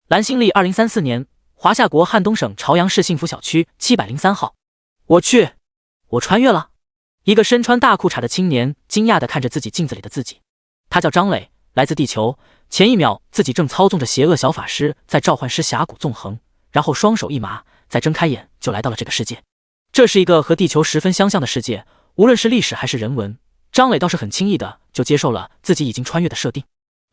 蓝星历2034年，华夏国汉东省朝阳市幸福小区703号。我去，我穿越了！一个身穿大裤衩的青年惊讶地看着自己镜子里的自己。他叫张磊，来自地球。前一秒自己正操纵着邪恶小法师在召唤师峡谷纵横，然后双手一麻，再睁开眼就来到了这个世界。这是一个和地球十分相像的世界，无论是历史还是人文，张磊倒是很轻易的就接受了自己已经穿越的设定。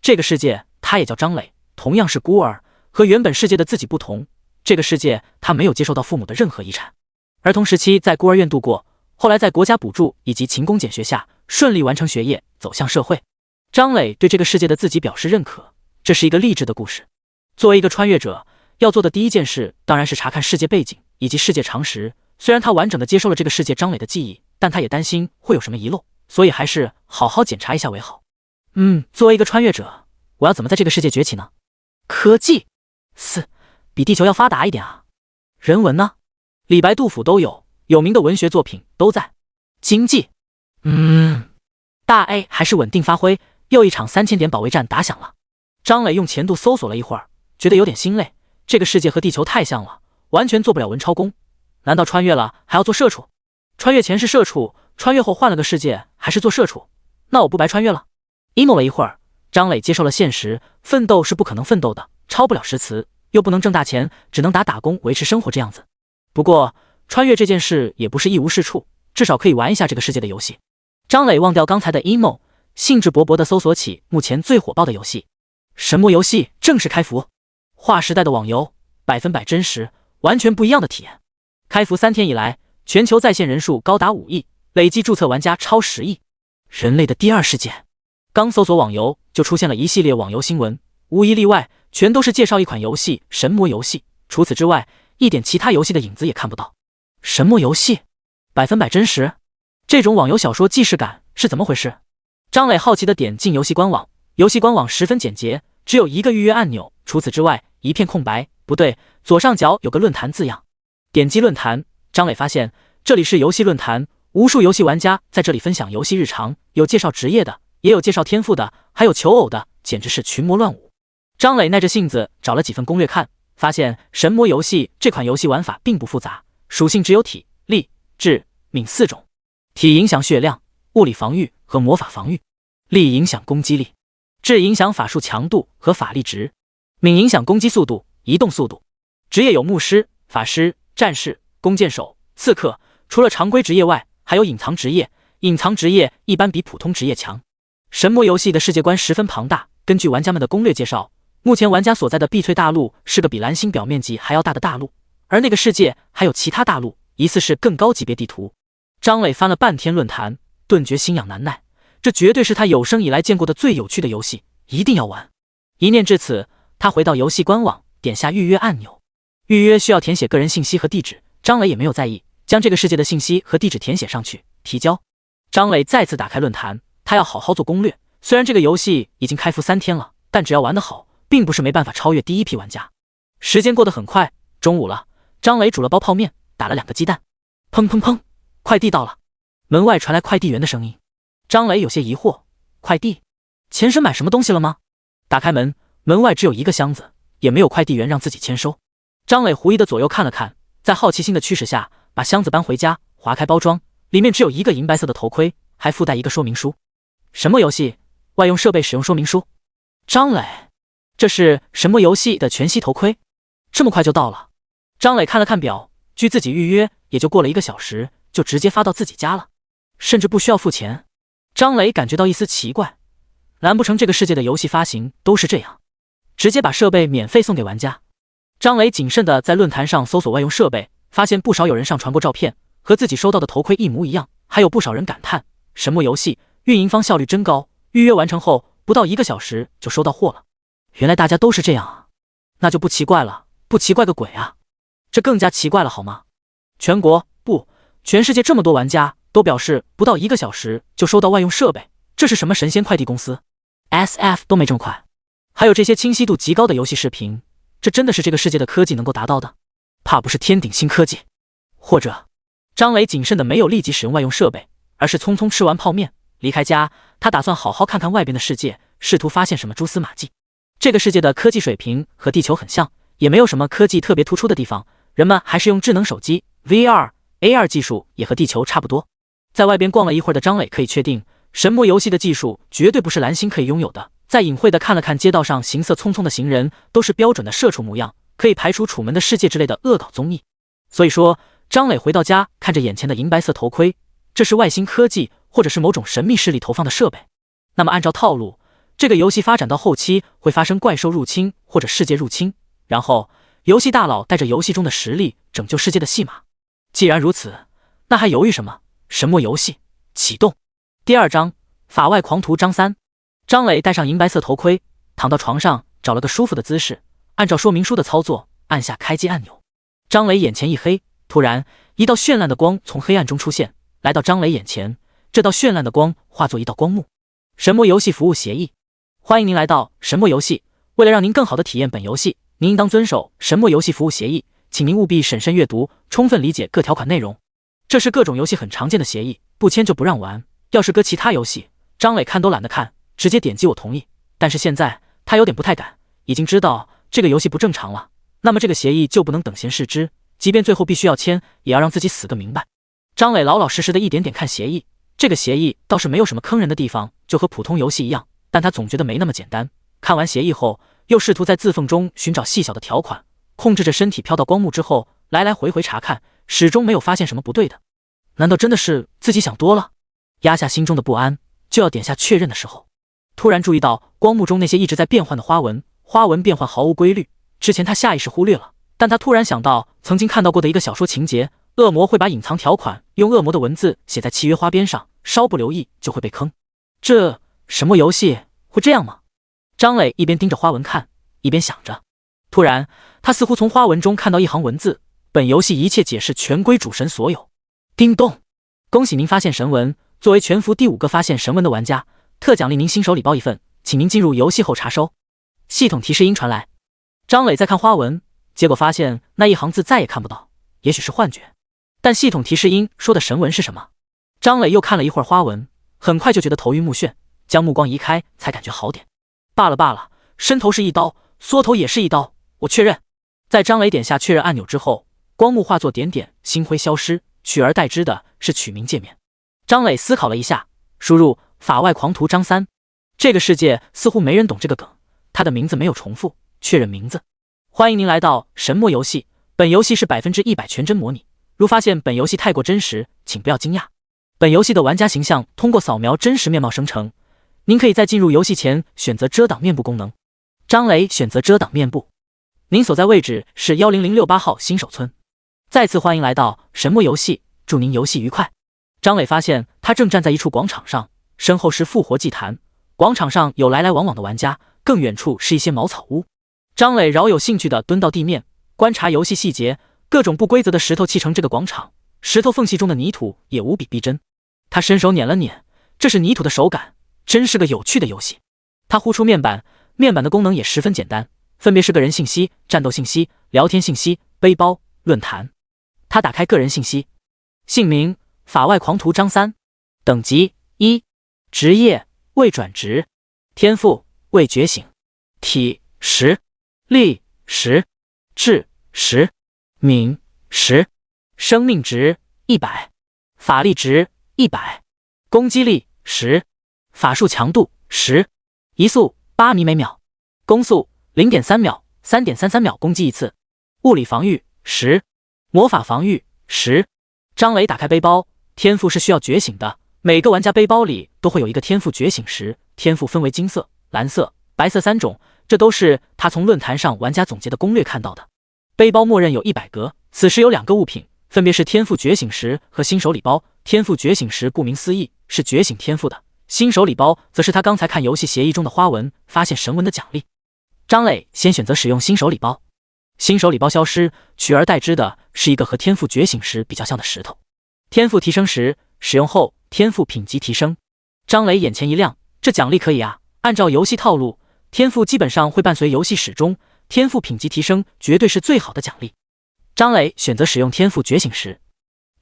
这个世界他也叫张磊，同样是孤儿，和原本世界的自己不同。这个世界他没有接受到父母的任何遗产，儿童时期在孤儿院度过，后来在国家补助以及勤工俭学下顺利完成学业，走向社会。张磊对这个世界的自己表示认可，这是一个励志的故事。作为一个穿越者，要做的第一件事当然是查看世界背景以及世界常识。虽然他完整的接受了这个世界张磊的记忆，但他也担心会有什么遗漏，所以还是好好检查一下为好。作为一个穿越者，我要怎么在这个世界崛起呢？科技4比地球要发达一点啊。人文呢？李白杜甫都有，有名的文学作品都在。经济大 A 还是稳定发挥。又一场3000点保卫战打响了。张磊用前度搜索了一会儿，觉得有点心累，这个世界和地球太像了，完全做不了文超工。难道穿越了还要做社畜？穿越前是社畜，穿越后换了个世界还是做社畜？那我不白穿越了。emo 了一会儿，张磊接受了现实，奋斗是不可能奋斗的，超不了诗词，又不能挣大钱，只能打工维持生活这样子。不过穿越这件事也不是一无是处，至少可以玩一下这个世界的游戏。张磊忘掉刚才的 emo， 兴致勃勃地搜索起目前最火爆的游戏。神魔游戏正式开服，划时代的网游，100%真实，完全不一样的体验。开服3天以来，全球在线人数高达5亿，累计注册玩家超10亿。人类的第二世界。刚搜索网游就出现了一系列网游新闻，无一例外全都是介绍一款游戏神魔游戏，除此之外一点其他游戏的影子也看不到。神魔游戏100%真实，这种网游小说既视感是怎么回事？张磊好奇地点进游戏官网，游戏官网十分简洁，只有一个预约按钮，除此之外一片空白。不对，左上角有个论坛字样。点击论坛，张磊发现这里是游戏论坛，无数游戏玩家在这里分享游戏日常，有介绍职业的，也有介绍天赋的，还有求偶的，简直是群魔乱舞。张磊耐着性子找了几份攻略看，发现神魔游戏这款游戏玩法并不复杂，属性只有体、力、智、敏4种。体影响血量、物理防御和魔法防御，力影响攻击力，智影响法术强度和法力值，敏影响攻击速度、移动速度。职业有牧师、法师、战士、弓箭手、刺客，除了常规职业外，还有隐藏职业，隐藏职业一般比普通职业强。神魔游戏的世界观十分庞大，根据玩家们的攻略介绍，目前玩家所在的碧翠大陆是个比蓝星表面积还要大的大陆，而那个世界还有其他大陆，疑似是更高级别地图。张磊翻了半天论坛，顿觉心痒难耐，这绝对是他有生以来见过的最有趣的游戏，一定要玩。一念至此，他回到游戏官网，点下预约按钮。预约需要填写个人信息和地址，张磊也没有在意，将这个世界的信息和地址填写上去，提交。张磊再次打开论坛，他要好好做攻略。虽然这个游戏已经开服3天了，但只要玩得好，并不是没办法超越第一批玩家。时间过得很快，中午了，张磊煮了包泡面，打了2个鸡蛋。砰砰砰，快递到了。门外传来快递员的声音。张磊有些疑惑，快递？前身买什么东西了吗？打开门，门外只有一个箱子，也没有快递员让自己签收。张磊狐疑的左右看了看，在好奇心的驱使下，把箱子搬回家，划开包装，里面只有一个银白色的头盔，还附带一个说明书。什么游戏？外用设备使用说明书。张磊，这是什么游戏的全息头盔？这么快就到了？张磊看了看表，距自己预约也就过了1个小时，就直接发到自己家了，甚至不需要付钱。张磊感觉到一丝奇怪，难不成这个世界的游戏发行都是这样，直接把设备免费送给玩家？张磊谨慎地在论坛上搜索外用设备，发现不少有人上传过照片，和自己收到的头盔一模一样，还有不少人感叹神魔游戏运营方效率真高，预约完成后不到1个小时就收到货了。原来大家都是这样啊，那就不奇怪了，不奇怪个鬼啊，这更加奇怪了好吗？全世界这么多玩家都表示不到1个小时就收到外用设备，这是什么神仙快递公司？ SF 都没这么快。还有这些清晰度极高的游戏视频，这真的是这个世界的科技能够达到的？怕不是天顶新科技？或者……张磊谨慎的没有立即使用外用设备，而是匆匆吃完泡面离开家。他打算好好看看外边的世界，试图发现什么蛛丝马迹。这个世界的科技水平和地球很像，也没有什么科技特别突出的地方，人们还是用智能手机 VR、AR 技术也和地球差不多。在外边逛了一会儿的张磊可以确定，神魔游戏的技术绝对不是蓝星可以拥有的。再隐晦的看了看街道上行色匆匆的行人，都是标准的社畜模样，可以排除楚门的世界之类的恶搞综艺。所以说，张磊回到家，看着眼前的银白色头盔，这是外星科技或者是某种神秘势力投放的设备。那么按照套路，这个游戏发展到后期会发生怪兽入侵或者世界入侵，然后游戏大佬带着游戏中的实力拯救世界的戏码。既然如此，那还犹豫什么？神魔游戏启动。第2章法外狂徒章3。张磊戴上银白色头盔，躺到床上，找了个舒服的姿势，按照说明书的操作，按下开机按钮。张磊眼前一黑，突然一道绚烂的光从黑暗中出现，来到张磊眼前。这道绚烂的光化作一道光幕。神魔游戏服务协议，欢迎您来到神魔游戏。为了让您更好地体验本游戏，您应当遵守神魔游戏服务协议，请您务必审慎阅读，充分理解各条款内容。这是各种游戏很常见的协议，不签就不让玩。要是搁其他游戏，张磊看都懒得看，直接点击我同意。但是现在他有点不太敢，已经知道这个游戏不正常了，那么这个协议就不能等闲视之，即便最后必须要签，也要让自己死个明白。张磊老老实实的一点点看协议，这个协议倒是没有什么坑人的地方，就和普通游戏一样，但他总觉得没那么简单。看完协议后，又试图在字缝中寻找细小的条款，控制着身体飘到光幕之后，来来回回查看，始终没有发现什么不对的。难道真的是自己想多了？压下心中的不安，就要点下确认的时候，突然注意到光幕中那些一直在变换的花纹，花纹变换毫无规律。之前他下意识忽略了，但他突然想到曾经看到过的一个小说情节，恶魔会把隐藏条款用恶魔的文字写在契约花边上，稍不留意就会被坑。这什么游戏会这样吗？张磊一边盯着花纹看，一边想着。突然，他似乎从花纹中看到一行文字：本游戏一切解释全归主神所有。叮咚，恭喜您发现神文，作为全服第5个发现神文的玩家，特奖励您新手礼包1份，请您进入游戏后查收。系统提示音传来。张磊在看花纹，结果发现那一行字再也看不到，也许是幻觉。但系统提示音说的神文是什么？张磊又看了一会儿花纹，很快就觉得头晕目眩，将目光移开，才感觉好点。罢了，伸头是一刀，缩头也是一刀，我确认。在张磊点下确认按钮之后，光幕化作点点星辉消失，取而代之的是取名界面。张磊思考了一下，输入法外狂徒章3。这个世界似乎没人懂这个梗，他的名字没有重复，确认名字。欢迎您来到神魔游戏，本游戏是100%全真模拟，如发现本游戏太过真实，请不要惊讶。本游戏的玩家形象通过扫描真实面貌生成，您可以在进入游戏前选择遮挡面部功能。张磊选择遮挡面部。您所在位置是10068号新手村。再次欢迎来到神魔游戏，祝您游戏愉快。张磊发现他正站在一处广场上，身后是复活祭坛，广场上有来来往往的玩家，更远处是一些茅草屋。张磊饶有兴趣地蹲到地面，观察游戏细节，各种不规则的石头砌成这个广场，石头缝隙中的泥土也无比逼真。他伸手捻了捻，这是泥土的手感，真是个有趣的游戏。他呼出面板，面板的功能也十分简单，分别是个人信息、战斗信息、聊天信息、背包、论坛。他打开个人信息，姓名法外狂徒章3，等级1，职业未转职，天赋未觉醒，体10，力10，智10，敏10，生命值100，法力值100，攻击力10，法术强度10，移速8米每秒，攻速0.3秒，3.33秒攻击一次，物理防御10，魔法防御10。张磊打开背包，天赋是需要觉醒的，每个玩家背包里都会有一个天赋觉醒石，天赋分为金色、蓝色、白色3种，这都是他从论坛上玩家总结的攻略看到的。背包默认有100格，此时有2个物品，分别是天赋觉醒石和新手礼包。天赋觉醒石顾名思义是觉醒天赋的，新手礼包则是他刚才看游戏协议中的花纹发现神纹的奖励。张磊先选择使用新手礼包，新手礼包消失，取而代之的是一个和天赋觉醒石比较像的石头。天赋提升石，使用后天赋品级提升。张磊眼前一亮，这奖励可以啊，按照游戏套路，天赋基本上会伴随游戏始终，天赋品级提升绝对是最好的奖励。张磊选择使用天赋觉醒石。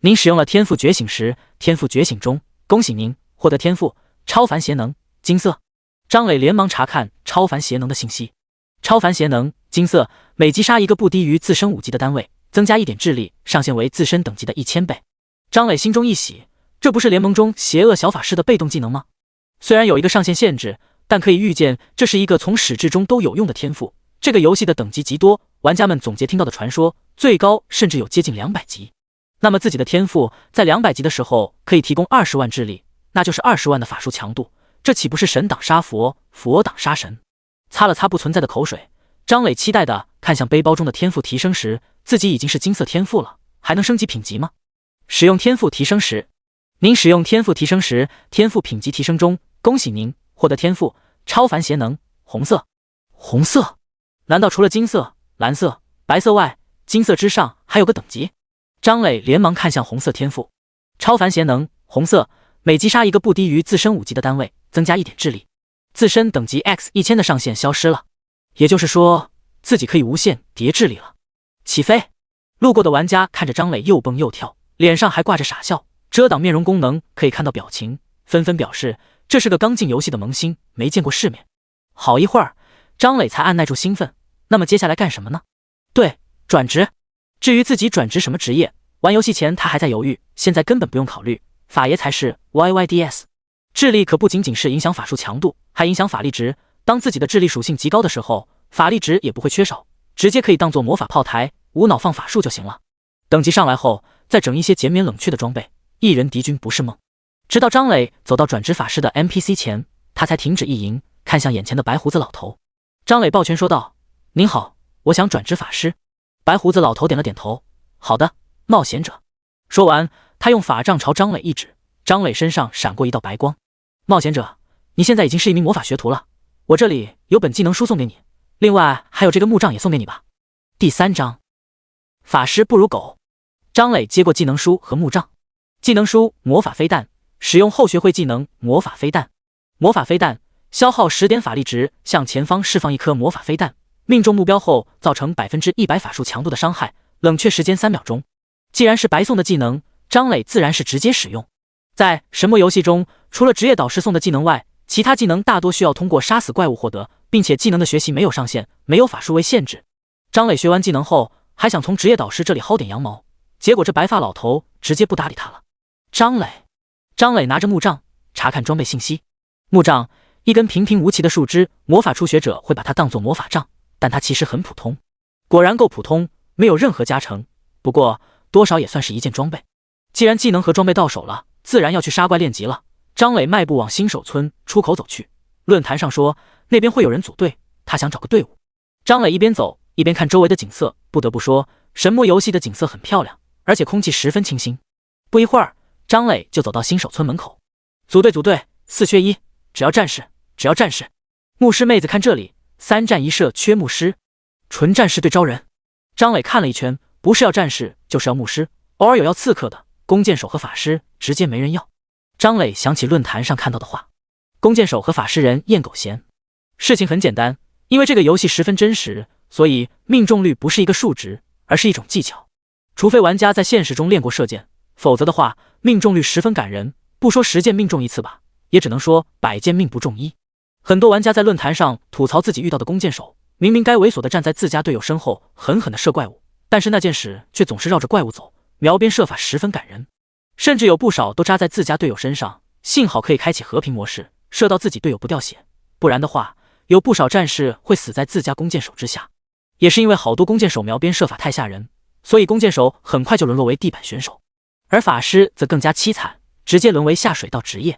您使用了天赋觉醒石，天赋觉醒中，恭喜您获得天赋超凡邪能金色。张磊连忙查看超凡邪能的信息，超凡邪能金色，每击杀一个不低于自身5级的单位，增加1点智力，上限为自身等级的1000倍。张磊心中一喜，这不是联盟中邪恶小法师的被动技能吗？虽然有一个上限限制，但可以预见这是一个从始至终都有用的天赋。这个游戏的等级极多，玩家们总结听到的传说，最高甚至有接近200级。那么自己的天赋在200级的时候可以提供20万智力，那就是20万的法术强度，这岂不是神挡杀佛，佛挡杀神？擦了擦不存在的口水，张磊期待地看向背包中的天赋提升石，自己已经是金色天赋了，还能升级品级吗？使用天赋提升石，您使用天赋提升石，天赋品级提升中，恭喜您获得天赋超凡邪能红色。红色？难道除了金色、蓝色、白色外，金色之上还有个等级？张磊连忙看向红色天赋超凡邪能红色，每击杀一个不低于自身5级的单位，增加1点智力，自身等级 X1000 的上限消失了，也就是说自己可以无限叠智力了。起飞！路过的玩家看着张磊又蹦又跳，脸上还挂着傻笑，遮挡面容功能可以看到表情，纷纷表示这是个刚进游戏的萌新，没见过世面。好一会儿，张磊才按耐住兴奋，那么接下来干什么呢？对，转职。至于自己转职什么职业，玩游戏前他还在犹豫，现在根本不用考虑，法爷才是 YYDS。 智力可不仅仅是影响法术强度，还影响法力值，当自己的智力属性极高的时候，法力值也不会缺少，直接可以当做魔法炮台，无脑放法术就行了。等级上来后，再整一些减免冷却的装备，一人敌军不是梦。直到张磊走到转职法师的 NPC 前，他才停止意淫，看向眼前的白胡子老头。张磊抱拳说道：您好，我想转职法师。白胡子老头点了点头，好的，冒险者。说完，他用法杖朝张磊一指，张磊身上闪过一道白光。冒险者，你现在已经是一名魔法学徒了，我这里有本技能书送给你，另外还有这个木杖也送给你吧。第3章，法师不如狗。张磊接过技能书和木杖。技能书魔法飞弹，使用后学会技能魔法飞弹。魔法飞弹消耗10点法力值，向前方释放一颗魔法飞弹，命中目标后造成100%法术强度的伤害，冷却时间3秒钟。既然是白送的技能，张磊自然是直接使用。在神魔游戏中，除了职业导师送的技能外，其他技能大多需要通过杀死怪物获得，并且技能的学习没有上限，没有法术为限制。张磊学完技能后，还想从职业导师这里薅点羊毛，结果这白发老头直接不搭理他了。张磊拿着木杖查看装备信息。木杖，一根平平无奇的树枝，魔法初学者会把它当作魔法杖，但它其实很普通。果然够普通，没有任何加成，不过多少也算是一件装备。既然技能和装备到手了，自然要去杀怪练级了。张磊迈步往新手村出口走去。论坛上说那边会有人组队，他想找个队伍。张磊一边走一边看周围的景色，不得不说神魔游戏的景色很漂亮，而且空气十分清新。不一会儿，张磊就走到新手村门口。组队，4缺1，只要战士。牧师妹子看这里，3战1社缺牧师，纯战士队招人。张磊看了一圈，不是要战士就是要牧师，偶尔有要刺客的，弓箭手和法师直接没人要。张磊想起论坛上看到的话，弓箭手和法师人厌狗嫌。事情很简单，因为这个游戏十分真实，所以命中率不是一个数值，而是一种技巧。除非玩家在现实中练过射箭，否则的话命中率十分感人，不说10箭命中1次吧，也只能说100箭命不中1。很多玩家在论坛上吐槽自己遇到的弓箭手，明明该猥琐的站在自家队友身后狠狠的射怪物，但是那箭矢却总是绕着怪物走，瞄边射法十分感人。甚至有不少都扎在自家队友身上，幸好可以开启和平模式，射到自己队友不掉血，不然的话有不少战士会死在自家弓箭手之下。也是因为好多弓箭手瞄边射法太吓人，所以弓箭手很快就沦落为地板选手。而法师则更加凄惨，直接沦为下水道职业。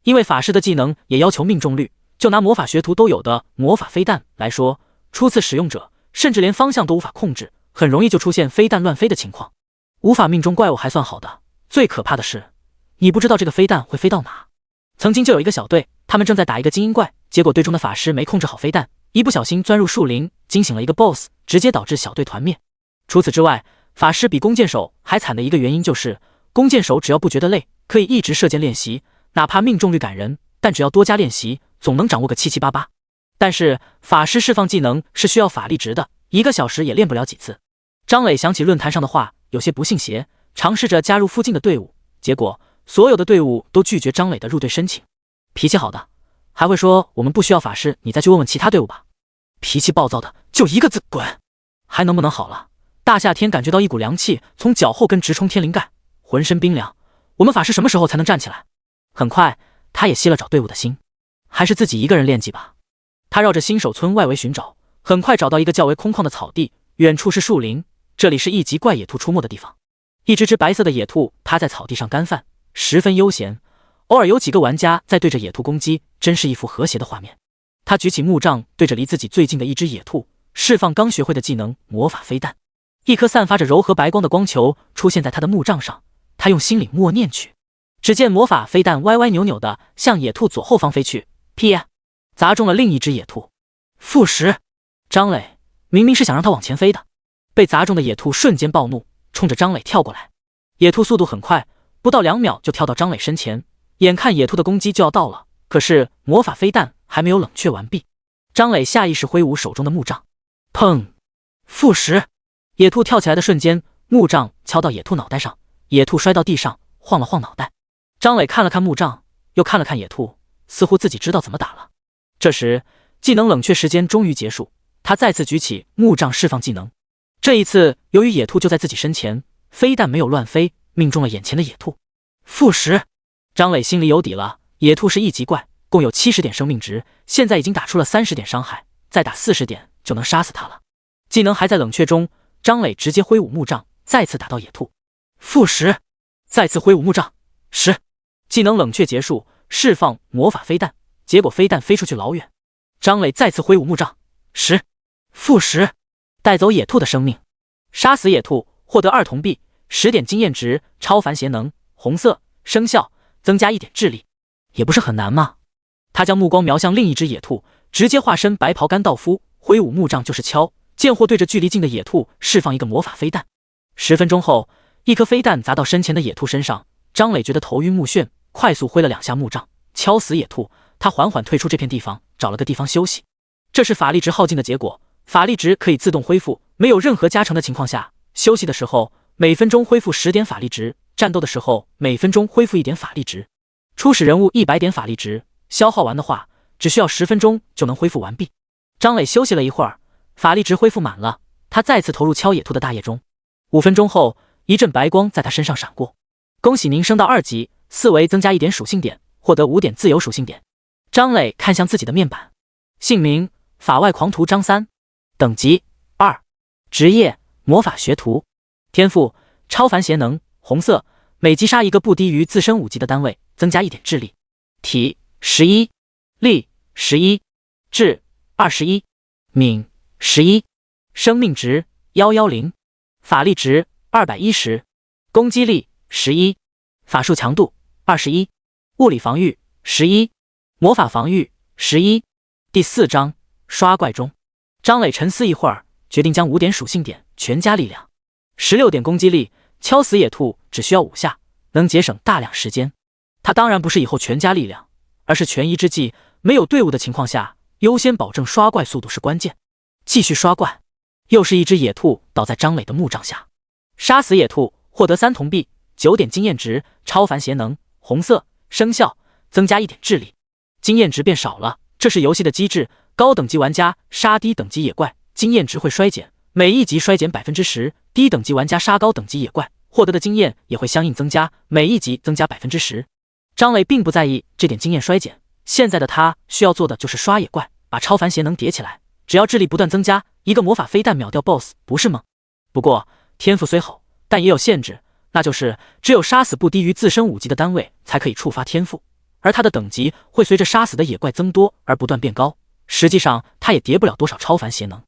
因为法师的技能也要求命中率，就拿魔法学徒都有的魔法飞弹来说，初次使用者甚至连方向都无法控制，很容易就出现飞弹乱飞的情况。无法命中怪物还算好的，最可怕的是你不知道这个飞弹会飞到哪。曾经就有一个小队，他们正在打一个精英怪，结果队中的法师没控制好飞弹，一不小心钻入树林，惊醒了一个 BOSS， 直接导致小队团灭。除此之外，法师比弓箭手还惨的一个原因就是，弓箭手只要不觉得累，可以一直射箭练习，哪怕命中率感人，但只要多加练习，总能掌握个七七八八。但是法师释放技能是需要法力值的，1个小时也练不了几次。张磊想起论坛上的话，有些不信邪，尝试着加入附近的队伍，结果所有的队伍都拒绝张磊的入队申请。脾气好的还会说我们不需要法师，你再去问问其他队伍吧。脾气暴躁的就一个字滚。还能不能好了？大夏天感觉到一股凉气从脚后跟直冲天灵盖，浑身冰凉。我们法师什么时候才能站起来？很快他也息了找队伍的心，还是自己一个人练技吧。他绕着新手村外围寻找，很快找到一个较为空旷的草地，远处是树林，这里是一级怪野兔出没的地方。一只白色的野兔趴在草地上干饭，十分悠闲。偶尔有几个玩家在对着野兔攻击，真是一幅和谐的画面。他举起木杖，对着离自己最近的一只野兔释放刚学会的技能魔法飞弹。一颗散发着柔和白光的光球出现在他的木杖上，他用心里默念去。只见魔法飞弹歪歪扭扭的向野兔左后方飞去，劈砸中了另一只野兔。负10。张磊明明是想让他往前飞的，被砸中的野兔瞬间暴怒，冲着张磊跳过来。野兔速度很快，不到2秒就跳到张磊身前，眼看野兔的攻击就要到了，可是魔法飞弹还没有冷却完毕。张磊下意识挥舞手中的木杖，砰！负10。野兔跳起来的瞬间，木杖敲到野兔脑袋上，野兔摔到地上，晃了晃脑袋。张磊看了看木杖，又看了看野兔，似乎自己知道怎么打了。这时技能冷却时间终于结束，他再次举起木杖释放技能。这一次由于野兔就在自己身前，飞弹没有乱飞，命中了眼前的野兔。负10。张磊心里有底了，野兔是一级怪，共有70点生命值，现在已经打出了30点伤害，再打40点就能杀死他了。技能还在冷却中，张磊直接挥舞木杖，再次打到野兔。负10。再次挥舞木杖。10。技能冷却结束，释放魔法飞弹，结果飞弹飞出去老远。张磊再次挥舞木杖。10。负10。带走野兔的生命，杀死野兔，获得2铜币，10点经验值，超凡邪能，红色，生效，增加1点智力。也不是很难嘛。他将目光瞄向另一只野兔，直接化身白袍甘道夫，挥舞木杖就是敲，贱货对着距离近的野兔释放一个魔法飞弹。10分钟后，一颗飞弹砸到身前的野兔身上，张磊觉得头晕目眩，快速挥了2下木杖，敲死野兔。他缓缓退出这片地方，找了个地方休息。这是法力值耗尽的结果，法力值可以自动恢复，没有任何加成的情况下，休息的时候每分钟恢复10点法力值，战斗的时候每分钟恢复1点法力值。初始人物100点法力值，消耗完的话只需要10分钟就能恢复完毕。张磊休息了一会儿，法力值恢复满了，他再次投入敲野兔的大业中。5分钟后，一阵白光在他身上闪过。恭喜您升到2级，4维增加1点属性点，获得5点自由属性点。张磊看向自己的面板，姓名法外狂徒张3，等级2，职业魔法学徒，天赋超凡邪能，红色，每击杀一个不低于自身5级的单位，增加1点智力。体11，力11，智21，敏11，生命值110，法力值210，攻击力11，法术强度21，物理防御11，魔法防御11。第4章刷怪中。张磊沉思一会儿，决定将5点属性点全加力量。16点攻击力，敲死野兔只需要5下，能节省大量时间。他当然不是以后全加力量，而是权宜之计，没有队伍的情况下，优先保证刷怪速度是关键。继续刷怪。又是一只野兔倒在张磊的木杖下，杀死野兔，获得3铜币，9点经验值，超凡邪能，红色，生效，增加1点智力。经验值变少了，这是游戏的机制，高等级玩家杀低等级野怪，经验值会衰减，每一级衰减 10%， 低等级玩家杀高等级野怪，获得的经验也会相应增加，每一级增加 10%。 张磊并不在意这点经验衰减，现在的他需要做的就是刷野怪，把超凡邪能叠起来，只要智力不断增加，一个魔法飞弹秒掉 BOSS 不是吗？不过天赋虽好，但也有限制，那就是只有杀死不低于自身5级的单位才可以触发天赋，而他的等级会随着杀死的野怪增多而不断变高，实际上他也叠不了多少超凡邪能，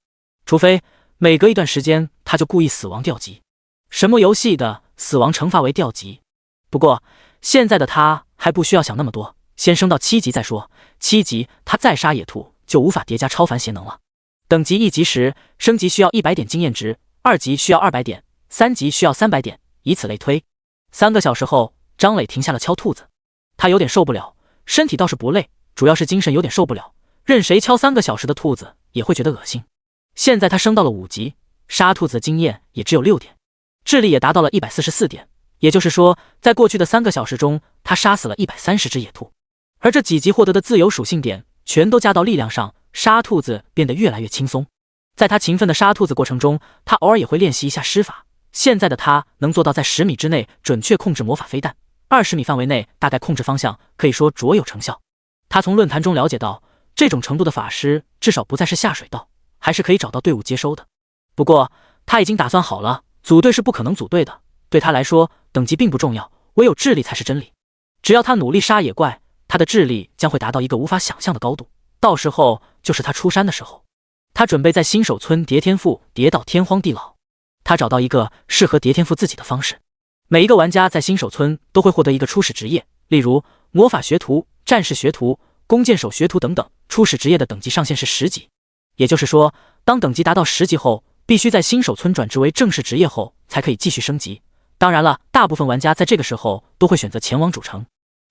除非每隔一段时间他就故意死亡掉级。什么游戏的死亡惩罚为掉级？不过现在的他还不需要想那么多，先升到7级再说，7级他再杀野兔就无法叠加超凡邪能了。等级1级时升级需要100点经验值，2级需要200点，3级需要300点，以此类推。3个小时后，张磊停下了敲兔子。他有点受不了，身体倒是不累，主要是精神有点受不了，任谁敲3个小时的兔子也会觉得恶心。现在他升到了5级，杀兔子的经验也只有6点，智力也达到了144点，也就是说在过去的3个小时中他杀死了130只野兔，而这几级获得的自由属性点全都加到力量上，杀兔子变得越来越轻松。在他勤奋的杀兔子过程中，他偶尔也会练习一下施法。现在的他能做到在10米之内准确控制魔法飞弹，20米范围内大概控制方向，可以说卓有成效。他从论坛中了解到，这种程度的法师至少不再是下水道，还是可以找到队伍接收的。不过他已经打算好了，组队是不可能组队的。对他来说，等级并不重要，唯有智力才是真理。只要他努力杀野怪，他的智力将会达到一个无法想象的高度，到时候就是他出山的时候。他准备在新手村叠天赋，叠到天荒地老。他找到一个适合叠天赋自己的方式。每一个玩家在新手村都会获得一个初始职业，例如魔法学徒、战士学徒、弓箭手学徒等等。初始职业的等级上限是10级，也就是说，当等级达到10级后，必须在新手村转职为正式职业后才可以继续升级。当然了，大部分玩家在这个时候都会选择前往主城，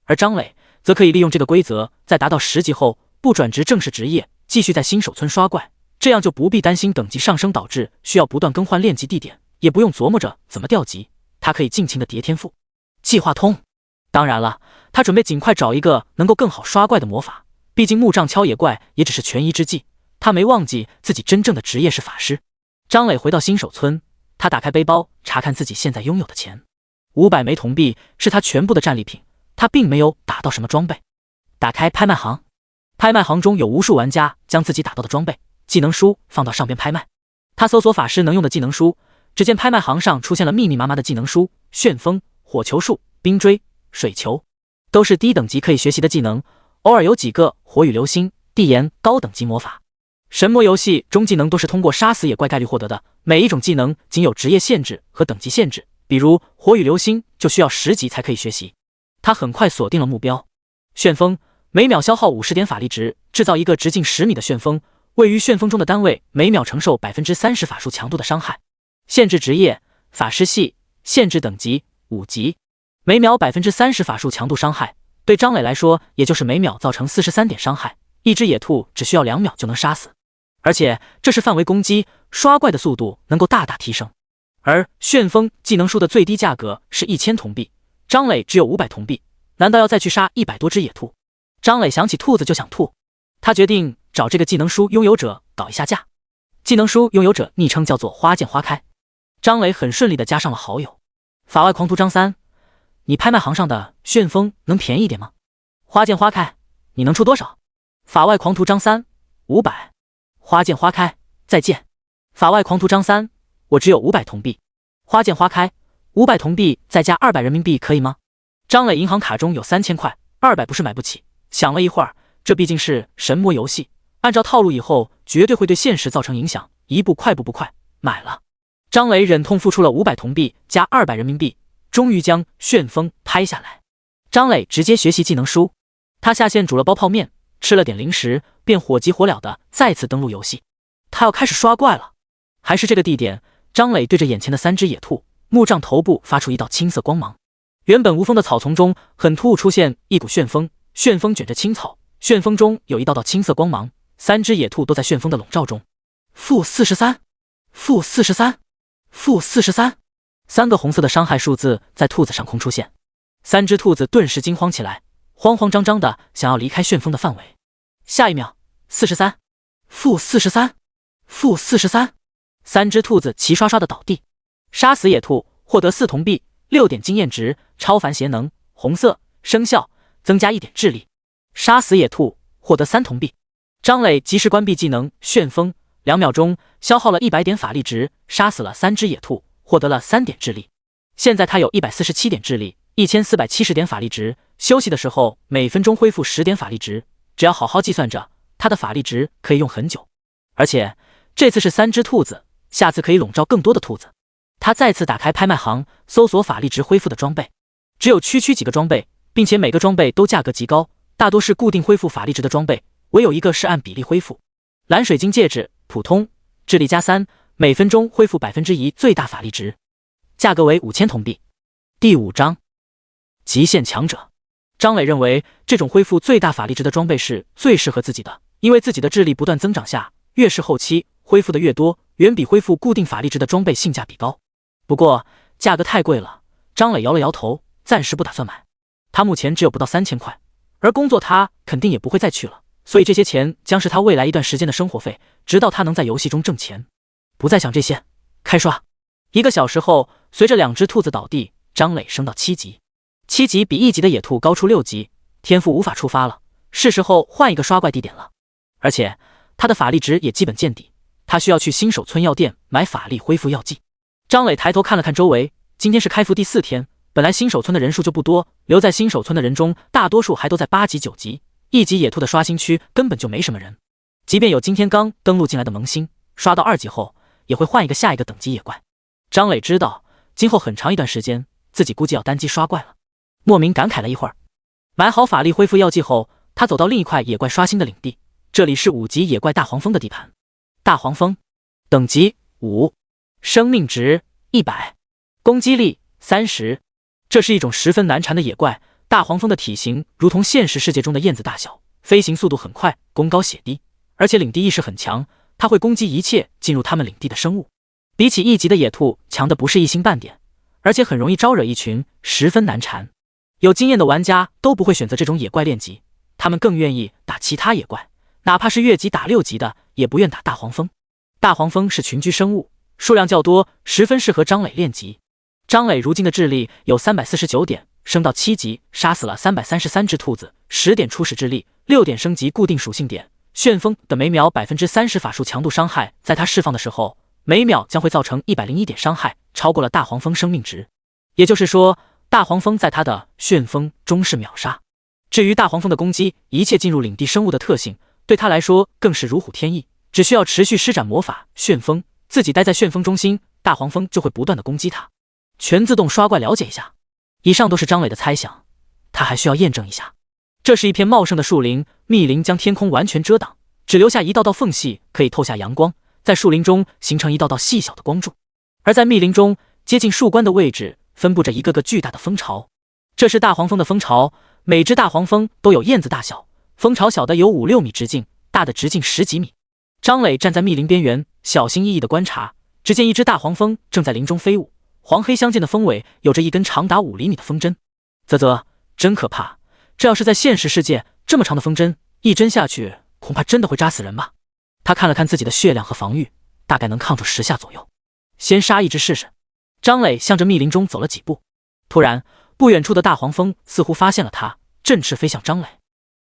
而张磊则可以利用这个规则，在达到10级后不转职正式职业，继续在新手村刷怪，这样就不必担心等级上升导致需要不断更换练级地点，也不用琢磨着怎么调级，他可以尽情的叠天赋。计划通。当然了，他准备尽快找一个能够更好刷怪的魔法，毕竟木杖敲野怪也只是权宜之计，他没忘记自己真正的职业是法师。张磊回到新手村，他打开背包查看自己现在拥有的钱，500枚铜币是他全部的战利品，他并没有打到什么装备。打开拍卖行，拍卖行中有无数玩家将自己打到的装备、技能书放到上边拍卖。他搜索法师能用的技能书，只见拍卖行上出现了密密麻麻的技能书，旋风、火球术、冰锥、水球，都是低等级可以学习的技能，偶尔有几个火与流星、地炎高等级魔法。神魔游戏中技能都是通过杀死野怪概率获得的，每一种技能仅有职业限制和等级限制，比如火与流星就需要10级才可以学习。他很快锁定了目标，旋风，每秒消耗50点法力值，制造一个直径10米的旋风，位于旋风中的单位每秒承受 30% 法术强度的伤害。限制职业法师系，限制等级5级，每秒 30% 法术强度伤害，对张磊来说也就是每秒造成43点伤害，一只野兔只需要2秒就能杀死。而且这是范围攻击，刷怪的速度能够大大提升。而旋风技能书的最低价格是1000铜币，张磊只有500铜币，难道要再去杀100多只野兔？张磊想起兔子就想吐，他决定找这个技能书拥有者搞一下架。技能书拥有者昵称叫做花见花开，张磊很顺利的加上了好友。法外狂徒张三，你拍卖行上的旋风能便宜一点吗？花见花开，你能出多少？法外狂徒张三，500。花见花开，再见。法外狂徒张三，我只有500铜币。花见花开，500铜币再加200人民币可以吗？张磊银行卡中有3000块，200不是买不起。想了一会儿，这毕竟是神魔游戏，按照套路以后绝对会对现实造成影响，一步快步不快，买了。张磊忍痛付出了500铜币加200人民币，终于将旋风拍下来。张磊直接学习技能书，他下线煮了包泡面，吃了点零食，便火急火燎的再次登录游戏。他要开始刷怪了。还是这个地点，张磊对着眼前的3只野兔，木杖头部发出一道青色光芒。原本无风的草丛中很突兀出现一股旋风，旋风卷着青草，旋风中有一道道青色光芒，3只野兔都在旋风的笼罩中。-43，-43，-43，3个红色的伤害数字在兔子上空出现，3只兔子顿时惊慌起来，慌慌张张的想要离开旋风的范围。下一秒，-43，-43，-43，3只兔子齐刷刷的倒地。杀死野兔，获得4铜币，6点经验值，超凡邪能，红色，生效，增加1点智力。杀死野兔，获得3铜币。张磊及时关闭技能旋风，2秒钟消耗了100点法力值，杀死了3只野兔，获得了3点智力。现在他有147点智力，1470点法力值，休息的时候每分钟恢复10点法力值，只要好好计算着，他的法力值可以用很久。而且这次是3只兔子，下次可以笼罩更多的兔子。他再次打开拍卖行，搜索法力值恢复的装备，只有区几个装备，并且每个装备都价格极高，大多是固定恢复法力值的装备，唯有一个是按比例恢复。蓝水晶戒指，普通，智力加3，每分钟恢复1%最大法力值，价格为5000铜币。第5章极限强者。张磊认为这种恢复最大法力值的装备是最适合自己的，因为自己的智力不断增长下，越是后期恢复的越多，远比恢复固定法力值的装备性价比高。不过价格太贵了，张磊摇了摇头，暂时不打算买。他目前只有不到3000块，而工作他肯定也不会再去了所以这些钱将是他未来一段时间的生活费，直到他能在游戏中挣钱。不再想这些，开刷。1个小时后，随着2只兔子倒地，张磊升到7级。7级比1级的野兔高出6级，天赋无法触发了，是时候换一个刷怪地点了。而且他的法力值也基本见底，他需要去新手村药店买法力恢复药剂。张磊抬头看了看周围，今天是开服第4天，本来新手村的人数就不多，留在新手村的人中，大多数还都在8级、9级，1级野兔的刷新区根本就没什么人。即便有今天刚登录进来的萌新，刷到2级后，也会换一个下一个等级野怪。张磊知道，今后很长一段时间，自己估计要单机刷怪了。莫名感慨了一会儿，买好法力恢复药剂后，他走到另一块野怪刷新的领地，这里是5级野怪大黄蜂的地盘。大黄蜂，等级5，生命值100，攻击力30。这是一种十分难缠的野怪，大黄蜂的体型如同现实世界中的燕子大小，飞行速度很快，攻高血低，而且领地意识很强，它会攻击一切进入他们领地的生物。比起1级的野兔强的不是一星半点，而且很容易招惹一群，十分难缠。有经验的玩家都不会选择这种野怪练级，他们更愿意打其他野怪，哪怕是越级打6级的，也不愿打大黄蜂。大黄蜂是群居生物，数量较多，十分适合张磊练级。张磊如今的智力有349点，升到7级，杀死了333只兔子，10点初始智力，6点升级固定属性点。旋风的每秒 30% 法术强度伤害，在它释放的时候，每秒将会造成101点伤害，超过了大黄蜂生命值。也就是说，大黄蜂在它的旋风中是秒杀。至于大黄蜂的攻击，一切进入领地生物的特性，对他来说更是如虎添翼，只需要持续施展魔法旋风，自己待在旋风中心，大黄蜂就会不断的攻击他。全自动刷怪了解一下。以上都是张磊的猜想，他还需要验证一下。这是一片茂盛的树林，密林将天空完全遮挡，只留下一道道缝隙可以透下阳光，在树林中形成一道道细小的光柱。而在密林中，接近树冠的位置分布着一个个巨大的蜂巢，这是大黄蜂的蜂巢，每只大黄蜂都有燕子大小，蜂巢小的有5、6米直径，大的直径10几米。张磊站在密林边缘，小心翼翼地观察，只见一只大黄蜂正在林中飞舞，黄黑相间的蜂尾有着一根长达5厘米的风针。啧啧，真可怕，这要是在现实世界，这么长的风针一针下去，恐怕真的会扎死人吧。他看了看自己的血量和防御，大概能抗住10下左右，先杀一只试试。张磊向着密林中走了几步，突然不远处的大黄蜂似乎发现了他，振翅飞向张磊。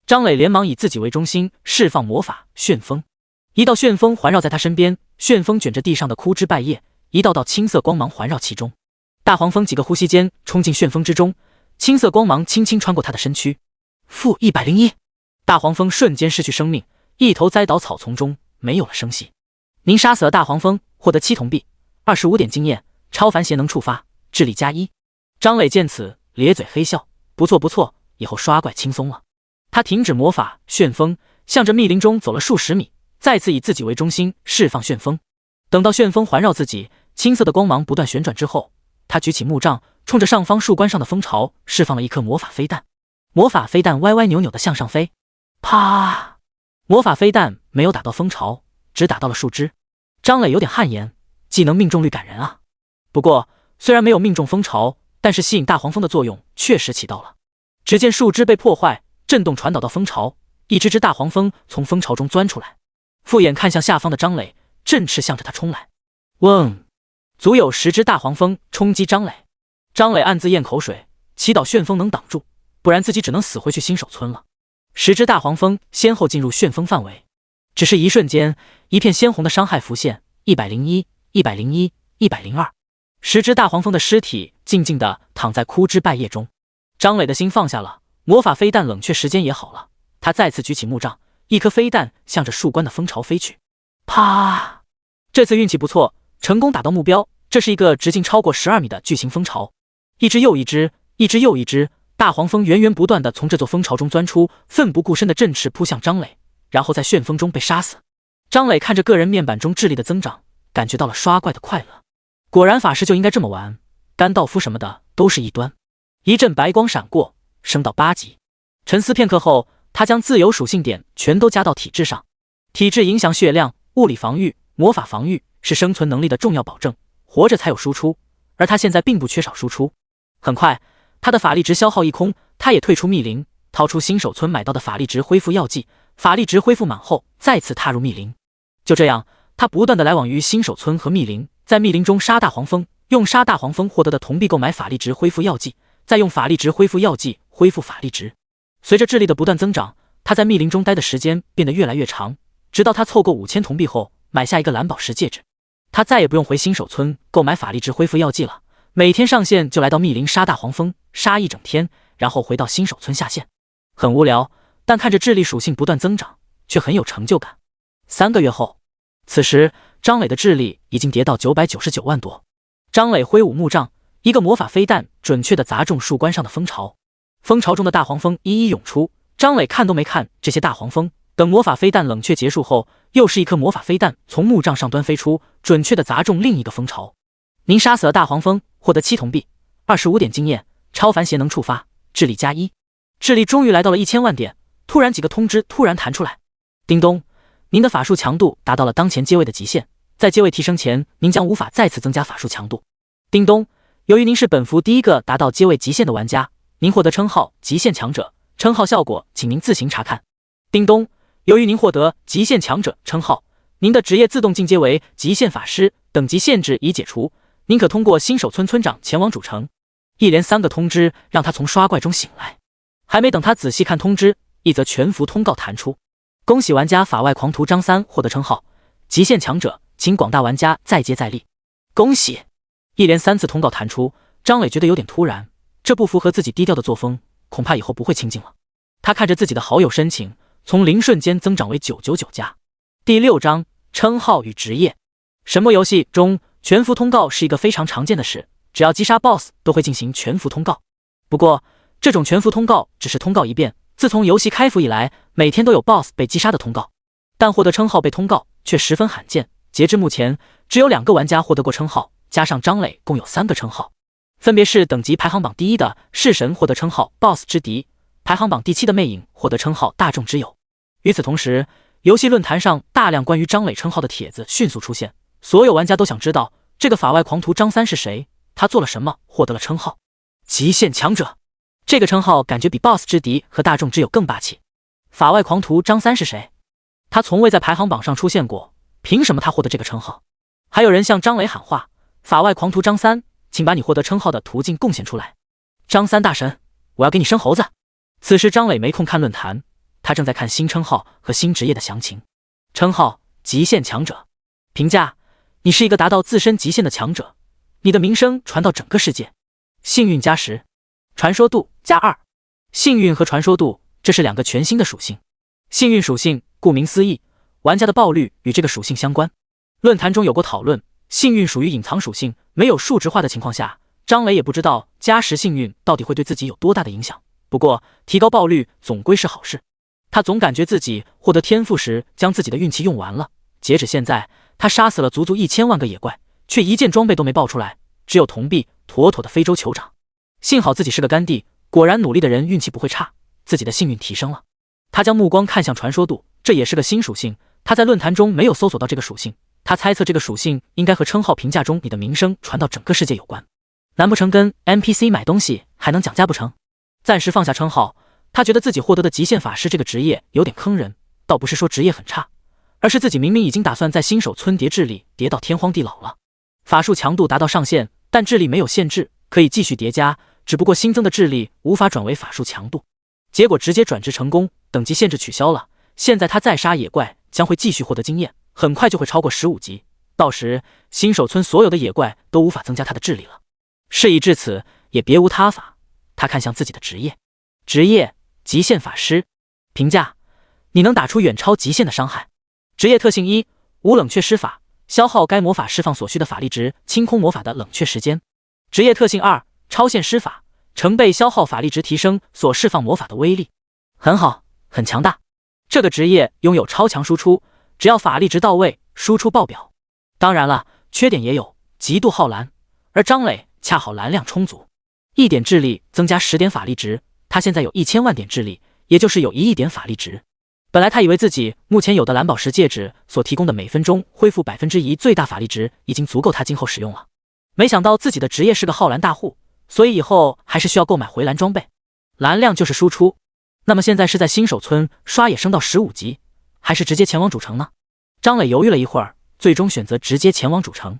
张磊连忙以自己为中心释放魔法旋风，一道旋风环绕在他身边，旋风卷着地上的枯枝败叶，一道道青色光芒环绕其中。大黄蜂几个呼吸间冲进旋风之中，青色光芒轻轻穿过他的身躯。负101，大黄蜂瞬间失去生命，一头栽倒草丛中，没有了声息。您杀死了大黄蜂，获得7铜币，25点经验，超凡邪能触发，智力+1。张磊见此咧嘴嘿笑，不错不错，以后刷怪轻松了。他停止魔法旋风，向着密林中走了数十米，再次以自己为中心释放旋风。等到旋风环绕自己，青色的光芒不断旋转之后，他举起木杖，冲着上方树冠上的蜂巢释放了一颗魔法飞弹。魔法飞弹歪歪扭扭地向上飞，啪！魔法飞弹没有打到蜂巢，只打到了树枝。张磊有点汗颜，技能命中率感人啊。不过虽然没有命中蜂巢，但是吸引大黄蜂的作用确实起到了。只见树枝被破坏，震动传导到蜂巢，一只只大黄蜂从蜂巢中钻出来，复眼看向下方的张磊，振翅向着他冲来。嗡！足有10只大黄蜂冲击张磊。张磊暗自咽口水，祈祷旋风能挡住，不然自己只能死回去新手村了。10只大黄蜂先后进入旋风范围，只是一瞬间，一片鲜红的伤害浮现，101、101、102。10只大黄蜂的尸体静静地躺在枯枝败叶中。张磊的心放下了，魔法飞弹冷却时间也好了。他再次举起木杖，一颗飞弹向着树冠的蜂巢飞去。啪！这次运气不错，成功打到目标。这是一个直径超过12米的巨型蜂巢，一只又一只，一只又一只大黄蜂源源不断地从这座蜂巢中钻出，奋不顾身的振翅扑向张磊，然后在旋风中被杀死。张磊看着个人面板中智力的增长，感觉到了刷怪的快乐。果然法师就应该这么玩，甘道夫什么的都是一端。一阵白光闪过，升到8级。沉思片刻后，他将自由属性点全都加到体质上。体质影响血量、物理防御、魔法防御，是生存能力的重要保证，活着才有输出，而他现在并不缺少输出。很快他的法力值消耗一空，他也退出密林，掏出新手村买到的法力值恢复药剂，法力值恢复满后，再次踏入密林。就这样，他不断的来往于新手村和密林，在密林中杀大黄蜂，用杀大黄蜂获得的铜币购买法力值恢复药剂，再用法力值恢复药剂，恢复法力值。随着智力的不断增长，他在密林中待的时间变得越来越长，直到他凑够5000铜币后，买下一个蓝宝石戒指。他再也不用回新手村购买法力值恢复药剂了，每天上线就来到密林杀大黄蜂，杀一整天，然后回到新手村下线。很无聊，但看着智力属性不断增长，却很有成就感。3个月后，此时张磊的智力已经跌到999万多。张磊挥舞木杖，一个魔法飞弹准确地砸中树冠上的蜂巢，蜂巢中的大黄蜂一一涌出。张磊看都没看这些大黄蜂，等魔法飞弹冷却结束后，又是一颗魔法飞弹从木杖上端飞出，准确地砸中另一个蜂巢。您杀死了大黄蜂，获得7铜币，25点经验，超凡邪能触发，智力加1。智力终于来到了1000万点。突然几个通知突然弹出来，叮咚，您的法术强度达到了当前阶位的极限，在阶位提升前，您将无法再次增加法术强度。叮咚，由于您是本服第一个达到阶位极限的玩家，您获得称号极限强者，称号效果请您自行查看。叮咚，由于您获得极限强者称号，您的职业自动进阶为极限法师，等级限制已解除，您可通过新手村村长前往主城。一连3个通知让他从刷怪中醒来，还没等他仔细看通知，一则全服通告弹出，恭喜玩家法外狂徒张三获得称号极限强者，请广大玩家再接再厉。恭喜！一连3次通告弹出，张磊觉得有点突然，这不符合自己低调的作风，恐怕以后不会清静了。他看着自己的好友申请，从0瞬间增长为999加。第6章称号与职业。神魔游戏中全服通告是一个非常常见的事，只要击杀 BOSS 都会进行全服通告。不过这种全服通告只是通告一遍，自从游戏开服以来，每天都有 BOSS 被击杀的通告，但获得称号被通告却十分罕见。截至目前，只有2个玩家获得过称号，加上张磊共有3个称号，分别是等级排行榜第1的弑神获得称号 BOSS 之敌，排行榜第7的魅影获得称号大众之友。与此同时，游戏论坛上大量关于张磊称号的帖子迅速出现，所有玩家都想知道这个法外狂徒张三是谁，他做了什么获得了称号极限强者。这个称号感觉比 BOSS 之敌和大众之友更霸气。法外狂徒张三是谁？他从未在排行榜上出现过，凭什么他获得这个称号？还有人向张磊喊话，法外狂徒张三，请把你获得称号的途径贡献出来。张三大神，我要给你生猴子。此时张磊没空看论坛，他正在看新称号和新职业的详情。称号极限强者，评价：你是一个达到自身极限的强者，你的名声传到整个世界。幸运加10，传说度加2。幸运和传说度，这是2个全新的属性。幸运属性顾名思义，玩家的爆率与这个属性相关。论坛中有过讨论，幸运属于隐藏属性，没有数值化的情况下，张磊也不知道加10幸运到底会对自己有多大的影响。不过提高爆率总归是好事。他总感觉自己获得天赋时将自己的运气用完了。截止现在，他杀死了足足1000万个野怪，却一件装备都没爆出来，只有铜币妥妥的非洲酋长。幸好自己是个干弟，果然努力的人运气不会差，自己的幸运提升了。他将目光看向传说度，这也是个新属性，他在论坛中没有搜索到这个属性。他猜测这个属性应该和称号评价中你的名声传到整个世界有关。难不成跟 NPC 买东西还能讲价不成？暂时放下称号，他觉得自己获得的极限法师这个职业有点坑人，倒不是说职业很差，而是自己明明已经打算在新手村叠智力叠到天荒地老了。法术强度达到上限，但智力没有限制，可以继续叠加，只不过新增的智力无法转为法术强度。结果直接转职成功，等级限制取消了。现在他再杀野怪将会继续获得经验，很快就会超过15级，到时新手村所有的野怪都无法增加他的智力了。事已至此，也别无他法，他看向自己的职业。职业极限法师，评价：你能打出远超极限的伤害。职业特性1：无冷却施法，消耗该魔法释放所需的法力值，清空魔法的冷却时间。职业特性2：超限施法，成倍消耗法力值，提升所释放魔法的威力。很好，很强大。这个职业拥有超强输出，只要法力值到位，输出爆表。当然了，缺点也有，极度耗蓝，而张磊恰好蓝量充足，1点智力增加10点法力值，他现在有1000万点智力，也就是有1亿点法力值。本来他以为自己目前有的蓝宝石戒指所提供的每分钟恢复1%最大法力值已经足够他今后使用了，没想到自己的职业是个耗蓝大户，所以以后还是需要购买回蓝装备。蓝量就是输出，那么现在是在新手村刷野升到15级，还是直接前往主城呢？张磊犹豫了一会儿，最终选择直接前往主城。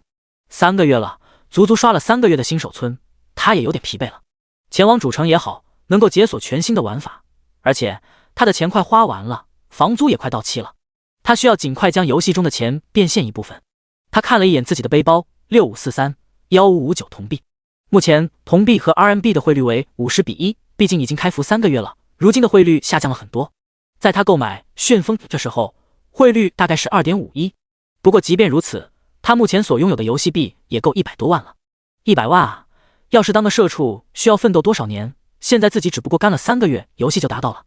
3个月了，足足刷了3个月的新手村，他也有点疲惫了。前往主城也好，能够解锁全新的玩法，而且他的钱快花完了，房租也快到期了，他需要尽快将游戏中的钱变现一部分。他看了一眼自己的背包，6543-1559铜币。目前铜币和 RMB 的汇率为50比1，毕竟已经开服3个月了，如今的汇率下降了很多。在他购买旋风的时候，汇率大概是 2.51。不过即便如此，他目前所拥有的游戏币也够100多万了。100万啊！要是当个社畜需要奋斗多少年，现在自己只不过干了3个月，游戏就达到了。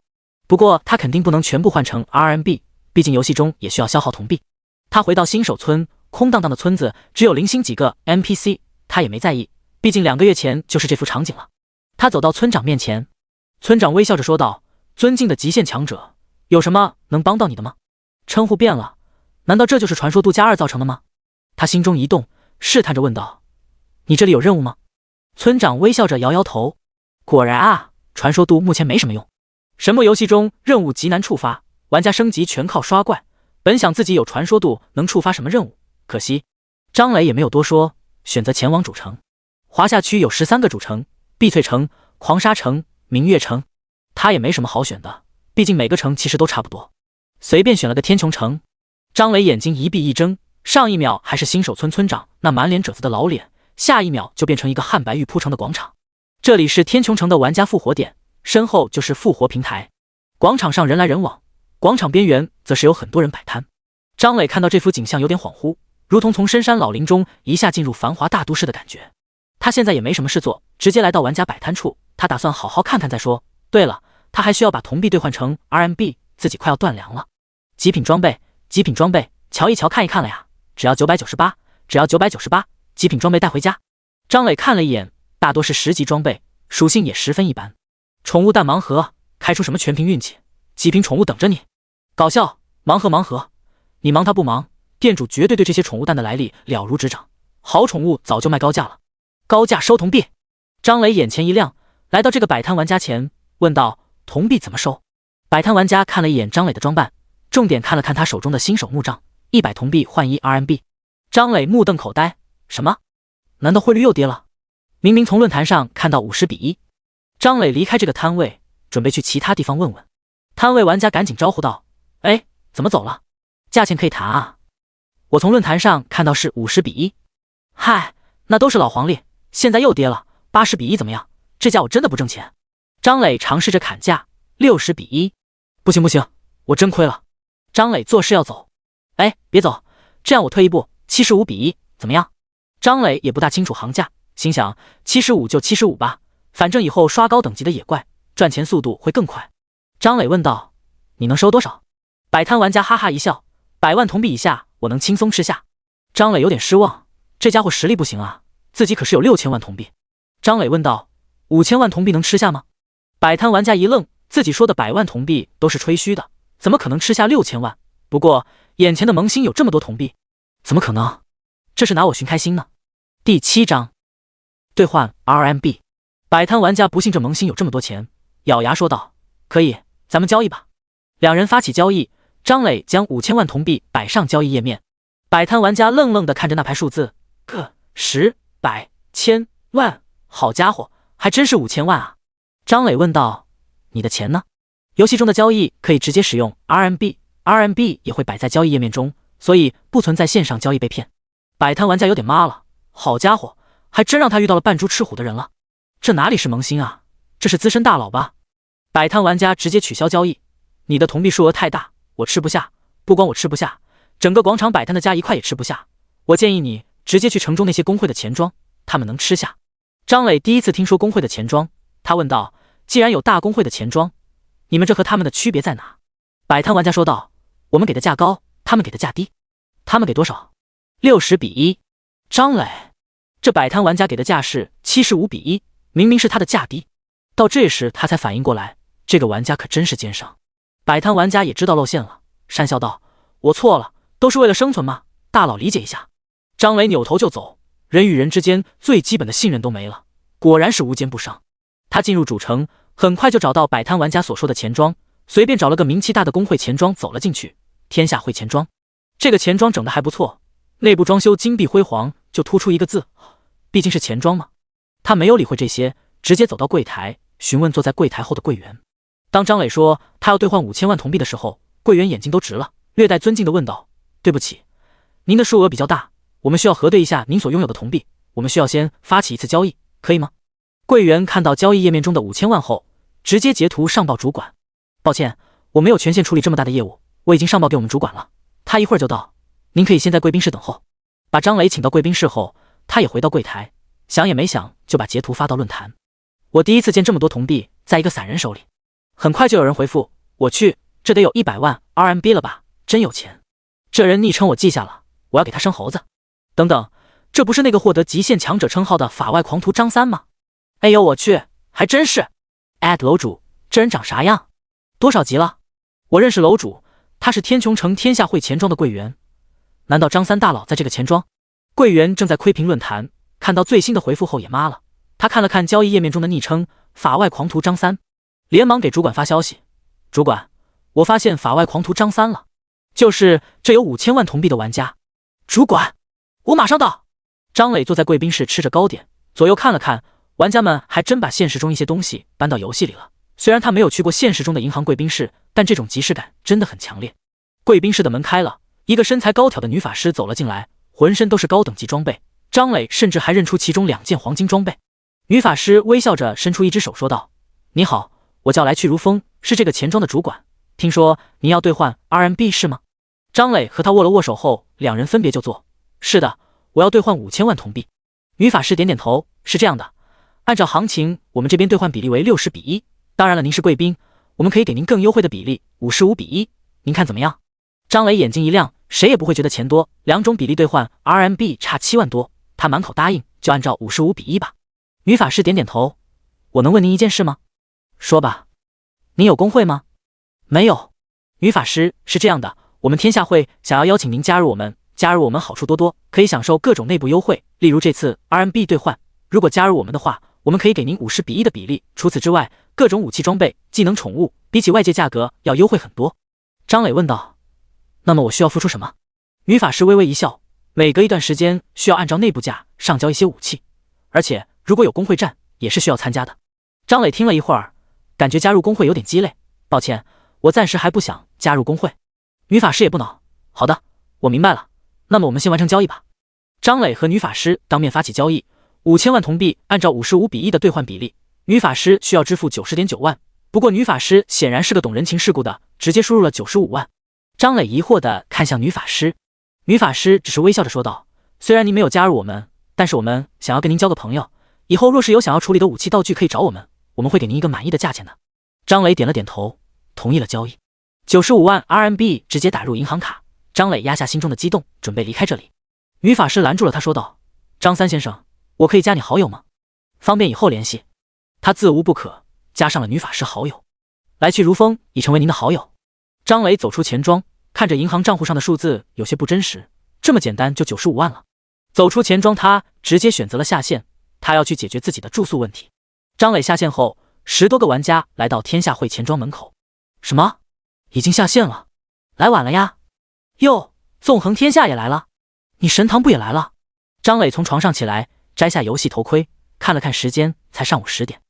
不过他肯定不能全部换成 RMB， 毕竟游戏中也需要消耗铜币。他回到新手村，空荡荡的村子只有零星几个 NPC， 他也没在意，毕竟2个月前就是这幅场景了。他走到村长面前，村长微笑着说道：“尊敬的极限强者，有什么能帮到你的吗？”称呼变了，难道这就是传说度+2造成的吗？他心中一动，试探着问道：“你这里有任务吗？”村长微笑着摇摇头：“果然啊，传说度目前没什么用。神魔游戏中任务极难触发，玩家升级全靠刷怪。本想自己有传说度能触发什么任务，可惜。”张磊也没有多说，选择前往主城。华夏区有13个主城：碧翠城、狂沙城、明月城。他也没什么好选的，毕竟每个城其实都差不多。随便选了个天穹城。张磊眼睛一闭一睁，上一秒还是新手村村长那满脸褶子的老脸，下一秒就变成一个汉白玉铺成的广场。这里是天穹城的玩家复活点，身后就是复活平台。广场上人来人往，广场边缘则是有很多人摆摊。张磊看到这幅景象有点恍惚，如同从深山老林中一下进入繁华大都市的感觉。他现在也没什么事做，直接来到玩家摆摊处，他打算好好看看再说。对了，他还需要把铜币兑换成 RMB， 自己快要断粮了。极品装备，极品装备，瞧一瞧看一看了呀，只要998，只要998，极品装备带回家。张磊看了一眼，大多是10级装备，属性也十分一般。宠物蛋盲盒，开出什么全凭运气，极品宠物等着你。搞笑，盲盒，你盲他不盲，店主绝对对这些宠物蛋的来历了如指掌，好宠物早就卖高价了，高价收铜币。张磊眼前一亮，来到这个摆摊玩家前，问道：“铜币怎么收？”摆摊玩家看了一眼张磊的装扮，重点看了看他手中的新手木杖，100铜币换1 RMB。张磊目瞪口呆，什么？难道汇率又跌了？明明从论坛上看到50比1。张磊离开这个摊位，准备去其他地方问问。摊位玩家赶紧招呼道：“哎，怎么走了？价钱可以谈啊。我从论坛上看到是50比1。嗨，那都是老黄历，现在又跌了，80比1怎么样？这家我真的不挣钱。”张磊尝试着砍价，60比1。不行，我真亏了。张磊做事要走。哎，别走，这样我退一步，75比1，怎么样？张磊也不大清楚行价，心想75就75吧，反正以后刷高等级的野怪，赚钱速度会更快。张磊问道：“你能收多少？”摆摊玩家哈哈一笑：“100万铜币以下，我能轻松吃下。”张磊有点失望，这家伙实力不行啊，自己可是有6000万铜币。张磊问道：“5000万铜币能吃下吗？”摆摊玩家一愣，自己说的100万铜币都是吹嘘的，怎么可能吃下6000万？不过眼前的萌新有这么多铜币，怎么可能？这是拿我寻开心呢。第7章兑换 RMB。 摆摊玩家不信这萌新有这么多钱，咬牙说道：“可以，咱们交易吧。”两人发起交易，张磊将5000万铜币摆上交易页面。摆摊玩家愣愣地看着那排数字，10、100、1000、万，好家伙，还真是5000万啊！张磊问道：“你的钱呢？”游戏中的交易可以直接使用 RMB 也会摆在交易页面中，所以不存在线上交易被骗。摆摊玩家有点妈了，好家伙，还真让他遇到了扮猪吃虎的人了。这哪里是萌新啊，这是资深大佬吧？摆摊玩家直接取消交易，你的铜币数额太大，我吃不下，不光我吃不下，整个广场摆摊的加一块也吃不下。我建议你直接去城中那些工会的钱庄，他们能吃下。张磊第一次听说工会的钱庄，他问道：“既然有大工会的钱庄，你们这和他们的区别在哪？”摆摊玩家说道：“我们给的价高，他们给的价低。”他们给多少？60比1。张磊，这摆摊玩家给的价是75比1，明明是他的价低。到这时他才反应过来，这个玩家可真是奸商。摆摊玩家也知道露馅了，讪笑道：“我错了，都是为了生存嘛，大佬理解一下。”张磊扭头就走，人与人之间最基本的信任都没了，果然是无奸不商。他进入主城，很快就找到摆摊玩家所说的钱庄，随便找了个名气大的工会钱庄走了进去。天下汇钱庄，这个钱庄整得还不错，内部装修金碧辉煌，就突出一个字，毕竟是钱庄嘛。他没有理会这些，直接走到柜台，询问坐在柜台后的柜员。当张磊说他要兑换5000万铜币的时候，柜员眼睛都直了，略带尊敬地问道：“对不起，您的数额比较大，我们需要核对一下您所拥有的铜币，我们需要先发起一次交易，可以吗？”柜员看到交易页面中的5000万后，直接截图上报主管。抱歉，我没有权限处理这么大的业务，我已经上报给我们主管了，他一会儿就到，您可以先在贵宾室等候。把张磊请到贵宾室后，他也回到柜台，想也没想就把截图发到论坛。我第一次见这么多铜币在一个散人手里。很快就有人回复，我去，这得有100万 RMB 了吧，真有钱。这人昵称我记下了，我要给他生猴子。等等，这不是那个获得极限强者称号的法外狂徒张三吗？哎呦我去，还真是。楼主，这人长啥样？多少级了？我认识楼主，他是天穹城天下汇钱庄的柜员。难道张三大佬在这个钱庄？柜员正在窥屏论坛，看到最新的回复后也妈了。他看了看交易页面中的昵称法外狂徒张三，连忙给主管发消息：主管，我发现法外狂徒张三了，就是这有5000万铜币的玩家。主管，我马上到。张磊坐在贵宾室吃着糕点，左右看了看，玩家们还真把现实中一些东西搬到游戏里了。虽然他没有去过现实中的银行贵宾室，但这种即视感真的很强烈。贵宾室的门开了，一个身材高挑的女法师走了进来，浑身都是高等级装备，张磊甚至还认出其中2件黄金装备。女法师微笑着伸出一只手说道：“你好，我叫来去如风，是这个钱庄的主管，听说您要兑换 RMB 是吗？”张磊和他握了握手后，两人分别就坐。是的，我要兑换5000万铜币。女法师点点头，是这样的，按照行情，我们这边兑换比例为60比1，当然了，您是贵宾，我们可以给您更优惠的比例55比1，您看怎么样？张磊眼睛一亮，谁也不会觉得钱多，2种比例兑换 RMB 差7万多，他满口答应，就按照55比1吧。女法师点点头，我能问您一件事吗？说吧。您有工会吗？没有。女法师，是这样的，我们天下会想要邀请您加入我们，加入我们好处多多，可以享受各种内部优惠，例如这次 RMB 兑换，如果加入我们的话，我们可以给您50比1的比例，除此之外，各种武器装备、技能宠物，比起外界价格要优惠很多。张磊问道，那么我需要付出什么？女法师微微一笑，每隔一段时间需要按照内部价上交一些武器，而且如果有工会战也是需要参加的。张磊听了一会儿，感觉加入工会有点鸡肋，抱歉，我暂时还不想加入工会。女法师也不恼，好的，我明白了，那么我们先完成交易吧。张磊和女法师当面发起交易，5000万铜币按照55比1的兑换比例，女法师需要支付90.9万，不过女法师显然是个懂人情世故的，直接输入了95万。张磊疑惑地看向女法师，女法师只是微笑着说道，虽然您没有加入我们，但是我们想要跟您交个朋友，以后若是有想要处理的武器道具可以找我们，我们会给您一个满意的价钱的。张磊点了点头，同意了交易。95万 RMB 直接打入银行卡，张磊压下心中的激动，准备离开这里。女法师拦住了他，说道，张三先生，我可以加你好友吗？方便以后联系。他自无不可，加上了女法师好友。来去如风已成为您的好友。张磊走出钱庄，看着银行账户上的数字有些不真实，这么简单就95万了。走出钱庄，他直接选择了下线，他要去解决自己的住宿问题。张磊下线后，10多个玩家来到天下汇钱庄门口。什么？已经下线了？来晚了呀。哟，纵横天下也来了，你神堂不也来了？张磊从床上起来，摘下游戏头盔，看了看时间，才上午10点。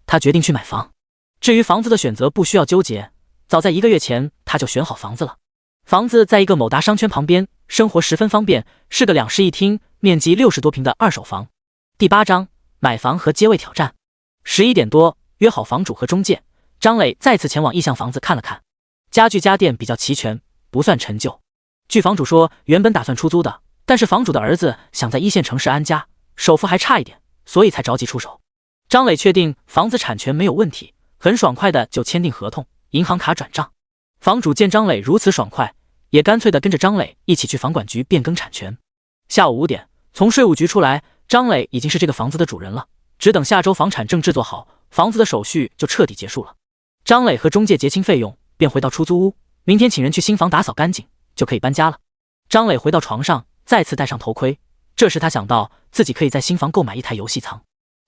他决定去买房。至于房子的选择不需要纠结，早在1个月前他就选好房子了。房子在一个某达商圈旁边，生活十分方便，是个2室1厅，面积60多平的二手房。第8章买房和接位挑战。11点多，约好房主和中介，张磊再次前往意向房子看了看，家具家电比较齐全，不算陈旧。据房主说，原本打算出租的，但是房主的儿子想在1线城市安家，首付还差一点，所以才着急出手。张磊确定房子产权没有问题，很爽快的就签订合同，银行卡转账。房主见张磊如此爽快，也干脆的跟着张磊一起去房管局变更产权。下午5点，从税务局出来，张磊已经是这个房子的主人了，只等下周房产证制作好，房子的手续就彻底结束了。张磊和中介结清费用，便回到出租屋，明天请人去新房打扫干净，就可以搬家了。张磊回到床上，再次戴上头盔，这时他想到自己可以在新房购买一台游戏舱。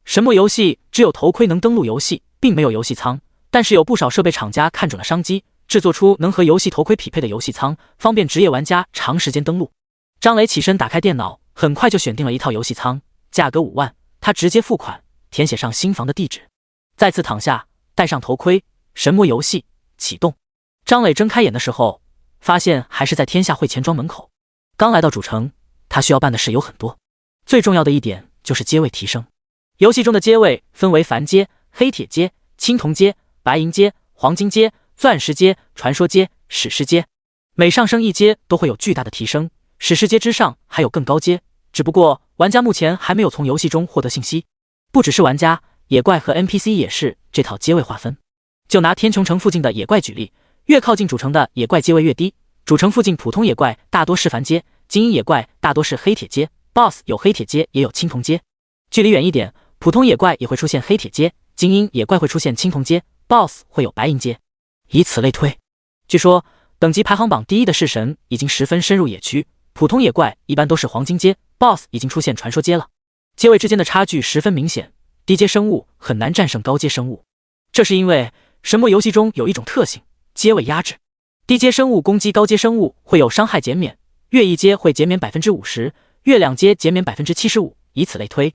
神魔游戏只有头盔能登录游戏，并没有游戏舱，但是有不少设备厂家看准了商机，制作出能和游戏头盔匹配的游戏舱，方便职业玩家长时间登录。张磊起身打开电脑，很快就选定了一套游戏舱，价格5万，他直接付款，填写上新房的地址，再次躺下，戴上头盔，神魔游戏启动。张磊睁开眼的时候，发现还是在天下汇钱庄门口。刚来到主城，他需要办的事有很多，最重要的一点就是阶位提升。游戏中的阶位分为凡阶、黑铁阶、青铜阶、白银阶、黄金阶、钻石阶、传说阶、史诗阶，每上升一阶都会有巨大的提升，史诗阶之上还有更高阶，只不过玩家目前还没有从游戏中获得信息。不只是玩家，野怪和 NPC 也是这套阶位划分。就拿天穹城附近的野怪举例，越靠近主城的野怪阶位越低，主城附近普通野怪大多是凡阶，精英野怪大多是黑铁阶， BOSS 有黑铁阶也有青铜阶。距离远一点，普通野怪也会出现黑铁阶，精英野怪会出现青铜阶， BOSS 会有白银阶，以此类推。据说等级排行榜第一的式神已经十分深入野区，普通野怪一般都是黄金阶， BOSS 已经出现传说阶了。阶位之间的差距十分明显，低阶生物很难战胜高阶生物，这是因为神魔游戏中有一种特性，阶位压制。低阶生物攻击高阶生物会有伤害减免，越一阶会减免 50%， 越2阶减免 75%， 以此类推。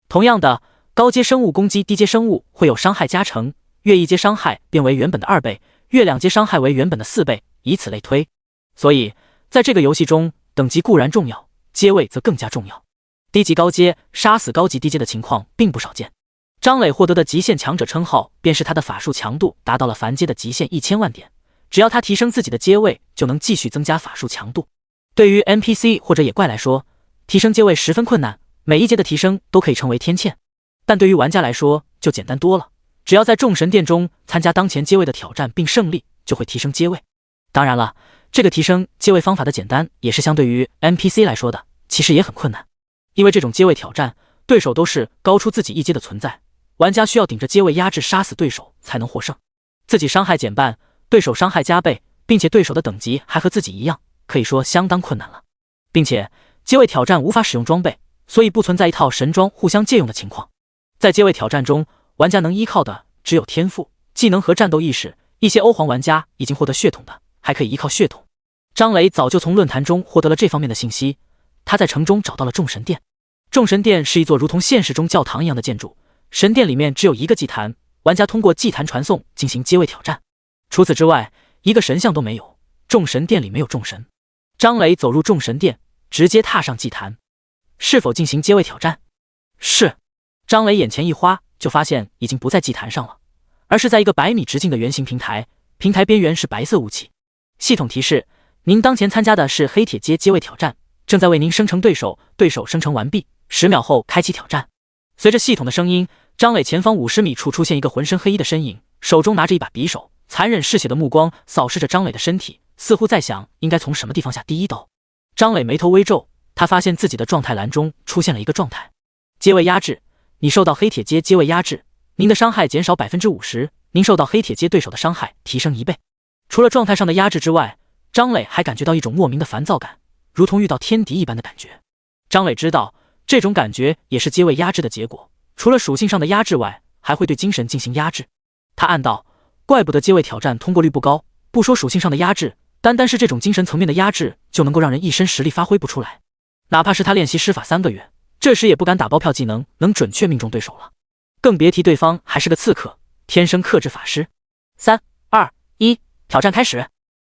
同样的，高阶生物攻击低阶生物会有伤害加成，越一阶伤害变为原本的2倍，越2阶伤害为原本的4倍，以此类推。所以在这个游戏中，等级固然重要，阶位则更加重要。低级高阶杀死高级低阶的情况并不少见。张磊获得的极限强者称号，便是他的法术强度达到了凡阶的极限1000万点，只要他提升自己的阶位，就能继续增加法术强度。对于 NPC 或者野怪来说，提升阶位十分困难，每一阶的提升都可以成为天堑，但对于玩家来说就简单多了，只要在众神殿中参加当前阶位的挑战并胜利，就会提升阶位。当然了，这个提升阶位方法的简单，也是相对于 NPC 来说的，其实也很困难，因为这种阶位挑战，对手都是高出自己一阶的存在，玩家需要顶着阶位压制杀死对手才能获胜，自己伤害减半，对手伤害加倍，并且对手的等级还和自己一样，可以说相当困难了。并且阶位挑战无法使用装备，所以不存在一套神装互相借用的情况。在阶位挑战中，玩家能依靠的只有天赋、技能和战斗意识，一些欧皇玩家已经获得血统的，还可以依靠血统。张磊早就从论坛中获得了这方面的信息，他在城中找到了众神殿。众神殿是一座如同现实中教堂一样的建筑，神殿里面只有一个祭坛，玩家通过祭坛传送进行阶位挑战。除此之外，一个神像都没有，众神殿里没有众神。张磊走入众神殿，直接踏上祭坛。是否进行阶位挑战？是。张磊眼前一花，就发现已经不在祭坛上了，而是在一个100米直径的圆形平台，平台边缘是白色雾气。系统提示：您当前参加的是黑铁阶阶位挑战，正在为您生成对手，对手生成完毕，10秒后开启挑战。随着系统的声音，张磊前方50米处出现一个浑身黑衣的身影，手中拿着一把匕首，残忍嗜血的目光扫视着张磊的身体，似乎在想应该从什么地方下第一刀。张磊眉头微皱，他发现自己的状态栏中出现了一个状态：阶位压制，你受到黑铁阶阶位压制，您的伤害减少 50%， 您受到黑铁阶对手的伤害提升1倍。除了状态上的压制之外，张磊还感觉到一种莫名的烦躁感，如同遇到天敌一般的感觉。张磊知道这种感觉也是阶位压制的结果，除了属性上的压制外，还会对精神进行压制。他暗道，怪不得阶位挑战通过率不高，不说属性上的压制，单单是这种精神层面的压制就能够让人一身实力发挥不出来。哪怕是他练习施法3个月，这时也不敢打包票技能能准确命中对手了，更别提对方还是个刺客，天生克制法师。3、2、1，挑战开始。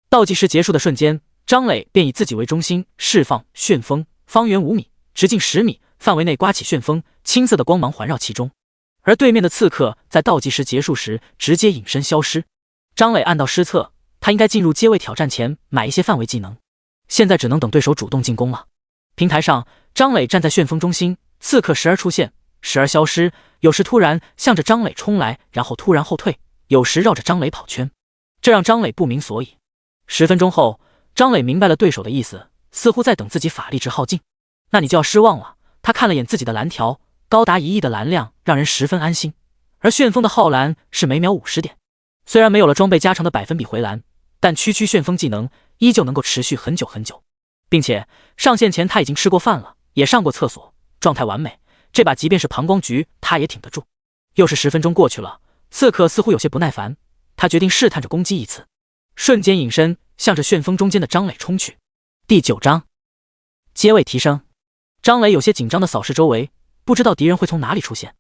倒计时结束的瞬间，张磊便以自己为中心释放旋风，方圆5米，直径10米，范围内刮起旋风，青色的光芒环绕其中。而对面的刺客在倒计时结束时直接隐身消失。张磊暗道失策，他应该进入阶位挑战前买一些范围技能，现在只能等对手主动进攻了。平台上，张磊站在旋风中心，刺客时而出现，时而消失，有时突然向着张磊冲来，然后突然后退，有时绕着张磊跑圈，这让张磊不明所以。10分钟后，张磊明白了对手的意思，似乎在等自己法力值耗尽。那你就要失望了。他看了眼自己的蓝条，高达1亿的蓝量让人十分安心，而旋风的耗蓝是每秒50点。虽然没有了装备加成的百分比回蓝，但区旋风技能依旧能够持续很久很久，并且上线前他已经吃过饭了，也上过厕所，状态完美。这把即便是膀胱局，他也挺得住。又是10分钟过去了，刺客似乎有些不耐烦，他决定试探着攻击一次，瞬间隐身，向着旋风中间的张磊冲去。第9章，阶位提升。张磊有些紧张地扫视周围，不知道敌人会从哪里出现。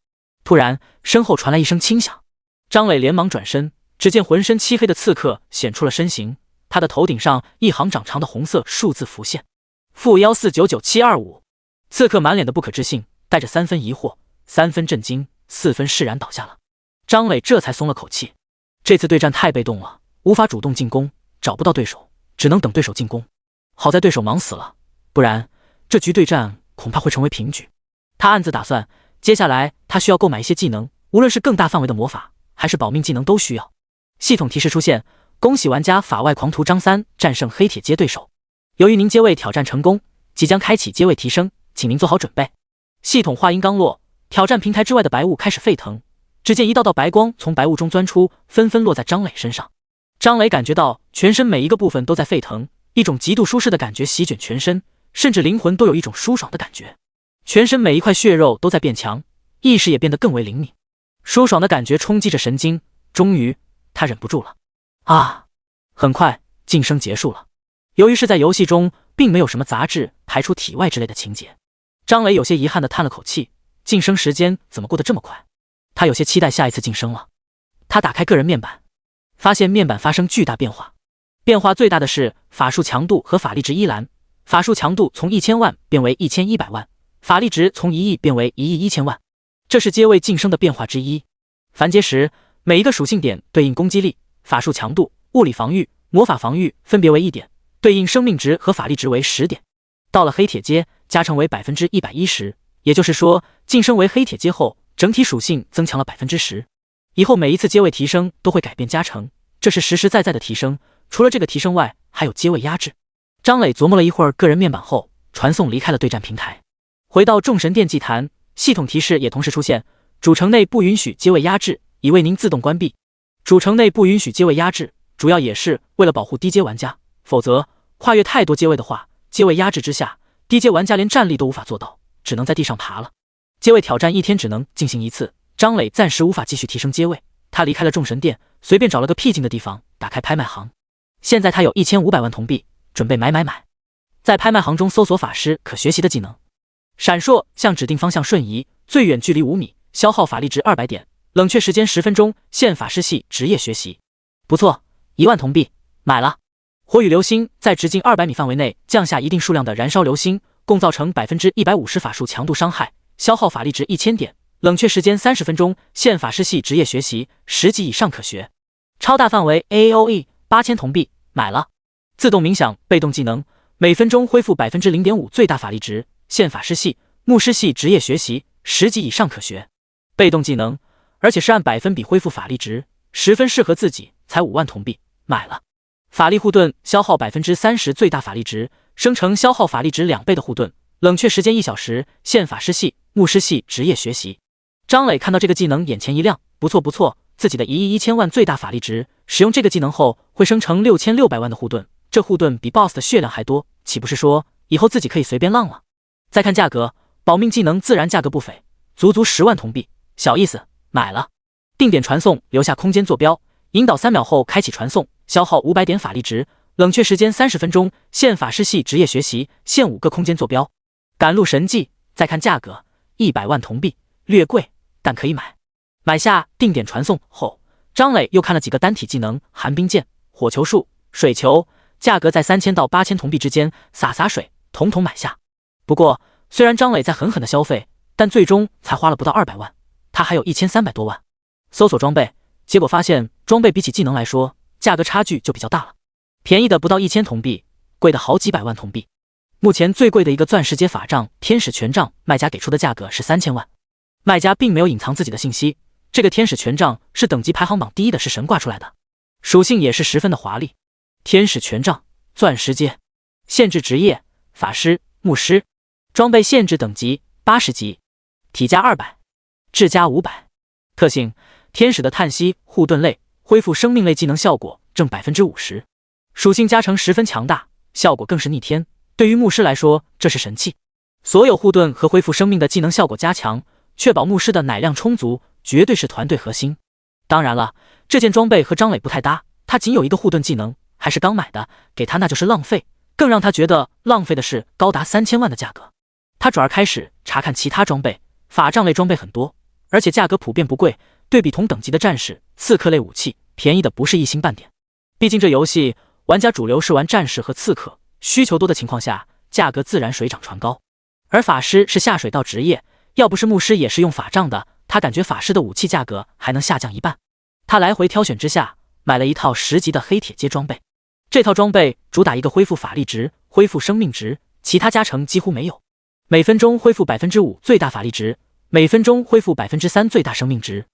突然，身后传来一声轻响，张磊连忙转身，只见浑身漆黑的刺客显出了身形，他的头顶上一行长长的红色数字浮现：-1499725。刺客满脸的不可置信，带着3分疑惑、3分震惊、4分释然倒下了。张磊这才松了口气，这次对战太被动了，无法主动进攻，找不到对手，只能等对手进攻。好在对手忙死了，不然这局对战恐怕会成为平局。他暗自打算，接下来他需要购买一些技能，无论是更大范围的魔法还是保命技能都需要。系统提示出现，恭喜玩家法外狂徒张三战胜黑铁阶对手。由于您阶位挑战成功，即将开启阶位提升，请您做好准备。系统话音刚落，挑战平台之外的白雾开始沸腾，只见一道道白光从白雾中钻出，纷纷落在张磊身上。张磊感觉到全身每一个部分都在沸腾，一种极度舒适的感觉席卷全身，甚至灵魂都有一种舒爽的感觉。全身每一块血肉都在变强，意识也变得更为灵敏。舒爽的感觉冲击着神经，终于他忍不住了。啊！很快晋升结束了。由于是在游戏中，并没有什么杂质排出体外之类的情节，张磊有些遗憾地叹了口气，晋升时间怎么过得这么快？他有些期待下一次晋升了。他打开个人面板，发现面板发生巨大变化。变化最大的是法术强度和法力值一栏，法术强度从1000万变为1100万，法力值从1亿变为1亿1000万。这是阶位晋升的变化之一。凡阶时，每一个属性点对应攻击力、法术强度、物理防御、魔法防御分别为1点，对应生命值和法力值为10点。到了黑铁阶，加成为110%，也就是说，晋升为黑铁阶后，整体属性增强了10%。以后每一次阶位提升都会改变加成，这是实实在在的提升。除了这个提升外，还有阶位压制。张磊琢磨了一会儿个人面板后，传送离开了对战平台，回到众神殿祭坛。系统提示也同时出现，主城内不允许阶位压制，已为您自动关闭。主城内不允许阶位压制，主要也是为了保护低阶玩家，否则跨越太多阶位的话，阶位压制之下，低阶玩家连站立都无法做到，只能在地上爬了。阶位挑战一天只能进行一次，张磊暂时无法继续提升阶位，他离开了众神殿，随便找了个僻静的地方，打开拍卖行。现在他有1500万铜币，准备买。在拍卖行中搜索法师可学习的技能，闪烁向指定方向瞬移，最远距离5米，消耗法力值200点，冷却时间10分钟，限法师系职业学习。不错，1万铜币，买了。火雨流星在直径200米范围内降下一定数量的燃烧流星，共造成150%法术强度伤害，消耗法力值1000点，冷却时间30分钟，限法师系职业学习，10级以上可学。超大范围 AOE 8000铜币，买了。自动冥想被动技能，每分钟恢复0.5%最大法力值，限法师系、牧师系职业学习，10级以上可学。被动技能，而且是按百分比恢复法力值，十分适合自己，才5万铜币，买了。法力护盾消耗30%最大法力值，生成消耗法力值2倍的护盾，冷却时间1小时，限法师系、牧师系职业学习。张磊看到这个技能眼前一亮，不错，自己的1亿1000万最大法力值，使用这个技能后会生成6600万的护盾，这护盾比 BOSS 的血量还多，岂不是说以后自己可以随便浪了？再看价格，保命技能自然价格不菲，足10万铜币，小意思，买了。定点传送，留下空间坐标，引导3秒后开启传送，消耗500点法力值，冷却时间30分钟，限法师系职业学习，限5个空间坐标。赶路神技，再看价格，100万铜币，略贵，但可以买。买下定点传送后，张磊又看了几个单体技能，寒冰剑、火球术、水球，价格在3000到8000铜币之间，洒水，统统买下。不过，虽然张磊在狠狠的消费，但最终才花了不到200万，他还有1300多万。搜索装备，结果发现装备比起技能来说，价格差距就比较大了。便宜的不到1000铜币，贵的好几百万铜币。目前最贵的一个钻石阶法杖天使权杖，卖家给出的价格是3000万。卖家并没有隐藏自己的信息，这个天使权杖是等级排行榜第1的式神挂出来的，属性也是十分的华丽。天使权杖，钻石阶，限制职业法师、牧师，装备限制等级80级，体加200，质加500。特性：天使的叹息，护盾类，恢复生命类技能效果正50%，属性加成十分强大，效果更是逆天。对于牧师来说，这是神器。所有护盾和恢复生命的技能效果加强，确保牧师的奶量充足，绝对是团队核心。当然了，这件装备和张磊不太搭，他仅有一个护盾技能，还是刚买的，给他那就是浪费。更让他觉得浪费的是高达3000万的价格。他转而开始查看其他装备，法杖类装备很多，而且价格普遍不贵，对比同等级的战士、刺客类武器，便宜的不是一星半点。毕竟这游戏玩家主流是玩战士和刺客，需求多的情况下，价格自然水涨船高。而法师是下水道职业，要不是牧师也是用法杖的，他感觉法师的武器价格还能下降一半。他来回挑选之下，买了一套10级的黑铁阶装备。这套装备主打一个恢复法力值、恢复生命值，其他加成几乎没有。每分钟恢复 5% 最大法力值，每分钟恢复 3% 最大生命值。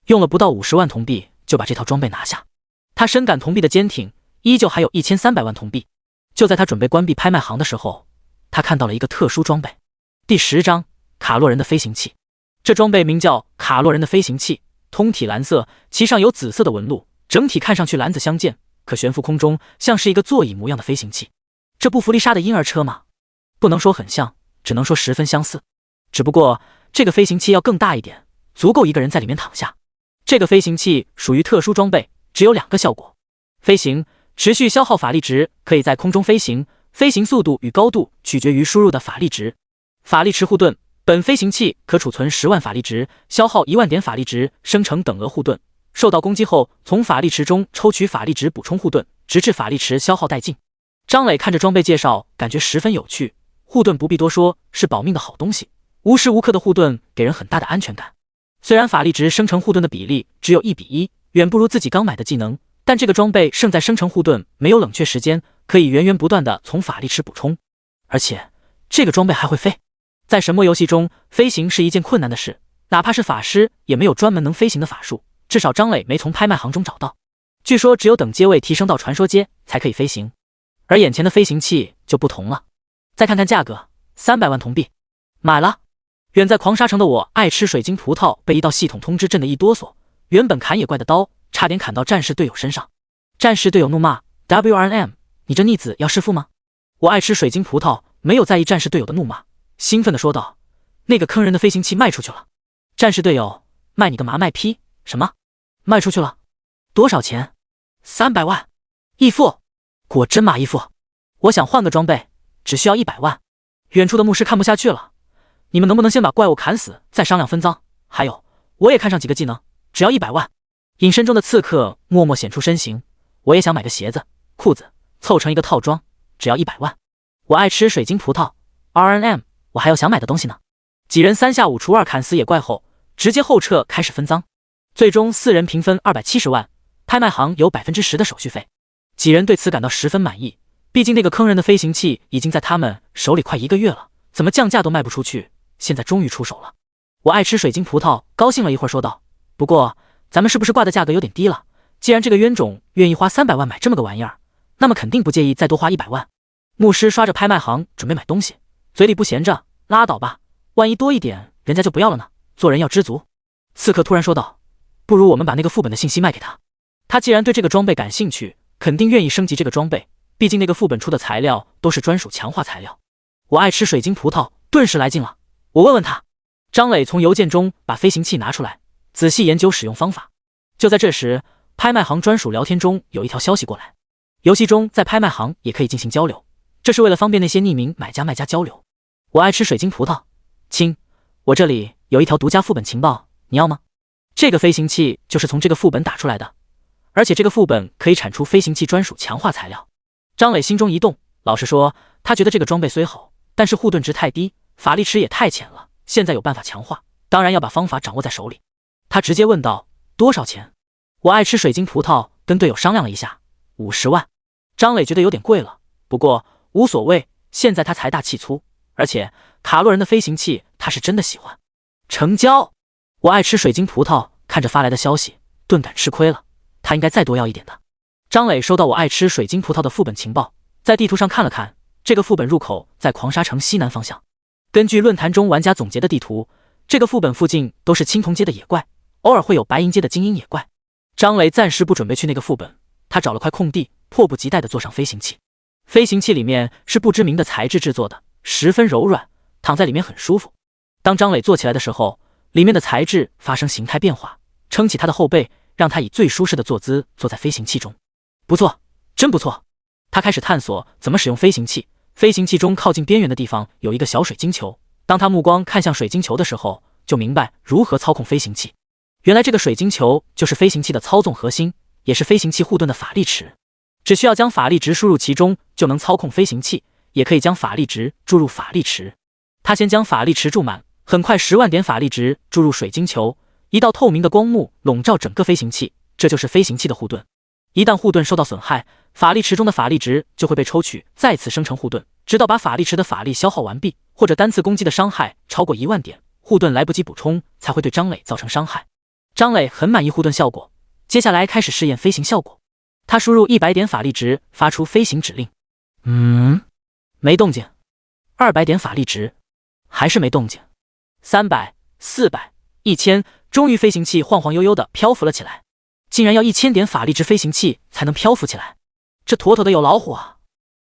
用了不到50万铜币就把这套装备拿下。他深感铜币的坚挺，依旧还有1300万铜币。就在他准备关闭拍卖行的时候，他看到了一个特殊装备。第10章卡洛人的飞行器。这装备名叫卡洛人的飞行器，通体蓝色，其上有紫色的纹路，整体看上去蓝紫相间，可悬浮空中，像是一个座椅模样的飞行器。这不弗利莎的婴儿车吗？不能说很像，只能说十分相似。只不过这个飞行器要更大一点，足够一个人在里面躺下。这个飞行器属于特殊装备，只有2个效果：飞行，持续消耗法力值，可以在空中飞行，飞行速度与高度取决于输入的法力值。法力池护盾，本飞行器可储存10万法力值，消耗1万点法力值，生成等额护盾。受到攻击后，从法力池中抽取法力值补充护盾，直至法力池消耗殆尽。张磊看着装备介绍，感觉十分有趣。护盾不必多说，是保命的好东西，无时无刻的护盾给人很大的安全感。虽然法力值生成护盾的比例只有1比1，远不如自己刚买的技能，但这个装备胜在生成护盾没有冷却时间，可以源源不断的从法力池补充。而且这个装备还会飞。在神魔游戏中，飞行是一件困难的事，哪怕是法师也没有专门能飞行的法术，至少张磊没从拍卖行中找到。据说只有等阶位提升到传说阶才可以飞行，而眼前的飞行器就不同了。再看看价格，300万铜币，买了。远在狂沙城的我爱吃水晶葡萄被一道系统通知震得一哆嗦，原本砍野怪的刀差点砍到战士队友身上。战士队友怒骂 WRM， 你这逆子要弑父吗？我爱吃水晶葡萄没有在意战士队友的怒骂，兴奋地说道，那个坑人的飞行器卖出去了。战士队友，卖你个麻卖批，什么？卖出去了？多少钱？300万。义父，果真马义父，我想换个装备，只需要100万。远处的牧师看不下去了，你们能不能先把怪物砍死，再商量分赃？还有，我也看上几个技能，只要100万。隐身中的刺客默默显出身形，我也想买个鞋子、裤子，凑成一个套装，只要100万。我爱吃水晶葡萄 RNM， 我还有想买的东西呢。几人3下5除2砍死野怪后，直接后撤开始分赃，最终4人平分270万，拍卖行有 10% 的手续费。几人对此感到十分满意，毕竟那个坑人的飞行器已经在他们手里快1个月了，怎么降价都卖不出去，现在终于出手了。我爱吃水晶葡萄高兴了一会儿说道，不过咱们是不是挂的价格有点低了？既然这个冤种愿意花300万买这么个玩意儿，那么肯定不介意再多花100万。牧师刷着拍卖行准备买东西，嘴里不闲着，拉倒吧，万一多一点人家就不要了呢，做人要知足。刺客突然说道，不如我们把那个副本的信息卖给他，他既然对这个装备感兴趣，肯定愿意升级这个装备，毕竟那个副本出的材料都是专属强化材料。我爱吃水晶葡萄顿时来劲了，我问问他。张磊从邮件中把飞行器拿出来，仔细研究使用方法。就在这时，拍卖行专属聊天中有一条消息过来，游戏中在拍卖行也可以进行交流，这是为了方便那些匿名买家卖家交流。我爱吃水晶葡萄，亲，我这里有一条独家副本情报，你要吗？这个飞行器就是从这个副本打出来的，而且这个副本可以产出飞行器专属强化材料。张磊心中一动，老实说，他觉得这个装备虽好，但是护盾值太低，法力池也太浅了，现在有办法强化，当然要把方法掌握在手里。他直接问道，多少钱？我爱吃水晶葡萄跟队友商量了一下，50万。张磊觉得有点贵了，不过无所谓，现在他财大气粗，而且卡洛人的飞行器他是真的喜欢。成交。我爱吃水晶葡萄看着发来的消息，顿感吃亏了，他应该再多要一点的。张磊收到我爱吃水晶葡萄的副本情报，在地图上看了看，这个副本入口在狂沙城西南方向。根据论坛中玩家总结的地图，这个副本附近都是青铜阶的野怪，偶尔会有白银阶的精英野怪。张磊暂时不准备去那个副本，他找了块空地，迫不及待地坐上飞行器。飞行器里面是不知名的材质制作的，十分柔软，躺在里面很舒服。当张磊坐起来的时候，里面的材质发生形态变化，撑起他的后背，让他以最舒适的坐姿坐在飞行器中。不错，真不错。他开始探索怎么使用飞行器。飞行器中靠近边缘的地方有一个小水晶球，当他目光看向水晶球的时候，就明白如何操控飞行器。原来这个水晶球就是飞行器的操纵核心，也是飞行器护盾的法力池。只需要将法力值输入其中，就能操控飞行器，也可以将法力值注入法力池。他先将法力池注满，很快10万点法力值注入水晶球，一道透明的光幕笼罩整个飞行器，这就是飞行器的护盾。一旦护盾受到损害，法力池中的法力值就会被抽取，再次生成护盾，直到把法力池的法力消耗完毕，或者单次攻击的伤害超过1万点，护盾来不及补充，才会对张磊造成伤害。张磊很满意护盾效果，接下来开始试验飞行效果。他输入100点法力值，发出飞行指令。没动静。200点法力值，还是没动静。300、400、1000，终于飞行器晃晃悠悠的漂浮了起来。竟然要1000点法力值飞行器才能漂浮起来，这妥妥的有老虎啊！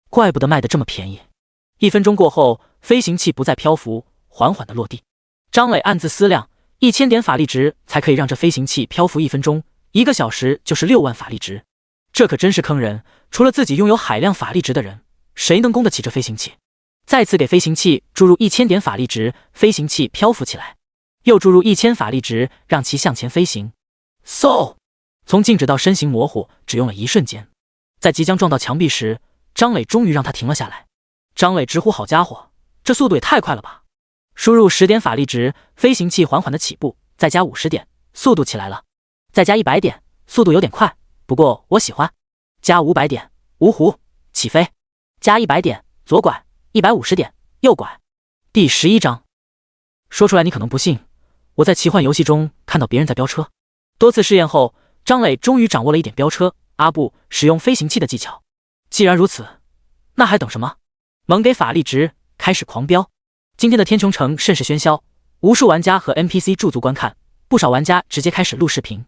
怪不得卖的这么便宜。1分钟过后，飞行器不再漂浮，缓缓的落地。张磊暗自思量，1000点法力值才可以让这飞行器漂浮1分钟，1个小时就是6万法力值。这可真是坑人，除了自己拥有海量法力值的人，谁能供得起这飞行器？再次给飞行器注入1000点法力值，飞行器漂浮起来。又注入1000法力值，让其向前飞行。从静止到身形模糊，只用了1瞬间。在即将撞到墙壁时，张磊终于让他停了下来。张磊直呼好家伙，这速度也太快了吧！输入10点法力值，飞行器缓缓的起步，再加50点，速度起来了。再加100点，速度有点快，不过我喜欢。加500点，芜湖，起飞。加100点，左拐，150点，右拐。第11章。说出来你可能不信，我在奇幻游戏中看到别人在飙车。多次试验后，张磊终于掌握了一点飙车阿布使用飞行器的技巧。既然如此，那还等什么？猛给法力值，开始狂飙。今天的天穹城甚是喧嚣，无数玩家和 NPC 驻足观看，不少玩家直接开始录视频。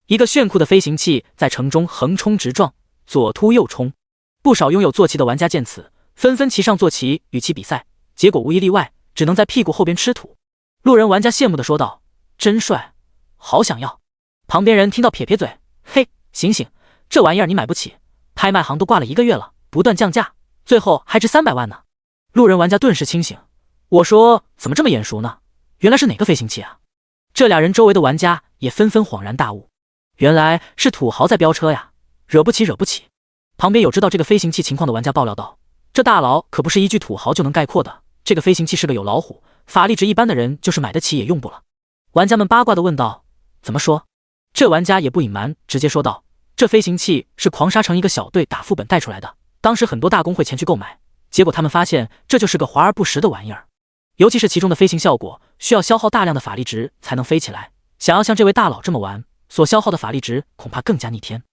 一个炫酷的飞行器在城中横冲直撞，左突右冲。不少拥有坐骑的玩家见此，纷纷骑上坐骑与其比赛，结果无一例外，只能在屁股后边吃土。路人玩家羡慕地说道：“真帅，好想要。”旁边人听到撇撇嘴：“嘿，醒醒，这玩意儿你买不起，拍卖行都挂了1个月了，不断降价，最后还值300万呢。”路人玩家顿时清醒，我说怎么这么眼熟呢？原来是哪个飞行器啊？这俩人周围的玩家也纷纷恍然大悟，原来是土豪在飙车呀，惹不起惹不起。旁边有知道这个飞行器情况的玩家爆料道：“这大佬可不是一句土豪就能概括的，这个飞行器是个有老虎，法力值一般的人就是买得起也用不了。”玩家们八卦地问道：“怎么说？”这玩家也不隐瞒，直接说道：“这飞行器是狂沙城一个小队打副本带出来的，当时很多大公会前去购买，结果他们发现这就是个华而不实的玩意儿，尤其是其中的飞行效果，需要消耗大量的法力值才能飞起来。想要像这位大佬这么玩，所消耗的法力值恐怕更加逆天。”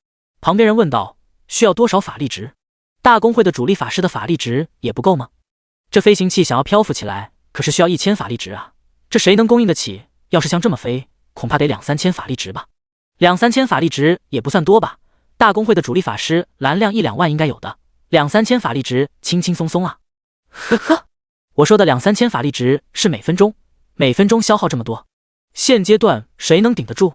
旁边人问道：“需要多少法力值？大公会的主力法师的法力值也不够吗？这飞行器想要漂浮起来，可是需要1000法力值啊，这谁能供应得起？要是像这么飞，恐怕得2、3千法力值吧。2、3千法力值也不算多吧？大公会的主力法师蓝量1、2万应该有的，2、3千法力值轻轻松松啊。”呵呵，我说的2、3千法力值是每分钟，每分钟消耗这么多，现阶段谁能顶得住？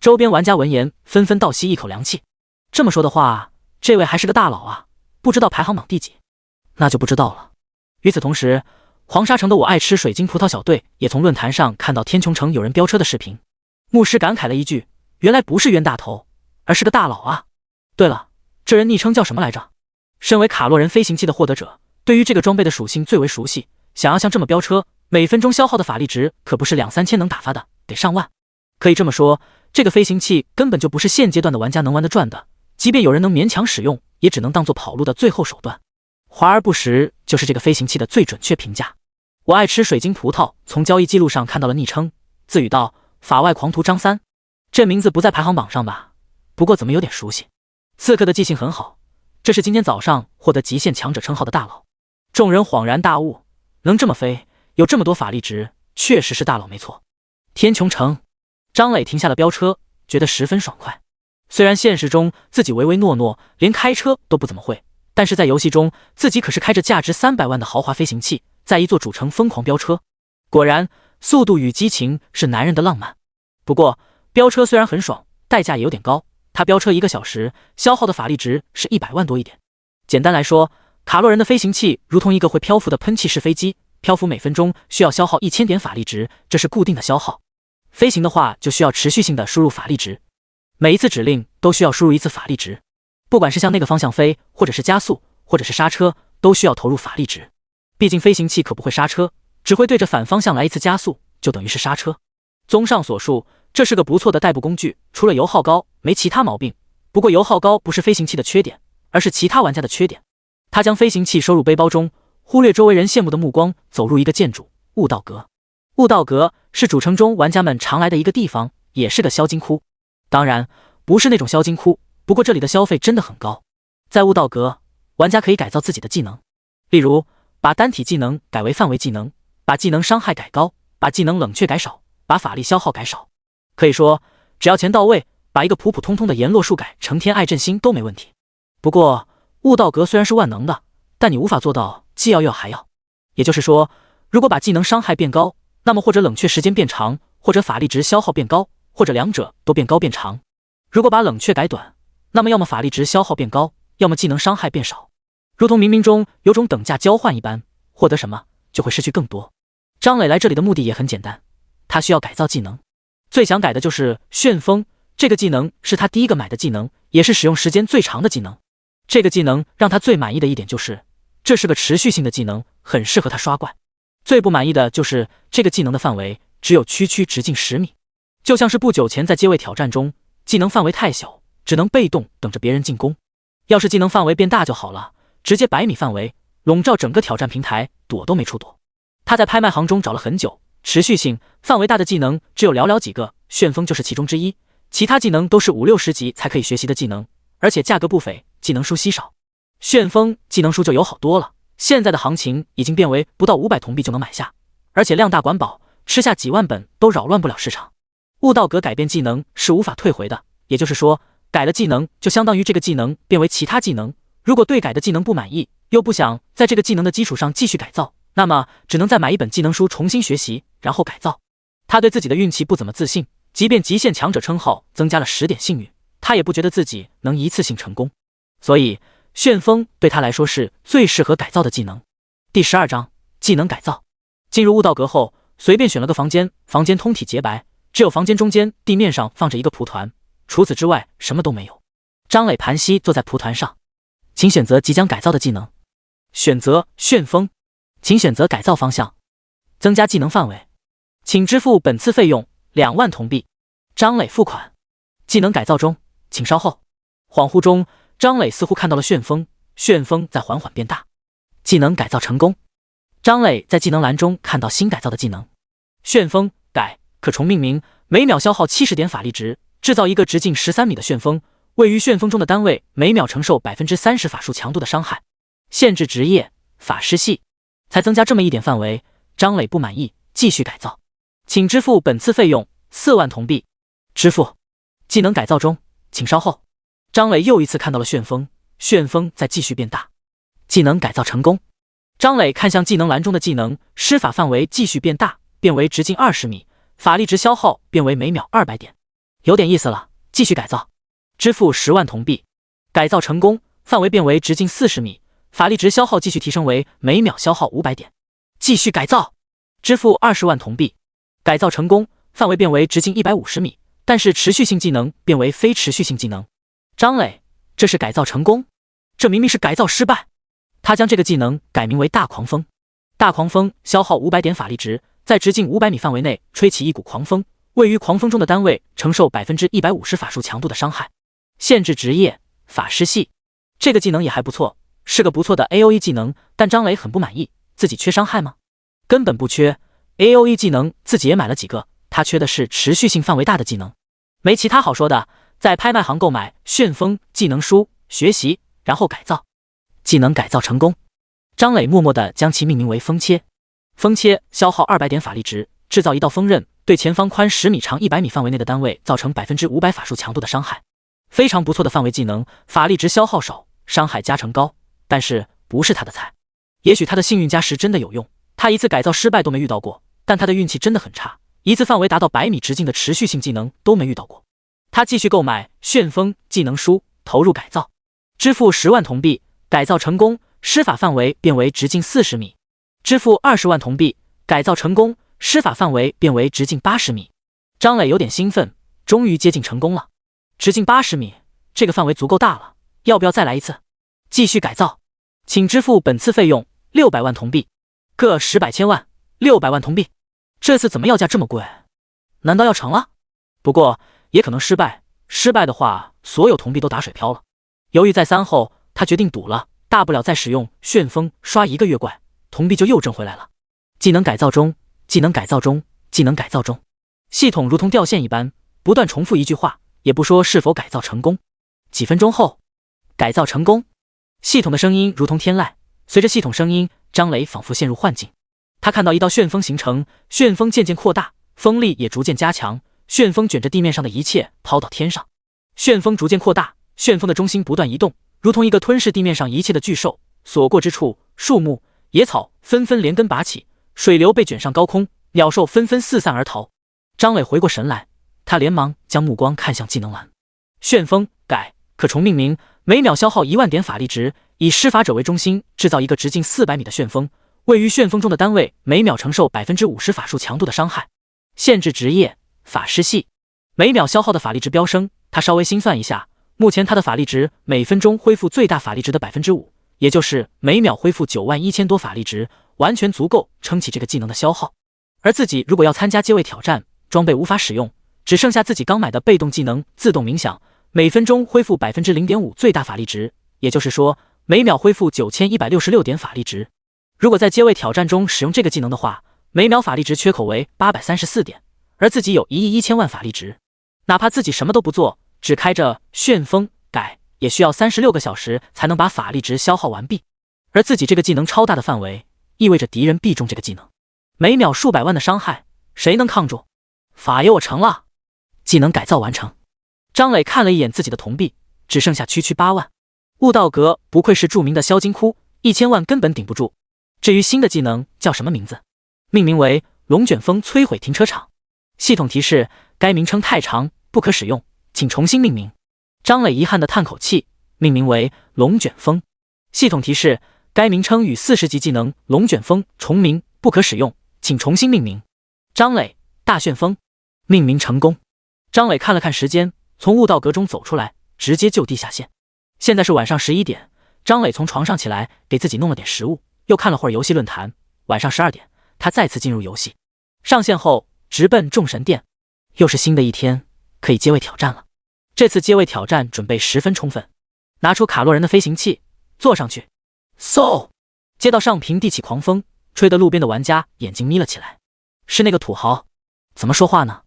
周边玩家闻言纷纷倒吸一口凉气。这么说的话，这位还是个大佬啊，不知道排行榜第几？那就不知道了。与此同时，黄沙城的我爱吃水晶葡萄小队也从论坛上看到天穹城有人飙车的视频。牧师感慨了一句：“原来不是冤大头，而是个大佬啊！”对了，这人昵称叫什么来着？身为卡洛人飞行器的获得者，对于这个装备的属性最为熟悉。想要像这么飙车，每分钟消耗的法力值可不是2、3千能打发的，得上万。可以这么说，这个飞行器根本就不是现阶段的玩家能玩得转的，即便有人能勉强使用，也只能当做跑路的最后手段。华而不实就是这个飞行器的最准确评价。我爱吃水晶葡萄从交易记录上看到了昵称，自语道：“法外狂徒张三。”这名字不在排行榜上吧？不过怎么有点熟悉。刺客的记性很好，这是今天早上获得极限强者称号的大佬。众人恍然大悟，能这么飞，有这么多法力值，确实是大佬没错。天穹城，张磊停下了飙车，觉得十分爽快。虽然现实中自己唯唯诺诺，连开车都不怎么会，但是在游戏中自己可是开着价值300万的豪华飞行器，在一座主城疯狂飙车。果然，速度与激情是男人的浪漫。不过，飙车虽然很爽，代价也有点高。他飙车1个小时，消耗的法力值是100万多一点。简单来说，卡洛人的飞行器如同一个会漂浮的喷气式飞机，漂浮每分钟需要消耗1000点法力值，这是固定的消耗。飞行的话，就需要持续性的输入法力值，每一次指令都需要输入1次法力值。不管是向那个方向飞，或者是加速，或者是刹车，都需要投入法力值。毕竟飞行器可不会刹车，只会对着反方向来1次加速，就等于是刹车。综上所述，这是个不错的代步工具，除了油耗高，没其他毛病。不过油耗高不是飞行器的缺点，而是其他玩家的缺点。他将飞行器收入背包中，忽略周围人羡慕的目光，走入一个建筑——悟道阁。悟道阁是主城中玩家们常来的一个地方，也是个销金窟。当然，不是那种销金窟，不过这里的消费真的很高。在悟道阁，玩家可以改造自己的技能，例如把单体技能改为范围技能，把技能伤害改高，把技能冷却改少，把法力消耗改少。可以说，只要钱到位，把一个普普通通的阎罗术改成天爱振兴都没问题。不过，悟道阁虽然是万能的，但你无法做到既要又还要。也就是说，如果把技能伤害变高，那么或者冷却时间变长，或者法力值消耗变高，或者两者都变高变长。如果把冷却改短，那么要么法力值消耗变高，要么技能伤害变少，如同冥冥中有种等价交换一般，获得什么就会失去更多。张磊来这里的目的也很简单，他需要改造技能，最想改的就是旋风，这个技能是他第一个买的技能，也是使用时间最长的技能。这个技能让他最满意的一点就是，这是个持续性的技能，很适合他刷怪。最不满意的就是这个技能的范围只有区直径10米，就像是不久前在阶位挑战中，技能范围太小，只能被动等着别人进攻。要是技能范围变大就好了，直接100米范围，笼罩整个挑战平台，躲都没处躲。他在拍卖行中找了很久，持续性、范围大的技能只有寥寥几个，旋风就是其中之一，其他技能都是5、60级才可以学习的技能，而且价格不菲，技能书稀少。旋风技能书就友好多了，现在的行情已经变为不到500铜币就能买下，而且量大管饱，吃下几万本都扰乱不了市场。悟道阁改变技能是无法退回的，也就是说，改了技能就相当于这个技能变为其他技能，如果对改的技能不满意，又不想在这个技能的基础上继续改造，那么只能再买一本技能书重新学习，然后改造。他对自己的运气不怎么自信，即便极限强者称号增加了10点幸运，他也不觉得自己能一次性成功。所以旋风对他来说是最适合改造的技能。第12章技能改造。进入悟道阁后，随便选了个房间，房间通体洁白，只有房间中间地面上放着一个蒲团，除此之外什么都没有。张磊盘膝坐在蒲团上，请选择即将改造的技能。选择旋风，请选择改造方向，增加技能范围，请支付本次费用2万铜币。张磊付款。技能改造中，请稍后。恍惚中，张磊似乎看到了旋风，旋风在缓缓变大。技能改造成功。张磊在技能栏中看到新改造的技能，旋风改，可重命名，每秒消耗70点法力值，制造一个直径13米的旋风，位于旋风中的单位每秒承受 30% 法术强度的伤害。限制职业法师系。才增加这么一点范围，张磊不满意，继续改造。请支付本次费用4万铜币。支付。技能改造中，请稍后。张磊又一次看到了旋风，旋风在继续变大。技能改造成功。张磊看向技能栏中的技能，施法范围继续变大，变为直径20米，法力值消耗变为每秒200点，有点意思了，继续改造。支付10万铜币。改造成功，范围变为直径40米，法力值消耗继续提升为每秒消耗500点，继续改造。支付20万铜币。改造成功，范围变为直径150米，但是持续性技能变为非持续性技能。张磊，这是改造成功？这明明是改造失败。他将这个技能改名为大狂风。大狂风消耗500点法力值，在直径500米范围内吹起一股狂风，位于狂风中的单位承受 150% 法术强度的伤害。限制职业法师系。这个技能也还不错，是个不错的 AOE 技能，但张磊很不满意，自己缺伤害吗？根本不缺， AOE 技能自己也买了几个，他缺的是持续性范围大的技能。没其他好说的，在拍卖行购买旋风技能书，学习，然后改造。技能改造成功。张磊默默地将其命名为风切。风切消耗200点法力值，制造一道锋刃，对前方宽10米长100米范围内的单位造成 500% 法术强度的伤害。非常不错的范围技能，法力值消耗少，伤害加成高，但是不是他的菜。也许他的幸运加持真的有用，他一次改造失败都没遇到过，但他的运气真的很差，一次范围达到100米直径的持续性技能都没遇到过。他继续购买旋风技能书，投入改造，支付10万铜币，改造成功，施法范围变为直径40米，支付20万铜币，改造成功，施法范围变为直径80米。张磊有点兴奋，终于接近成功了。直径80米，这个范围足够大了，要不要再来一次？继续改造，请支付本次费用600万铜币，各10百千万，600万铜币。这次怎么要价这么贵？难道要成了？不过也可能失败，失败的话，所有铜币都打水漂了。犹豫再三后，他决定赌了，大不了再使用旋风刷1个月怪，铜币就又挣回来了。技能改造中，技能改造中，技能改造中。系统如同掉线一般，不断重复一句话，也不说是否改造成功。几分钟后，改造成功。系统的声音如同天籁，随着系统声音，张磊仿佛陷入幻境。他看到一道旋风形成，旋风渐渐扩大，风力也逐渐加强，旋风卷着地面上的一切抛到天上。旋风逐渐扩大，旋风的中心不断移动，如同一个吞噬地面上一切的巨兽。所过之处，树木、野草纷纷连根拔起，水流被卷上高空，鸟兽纷纷四散而逃。张磊回过神来，他连忙将目光看向技能栏。旋风改可重命名，每秒消耗1万点法力值，以施法者为中心制造一个直径400米的旋风，位于旋风中的单位每秒承受 50% 法术强度的伤害。限制职业法师系，每秒消耗的法力值飙升。他稍微心算一下，目前他的法力值每分钟恢复最大法力值的 5%， 也就是每秒恢复91000多法力值，完全足够撑起这个技能的消耗。而自己如果要参加阶位挑战，装备无法使用，只剩下自己刚买的被动技能自动冥想，每分钟恢复 0.5% 最大法力值，也就是说每秒恢复9166点法力值。如果在阶位挑战中使用这个技能的话，每秒法力值缺口为834点，而自己有1亿1000万法力值，哪怕自己什么都不做，只开着旋风改，也需要36个小时才能把法力值消耗完毕。而自己这个技能超大的范围，意味着敌人必中这个技能，每秒数百万的伤害，谁能抗住？法爷我成了！技能改造完成。张磊看了一眼自己的铜币，只剩下区8万。悟道阁不愧是著名的销金窟，1000万根本顶不住。至于新的技能叫什么名字？命名为龙卷风摧毁停车场。系统提示：该名称太长，不可使用，请重新命名。张磊遗憾地叹口气，命名为龙卷风。系统提示：该名称与40级技能龙卷风重名，不可使用，请重新命名。张磊大旋风，命名成功。张磊看了看时间，从悟道阁中走出来，直接就地下线。现在是晚上11点，张磊从床上起来，给自己弄了点食物，又看了会儿游戏论坛。晚上12点，他再次进入游戏。上线后直奔众神殿。又是新的一天，可以阶位挑战了。这次阶位挑战准备十分充分，拿出卡洛人的飞行器，坐上去。嗖！街道上平地起狂风，吹得路边的玩家眼睛眯了起来。是那个土豪，怎么说话呢？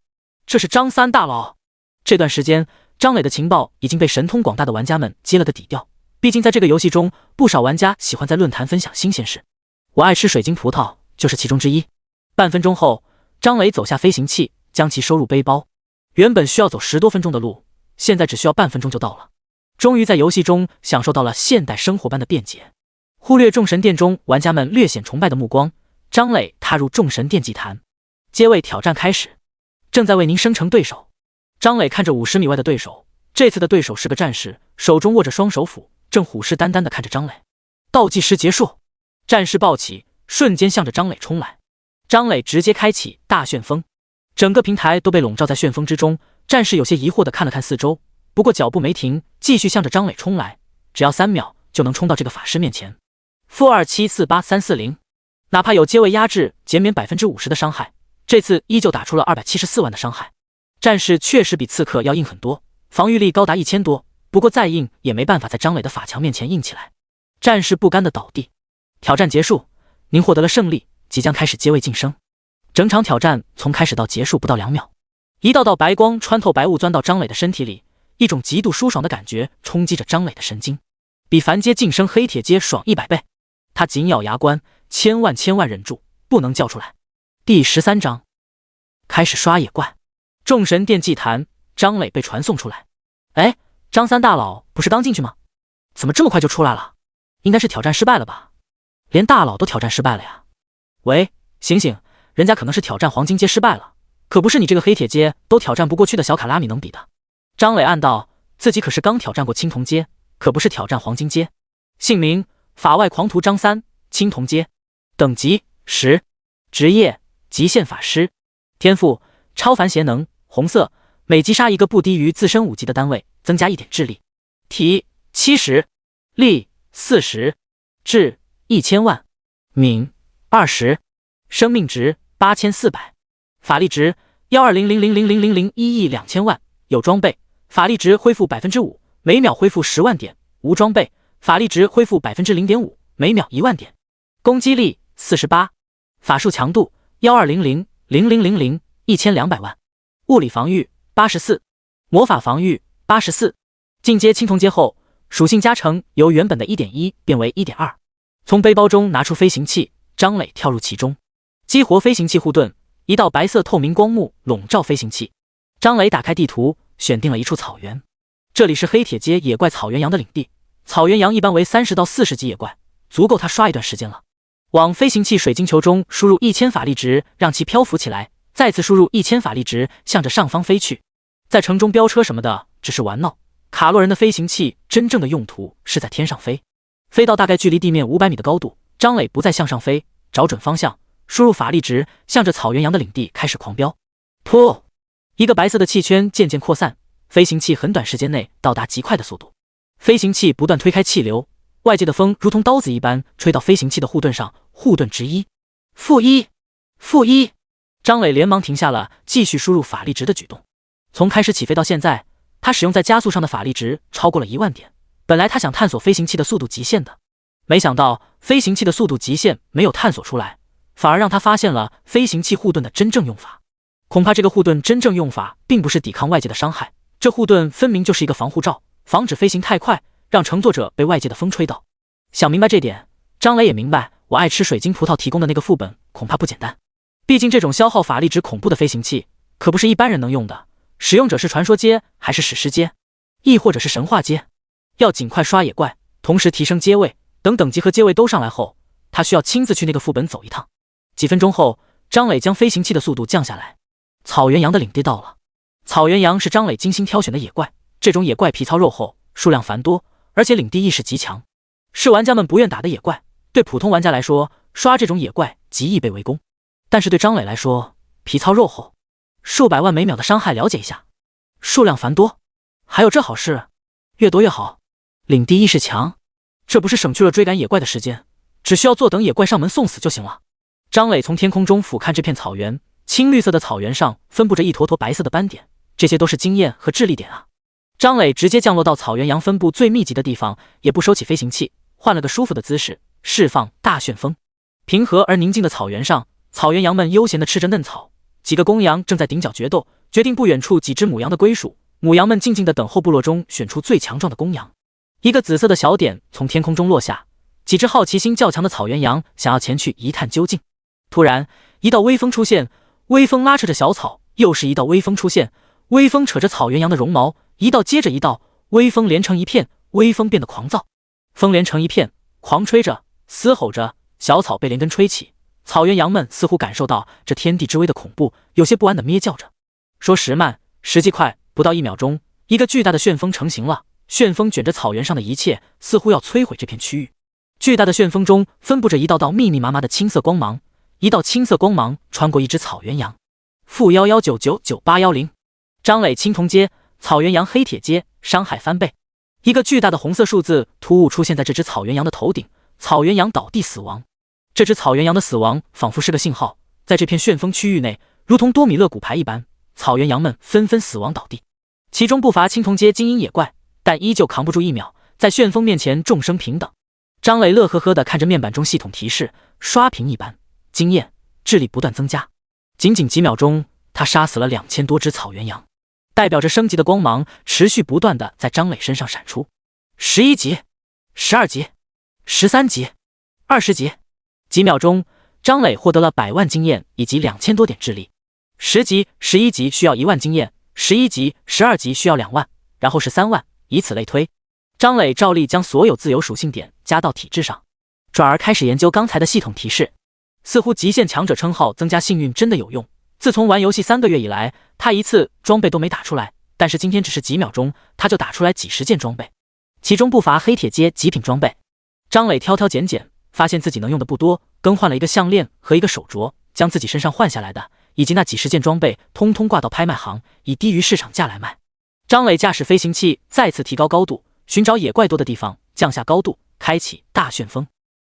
这是张三大佬。这段时间，张磊的情报已经被神通广大的玩家们接了个底调。毕竟在这个游戏中，不少玩家喜欢在论坛分享新鲜事。我爱吃水晶葡萄就是其中之一。半分钟后，张磊走下飞行器，将其收入背包。原本需要走10多分钟的路，现在只需要半分钟就到了。终于在游戏中享受到了现代生活般的便捷。忽略众神殿中玩家们略显崇拜的目光，张磊踏入众神殿祭坛。阶位挑战开始，正在为您生成对手。张磊看着50米外的对手，这次的对手是个战士，手中握着双手斧，正虎视眈眈地看着张磊。倒计时结束，战士暴起，瞬间向着张磊冲来。张磊直接开启大旋风，整个平台都被笼罩在旋风之中。战士有些疑惑地看了看四周，不过脚步没停，继续向着张磊冲来。只要3秒就能冲到这个法师面前。-2748340，哪怕有阶位压制，减免 50% 的伤害，这次依旧打出了274万的伤害。战士确实比刺客要硬很多，防御力高达1000多，不过再硬也没办法在张磊的法强面前硬起来。战士不甘地倒地。挑战结束，您获得了胜利，即将开始阶位晋升。整场挑战从开始到结束不到2秒。一道道白光穿透白雾钻到张磊的身体里，一种极度舒爽的感觉冲击着张磊的神经，比凡阶晋升黑铁阶爽100倍。他紧咬牙关，千万忍住，不能叫出来。第13章，开始刷野怪。众神殿祭坛，张磊被传送出来。哎，张三大佬不是刚进去吗？怎么这么快就出来了？应该是挑战失败了吧？连大佬都挑战失败了呀？喂，醒醒，人家可能是挑战黄金阶失败了，可不是你这个黑铁阶都挑战不过去的小卡拉米能比的。张磊暗道，自己可是刚挑战过青铜阶，可不是挑战黄金阶。姓名：法外狂徒张三，青铜阶，等级10，职业：极限法师，天赋：超凡邪能，红色，每击杀一个不低于自身5级的单位，增加1点智力。体70，力40，智1000万，敏20，生命值8400，法力值12000000001亿2000万，有装备，法力值恢复 5%， 每秒恢复10万点，无装备，法力值恢复 0.5%， 每秒1万点，攻击力48，法术强度1200000001200万，物理防御84，魔法防御84。进阶青铜阶后，属性加成由原本的 1.1 变为 1.2。 从背包中拿出飞行器，张磊跳入其中，激活飞行器护盾，一道白色透明光幕笼罩飞行器。张磊打开地图，选定了一处草原，这里是黑铁阶野怪草原羊的领地。草原羊一般为30到40级野怪，足够他刷一段时间了。往飞行器水晶球中输入1000法力值，让其漂浮起来，再次输入1000法力值，向着上方飞去。在城中飙车什么的只是玩闹，卡洛人的飞行器真正的用途是在天上飞。飞到大概距离地面500米的高度，张磊不再向上飞，找准方向，输入法力值，向着草原羊的领地开始狂飙。噗！一个白色的气圈渐渐扩散，飞行器很短时间内到达极快的速度。飞行器不断推开气流，外界的风如同刀子一般吹到飞行器的护盾上，护盾值1，负1。张磊连忙停下了继续输入法力值的举动。从开始起飞到现在，他使用在加速上的法力值超过了1万点。本来他想探索飞行器的速度极限的，没想到飞行器的速度极限没有探索出来，反而让他发现了飞行器护盾的真正用法。恐怕这个护盾真正用法并不是抵抗外界的伤害，这护盾分明就是一个防护罩，防止飞行太快，让乘坐者被外界的风吹到。想明白这点，张磊也明白我爱吃水晶葡萄提供的那个副本恐怕不简单。毕竟这种消耗法力值恐怖的飞行器可不是一般人能用的，使用者是传说阶还是史诗阶，亦或者是神话阶。要尽快刷野怪，同时提升阶位，等等级和阶位都上来后，他需要亲自去那个副本走一趟。几分钟后，张磊将飞行器的速度降下来。草原羊的领地到了。草原羊是张磊精心挑选的野怪，这种野怪皮糙肉厚，数量繁多，而且领地意识极强，是玩家们不愿打的野怪。对普通玩家来说，刷这种野怪极易被围攻，但是对张磊来说，皮糙肉厚，数百万每秒的伤害了解一下，数量繁多，还有这好事，越多越好。领地意识强，这不是省去了追赶野怪的时间，只需要坐等野怪上门送死就行了。张磊从天空中俯瞰这片草原，青绿色的草原上分布着一坨坨白色的斑点，这些都是经验和智力点啊。张磊直接降落到草原羊分布最密集的地方，也不收起飞行器，换了个舒服的姿势，释放大旋风。平和而宁静的草原上，草原羊们悠闲地吃着嫩草，几个公羊正在顶角决斗，决定不远处几只母羊的归属。母羊们静静地等候部落中选出最强壮的公羊。一个紫色的小点从天空中落下，几只好奇心较强的草原羊想要前去一探究竟。突然，一道微风出现，微风拉扯着小草，又是一道微风出现，微风扯着草原羊的绒毛，一道接着一道，微风连成一片，微风变得狂躁，风连成一片，狂吹着，嘶吼着，小草被连根吹起。草原羊们似乎感受到这天地之威的恐怖，有些不安地咩叫着。说时慢，实际快，不到1秒钟，一个巨大的旋风成型了。旋风卷着草原上的一切，似乎要摧毁这片区域。巨大的旋风中分布着一道道密密麻麻的青色光芒，一道青色光芒穿过一只草原羊。负11999810，张磊青铜阶，草原羊黑铁阶，伤害翻倍。一个巨大的红色数字突兀出现在这只草原羊的头顶，草原羊倒地死亡。这只草原羊的死亡仿佛是个信号，在这片旋风区域内，如同多米勒骨牌一般，草原羊们纷纷死亡倒地，其中不乏青铜阶精英野怪，但依旧扛不住1秒，在旋风面前众生平等。张磊乐呵呵地看着面板中系统提示，刷屏一般，经验、智力不断增加。仅仅几秒钟，他杀死了2000多只草原羊，代表着升级的光芒持续不断地在张磊身上闪出。11级、12级、13级、20级，几秒钟，张磊获得了100万经验以及2000多点智力。10级、11级需要1万经验，11级、12级需要2万，然后是3万，以此类推。张磊照例将所有自由属性点加到体质上，转而开始研究刚才的系统提示。似乎极限强者称号增加幸运真的有用。自从玩游戏3个月以来，他一次装备都没打出来，但是今天只是几秒钟，他就打出来几十件装备，其中不乏黑铁阶极品装备。张磊挑挑拣拣，发现自己能用的不多，更换了一个项链和一个手镯，将自己身上换下来的以及那几十件装备通通挂到拍卖行，以低于市场价来卖。张磊驾驶飞行器再次提高高度，寻找野怪多的地方，降下高度，开启大旋风。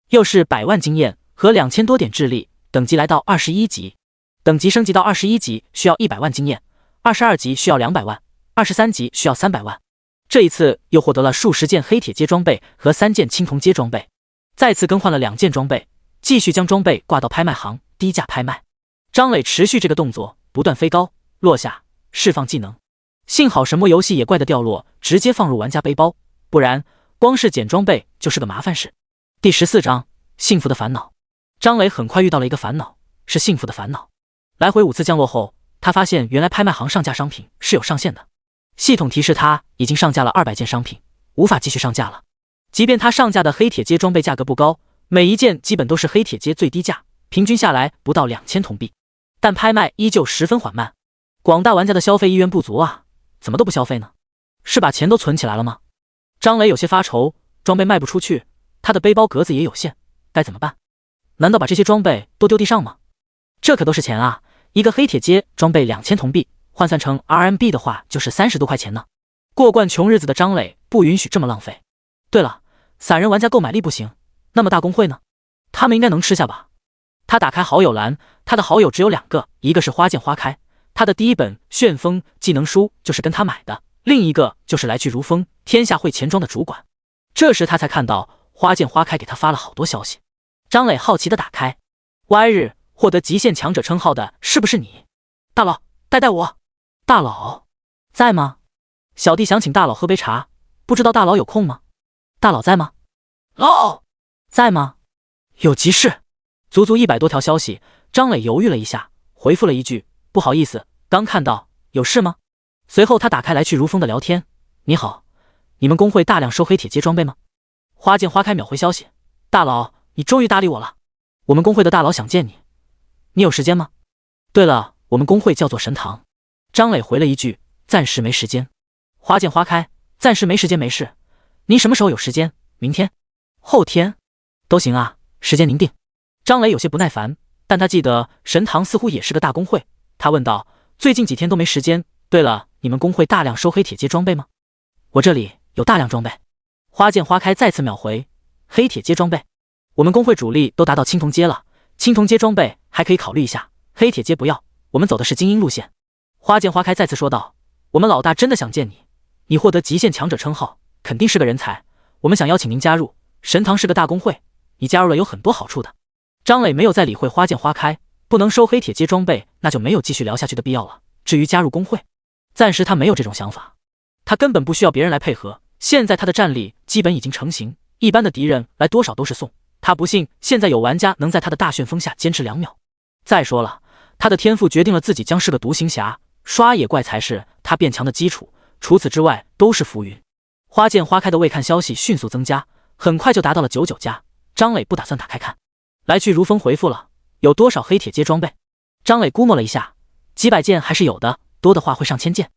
又是100万经验和2000多点智力，等级来到21级。等级升级到21级需要100万经验，22级需要200万，23级需要300万。这一次又获得了数十件黑铁阶装备和3件青铜阶装备，再次更换了2件装备，继续将装备挂到拍卖行低价拍卖。张磊持续这个动作，不断飞高落下，释放技能。幸好神魔游戏野怪的掉落直接放入玩家背包，不然光是捡装备就是个麻烦事。第14章幸福的烦恼。张磊很快遇到了一个烦恼，是幸福的烦恼。来回5次降落后，他发现原来拍卖行上架商品是有上限的，系统提示他已经上架了200件商品，无法继续上架了。即便他上架的黑铁阶装备价格不高，每一件基本都是黑铁阶最低价，平均下来不到2000铜币，但拍卖依旧十分缓慢。广大玩家的消费意愿不足啊，怎么都不消费呢？是把钱都存起来了吗？张磊有些发愁，装备卖不出去，他的背包格子也有限，该怎么办？难道把这些装备都丢地上吗？这可都是钱啊！一个黑铁阶装备2000铜币，换算成 RMB 的话就是30多块钱呢。过惯穷日子的张磊不允许这么浪费。对了，散人玩家购买力不行，那么大公会呢？他们应该能吃下吧？他打开好友栏，他的好友只有2个，一个是花见花开，他的第一本旋风技能书就是跟他买的，另一个就是来去如风天下会钱庄的主管。这时他才看到花见花开给他发了好多消息。张磊好奇地打开，Y 日获得极限强者称号的是不是你？大佬，带我。大佬在吗？小弟想请大佬喝杯茶，不知道大佬有空吗？大佬在吗？老在吗？有急事。足足100多条消息，张磊犹豫了一下，回复了一句不好意思，刚看到，有事吗？随后他打开来去如风的聊天，你好，你们公会大量收黑铁阶装备吗？花见花开秒回消息，大佬，你终于搭理我了，我们公会的大佬想见你，你有时间吗？对了，我们公会叫做神堂。张磊回了一句暂时没时间。花见花开，暂时没时间没事，您什么时候有时间？明天？后天？都行啊，时间您定。张磊有些不耐烦，但他记得神堂似乎也是个大公会，他问道，最近几天都没时间，对了，你们公会大量收黑铁阶装备吗？我这里有大量装备。花见花开再次秒回，黑铁阶装备，我们公会主力都达到青铜阶了，青铜阶装备还可以考虑一下，黑铁阶不要，我们走的是精英路线。花见花开再次说道，我们老大真的想见你，你获得极限强者称号，肯定是个人才，我们想邀请您加入，神堂是个大公会，你加入了有很多好处的。张磊没有再理会花见花开，不能收黑铁阶装备，那就没有继续聊下去的必要了。至于加入公会，暂时他没有这种想法，他根本不需要别人来配合，现在他的战力基本已经成型，一般的敌人来多少都是送，他不信现在有玩家能在他的大旋风下坚持2秒。再说了，他的天赋决定了自己将是个独行侠，刷野怪才是他变强的基础，除此之外都是浮云。花见花开的未看消息迅速增加，很快就达到了99加。张磊不打算打开看。来去如风回复了，有多少黑铁阶装备？张磊估摸了一下，几百件还是有的，多的话会上千件。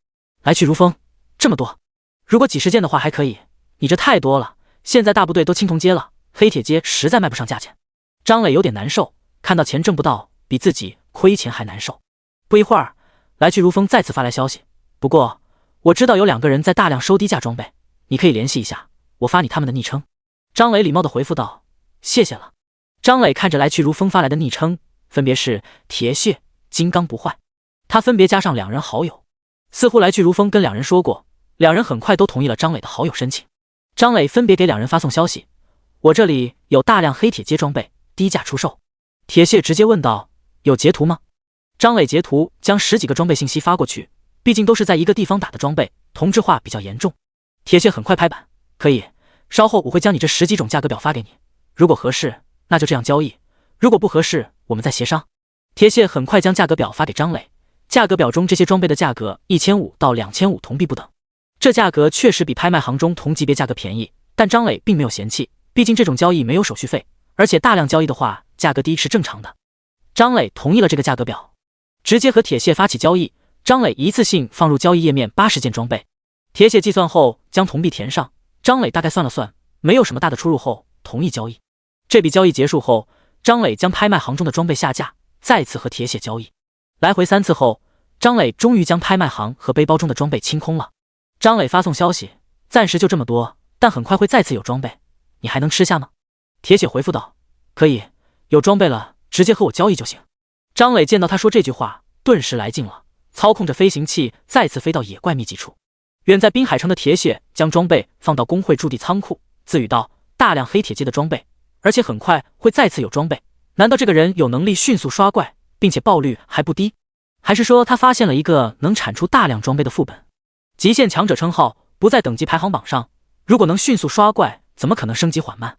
来去如风，这么多，如果几十件的话还可以，你这太多了，现在大部队都青铜阶了，黑铁阶实在卖不上价钱。张磊有点难受，看到钱挣不到，比自己亏钱还难受。不一会儿，来去如风再次发来消息，不过我知道有2个人在大量收低价装备，你可以联系一下，我发你他们的昵称。张磊礼貌地回复道，谢谢了。张磊看着来去如风发来的昵称，分别是铁血、金刚不坏，他分别加上2人好友。似乎来去如风跟2人说过，2人很快都同意了张磊的好友申请。张磊分别给2人发送消息，我这里有大量黑铁阶装备，低价出售。铁血直接问道，有截图吗？张磊截图将10几个装备信息发过去，毕竟都是在一个地方打的装备，同质化比较严重。铁血很快拍板，可以，稍后我会将你这10几种价格表发给你，如果合适那就这样交易，如果不合适我们再协商。铁血很快将价格表发给张磊，价格表中这些装备的价格1500到2500铜币不等，这价格确实比拍卖行中同级别价格便宜，但张磊并没有嫌弃，毕竟这种交易没有手续费，而且大量交易的话价格低是正常的。张磊同意了这个价格表，直接和铁蟹发起交易。张磊一次性放入交易页面80件装备，铁血计算后将铜币填上。张磊大概算了算，没有什么大的出入后，同意交易。这笔交易结束后，张磊将拍卖行中的装备下架，再次和铁血交易。来回3次后，张磊终于将拍卖行和背包中的装备清空了。张磊发送消息，暂时就这么多，但很快会再次有装备，你还能吃下吗？铁血回复道，可以，有装备了，直接和我交易就行。张磊见到他说这句话，顿时来劲了，操控着飞行器再次飞到野怪秘籍处。远在滨海城的铁血将装备放到工会驻地仓库，自语道，大量黑铁阶的装备，而且很快会再次有装备，难道这个人有能力迅速刷怪，并且爆率还不低？还是说他发现了一个能产出大量装备的副本？极限强者称号不在等级排行榜上，如果能迅速刷怪，怎么可能升级缓慢？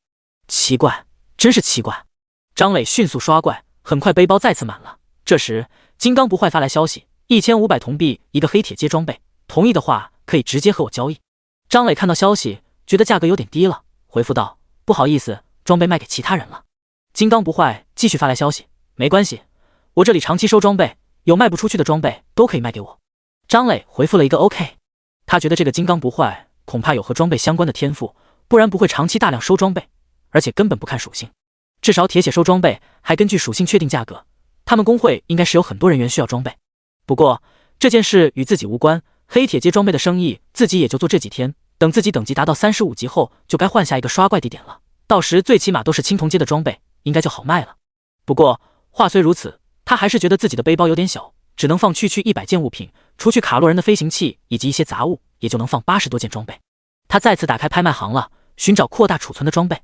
奇怪，真是奇怪。张磊迅速刷怪，很快背包再次满了。这时金刚不坏发来消息，1500铜币一个黑铁阶装备，同意的话可以直接和我交易。张磊看到消息，觉得价格有点低了，回复道，不好意思，装备卖给其他人了。金刚不坏继续发来消息，没关系，我这里长期收装备，有卖不出去的装备都可以卖给我。张磊回复了一个 OK， 他觉得这个金刚不坏恐怕有和装备相关的天赋，不然不会长期大量收装备，而且根本不看属性。至少铁血收装备还根据属性确定价格，他们工会应该是有很多人员需要装备。不过这件事与自己无关，黑铁阶装备的生意自己也就做这几天，等自己等级达到35级后，就该换下一个刷怪地点了，到时最起码都是青铜阶的装备，应该就好卖了。不过话虽如此，他还是觉得自己的背包有点小，只能放区100件物品，除去卡洛人的飞行器以及一些杂物，也就能放80多件装备。他再次打开拍卖行了，寻找扩大储存的装备。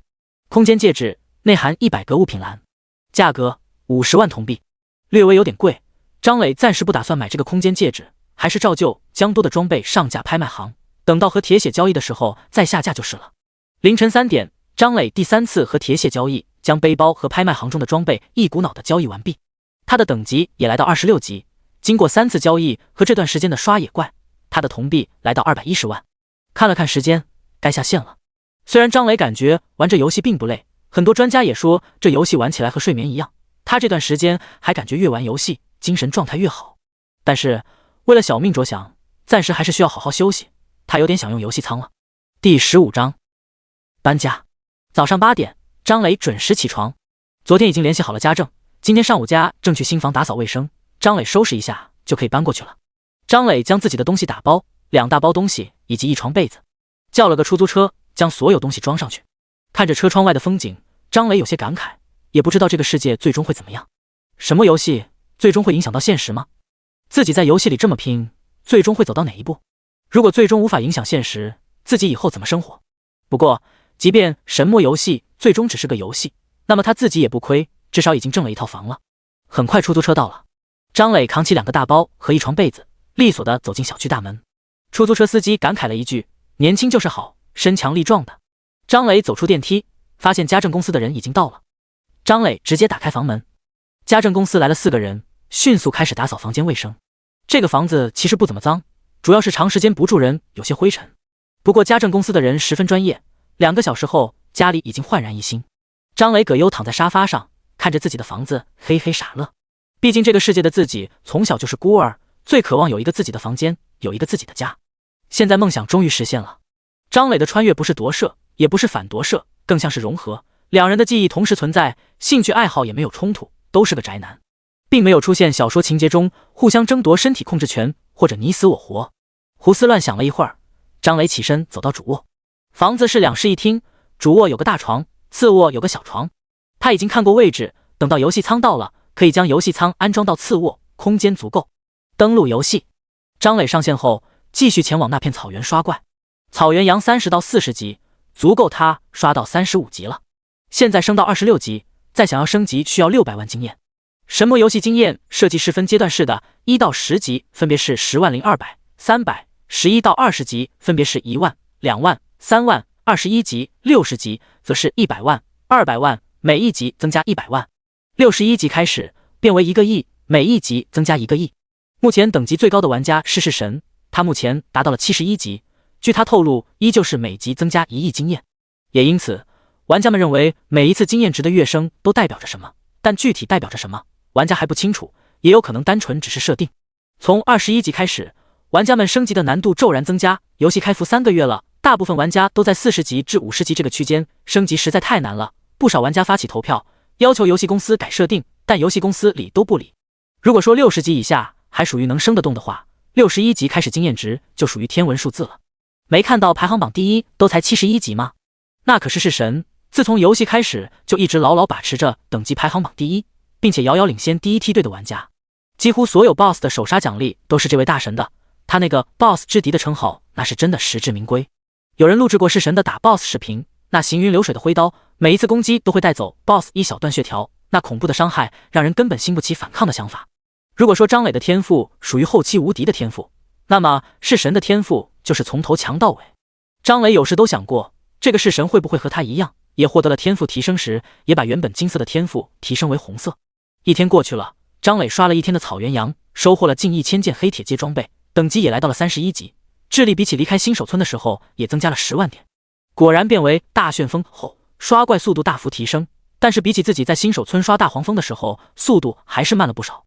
空间戒指内含100个物品栏，价格50万铜币，略微有点贵。张磊暂时不打算买这个空间戒指，还是照旧将多的装备上架拍卖行，等到和铁血交易的时候再下架就是了。凌晨3点，张磊第3次和铁血交易，将背包和拍卖行中的装备一股脑的交易完毕。他的等级也来到26级，经过3次交易和这段时间的刷野怪，他的铜币来到210万。看了看时间，该下线了。虽然张磊感觉玩这游戏并不累，很多专家也说这游戏玩起来和睡眠一样，他这段时间还感觉越玩游戏精神状态越好，但是为了小命着想，暂时还是需要好好休息，他有点想用游戏仓了。第15章搬家。早上8点，张磊准时起床，昨天已经联系好了家政，今天上午家正去新房打扫卫生，张磊收拾一下就可以搬过去了。张磊将自己的东西打包，2大包东西以及1床被子，叫了个出租车将所有东西装上去。看着车窗外的风景，张磊有些感慨，也不知道这个世界最终会怎么样。什么游戏最终会影响到现实吗？自己在游戏里这么拼，最终会走到哪一步？如果最终无法影响现实，自己以后怎么生活？不过即便神魔游戏最终只是个游戏，那么他自己也不亏，至少已经挣了1套房了。很快出租车到了，张磊扛起2个大包和1床被子，利索地走进小区大门。出租车司机感慨了一句，年轻就是好，身强力壮的。张磊走出电梯，发现家政公司的人已经到了。张磊直接打开房门，家政公司来了4个人，迅速开始打扫房间卫生。这个房子其实不怎么脏，主要是长时间不住人，有些灰尘。不过家政公司的人十分专业，2个小时后家里已经焕然一新。张磊葛优躺在沙发上，看着自己的房子嘿嘿傻乐。毕竟这个世界的自己从小就是孤儿，最渴望有一个自己的房间，有一个自己的家。现在梦想终于实现了。张磊的穿越不是夺舍，也不是反夺舍，更像是融合，2人的记忆同时存在，兴趣爱好也没有冲突，都是个宅男，并没有出现小说情节中互相争夺身体控制权或者你死我活。胡思乱想了一会儿，张磊起身走到主卧。房子是2室1厅，主卧有个大床，次卧有个小床。他已经看过位置，等到游戏仓到了，可以将游戏仓安装到次卧，空间足够。登录游戏，张磊上线后继续前往那片草原刷怪。草原羊30到40级，足够他刷到35级了。现在升到26级，再想要升级需要600万经验。神魔游戏经验设计是分阶段式的，1到10级分别是10万0200、300；11到20级分别是1万、2万、3万；21级、60级则是100万、200万，每一级增加100万。61级开始变为1个亿，每一级增加1个亿。目前等级最高的玩家是神，他目前达到了71级。据他透露，依旧是每级增加1亿经验。也因此，玩家们认为每一次经验值的跃升都代表着什么，但具体代表着什么，玩家还不清楚，也有可能单纯只是设定。从21级开始，玩家们升级的难度骤然增加，游戏开服3个月了，大部分玩家都在40级至50级这个区间，升级实在太难了。不少玩家发起投票，要求游戏公司改设定，但游戏公司理都不理。如果说60级以下还属于能升得动的话，61级开始经验值就属于天文数字了。没看到排行榜第一都才71级吗？那可是神，自从游戏开始就一直牢牢把持着等级排行榜第一，并且遥遥领先第一梯队的玩家。几乎所有 BOSS 的首杀奖励都是这位大神的，他那个 BOSS 之敌的称号那是真的实至名归。有人录制过弑神的打 BOSS 视频，那行云流水的挥刀，每一次攻击都会带走 BOSS 一小段血条，那恐怖的伤害让人根本兴不起反抗的想法。如果说张磊的天赋属于后期无敌的天赋，那么弑神的天赋就是从头强到尾。张磊有时都想过，这个弑神会不会和他一样，也获得了天赋提升时，也把原本金色的天赋提升为红色。一天过去了，张磊刷了一天的草原羊，收获了近1000件黑铁阶装备，等级也来到了31级，智力比起离开新手村的时候也增加了10万点。果然变为大旋风后，刷怪速度大幅提升，但是比起自己在新手村刷大黄蜂的时候，速度还是慢了不少。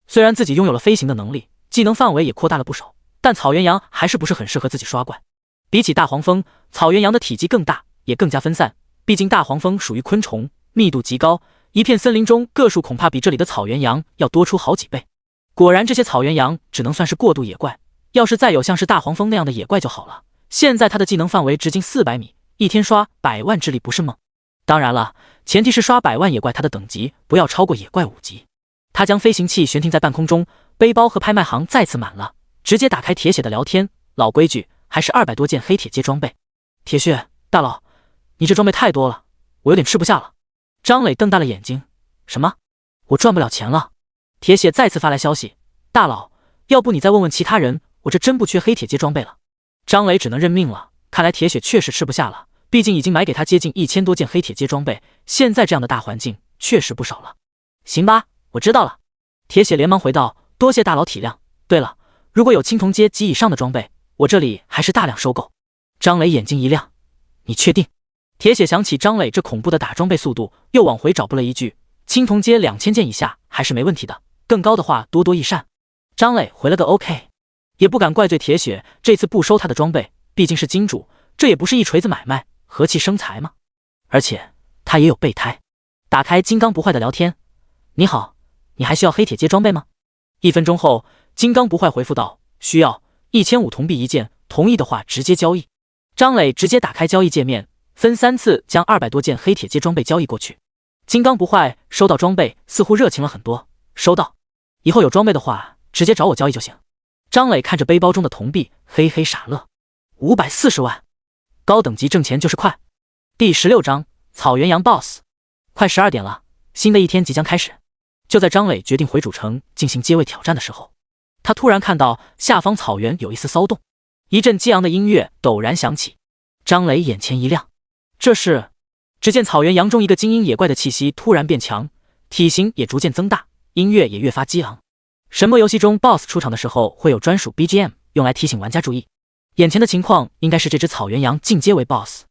虽然自己拥有了飞行的能力，技能范围也扩大了不少，但草原羊还是不是很适合自己刷怪。比起大黄蜂，草原羊的体积更大，也更加分散，毕竟大黄蜂属于昆虫，密度极高，一片森林中个数恐怕比这里的草原羊要多出好几倍。果然这些草原羊只能算是过渡野怪，要是再有像是大黄蜂那样的野怪就好了。现在他的技能范围直径400米，一天刷100万智力不是梦。当然了，前提是刷100万野怪他的等级不要超过野怪5级。他将飞行器悬停在半空中，背包和拍卖行再次满了，直接打开铁血的聊天。老规矩，还是200多件黑铁阶装备。铁血大佬，你这装备太多了，我有点吃不下了。张磊瞪大了眼睛，什么？我赚不了钱了？铁血再次发来消息，大佬，要不你再问问其他人，我这真不缺黑铁阶装备了。张磊只能认命了，看来铁血确实吃不下了，毕竟已经买给他接近1000多件黑铁阶装备，现在这样的大环境确实不少了。行吧，我知道了。铁血连忙回道，多谢大佬体谅。对了，如果有青铜阶及以上的装备，我这里还是大量收购。张磊眼睛一亮，你确定？铁血想起张磊这恐怖的打装备速度，又往回找补了一句，青铜阶2000件以下还是没问题的，更高的话多多益善。张磊回了个 OK， 也不敢怪罪铁血这次不收他的装备，毕竟是金主，这也不是一锤子买卖，和气生财嘛。而且他也有备胎。打开金刚不坏的聊天，你好，你还需要黑铁阶装备吗？1分钟后，金刚不坏回复道，需要，1500铜币一件，同意的话直接交易。张磊直接打开交易界面，分3次将200多件黑铁阶装备交易过去。金刚不坏收到装备似乎热情了很多，收到，以后有装备的话直接找我交易就行。张磊看着背包中的铜币，嘿嘿傻乐，540万，高等级挣钱就是快。第16章草原羊 BOSS。 快12点了，新的一天即将开始。就在张磊决定回主城进行接位挑战的时候，他突然看到下方草原有一丝骚动，一阵激昂的音乐陡然响起。张磊眼前一亮，这是……只见草原羊中一个精英野怪的气息突然变强，体型也逐渐增大，音乐也越发激昂。神魔游戏中 BOSS 出场的时候会有专属 BGM 用来提醒玩家注意，眼前的情况应该是这只草原羊进阶为 BOSS。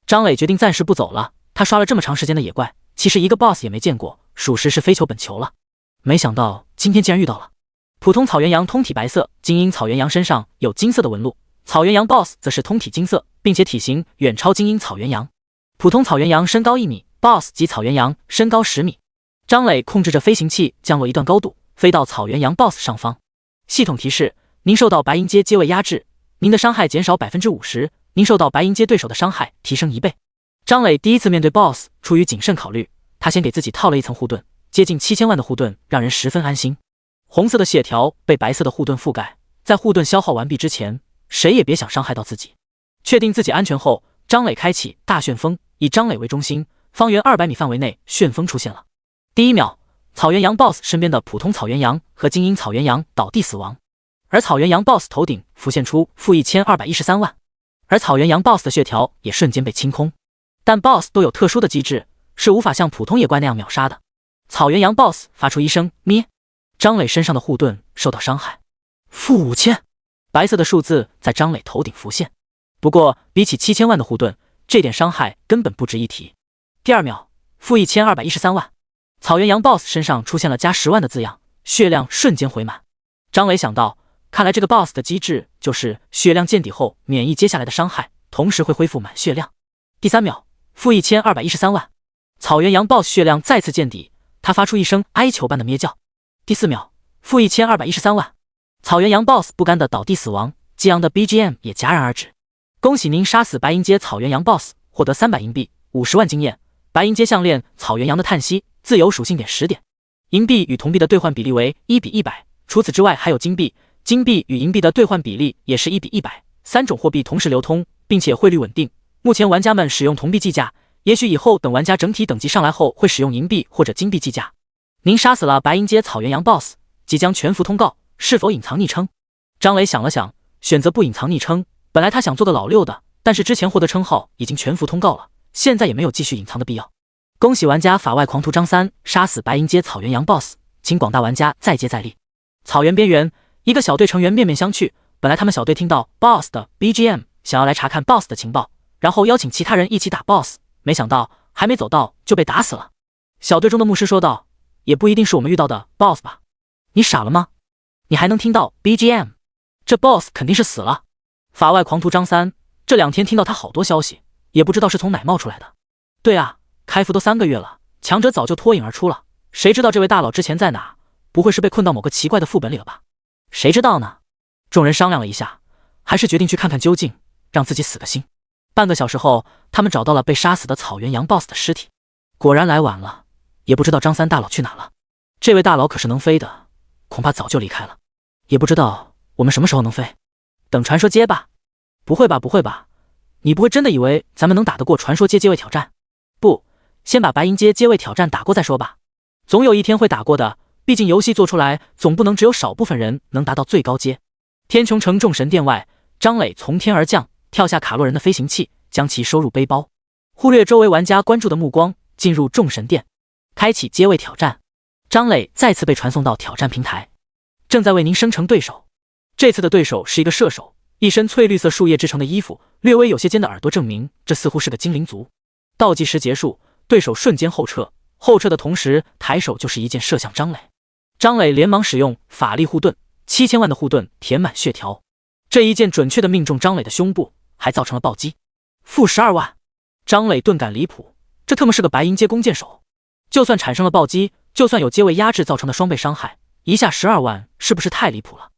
张磊决定暂时不走了，他刷了这么长时间的野怪，其实一个 BOSS 也没见过，属实是非求本求了。没想到今天竟然遇到了。普通草原羊通体白色，精英草原羊身上有金色的纹路，草原羊 BOSS 则是通体金色，并且体型远超精英草原羊。普通草原羊身高1米， BOSS 级草原羊身高10米。张磊控制着飞行器降落一段高度，飞到草原羊 BOSS 上方。系统提示：您受到白银阶阶位压制，您的伤害减少 50%， 您受到白银阶对手的伤害提升1倍。张磊第一次面对 BOSS， 出于谨慎考虑，他先给自己套了一层护盾，接近7000万的护盾让人十分安心。红色的血条被白色的护盾覆盖，在护盾消耗完毕之前，谁也别想伤害到自己。确定自己安全后，张磊开启大旋风，以张磊为中心，方圆200米范围内旋风出现了。第1秒，草原羊 BOSS 身边的普通草原羊和精英草原羊倒地死亡，而草原羊 BOSS 头顶浮现出-1213万，而草原羊 BOSS 的血条也瞬间被清空。但 BOSS 都有特殊的机制，是无法像普通野怪那样秒杀的。草原羊 BOSS 发出一声咩，张磊身上的护盾受到伤害，-5000，白色的数字在张磊头顶浮现。不过比起7000万的护盾，这点伤害根本不值一提。第2秒，-1213万，草原羊 BOSS 身上出现了加10万的字样，血量瞬间回满。张磊想到，看来这个 BOSS 的机制就是血量见底后免疫接下来的伤害，同时会恢复满血量。第3秒，负1213万，草原羊 BOSS 血量再次见底，他发出一声哀求般的咩叫。第4秒，负1213万，草原羊 BOSS 不甘的倒地死亡，激昂的 BGM 也戛然而止。恭喜您杀死白银阶草原羊 BOSS， 获得300银币，50万经验。白银阶项链草原羊的叹息，自由属性点10点。银币与铜币的兑换比例为1比100，除此之外还有金币，金币与银币的兑换比例也是1比100，3种货币同时流通，并且汇率稳定。目前玩家们使用铜币计价，也许以后等玩家整体等级上来后会使用银币或者金币计价。您杀死了白银阶草原羊 BOSS， 即将全服通告，是否隐藏昵称？张磊想了想，选择不隐藏昵称。本来他想做个老六的，但是之前获得称号已经全服通告了，现在也没有继续隐藏的必要。恭喜玩家法外狂徒张三杀死白银阶草原羊 BOSS， 请广大玩家再接再厉。草原边缘，一个小队成员面面相觑。本来他们小队听到 BOSS 的 BGM， 想要来查看 BOSS 的情报，然后邀请其他人一起打 BOSS， 没想到还没走到就被打死了。小队中的牧师说道：“也不一定是我们遇到的 BOSS 吧？你傻了吗？你还能听到 BGM？ 这 BOSS 肯定是死了。”法外狂徒张三这2天听到他好多消息，也不知道是从哪冒出来的。对啊，开服都3个月了，强者早就脱颖而出了，谁知道这位大佬之前在哪？不会是被困到某个奇怪的副本里了吧？谁知道呢？众人商量了一下，还是决定去看看究竟，让自己死个心。半个小时后，他们找到了被杀死的草原羊 BOSS 的尸体。果然来晚了，也不知道张三大佬去哪了。这位大佬可是能飞的，恐怕早就离开了。也不知道我们什么时候能飞。等传说街吧。不会吧，不会吧，你不会真的以为咱们能打得过传说街阶位挑战？不，先把白银阶阶位挑战打过再说吧。总有一天会打过的，毕竟游戏做出来，总不能只有少部分人能达到最高阶。天穹城众神殿外，张磊从天而降，跳下卡洛人的飞行器，将其收入背包，忽略周围玩家关注的目光，进入众神殿，开启阶位挑战。张磊再次被传送到挑战平台，正在为您生成对手。这次的对手是一个射手，一身翠绿色树叶制成的衣服，略微有些尖的耳朵证明这似乎是个精灵族。倒计时结束，对手瞬间后撤，后撤的同时抬手就是一箭射向张磊。张磊连忙使用法力护盾，7000万的护盾填满血条，这一箭准确的命中张磊的胸部，还造成了暴击。负12万，张磊顿感离谱，这特么是个白银阶弓箭手，就算产生了暴击，就算有阶位压制造成的双倍伤害，一下12万是不是太离谱了？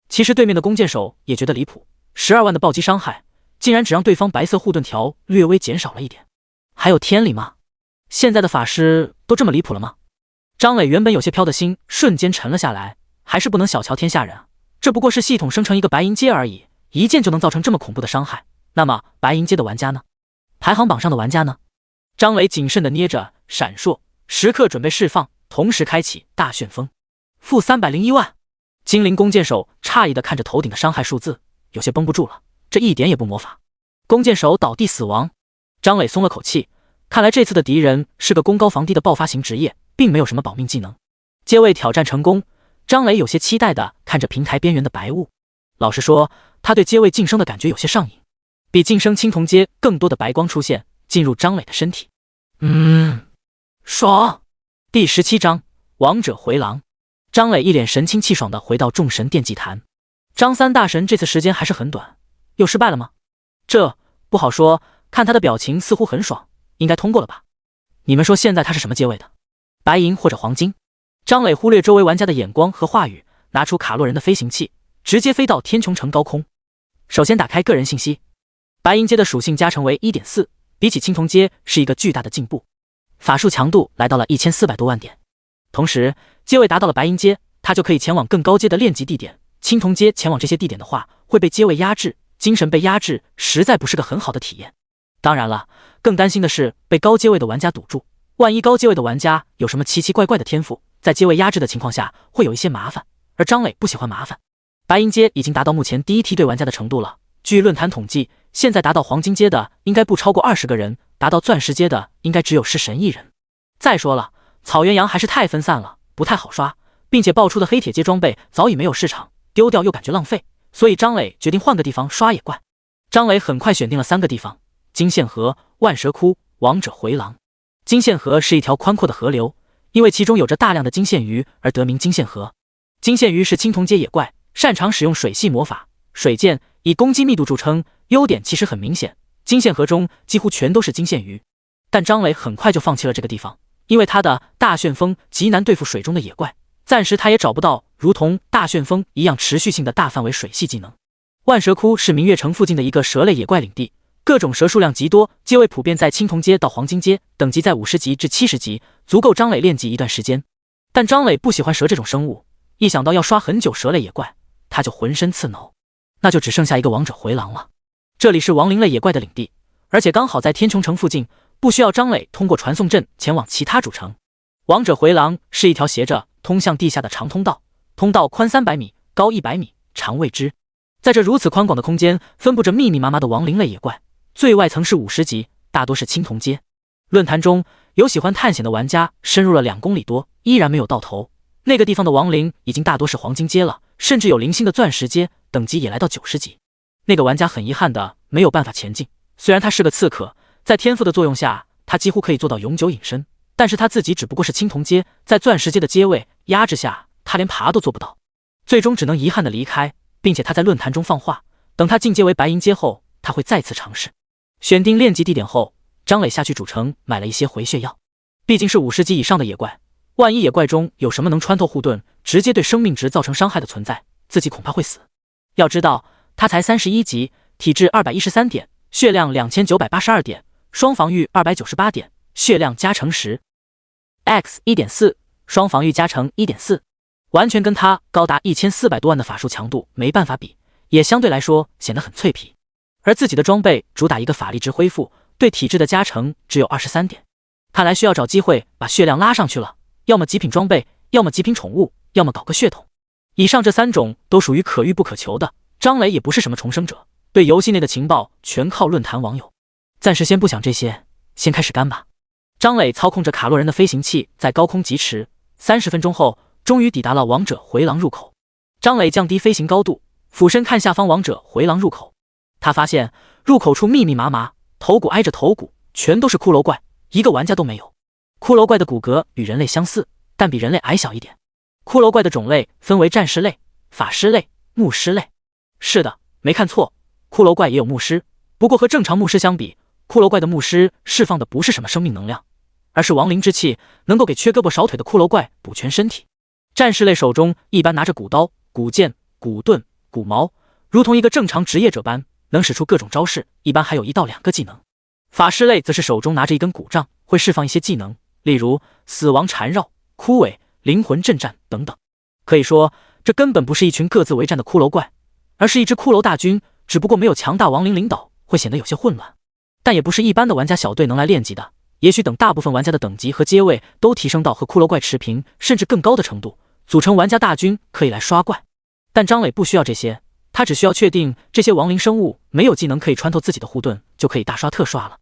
其实对面的弓箭手也觉得离谱，12万的暴击伤害，竟然只让对方白色护盾条略微减少了一点。还有天理吗？现在的法师都这么离谱了吗？张磊原本有些飘的心瞬间沉了下来，还是不能小瞧天下人啊！这不过是系统生成一个白银阶而已，一箭就能造成这么恐怖的伤害。那么白银阶的玩家呢？排行榜上的玩家呢？张磊谨慎地捏着闪烁，时刻准备释放，同时开启大旋风。负301万，精灵弓箭手诧异地看着头顶的伤害数字，有些绷不住了，这一点也不魔法。弓箭手倒地死亡，张磊松了口气，看来这次的敌人是个攻高防低的爆发型职业，并没有什么保命技能。阶位挑战成功，张磊有些期待地看着平台边缘的白雾。老实说，他对阶位晋升的感觉有些上瘾，比晋升青铜阶更多的白光出现，进入张磊的身体。爽！第17章王者回廊。张磊一脸神清气爽地回到众神殿祭坛。张三大神这次时间还是很短，又失败了吗？这不好说，看他的表情似乎很爽，应该通过了吧？你们说现在他是什么阶位的？白银或者黄金？张磊忽略周围玩家的眼光和话语，拿出卡洛人的飞行器，直接飞到天穹城高空。首先打开个人信息，白银阶的属性加成为 1.4， 比起青铜阶是一个巨大的进步。法术强度来到了1400多万点，同时阶位达到了白银阶，他就可以前往更高阶的练级地点。青铜阶前往这些地点的话，会被阶位压制，精神被压制，实在不是个很好的体验。当然了，更担心的是被高阶位的玩家堵住，万一高阶位的玩家有什么奇奇怪怪的天赋，在阶位压制的情况下会有一些麻烦，而张磊不喜欢麻烦。白银阶已经达到目前第一梯队玩家的程度了，据论坛统计，现在达到黄金阶的应该不超过20个人，达到钻石阶的应该只有弑神1人。再说了，草原羊还是太分散了，不太好刷，并且爆出的黑铁阶装备早已没有市场，丢掉又感觉浪费，所以张磊决定换个地方刷也怪。张磊很快选定了3个地方：金线河、万蛇窟、王者回廊。金线河是一条宽阔的河流，因为其中有着大量的金线鱼而得名金线河。金线鱼是青铜阶野怪，擅长使用水系魔法、水剑，以攻击密度著称。优点其实很明显，金线河中几乎全都是金线鱼。但张磊很快就放弃了这个地方，因为他的大旋风极难对付水中的野怪，暂时他也找不到如同大旋风一样持续性的大范围水系技能。万蛇窟是明月城附近的一个蛇类野怪领地，各种蛇数量极多，皆为普遍在青铜阶到黄金阶，等级在50级至70级，足够张磊练级一段时间。但张磊不喜欢蛇这种生物，一想到要刷很久蛇类野怪，他就浑身刺挠。那就只剩下一个王者回廊了。这里是亡灵类野怪的领地，而且刚好在天穹城附近，不需要张磊通过传送阵前往其他主城。王者回廊是一条斜着通向地下的长通道，通道宽300米，高100米，长未知。在这如此宽广的空间，分布着密密麻麻的亡灵类野怪，最外层是50级，大多是青铜阶。论坛中有喜欢探险的玩家深入了2公里多，依然没有到头。那个地方的亡灵已经大多是黄金阶了，甚至有零星的钻石阶，等级也来到90级。那个玩家很遗憾的没有办法前进，虽然他是个刺客，在天赋的作用下，他几乎可以做到永久隐身，但是他自己只不过是青铜阶，在钻石阶的阶位压制下，他连爬都做不到，最终只能遗憾的离开，并且他在论坛中放话，等他进阶为白银阶后，他会再次尝试。选定练级地点后，张磊下去主城买了一些回血药，毕竟是50级以上的野怪，万一野怪中有什么能穿透护盾，直接对生命值造成伤害的存在，自己恐怕会死。要知道他才31级，体质213点，血量2982点，双防御298点，血量加成10 x 1.4， 双防御加成 1.4， 完全跟他高达1400多万的法术强度没办法比，也相对来说显得很脆皮。而自己的装备主打一个法力值恢复，对体质的加成只有23点，看来需要找机会把血量拉上去了，要么极品装备，要么极品宠物，要么搞个血统。以上这3种都属于可遇不可求的，张磊也不是什么重生者，对游戏内的情报全靠论坛网友。暂时先不想这些，先开始干吧。张磊操控着卡洛人的飞行器在高空疾驰，30分钟后终于抵达了王者回廊入口。张磊降低飞行高度，俯身看下方王者回廊入口，他发现入口处密密麻麻，头骨挨着头骨，全都是骷髅怪，一个玩家都没有。骷髅怪的骨骼与人类相似，但比人类矮小一点。骷髅怪的种类分为战士类、法师类、牧师类。是的，没看错，骷髅怪也有牧师，不过和正常牧师相比，骷髅怪的牧师释放的不是什么生命能量，而是亡灵之气，能够给缺胳膊少腿的骷髅怪补全身体。战士类手中一般拿着骨刀、骨剑、骨盾、骨矛，如同一个正常职业者般，能使出各种招式，一般还有1到2个技能。法师类则是手中拿着一根骨杖，会释放一些技能，例如死亡缠绕、枯萎、灵魂震战等等。可以说，这根本不是一群各自为战的骷髅怪，而是一支骷髅大军，只不过没有强大亡灵领导，会显得有些混乱。但也不是一般的玩家小队能来练级的，也许等大部分玩家的等级和阶位都提升到和骷髅怪持平甚至更高的程度，组成玩家大军可以来刷怪。但张磊不需要这些，他只需要确定这些亡灵生物没有技能可以穿透自己的护盾，就可以大刷特刷了。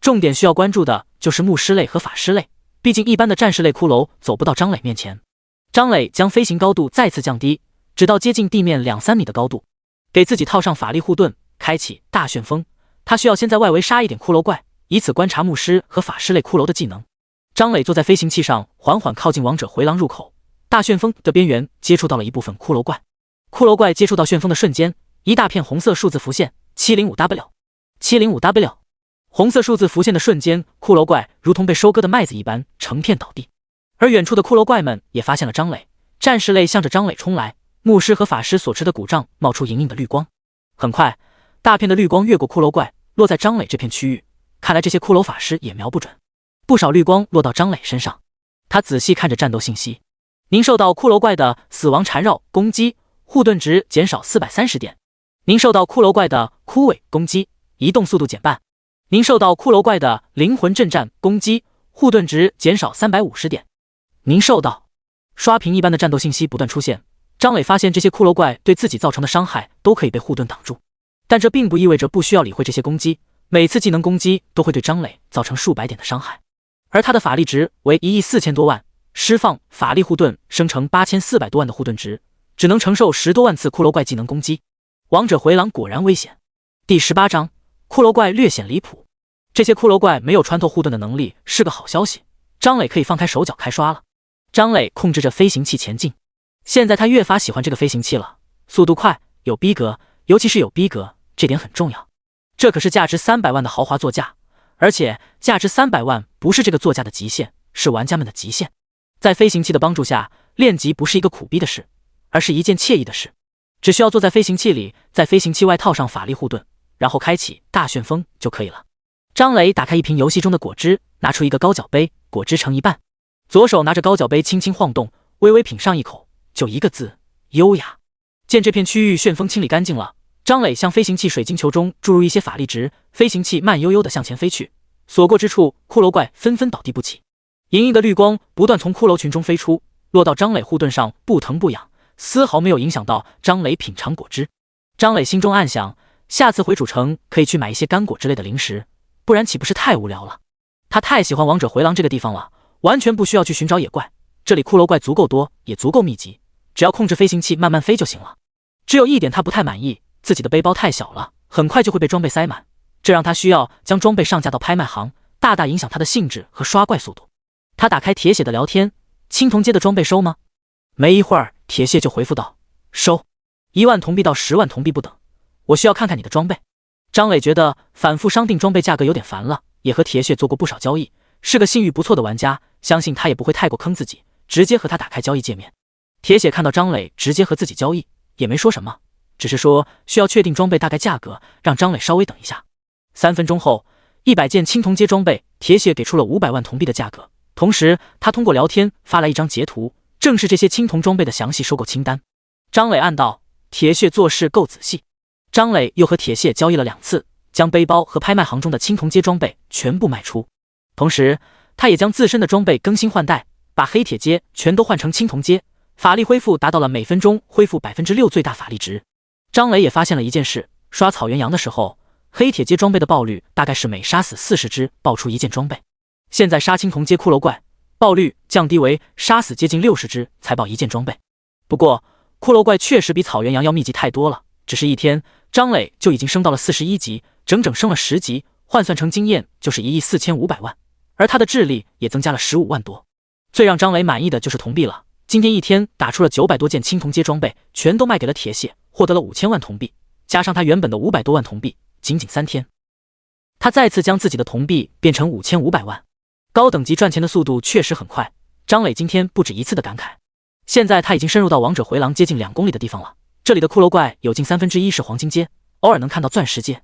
重点需要关注的就是牧师类和法师类，毕竟一般的战士类骷髅走不到张磊面前。张磊将飞行高度再次降低，直到接近地面2-3米的高度，给自己套上法力护盾，开启大旋风。他需要先在外围杀一点骷髅怪，以此观察牧师和法师类骷髅的技能。张磊坐在飞行器上，缓缓靠近王者回廊入口，大旋风的边缘接触到了一部分骷髅怪。骷髅怪接触到旋风的瞬间，一大片红色数字浮现 705W 705W。 红色数字浮现的瞬间，骷髅怪如同被收割的麦子一般成片倒地。而远处的骷髅怪们也发现了张磊，战士类向着张磊冲来，牧师和法师所持的骨杖冒出隐隐的绿光。很快，大片的绿光越过骷髅怪，落在张磊这片区域。看来这些骷髅法师也瞄不准，不少绿光落到张磊身上。他仔细看着战斗信息，您受到骷髅怪的死亡缠绕攻击，护盾值减少430点；您受到骷髅怪的枯萎攻击，移动速度减半；您受到骷髅怪的灵魂震战攻击，护盾值减少350点；您受到……刷屏一般的战斗信息不断出现。张磊发现这些骷髅怪对自己造成的伤害都可以被护盾挡住，但这并不意味着不需要理会这些攻击，每次技能攻击都会对张磊造成数百点的伤害。而他的法力值为1亿4000多万，释放法力护盾生成8400多万的护盾值，只能承受10多万次骷髅怪技能攻击。王者回廊果然危险。第18章，骷髅怪略显离谱。这些骷髅怪没有穿透护盾的能力是个好消息，张磊可以放开手脚开刷了。张磊控制着飞行器前进，现在他越发喜欢这个飞行器了，速度快，有逼格，尤其是有逼格，这点很重要。这可是价值300万的豪华座驾，而且价值300万不是这个座驾的极限，是玩家们的极限。在飞行器的帮助下，练级不是一个苦逼的事，而是一件惬意的事。只需要坐在飞行器里，在飞行器外套上法力护盾，然后开启大旋风就可以了。张磊打开一瓶游戏中的果汁，拿出一个高脚杯，果汁盛一半，左手拿着高脚杯轻轻晃动，微微品上一口，就一个字：优雅。见这片区域旋风清理干净了，张磊向飞行器水晶球中注入一些法力值，飞行器慢悠悠地向前飞去，所过之处骷髅怪纷纷倒地不起，莹莹的绿光不断从骷髅群中飞出，落到张磊护盾上不疼不痒，丝毫没有影响到张磊品尝果汁。张磊心中暗想，下次回主城可以去买一些干果之类的零食，不然岂不是太无聊了。他太喜欢王者回廊这个地方了，完全不需要去寻找野怪，这里骷髅怪足够多，也足够密集，只要控制飞行器慢慢飞就行了。只有一点他不太满意，自己的背包太小了，很快就会被装备塞满，这让他需要将装备上架到拍卖行，大大影响他的兴致和刷怪速度。他打开铁血的聊天，青铜阶的装备收吗？没一会儿，铁血就回复道：收，1万铜币到10万铜币不等，我需要看看你的装备。张磊觉得反复商定装备价格有点烦了，也和铁血做过不少交易，是个信誉不错的玩家，相信他也不会太过坑自己，直接和他打开交易界面。铁血看到张磊直接和自己交易，也没说什么，只是说需要确定装备大概价格，让张磊稍微等一下。3分钟后，100件青铜阶装备，铁血给出了500万铜币的价格，同时他通过聊天发来一张截图，正是这些青铜装备的详细收购清单。张磊暗道，铁血做事够仔细。张磊又和铁血交易了2次，将背包和拍卖行中的青铜阶装备全部卖出，同时他也将自身的装备更新换代，把黑铁阶全都换成青铜阶，法力恢复达到了每分钟恢复 6% 最大法力值。张磊也发现了一件事，刷草原羊的时候，黑铁阶装备的爆率大概是每杀死40只爆出1件装备，现在杀青铜阶骷髅怪，爆率降低为杀死接近60只才爆1件装备。不过骷髅怪确实比草原羊要密集太多了，只是1天张磊就已经升到了41级，整整升了10级，换算成经验就是1.45亿万，而他的智力也增加了15万多。最让张磊满意的就是铜币了，今天1天打出了900多件青铜阶装备，全都卖给了铁血，获得了5000万铜币，加上他原本的500多万铜币，仅仅3天，他再次将自己的铜币变成5500万。高等级赚钱的速度确实很快，张磊今天不止一次的感慨。现在他已经深入到王者回廊接近2公里的地方了，这里的骷髅怪有近1/3是黄金阶，偶尔能看到钻石阶。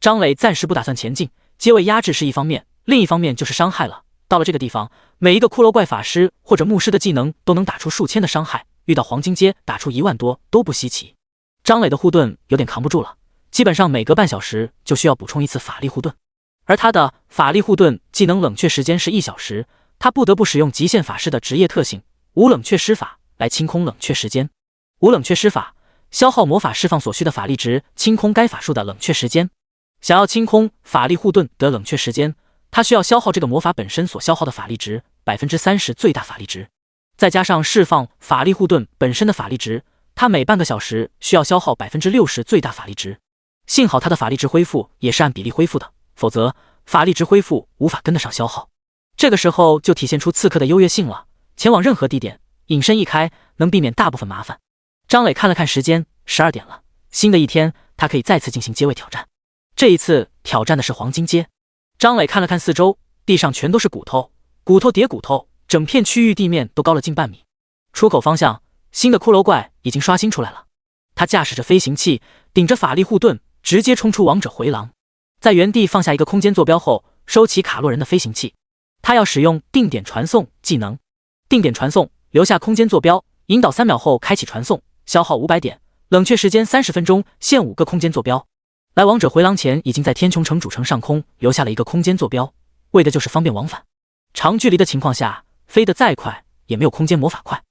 张磊暂时不打算前进，阶位压制是一方面，另一方面就是伤害了。到了这个地方，每一个骷髅怪法师或者牧师的技能都能打出数千的伤害，遇到黄金阶打出1万多都不稀奇。张磊的护盾有点扛不住了，基本上每隔半小时就需要补充一次法力护盾，而他的法力护盾技能冷却时间是1小时，他不得不使用极限法师的职业特性无冷却施法来清空冷却时间。无冷却施法消耗魔法释放所需的法力值，清空该法术的冷却时间。想要清空法力护盾的冷却时间，他需要消耗这个魔法本身所消耗的法力值 30% 最大法力值，再加上释放法力护盾本身的法力值，他每半个小时需要消耗 60% 最大法力值。幸好他的法力值恢复也是按比例恢复的，否则法力值恢复无法跟得上消耗。这个时候就体现出刺客的优越性了，前往任何地点隐身一开，能避免大部分麻烦。张磊看了看时间，12点了，新的一天他可以再次进行阶位挑战。这一次挑战的是黄金阶。张磊看了看四周，地上全都是骨头，骨头叠骨头，整片区域地面都高了近半米。出口方向，新的骷髅怪已经刷新出来了。他驾驶着飞行器，顶着法力护盾，直接冲出王者回廊，在原地放下一个空间坐标后，收起卡洛人的飞行器。他要使用定点传送技能。定点传送，留下空间坐标，引导3秒后开启传送，消耗500点，冷却时间30分钟，限5个空间坐标。来王者回廊前已经在天穹城主城上空留下了一个空间坐标，为的就是方便往返。长距离的情况下，飞得再快也没有空间魔法快。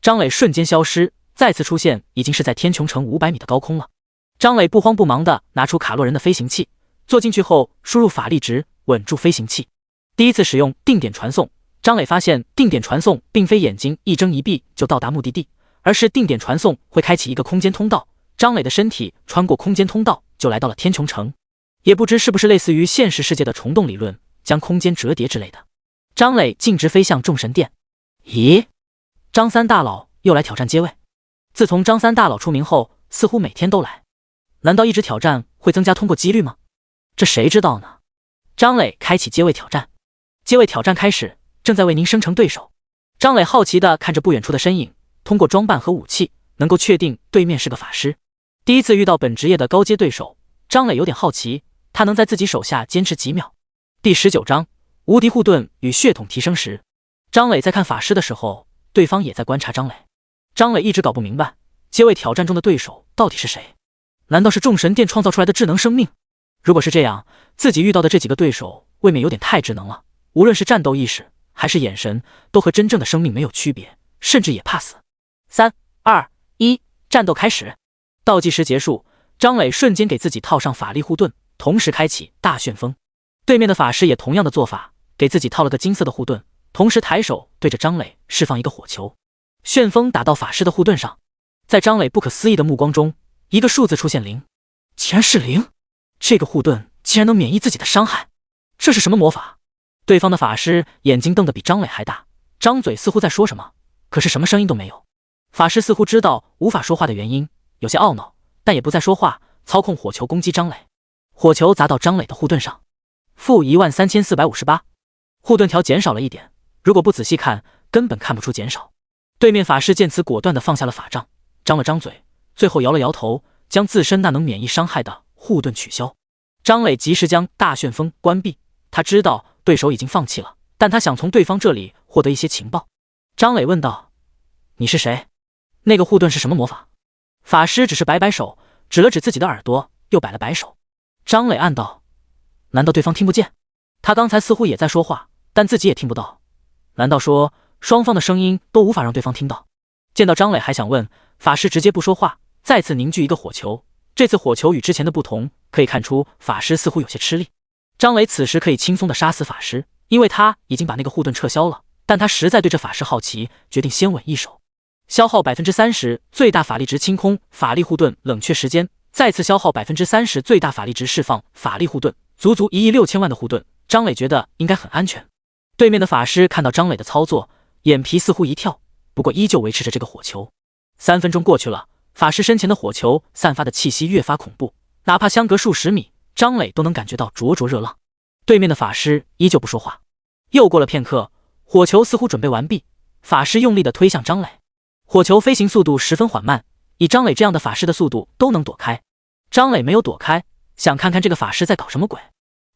张磊瞬间消失，再次出现已经是在天穹城500米的高空了。张磊不慌不忙地拿出卡洛人的飞行器，坐进去后输入法力值，稳住飞行器。第一次使用定点传送，张磊发现定点传送并非眼睛一睁一闭就到达目的地，而是定点传送会开启一个空间通道，张磊的身体穿过空间通道就来到了天穹城。也不知是不是类似于现实世界的虫洞理论，将空间折叠之类的。张磊径直飞向众神殿。咦，张三大佬又来挑战阶位。自从张三大佬出名后，似乎每天都来。难道一直挑战会增加通过几率吗？这谁知道呢？张磊开启阶位挑战。阶位挑战开始，正在为您生成对手。张磊好奇地看着不远处的身影，通过装扮和武器，能够确定对面是个法师。第一次遇到本职业的高阶对手，张磊有点好奇，他能在自己手下坚持几秒。第19章无敌护盾与血统提升时。张磊在看法师的时候，对方也在观察张磊。张磊一直搞不明白，阶位挑战中的对手到底是谁？难道是众神殿创造出来的智能生命？如果是这样，自己遇到的这几个对手未免有点太智能了，无论是战斗意识还是眼神，都和真正的生命没有区别，甚至也怕死。3、2、1，战斗开始。倒计时结束，张磊瞬间给自己套上法力护盾，同时开启大旋风。对面的法师也同样的做法，给自己套了个金色的护盾，同时抬手对着张磊释放一个火球。旋风打到法师的护盾上，在张磊不可思议的目光中，一个数字出现0，竟然是0！这个护盾竟然能免疫自己的伤害，这是什么魔法？对方的法师眼睛瞪得比张磊还大，张嘴似乎在说什么，可是什么声音都没有。法师似乎知道无法说话的原因，有些懊恼，但也不再说话，操控火球攻击张磊。火球砸到张磊的护盾上，负13458，护盾条减少了一点，如果不仔细看，根本看不出减少。对面法师见此，果断地放下了法杖，张了张嘴，最后摇了摇头，将自身那能免疫伤害的护盾取消。张磊及时将大旋风关闭，他知道对手已经放弃了，但他想从对方这里获得一些情报。张磊问道：“你是谁？那个护盾是什么魔法？”法师只是摆摆手，指了指自己的耳朵，又摆了摆手。张磊暗道：难道对方听不见？他刚才似乎也在说话，但自己也听不到。难道说双方的声音都无法让对方听到？见到张磊还想问，法师直接不说话，再次凝聚一个火球。这次火球与之前的不同，可以看出法师似乎有些吃力。张磊此时可以轻松地杀死法师，因为他已经把那个护盾撤销了，但他实在对这法师好奇，决定先稳一手。消耗 30%， 最大法力值清空法力护盾冷却时间，再次消耗 30%， 最大法力值释放法力护盾，足足1亿6000万的护盾，张磊觉得应该很安全。对面的法师看到张磊的操作，眼皮似乎一跳，不过依旧维持着这个火球。3分钟过去了，法师身前的火球散发的气息越发恐怖，哪怕相隔数十米，张磊都能感觉到灼灼热浪。对面的法师依旧不说话。又过了片刻，火球似乎准备完毕，法师用力地推向张磊。火球飞行速度十分缓慢，以张磊这样的法师的速度都能躲开。张磊没有躲开，想看看这个法师在搞什么鬼。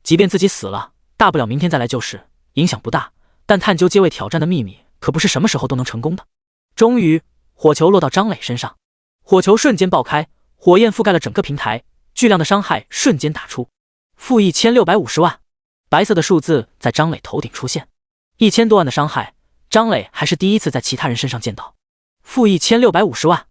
即便自己死了，大不了明天再来就是，影响不大，但探究阶位挑战的秘密可不是什么时候都能成功的。终于，火球落到张磊身上，火球瞬间爆开，火焰覆盖了整个平台，巨量的伤害瞬间打出，负1650万。白色的数字在张磊头顶出现，1000多万的伤害，张磊还是第一次在其他人身上见到。负1650万。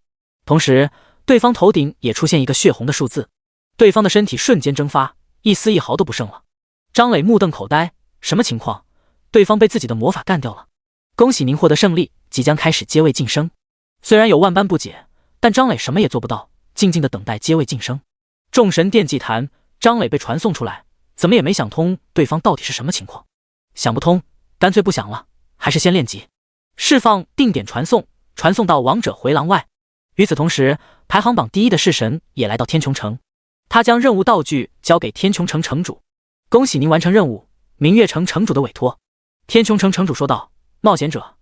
同时，对方头顶也出现一个血红的数字，对方的身体瞬间蒸发，一丝一毫都不剩了。张磊目瞪口呆，什么情况？对方被自己的魔法干掉了。恭喜您获得胜利，即将开始阶位晋升。虽然有万般不解，但张磊什么也做不到，静静的等待阶位晋升。众神殿祭坛，张磊被传送出来，怎么也没想通对方到底是什么情况。想不通，干脆不想了，还是先练级。释放定点传送，传送到王者回廊外。与此同时，排行榜第一的弑神也来到天穹城，他将任务道具交给天穹城城主。恭喜您完成任务，明月城城主的委托。天穹城城主说道：冒险者，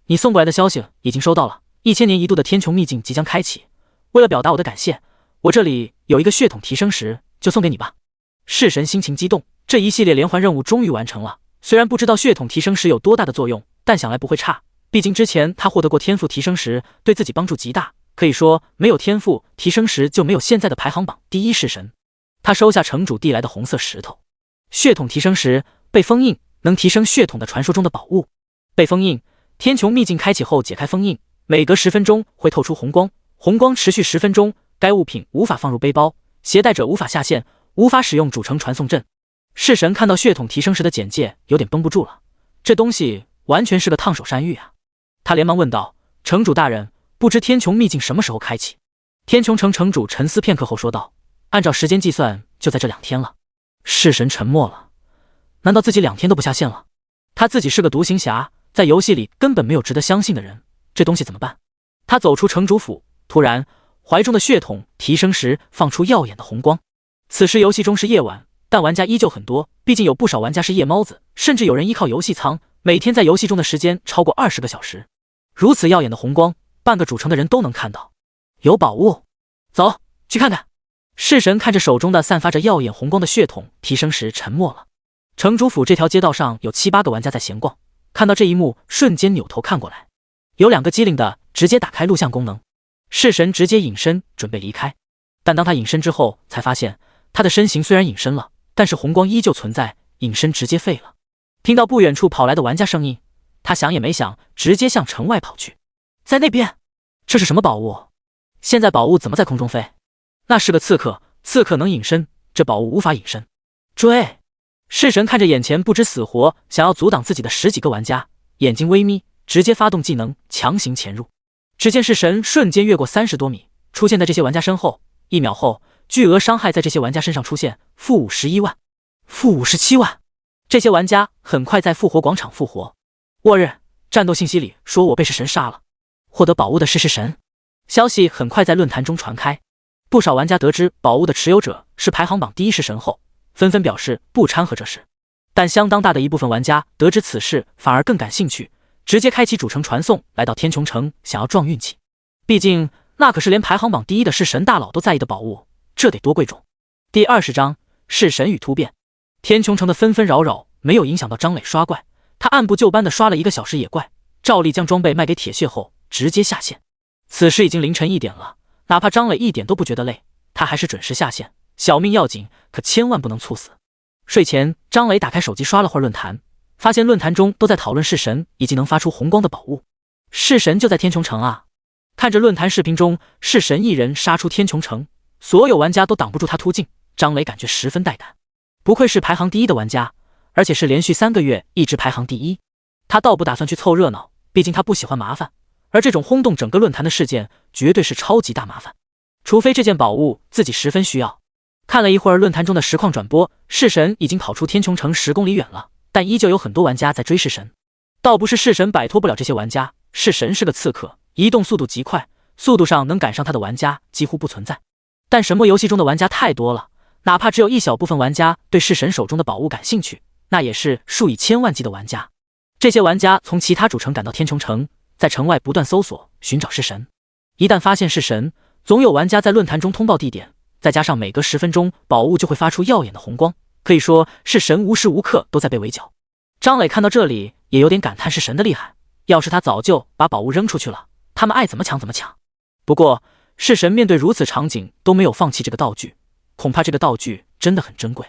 你送过来的消息已经收到了，1000年一度的天穹秘境即将开启，为了表达我的感谢，我这里有一个血统提升石，就送给你吧。弑神心情激动，这一系列连环任务终于完成了。虽然不知道血统提升石有多大的作用，但想来不会差，毕竟之前他获得过天赋提升石，对自己帮助极大，可以说没有天赋提升石就没有现在的排行榜第一弑神。他收下城主递来的红色石头，血统提升石被封印，能提升血统的传说中的宝物。被封印，天穹秘境开启后解开封印，每隔10分钟会透出红光，红光持续10分钟，该物品无法放入背包，携带者无法下线，无法使用主城传送阵。弑神看到血统提升时的简介，有点绷不住了，这东西完全是个烫手山芋啊！他连忙问道：城主大人，不知天穹秘境什么时候开启？天穹城城主沉思片刻后说道：按照时间计算，就在这2天了。弑神沉默了，难道自己2天都不下线了？他自己是个独行侠，在游戏里根本没有值得相信的人，这东西怎么办？他走出城主府，突然怀中的血统提升时放出耀眼的红光。此时游戏中是夜晚，但玩家依旧很多，毕竟有不少玩家是夜猫子，甚至有人依靠游戏仓，每天在游戏中的时间超过20个小时。如此耀眼的红光，半个主城的人都能看到。有宝物，走去看看。弑神看着手中的散发着耀眼红光的血统提升时沉默了。城主府这条街道上有7、8个玩家在闲逛，看到这一幕瞬间扭头看过来。有2个机灵的直接打开录像功能，弑神直接隐身准备离开，但当他隐身之后才发现他的身形虽然隐身了，但是红光依旧存在，隐身直接废了。听到不远处跑来的玩家声音，他想也没想直接向城外跑去。在那边，这是什么宝物？现在宝物怎么在空中飞？那是个刺客，刺客能隐身，这宝物无法隐身。追！弑神看着眼前不知死活想要阻挡自己的10几个玩家，眼睛微眯，直接发动技能强行潜入。只见弑神瞬间越过30多米，出现在这些玩家身后，1秒后巨额伤害在这些玩家身上出现，负51万，负57万。这些玩家很快在复活广场复活。末日战斗信息里说我被弑神杀了，获得宝物的是弑神。消息很快在论坛中传开，不少玩家得知宝物的持有者是排行榜第1弑神后，纷纷表示不掺和这事。但相当大的一部分玩家得知此事反而更感兴趣，直接开启主城传送来到天穹城，想要撞运气。毕竟那可是连排行榜第1的弑神大佬都在意的宝物，这得多贵重。第20章弑神与突变。天穹城的纷纷扰扰没有影响到张磊刷怪，他按部就班的刷了1个小时野怪，照例将装备卖给铁血后直接下线。此时已经凌晨1点了，哪怕张磊一点都不觉得累，他还是准时下线，小命要紧，可千万不能猝死。睡前张磊打开手机刷了会儿论坛，发现论坛中都在讨论弑神以及能发出红光的宝物。弑神就在天穹城啊！看着论坛视频中弑神一人杀出天穹城，所有玩家都挡不住他突进，张磊感觉十分带感。不愧是排行第1的玩家，而且是连续3个月一直排行第1。他倒不打算去凑热闹，毕竟他不喜欢麻烦，而这种轰动整个论坛的事件绝对是超级大麻烦，除非这件宝物自己十分需要。看了一会儿论坛中的实况转播，弑神已经跑出天穹城10公里远了，但依旧有很多玩家在追弑神。倒不是弑神摆脱不了这些玩家，弑神是个刺客，移动速度极快，速度上能赶上他的玩家几乎不存在。但神魔游戏中的玩家太多了，哪怕只有一小部分玩家对弑神手中的宝物感兴趣，那也是数以千万计的玩家。这些玩家从其他主城赶到天穹城，在城外不断搜索寻找弑神。一旦发现弑神，总有玩家在论坛中通报地点，再加上每隔10分钟宝物就会发出耀眼的红光，可以说弑神无时无刻都在被围剿。张磊看到这里也有点感叹弑神的厉害，要是他早就把宝物扔出去了，他们爱怎么抢怎么抢。不过弑神面对如此场景都没有放弃这个道具，恐怕这个道具真的很珍贵。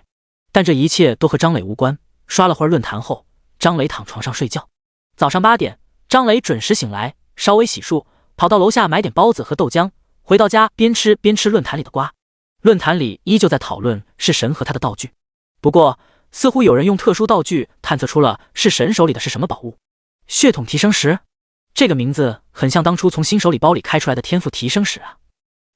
但这一切都和张磊无关。刷了会儿论坛后，张磊躺床上睡觉。早上8点，张磊准时醒来，稍微洗漱，跑到楼下买点包子和豆浆，回到家边吃边吃论坛里的瓜。论坛里依旧在讨论弑神和他的道具，不过似乎有人用特殊道具探测出了弑神手里的是什么宝物。血统提升石，这个名字很像当初从新手里包里开出来的天赋提升石啊。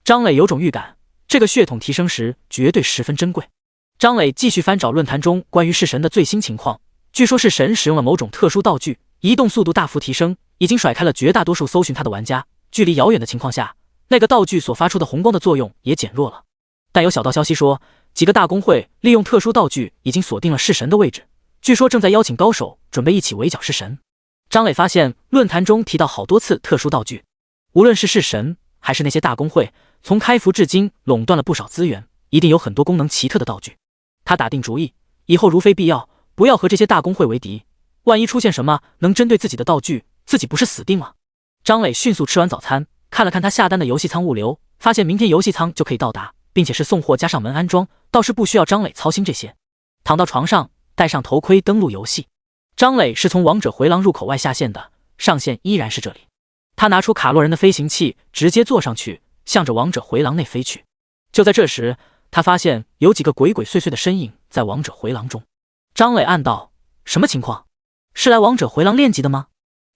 张磊有种预感，这个血统提升石绝对十分珍贵。张磊继续翻找论坛中关于弑神的最新情况，据说弑神使用了某种特殊道具，移动速度大幅提升，已经甩开了绝大多数搜寻他的玩家，距离遥远的情况下，那个道具所发出的红光的作用也减弱了。但有小道消息说，几个大公会利用特殊道具已经锁定了弑神的位置，据说正在邀请高手准备一起围剿弑神。张磊发现论坛中提到好多次特殊道具，无论是弑神还是那些大公会，从开服至今垄断了不少资源，一定有很多功能奇特的道具。他打定主意，以后如非必要，不要和这些大公会为敌，万一出现什么能针对自己的道具，自己不是死定了。张磊迅速吃完早餐，看了看他下单的游戏仓物流，发现明天游戏仓就可以到达，并且是送货加上门安装，倒是不需要张磊操心这些。躺到床上，戴上头盔登录游戏。张磊是从王者回廊入口外下线的，上线依然是这里。他拿出卡洛人的飞行器，直接坐上去，向着王者回廊内飞去。就在这时，他发现有几个鬼鬼祟祟的身影在王者回廊中。张磊暗道：什么情况？是来王者回廊练级的吗？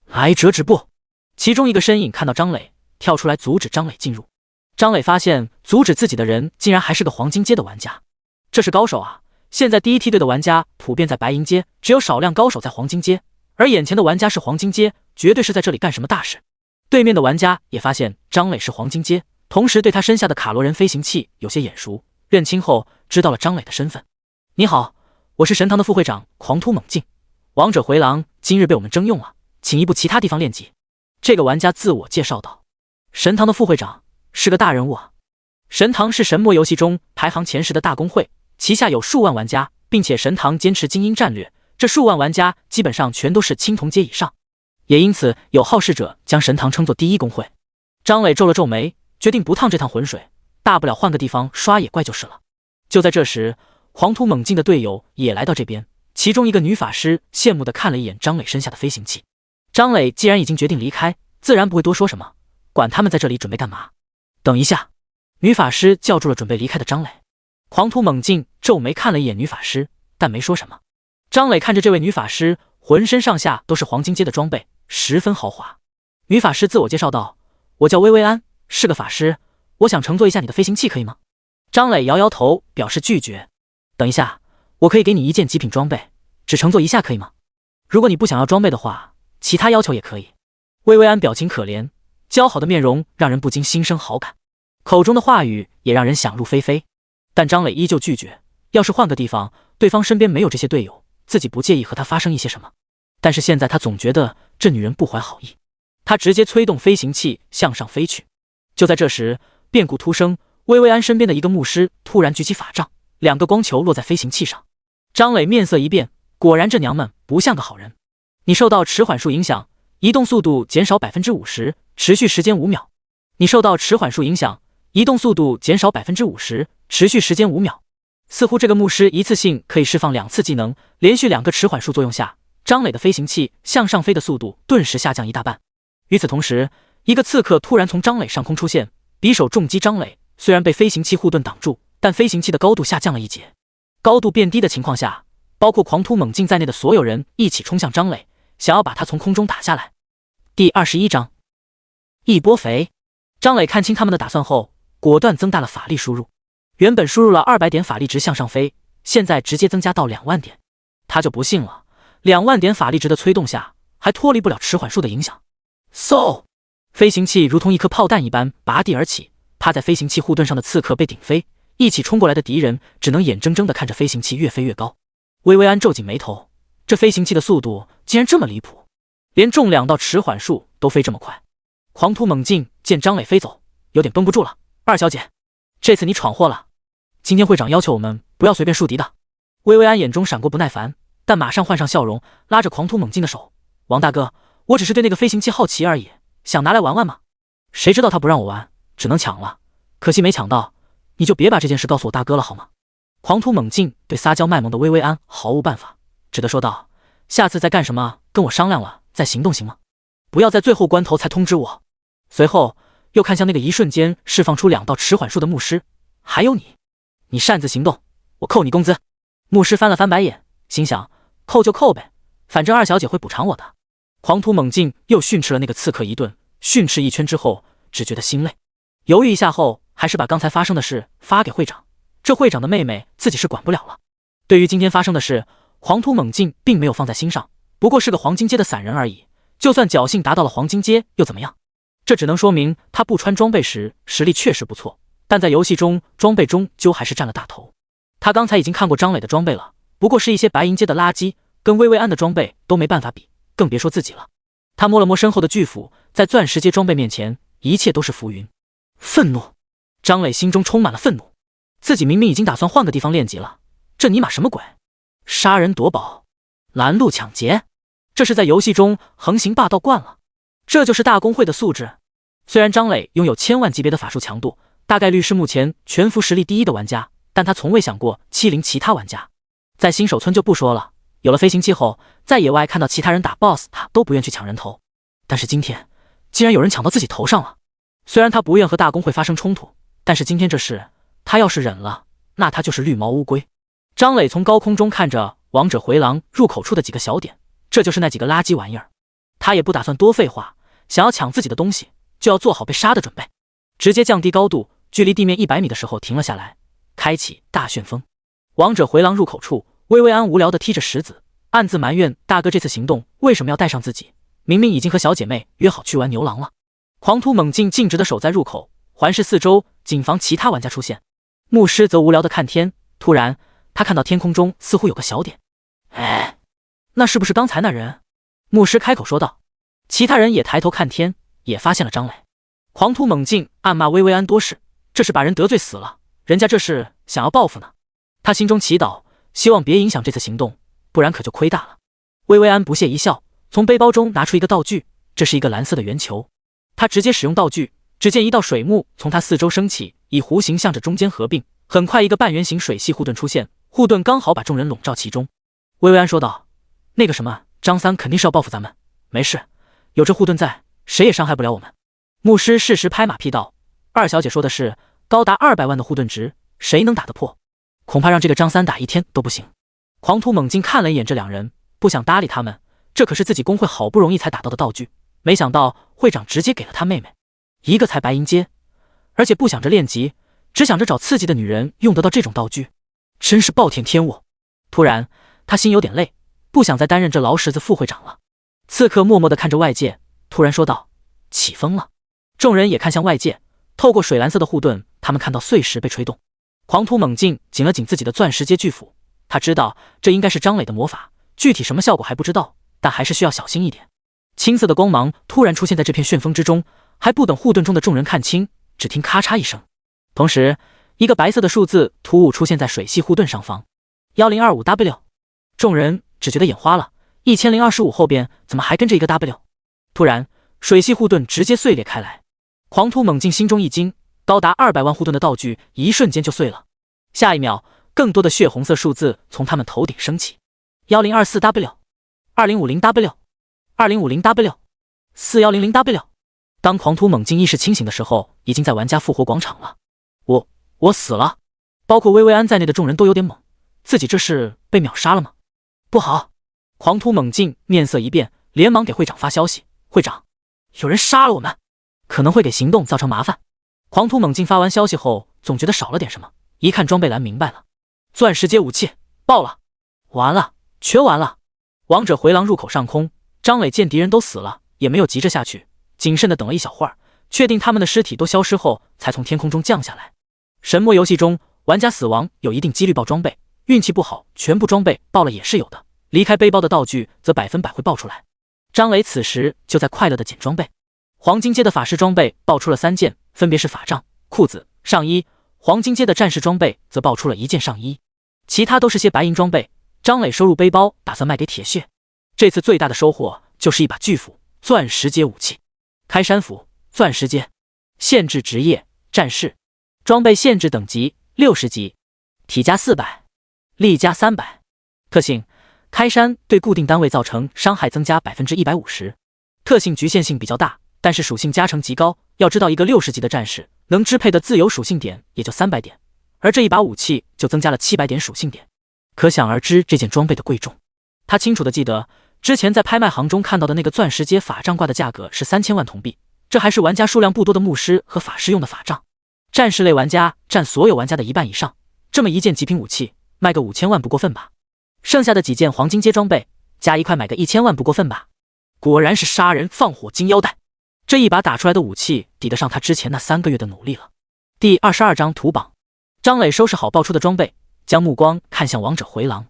来者止步！其中一个身影看到张磊，跳出来阻止张磊进入。张磊发现阻止自己的人竟然还是个黄金阶的玩家，这是高手啊！现在第一梯队的玩家普遍在白银阶，只有少量高手在黄金阶，而眼前的玩家是黄金阶，绝对是在这里干什么大事。对面的玩家也发现张磊是黄金阶，同时对他身下的卡罗人飞行器有些眼熟，认清后知道了张磊的身份。你好，我是神堂的副会长狂突猛进，王者回廊今日被我们征用了，请移步其他地方练级。这个玩家自我介绍道。神堂的副会长是个大人物啊。神堂是神魔游戏中排行前10的大公会，旗下有数万玩家，并且神堂坚持精英战略，这数万玩家基本上全都是青铜阶以上，也因此有好事者将神堂称作第一公会。张磊皱了皱眉，决定不趟这趟浑水，大不了换个地方刷野怪就是了。就在这时，狂突猛进的队友也来到这边，其中一个女法师羡慕地看了一眼张磊身下的飞行器。张磊既然已经决定离开，自然不会多说什么，管他们在这里准备干嘛。等一下，女法师叫住了准备离开的张磊。狂突猛进皱眉看了一眼女法师，但没说什么。张磊看着这位女法师，浑身上下都是黄金阶的装备，十分豪华。女法师自我介绍道：我叫薇薇安，是个法师，我想乘坐一下你的飞行器可以吗？张磊摇摇头表示拒绝。等一下，我可以给你一件极品装备，只乘坐一下可以吗？如果你不想要装备的话，其他要求也可以。薇薇安表情可怜，姣好的面容让人不禁心生好感，口中的话语也让人想入非非。但张磊依旧拒绝，要是换个地方，对方身边没有这些队友，自己不介意和他发生一些什么。但是现在他总觉得这女人不怀好意，他直接催动飞行器向上飞去。就在这时，变故突生，薇薇安身边的一个牧师突然举起法杖，2个光球落在飞行器上。张磊面色一变，果然这娘们不像个好人。你受到迟缓数影响，移动速度减少 50%， 持续时间5秒。你受到迟缓数影响，移动速度减少 50%， 持续时间5秒。似乎这个牧师一次性可以释放2次技能，连续2个迟缓数作用下，张磊的飞行器向上飞的速度顿时下降一大半。与此同时，一个刺客突然从张磊上空出现，匕首重击张磊，虽然被飞行器护盾挡住，但飞行器的高度下降了一截。高度变低的情况下，包括狂突猛进在内的所有人一起冲向张磊，想要把他从空中打下来。第21章一波肥。张磊看清他们的打算后，果断增大了法力输入，原本输入了200点法力值向上飞，现在直接增加到2万点。他就不信了，2万点法力值的催动下，还脱离不了迟缓数的影响。嗖！飞行器如同一颗炮弹一般拔地而起，趴在飞行器护盾上的刺客被顶飞，一起冲过来的敌人只能眼睁睁地看着飞行器越飞越高。薇薇安皱紧眉头，这飞行器的速度竟然这么离谱，连重量到迟缓数都飞这么快。狂突猛进见张磊飞走，有点绷不住了。二小姐，这次你闯祸了，今天会长要求我们不要随便树敌的。薇薇安眼中闪过不耐烦，但马上换上笑容，拉着狂突猛进的手：王大哥，我只是对那个飞行器好奇而已，想拿来玩玩嘛。谁知道他不让我玩，只能抢了，可惜没抢到，你就别把这件事告诉我大哥了好吗？狂突猛进对撒娇卖萌的薇薇安毫无办法，只得说道：下次再干什么跟我商量了再行动行吗？不要在最后关头才通知我。随后又看向那个一瞬间释放出2道迟缓数的牧师：还有你擅自行动，我扣你工资。牧师翻了翻白眼，心想扣就扣呗，反正二小姐会补偿我的。狂突猛进又训斥了那个刺客一顿，训斥一圈之后只觉得心累，犹豫一下后还是把刚才发生的事发给会长，这会长的妹妹自己是管不了了。对于今天发生的事，狂突猛进并没有放在心上，不过是个黄金阶的散人而已，就算侥幸达到了黄金阶又怎么样？这只能说明他不穿装备时实力确实不错，但在游戏中装备终究还是占了大头。他刚才已经看过张磊的装备了，不过是一些白银阶的垃圾，跟薇薇安的装备都没办法比，更别说自己了。他摸了摸身后的巨斧，在钻石阶装备面前，一切都是浮云。愤怒，张磊心中充满了愤怒，自己明明已经打算换个地方练级了，这尼玛什么鬼？杀人夺宝，拦路抢劫，这是在游戏中横行霸道惯了，这就是大公会的素质。虽然张磊拥有1000万级别的法术强度，大概率是目前全服实力第1的玩家，但他从未想过欺凌其他玩家。在新手村就不说了，有了飞行器后，在野外看到其他人打 BOSS， 他都不愿去抢人头。但是今天，竟然有人抢到自己头上了。虽然他不愿和大公会发生冲突，但是今天这事，他要是忍了，那他就是绿毛乌龟。张磊从高空中看着王者回廊入口处的几个小点，这就是那几个垃圾玩意儿。他也不打算多废话，想要抢自己的东西，就要做好被杀的准备。直接降低高度，距离地面100米的时候停了下来，开启大旋风。王者回廊入口处，薇薇安无聊地踢着石子，暗自埋怨大哥这次行动为什么要带上自己，明明已经和小姐妹约好去玩牛郎了。狂徒猛进径直的守在入口，环视四周，谨防其他玩家出现。牧师则无聊的看天，突然他看到天空中似乎有个小点。哎，那是不是刚才那人？牧师开口说道。其他人也抬头看天，也发现了张磊。狂徒猛进暗骂薇薇安多事，这是把人得罪死了，人家这是想要报复呢。他心中祈祷，希望别影响这次行动，不然可就亏大了。薇薇安不屑一笑，从背包中拿出一个道具，这是一个蓝色的圆球。他直接使用道具，只见一道水幕从他四周升起，以弧形向着中间合并，很快一个半圆形水系护盾出现，护盾刚好把众人笼罩其中。薇薇安说道：“那个什么，张三肯定是要报复咱们，没事，有这护盾在，谁也伤害不了我们。”牧师适时拍马屁道：“二小姐说的是，高达200万的护盾值，谁能打得破？恐怕让这个张三打一天都不行。”狂徒猛进看了一眼这两人，不想搭理他们，这可是自己工会好不容易才打到的道具，没想到会长直接给了他妹妹一个才白银阶，而且不想着练级，只想着找刺激的女人用得到这种道具，真是暴殄天物。突然他心有点累，不想再担任这劳什子副会长了。刺客默默地看着外界，突然说道：“起风了。”众人也看向外界，透过水蓝色的护盾，他们看到碎石被吹动。狂徒猛进紧了紧自己的钻石阶巨斧，他知道这应该是张磊的魔法，具体什么效果还不知道，但还是需要小心一点。青色的光芒突然出现在这片旋风之中，还不等护盾中的众人看清，只听咔嚓一声，同时一个白色的数字突兀出现在水系护盾上方 1025W。 众人只觉得眼花了，1025后边怎么还跟着一个 W？ 突然水系护盾直接碎裂开来，狂徒猛进心中一惊，高达200万护盾的道具一瞬间就碎了。下一秒，更多的血红色数字从他们头顶升起 1024W、 2050W、 2050W、 4100W。 当狂徒猛进意识清醒的时候，已经在玩家复活广场了。我死了！包括薇薇安在内的众人都有点懵，自己这是被秒杀了吗？不好！狂徒猛进面色一变，连忙给会长发消息：“会长，有人杀了我们，可能会给行动造成麻烦。”狂徒猛进发完消息后，总觉得少了点什么，一看装备栏明白了，钻石阶武器爆了！完了，全完了！王者回廊入口上空，张磊见敌人都死了，也没有急着下去，谨慎地等了一小会儿，确定他们的尸体都消失后，才从天空中降下来。神魔游戏中，玩家死亡有一定几率爆装备，运气不好，全部装备爆了也是有的，离开背包的道具则100%会爆出来。张磊此时就在快乐地捡装备，黄金阶的法师装备爆出了3件，分别是法杖、裤子、上衣；黄金阶的战士装备则爆出了1件上衣，其他都是些白银装备。张磊收入背包，打算卖给铁血。这次最大的收获就是一把巨斧，钻石阶武器，开山斧，钻石阶，限制职业战士，装备限制等级60级，体加400，力加300。特性：开山对固定单位造成伤害增加 150%， 特性局限性比较大，但是属性加成极高。要知道一个60级的战士能支配的自由属性点也就300点，而这一把武器就增加了700点属性点，可想而知这件装备的贵重。他清楚地记得之前在拍卖行中看到的那个钻石阶法杖挂的价格是3000万铜币，这还是玩家数量不多的牧师和法师用的法杖。战士类玩家占所有玩家的1半以上，这么一件极品武器卖个5000万不过分吧？剩下的几件黄金阶装备加一块买个1000万不过分吧？果然是杀人放火金腰带，这一把打出来的武器抵得上他之前那3个月的努力了。第22章图榜。张磊收拾好爆出的装备，将目光看向王者回廊。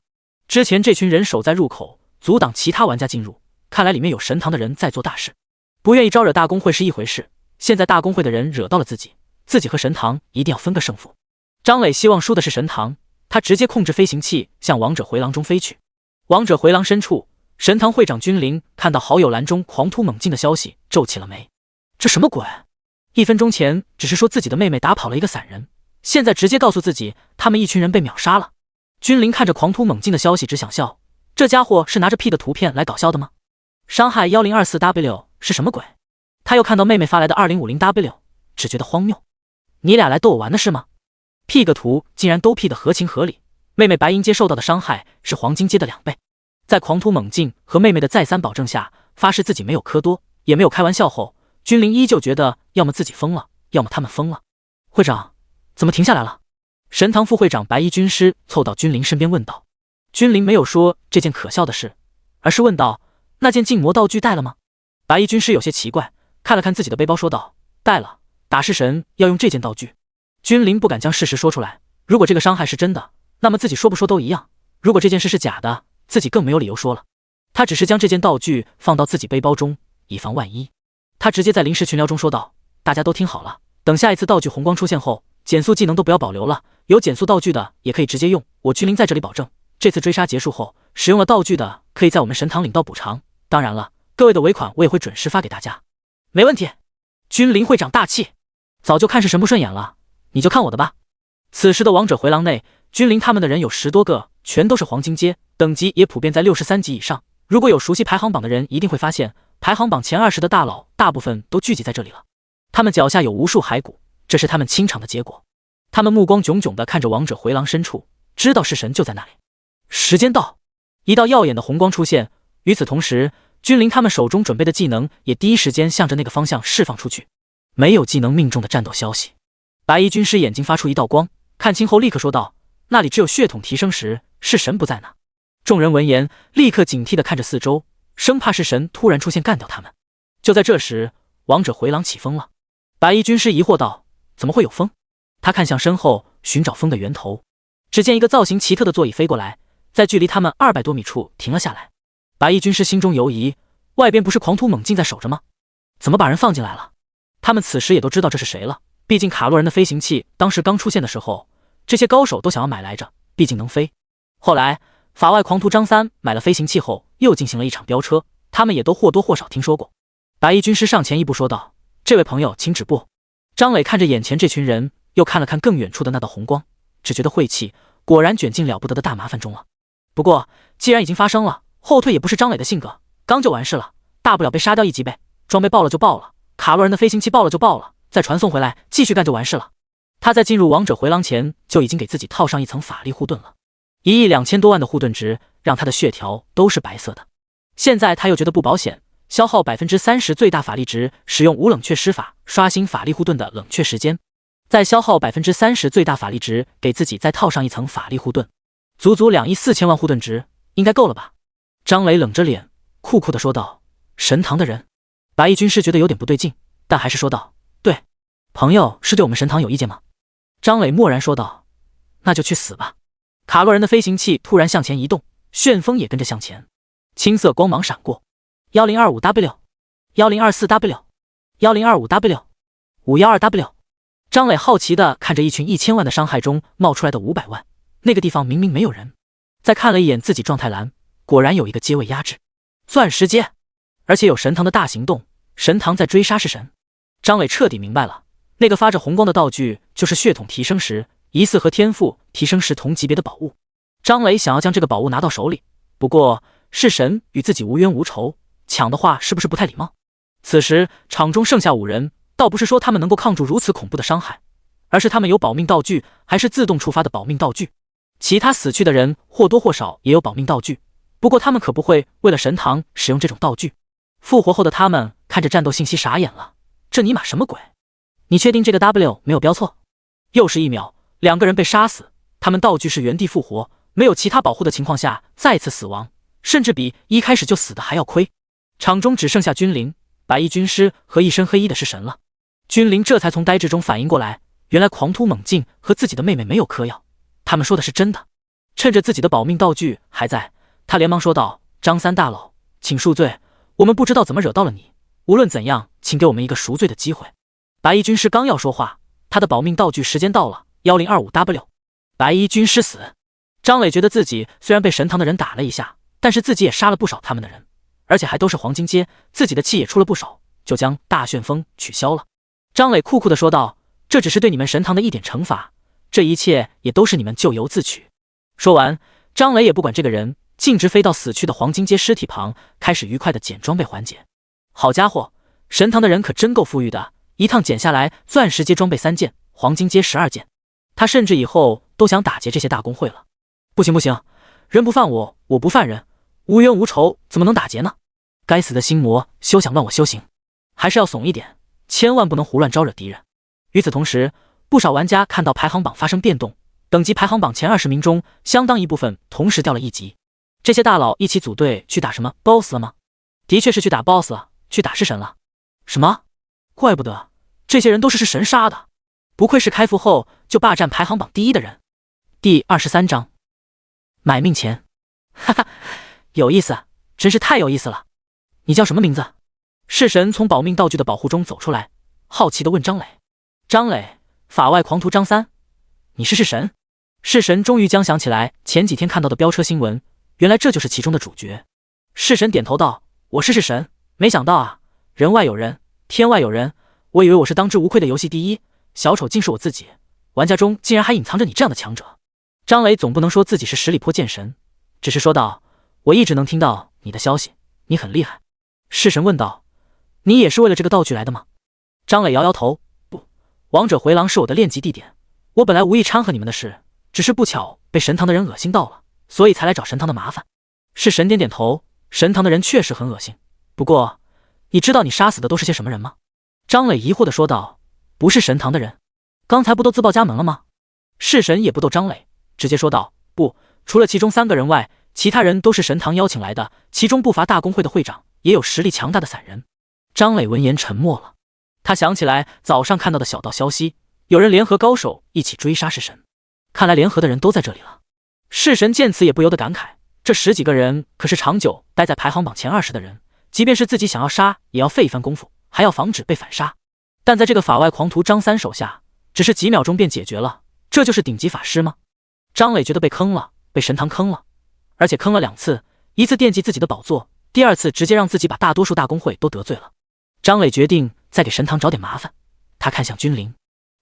之前这群人守在入口，阻挡其他玩家进入，看来里面有神堂的人在做大事。不愿意招惹大公会是一回事，现在大公会的人惹到了自己，自己和神堂一定要分个胜负。张磊希望输的是神堂，他直接控制飞行器向王者回廊中飞去。王者回廊深处，神堂会长君临看到好友栏中狂徒猛进的消息，皱起了眉。这什么鬼？1分钟前只是说自己的妹妹打跑了一个散人，现在直接告诉自己他们一群人被秒杀了。君临看着狂徒猛进的消息只想笑，这家伙是拿着 P 的图片来搞笑的吗？伤害 1024W 是什么鬼？他又看到妹妹发来的 2050W， 只觉得荒谬。你俩来逗我玩的是吗？ P 个图竟然都 P 的合情合理，妹妹白银阶受到的伤害是黄金阶的2倍。在狂徒猛进和妹妹的再三保证下，发誓自己没有磕多，也没有开玩笑后，君临依旧觉得要么自己疯了，要么他们疯了。会长，怎么停下来了？神堂副会长白衣军师凑到君临身边问道。君临没有说这件可笑的事，而是问道：那件禁魔道具带了吗？白衣军师有些奇怪，看了看自己的背包，说道：“带了，打尸神要用这件道具。”君临不敢将事实说出来，如果这个伤害是真的，那么自己说不说都一样；如果这件事是假的，自己更没有理由说了。他只是将这件道具放到自己背包中，以防万一。他直接在临时群聊中说道：“大家都听好了，等下一次道具红光出现后，减速技能都不要保留了，有减速道具的也可以直接用。我君临在这里保证，这次追杀结束后，使用了道具的可以在我们神堂领到补偿。当然了，各位的尾款我也会准时发给大家。”没问题。君临会长大气，早就看是神不顺眼了，你就看我的吧。此时的王者回廊内，君临他们的人有10多个，全都是黄金阶，等级也普遍在63级以上。如果有熟悉排行榜的人，一定会发现排行榜前20的大佬大部分都聚集在这里了。他们脚下有无数骸骨，这是他们清场的结果。他们目光炯炯地看着王者回廊深处，知道是神就在那里。时间到，一道耀眼的红光出现，与此同时，君临他们手中准备的技能也第一时间向着那个方向释放出去。没有技能命中的战斗消息。白衣军师眼睛发出一道光，看清后立刻说道：“那里只有血统提升时，是神不在呢。”众人闻言，立刻警惕地看着四周，生怕是神突然出现干掉他们。就在这时，王者回廊起风了。白衣军师疑惑道：“怎么会有风？”他看向身后，寻找风的源头。只见一个造型奇特的座椅飞过来，在距离他们200多米处停了下来。白衣军师心中犹疑，外边不是狂突猛进在守着吗？怎么把人放进来了？他们此时也都知道这是谁了，毕竟卡洛人的飞行器当时刚出现的时候，这些高手都想要买来着，毕竟能飞。后来法外狂徒张三买了飞行器后，又进行了一场飙车，他们也都或多或少听说过。白衣军师上前一步说道：“这位朋友，请止步。”张磊看着眼前这群人，又看了看更远处的那道红光，只觉得晦气，果然卷进了不得的大麻烦中了。不过既然已经发生了，后退也不是张磊的性格，刚就完事了，大不了被杀掉1级呗，装备爆了就爆了，卡洛人的飞行器爆了就爆了，再传送回来继续干就完事了。他在进入王者回廊前就已经给自己套上一层法力护盾了，1亿2000多万的护盾值让他的血条都是白色的。现在他又觉得不保险，消耗 30% 最大法力值，使用无冷却施法刷新法力护盾的冷却时间，再消耗 30% 最大法力值，给自己再套上一层法力护盾，足足2亿4000万护盾值，应该够了吧？张磊冷着脸酷酷地说道：“神堂的人。”白衣军师觉得有点不对劲，但还是说道：“对，朋友是对我们神堂有意见吗？”张磊默然说道：“那就去死吧。”卡洛人的飞行器突然向前移动，旋风也跟着向前，青色光芒闪过。1025W 1024W 1025W 512W。张磊好奇地看着一群1000万的伤害中冒出来的500万，那个地方明明没有人。再看了一眼自己状态栏，果然有一个阶位压制，钻石阶，而且有神堂的大行动，神堂在追杀是神。张磊彻底明白了，那个发着红光的道具就是血统提升时，疑似和天赋提升时同级别的宝物。张磊想要将这个宝物拿到手里，不过是神与自己无冤无仇，抢的话是不是不太礼貌？此时场中剩下5人，倒不是说他们能够抗住如此恐怖的伤害，而是他们有保命道具，还是自动触发的保命道具。其他死去的人或多或少也有保命道具，不过他们可不会为了神堂使用这种道具。复活后的他们看着战斗信息傻眼了，这尼玛什么鬼？你确定这个 W 没有标错？又是1秒，2个人被杀死，他们道具是原地复活，没有其他保护的情况下再次死亡，甚至比一开始就死的还要亏。场中只剩下君临、白衣军师和一身黑衣的是神了。君临这才从呆滞中反应过来，原来狂突猛进和自己的妹妹没有嗑药，他们说的是真的。趁着自己的保命道具还在，他连忙说道：“张三大佬，请恕罪，我们不知道怎么惹到了你，无论怎样，请给我们一个赎罪的机会。”白衣军师刚要说话，他的保命道具时间到了，1025W。白衣军师死。张磊觉得自己虽然被神堂的人打了一下，但是自己也杀了不少他们的人，而且还都是黄金阶，自己的气也出了不少，就将大旋风取消了。张磊酷酷地说道：“这只是对你们神堂的一点惩罚，这一切也都是你们咎由自取。”说完，张磊也不管这个人，径直飞到死去的黄金阶尸体旁，开始愉快地捡装备环节。好家伙，神堂的人可真够富裕的，一趟捡下来钻石阶装备3件，黄金阶12件。他甚至以后都想打劫这些大公会了。不行不行，人不犯我，我不犯人，无冤无仇，怎么能打劫呢？该死的心魔，休想乱我修行，还是要怂一点，千万不能胡乱招惹敌人。与此同时，不少玩家看到排行榜发生变动，等级排行榜前20名中，相当一部分同时掉了1级。这些大佬一起组队去打什么 BOSS 了吗？的确是去打 BOSS 了，去打尸神了。什么？怪不得这些人都是神杀的，不愧是开服后就霸占排行榜第1的人。第23章，买命钱。哈哈，有意思，真是太有意思了。你叫什么名字？弑神从保命道具的保护中走出来，好奇地问张磊。张磊，法外狂徒张三。你是弑神？弑神终于将想起来前几天看到的飙车新闻，原来这就是其中的主角。弑神点头道：我是弑神，没想到啊，人外有人，天外有人，我以为我是当之无愧的游戏第1，小丑竟是我自己，玩家中竟然还隐藏着你这样的强者。张磊总不能说自己是十里坡剑神，只是说道：我一直能听到你的消息，你很厉害。弑神问道：你也是为了这个道具来的吗？张磊摇摇头：不，王者回廊是我的练级地点，我本来无意掺和你们的事，只是不巧被神堂的人恶心到了，所以才来找神堂的麻烦。弑神点点头，神堂的人确实很恶心，不过你知道你杀死的都是些什么人吗？张磊疑惑地说道：不是神堂的人，刚才不都自报家门了吗？弑神也不逗张磊，直接说道：不，除了其中3个人外，其他人都是神堂邀请来的，其中不乏大公会的会长，也有实力强大的散人。张磊闻言沉默了，他想起来早上看到的小道消息，有人联合高手一起追杀弑神，看来联合的人都在这里了。弑神见此也不由得感慨，这10几个人可是长久待在排行榜前20的人，即便是自己想要杀也要费一番功夫，还要防止被反杀。但在这个法外狂徒张三手下，只是几秒钟便解决了，这就是顶级法师吗？张磊觉得被坑了，被神堂坑了，而且坑了2次，一次惦记自己的宝座，第2次直接让自己把大多数大公会都得罪了。张磊决定再给神堂找点麻烦，他看向君临。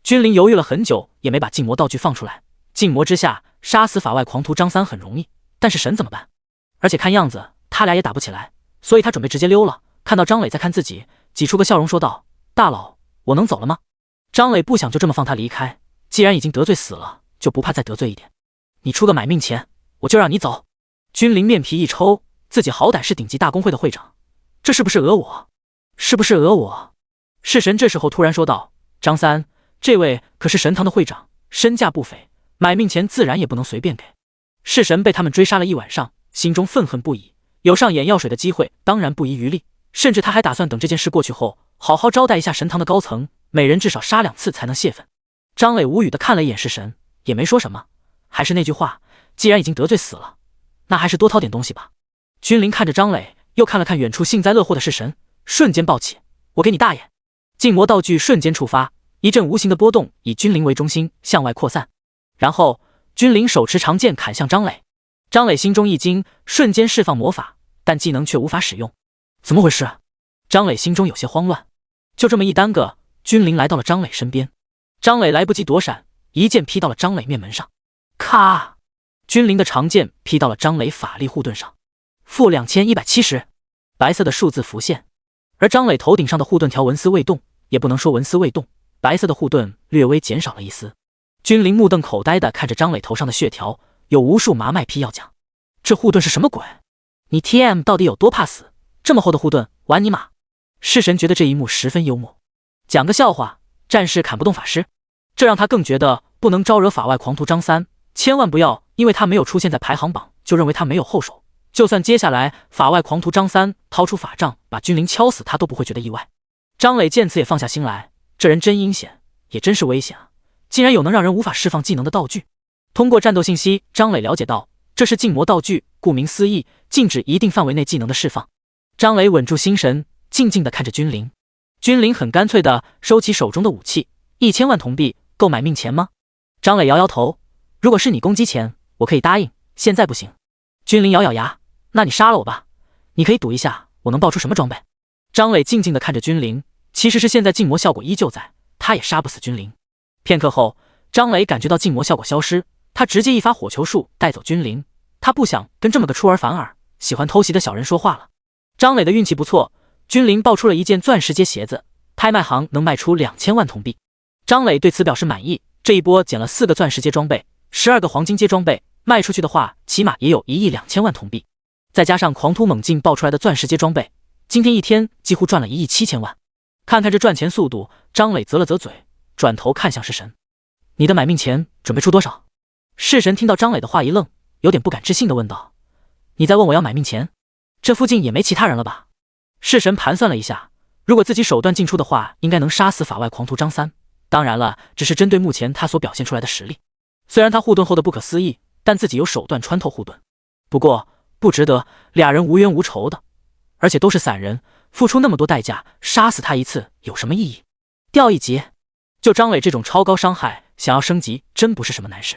君临犹豫了很久，也没把禁魔道具放出来。禁魔之下，杀死法外狂徒张三很容易，但是神怎么办？而且看样子他俩也打不起来，所以他准备直接溜了。看到张磊在看自己，挤出个笑容说道：大佬，我能走了吗？张磊不想就这么放他离开，既然已经得罪死了，就不怕再得罪一点。你出个买命钱，我就让你走。君临面皮一抽，自己好歹是顶级大公会的会长，这是不是讹我？是不是讹我？弑神这时候突然说道：张三，这位可是神堂的会长，身价不菲，买命钱自然也不能随便给。弑神被他们追杀了一晚上，心中愤恨不已，有上眼药水的机会当然不遗余力，甚至他还打算等这件事过去后，好好招待一下神堂的高层，每人至少杀2次才能泄愤。张磊无语地看了一眼弑神，也没说什么，还是那句话，既然已经得罪死了，那还是多掏点东西吧。君临看着张磊，又看了看远处幸灾乐祸的弑神，瞬间暴起：我给你大爷！禁魔道具瞬间触发，一阵无形的波动以君临为中心向外扩散，然后君临手持长剑砍向张磊。张磊心中一惊，瞬间释放魔法，但技能却无法使用。怎么回事？张磊心中有些慌乱。就这么一耽搁，君临来到了张磊身边，张磊来不及躲闪，一剑劈到了张磊面门上。咔！君临的长剑劈到了张磊法力护盾上。负2170，白色的数字浮现。而张磊头顶上的护盾条纹丝未动，也不能说纹丝未动，白色的护盾略微减少了一丝。君临目瞪口呆地看着张磊头上的血条，有无数麻脉批要讲：这护盾是什么鬼？你 TM 到底有多怕死？这么厚的护盾，玩你妈！弑神觉得这一幕十分幽默。讲个笑话，战士砍不动法师，这让他更觉得不能招惹法外狂徒张三，千万不要因为他没有出现在排行榜，就认为他没有后手。就算接下来法外狂徒张三掏出法杖把君临敲死，他都不会觉得意外。张磊见此也放下心来，这人真阴险，也真是危险啊！竟然有能让人无法释放技能的道具。通过战斗信息，张磊了解到这是禁魔道具，顾名思义，禁止一定范围内技能的释放。张磊稳住心神，静静地看着君临。君临很干脆地收起手中的武器，1000万铜币够买命钱吗？张磊摇摇头，如果是你攻击前，我可以答应，现在不行。君临咬咬牙，那你杀了我吧，你可以赌一下我能爆出什么装备。张磊静静地看着君临，其实是现在禁魔效果依旧在，他也杀不死君临。片刻后，张磊感觉到禁魔效果消失，他直接一发火球术带走君临。他不想跟这么个出尔反尔、喜欢偷袭的小人说话了。张磊的运气不错，君临爆出了一件钻石阶鞋子，拍卖行能卖出2000万铜币。张磊对此表示满意，这一波捡了4个钻石阶装备，12个黄金阶装备，卖出去的话起码也有1亿2000万铜币。再加上狂突猛进爆出来的钻石阶装备，今天一天几乎赚了1亿7000万。看看这赚钱速度，张磊啧了啧嘴，转头看向弑神：你的买命钱准备出多少？弑神听到张磊的话一愣，有点不敢置信地问道：你在问我要买命钱？这附近也没其他人了吧？弑神盘算了一下，如果自己手段尽出的话，应该能杀死法外狂徒张三。当然了，只是针对目前他所表现出来的实力。虽然他护盾后的不可思议，但自己有手段穿透护盾。不过不值得，俩人无冤无仇的，而且都是散人，付出那么多代价，杀死他一次有什么意义？掉一级。就张磊这种超高伤害，想要升级真不是什么难事。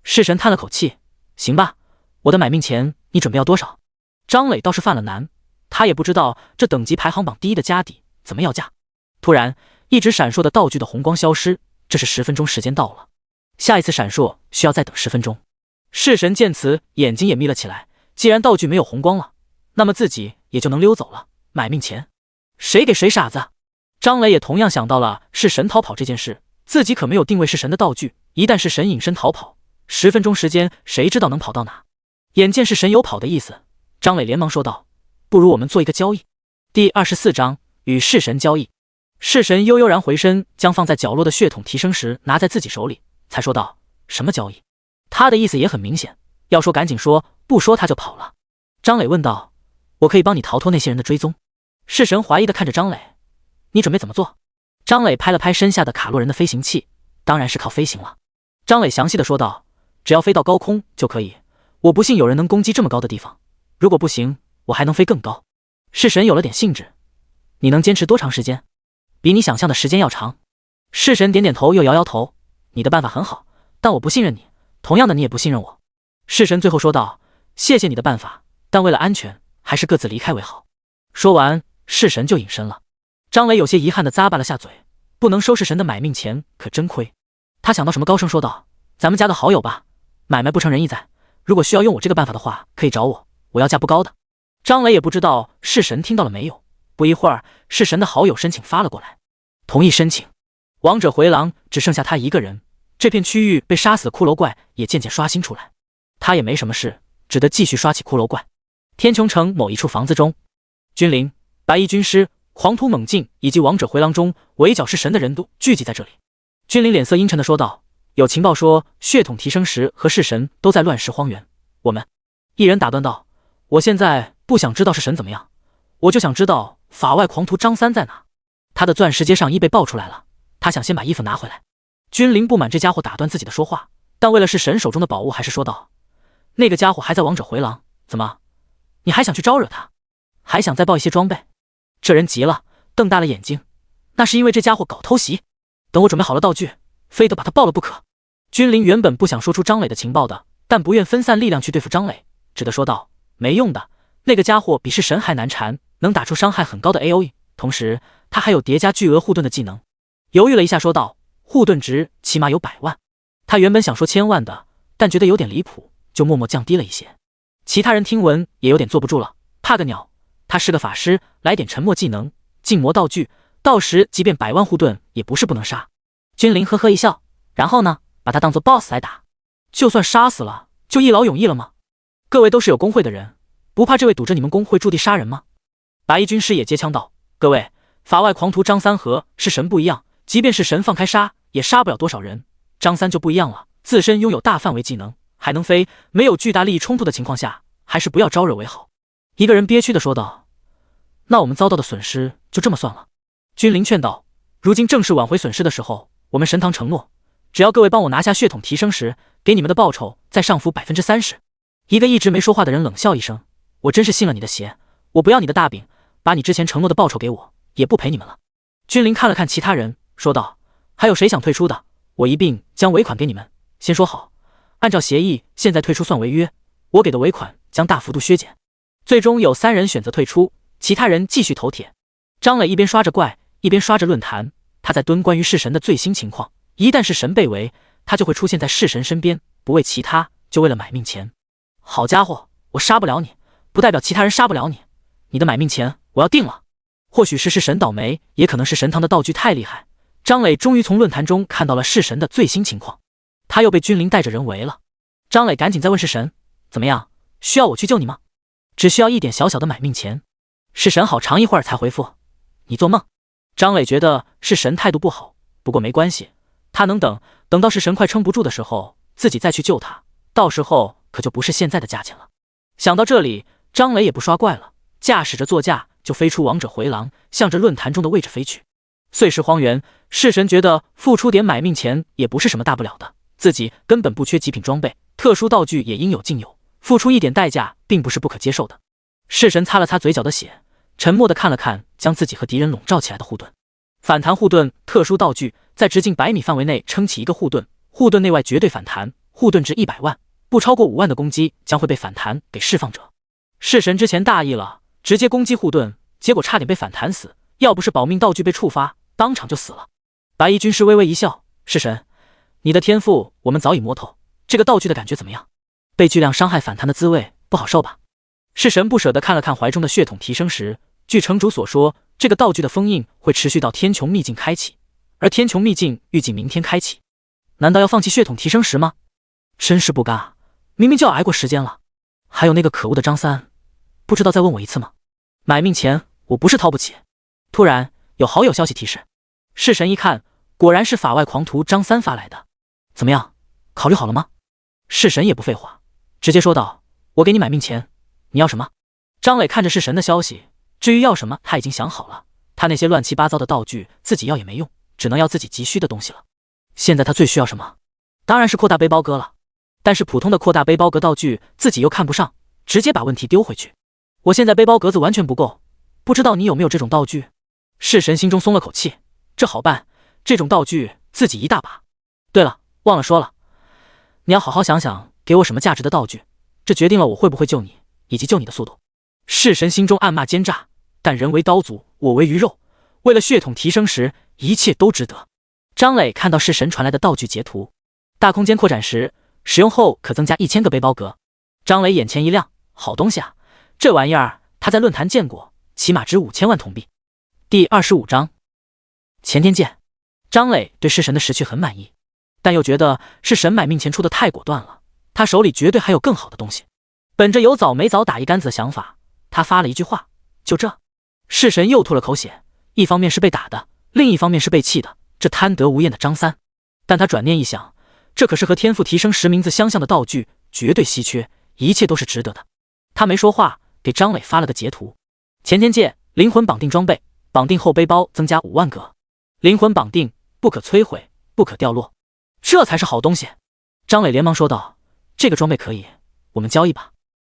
弑神叹了口气，行吧，我的买命钱你准备要多少？张磊倒是犯了难，他也不知道这等级排行榜第一的家底怎么要价。突然一直闪烁的道具的红光消失，这是10分钟时间到了，下一次闪烁需要再等10分钟。弑神见此眼睛也眯了起来，既然道具没有红光了，那么自己也就能溜走了。买命钱谁给谁傻子？张磊也同样想到了弑神逃跑这件事，自己可没有定位弑神的道具，一旦弑神隐身逃跑，10分钟时间谁知道能跑到哪？眼见弑神有跑的意思，张磊连忙说道，不如我们做一个交易。第24章与弑神交易。弑神悠悠然回身，将放在角落的血统提升石拿在自己手里，才说道，什么交易？他的意思也很明显，要说赶紧说，不说他就跑了。张磊问道，我可以帮你逃脱那些人的追踪。弑神怀疑地看着张磊，你准备怎么做？张磊拍了拍身下的卡洛人的飞行器，当然是靠飞行了。张磊详细地说道，只要飞到高空就可以，我不信有人能攻击这么高的地方，如果不行，我还能飞更高。弑神有了点兴致，你能坚持多长时间？比你想象的时间要长。弑神点点头又摇摇头，你的办法很好，但我不信任你，同样的你也不信任我。弑神最后说道，谢谢你的办法，但为了安全，还是各自离开为好。说完，弑神就隐身了。张磊有些遗憾地咂巴了下嘴，不能收弑神的买命钱可真亏。他想到什么高声说道，咱们家的好友吧，买卖不成仁义在，如果需要用我这个办法的话，可以找我，我要价不高的。张磊也不知道弑神听到了没有，不一会儿，弑神的好友申请发了过来，同意申请。王者回廊只剩下他一个人，这片区域被杀死的骷髅怪也渐渐刷新出来，他也没什么事，只得继续刷起骷髅怪。天穹城某一处房子中，君临、白衣军师、狂徒猛进以及王者回廊中围剿弑神的人都聚集在这里。君临脸色阴沉地说道，有情报说血统提升石和弑神都在乱石荒原，我们……一人打断道，我现在不想知道弑神怎么样，我就想知道法外狂徒张三在哪。他的钻石街上衣被爆出来了，他想先把衣服拿回来。君临不满这家伙打断自己的说话，但为了弑神手中的宝物，还是说道，那个家伙还在王者回廊，怎么你还想去招惹他，还想再爆一些装备？这人急了，瞪大了眼睛，那是因为这家伙搞偷袭，等我准备好了道具，非得把他爆了不可。君临原本不想说出张磊的情报的，但不愿分散力量去对付张磊，只得说道，没用的，那个家伙比弑神还难缠，能打出伤害很高的 AOE， 同时他还有叠加巨额护盾的技能。犹豫了一下说道，护盾值起码有100万。他原本想说1000万的，但觉得有点离谱，就默默降低了一些。其他人听闻也有点坐不住了，怕个鸟，他是个法师，来点沉默技能、禁魔道具，到时即便100万护盾也不是不能杀。君临呵呵一笑，然后呢，把他当作 BOSS 来打，就算杀死了，就一劳永逸了吗？各位都是有工会的人，不怕这位堵着你们工会驻地杀人吗？白衣军师也接枪道，各位，法外狂徒张三和弑神不一样，即便是神放开杀，也杀不了多少人。张三就不一样了，自身拥有大范围技能，还能飞，没有巨大利益冲突的情况下，还是不要招惹为好。一个人憋屈地说道，那我们遭到的损失就这么算了。君临劝道，如今正是挽回损失的时候，我们神堂承诺，只要各位帮我拿下血统提升时，给你们的报酬再上浮 30%。 一个一直没说话的人冷笑一声，我真是信了你的邪，我不要你的大饼，把你之前承诺的报酬给我，也不陪你们了。君临看了看其他人，说道，还有谁想退出的，我一并将尾款给你们，先说好，按照协议，现在退出算违约，我给的尾款将大幅度削减。最终有3人选择退出，其他人继续投铁。张磊一边刷着怪，一边刷着论坛，他在蹲关于弑神的最新情况，一旦弑神被围，他就会出现在弑神身边，不为其他，就为了买命钱。好家伙，我杀不了你，不代表其他人杀不了你，你的买命钱我要定了。或许是弑神倒霉，也可能是神堂的道具太厉害，张磊终于从论坛中看到了弑神的最新情况，他又被君临带着人围了。张磊赶紧再问弑神，怎么样，需要我去救你吗？只需要一点小小的买命钱。弑神好长一会儿才回复，你做梦。张磊觉得弑神态度不好，不过没关系，他能等到弑神快撑不住的时候，自己再去救他，到时候可就不是现在的价钱了。想到这里，张磊也不刷怪了，驾驶着座驾就飞出王者回廊，向着论坛中的位置飞去。碎石荒原，弑神觉得付出点买命钱也不是什么大不了的，自己根本不缺极品装备，特殊道具也应有尽有，付出一点代价并不是不可接受的。弑神擦了擦嘴角的血，沉默地看了看将自己和敌人笼罩起来的护盾。反弹护盾特殊道具，在直径100米范围内撑起一个护盾，护盾内外绝对反弹，护盾值100万，不超过5万的攻击将会被反弹给释放者。弑神之前大意了，直接攻击护盾，结果差点被反弹死，要不是保命道具被触发，当场就死了。白衣军师微微一笑，弑神，你的天赋我们早已摸透，这个道具的感觉怎么样？被巨量伤害反弹的滋味不好受吧？弑神不舍得看了看怀中的血统提升石，据城主所说，这个道具的封印会持续到天穹秘境开启，而天穹秘境预计明天开启。难道要放弃血统提升石吗？真是不甘，明明就要挨过时间了。还有那个可恶的张三，不知道再问我一次吗？买命钱我不是掏不起。突然有好友消息提示，弑神一看，果然是法外狂徒张三发来的。怎么样，考虑好了吗？弑神也不废话，直接说道，我给你买命钱，你要什么？张磊看着弑神的消息，至于要什么他已经想好了，他那些乱七八糟的道具自己要也没用，只能要自己急需的东西了。现在他最需要什么？当然是扩大背包格了。但是普通的扩大背包格道具自己又看不上，直接把问题丢回去。我现在背包格子完全不够，不知道你有没有这种道具？弑神心中松了口气，这好办，这种道具自己一大把。对了，忘了说了，你要好好想想给我什么价值的道具，这决定了我会不会救你，以及救你的速度。弑神心中暗骂奸诈，但人为刀俎，我为鱼肉，为了血统提升时，一切都值得。张磊看到弑神传来的道具截图，大空间扩展时使用后可增加1000个背包格。张磊眼前一亮，好东西啊，这玩意儿他在论坛见过，起码值5000万铜币。第25章前天见。张磊对弑神的识趣很满意，但又觉得弑神买命钱出的太果断了，他手里绝对还有更好的东西。本着有早没早打一竿子的想法，他发了一句话，就这。弑神又吐了口血，一方面是被打的，另一方面是被气的，这贪得无厌的张三。但他转念一想，这可是和天赋提升石名字相像的道具，绝对稀缺，一切都是值得的。他没说话，给张磊发了个截图。前天界灵魂绑定装备，绑定后背包增加5万格，灵魂绑定，不可摧毁，不可掉落，这才是好东西。张磊连忙说道，这个装备可以，我们交易吧。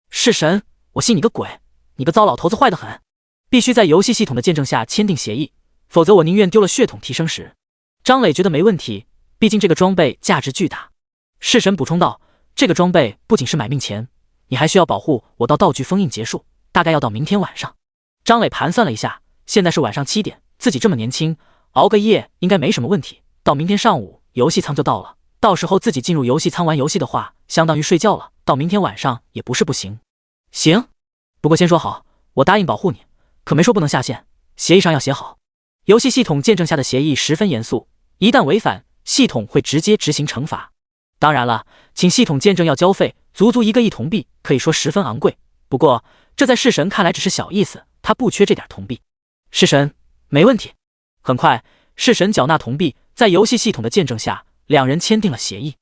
弑神，我信你个鬼，你个糟老头子坏得很，必须在游戏系统的见证下签订协议，否则我宁愿丢了血统提升石。张磊觉得没问题，毕竟这个装备价值巨大。弑神补充道，这个装备不仅是买命钱，你还需要保护我到道具封印结束，大概要到明天晚上。张磊盘算了一下，现在是晚上7点，自己这么年轻，熬个夜应该没什么问题，到明天上午游戏仓就到了，到时候自己进入游戏仓玩游戏的话，相当于睡觉了，到明天晚上也不是不行。行，不过先说好，我答应保护你，可没说不能下线，协议上要写好。游戏系统见证下的协议十分严肃，一旦违反，系统会直接执行惩罚。当然了，请系统见证要交费，足足1个亿铜币，可以说十分昂贵。不过这在弑神看来只是小意思，他不缺这点铜币。弑神，没问题。很快，弑神缴纳铜币，在游戏系统的见证下，两人签订了协议。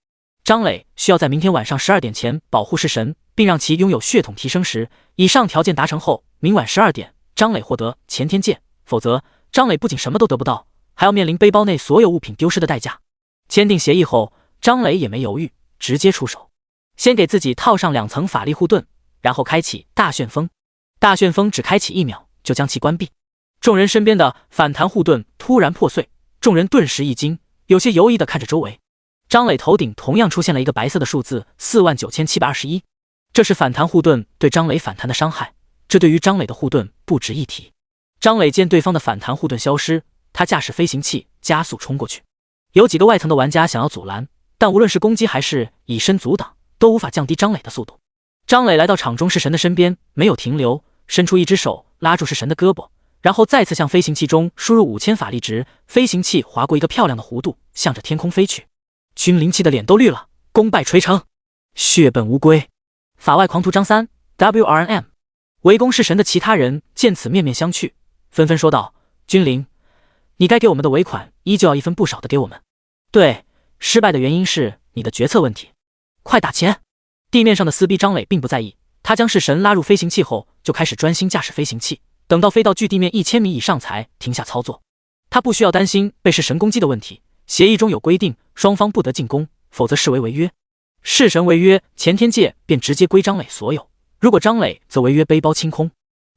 张磊需要在明天晚上12点前保护弑神，并让其拥有血统提升时，以上条件达成后，明晚12点，张磊获得前天剑，否则张磊不仅什么都得不到，还要面临背包内所有物品丢失的代价。签订协议后，张磊也没犹豫，直接出手，先给自己套上2层法力护盾，然后开启大旋风。大旋风只开启1秒，就将其关闭。众人身边的反弹护盾突然破碎，众人顿时一惊，有些犹疑地看着周围。张磊头顶同样出现了一个白色的数字49721，这是反弹护盾对张磊反弹的伤害，这对于张磊的护盾不值一提。张磊见对方的反弹护盾消失，他驾驶飞行器加速冲过去。有几个外层的玩家想要阻拦，但无论是攻击还是以身阻挡，都无法降低张磊的速度。张磊来到场中弑神的身边，没有停留，伸出一只手拉住弑神的胳膊，然后再次向飞行器中输入5000法力值，飞行器划过一个漂亮的弧度，向着天空飞去。君临气的脸都绿了，功败垂成，血本无归。法外狂徒张三 WRNM。 围攻弑神的其他人见此面面相觑，纷纷说道，君临，你该给我们的尾款依旧要一分不少的给我们。对，失败的原因是你的决策问题，快打钱。地面上的撕逼张磊并不在意，他将弑神拉入飞行器后，就开始专心驾驶飞行器，等到飞到距地面1000米以上才停下操作。他不需要担心被弑神攻击的问题，协议中有规定，双方不得进攻，否则视为违约。弑神违约，前天界便直接归张磊所有，如果张磊则违约背包清空。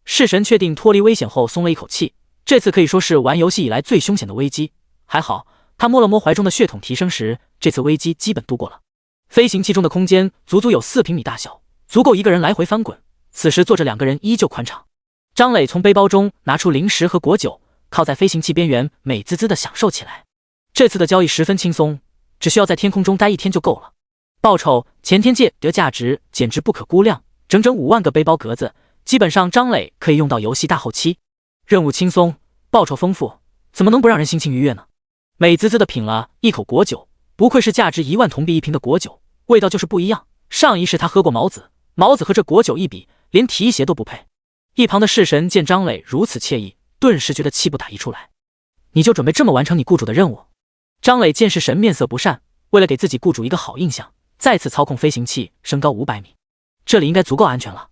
弑神确定脱离危险后松了一口气，这次可以说是玩游戏以来最凶险的危机。还好，他摸了摸怀中的血统提升时，这次危机基本度过了。飞行器中的空间足足有4平米大小，足够一个人来回翻滚。此时坐着2个人依旧宽敞。张磊从背包中拿出零食和果酒，靠在飞行器边缘，美滋滋地享受起来。这次的交易十分轻松，只需要在天空中待1天就够了。报酬前天界得价值简直不可估量，整整5万个背包格子，基本上张磊可以用到游戏大后期。任务轻松，报酬丰富，怎么能不让人心情愉悦呢？美滋滋地品了一口果酒，不愧是价值1万铜币1瓶的果酒，味道就是不一样。上一世他喝过毛子和这果酒一比，连提鞋都不配。一旁的弑神见张磊如此惬意，顿时觉得气不打一处来。你就准备这么完成你雇主的任务？张磊见弑神面色不善，为了给自己雇主一个好印象，再次操控飞行器升高500米，这里应该足够安全了。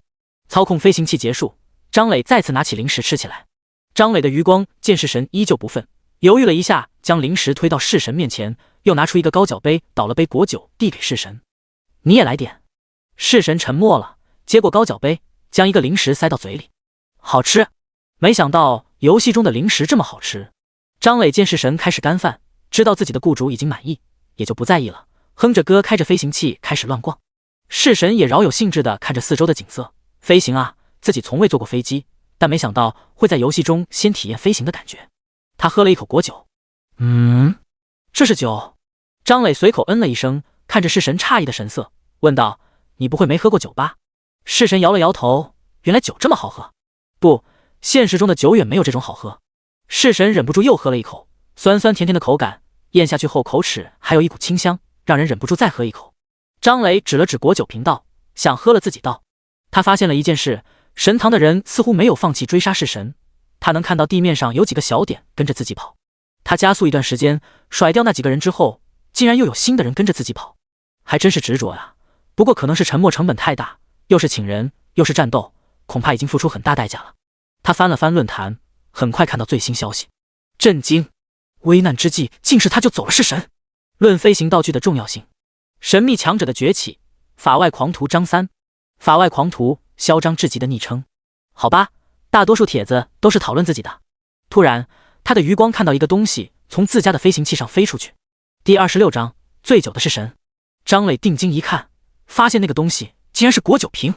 操控飞行器结束，张磊再次拿起零食吃起来。张磊的余光见弑神依旧不忿，犹豫了一下，将零食推到弑神面前，又拿出一个高脚杯，倒了杯果酒递给弑神。你也来点。弑神沉默了，接过高脚杯，将一个零食塞到嘴里。好吃。没想到游戏中的零食这么好吃。张磊见弑神开始干饭，知道自己的雇主已经满意，也就不在意了，哼着歌开着飞行器开始乱逛。弑神也饶有兴致地看着四周的景色。飞行啊，自己从未坐过飞机，但没想到会在游戏中先体验飞行的感觉。他喝了一口果酒。这是酒？张磊随口嗯了一声，看着弑神诧异的神色，问道：你不会没喝过酒吧？弑神摇了摇头，原来酒这么好喝。不，现实中的酒远没有这种好喝。弑神忍不住又喝了一口，酸酸甜甜的口感，咽下去后口齿还有一股清香，让人忍不住再喝一口。张磊指了指果酒瓶道：想喝了自己倒。他发现了一件事，神堂的人似乎没有放弃追杀弑神，他能看到地面上有几个小点跟着自己跑。他加速一段时间，甩掉那几个人之后，竟然又有新的人跟着自己跑，还真是执着呀。不过可能是沉没成本太大，又是请人又是战斗，恐怕已经付出很大代价了。他翻了翻论坛，很快看到最新消息，震惊！危难之际，竟是他就走了弑神。论飞行道具的重要性，神秘强者的崛起，法外狂徒张三。法外狂徒，嚣张至极的昵称。好吧，大多数帖子都是讨论自己的。突然，他的余光看到一个东西从自家的飞行器上飞出去。第26章，醉酒的弑神。张磊定睛一看，发现那个东西竟然是果酒瓶。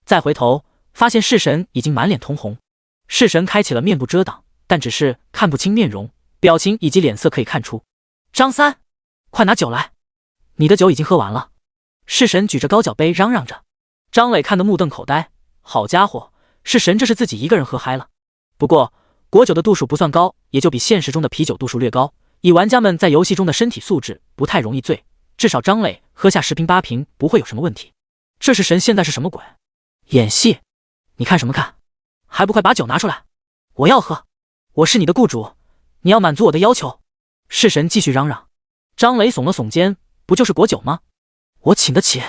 再回头，发现弑神已经满脸通红。弑神开启了面部遮挡，但只是看不清面容，表情以及脸色可以看出。张三，快拿酒来！你的酒已经喝完了。弑神举着高脚杯嚷嚷着。张磊看得目瞪口呆，好家伙，弑神这是自己一个人喝嗨了。不过果酒的度数不算高，也就比现实中的啤酒度数略高，以玩家们在游戏中的身体素质，不太容易醉，至少张磊喝下10瓶8瓶不会有什么问题。这弑神现在是什么鬼？演戏？你看什么看？还不快把酒拿出来！我要喝！我是你的雇主，你要满足我的要求。弑神继续嚷嚷。张磊耸了耸肩，不就是果酒吗？我请得起。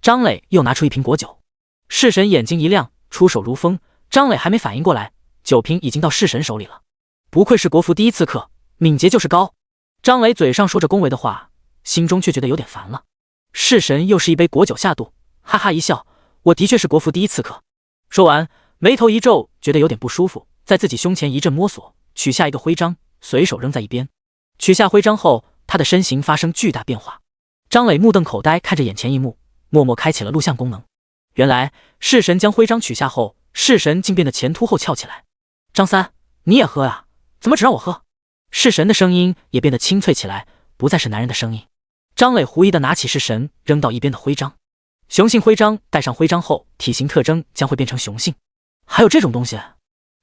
张磊又拿出一瓶果酒。弑神眼睛一亮，出手如风。张磊还没反应过来，酒瓶已经到弑神手里了。不愧是国服第一刺客，敏捷就是高。张磊嘴上说着恭维的话，心中却觉得有点烦了。弑神又是一杯果酒下肚，哈哈一笑，我的确是国服第一刺客。说完，眉头一皱，觉得有点不舒服，在自己胸前一阵摸索，取下一个徽章，随手扔在一边。取下徽章后，他的身形发生巨大变化。张磊目瞪口呆看着眼前一幕，默默开启了录像功能。原来弑神将徽章取下后，弑神竟变得前凸后翘起来。张三，你也喝啊？怎么只让我喝？弑神的声音也变得清脆起来，不再是男人的声音。张磊狐疑地拿起弑神扔到一边的徽章。雄性徽章戴上徽章后，体型特征将会变成雄性。还有这种东西？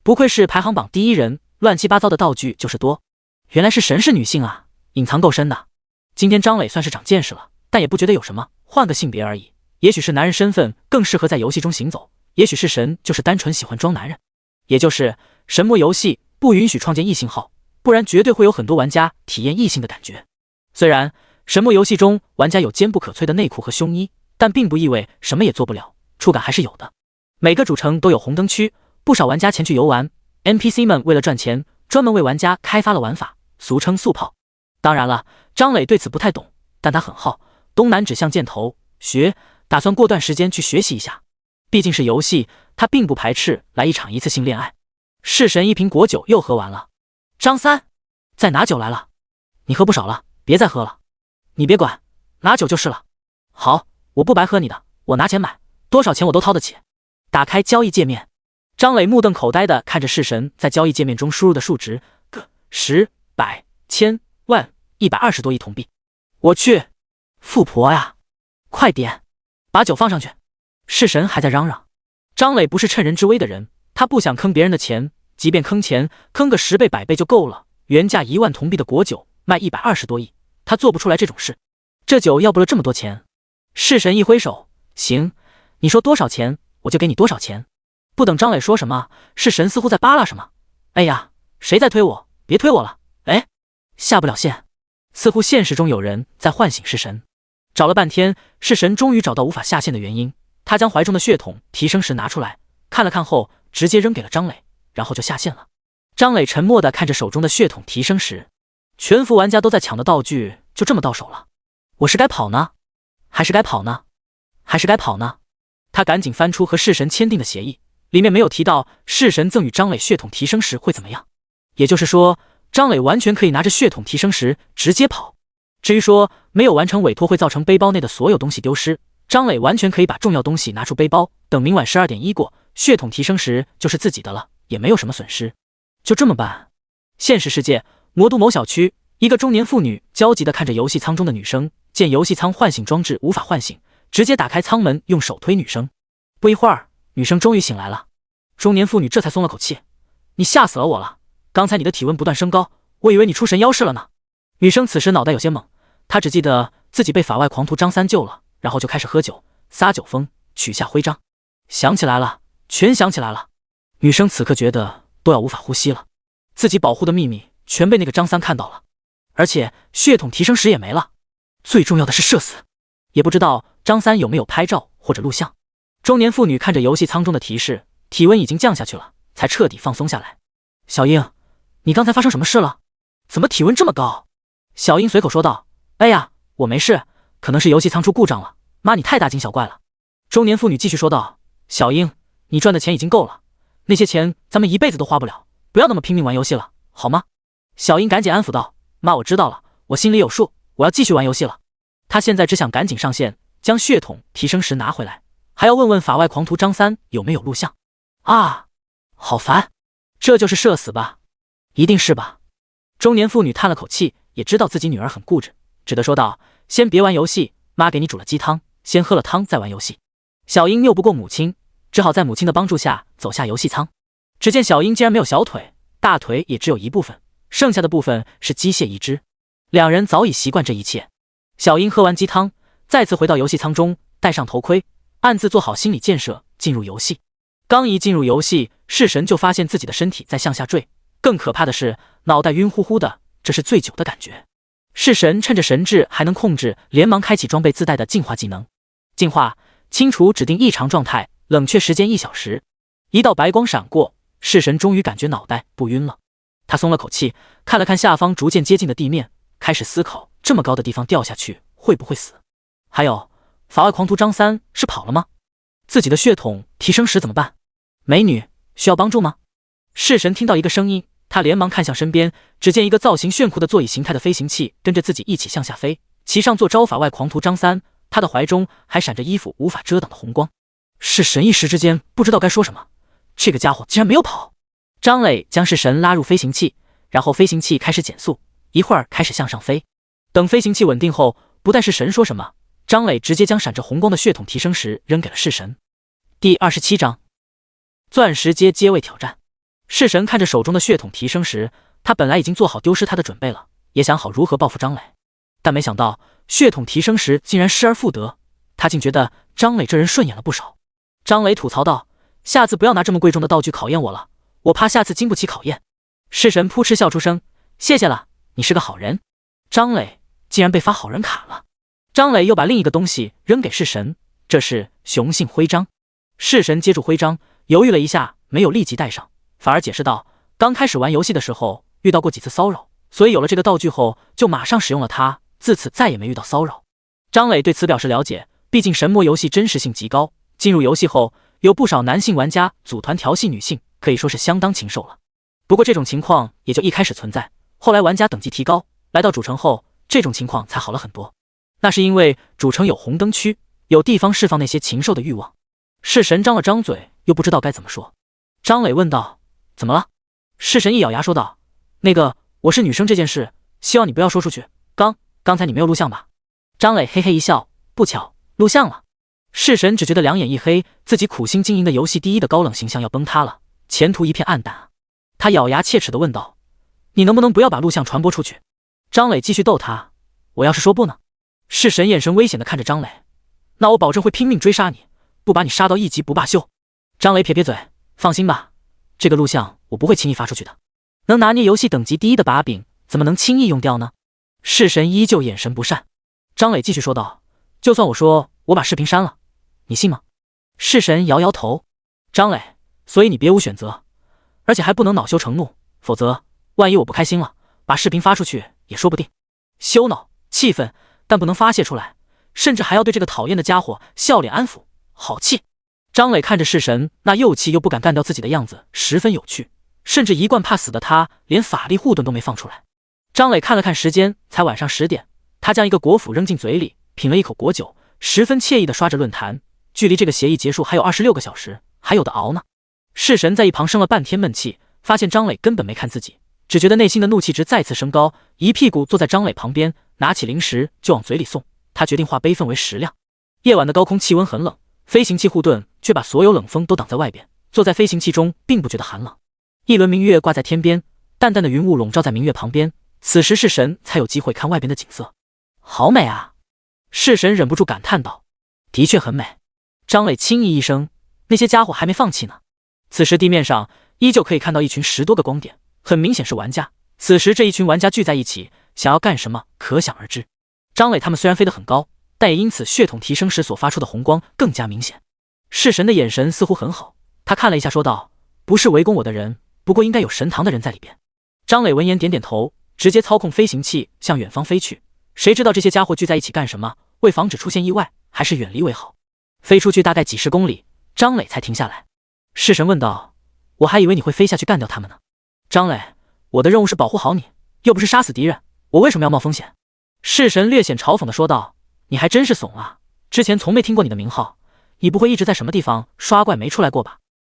不愧是排行榜第一人，乱七八糟的道具就是多。原来是神是女性啊，隐藏够深的。今天张磊算是长见识了，但也不觉得有什么，换个性别而已。也许是男人身份更适合在游戏中行走，也许是神就是单纯喜欢装男人。也就是神魔游戏不允许创建异性号，不然绝对会有很多玩家体验异性的感觉。虽然神魔游戏中玩家有坚不可摧的内裤和胸衣，但并不意味什么也做不了，触感还是有的。每个主城都有红灯区，不少玩家前去游玩 ，NPC 们为了赚钱，专门为玩家开发了玩法，俗称速泡。当然了，张磊对此不太懂，但他很好，东南指向箭头，学，打算过段时间去学习一下。毕竟是游戏，他并不排斥来一场一次性恋爱。弑神一瓶果酒又喝完了，张三，再拿酒来了，你喝不少了，别再喝了。你别管，拿酒就是了。好，我不白喝你的，我拿钱买，多少钱我都掏得起。打开交易界面，张磊目瞪口呆地看着弑神在交易界面中输入的数值，个、十、百、千、万，120多亿铜币。我去，富婆呀！快点，把酒放上去。弑神还在嚷嚷。张磊不是趁人之危的人，他不想坑别人的钱，即便坑钱，坑个10倍100倍就够了。原价1万铜币的果酒卖120多亿，他做不出来这种事。这酒要不了这么多钱。弑神一挥手，行，你说多少钱我就给你多少钱。不等张磊说什么，弑神似乎在扒拉什么。哎呀，谁在推我？别推我了。哎，下不了线。似乎现实中有人在唤醒弑神。找了半天，弑神终于找到无法下线的原因。他将怀中的血统提升石拿出来，看了看后，直接扔给了张磊，然后就下线了。张磊沉默地看着手中的血统提升石，全服玩家都在抢的道具就这么到手了。我是该跑呢，还是该跑呢？还是该跑呢？他赶紧翻出和弑神签订的协议，里面没有提到弑神赠予张磊血统提升石会怎么样。也就是说，张磊完全可以拿着血统提升石直接跑。至于说没有完成委托会造成背包内的所有东西丢失，张磊完全可以把重要东西拿出背包，等明晚12.1过，血统提升石就是自己的了，也没有什么损失。就这么办。现实世界，魔都某小区，一个中年妇女焦急地看着游戏舱中的女生，见游戏舱唤醒装置无法唤醒，直接打开舱门，用手推女生。不一会儿，女生终于醒来了。中年妇女这才松了口气：你吓死了我了，刚才你的体温不断升高，我以为你出神妖式了呢。女生此时脑袋有些懵，她只记得自己被法外狂徒张三救了，然后就开始喝酒，撒酒疯，取下徽章。想起来了，全想起来了。女生此刻觉得都要无法呼吸了，自己保护的秘密全被那个张三看到了，而且血统提升石也没了，最重要的是社死。也不知道张三有没有拍照或者录像。中年妇女看着游戏舱中的提示，体温已经降下去了，才彻底放松下来。小英，你刚才发生什么事了？怎么体温这么高？小英随口说道：哎呀，我没事，可能是游戏舱出故障了，妈你太大惊小怪了。中年妇女继续说道：小英，你赚的钱已经够了，那些钱咱们一辈子都花不了，不要那么拼命玩游戏了，好吗？小英赶紧安抚道：妈我知道了，我心里有数，我要继续玩游戏了。她现在只想赶紧上线，将血统提升石拿回来，还要问问法外狂徒张三有没有录像。啊，好烦，这就是社死吧？一定是吧。中年妇女叹了口气，也知道自己女儿很固执，只得说道：先别玩游戏，妈给你煮了鸡汤，先喝了汤再玩游戏。小英拗不过母亲，只好在母亲的帮助下走下游戏舱。只见小英竟然没有小腿，大腿也只有一部分，剩下的部分是机械移植。两人早已习惯这一切。小英喝完鸡汤，再次回到游戏舱中，戴上头盔，暗自做好心理建设，进入游戏。刚一进入游戏，弑神就发现自己的身体在向下坠，更可怕的是脑袋晕乎乎的，这是醉酒的感觉。弑神趁着神智还能控制，连忙开启装备自带的净化技能。净化，清除指定异常状态，冷却时间1小时。一道白光闪过，弑神终于感觉脑袋不晕了。他松了口气，看了看下方逐渐接近的地面，开始思考这么高的地方掉下去会不会死。还有，法外狂徒张三是跑了吗？自己的血统提升时怎么办？美女，需要帮助吗？弑神听到一个声音，他连忙看向身边，只见一个造型炫酷的座椅形态的飞行器跟着自己一起向下飞，其上坐招法外狂徒张三，他的怀中还闪着衣服无法遮挡的红光。弑神一时之间不知道该说什么，这个家伙竟然没有跑。张磊将弑神拉入飞行器，然后飞行器开始减速，一会儿开始向上飞。等飞行器稳定后，不待弑神说什么，张磊直接将闪着红光的血统提升石扔给了弑神。第27章钻石街接位挑战。弑神看着手中的血统提升石，他本来已经做好丢失他的准备了，也想好如何报复张磊，但没想到血统提升石竟然失而复得，他竟觉得张磊这人顺眼了不少。张磊吐槽道：下次不要拿这么贵重的道具考验我了，我怕下次经不起考验。弑神扑哧笑出声：谢谢了，你是个好人。张磊竟然被发好人卡了。张磊又把另一个东西扔给弑神，这是雄性徽章。弑神接住徽章，犹豫了一下，没有立即戴上，反而解释道：“刚开始玩游戏的时候遇到过几次骚扰，所以有了这个道具后就马上使用了它，自此再也没遇到骚扰。”张磊对此表示了解，毕竟神魔游戏真实性极高，进入游戏后有不少男性玩家组团调戏女性，可以说是相当禽兽了。不过这种情况也就一开始存在，后来玩家等级提高，来到主城后，这种情况才好了很多。那是因为主城有红灯区，有地方释放那些禽兽的欲望。弑神张了张嘴，又不知道该怎么说。张磊问道：“怎么了？”弑神一咬牙说道：“那个，我是女生这件事，希望你不要说出去。刚才你没有录像吧？”张磊嘿嘿一笑：“不巧，录像了。”弑神只觉得两眼一黑，自己苦心经营的游戏第一的高冷形象要崩塌了，前途一片暗淡啊。他咬牙切齿地问道：“你能不能不要把录像传播出去？”张磊继续逗他：“我要是说不呢？”弑神眼神危险地看着张磊：“那我保证会拼命追杀你，不把你杀到一级不罢休。”张磊撇撇嘴：“放心吧，这个录像我不会轻易发出去的。能拿捏游戏等级第一的把柄，怎么能轻易用掉呢？”弑神依旧眼神不善。张磊继续说道：“就算我说我把视频删了，你信吗？”弑神摇摇头。张磊：“所以你别无选择，而且还不能恼羞成怒，否则万一我不开心了，把视频发出去也说不定。羞恼、气愤，但不能发泄出来，甚至还要对这个讨厌的家伙笑脸安抚，好气。”张磊看着弑神那又气又不敢干掉自己的样子，十分有趣，甚至一贯怕死的他连法力护盾都没放出来。张磊看了看时间，才晚上10点，他将一个果脯扔进嘴里，品了一口果酒，十分惬意地刷着论坛。距离这个协议结束还有26个小时，还有的熬呢。弑神在一旁生了半天闷气，发现张磊根本没看自己，只觉得内心的怒气值再次升高，一屁股坐在张磊旁边，拿起零食就往嘴里送。他决定化悲愤为食量。夜晚的高空气温很冷，飞行器护盾却把所有冷风都挡在外边，坐在飞行器中并不觉得寒冷。一轮明月挂在天边，淡淡的云雾笼罩在明月旁边，此时弑神才有机会看外边的景色。好美啊！弑神忍不住感叹道。的确很美。张磊轻咦一声，那些家伙还没放弃呢。此时地面上依旧可以看到一群10多个光点，很明显是玩家。此时这一群玩家聚在一起，想要干什么可想而知。张磊他们虽然飞得很高，但也因此血统提升时所发出的红光更加明显。弑神的眼神似乎很好，他看了一下说道：“不是围攻我的人，不过应该有神堂的人在里边。”张磊闻言点点头，直接操控飞行器向远方飞去。谁知道这些家伙聚在一起干什么？为防止出现意外，还是远离为好。飞出去大概几10公里，张磊才停下来。弑神问道：“我还以为你会飞下去干掉他们呢。”张磊：“我的任务是保护好你，又不是杀死敌人，我为什么要冒风险？”弑神略显嘲讽地说道：“你还真是怂啊，之前从没听过你的名号，你不会一直在什么地方刷怪没出来过吧？”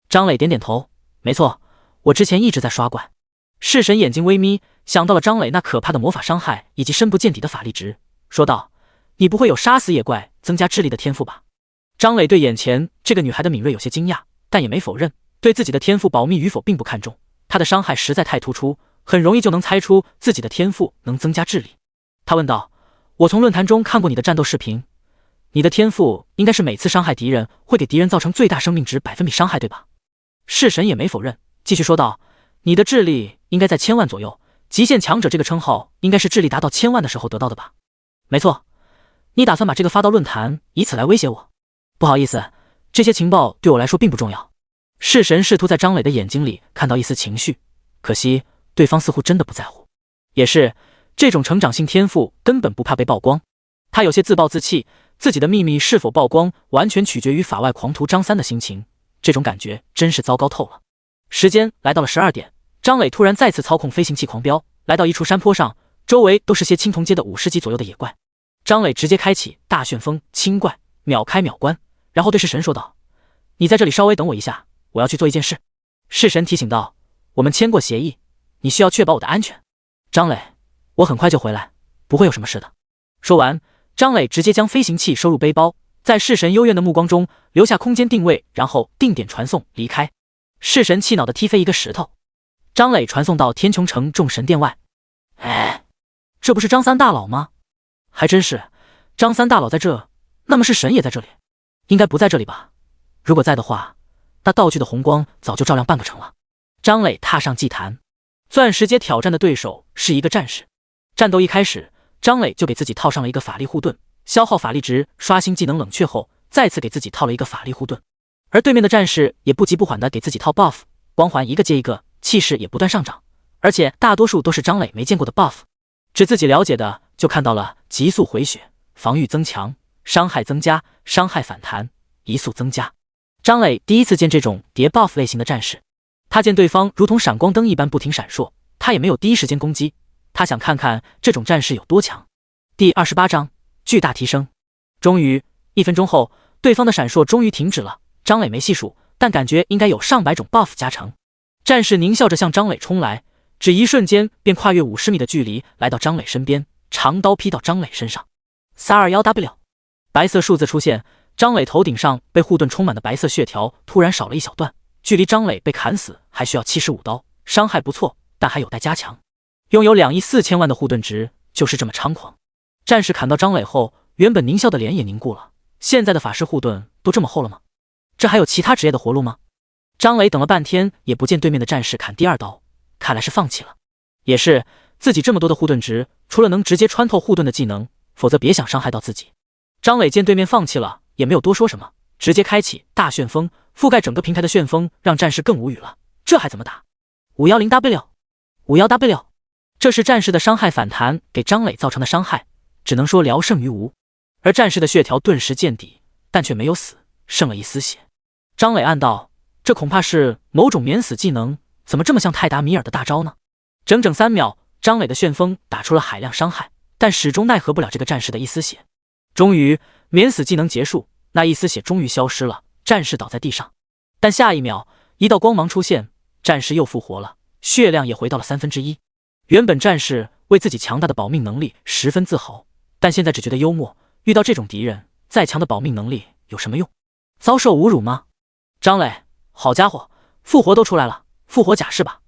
张磊点点头：“没错，我之前一直在刷怪。”弑神眼睛微眯，想到了张磊那可怕的魔法伤害以及深不见底的法力值，说道：“你不会有杀死野怪增加智力的天赋吧？”张磊对眼前这个女孩的敏锐有些惊讶，但也没否认，对自己的天赋保密与否并不看重。她的伤害实在太突出，很容易就能猜出自己的天赋能增加智力。他问道：“我从论坛中看过你的战斗视频，你的天赋应该是每次伤害敌人会给敌人造成最大生命值100%伤害，对吧？”弑神也没否认，继续说道：“你的智力应该在1000万左右，极限强者这个称号应该是智力达到1000万的时候得到的吧？”“没错。”“你打算把这个发到论坛，以此来威胁我？”“不好意思，这些情报对我来说并不重要。”弑神试图在张磊的眼睛里看到一丝情绪，可惜对方似乎真的不在乎。也是，这种成长性天赋根本不怕被曝光。他有些自暴自弃，自己的秘密是否曝光完全取决于法外狂徒张三的心情，这种感觉真是糟糕透了。时间来到了12点，张磊突然再次操控飞行器狂飙，来到一处山坡上，周围都是些青铜阶的50级左右的野怪。张磊直接开启大旋风清怪，秒开秒关，然后对弑神说道：“你在这里稍微等我一下，我要去做一件事。”弑神提醒道：“我们签过协议，你需要确保我的安全。”张磊：“我很快就回来，不会有什么事的。”说完，张磊直接将飞行器收入背包，在弑神幽怨的目光中留下空间定位，然后定点传送离开。弑神气恼地踢飞一个石头，张磊传送到天穹城众神殿外。哎，这不是张三大佬吗？还真是，张三大佬在这，那么弑神也在这里？应该不在这里吧？如果在的话，那道具的红光早就照亮半个城了。张磊踏上祭坛，钻石阶挑战的对手是一个战士。战斗一开始，张磊就给自己套上了一个法力护盾，消耗法力值，刷新技能冷却后，再次给自己套了一个法力护盾。而对面的战士也不急不缓地给自己套 buff， 光环一个接一个，气势也不断上涨，而且大多数都是张磊没见过的 buff， 只自己了解的就看到了急速回血、防御增强、伤害增加、伤害反弹、移速增加。张磊第一次见这种叠 buff 类型的战士，他见对方如同闪光灯一般不停闪烁，他也没有第一时间攻击，他想看看这种战士有多强。第28章巨大提升。终于1分钟后，对方的闪烁终于停止了，张磊没细数，但感觉应该有上百种 buff 加成。战士狞笑着向张磊冲来，只一瞬间便跨越50米的距离来到张磊身边，长刀劈到张磊身上。321W， 白色数字出现，张磊头顶上被护盾充满的白色血条突然少了一小段，距离张磊被砍死还需要75刀，伤害不错，但还有待加强。拥有2亿4千万的护盾值就是这么猖狂。战士砍到张磊后，原本狞笑的脸也凝固了。现在的法师护盾都这么厚了吗？这还有其他职业的活路吗？张磊等了半天也不见对面的战士砍第二刀，看来是放弃了。也是，自己这么多的护盾值，除了能直接穿透护盾的技能，否则别想伤害到自己。张磊见对面放弃了，也没有多说什么，直接开启大旋风，覆盖整个平台的旋风让战士更无语了。这还怎么打？ 510W， 511W， 这是战士的伤害反弹给张磊造成的伤害，只能说聊胜于无。而战士的血条顿时见底，但却没有死，剩了一丝血。张磊暗道，这恐怕是某种免死技能，怎么这么像泰达米尔的大招呢？整整3秒，张磊的旋风打出了海量伤害，但始终奈何不了这个战士的一丝血。终于，免死技能结束，那一丝血终于消失了，战士倒在地上。但下一秒，一道光芒出现，战士又复活了，血量也回到了1/3。原本战士为自己强大的保命能力十分自豪，但现在只觉得幽默。遇到这种敌人，再强的保命能力有什么用？遭受侮辱吗？张磊，好家伙，复活都出来了，复活甲是吧？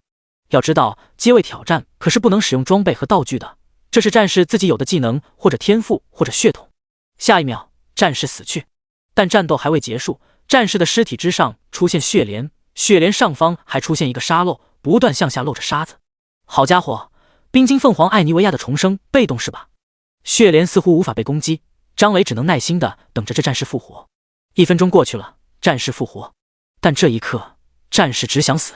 要知道，阶位挑战可是不能使用装备和道具的，这是战士自己有的技能，或者天赋，或者血统。下一秒，战士死去，但战斗还未结束，战士的尸体之上出现血帘，血帘上方还出现一个沙漏，不断向下漏着沙子。好家伙，冰晶凤凰艾尼维亚的重生，被动是吧？血帘似乎无法被攻击。张磊只能耐心地等着这战士复活。1分钟过去了，战士复活，但这一刻，战士只想死，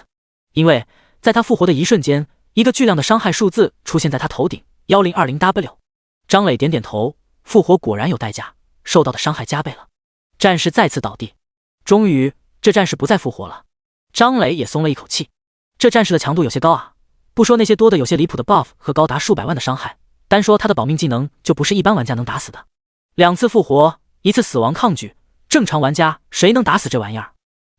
因为在他复活的一瞬间，一个巨量的伤害数字出现在他头顶 1020W。张磊点点头，复活果然有代价，受到的伤害加倍了。战士再次倒地，终于，这战士不再复活了。张磊也松了一口气，这战士的强度有些高啊，不说那些多的有些离谱的 buff 和高达数百万的伤害，单说他的保命技能就不是一般玩家能打死的。2次复活，1次死亡抗拒，正常玩家谁能打死这玩意儿？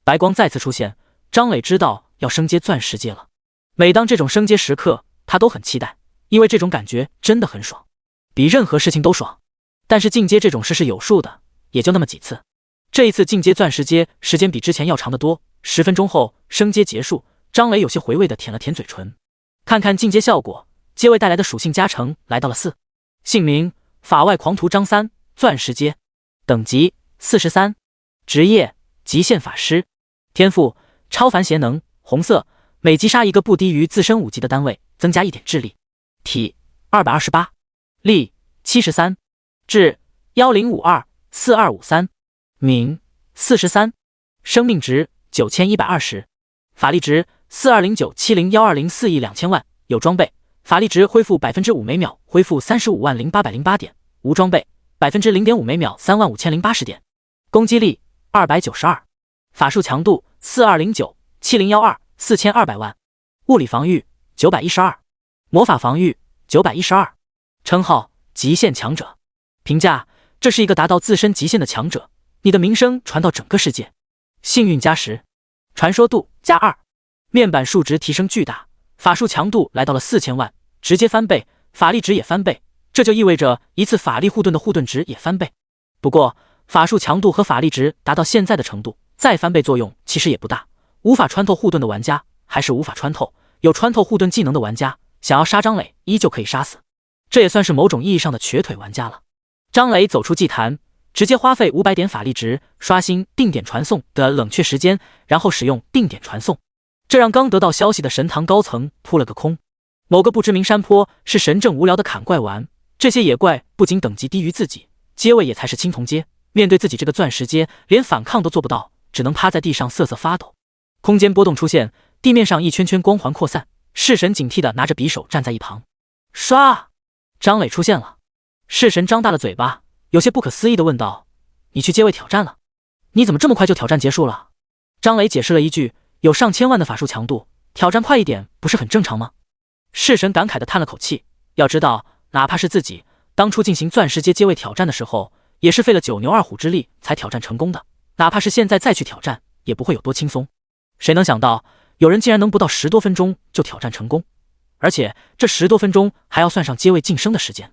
白光再次出现，张磊知道要升阶钻石阶了。每当这种升阶时刻，他都很期待，因为这种感觉真的很爽，比任何事情都爽。但是进阶这种事是有数的，也就那么几次。这一次进阶钻石阶时间比之前要长得多，10分钟后升阶结束，张磊有些回味地舔了舔嘴唇，看看进阶效果，阶位带来的属性加成来到了4。姓名：法外狂徒张三，钻石阶，等级43，职业极限法师，天赋超凡贤能，红色，每击杀一个不低于自身5级的单位，增加1点智力。体228，力73，智10524253，敏43，生命值9120，法力值4209701204亿2000万，有装备，法力值恢复 5% 每秒，恢复350808点，无装备0.5% 每秒35080点，攻击力292，法术强度420970124200万，物理防御912，魔法防御912，称号极限强者，评价这是一个达到自身极限的强者，你的名声传到整个世界。幸运加10，传说度加2，面板数值提升巨大，法术强度来到了4000万，直接翻倍，法力值也翻倍。这就意味着一次法力护盾的护盾值也翻倍。不过法术强度和法力值达到现在的程度，再翻倍作用其实也不大，无法穿透护盾的玩家还是无法穿透，有穿透护盾技能的玩家想要杀张磊依旧可以杀死，这也算是某种意义上的瘸腿玩家了。张磊走出祭坛，直接花费500点法力值刷新定点传送的冷却时间，然后使用定点传送，这让刚得到消息的神堂高层扑了个空。某个不知名山坡是神正无聊的砍怪玩，这些野怪不仅等级低于自己，阶位也才是青铜阶，面对自己这个钻石阶，连反抗都做不到，只能趴在地上瑟瑟发抖。空间波动出现，地面上一圈圈光环扩散。式神警惕地拿着匕首站在一旁。唰，张磊出现了。式神张大了嘴巴，有些不可思议地问道：“你去阶位挑战了？你怎么这么快就挑战结束了？”张磊解释了一句：“有上千万的法术强度，挑战快一点不是很正常吗？”式神感慨地叹了口气，要知道，哪怕是自己当初进行钻石阶阶位挑战的时候，也是费了九牛二虎之力才挑战成功的，哪怕是现在再去挑战，也不会有多轻松。谁能想到，有人竟然能不到10多分钟就挑战成功，而且这10多分钟还要算上阶位晋升的时间。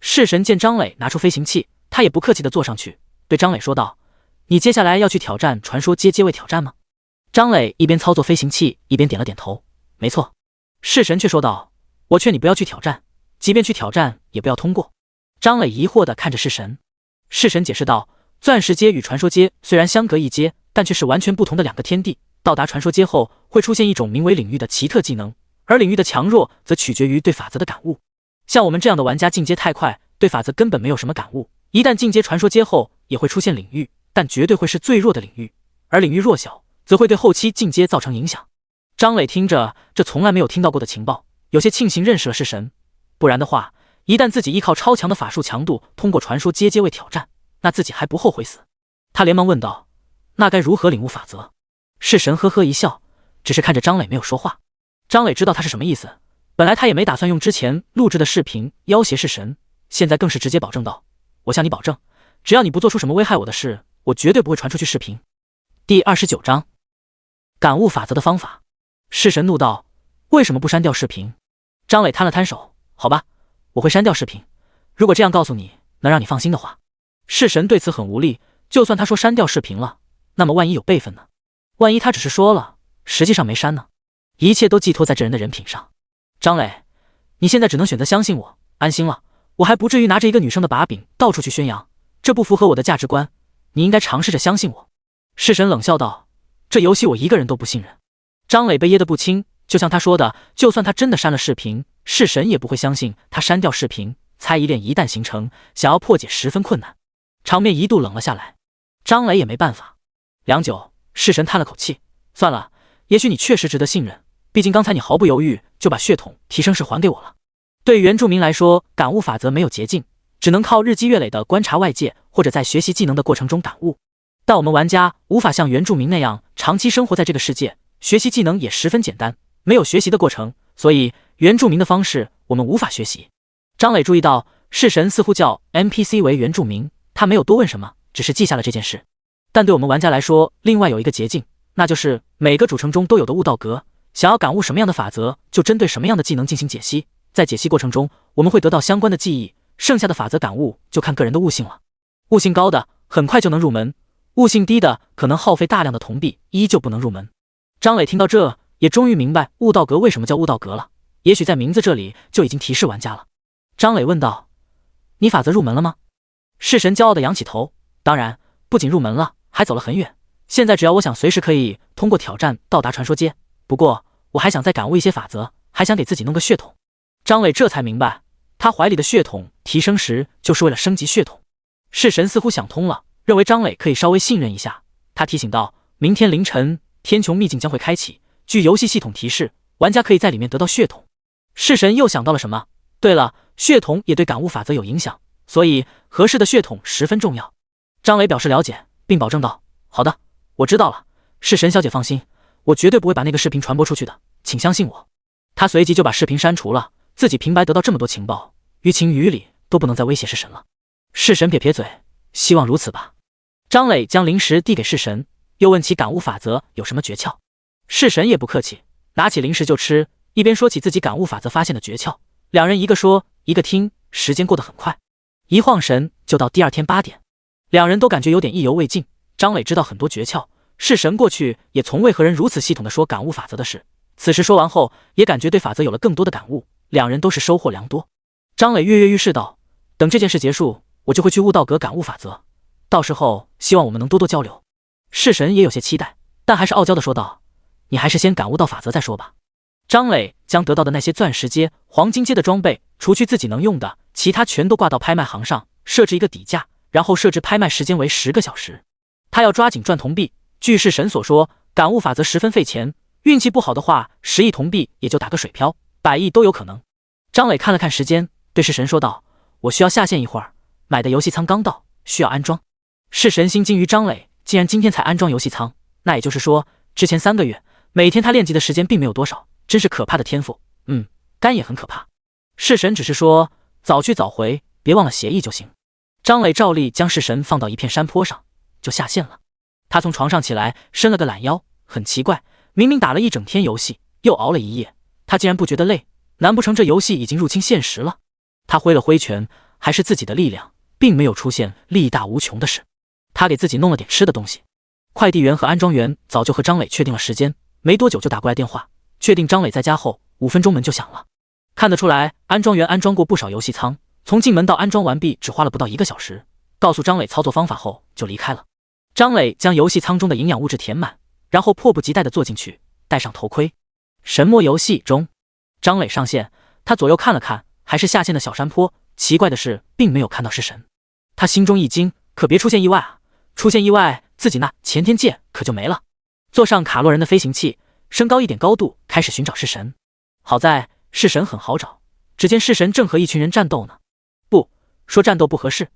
式神见张磊拿出飞行器，他也不客气地坐上去，对张磊说道：“你接下来要去挑战传说阶位挑战吗？”张磊一边操作飞行器，一边点了点头：“没错。”式神却说道：“我劝你不要去挑战，即便去挑战，也不要通过。”张磊疑惑地看着式神。式神解释道：“钻石阶与传说阶虽然相隔一阶，但却是完全不同的两个天地。到达传说阶后，会出现一种名为领域的奇特技能，而领域的强弱则取决于对法则的感悟。像我们这样的玩家进阶太快，对法则根本没有什么感悟，一旦进阶传说阶后，也会出现领域，但绝对会是最弱的领域，而领域弱小，则会对后期进阶造成影响。”张磊听着这从来没有听到过的情报，有些庆幸认识了式神，不然的话，一旦自己依靠超强的法术强度通过传说阶位挑战，那自己还不后悔死。他连忙问道：“那该如何领悟法则？”式神呵呵一笑，只是看着张磊没有说话。张磊知道他是什么意思，本来他也没打算用之前录制的视频要挟式神，现在更是直接保证道：“我向你保证，只要你不做出什么危害我的事，我绝对不会传出去视频。”第29章，感悟法则的方法。式神怒道：“为什么不删掉视频？”张磊摊了摊手：“好吧，我会删掉视频。如果这样告诉你能让你放心的话。”式神对此很无力，就算他说删掉视频了，那么万一有备份呢？万一他只是说了，实际上没删呢？一切都寄托在这人的人品上。张磊，你现在只能选择相信我，安心了，我还不至于拿着一个女生的把柄到处去宣扬，这不符合我的价值观，你应该尝试着相信我。式神冷笑道：“这游戏我一个人都不信任。”张磊被噎得不轻，就像他说的，就算他真的删了视频，式神也不会相信他删掉视频。猜疑链一旦形成，想要破解十分困难，场面一度冷了下来。张磊也没办法。良久，式神叹了口气：“算了，也许你确实值得信任，毕竟刚才你毫不犹豫就把血统提升式还给我了。”对于原住民来说，感悟法则没有捷径，只能靠日积月累的观察外界，或者在学习技能的过程中感悟。但我们玩家无法像原住民那样长期生活在这个世界，学习技能也十分简单，没有学习的过程，所以原住民的方式我们无法学习。张磊注意到式神似乎叫 NPC 为原住民，他没有多问什么，只是记下了这件事。但对我们玩家来说，另外有一个捷径，那就是每个主城中都有的悟道格，想要感悟什么样的法则，就针对什么样的技能进行解析。在解析过程中，我们会得到相关的记忆，剩下的法则感悟就看个人的悟性了。悟性高的很快就能入门，悟性低的可能耗费大量的铜币，依旧不能入门。张磊听到这，也终于明白悟道格为什么叫悟道格了，也许在名字这里就已经提示玩家了。张磊问道：“你法则入门了吗？”式神骄傲地扬起头：“当然，不仅入门了，还走了很远。现在只要我想，随时可以通过挑战到达传说阶。不过，我还想再感悟一些法则，还想给自己弄个血统。”张磊这才明白，他怀里的血统提升时就是为了升级血统。式神似乎想通了，认为张磊可以稍微信任一下。他提醒道：“明天凌晨，天穹秘境将会开启，据游戏系统提示，玩家可以在里面得到血统。”式神又想到了什么，对了，血统也对感悟法则有影响，所以合适的血统十分重要。张磊表示了解，并保证道：“好的，我知道了，式神小姐放心，我绝对不会把那个视频传播出去的，请相信我。”他随即就把视频删除了，自己平白得到这么多情报，于情于理都不能再威胁式神了。式神撇撇嘴，希望如此吧。张磊将零食递给式神，又问其感悟法则有什么诀窍。式神也不客气，拿起零食就吃，一边说起自己感悟法则发现的诀窍。两人一个说一个听，时间过得很快，一晃神就到第二天8点。两人都感觉有点意犹未尽。张磊知道很多诀窍，式神过去也从未和人如此系统地说感悟法则的事，此时说完后也感觉对法则有了更多的感悟，两人都是收获良多。张磊跃跃欲试道：“等这件事结束，我就会去悟道阁感悟法则，到时候希望我们能多多交流。”式神也有些期待，但还是傲娇地说道：“你还是先感悟到法则再说吧。”张磊将得到的那些钻石阶、黄金阶的装备，除去自己能用的，其他全都挂到拍卖行上，设置一个底价，然后设置拍卖时间为10个小时。他要抓紧赚铜币，据世神所说，感悟法则十分费钱，运气不好的话，10亿铜币也就打个水漂，100亿都有可能。张磊看了看时间，对世神说道：“我需要下线一会儿，买的游戏舱刚到，需要安装。”世神心惊于张磊竟然今天才安装游戏舱，那也就是说，之前3个月每天他练级的时间并没有多少，真是可怕的天赋。肝也很可怕。世神只是说早去早回，别忘了协议就行。张磊照例将世神放到一片山坡上，就下线了。他从床上起来，伸了个懒腰，很奇怪，明明打了一整天游戏，又熬了一夜，他竟然不觉得累，难不成这游戏已经入侵现实了？他挥了挥拳，还是自己的力量，并没有出现力大无穷的事。他给自己弄了点吃的东西。快递员和安装员早就和张磊确定了时间，没多久就打过来电话，确定张磊在家后5分钟门就响了。看得出来，安装员安装过不少游戏舱，从进门到安装完毕只花了不到1个小时。告诉张磊操作方法后就离开了。张磊将游戏舱中的营养物质填满，然后迫不及待地坐进去，戴上头盔。神魔游戏中，张磊上线，他左右看了看，还是下线的小山坡。奇怪的是，并没有看到式神。他心中一惊，可别出现意外啊！出现意外，自己那前天剑可就没了。坐上卡洛人的飞行器，升高一点高度，开始寻找式神。好在式神很好找，只见式神正和一群人战斗呢。不说战斗不合适，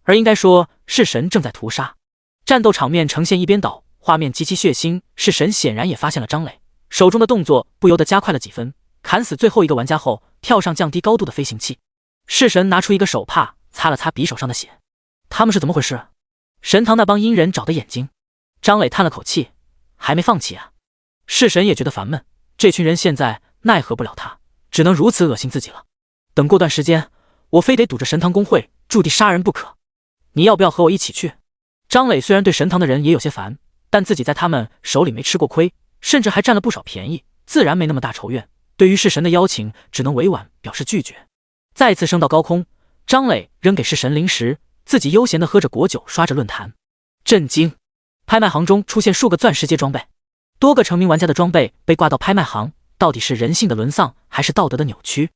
而应该说式神正在屠杀。战斗场面呈现一边倒，画面极其血腥。式神显然也发现了张磊，手中的动作不由得加快了几分，砍死最后一个玩家后，跳上降低高度的飞行器。式神拿出一个手帕，擦了擦匕首上的血。他们是怎么回事？神堂那帮阴人找的眼睛。张磊叹了口气，还没放弃啊。式神也觉得烦闷，这群人现在奈何不了他，只能如此恶心自己了。等过段时间，我非得堵着神堂公会驻地杀人不可。你要不要和我一起去？张磊虽然对神堂的人也有些烦，但自己在他们手里没吃过亏，甚至还占了不少便宜，自然没那么大仇怨。对于式神的邀请，只能委婉表示拒绝。再次升到高空，张磊扔给式神零食，自己悠闲地喝着果酒，刷着论坛。震惊！拍卖行中出现数个钻石阶装备，多个成名玩家的装备被挂到拍卖行，到底是人性的沦丧，还是道德的扭曲？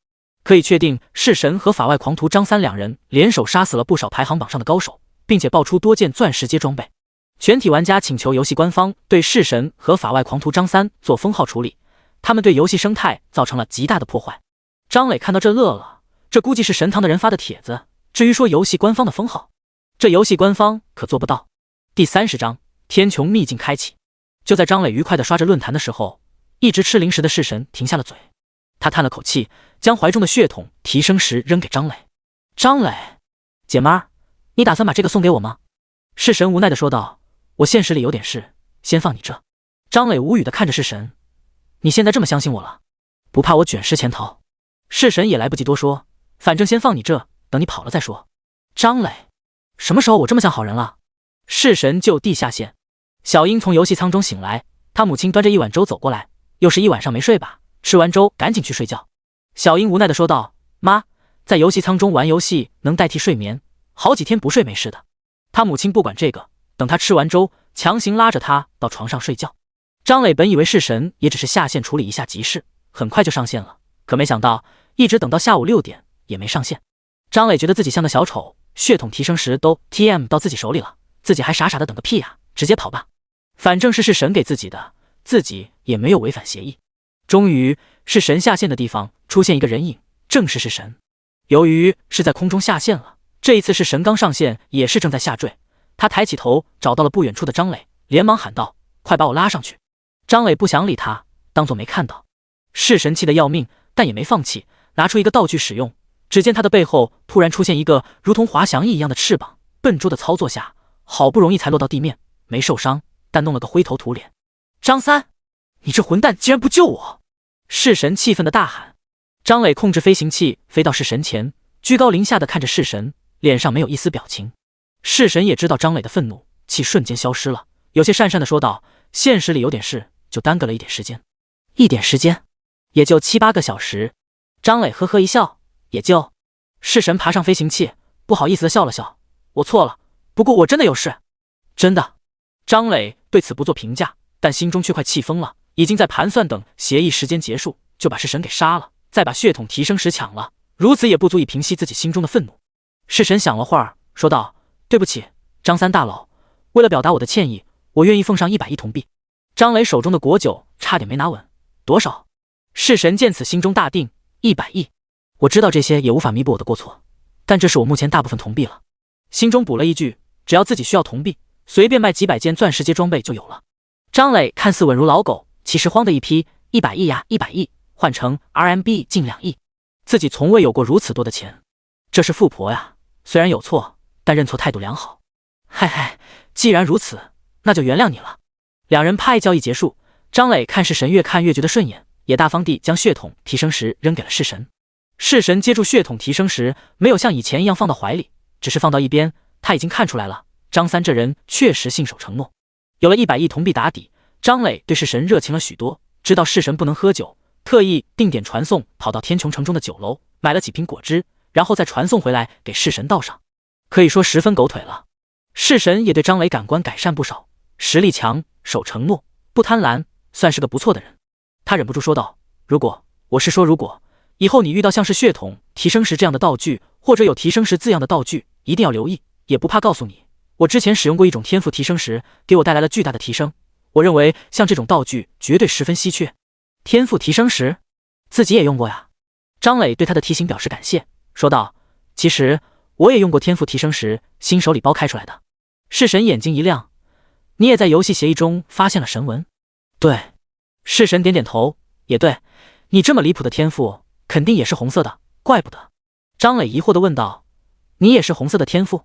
可以确定，式神和法外狂徒张三两人联手杀死了不少排行榜上的高手，并且爆出多件钻石阶装备。全体玩家请求游戏官方对式神和法外狂徒张三做封号处理，他们对游戏生态造成了极大的破坏。张磊看到这乐了，这估计是神堂的人发的帖子。至于说游戏官方的封号，这游戏官方可做不到。第30章天穹秘境开启。就在张磊愉快地刷着论坛的时候，一直吃零食的式神停下了嘴。他叹了口气，将怀中的血统提升石扔给张磊。张磊，姐们儿，你打算把这个送给我吗？式神无奈地说道。我现实里有点事，先放你这。张磊无语地看着式神，你现在这么相信我了，不怕我卷尸潜逃？式神也来不及多说，反正先放你这，等你跑了再说。张磊，什么时候我这么像好人了？式神就地下线。小英从游戏舱中醒来，她母亲端着一碗粥走过来，又是一晚上没睡吧？吃完粥赶紧去睡觉。小英无奈地说道，妈，在游戏舱中玩游戏能代替睡眠，好几天不睡没事的。她母亲不管这个，等她吃完粥，强行拉着她到床上睡觉。张磊本以为式神也只是下线处理一下急事，很快就上线了，可没想到一直等到下午6点也没上线。张磊觉得自己像个小丑，血统提升时都 TM 到自己手里了，自己还傻傻的等个屁啊，直接跑吧，反正是式神给自己的，自己也没有违反协议。终于，式神下线的地方出现一个人影，正是式神。由于是在空中下线了，这一次式神刚上线也是正在下坠。他抬起头找到了不远处的张磊，连忙喊道，快把我拉上去。张磊不想理他，当作没看到。式神气得要命，但也没放弃，拿出一个道具使用。只见他的背后突然出现一个如同滑翔翼一样的翅膀，笨拙的操作下，好不容易才落到地面，没受伤，但弄了个灰头土脸。张三，你这混蛋竟然不救我！式神气愤的大喊。张磊控制飞行器飞到式神前，居高临下的看着式神，脸上没有一丝表情。式神也知道张磊的愤怒，气瞬间消失了，有些讪讪的说道，现实里有点事，就耽搁了一点时间。一点时间？也就7、8个小时。张磊呵呵一笑，也就。式神爬上飞行器，不好意思的笑了笑，我错了，不过我真的有事。真的？张磊对此不做评价，但心中却快气疯了，已经在盘算等协议时间结束，就把式神给杀了，再把血统提升石抢了，如此也不足以平息自己心中的愤怒。式神想了会儿，说道，对不起，张三大佬，为了表达我的歉意，我愿意奉上100亿铜币。张磊手中的果酒差点没拿稳。多少？弑神见此心中大定，100亿。我知道这些也无法弥补我的过错，但这是我目前大部分铜币了。心中补了一句，只要自己需要铜币，随便卖几百件钻石阶装备就有了。张磊看似稳如老狗，其实慌的一批，100亿呀，100亿，换成 RMB 近2亿，自己从未有过如此多的钱。这是富婆呀，虽然有错，但认错态度良好。嗨嗨，既然如此，那就原谅你了。两人派交易结束，张磊看弑神越看越觉得顺眼，也大方地将血统提升石扔给了弑神。弑神接住血统提升石，没有像以前一样放到怀里，只是放到一边。他已经看出来了，张三这人确实信守承诺。有了100亿铜币打底，张磊对弑神热情了许多。知道弑神不能喝酒，特意定点传送，跑到天穹城中的酒楼买了几瓶果汁，然后再传送回来给弑神倒上，可以说十分狗腿了。弑神也对张磊感官改善不少，实力强，守承诺，不贪婪，算是个不错的人。他忍不住说道：“如果以后你遇到像是血统提升石这样的道具，或者有提升石字样的道具，一定要留意，也不怕告诉你，我之前使用过一种天赋提升石，给我带来了巨大的提升。我认为像这种道具绝对十分稀缺。”天赋提升石，自己也用过呀。张磊对他的提醒表示感谢，说道：“其实我也用过天赋提升石，新手礼包开出来的。”弑神眼睛一亮：“你也在游戏协议中发现了神纹？”“对。”弑神点点头：“也对，你这么离谱的天赋，肯定也是红色的，怪不得。”张磊疑惑地问道：“你也是红色的天赋？”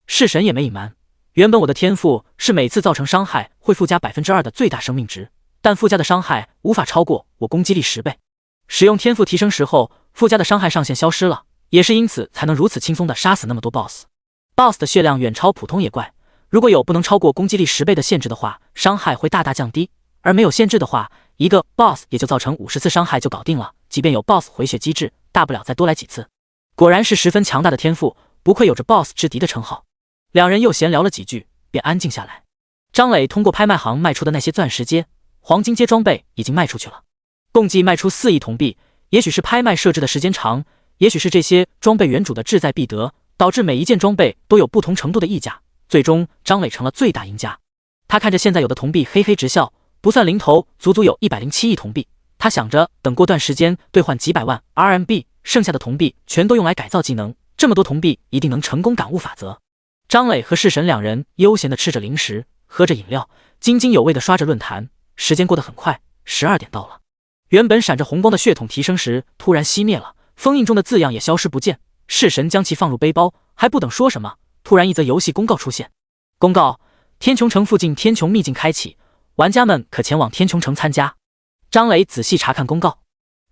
弑神也没隐瞒：“原本我的天赋是每次造成伤害会附加2%的最大生命值，但附加的伤害无法超过我攻击力10倍。使用天赋提升时候，附加的伤害上限消失了，也是因此才能如此轻松地杀死那么多 BOSS。BOSS 的血量远超普通野怪，如果有不能超过攻击力10倍的限制的话，伤害会大大降低，而没有限制的话，一个 BOSS 也就造成50次伤害就搞定了，即便有 BOSS 回血机制，大不了再多来几次。果然是十分强大的天赋，不愧有着 BOSS 之敌的称号。”两人又闲聊了几句，便安静下来。张磊通过拍卖行卖出的那些钻石阶、黄金阶装备已经卖出去了，共计卖出4亿铜币。也许是拍卖设置的时间长，也许是这些装备原主的志在必得，导致每一件装备都有不同程度的溢价，最终张磊成了最大赢家。他看着现在有的铜币嘿嘿直笑，不算零头足足有107亿铜币。他想着等过段时间兑换几百万 RMB， 剩下的铜币全都用来改造技能，这么多铜币一定能成功感悟法则。张磊和弑神两人悠闲地吃着零食，喝着饮料，津津有味地刷着论坛。时间过得很快，12点到了。原本闪着红光的血统提升时突然熄灭了，封印中的字样也消失不见。弑神将其放入背包，还不等说什么，突然一则游戏公告出现：公告，天穹城附近天穹秘境开启，玩家们可前往天穹城参加。张磊仔细查看公告，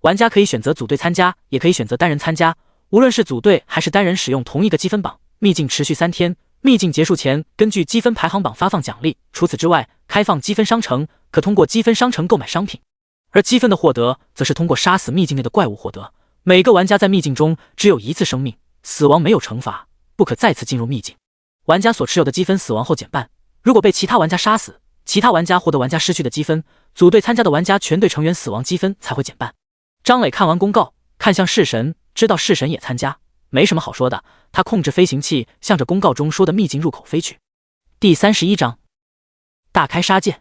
玩家可以选择组队参加，也可以选择单人参加，无论是组队还是单人使用同一个积分榜。秘境持续3天，秘境结束前根据积分排行榜发放奖励。除此之外，开放积分商城，可通过积分商城购买商品，而积分的获得则是通过杀死秘境内的怪物获得。每个玩家在秘境中只有1次生命，死亡没有惩罚，不可再次进入秘境。玩家所持有的积分死亡后减半，如果被其他玩家杀死，其他玩家获得玩家失去的积分，组队参加的玩家全队成员死亡积分才会减半。张磊看完公告，看向弑神，知道弑神也参加，没什么好说的，他控制飞行器向着公告中说的秘境入口飞去。第31章大开杀戒。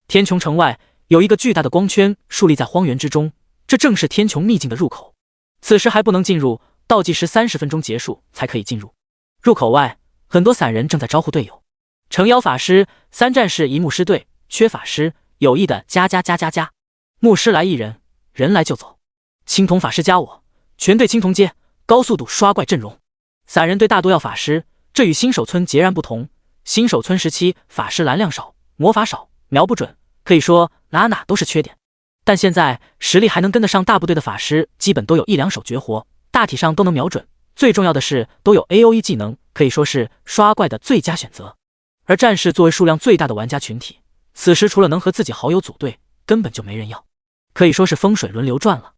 天穹城外有一个巨大的光圈竖立在荒原之中，这正是天穹秘境的入口。此时还不能进入，倒计时30分钟结束才可以进入。入口外，很多散人正在招呼队友。诚邀法师、3战士、1牧师队，缺法师，有意的加。牧师来1人，人来就走。青铜法师加我，全队青铜阶，高速度刷怪阵容。散人队大多要法师，这与新手村截然不同。新手村时期，法师蓝量少，魔法少，瞄不准，可以说哪都是缺点。但现在实力还能跟得上大部队的法师，基本都有1、2手绝活，大体上都能瞄准。最重要的是都有 AOE 技能，可以说是刷怪的最佳选择。而战士作为数量最大的玩家群体，此时除了能和自己好友组队，根本就没人要，可以说是风水轮流转了。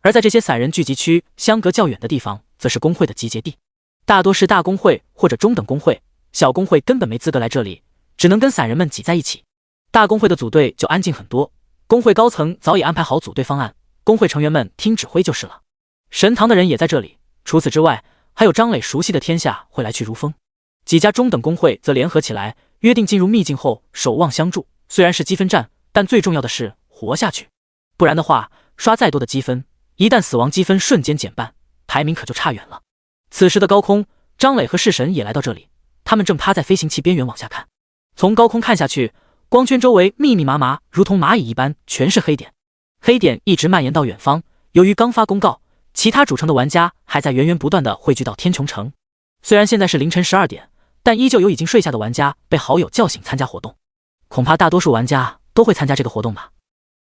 而在这些散人聚集区相隔较远的地方，则是工会的集结地，大多是大工会或者中等工会，小工会根本没资格来这里，只能跟散人们挤在一起。大工会的组队就安静很多，工会高层早已安排好组队方案，工会成员们听指挥就是了。神堂的人也在这里，除此之外，还有张磊熟悉的天下会来去如风。几家中等工会则联合起来，约定进入秘境后守望相助，虽然是积分战，但最重要的是活下去。不然的话，刷再多的积分，一旦死亡积分瞬间减半，排名可就差远了。此时的高空，张磊和弑神也来到这里，他们正趴在飞行器边缘往下看。从高空看下去，光圈周围密密麻麻，如同蚂蚁一般，全是黑点。黑点一直蔓延到远方。由于刚发公告，其他主城的玩家还在源源不断的汇聚到天穹城。虽然现在是凌晨12点，但依旧有已经睡下的玩家被好友叫醒参加活动。恐怕大多数玩家都会参加这个活动吧？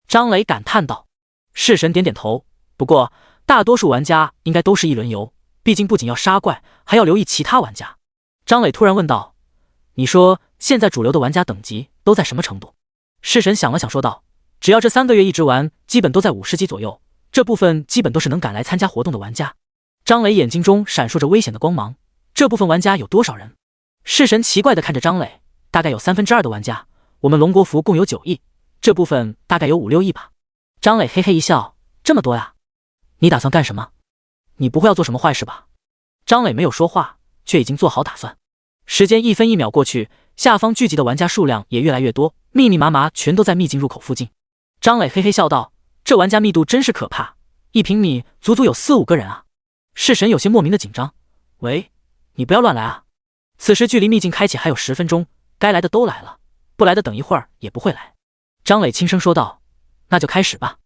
张磊感叹道。弑神点点头。不过，大多数玩家应该都是一轮游，毕竟不仅要杀怪，还要留意其他玩家。张磊突然问道：“你说现在主流的玩家等级都在什么程度？”弑神想了想说道：“只要这3个月一直玩，基本都在50级左右。这部分基本都是能赶来参加活动的玩家。”张磊眼睛中闪烁着危险的光芒。这部分玩家有多少人？弑神奇怪地看着张磊，大概有2/3的玩家。我们龙国服共有9亿，这部分大概有5、6亿吧。张磊嘿嘿一笑：“这么多呀？你打算干什么？你不会要做什么坏事吧？”张磊没有说话，却已经做好打算。时间1分1秒过去，下方聚集的玩家数量也越来越多，密密麻麻全都在秘境入口附近。张磊嘿嘿笑道：“这玩家密度真是可怕，1平米足足有4、5个人啊！”弑神有些莫名的紧张：“喂，你不要乱来啊！”此时距离秘境开启还有10分钟，该来的都来了，不来的等一会儿也不会来。张磊轻声说道：“那就开始吧。”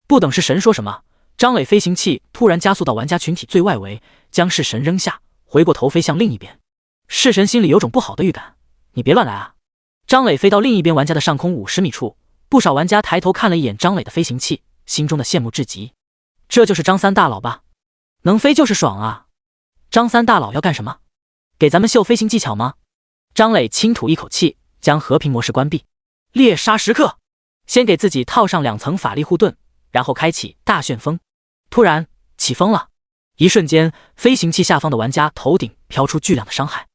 不等弑神说什么，张磊飞行器突然加速到玩家群体最外围，将弑神扔下，回过头飞向另一边。弑神心里有种不好的预感：“你别乱来啊！”张磊飞到另一边玩家的上空50米处，不少玩家抬头看了一眼张磊的飞行器，心中的羡慕至极。这就是张三大佬吧？能飞就是爽啊！张三大佬要干什么？给咱们秀飞行技巧吗？张磊轻吐一口气，将和平模式关闭。猎杀时刻，先给自己套上2层法力护盾，然后开启大旋风。突然起风了，一瞬间，飞行器下方的玩家头顶飘出巨量的伤害。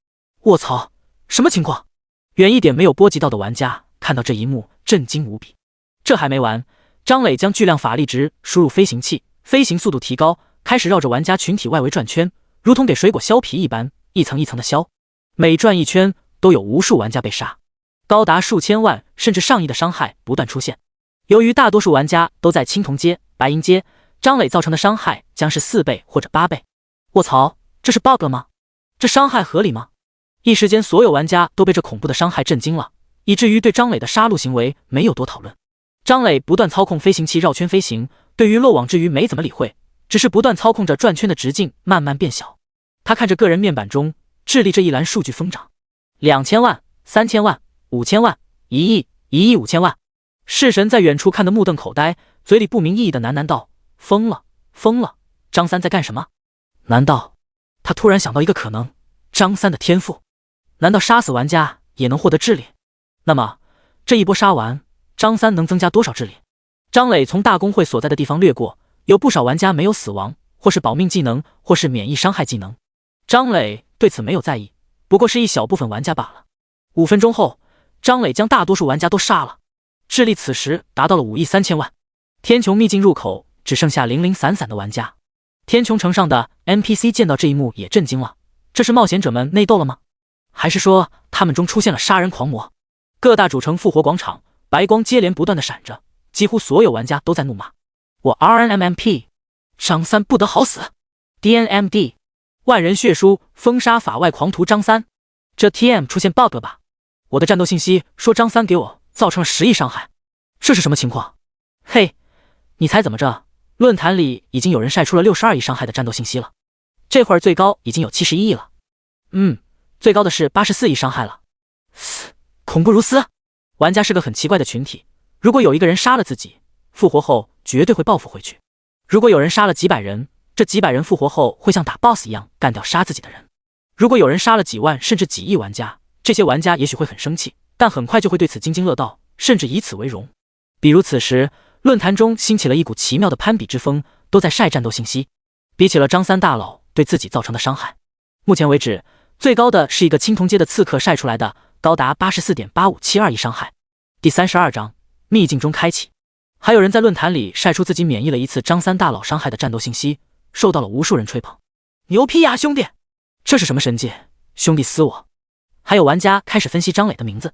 卧槽，什么情况？远一点没有波及到的玩家看到这一幕，震惊无比。这还没完，张磊将巨量法力值输入飞行器，飞行速度提高，开始绕着玩家群体外围转圈，如同给水果削皮一般，一层一层的削。每转一圈，都有无数玩家被杀，高达数千万甚至上亿的伤害不断出现。由于大多数玩家都在青铜阶、白银阶，张磊造成的伤害将是4倍或者8倍。卧槽，这是 bug 了吗？这伤害合理吗？一时间，所有玩家都被这恐怖的伤害震惊了，以至于对张磊的杀戮行为没有多讨论。张磊不断操控飞行器绕圈飞行，对于漏网之鱼没怎么理会，只是不断操控着转圈的直径慢慢变小。他看着个人面板中智力这一栏数据疯涨，2000万、3000万、5000万、1亿、1亿5000万。弑神在远处看得目瞪口呆，嘴里不明意义的喃喃道：“疯了，疯了！张三在干什么？难道……”他突然想到一个可能，张三的天赋，难道杀死玩家也能获得智力？那么这一波杀完，张三能增加多少智力？张磊从大公会所在的地方掠过，有不少玩家没有死亡，或是保命技能，或是免疫伤害技能。张磊对此没有在意，不过是一小部分玩家罢了。5分钟后，张磊将大多数玩家都杀了，智力此时达到了5亿3000万。天穹秘境入口只剩下零零散散的玩家。天穹城上的 NPC 见到这一幕也震惊了，这是冒险者们内斗了吗？还是说他们中出现了杀人狂魔？各大主城复活广场白光接连不断的闪着，几乎所有玩家都在怒骂：“我 RNMP， 张三不得好死 ！DNMD， 万人血书封杀法外狂徒张三，这 TM 出现 bug 了吧？我的战斗信息说张三给我造成了10亿伤害，这是什么情况？嘿，你猜怎么着？论坛里已经有人晒出了62亿伤害的战斗信息了，这会儿最高已经有71亿了。最高的是84亿伤害了，恐怖如斯！玩家是个很奇怪的群体，如果有一个人杀了自己，复活后绝对会报复回去。如果有人杀了几百人，这几百人复活后会像打 BOSS 一样干掉杀自己的人。如果有人杀了几万甚至几亿玩家，这些玩家也许会很生气，但很快就会对此津津乐道，甚至以此为荣。比如此时论坛中兴起了一股奇妙的攀比之风，都在晒战斗信息，比起了张三大佬对自己造成的伤害。目前为止，最高的是一个青铜阶的刺客晒出来的，高达 84.8572 亿伤害。第32章秘境中开启。还有人在论坛里晒出自己免疫了一次张三大佬伤害的战斗信息，受到了无数人吹捧。牛批呀，兄弟！这是什么神界？兄弟撕我！还有玩家开始分析张磊的名字，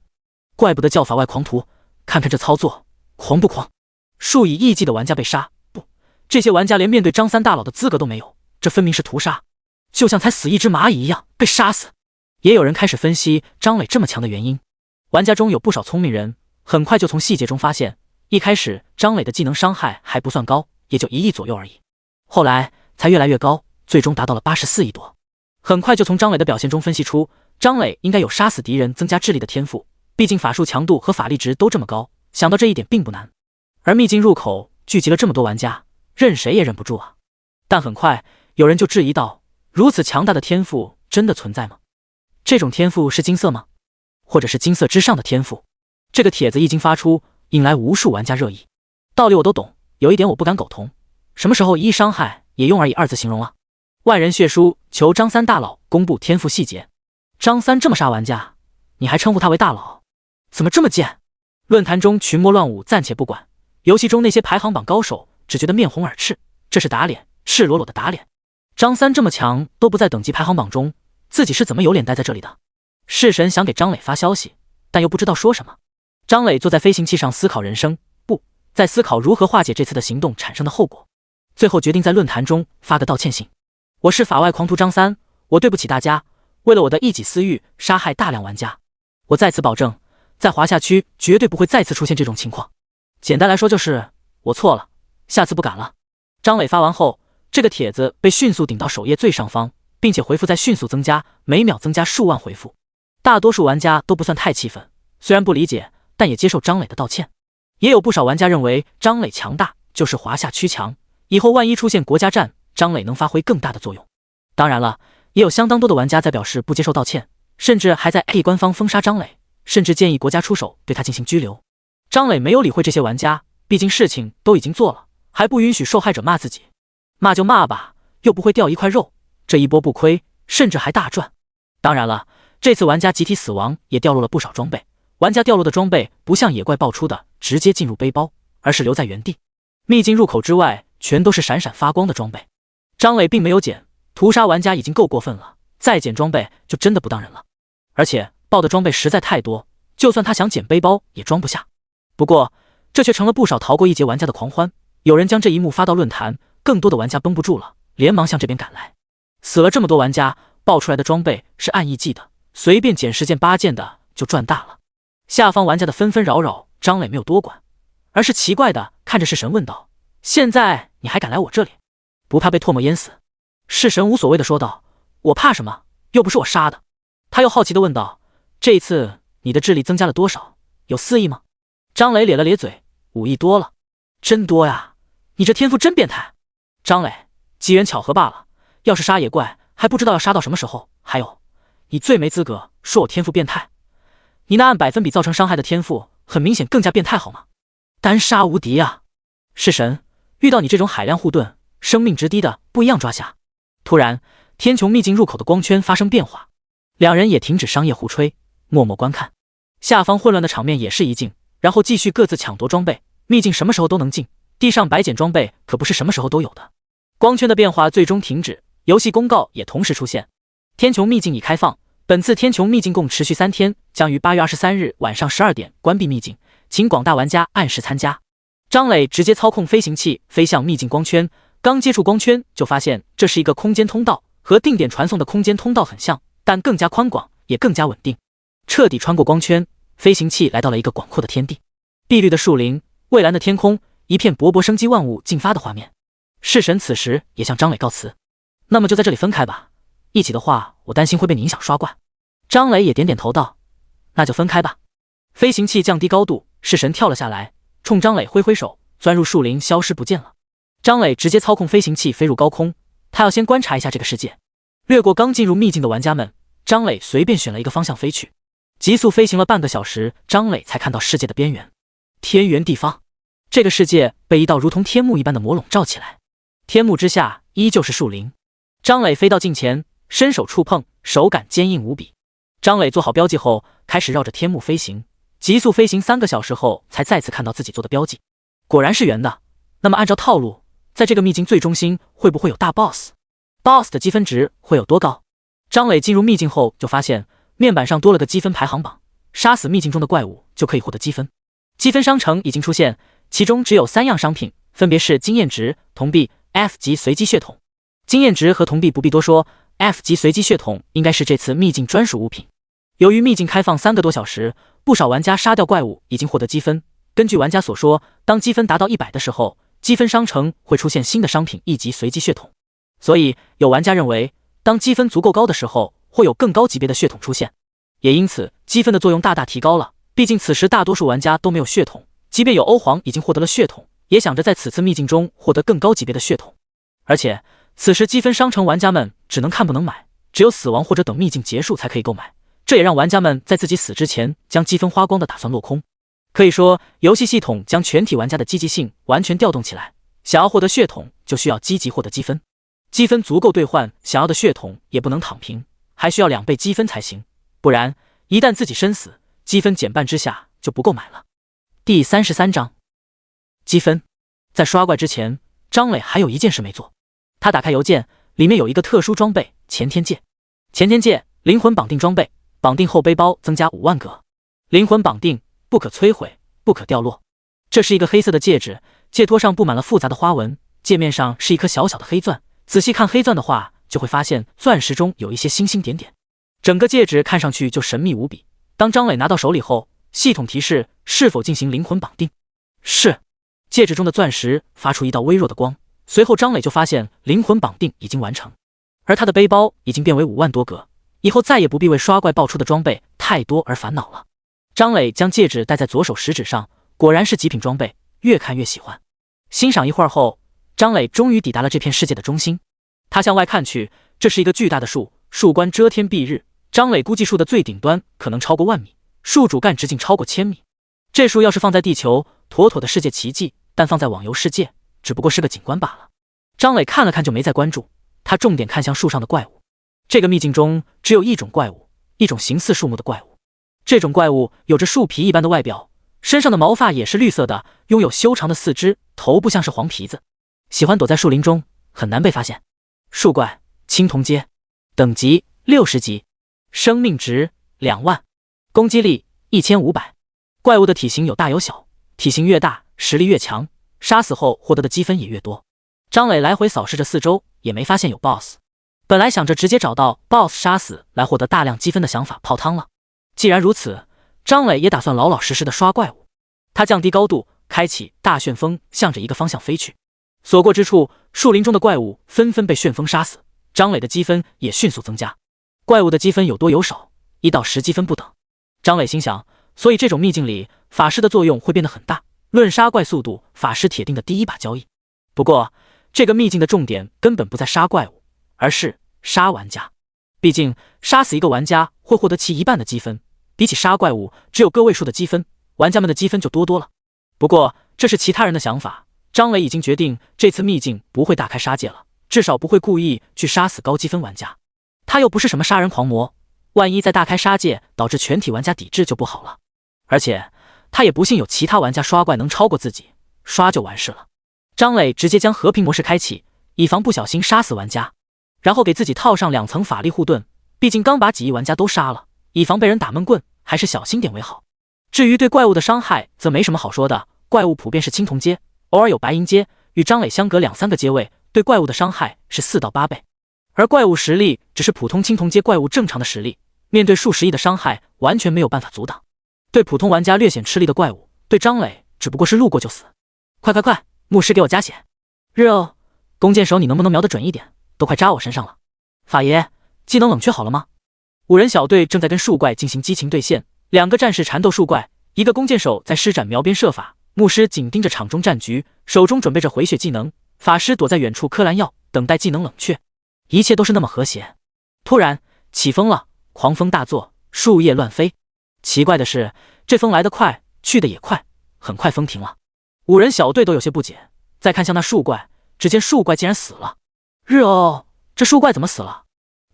怪不得叫法外狂徒，看看这操作，狂不狂？数以亿计的玩家被杀，不，这些玩家连面对张三大佬的资格都没有，这分明是屠杀，就像才死一只蚂蚁一样被杀死。也有人开始分析张磊这么强的原因，玩家中有不少聪明人，很快就从细节中发现，一开始张磊的技能伤害还不算高，也就1亿左右而已，后来才越来越高，最终达到了84亿多。很快就从张磊的表现中分析出，张磊应该有杀死敌人增加智力的天赋，毕竟法术强度和法力值都这么高，想到这一点并不难。而秘境入口聚集了这么多玩家，任谁也忍不住啊。但很快有人就质疑道，如此强大的天赋真的存在吗？这种天赋是金色吗？或者是金色之上的天赋？这个帖子一经发出，引来无数玩家热议。道理我都懂，有一点我不敢苟同，什么时候1亿伤害也用而已2字形容了？万人血书求张三大佬公布天赋细节。张三这么杀玩家，你还称呼他为大佬，怎么这么贱？论坛中群魔乱舞暂且不管，游戏中那些排行榜高手只觉得面红耳赤，这是打脸，赤裸裸的打脸。张三这么强都不在等级排行榜中，自己是怎么有脸待在这里的？弑神想给张磊发消息，但又不知道说什么。张磊坐在飞行器上思考人生，不，在思考如何化解这次的行动产生的后果。最后决定在论坛中发个道歉信。我是法外狂徒张三，我对不起大家，为了我的一己私欲杀害大量玩家，我在此保证，在华夏区绝对不会再次出现这种情况。简单来说就是我错了，下次不敢了。张磊发完后，这个帖子被迅速顶到首页最上方，并且回复在迅速增加，每秒增加数万回复。大多数玩家都不算太气愤，虽然不理解，但也接受张磊的道歉。也有不少玩家认为张磊强大就是华夏区强，以后万一出现国家战，张磊能发挥更大的作用。当然了，也有相当多的玩家在表示不接受道歉，甚至还在 A 官方封杀张磊，甚至建议国家出手对他进行拘留。张磊没有理会这些玩家，毕竟事情都已经做了，还不允许受害者骂自己。骂就骂吧，又不会掉一块肉，这一波不亏，甚至还大赚。当然了，这次玩家集体死亡也掉落了不少装备，玩家掉落的装备不像野怪爆出的直接进入背包，而是留在原地。秘境入口之外全都是闪闪发光的装备。张磊并没有捡，屠杀玩家已经够过分了，再捡装备就真的不当人了。而且爆的装备实在太多，就算他想捡背包也装不下。不过这却成了不少逃过一劫玩家的狂欢，有人将这一幕发到论坛，更多的玩家绷不住了，连忙向这边赶来。死了这么多玩家，爆出来的装备是按亿计的，随便捡10件8件的就赚大了。下方玩家的纷纷扰扰，张磊没有多管，而是奇怪的看着弑神问道，现在你还敢来我这里，不怕被唾沫淹死？弑神无所谓的说道，我怕什么，又不是我杀的。他又好奇的问道，这一次你的智力增加了多少？有4亿吗？张磊咧了咧嘴，5亿多了。真多呀，你这天赋真变态。张磊，机缘巧合罢了，要是杀野怪还不知道要杀到什么时候。还有，你最没资格说我天赋变态，你那按百分比造成伤害的天赋很明显更加变态好吗？单杀无敌啊！弑神，遇到你这种海量护盾，生命值低的不一样抓下。突然天穹秘境入口的光圈发生变化，两人也停止商业互吹，默默观看。下方混乱的场面也是一静，然后继续各自抢夺装备。秘境什么时候都能进，地上白捡装备可不是什么时候都有的。光圈的变化最终停止，游戏公告也同时出现，天穹秘境已开放，本次天穹秘境共持续3天，将于8月23日晚上12点关闭秘境，请广大玩家按时参加。张磊直接操控飞行器飞向秘境光圈，刚接触光圈就发现这是一个空间通道，和定点传送的空间通道很像，但更加宽广，也更加稳定。彻底穿过光圈，飞行器来到了一个广阔的天地，碧绿的树林，蔚蓝的天空，一片勃勃生机万物竞发的画面。弑神此时也向张磊告辞，那么就在这里分开吧，一起的话我担心会被你影响刷怪。张磊也点点头道，那就分开吧。飞行器降低高度，弑神跳了下来，冲张磊挥挥手，钻入树林消失不见了。张磊直接操控飞行器飞入高空，他要先观察一下这个世界。掠过刚进入秘境的玩家们，张磊随便选了一个方向飞去，急速飞行了半个小时，张磊才看到世界的边缘。天圆地方，这个世界被一道如同天幕一般的膜笼罩起来，天幕之下依旧是树林。张磊飞到近前，伸手触碰，手感坚硬无比。张磊做好标记后，开始绕着天幕飞行，急速飞行3个小时后，才再次看到自己做的标记，果然是圆的。那么按照套路，在这个秘境最中心会不会有大 boss？ boss 的积分值会有多高？张磊进入秘境后就发现，面板上多了个积分排行榜，杀死秘境中的怪物就可以获得积分。积分商城已经出现，其中只有3样商品，分别是经验值、铜币、F 级随机血统。经验值和铜币不必多说， F 级随机血统应该是这次秘境专属物品。由于秘境开放3个多小时，不少玩家杀掉怪物已经获得积分。根据玩家所说，当积分达到100的时候，积分商城会出现新的商品1级随机血统。所以有玩家认为，当积分足够高的时候，会有更高级别的血统出现。也因此，积分的作用大大提高了。毕竟此时大多数玩家都没有血统，即便有欧皇已经获得了血统，也想着在此次秘境中获得更高级别的血统。而且此时积分商城玩家们只能看不能买，只有死亡或者等秘境结束才可以购买，这也让玩家们在自己死之前将积分花光的打算落空。可以说，游戏系统将全体玩家的积极性完全调动起来，想要获得血统就需要积极获得积分，积分足够兑换想要的血统也不能躺平，还需要2倍积分才行，不然一旦自己身死，积分减半之下就不够买了。第33章积分。在刷怪之前，张磊还有一件事没做，他打开邮件，里面有一个特殊装备前天戒。前天戒灵魂绑定装备，绑定后背包增加5万格，灵魂绑定，不可摧毁，不可掉落。这是一个黑色的戒指，戒托上布满了复杂的花纹，戒面上是一颗小小的黑钻，仔细看黑钻的话，就会发现钻石中有一些星星点点，整个戒指看上去就神秘无比。当张磊拿到手里后，系统提示是否进行灵魂绑定。是。戒指中的钻石发出一道微弱的光，随后张磊就发现灵魂绑定已经完成，而他的背包已经变为5万多格，以后再也不必为刷怪爆出的装备太多而烦恼了。张磊将戒指戴在左手食指上，果然是极品装备，越看越喜欢。欣赏一会儿后，张磊终于抵达了这片世界的中心。他向外看去，这是一个巨大的树，树冠遮天蔽日，张磊估计树的最顶端可能超过10000米，树主干直径超过1000米。这树要是放在地球，妥妥的世界奇迹，但放在网游世界，只不过是个景观罢了。张磊看了看就没再关注，他重点看向树上的怪物。这个秘境中只有一种怪物，一种形似树木的怪物。这种怪物有着树皮一般的外表，身上的毛发也是绿色的，拥有修长的4肢，头部像是黄皮子，喜欢躲在树林中，很难被发现。树怪青铜阶，等级60级，生命值2万，攻击力1500。怪物的体型有大有小，体型越大实力越强，杀死后获得的积分也越多。张磊来回扫视着四周，也没发现有 BOSS。 本来想着直接找到 BOSS 杀死来获得大量积分的想法泡汤了。既然如此，张磊也打算老老实实的刷怪物。他降低高度，开启大旋风，向着一个方向飞去。所过之处，树林中的怪物纷纷被旋风杀死，张磊的积分也迅速增加。怪物的积分有多有少，1到10积分不等。张磊心想，所以这种秘境里法师的作用会变得很大，论杀怪速度，法师铁定的第一把交易。不过这个秘境的重点根本不在杀怪物，而是杀玩家。毕竟杀死一个玩家会获得其1半的积分，比起杀怪物只有个位数的积分，玩家们的积分就多了。不过这是其他人的想法，张磊已经决定这次秘境不会大开杀戒了，至少不会故意去杀死高积分玩家。他又不是什么杀人狂魔，万一再大开杀戒导致全体玩家抵制就不好了。而且他也不信有其他玩家刷怪能超过自己，刷就完事了。张磊直接将和平模式开启，以防不小心杀死玩家，然后给自己套上2层法力护盾，毕竟刚把几亿玩家都杀了，以防被人打闷棍，还是小心点为好。至于对怪物的伤害则没什么好说的，怪物普遍是青铜阶，偶尔有白银阶，与张磊相隔2-3个阶位，对怪物的伤害是4到8倍。而怪物实力只是普通青铜阶怪物正常的实力，面对数十亿的伤害完全没有办法阻挡。对普通玩家略显吃力的怪物，对张磊只不过是路过就死。快，牧师给我加血。日哦，弓箭手你能不能瞄得准一点，都快扎我身上了。法爷，技能冷却好了吗？5人小队正在跟树怪进行激情对线，2个战士缠斗树怪，一个弓箭手在施展瞄边射法，牧师紧盯着场中战局，手中准备着回血技能，法师躲在远处嗑蓝药，等待技能冷却。一切都是那么和谐。突然起风了，狂风大作，树叶乱飞。奇怪的是，这风来得快，去得也快，很快风停了。5人小队都有些不解，再看向那树怪，只见树怪竟然死了。日哦，这树怪怎么死了？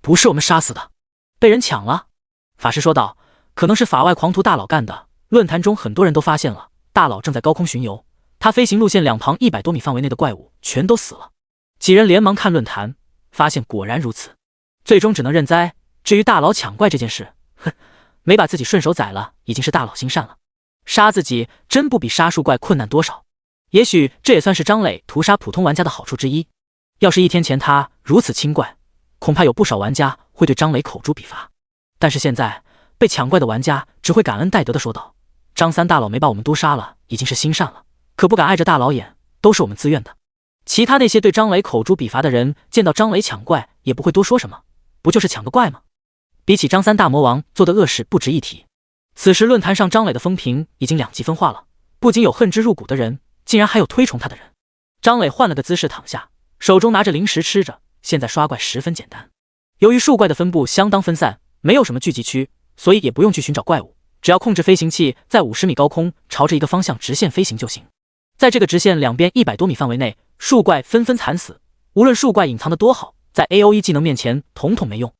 不是我们杀死的，被人抢了。法师说道，可能是法外狂徒大佬干的。论坛中很多人都发现了，大佬正在高空巡游，他飞行路线两旁100多米范围内的怪物全都死了。几人连忙看论坛，发现果然如此，最终只能认栽。至于大佬抢怪这件事，哼，没把自己顺手宰了，已经是大佬心善了。杀自己真不比杀树怪困难多少。也许这也算是张磊屠杀普通玩家的好处之一。要是1天前他如此轻怪，恐怕有不少玩家会对张磊口诛笔伐。但是现在被抢怪的玩家只会感恩戴德的说道：“张三大佬没把我们都杀了，已经是心善了，可不敢碍着大佬眼，都是我们自愿的。”其他那些对张磊口诛笔伐的人，见到张磊抢怪也不会多说什么，不就是抢个怪吗？比起张三大魔王做的恶事不值一提。此时论坛上张磊的风评已经2极分化了，不仅有恨之入骨的人，竟然还有推崇他的人。张磊换了个姿势躺下，手中拿着零食吃着。现在刷怪十分简单，由于树怪的分布相当分散，没有什么聚集区，所以也不用去寻找怪物，只要控制飞行器在50米高空朝着一个方向直线飞行就行。在这个直线两边100多米范围内，树怪纷纷惨死，无论树怪隐藏的多好，在 AOE 技能面前统统没用。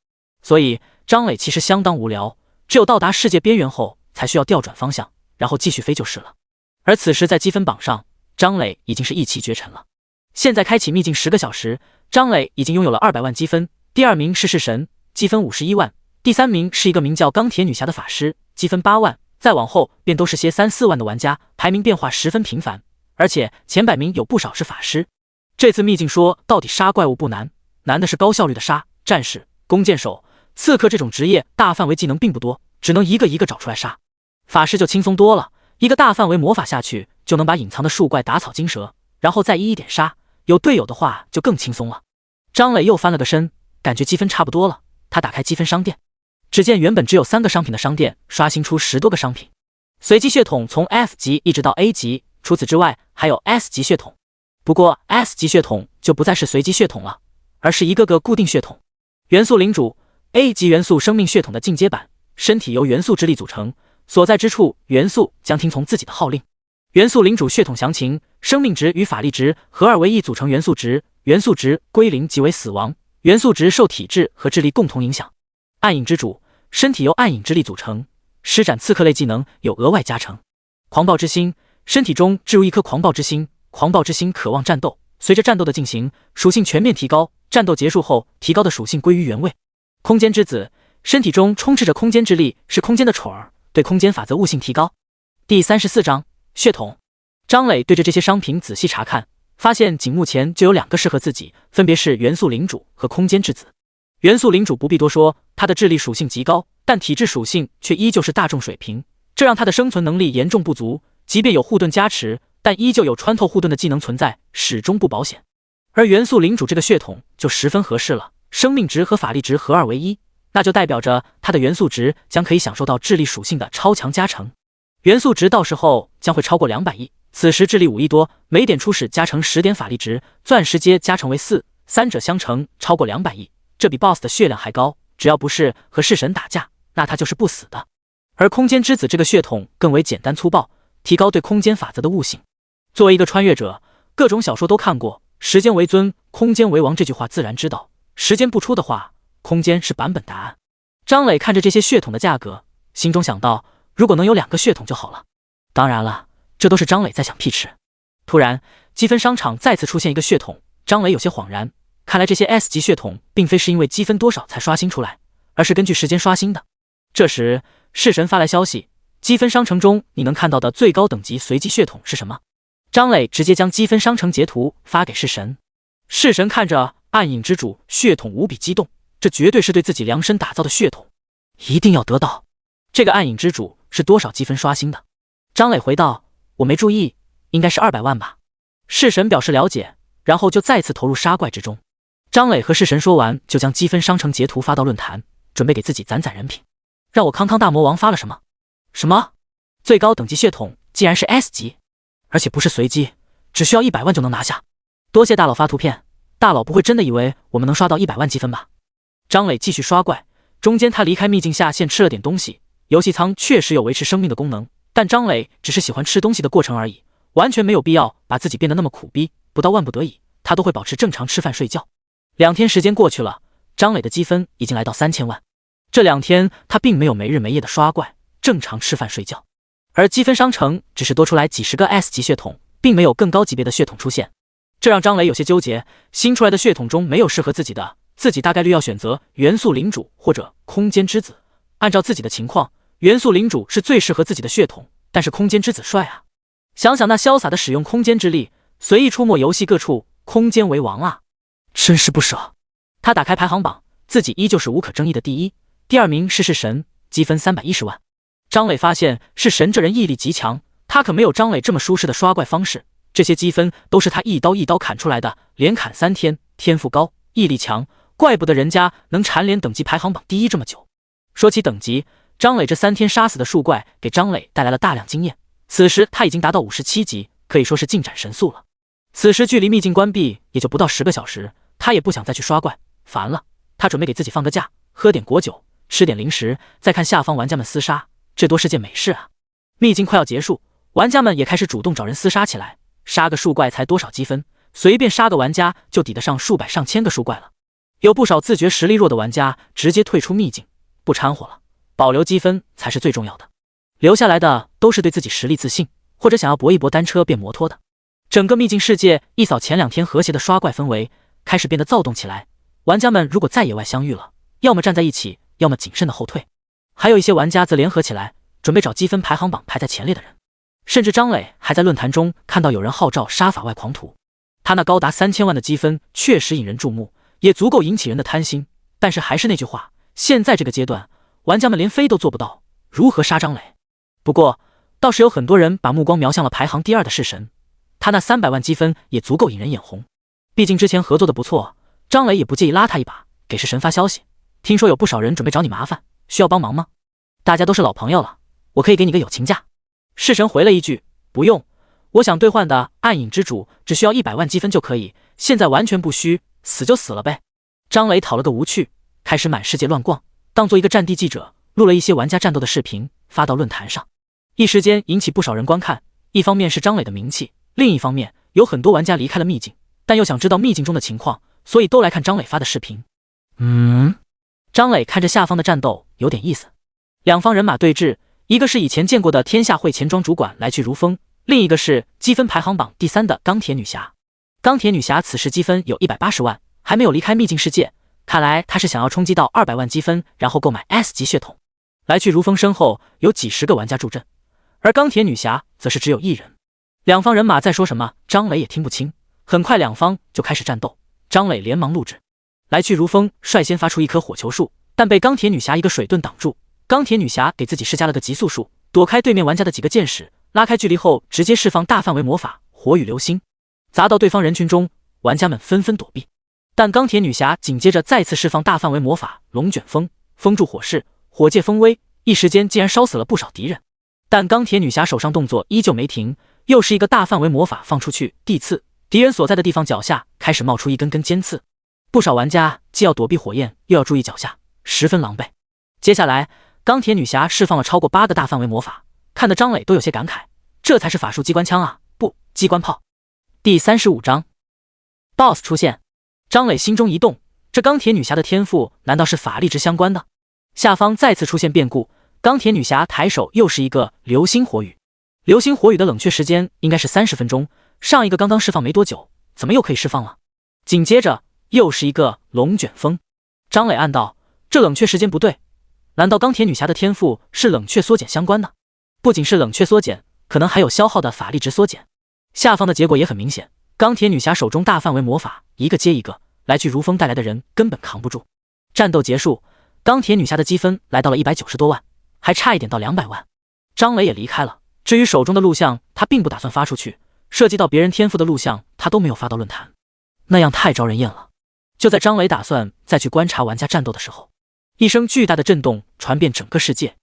所以张磊其实相当无聊，只有到达世界边缘后才需要调转方向，然后继续飞就是了。而此时在积分榜上，张磊已经是一骑绝尘了。现在开启秘境10个小时，张磊已经拥有了200万积分，第2名是式神，积分51万，第3名是一个名叫钢铁女侠的法师，积分8万，再往后便都是些3、4万的玩家，排名变化十分频繁，而且前100名有不少是法师。这次秘境说到底杀怪物不难，难的是高效率的杀。战士、弓箭手、刺客这种职业大范围技能并不多，只能一个一个找出来杀。法师就轻松多了，一个大范围魔法下去就能把隐藏的树怪打草惊蛇，然后再一点杀，有队友的话就更轻松了。张磊又翻了个身，感觉积分差不多了，他打开积分商店，只见原本只有3个商品的商店刷新出10多个商品。随机血统从 F 级一直到 A 级，除此之外还有 S 级血统。不过 S 级血统就不再是随机血统了，而是一个个固定血统。元素领主 A 级元素生命血统的进阶版，身体由元素之力组成，所在之处元素将听从自己的号令。元素领主血统详情：生命值与法力值合二为一组成元素值，元素值归零即为死亡，元素值受体质和智力共同影响。暗影之主身体由暗影之力组成，施展刺客类技能有额外加成。狂暴之心身体中置入一颗狂暴之心，狂暴之心渴望战斗，随着战斗的进行，属性全面提高，战斗结束后提高的属性归于原位。空间之子身体中充斥着空间之力，是空间的宠儿，对空间法则悟性提高。第34章血统。张磊对着这些商品仔细查看，发现仅目前就有2个适合自己，分别是元素领主和空间之子。元素领主不必多说，他的智力属性极高，但体质属性却依旧是大众水平，这让他的生存能力严重不足，即便有护盾加持，但依旧有穿透护盾的技能存在，始终不保险。而元素领主这个血统就十分合适了，生命值和法力值合二为一，那就代表着他的元素值将可以享受到智力属性的超强加成。元素值到时候将会超过200亿，此时智力5亿多，每点初始加成10点法力值，钻石阶加成为4，三者相乘超过200亿，这比 BOSS 的血量还高，只要不是和式神打架，那他就是不死的。而空间之子这个血统更为简单粗暴，提高对空间法则的悟性。作为一个穿越者，各种小说都看过，时间为尊，空间为王这句话自然知道，时间不出的话，空间是版本答案。张磊看着这些血统的价格，心中想到，如果能有2个血统就好了。当然了，这都是张磊在想屁吃。突然，积分商场再次出现一个血统，张磊有些恍然，看来这些 S 级血统并非是因为积分多少才刷新出来，而是根据时间刷新的。这时，式神发来消息，积分商城中你能看到的最高等级随机血统是什么？张磊直接将积分商城截图发给式神。式神看着暗影之主血统无比激动，这绝对是对自己量身打造的血统，一定要得到。这个暗影之主是多少积分刷新的？张磊回道，我没注意，应该是200万吧。式神表示了解，然后就再次投入杀怪之中。张磊和式神说完，就将积分商城截图发到论坛，准备给自己攒攒人品。让我康康大魔王发了什么？什么？最高等级血统竟然是 S 级，而且不是随机，只需要100万就能拿下。多谢大佬发图片，大佬不会真的以为我们能刷到100万积分吧？张磊继续刷怪，中间他离开秘境下线吃了点东西，游戏舱确实有维持生命的功能，但张磊只是喜欢吃东西的过程而已，完全没有必要把自己变得那么苦逼，不到万不得已，他都会保持正常吃饭睡觉。2天时间过去了，张磊的积分已经来到3000万。这2天他并没有没日没夜的刷怪，正常吃饭睡觉。而积分商城只是多出来几十个 S 级血统，并没有更高级别的血统出现，这让张磊有些纠结，新出来的血统中没有适合自己的，自己大概率要选择元素领主或者空间之子，按照自己的情况，元素领主是最适合自己的血统，但是空间之子帅啊！想想那潇洒的使用空间之力，随意出没游戏各处，空间为王啊！真是不舍。他打开排行榜，自己依旧是无可争议的第一，第二名是神，积分310万。张磊发现是神这人毅力极强，他可没有张磊这么舒适的刷怪方式，这些积分都是他一刀一刀砍出来的，连砍3天，天赋高，毅力强，怪不得人家能蝉联等级排行榜第一这么久。说起等级，张磊这3天杀死的树怪给张磊带来了大量经验，此时他已经达到57级，可以说是进展神速了。此时距离秘境关闭也就不到10个小时，他也不想再去刷怪，烦了，他准备给自己放个假，喝点果酒，吃点零食，再看下方玩家们厮杀，这多是件美事啊！秘境快要结束，玩家们也开始主动找人厮杀起来，杀个树怪才多少积分，随便杀个玩家就抵得上数百上千个树怪了。有不少自觉实力弱的玩家直接退出秘境，不掺和了，保留积分才是最重要的。留下来的都是对自己实力自信，或者想要搏一搏单车变摩托的。整个秘境世界一扫前2天和谐的刷怪氛围，开始变得躁动起来。玩家们如果在野外相遇了，要么站在一起，要么谨慎的后退。还有一些玩家则联合起来，准备找积分排行榜排在前列的人。甚至张磊还在论坛中看到有人号召杀法外狂徒，他那高达3000万的积分确实引人注目，也足够引起人的贪心。但是还是那句话，现在这个阶段，玩家们连飞都做不到，如何杀张磊？不过倒是有很多人把目光瞄向了排行第2的弑神，他那300万积分也足够引人眼红。毕竟之前合作的不错，张磊也不介意拉他一把，给弑神发消息，听说有不少人准备找你麻烦，需要帮忙吗？大家都是老朋友了，我可以给你个友情价。弑神回了一句，不用，我想兑换的暗影之主只需要100万积分就可以，现在完全不虚，死就死了呗。张磊讨了个无趣，开始满世界乱逛，当做一个战地记者，录了一些玩家战斗的视频发到论坛上，一时间引起不少人观看。一方面是张磊的名气，另一方面有很多玩家离开了秘境，但又想知道秘境中的情况，所以都来看张磊发的视频。张磊看着下方的战斗有点意思，两方人马对峙，一个是以前见过的天下会钱庄主管来去如风，另一个是积分排行榜第3的钢铁女侠。钢铁女侠此时积分有180万，还没有离开秘境世界，看来她是想要冲击到200万积分，然后购买 S 级血统。来去如风身后有几十个玩家助阵，而钢铁女侠则是只有1人。两方人马在说什么，张磊也听不清。很快两方就开始战斗，张磊连忙录制。来去如风率先发出一棵火球术，但被钢铁女侠一个水遁挡住。钢铁女侠给自己施加了个极速术，躲开对面玩家的几个箭矢，拉开距离后直接释放大范围魔法火雨流星，砸到对方人群中，玩家们纷纷躲避。但钢铁女侠紧接着再次释放大范围魔法龙卷风，封住火势，火借风威，一时间竟然烧死了不少敌人。但钢铁女侠手上动作依旧没停，又是一个大范围魔法放出去，地刺，敌人所在的地方脚下开始冒出一根根尖刺，不少玩家既要躲避火焰，又要注意脚下，十分狼狈。接下来钢铁女侠释放了超过8个大范围魔法，看得张磊都有些感慨，这才是法术机关枪啊，不，机关炮。第35章 BOSS 出现，张磊心中一动，这钢铁女侠的天赋难道是法力值相关的？下方再次出现变故，钢铁女侠抬手又是一个流星火雨。流星火雨的冷却时间应该是30分钟，上一个刚刚释放没多久，怎么又可以释放了？紧接着又是一个龙卷风。张磊暗道，这冷却时间不对，难道钢铁女侠的天赋是冷却缩减相关的？不仅是冷却缩减，可能还有消耗的法力值缩减。下方的结果也很明显，钢铁女侠手中大范围魔法一个接一个，来去如风带来的人根本扛不住。战斗结束，钢铁女侠的积分来到了190多万，还差一点到200万。张磊也离开了，至于手中的录像他并不打算发出去，涉及到别人天赋的录像他都没有发到论坛，那样太招人厌了。就在张磊打算再去观察玩家战斗的时候，一声巨大的震动传遍整个世界。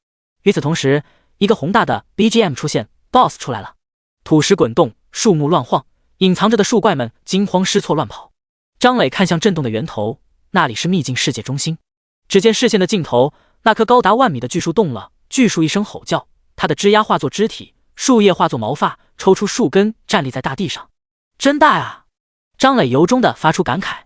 与此同时，一个宏大的 BGM 出现， BOSS 出来了。土石滚动，树木乱晃，隐藏着的树怪们惊慌失措乱跑。张磊看向震动的源头，那里是秘境世界中心。只见视线的尽头，那棵高达1万米的巨树动了，巨树一声吼叫，它的枝丫化作肢体，树叶化作毛发，抽出树根站立在大地上。真大啊！张磊由衷的发出感慨，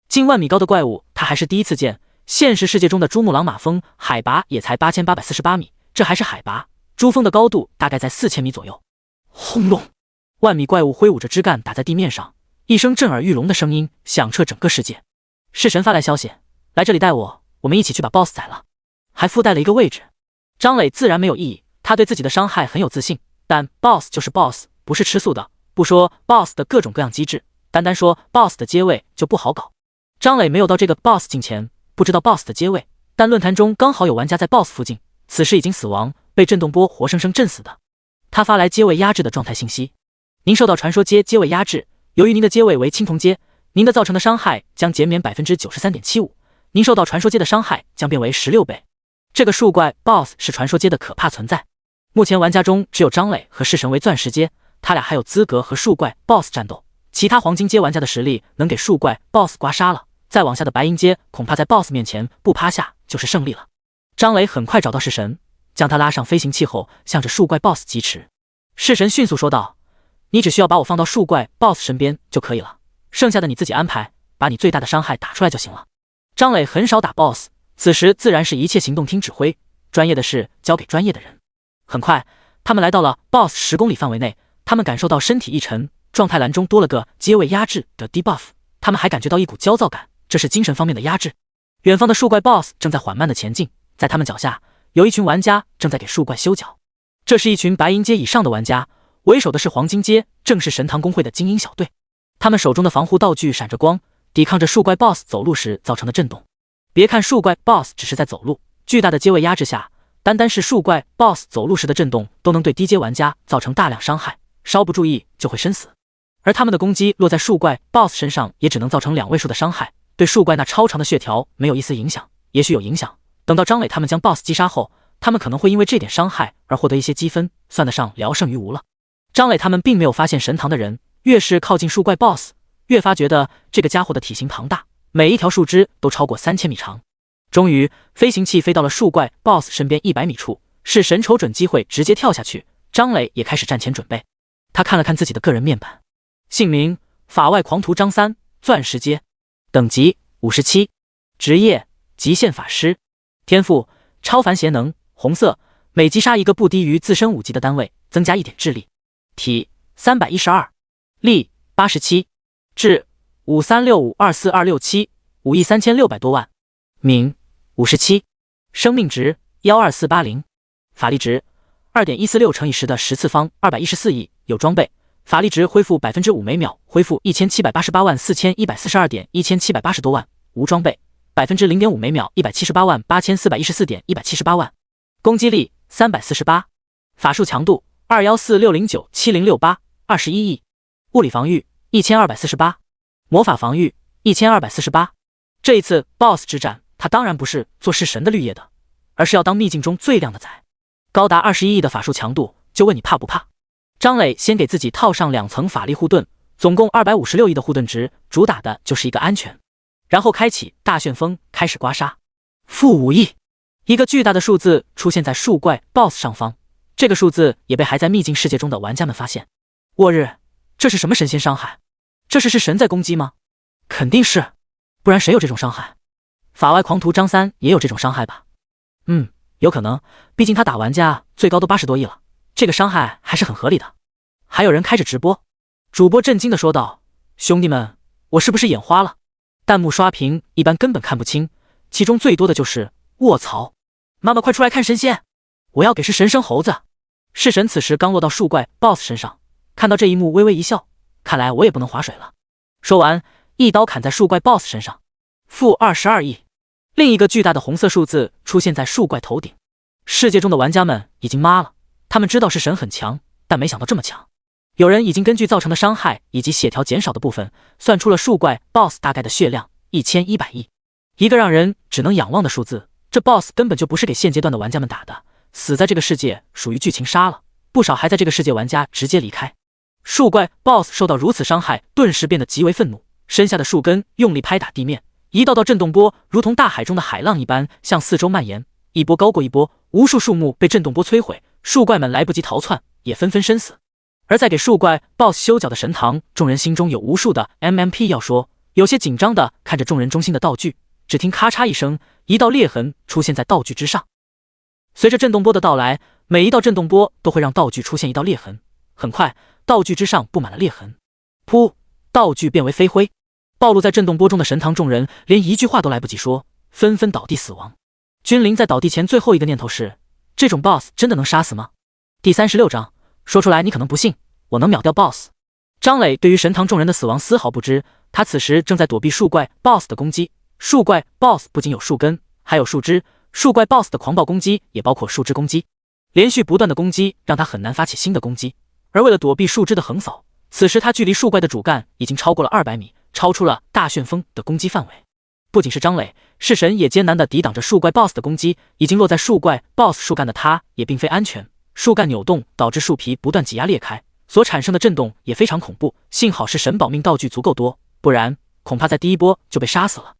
近1万米高的怪物他还是第一次见。现实世界中的珠穆朗玛峰海拔也才8848米，这还是海拔，珠峰的高度大概在4000米左右。轰隆，1万米怪物挥舞着枝干打在地面上，一声震耳欲聋的声音响彻整个世界。弑神发来消息，来这里带我，我们一起去把 BOSS 宰了。还附带了一个位置。张磊自然没有异议，他对自己的伤害很有自信，但 BOSS 就是 BOSS， 不是吃素的。不说 BOSS 的各种各样机制，单说 BOSS 的接位就不好搞。张磊没有到这个 BOSS 近前，不知道 BOSS 的接位，但论坛中刚好有玩家在 BOSS 附近，此时已经死亡，被震动波活生生震死的。他发来接位压制的状态信息：您受到传说接位压制，由于您的接位为青铜阶，您的造成的伤害将减免 93.75%， 您受到传说阶的伤害将变为16倍。这个树怪 BOSS 是传说阶的可怕存在，目前玩家中只有张磊和弑神为钻石阶，他俩还有资格和树怪 BOSS 战斗。其他黄金阶玩家的实力能给树怪 BOSS 刮痧了，再往下的白银阶恐怕在 BOSS 面前不趴下就是胜利了。张磊很快找到弑神，将他拉上飞行器后，向着树怪 BOSS 疾驰。弑神迅速说道：你只需要把我放到树怪 BOSS 身边就可以了，剩下的你自己安排，把你最大的伤害打出来就行了。张磊很少打 BOSS， 此时自然是一切行动听指挥，专业的事交给专业的人。很快他们来到了 BOSS 10公里范围内，他们感受到身体一沉，状态栏中多了个接位压制的 debuff， 他们还感觉到一股焦躁感，这是精神方面的压制。远方的树怪 BOSS 正在缓慢的前进，在他们脚下有一群玩家正在给树怪修脚，这是一群白银阶以上的玩家，为首的是黄金阶，正是神堂公会的精英小队。他们手中的防护道具闪着光，抵抗着树怪 BOSS 走路时造成的震动。别看树怪 BOSS 只是在走路，巨大的接位压制下，单是树怪 BOSS 走路时的震动都能对低阶玩家造成大量伤害，稍不注意就会身死。而他们的攻击落在树怪 BOSS 身上也只能造成2位数的伤害，对树怪那超长的血条没有一丝影响，也许有影响。等到张磊他们将 BOSS 击杀后，他们可能会因为这点伤害而获得一些积分，算得上聊胜于无了。张磊他们并没有发现神堂的人，越是靠近树怪 BOSS， 越发觉得这个家伙的体型庞大，每一条树枝都超过3000米长。终于飞行器飞到了树怪 BOSS 身边100米处，是神瞅准机会直接跳下去。张磊也开始站前准备，他看了看自己的个人面板，姓名法外狂徒张三，钻石阶，等级57，职业极限法师，天赋超凡贤能，红色，每击杀一个不低于自身5级的单位增加1点智力，体312，力87，智5365242675亿3600多万，名57，生命值12480，法力值2.146乘以10的10次方214亿，有装备法力值恢复 5% 每秒，恢复17884142.1780多万，无装备 0.5% 每秒1788414.178万，攻击力348，法术强度21460970068，21亿，物理防御1248，魔法防御1248。这一次 BOSS 之战，他当然不是做弑神的绿叶的，而是要当秘境中最亮的仔。高达21亿的法术强度，就问你怕不怕？张磊先给自己套上2层法力护盾，总共256亿的护盾值，主打的就是一个安全。然后开启大旋风，开始刮痧。-5亿，一个巨大的数字出现在树怪 BOSS 上方，这个数字也被还在秘境世界中的玩家们发现。我日，这是什么神仙伤害？这是神在攻击吗？肯定是，不然谁有这种伤害？法外狂徒张三也有这种伤害吧？有可能，毕竟他打玩家最高都80多亿了，这个伤害还是很合理的。还有人开着直播，主播震惊地说道：兄弟们，我是不是眼花了？弹幕刷屏一般根本看不清，其中最多的就是卧槽，妈妈快出来看神仙，我要给是神生猴子。弑神此时刚落到树怪 BOSS 身上，看到这一幕微微一笑，看来我也不能划水了。说完一刀砍在树怪 BOSS 身上。-22亿，另一个巨大的红色数字出现在树怪头顶。世界中的玩家们已经麻了，他们知道是神很强，但没想到这么强。有人已经根据造成的伤害以及血条减少的部分，算出了树怪 BOSS 大概的血量1100亿，一个让人只能仰望的数字。这 BOSS 根本就不是给现阶段的玩家们打的，死在这个世界属于剧情杀了，不少还在这个世界玩家直接离开。树怪 BOSS 受到如此伤害，顿时变得极为愤怒，身下的树根用力拍打地面，一道道震动波如同大海中的海浪一般向四周蔓延，一波高过一波，无数树木被震动波摧毁，树怪们来不及逃窜，也纷纷身死。而在给树怪 BOSS 修脚的神堂，众人心中有无数的 MMP 要说，有些紧张的看着众人中心的道具，只听咔嚓一声，一道裂痕出现在道具之上。随着震动波的到来，每一道震动波都会让道具出现一道裂痕，很快道具之上布满了裂痕，噗，道具变为飞灰。暴露在震动波中的神堂众人连一句话都来不及说，纷纷倒地死亡。君临在倒地前最后一个念头是：这种 BOSS 真的能杀死吗？第36章，说出来你可能不信，我能秒掉 BOSS。张磊对于神堂众人的死亡丝毫不知，他此时正在躲避树怪 BOSS 的攻击。树怪 BOSS 不仅有树根，还有树枝。树怪 BOSS 的狂暴攻击也包括树枝攻击，连续不断的攻击让他很难发起新的攻击。而为了躲避树枝的横扫，此时他距离树怪的主干已经超过了200米，超出了大旋风的攻击范围。不仅是张磊，弑神也艰难地抵挡着树怪 BOSS 的攻击。已经落在树怪 BOSS 树干的他也并非安全，树干扭动导致树皮不断挤压裂开，所产生的震动也非常恐怖。幸好是神保命道具足够多，不然恐怕在第一波就被杀死了。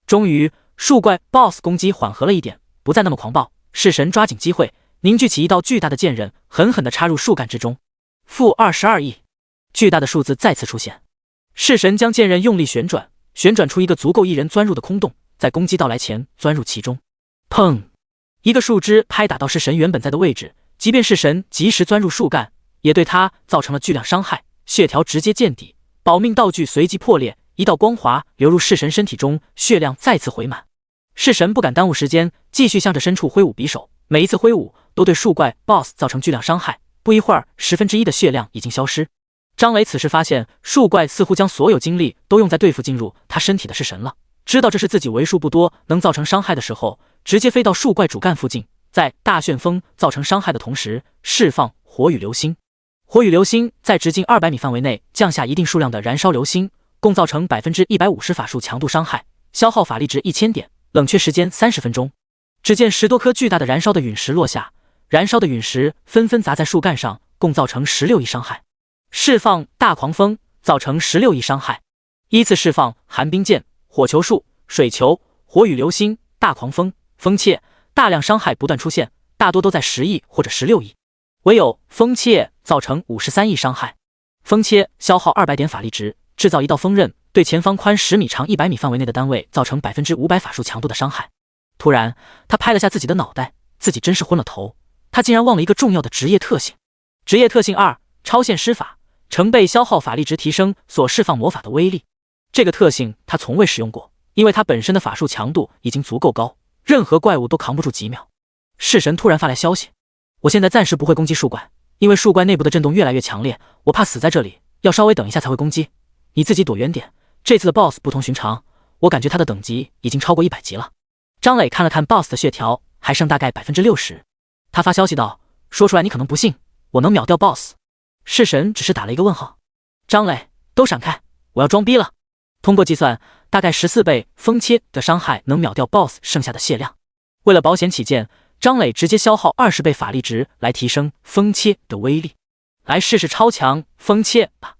终于，树怪 BOSS 攻击缓和了一点，不再那么狂暴。弑神抓紧机会，凝聚起一道巨大的剑刃，狠狠地插入树干之中。-22亿，巨大的数字再次出现。弑神将剑刃用力旋转，旋转出一个足够一人钻入的空洞，在攻击到来前钻入其中。砰！一个树枝拍打到弑神原本在的位置，即便弑神及时钻入树干，也对他造成了巨量伤害，血条直接见底，保命道具随即破裂，一道光华流入弑神身体中，血量再次回满。弑神不敢耽误时间，继续向着深处挥舞匕首，每一次挥舞都对树怪 BOSS 造成巨量伤害。不一会儿，1/10的血量已经消失。张磊此时发现，树怪似乎将所有精力都用在对付进入他身体的弑神了。知道这是自己为数不多能造成伤害的时候，直接飞到树怪主干附近，在大旋风造成伤害的同时，释放火雨流星。火雨流星在直径200米范围内降下一定数量的燃烧流星，共造成150%法术强度伤害，消耗法力值1000点，冷却时间30分钟。只见10多颗巨大的燃烧的陨石落下，燃烧的陨石纷纷砸在树干上，共造成16亿伤害。释放大狂风，造成16亿伤害。依次释放寒冰剑、火球术、水球、火雨流星、大狂风、风切，大量伤害不断出现，大多都在10亿或者16亿。唯有风切造成53亿伤害。风切消耗200点法力值，制造一道锋刃，对前方宽10米、长100米范围内的单位造成500%法术强度的伤害。突然，他拍了下自己的脑袋，自己真是昏了头，他竟然忘了一个重要的职业特性。职业特性2：超限施法，成倍消耗法力值提升所释放魔法的威力。这个特性他从未使用过，因为他本身的法术强度已经足够高，任何怪物都扛不住几秒。弑神突然发来消息，我现在暂时不会攻击树怪，因为树怪内部的震动越来越强烈，我怕死在这里，要稍微等一下才会攻击。你自己躲远点，这次的 BOSS 不同寻常，我感觉他的等级已经超过100级了。张磊看了看 BOSS 的血条，还剩大概60%。他发消息道，说出来你可能不信，我能秒掉 BOSS。 弑神只是打了一个问号。张磊，都闪开，我要装逼了。通过计算，大概14倍风切的伤害能秒掉 BOSS 剩下的血量。为了保险起见，张磊直接消耗20倍法力值来提升风切的威力。来试试超强风切吧。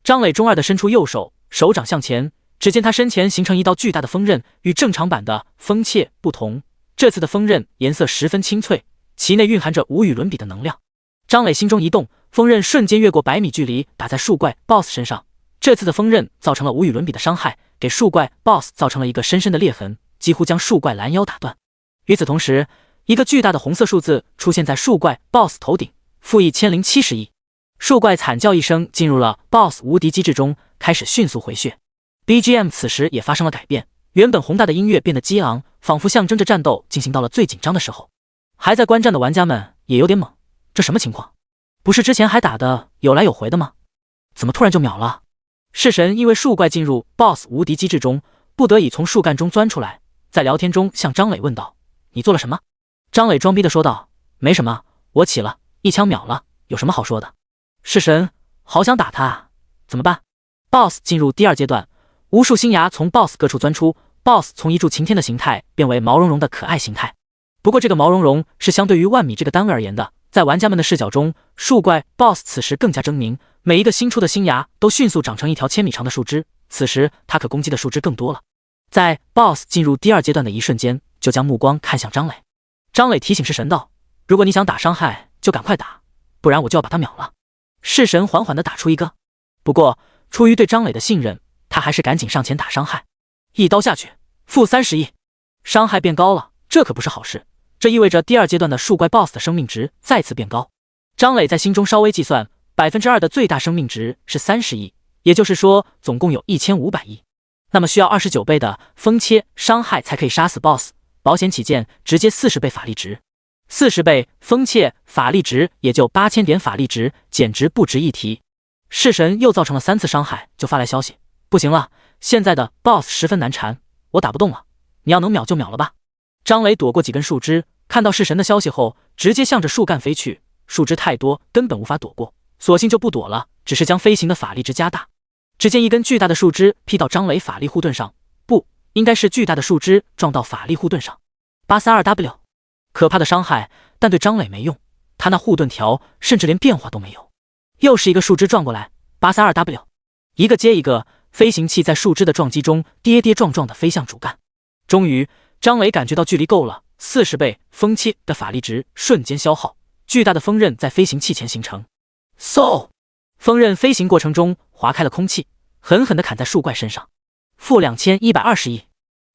张磊中二的伸出右手，手掌向前，只见他身前形成一道巨大的锋刃，与正常版的风切不同，这次的锋刃颜色十分清脆，其内蕴含着无与伦比的能量。张磊心中一动，锋刃瞬间越过100米距离打在树怪 BOSS 身上。这次的锋刃造成了无与伦比的伤害，给树怪 BOSS 造成了一个深深的裂痕，几乎将树怪拦腰打断。与此同时，一个巨大的红色数字出现在树怪 BOSS 头顶，-1070亿。树怪惨叫一声，进入了 BOSS 无敌机制中，开始迅速回血。BGM 此时也发生了改变，原本宏大的音乐变得激昂，仿佛象征着战斗进行到了最紧张的时候。还在观战的玩家们也有点懵，这什么情况？不是之前还打的有来有回的吗？怎么突然就秒了？弑神因为树怪进入 BOSS 无敌机制中，不得已从树干中钻出来，在聊天中向张磊问道：“你做了什么？”张磊装逼的说道：“没什么，我起了，一枪秒了，有什么好说的？”弑神，好想打他啊，怎么办？ BOSS 进入第2阶段，无数新芽从 BOSS 各处钻出， BOSS 从一柱擎天的形态变为毛茸茸的可爱形态。不过这个毛茸茸是相对于万米这个单位而言的，在玩家们的视角中，树怪 BOSS 此时更加狰狞，每一个新出的新芽都迅速长成一条1000米长的树枝，此时它可攻击的树枝更多了。在 BOSS 进入第2阶段的一瞬间，就将目光看向张磊。张磊提醒弑神道：“如果你想打伤害，就赶快打，不然我就要把他秒了。”弑神缓缓地打出一个，不过出于对张磊的信任，他还是赶紧上前打伤害。一刀下去，-30亿，伤害变高了，这可不是好事，这意味着第2阶段的树怪 BOSS 的生命值再次变高。张磊在心中稍微计算，2%的最大生命值是30亿，也就是说总共有1500亿，那么需要29倍的风切伤害才可以杀死 BOSS，保险起见，直接40倍法力值。40倍风切法力值也就8000点法力值，简直不值一提。弑神又造成了3次伤害，就发来消息，不行了，现在的 BOSS 十分难缠，我打不动了，你要能秒就秒了吧。张磊躲过几根树枝，看到弑神的消息后，直接向着树干飞去，树枝太多，根本无法躲过，索性就不躲了，只是将飞行的法力值加大。只见一根巨大的树枝劈到张磊法力护盾上，不，应该是巨大的树枝撞到法力护盾上。832W， 可怕的伤害，但对张磊没用，他那护盾条甚至连变化都没有。又是一个树枝撞过来， 832W， 一个接一个，飞行器在树枝的撞击中跌跌撞撞地飞向主干。终于，张磊感觉到距离够了，40倍风切的法力值瞬间消耗，巨大的锋刃在飞行器前形成。嗖，锋刃飞行过程中划开了空气，狠狠地砍在树怪身上。-2120亿，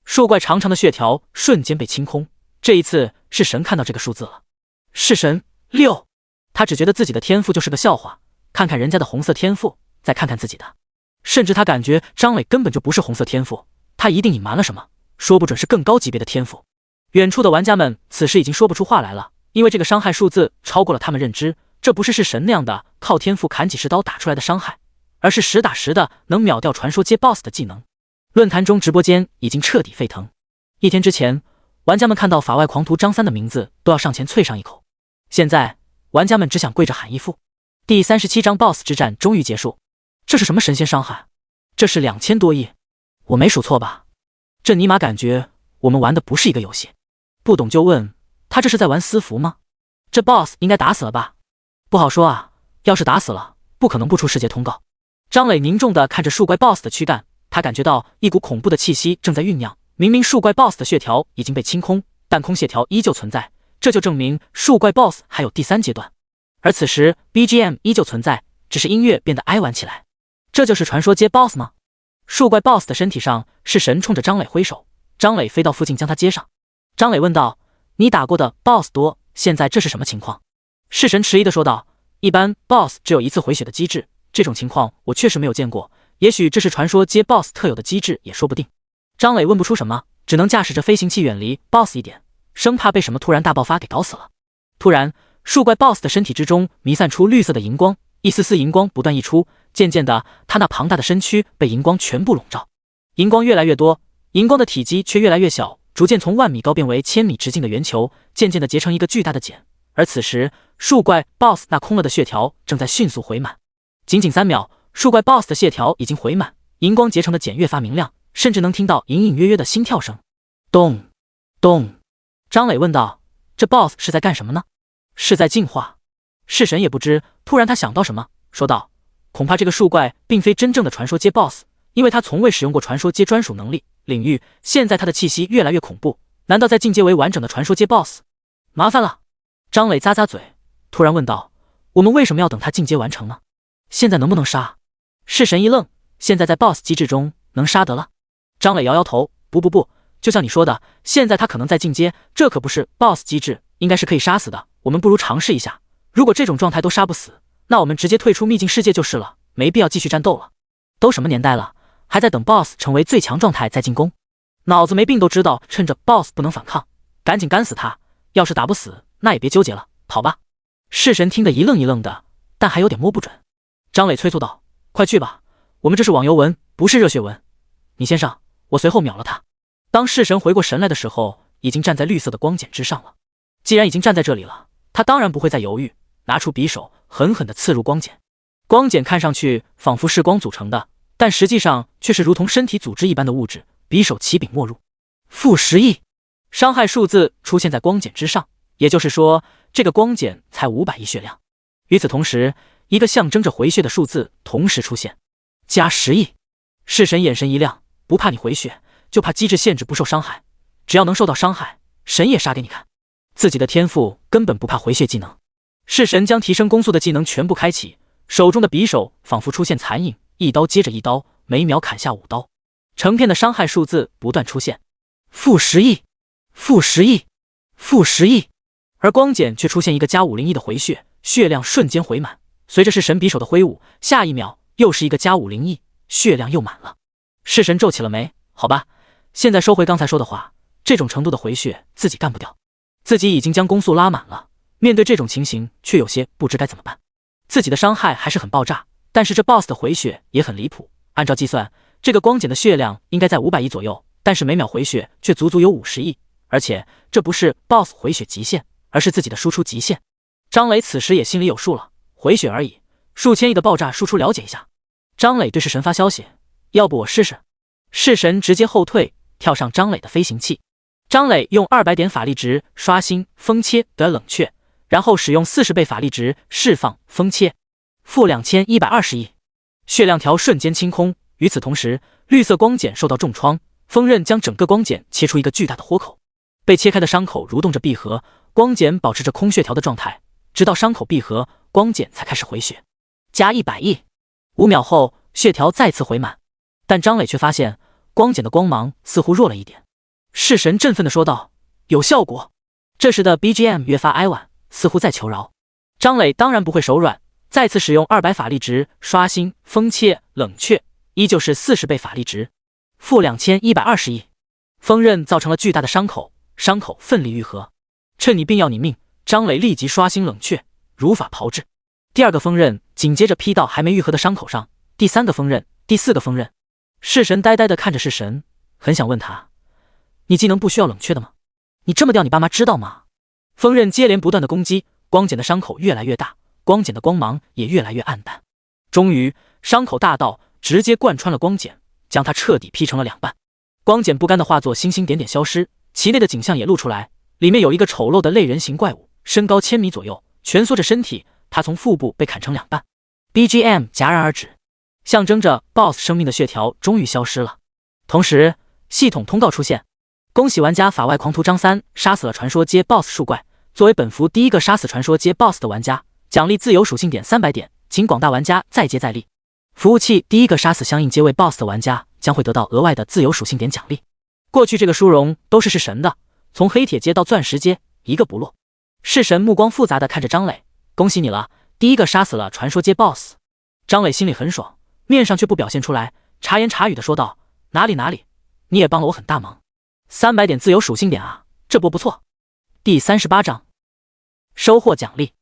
树怪长长的血条瞬间被清空。这一次是神看到这个数字了，是神6，他只觉得自己的天赋就是个笑话，看看人家的红色天赋，再看看自己的，甚至他感觉张磊根本就不是红色天赋，他一定隐瞒了什么，说不准是更高级别的天赋。远处的玩家们此时已经说不出话来了，因为这个伤害数字超过了他们认知，这不是神那样的靠天赋砍几十刀打出来的伤害，而是实打实的能秒掉传说阶 BOSS 的技能。论坛中直播间已经彻底沸腾，一天之前玩家们看到法外狂徒张三的名字都要上前啐上一口，现在玩家们只想跪着喊一副。第37章 BOSS 之战终于结束，这是什么神仙伤害？这是2000多亿，我没数错吧？这尼玛感觉我们玩的不是一个游戏。不懂就问，他这是在玩私服吗？这 BOSS 应该打死了吧？不好说啊，要是打死了，不可能不出世界通告。张磊凝重地看着树怪 BOSS 的躯干，他感觉到一股恐怖的气息正在酝酿。明明树怪 BOSS 的血条已经被清空，但空血条依旧存在，这就证明树怪 BOSS 还有第3阶段。而此时 BGM 依旧存在，只是音乐变得哀婉起来。这就是传说阶 BOSS 吗？树怪 BOSS 的身体上是神冲着张磊挥手，张磊飞到附近将他接上。张磊问道：你打过的 BOSS 多，现在这是什么情况？弑神迟疑地说道：一般 BOSS 只有1次回血的机制，这种情况我确实没有见过，也许这是传说阶 BOSS 特有的机制也说不定。张磊问不出什么，只能驾驶着飞行器远离 BOSS 一点，生怕被什么突然大爆发给搞死了。突然，树怪 BOSS 的身体之中弥散出绿色的荧光，一丝丝荧光不断溢出，渐渐的，他那庞大的身躯被荧光全部笼罩。荧光越来越多，荧光的体积却越来越小，逐渐从10000米高变为1000米直径的圆球，渐渐的结成一个巨大的茧。而此时，树怪 BOSS 那空了的血条正在迅速回满。仅仅3秒，树怪 BOSS 的血条已经回满，荧光结成的茧越发明亮，甚至能听到隐隐约约的心跳声。咚咚，张磊问道：这 BOSS 是在干什么呢？是在进化？弑神也不知，突然他想到什么，说道：恐怕这个树怪并非真正的传说阶 BOSS， 因为他从未使用过传说阶专属能力领域，现在他的气息越来越恐怖，难道在进阶为完整的传说阶 BOSS？ 麻烦了。张磊咂咂嘴，突然问道：我们为什么要等他进阶完成呢？现在能不能杀？弑神一愣，现在在 BOSS 机制中能杀得了。张磊摇摇头，不，就像你说的，现在他可能在进阶，这可不是 BOSS 机制，应该是可以杀死的，我们不如尝试一下，如果这种状态都杀不死，那我们直接退出秘境世界就是了，没必要继续战斗了。都什么年代了，还在等 BOSS 成为最强状态再进攻？脑子没病都知道，趁着 BOSS 不能反抗，赶紧干死他，要是打不死，那也别纠结了，跑吧。弑神听得一愣一愣的，但还有点摸不准。张磊催促道：快去吧，我们这是网游文，不是热血文，你先上，我随后秒了他。当弑神回过神来的时候，已经站在绿色的光茧之上了。既然已经站在这里了，他当然不会再犹豫，拿出匕首狠狠地刺入光茧。光茧看上去仿佛是光组成的，但实际上却是如同身体组织一般的物质。匕首起柄没入，-10亿，伤害数字出现在光茧之上，也就是说，这个光茧才500亿血量。与此同时，一个象征着回血的数字同时出现，+10亿。弑神眼神一亮，不怕你回血，就怕机制限制不受伤害，只要能受到伤害，神也杀给你看。自己的天赋根本不怕回血技能。弑神将提升攻速的技能全部开启，手中的匕首仿佛出现残影，一刀接着一刀，每秒砍下5刀，成片的伤害数字不断出现，-10亿，-10亿，-10亿。而光茧却出现一个+50亿的回血，血量瞬间回满。随着弑神匕首的挥舞，下一秒又是一个+50亿，血量又满了。弑神皱起了眉，好吧，现在收回刚才说的话，这种程度的回血自己干不掉，自己已经将攻速拉满了，面对这种情形却有些不知该怎么办。自己的伤害还是很爆炸，但是这 BOSS 的回血也很离谱。按照计算，这个光茧的血量应该在500亿左右，但是每秒回血却足足有50亿，而且这不是 BOSS 回血极限，而是自己的输出极限。张磊此时也心里有数了，回血而已，数千亿的爆炸输出了解一下。张磊对式神发消息，要不我试试？式神直接后退，跳上张磊的飞行器。张磊用200点法力值刷新风切的冷却，然后使用40倍法力值释放风切，负2120亿，血量条瞬间清空。与此同时，绿色光茧受到重创，锋刃将整个光茧切出一个巨大的豁口，被切开的伤口蠕动着闭合，光茧保持着空血条的状态，直到伤口闭合，光茧才开始回血，加100亿。5秒后，血条再次回满，但张磊却发现光茧的光芒似乎弱了一点。式神振奋地说道：“有效果！”这时的 BGM 越发哀婉，似乎在求饶。张磊当然不会手软，再次使用200法力值刷新风切冷却，依旧是40倍法力值，负2120亿。锋刃造成了巨大的伤口，伤口奋力愈合。趁你病要你命，张磊立即刷新冷却，如法炮制。第2个锋刃紧接着劈到还没愈合的伤口上，第3个锋刃，第4个锋刃。式神呆呆地看着式神，很想问他：你技能不需要冷却的吗？你这么吊你爸妈知道吗？锋刃接连不断的攻击，光茧的伤口越来越大，光茧的光芒也越来越暗淡。终于，伤口大到直接贯穿了光茧，将它彻底劈成了2半。光茧不甘的化作星星点点消失，其内的景象也露出来，里面有一个丑陋的类人形怪物，身高1000米左右，蜷缩着身体，它从腹部被砍成2半。BGM 戛然而止，象征着 BOSS 生命的血条终于消失了。同时，系统通告出现。恭喜玩家法外狂徒张三杀死了传说阶 BOSS 树怪，作为本服第一个杀死传说阶 BOSS 的玩家，奖励自由属性点300点，请广大玩家再接再厉。服务器第一个杀死相应阶位 BOSS 的玩家将会得到额外的自由属性点奖励。过去这个殊荣都是神的，从黑铁阶到钻石阶一个不落。式神目光复杂的看着张磊，恭喜你了，第一个杀死了传说阶 BOSS。张磊心里很爽，面上却不表现出来，茶言茶语的说道：哪里，你也帮了我很大忙。300点自由属性点啊，这波不错。第38章收获奖励。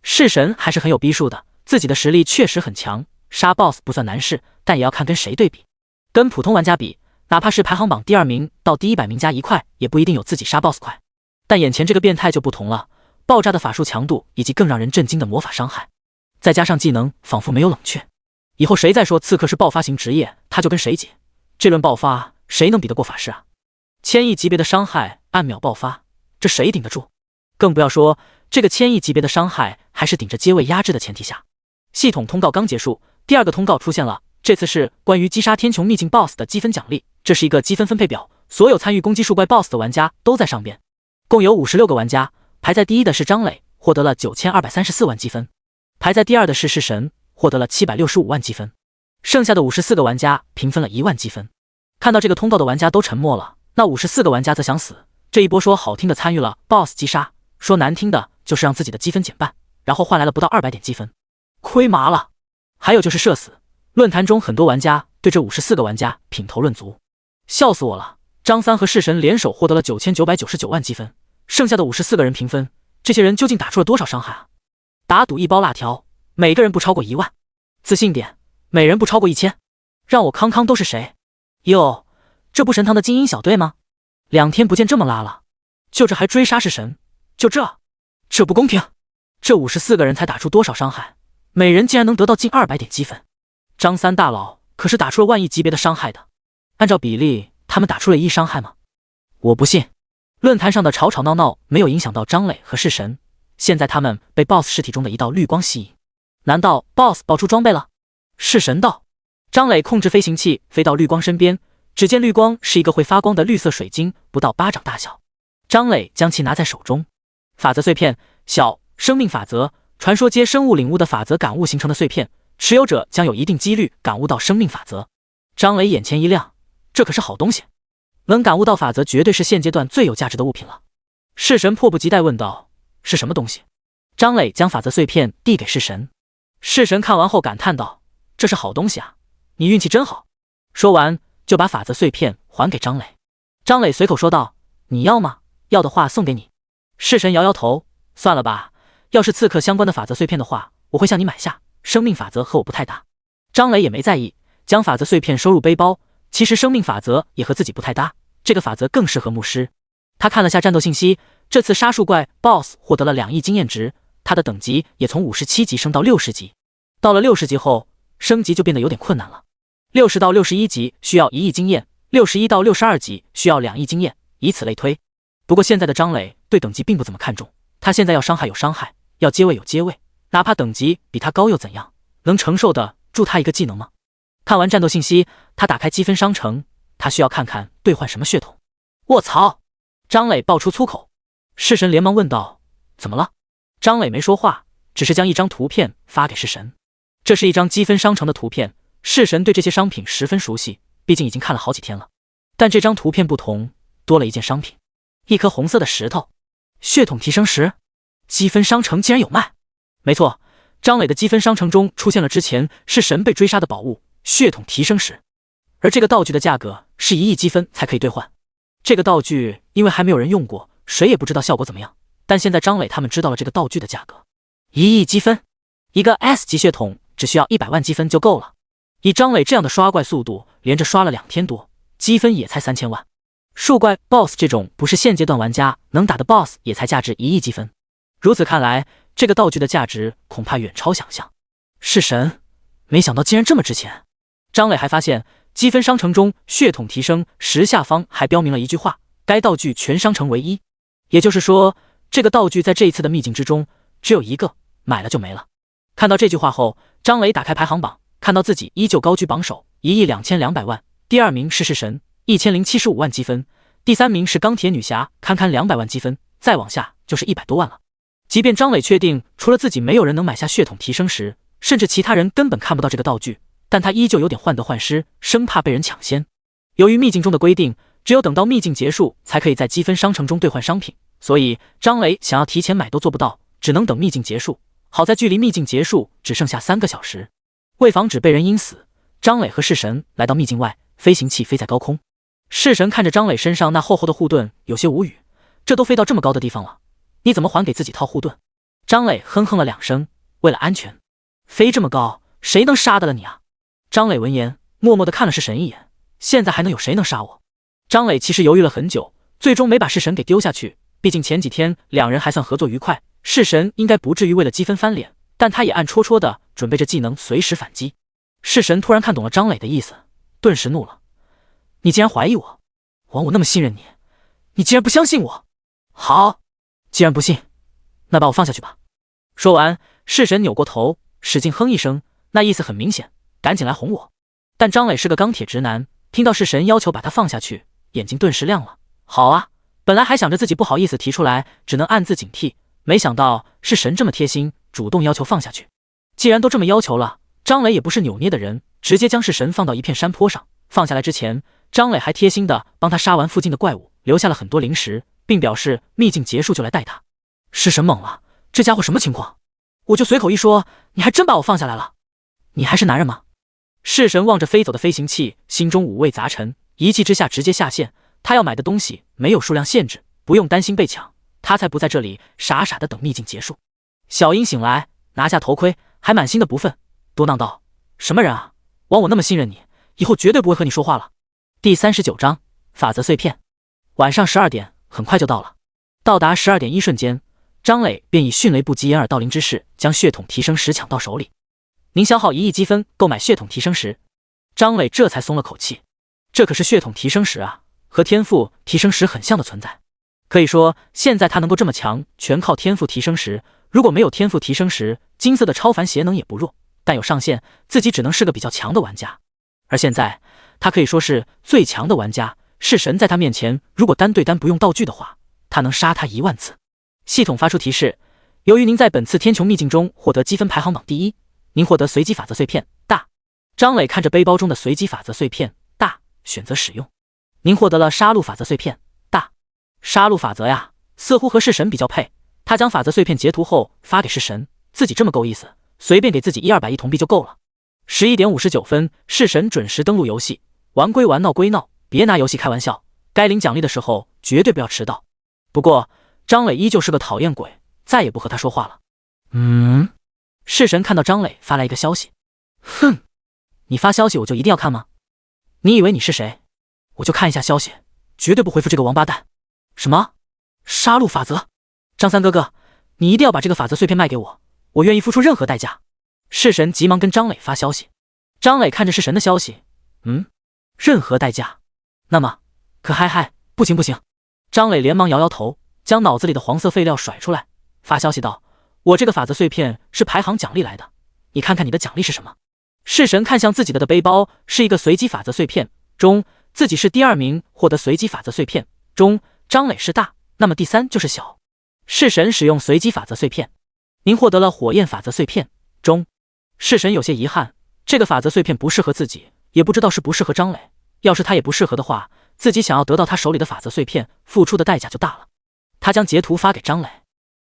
式神还是很有逼数的，自己的实力确实很强，杀 BOSS 不算难事，但也要看跟谁对比。跟普通玩家比，哪怕是排行榜第2名到第100名加1块，也不一定有自己杀 BOSS 快。但眼前这个变态就不同了，爆炸的法术强度以及更让人震惊的魔法伤害，再加上技能仿佛没有冷却，以后谁再说刺客是爆发型职业，他就跟谁解。这轮爆发谁能比得过法师啊？1000亿级别的伤害按秒爆发，这谁顶得住？更不要说这个1000亿级别的伤害还是顶着阶位压制的前提下。系统通告刚结束，第2个通告出现了，这次是关于击杀天穹秘境 BOSS 的积分奖励，这是一个积分分配表，所有参与攻击树怪 BOSS 的玩家都在上边，共有56个玩家，排在第1的是张磊，获得了9234万积分，排在第2的是式神，获得了765万积分，剩下的54个玩家平分了1万积分。看到这个通告的玩家都沉默了，那54个玩家则想死。这一波说好听的参与了 BOSS 击杀，说难听的就是让自己的积分减半，然后换来了不到200点积分，亏麻了。还有就是社死，论坛中很多玩家对这54个玩家品头论足，笑死我了。张三和式神联手获得了9999万积分，剩下的54个人平分，这些人究竟打出了多少伤害啊？打赌1包辣条，每个人不超过1万，自信点，每人不超过1000。让我康康都是谁？哟，这不神堂的精英小队吗？2天不见这么拉了，就这还追杀式神？就这不公平！这54个人才打出多少伤害，每人竟然能得到近200点积分。张三大佬可是打出了1万亿级别的伤害的，按照比例，他们打出了1亿伤害吗？我不信。论坛上的吵吵闹闹没有影响到张磊和式神，现在他们被 BOSS 尸体中的一道绿光吸引，难道 BOSS 爆出装备了？式神道。张磊控制飞行器飞到绿光身边，只见绿光是一个会发光的绿色水晶，不到巴掌大小。张磊将其拿在手中，法则碎片，小生命法则，传说阶生物领悟的法则感悟形成的碎片，持有者将有一定几率感悟到生命法则。张磊眼前一亮，这可是好东西，能感悟到法则绝对是现阶段最有价值的物品了。式神迫不及待问道：是什么东西？张磊将法则碎片递给式神，式神看完后感叹道：这是好东西啊，你运气真好。说完就把法则碎片还给张磊。张磊随口说道：你要吗？要的话送给你。式神摇摇头，算了吧，要是刺客相关的法则碎片的话，我会向你买下。生命法则和我不太搭。张磊也没在意，将法则碎片收入背包。其实生命法则也和自己不太搭，这个法则更适合牧师。他看了下战斗信息，这次杀树怪 BOSS 获得了2亿经验值，他的等级也从57级升到60级。到了60级后，升级就变得有点困难了。60到61级需要1亿经验，61到62级需要2亿经验，以此类推。不过现在的张磊对等级并不怎么看重，他现在要伤害有伤害，要接位有接位，哪怕等级比他高又怎样？能承受的助他一个技能吗？看完战斗信息，他打开积分商城，他需要看看兑换什么血统。卧槽！张磊爆出粗口。式神连忙问道：怎么了？张磊没说话，只是将一张图片发给式神。这是一张积分商城的图片，式神对这些商品十分熟悉，毕竟已经看了好几天了。但这张图片不同，多了一件商品，一颗红色的石头，血统提升石。积分商城竟然有卖！没错，张磊的积分商城中出现了之前式神被追杀的宝物血统提升石，而这个道具的价格是1亿积分才可以兑换。这个道具因为还没有人用过，谁也不知道效果怎么样，但现在张磊他们知道了这个道具的价格，1亿积分，一个 S 级血统只需要100万积分就够了。以张磊这样的刷怪速度，连着刷了2天多，积分也才3000万。树怪 BOSS 这种不是现阶段玩家能打的 BOSS 也才价值1亿积分。如此看来，这个道具的价值恐怕远超想象。是神，没想到竟然这么值钱。张磊还发现积分商城中血统提升石下方还标明了一句话：该道具全商城唯一。也就是说，这个道具在这一次的秘境之中只有一个，买了就没了。看到这句话后，张磊打开排行榜，看到自己依旧高居榜首，1亿2200万。第二名是式神，1075万积分。第三名是钢铁女侠，堪堪200万积分。再往下就是100多万了。即便张磊确定除了自己没有人能买下血统提升时，甚至其他人根本看不到这个道具，但他依旧有点患得患失，生怕被人抢先。由于秘境中的规定，只有等到秘境结束才可以在积分商城中兑换商品，所以张磊想要提前买都做不到，只能等秘境结束。好在距离秘境结束只剩下3个小时，为防止被人阴死，张磊和式神来到秘境外，飞行器飞在高空。式神看着张磊身上那厚厚的护盾，有些无语，这都飞到这么高的地方了，你怎么还给自己套护盾？张磊哼哼了2声，为了安全，飞这么高，谁能杀得了你啊？张磊闻言，默默地看了式神一眼，现在还能有谁能杀我？张磊其实犹豫了很久，最终没把式神给丢下去，毕竟前几天2人还算合作愉快，式神应该不至于为了积分翻脸，但他也暗戳戳的准备着技能随时反击。式神突然看懂了张磊的意思，顿时怒了：你竟然怀疑我？王我那么信任你，你竟然不相信我？好，既然不信，那把我放下去吧。说完，式神扭过头，使劲哼一声，那意思很明显，赶紧来哄我。但张磊是个钢铁直男，听到式神要求把他放下去，眼睛顿时亮了。好啊，本来还想着自己不好意思提出来，只能暗自警惕，没想到式神这么贴心，主动要求放下去。既然都这么要求了，张磊也不是扭捏的人，直接将式神放到一片山坡上。放下来之前，张磊还贴心的帮他杀完附近的怪物，留下了很多零食，并表示秘境结束就来带他。式神懵了，这家伙什么情况？我就随口一说，你还真把我放下来了？你还是男人吗？式神望着飞走的飞行器，心中五味杂陈，一气之下直接下线。他要买的东西没有数量限制，不用担心被抢，他才不在这里傻傻的等秘境结束。小英醒来，拿下头盔，还满心的不忿，嘟囔道：什么人啊，枉我那么信任你，以后绝对不会和你说话了。第39章法则碎片。晚上12点很快就到了，到达12点1瞬间，张磊便以迅雷不及掩耳盗铃之势将血统提升石抢到手里。您消耗1亿积分购买血统提升石。张磊这才松了口气，这可是血统提升石啊，和天赋提升石很像的存在。可以说现在他能够这么强，全靠天赋提升石。如果没有天赋提升石，金色的超凡邪能也不弱，但有上限，自己只能是个比较强的玩家。而现在他可以说是最强的玩家，式神在他面前，如果单对单不用道具的话，他能杀他1万次。系统发出提示，由于您在本次天穹秘境中获得积分排行榜第1，您获得随机法则碎片大。张磊看着背包中的随机法则碎片大，选择使用。您获得了杀戮法则碎片大。杀戮法则呀，似乎和式神比较配。他将法则碎片截图后发给式神，自己这么够意思，随便给自己100-200亿铜币就够了。11点59分，式神准时登录游戏。玩归玩，闹归闹，别拿游戏开玩笑。该领奖励的时候绝对不要迟到。不过张磊依旧是个讨厌鬼，再也不和他说话了。式神看到张磊发来一个消息，哼，你发消息我就一定要看吗？你以为你是谁？我就看一下消息，绝对不回复这个王八蛋。什么？杀戮法则？张三哥哥，你一定要把这个法则碎片卖给我，我愿意付出任何代价。式神急忙跟张磊发消息。张磊看着式神的消息，任何代价？那么可嗨，不行。张磊连忙摇摇头，将脑子里的黄色废料甩出来，发消息道，我这个法则碎片是排行奖励来的，你看看你的奖励是什么？式神看向自己的背包，是一个随机法则碎片中，自己是第2名获得随机法则碎片中，张磊是大，那么第3就是小。式神使用随机法则碎片，您获得了火焰法则碎片中。式神有些遗憾，这个法则碎片不适合自己，也不知道是不适合张磊，要是他也不适合的话，自己想要得到他手里的法则碎片，付出的代价就大了。他将截图发给张磊，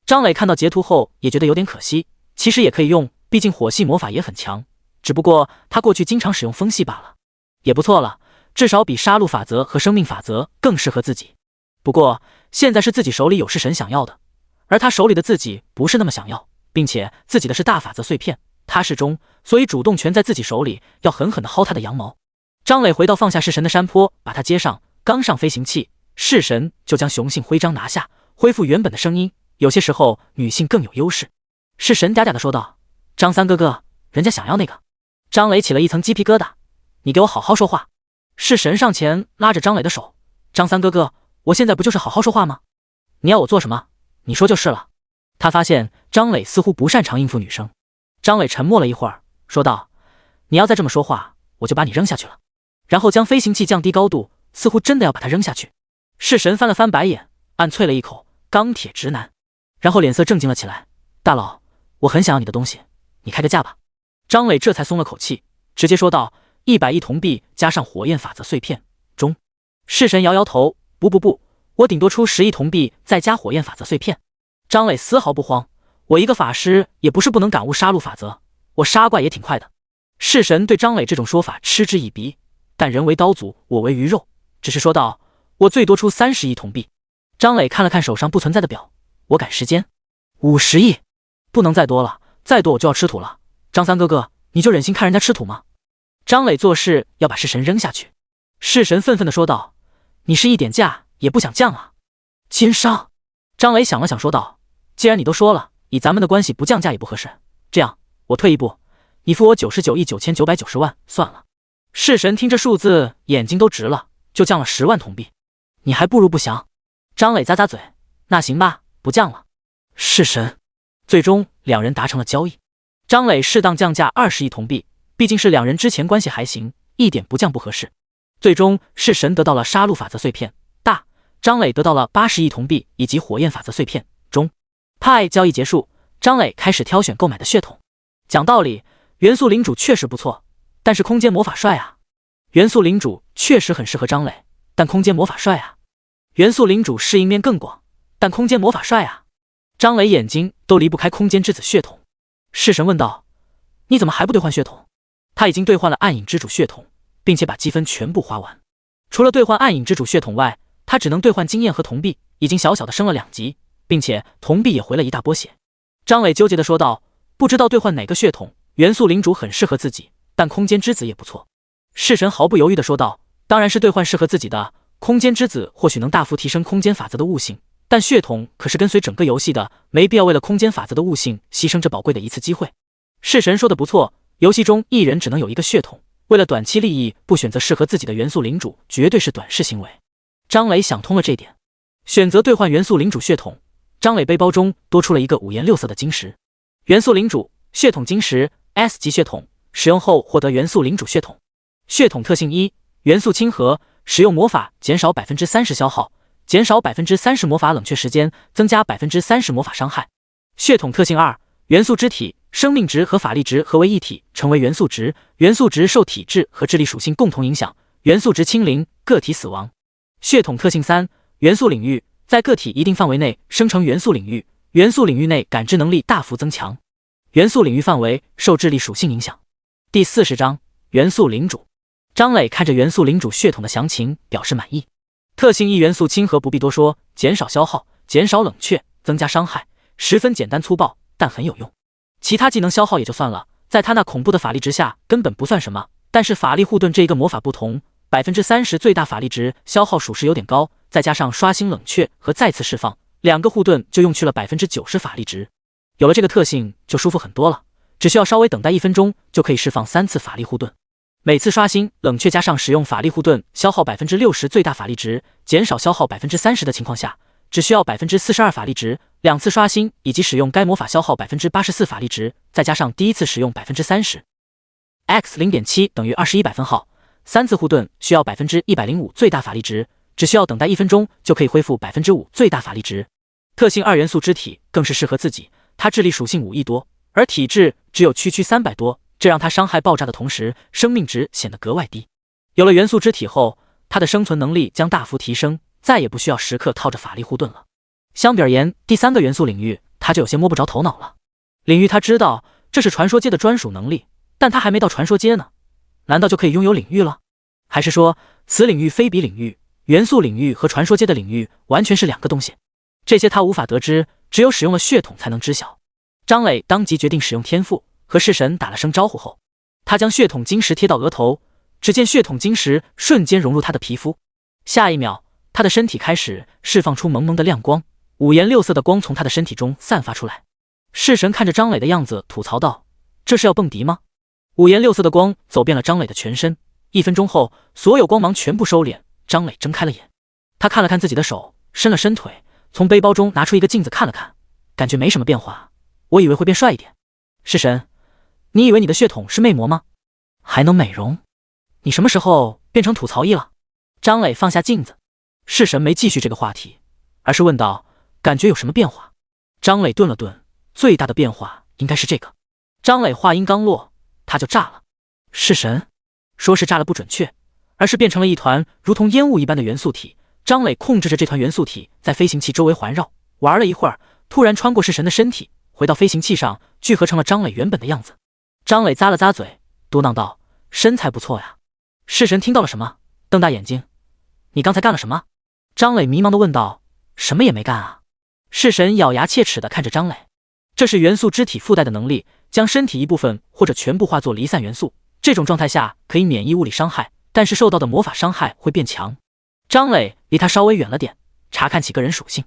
张磊看到截图后也觉得有点可惜，其实也可以用，毕竟火系魔法也很强，只不过他过去经常使用风系罢了，也不错了，至少比杀戮法则和生命法则更适合自己。不过现在是自己手里有式神想要的，而他手里的自己不是那么想要，并且自己的是大法则碎片，他是中，所以主动权在自己手里，要狠狠地薅他的羊毛。张磊回到放下式神的山坡，把他接上，刚上飞行器，式神就将雄性徽章拿下，恢复原本的声音，有些时候女性更有优势。式神嗲嗲地说道，张三哥哥，人家想要那个。张磊起了一层鸡皮疙瘩，你给我好好说话。式神上前拉着张磊的手，张三哥哥，我现在不就是好好说话吗？你要我做什么？你说就是了。他发现张磊似乎不擅长应付女生。张磊沉默了一会儿，说道，你要再这么说话，我就把你扔下去了。然后将飞行器降低高度，似乎真的要把他扔下去。式神翻了翻白眼，暗啐了一口，钢铁直男，然后脸色正经了起来，大佬，我很想要你的东西，你开个价吧。张磊这才松了口气，直接说道，100亿铜币加上火焰法则碎片中。式神摇摇头，不，我顶多出10亿铜币再加火焰法则碎片。张磊丝毫不慌，我一个法师也不是不能感悟杀戮法则，我杀怪也挺快的。式神对张磊这种说法嗤之以鼻，但人为刀俎，我为鱼肉，只是说道，我最多出30亿铜币。张磊看了看手上不存在的表，我赶时间，50亿，不能再多了，再多我就要吃土了。张三哥哥，你就忍心看人家吃土吗？张磊做事要把式神扔下去。式神愤愤地说道，你是一点价也不想降啊？奸商！张磊想了想说道，既然你都说了，以咱们的关系不降价也不合适，这样我退一步，你付我99亿9990万算了。式神听这数字眼睛都直了，就降了10万铜币。你还不如不降。张磊咂咂嘴，那行吧，不降了。式神。最终两人达成了交易，张磊适当降价20亿铜币，毕竟是两人之前关系还行，一点不降不合适。最终式神得到了杀戮法则碎片大，张磊得到了80亿铜币以及火焰法则碎片中。派交易结束，张磊开始挑选购买的血统。讲道理，元素领主确实不错，但是空间魔法帅啊。元素领主确实很适合张磊，但空间魔法帅啊。元素领主适应面更广，但空间魔法帅啊。张磊眼睛都离不开空间之子血统。式神问道，你怎么还不兑换血统？他已经兑换了暗影之主血统，并且把积分全部花完。除了兑换暗影之主血统外，他只能兑换经验和铜币，已经小小的升了2级，并且铜币也回了一大波血。张磊纠结的说道，不知道兑换哪个血统，元素领主很适合自己，但空间之子也不错。式神毫不犹豫的说道，当然是兑换适合自己的，空间之子或许能大幅提升空间法则的悟性，但血统可是跟随整个游戏的，没必要为了空间法则的悟性牺牲这宝贵的一次机会。式神说的不错，游戏中一人只能有一个血统，为了短期利益不选择适合自己的元素领主，绝对是短视行为。张磊想通了这点，选择兑换元素领主血统。张磊背包中多出了一个5颜6色的晶石。元素领主血统晶石 S 级血统，使用后获得元素领主血统。血统特性1，元素亲和，使用魔法减少 30% 消耗，减少 30% 魔法冷却时间，增加 30% 魔法伤害。血统特性2，元素肢体，生命值和法力值合为一体，成为元素值，元素值受体质和智力属性共同影响，元素值清零，个体死亡。血统特性3，元素领域，在个体一定范围内生成元素领域，元素领域内感知能力大幅增强，元素领域范围受智力属性影响。第40章元素领主。张磊看着元素领主血统的详情表示满意。特性一元素亲和不必多说，减少消耗，减少冷却，增加伤害，十分简单粗暴，但很有用。其他技能消耗也就算了，在他那恐怖的法力值下根本不算什么，但是法力护盾这一个魔法不同，30%最大法力值消耗属实有点高，再加上刷新冷却和再次释放，2个护盾就用去了90%法力值。有了这个特性就舒服很多了，只需要稍微等待1分钟就可以释放3次法力护盾。每次刷新、冷却加上使用法力护盾，消耗60%最大法力值，减少消耗30%的情况下，只需要42%法力值，2次刷新以及使用该魔法消耗84%法力值，再加上第一次使用30%。X 0.7等于2100分号，3次护盾需要105%最大法力值，只需要等待1分钟就可以恢复5%最大法力值。特性2元素肢体更是适合自己，他智力属性5亿多，而体质只有区300多。这让他伤害爆炸的同时，生命值显得格外低。有了元素肢体后，他的生存能力将大幅提升，再也不需要时刻套着法力护盾了。相比而言，第3个元素领域，他就有些摸不着头脑了。领域他知道这是传说阶的专属能力，但他还没到传说阶呢，难道就可以拥有领域了？还是说此领域非彼领域，元素领域和传说阶的领域完全是2个东西？这些他无法得知，只有使用了血统才能知晓。张磊当即决定使用天赋。和式神打了声招呼后，他将血统晶石贴到额头，只见血统晶石瞬间融入他的皮肤，下一秒，他的身体开始释放出蒙蒙的亮光，5颜6色的光从他的身体中散发出来。式神看着张磊的样子吐槽道：“这是要蹦迪吗？”5颜6色的光走遍了张磊的全身，1分钟后，所有光芒全部收敛，张磊睁开了眼。他看了看自己的手，伸了伸腿，从背包中拿出一个镜子看了看，感觉没什么变化，我以为会变帅一点。式神，你以为你的血统是魅魔吗？还能美容？你什么时候变成吐槽役了？张磊放下镜子，式神没继续这个话题，而是问道：“感觉有什么变化？”张磊顿了顿，最大的变化应该是这个。张磊话音刚落，他就炸了。式神，说是炸了不准确，而是变成了一团如同烟雾一般的元素体。张磊控制着这团元素体在飞行器周围环绕，玩了一会儿，突然穿过式神的身体，回到飞行器上，聚合成了张磊原本的样子。张磊咂了咂嘴，嘟囔道：“身材不错呀。”式神听到了什么，瞪大眼睛：“你刚才干了什么？”张磊迷茫地问道：“什么也没干啊。”式神咬牙切齿地看着张磊：“这是元素肢体附带的能力，将身体一部分或者全部化作离散元素，这种状态下可以免疫物理伤害，但是受到的魔法伤害会变强。”张磊离他稍微远了点，查看起个人属性。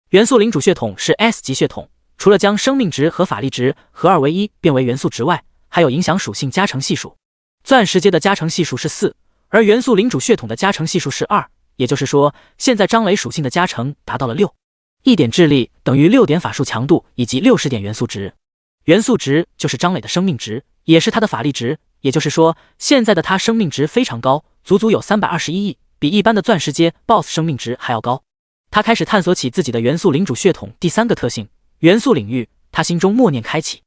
元素领主血统是 S 级血统，除了将生命值和法力值合2为1变为元素值外，还有影响属性加成系数。钻石阶的加成系数是4，而元素领主血统的加成系数是2，也就是说，现在张磊属性的加成达到了6，1点智力等于6点法术强度以及60点元素值。元素值就是张磊的生命值，也是他的法力值，也就是说，现在的他生命值非常高，足足有321亿，比一般的钻石阶 BOSS 生命值还要高。他开始探索起自己的元素领主血统第3个特性元素领域，他心中默念开启，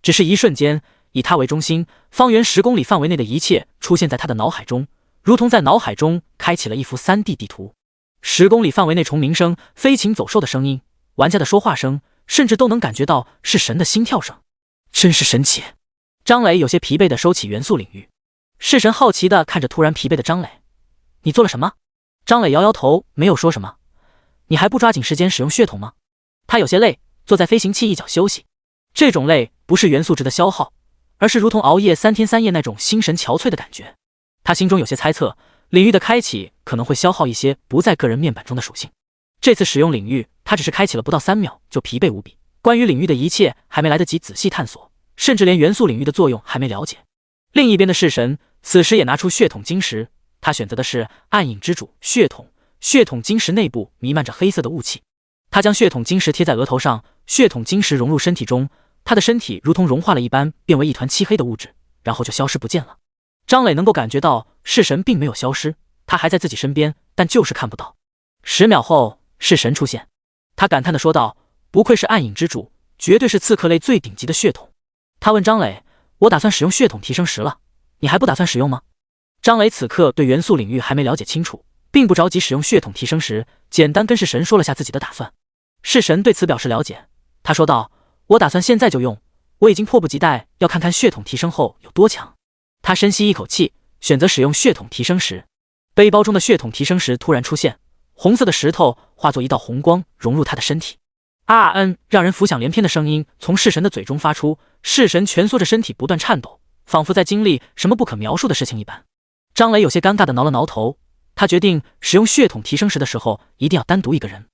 只是一瞬间，以他为中心，方圆10公里范围内的一切出现在他的脑海中，如同在脑海中开启了一幅3D 地图。10公里范围内虫鸣声、飞禽走兽的声音、玩家的说话声，甚至都能感觉到是神的心跳声，真是神奇。张磊有些疲惫地收起元素领域。式神好奇地看着突然疲惫的张磊：“你做了什么？”张磊摇摇头，没有说什么。“你还不抓紧时间使用血统吗？”他有些累，坐在飞行器一角休息。这种累不是元素值的消耗，而是如同熬夜3天3夜那种心神憔悴的感觉。他心中有些猜测，领域的开启可能会消耗一些不在个人面板中的属性。这次使用领域，他只是开启了不到3秒就疲惫无比，关于领域的一切还没来得及仔细探索，甚至连元素领域的作用还没了解。另一边的式神此时也拿出血统晶石，他选择的是暗影之主血统。血统晶石内部弥漫着黑色的雾气，他将血统晶石贴在额头上，血统晶石融入身体中，他的身体如同融化了一般，变为一团漆黑的物质，然后就消失不见了。张磊能够感觉到式神并没有消失，他还在自己身边，但就是看不到。10秒后，式神出现，他感叹地说道：“不愧是暗影之主，绝对是刺客类最顶级的血统。”他问张磊：“我打算使用血统提升石了，你还不打算使用吗？”张磊此刻对元素领域还没了解清楚，并不着急使用血统提升石，简单跟式神说了下自己的打算。式神对此表示了解，他说道：“我打算现在就用，我已经迫不及待要看看血统提升后有多强。”他深吸一口气，选择使用血统提升石。背包中的血统提升石突然出现，红色的石头化作一道红光融入他的身体。让人浮想联翩的声音从弑神的嘴中发出，弑神蜷缩着身体不断颤抖，仿佛在经历什么不可描述的事情一般。张磊有些尴尬地挠了挠头，他决定使用血统提升石的时候一定要单独一个人。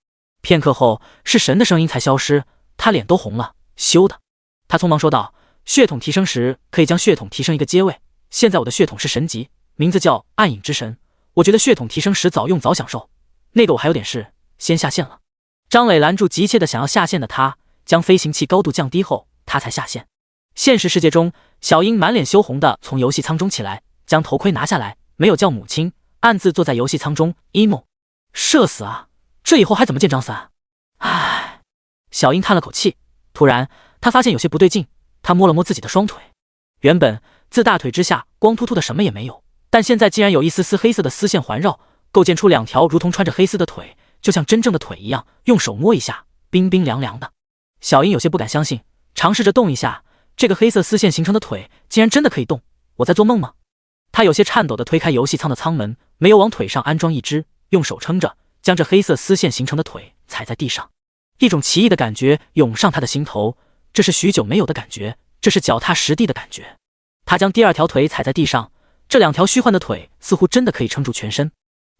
片刻后，弑神的声音才消失，他脸都红了，羞的。他匆忙说道：“血统提升石可以将血统提升一个阶位，现在我的血统是神级，名字叫暗影之神。我觉得血统提升石早用早享受，那个我还有点事，先下线了。”张磊拦住急切的想要下线的他，将飞行器高度降低后，他才下线。现实世界中，小英满脸羞红的从游戏舱中起来，将头盔拿下来，没有叫母亲，暗自坐在游戏舱中 emo。社死啊！这以后还怎么见张三？唉，小英叹了口气。突然，他发现有些不对劲，他摸了摸自己的双腿，原本自大腿之下光秃秃的什么也没有，但现在竟然有一丝丝黑色的丝线环绕，构建出两条如同穿着黑丝的腿，就像真正的腿一样，用手摸一下，冰冰凉凉的。小英有些不敢相信，尝试着动一下，这个黑色丝线形成的腿竟然真的可以动，我在做梦吗？他有些颤抖地推开游戏舱的舱门，没有往腿上安装一只，用手撑着，将这黑色丝线形成的腿踩在地上。一种奇异的感觉涌上他的心头，这是许久没有的感觉，这是脚踏实地的感觉。他将第二条腿踩在地上，这两条虚幻的腿似乎真的可以撑住全身。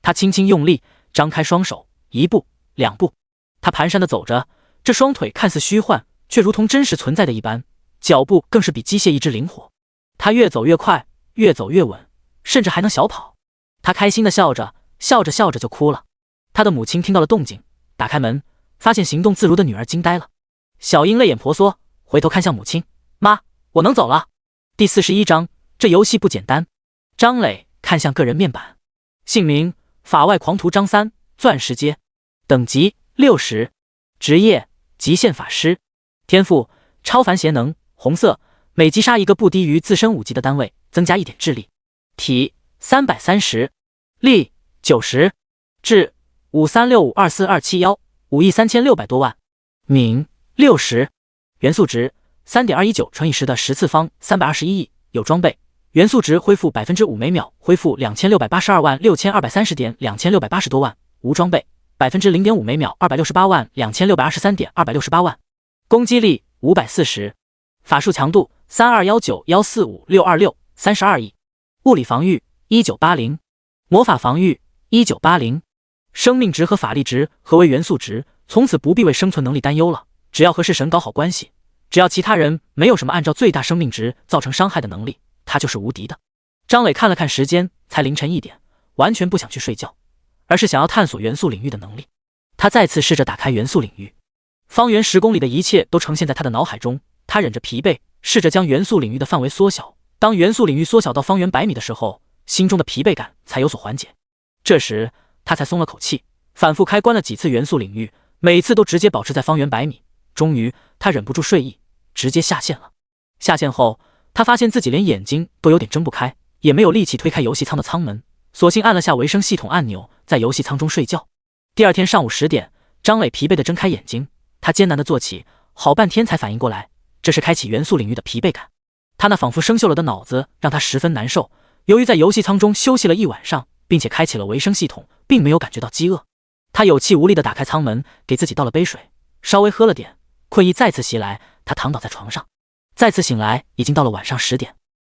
他轻轻用力，张开双手，一步两步，他蹒跚地走着，这双腿看似虚幻，却如同真实存在的一般，脚步更是比机械一致灵活。他越走越快，越走越稳，甚至还能小跑。他开心地笑着，笑着笑着就哭了。他的母亲听到了动静，打开门，发现行动自如的女儿惊呆了。小英泪眼婆娑，回头看向母亲：“妈，我能走了。”第41章，这游戏不简单。张磊看向个人面板，姓名：法外狂徒张三，钻石阶，等级60，职业：极限法师，天赋：超凡邪能，红色，每击杀一个不低于自身5级的单位，增加1点智力，体330，力90，智536524271，5亿3600多万，敏60，元素值3.219乘以10的10次方321亿，有装备。元素值恢复 5% 每秒，恢复26826230点2680多万，无装备。0.5% 每秒2682623点268万，攻击力540，法术强度321914562632亿，物理防御1980，魔法防御1980，生命值和法力值合为元素值，从此不必为生存能力担忧了。只要和弑神搞好关系，只要其他人没有什么按照最大生命值造成伤害的能力，他就是无敌的。张磊看了看时间，才凌晨1点，完全不想去睡觉，而是想要探索元素领域的能力。他再次试着打开元素领域，方圆10公里的一切都呈现在他的脑海中。他忍着疲惫，试着将元素领域的范围缩小。当元素领域缩小到方圆100米的时候，心中的疲惫感才有所缓解。这时他才松了口气，反复开关了几次元素领域，每次都直接保持在方圆100米。终于他忍不住睡意，直接下线了。下线后，他发现自己连眼睛都有点睁不开，也没有力气推开游戏舱的舱门，索性按了下维生系统按钮，在游戏舱中睡觉。第二天上午10点，张磊疲惫地睁开眼睛，他艰难地坐起，好半天才反应过来，这是开启元素领域的疲惫感。他那仿佛生锈了的脑子让他十分难受。由于在游戏舱中休息了一晚上，并且开启了维生系统，并没有感觉到饥饿。他有气无力地打开舱门，给自己倒了杯水，稍微喝了点，困意再次袭来，他躺倒在床上。再次醒来，已经到了晚上10点。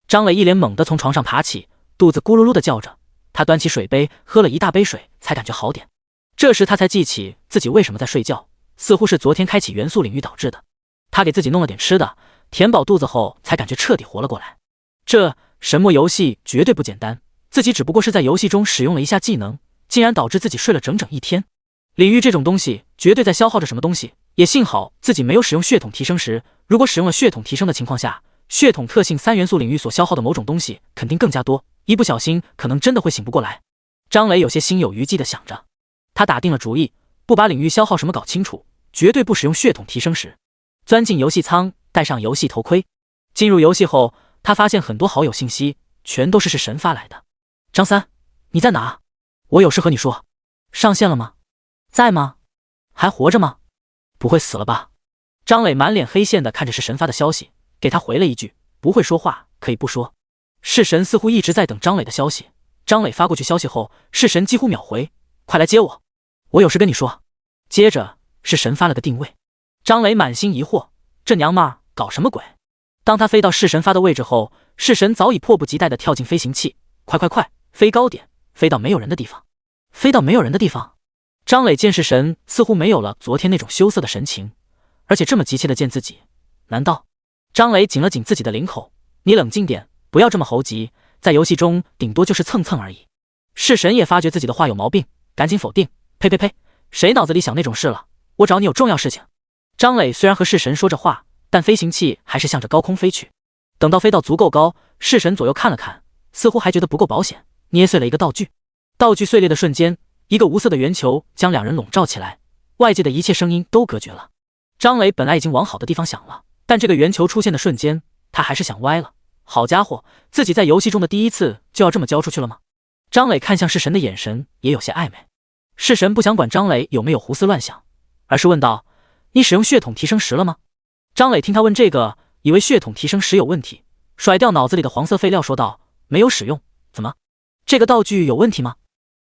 张磊一脸懵地从床上爬起，肚子咕噜噜地叫着。他端起水杯，喝了一大杯水，才感觉好点。这时他才记起自己为什么在睡觉，似乎是昨天开启元素领域导致的。他给自己弄了点吃的，填饱肚子后，才感觉彻底活了过来。这神魔游戏绝对不简单，自己只不过是在游戏中使用了一下技能，竟然导致自己睡了整整1天。领域这种东西绝对在消耗着什么东西，也幸好自己没有使用血统提升时，如果使用了血统提升的情况下，血统特性3元素领域所消耗的某种东西肯定更加多，一不小心可能真的会醒不过来。张磊有些心有余悸地想着，他打定了主意，不把领域消耗什么搞清楚，绝对不使用血统提升时。钻进游戏舱，戴上游戏头盔，进入游戏后，他发现很多好友信息全都是神发来的。张三，你在哪？我有事和你说。上线了吗？在吗？还活着吗？不会死了吧？张磊满脸黑线的看着是神发的消息，给他回了一句，不会说话可以不说。是神似乎一直在等张磊的消息，张磊发过去消息后，是神几乎秒回，快来接我。我有事跟你说。接着是神发了个定位。张磊满心疑惑，这娘们儿搞什么鬼？当他飞到式神发的位置后，式神早已迫不及待地跳进飞行器，快，飞高点，飞到没有人的地方。飞到没有人的地方？张磊见式神似乎没有了昨天那种羞涩的神情，而且这么急切地见自己，难道？张磊紧了紧自己的领口，你冷静点，不要这么猴急，在游戏中顶多就是蹭蹭而已。式神也发觉自己的话有毛病，赶紧否定，呸，谁脑子里想那种事了？我找你有重要事情。张磊虽然和式神说着话，但飞行器还是向着高空飞去。等到飞到足够高，式神左右看了看，似乎还觉得不够保险，捏碎了一个道具。道具碎裂的瞬间，一个无色的圆球将两人笼罩起来，外界的一切声音都隔绝了。张磊本来已经往好的地方想了，但这个圆球出现的瞬间，他还是想歪了。好家伙，自己在游戏中的第一次就要这么交出去了吗？张磊看向式神的眼神也有些暧昧。式神不想管张磊有没有胡思乱想，而是问道：你使用血统提升石了吗？张磊听他问这个，以为血统提升石有问题，甩掉脑子里的黄色废料说道：没有使用。怎么？这个道具有问题吗？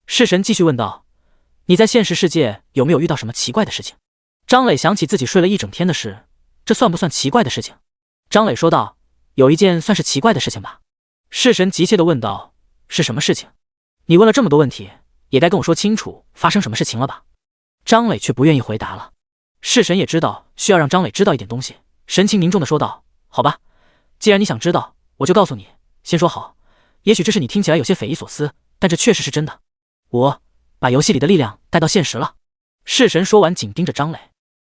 式神继续问道：你在现实世界有没有遇到什么奇怪的事情？张磊想起自己睡了一整天的事，这算不算奇怪的事情？张磊说道：有一件算是奇怪的事情吧。式神急切地问道：是什么事情？你问了这么多问题，也该跟我说清楚发生什么事情了吧？张磊却不愿意回答了。式神也知道需要让张磊知道一点东西，神情凝重地说道：好吧，既然你想知道，我就告诉你。先说好，也许这是你听起来有些匪夷所思，但这确实是真的。我把游戏里的力量带到现实了。式神说完紧盯着张磊。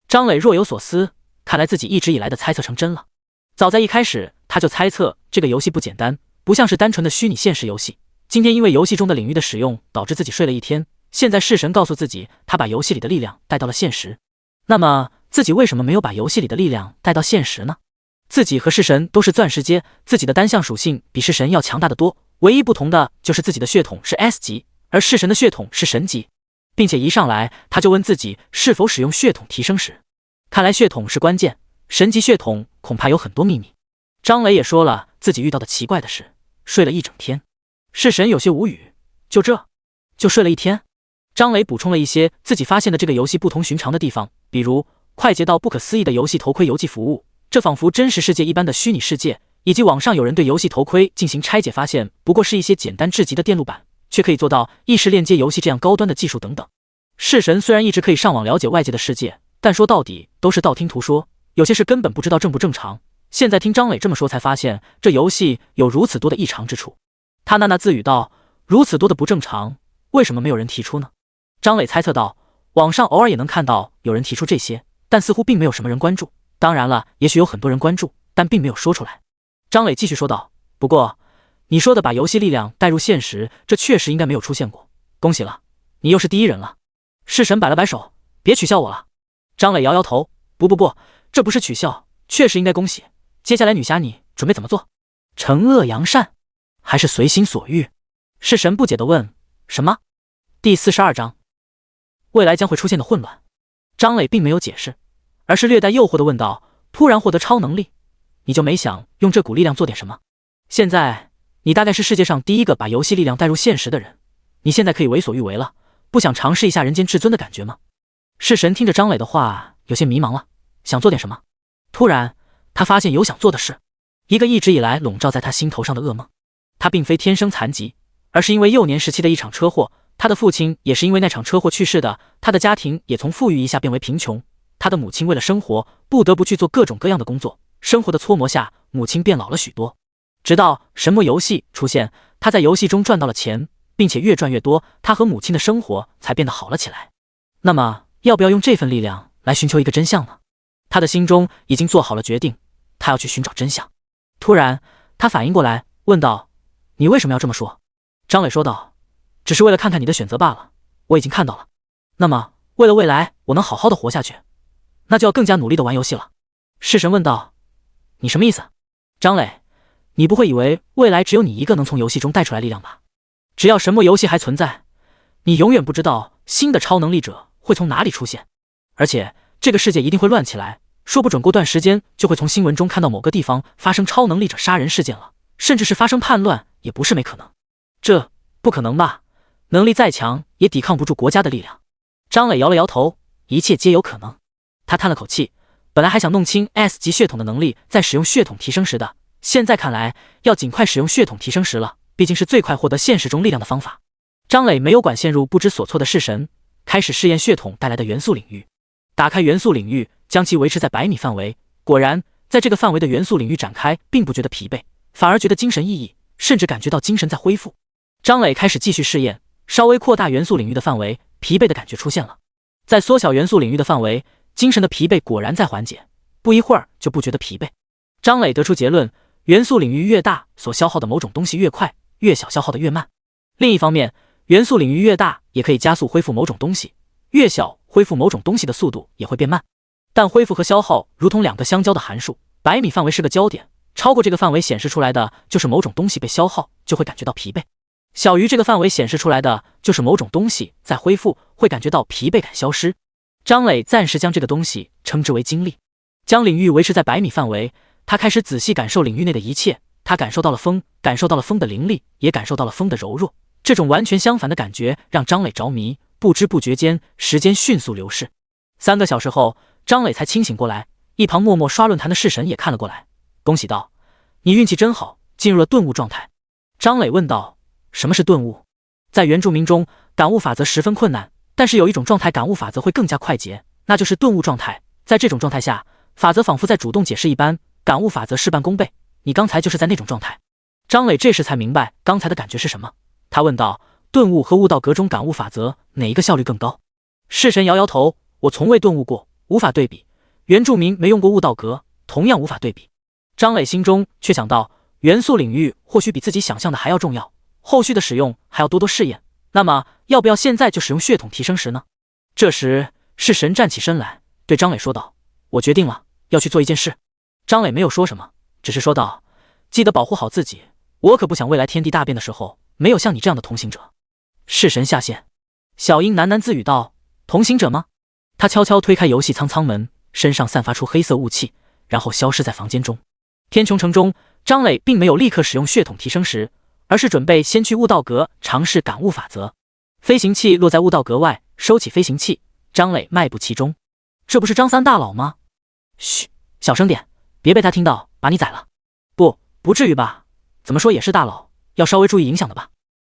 张磊若有所思，看来自己一直以来的猜测成真了。早在一开始他就猜测这个游戏不简单，不像是单纯的虚拟现实游戏。今天因为游戏中的领域的使用导致自己睡了一天，现在式神告诉自己他把游戏里的力量带到了现实。那么自己为什么没有把游戏里的力量带到现实呢？自己和式神都是钻石阶，自己的单项属性比式神要强大得多，唯一不同的就是自己的血统是 S 级，而式神的血统是神级，并且一上来他就问自己是否使用血统提升时，看来血统是关键，神级血统恐怕有很多秘密。张磊也说了自己遇到的奇怪的事，睡了一整天。式神有些无语，就睡了一天。张磊补充了一些自己发现的这个游戏不同寻常的地方，比如快捷到不可思议的游戏头盔邮寄服务，这仿佛真实世界一般的虚拟世界，以及网上有人对游戏头盔进行拆解，发现不过是一些简单至极的电路板，却可以做到意识链接游戏这样高端的技术等等。式神虽然一直可以上网了解外界的世界，但说到底都是道听途说，有些事根本不知道正不正常。现在听张磊这么说，才发现这游戏有如此多的异常之处。他喃喃自语道：如此多的不正常，为什么没有人提出呢？张磊猜测道：网上偶尔也能看到有人提出这些，但似乎并没有什么人关注。当然了，也许有很多人关注，但并没有说出来。张磊继续说道：不过你说的把游戏力量带入现实，这确实应该没有出现过，恭喜了，你又是第一人了。式神摆了摆手：别取笑我了。张磊摇摇头：不，这不是取笑，确实应该恭喜。接下来女侠你准备怎么做？惩恶扬善还是随心所欲？式神不解地问。什么？第42章未来将会出现的混乱。张磊并没有解释，而是略带诱惑地问道：突然获得超能力，你就没想用这股力量做点什么？现在你大概是世界上第一个把游戏力量带入现实的人，你现在可以为所欲为了，不想尝试一下人间至尊的感觉吗？式神听着张磊的话有些迷茫了，想做点什么？突然他发现有想做的事，一个一直以来笼罩在他心头上的噩梦。他并非天生残疾，而是因为幼年时期的一场车祸，他的父亲也是因为那场车祸去世的，他的家庭也从富裕一下变为贫穷，他的母亲为了生活不得不去做各种各样的工作，生活的搓磨下，母亲变老了许多。直到神魔游戏出现，他在游戏中赚到了钱，并且越赚越多，他和母亲的生活才变得好了起来。那么要不要用这份力量来寻求一个真相呢？他的心中已经做好了决定，他要去寻找真相。突然他反应过来，问道：你为什么要这么说？张磊说道：只是为了看看你的选择罢了，我已经看到了。那么为了未来我能好好的活下去，那就要更加努力的玩游戏了。式神问道：你什么意思？张磊，你不会以为未来只有你一个能从游戏中带出来力量吧？只要神魔游戏还存在，你永远不知道新的超能力者会从哪里出现，而且这个世界一定会乱起来，说不准过段时间就会从新闻中看到某个地方发生超能力者杀人事件了，甚至是发生叛乱也不是没可能。这不可能吧？能力再强也抵抗不住国家的力量。张磊摇了摇头，一切皆有可能。他叹了口气，本来还想弄清 S 级血统的能力在使用血统提升时的，现在看来要尽快使用血统提升时了，毕竟是最快获得现实中力量的方法。张磊没有管陷入不知所措的式神，开始试验血统带来的元素领域。打开元素领域，将其维持在100米范围。果然，在这个范围的元素领域展开，并不觉得疲惫，反而觉得精神奕奕，甚至感觉到精神在恢复。张磊开始继续试验，稍微扩大元素领域的范围，疲惫的感觉出现了。在缩小元素领域的范围，精神的疲惫果然在缓解，不一会儿就不觉得疲惫。张磊得出结论，元素领域越大，所消耗的某种东西越快，越小消耗的越慢。另一方面，元素领域越大，也可以加速恢复某种东西，越小恢复某种东西的速度也会变慢。但恢复和消耗如同两个相交的函数，100米范围是个交点，超过这个范围显示出来的就是某种东西被消耗，就会感觉到疲惫；小于这个范围显示出来的就是某种东西在恢复，会感觉到疲惫感消失。张磊暂时将这个东西称之为精力。将领域维持在100米范围，他开始仔细感受领域内的一切。他感受到了风，感受到了风的凌厉，也感受到了风的柔弱。这种完全相反的感觉让张磊着迷，不知不觉间，时间迅速流逝。3个小时后，张磊才清醒过来。一旁默默刷论坛的式神也看了过来，恭喜道：“你运气真好，进入了顿悟状态。”张磊问道：“什么是顿悟？”在原住民中，感悟法则十分困难，但是有一种状态感悟法则会更加快捷，那就是顿悟状态。在这种状态下，法则仿佛在主动解释一般，感悟法则事半功倍。你刚才就是在那种状态。张磊这时才明白刚才的感觉是什么，他问道：“顿悟和悟道格中感悟法则哪一个效率更高？”式神摇摇头：“我从未顿悟过，无法对比。原住民没用过悟道格，同样无法对比。”张磊心中却想到，元素领域或许比自己想象的还要重要，后续的使用还要多多试验。那么，要不要现在就使用血统提升时呢？这时，式神站起身来，对张磊说道：“我决定了，要去做一件事。”张磊没有说什么，只是说道：“记得保护好自己，我可不想未来天地大变的时候，没有像你这样的同行者。”式神下线，小樱喃喃自语道：“同行者吗？”他悄悄推开游戏舱门，身上散发出黑色雾气，然后消失在房间中。天穹城中，张磊并没有立刻使用血统提升时，而是准备先去悟道阁尝试感悟法则。飞行器落在悟道阁外，收起飞行器，张磊迈步其中。这不是张三大佬吗？嘘，小声点，别被他听到，把你宰了。不至于吧？怎么说也是大佬，要稍微注意影响的吧？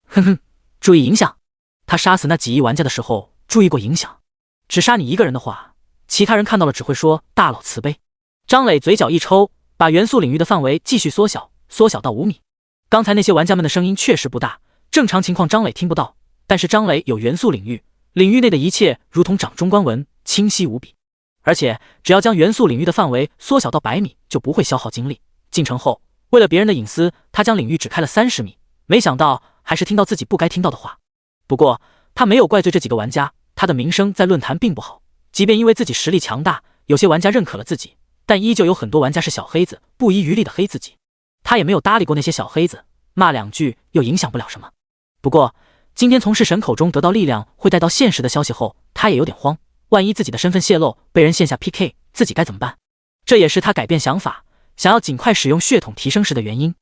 哼哼，注意影响？他杀死那几亿玩家的时候注意过影响？只杀你一个人的话，其他人看到了只会说大佬慈悲。张磊嘴角一抽，把元素领域的范围继续缩小到5米。刚才那些玩家们的声音确实不大，正常情况张磊听不到，但是张磊有元素领域，领域内的一切如同掌中观文，清晰无比。而且只要将元素领域的范围缩小到100米，就不会消耗精力。进城后，为了别人的隐私，他将领域只开了30米，没想到还是听到自己不该听到的话。不过他没有怪罪这几个玩家，他的名声在论坛并不好，即便因为自己实力强大，有些玩家认可了自己，但依旧有很多玩家是小黑子，不遗余力的黑自己。他也没有搭理过那些小黑子，骂2句又影响不了什么。不过今天从式神口中得到力量会带到现实的消息后，他也有点慌，万一自己的身份泄露，被人线下 PK， 自己该怎么办？这也是他改变想法，想要尽快使用血统提升时的原因。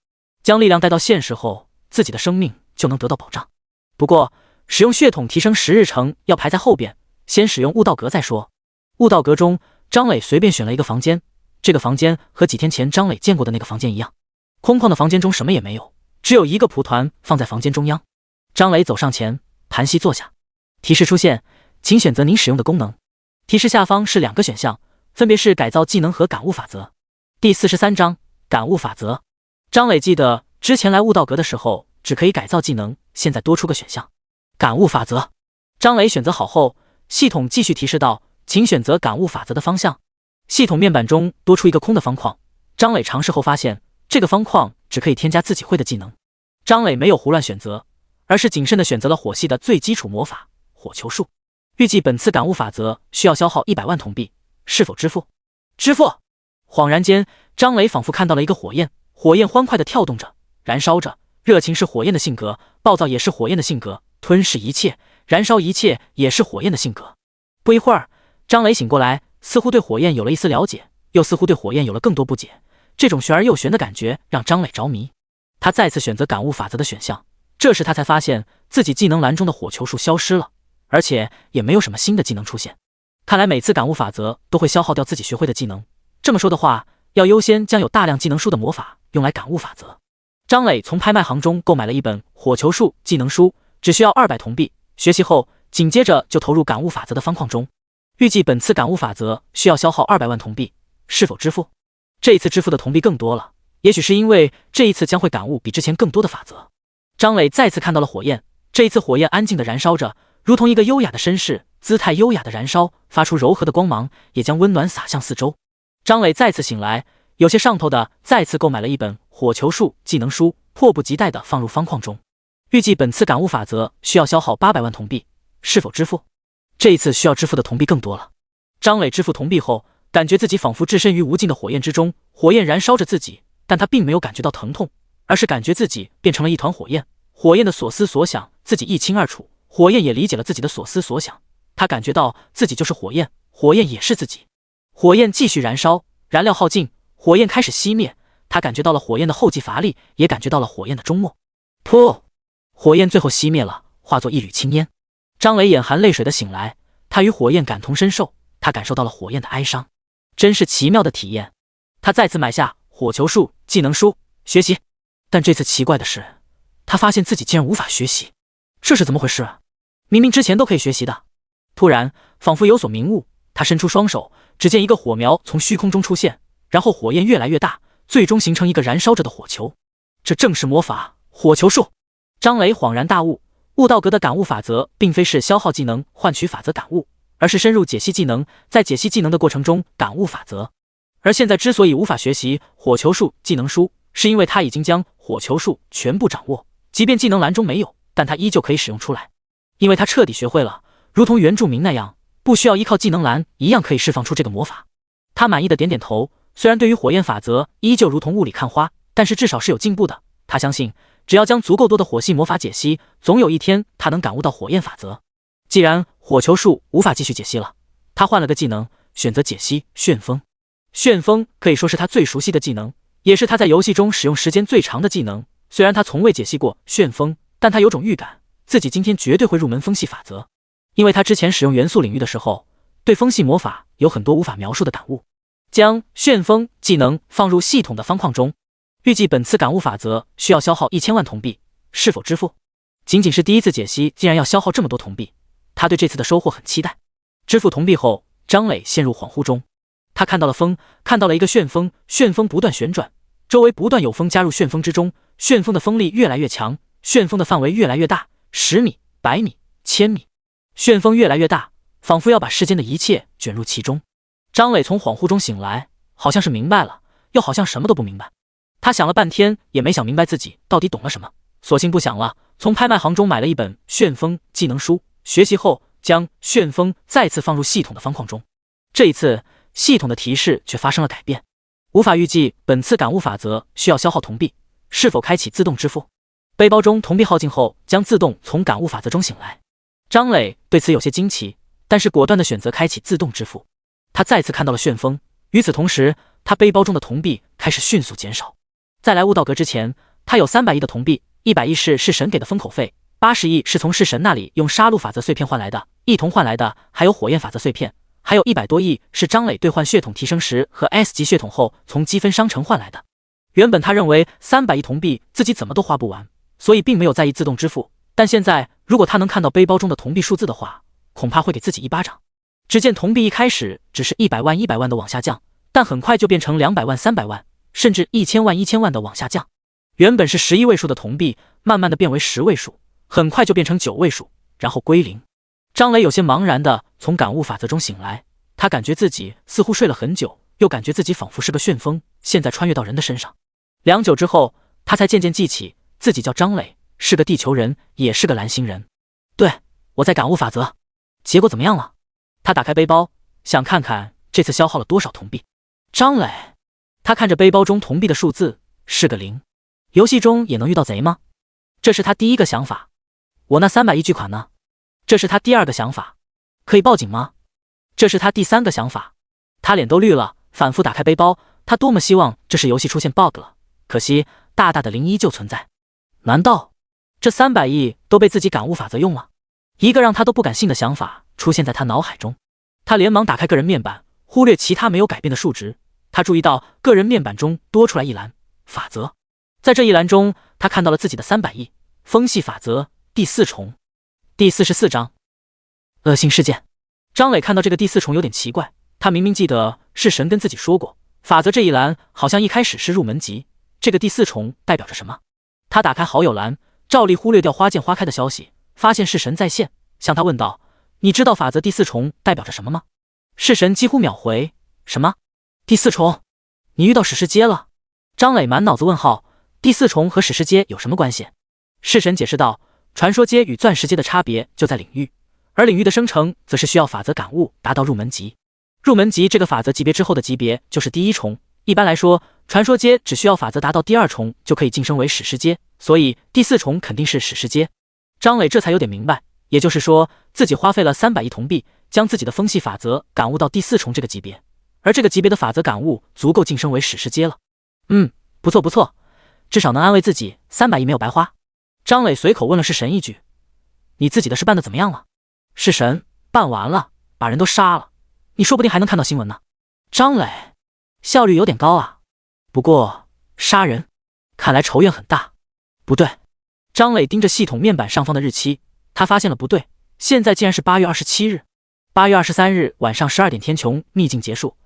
将力量带到现实后，自己的生命就能得到保障。不过使用血统提升10日程要排在后边，先使用悟道阁再说。悟道阁中，张磊随便选了一个房间，这个房间和几天前张磊见过的那个房间一样，空旷的房间中什么也没有，只有一个蒲团放在房间中央。张磊走上前，盘膝坐下，提示出现，请选择您使用的功能。提示下方是2个选项，分别是改造技能和感悟法则。第43章感悟法则。张磊记得之前来悟道阁的时候只可以改造技能，现在多出个选项感悟法则。张磊选择好后，系统继续提示道，请选择感悟法则的方向。系统面板中多出一个空的方框，张磊尝试后发现这个方框只可以添加自己会的技能。张磊没有胡乱选择，而是谨慎地选择了火系的最基础魔法火球术。预计本次感悟法则需要消耗100万铜币，是否支付？支付！恍然间，张磊仿佛看到了一个火焰，火焰欢快地跳动着，燃烧着。热情是火焰的性格，暴躁也是火焰的性格，吞噬一切，燃烧一切也是火焰的性格。不一会儿，张磊醒过来，似乎对火焰有了一丝了解，又似乎对火焰有了更多不解。这种玄而又玄的感觉让张磊着迷。他再次选择感悟法则的选项，这时他才发现自己技能栏中的火球术消失了，而且也没有什么新的技能出现。看来每次感悟法则都会消耗掉自己学会的技能。这么说的话，要优先将有大量技能书的魔法用来感悟法则。张磊从拍卖行中购买了一本火球术技能书，只需要200铜币。学习后，紧接着就投入感悟法则的方框中。预计本次感悟法则需要消耗200万铜币，是否支付？这一次支付的铜币更多了，也许是因为这一次将会感悟比之前更多的法则。张磊再次看到了火焰，这一次火焰安静地燃烧着，如同一个优雅的绅士，姿态优雅的燃烧，发出柔和的光芒，也将温暖洒向四周。张磊再次醒来，有些上头的再次购买了一本火球术技能书，迫不及待地放入方框中。预计本次感悟法则需要消耗800万铜币，是否支付？这一次需要支付的铜币更多了。张磊支付铜币后，感觉自己仿佛置身于无尽的火焰之中，火焰燃烧着自己，但他并没有感觉到疼痛，而是感觉自己变成了一团火焰。火焰的所思所想自己一清二楚，火焰也理解了自己的所思所想。他感觉到自己就是火焰，火焰也是自己。火焰继续燃烧，燃料耗尽，火焰开始熄灭。他感觉到了火焰的后继乏力，也感觉到了火焰的终末。噗！火焰最后熄灭了，化作一缕青烟。张磊眼含泪水的醒来，他与火焰感同身受，他感受到了火焰的哀伤，真是奇妙的体验。他再次买下火球术技能书学习，但这次奇怪的是，他发现自己竟然无法学习，这是怎么回事？明明之前都可以学习的。突然仿佛有所明悟，他伸出双手，只见一个火苗从虚空中出现，然后火焰越来越大，最终形成一个燃烧着的火球。这正是魔法火球术。张磊恍然大悟，悟道阁的感悟法则并非是消耗技能换取法则感悟，而是深入解析技能，在解析技能的过程中感悟法则。而现在之所以无法学习火球术技能书，是因为他已经将火球术全部掌握，即便技能栏中没有，但他依旧可以使用出来，因为他彻底学会了，如同原住民那样，不需要依靠技能栏一样可以释放出这个魔法。他满意的点点头，虽然对于火焰法则依旧如同雾里看花，但是至少是有进步的。他相信只要将足够多的火系魔法解析，总有一天他能感悟到火焰法则。既然火球术无法继续解析了，他换了个技能，选择解析旋风。旋风可以说是他最熟悉的技能，也是他在游戏中使用时间最长的技能。虽然他从未解析过旋风，但他有种预感，自己今天绝对会入门风系法则，因为他之前使用元素领域的时候，对风系魔法有很多无法描述的感悟。将旋风技能放入系统的方框中，预计本次感悟法则需要消耗1000万铜币，是否支付？仅仅是第一次解析竟然要消耗这么多铜币，他对这次的收获很期待。支付铜币后，张磊陷入恍惚中，他看到了风，看到了一个旋风，旋风不断旋转，周围不断有风加入旋风之中，旋风的风力越来越强，旋风的范围越来越大，10米、100米、1000米，旋风越来越大，仿佛要把世间的一切卷入其中。张磊从恍惚中醒来，好像是明白了，又好像什么都不明白。他想了半天也没想明白自己到底懂了什么，索性不想了，从拍卖行中买了一本旋风技能书，学习后将旋风再次放入系统的方框中。这一次系统的提示却发生了改变，无法预计本次感悟法则需要消耗铜币，是否开启自动支付？背包中铜币耗尽后将自动从感悟法则中醒来。张磊对此有些惊奇，但是果断地选择开启自动支付。他再次看到了旋风，与此同时他背包中的铜币开始迅速减少。在来悟道阁之前，他有300亿的铜币，100亿是神给的封口费，80亿是从式神那里用杀戮法则碎片换来的，1铜换来的还有火焰法则碎片，还有100多亿是张磊兑换血统提升时和 S 级血统后从积分商城换来的。原本他认为300亿铜币自己怎么都花不完，所以并没有在意自动支付，但现在如果他能看到背包中的铜币数字的话，恐怕会给自己一巴掌。只见铜币一开始只是100万100万的往下降，但很快就变成200万300万，甚至1000万1000万的往下降。原本是11位数的铜币，慢慢的变为10位数，很快就变成9位数，然后归零。张磊有些茫然的从感悟法则中醒来，他感觉自己似乎睡了很久，又感觉自己仿佛是个旋风，现在穿越到人的身上。良久之后，他才渐渐记起自己叫张磊，是个地球人，也是个蓝星人。对，我在感悟法则，结果怎么样了？他打开背包，想看看这次消耗了多少铜币。张磊，他看着背包中铜币的数字是个0，游戏中也能遇到贼吗？这是他第一个想法。我那300亿巨款呢？这是他第二个想法。可以报警吗？这是他第三个想法。他脸都绿了，反复打开背包，他多么希望这是游戏出现 bug 了，可惜大大的0依旧存在。难道这300亿都被自己感悟法则用了？一个让他都不敢信的想法出现在他脑海中。他连忙打开个人面板，忽略其他没有改变的数值。他注意到个人面板中多出来一栏法则，在这一栏中，他看到了自己的300亿风系法则第4重第44章恶性事件。张磊看到这个第4重有点奇怪，他明明记得是神跟自己说过，法则这一栏好像一开始是入门级，这个第4重代表着什么？他打开好友栏，照例忽略掉花见花开的消息，发现是神在线，向他问道：“你知道法则第4重代表着什么吗？”是神几乎秒回：“什么？第4重？你遇到史诗街了？”张磊满脑子问号，第4重和史诗街有什么关系？是神解释道：“传说街与钻石街的差别就在领域，而领域的生成则是需要法则感悟达到入门级。入门级这个法则级别之后的级别就是第1重。一般来说，传说街只需要法则达到第2重就可以晋升为史诗街，所以第4重肯定是史诗街。”张磊这才有点明白，也就是说自己花费了300亿铜币，将自己的风系法则感悟到第4重这个级别，而这个级别的法则感悟足够晋升为史诗阶了。不错不错，至少能安慰自己300亿没有白花。张磊随口问了是神一句：“你自己的事办得怎么样了？”是神办完了，把人都杀了，你说不定还能看到新闻呢。张磊效率有点高啊，不过杀人看来仇怨很大。不对，张磊盯着系统面板上方的日期，他发现了不对，现在竟然是8月27日。8月23日晚上12点天穹秘境结束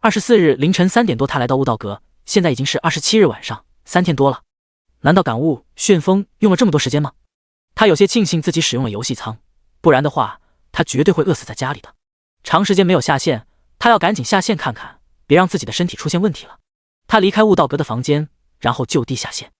，24日凌晨3点多他来到悟道阁，现在已经是27日晚上3天多了。难道感悟旋风用了这么多时间吗？他有些庆幸自己使用了游戏舱，不然的话他绝对会饿死在家里的。长时间没有下线，他要赶紧下线看看，别让自己的身体出现问题了。他离开悟道阁的房间，然后就地下线。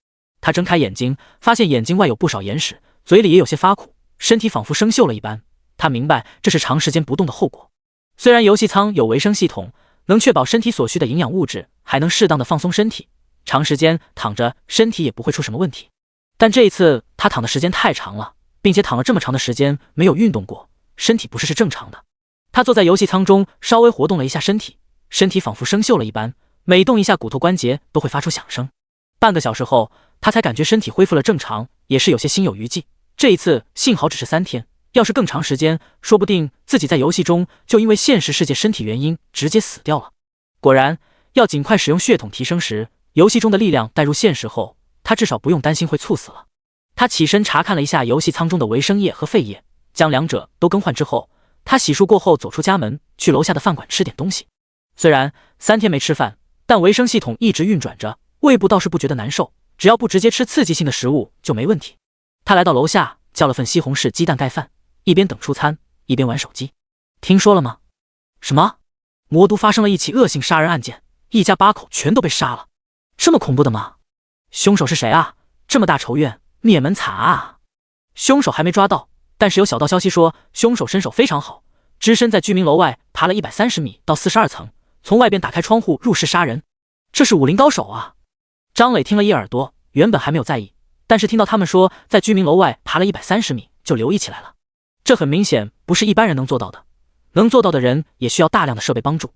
他睁开眼睛，发现眼睛外有不少眼屎，嘴里也有些发苦，身体仿佛生锈了一般。他明白这是长时间不动的后果。虽然游戏舱有维生系统，能确保身体所需的营养物质，还能适当的放松身体，长时间躺着身体也不会出什么问题。但这一次他躺的时间太长了，并且躺了这么长的时间没有运动过，身体不是正常的。他坐在游戏舱中稍微活动了一下身体，身体仿佛生锈了一般，每动一下骨头关节都会发出响声。半个小时后他才感觉身体恢复了正常，也是有些心有余悸。这一次幸好只是3天，要是更长时间，说不定自己在游戏中就因为现实世界身体原因直接死掉了。果然要尽快使用血统提升时，游戏中的力量带入现实后，他至少不用担心会猝死了。他起身查看了一下游戏舱中的维生液和肺液，将两者都更换之后，他洗漱过后走出家门，去楼下的饭馆吃点东西。虽然3天没吃饭，但维生系统一直运转着，胃部倒是不觉得难受，只要不直接吃刺激性的食物就没问题。他来到楼下叫了份西红柿鸡蛋盖饭，一边等出餐一边玩手机。听说了吗？什么？魔都发生了一起恶性杀人案件，一家8口全都被杀了。这么恐怖的吗？凶手是谁啊？这么大仇怨，灭门惨案啊！凶手还没抓到，但是有小道消息说凶手身手非常好，只身在居民楼外爬了130米到42层，从外边打开窗户入室杀人。这是武林高手啊！张磊听了一耳朵，原本还没有在意，但是听到他们说在居民楼外爬了130米，就留意起来了。这很明显不是一般人能做到的，能做到的人也需要大量的设备帮助，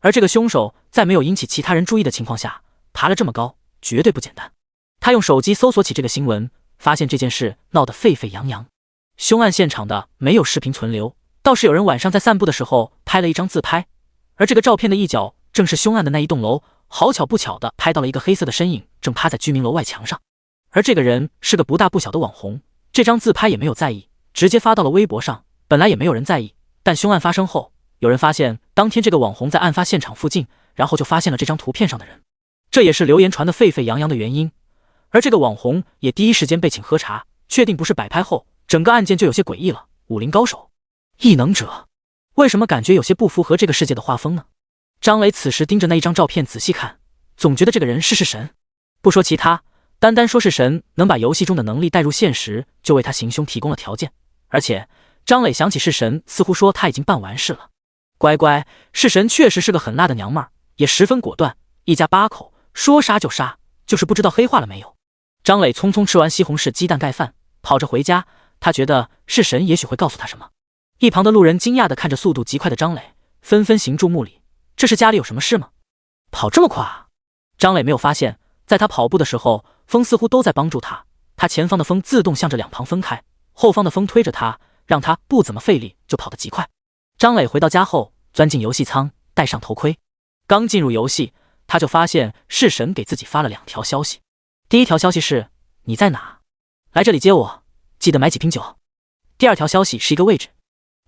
而这个凶手在没有引起其他人注意的情况下爬了这么高，绝对不简单。他用手机搜索起这个新闻，发现这件事闹得沸沸扬扬。凶案现场的没有视频存留，倒是有人晚上在散步的时候拍了一张自拍，而这个照片的一角正是凶案的那一栋楼，好巧不巧的拍到了一个黑色的身影正趴在居民楼外墙上，而这个人是个不大不小的网红。这张自拍也没有在意，直接发到了微博上，本来也没有人在意，但凶案发生后，有人发现当天这个网红在案发现场附近，然后就发现了这张图片上的人，这也是流言传得沸沸扬扬的原因。而这个网红也第一时间被请喝茶，确定不是摆拍后，整个案件就有些诡异了。武林高手，异能者，为什么感觉有些不符合这个世界的画风呢？张磊此时盯着那一张照片仔细看，总觉得这个人是神。不说其他，单单说是神能把游戏中的能力带入现实，就为他行凶提供了条件。而且张磊想起是神似乎说他已经办完事了。乖乖，是神确实是个很辣的娘们儿，也十分果断，一家8口说杀就杀，就是不知道黑化了没有。张磊匆匆吃完西红柿鸡蛋盖饭，跑着回家，他觉得是神也许会告诉他什么。一旁的路人惊讶地看着速度极快的张磊，纷纷行注目礼，这是家里有什么事吗？跑这么快啊！张磊没有发现，在他跑步的时候，风似乎都在帮助他，他前方的风自动向着两旁分开，后方的风推着他，让他不怎么费力就跑得极快。张磊回到家后，钻进游戏舱，戴上头盔。刚进入游戏，他就发现式神给自己发了2条消息。第一条消息是：你在哪？来这里接我，记得买几瓶酒。第2条消息是一个位置。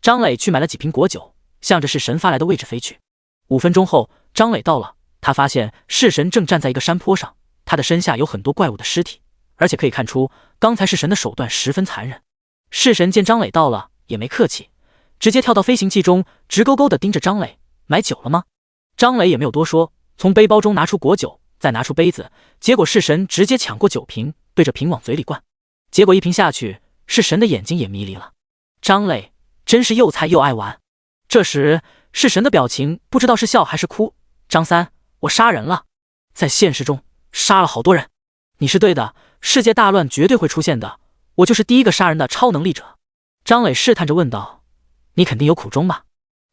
张磊去买了几瓶果酒，向着式神发来的位置飞去。5分钟后，张磊到了，他发现式神正站在一个山坡上，他的身下有很多怪物的尸体，而且可以看出刚才式神的手段十分残忍。式神见张磊到了，也没客气，直接跳到飞行器中，直勾勾地盯着张磊。买酒了吗？张磊也没有多说，从背包中拿出果酒，再拿出杯子，结果式神直接抢过酒瓶，对着瓶往嘴里灌。结果一瓶下去，式神的眼睛也迷离了。张磊真是又菜又爱玩。这时式神的表情不知道是笑还是哭。张三，我杀人了，在现实中杀了好多人。你是对的，世界大乱绝对会出现的，我就是第一个杀人的超能力者。张磊试探着问道，你肯定有苦衷吧？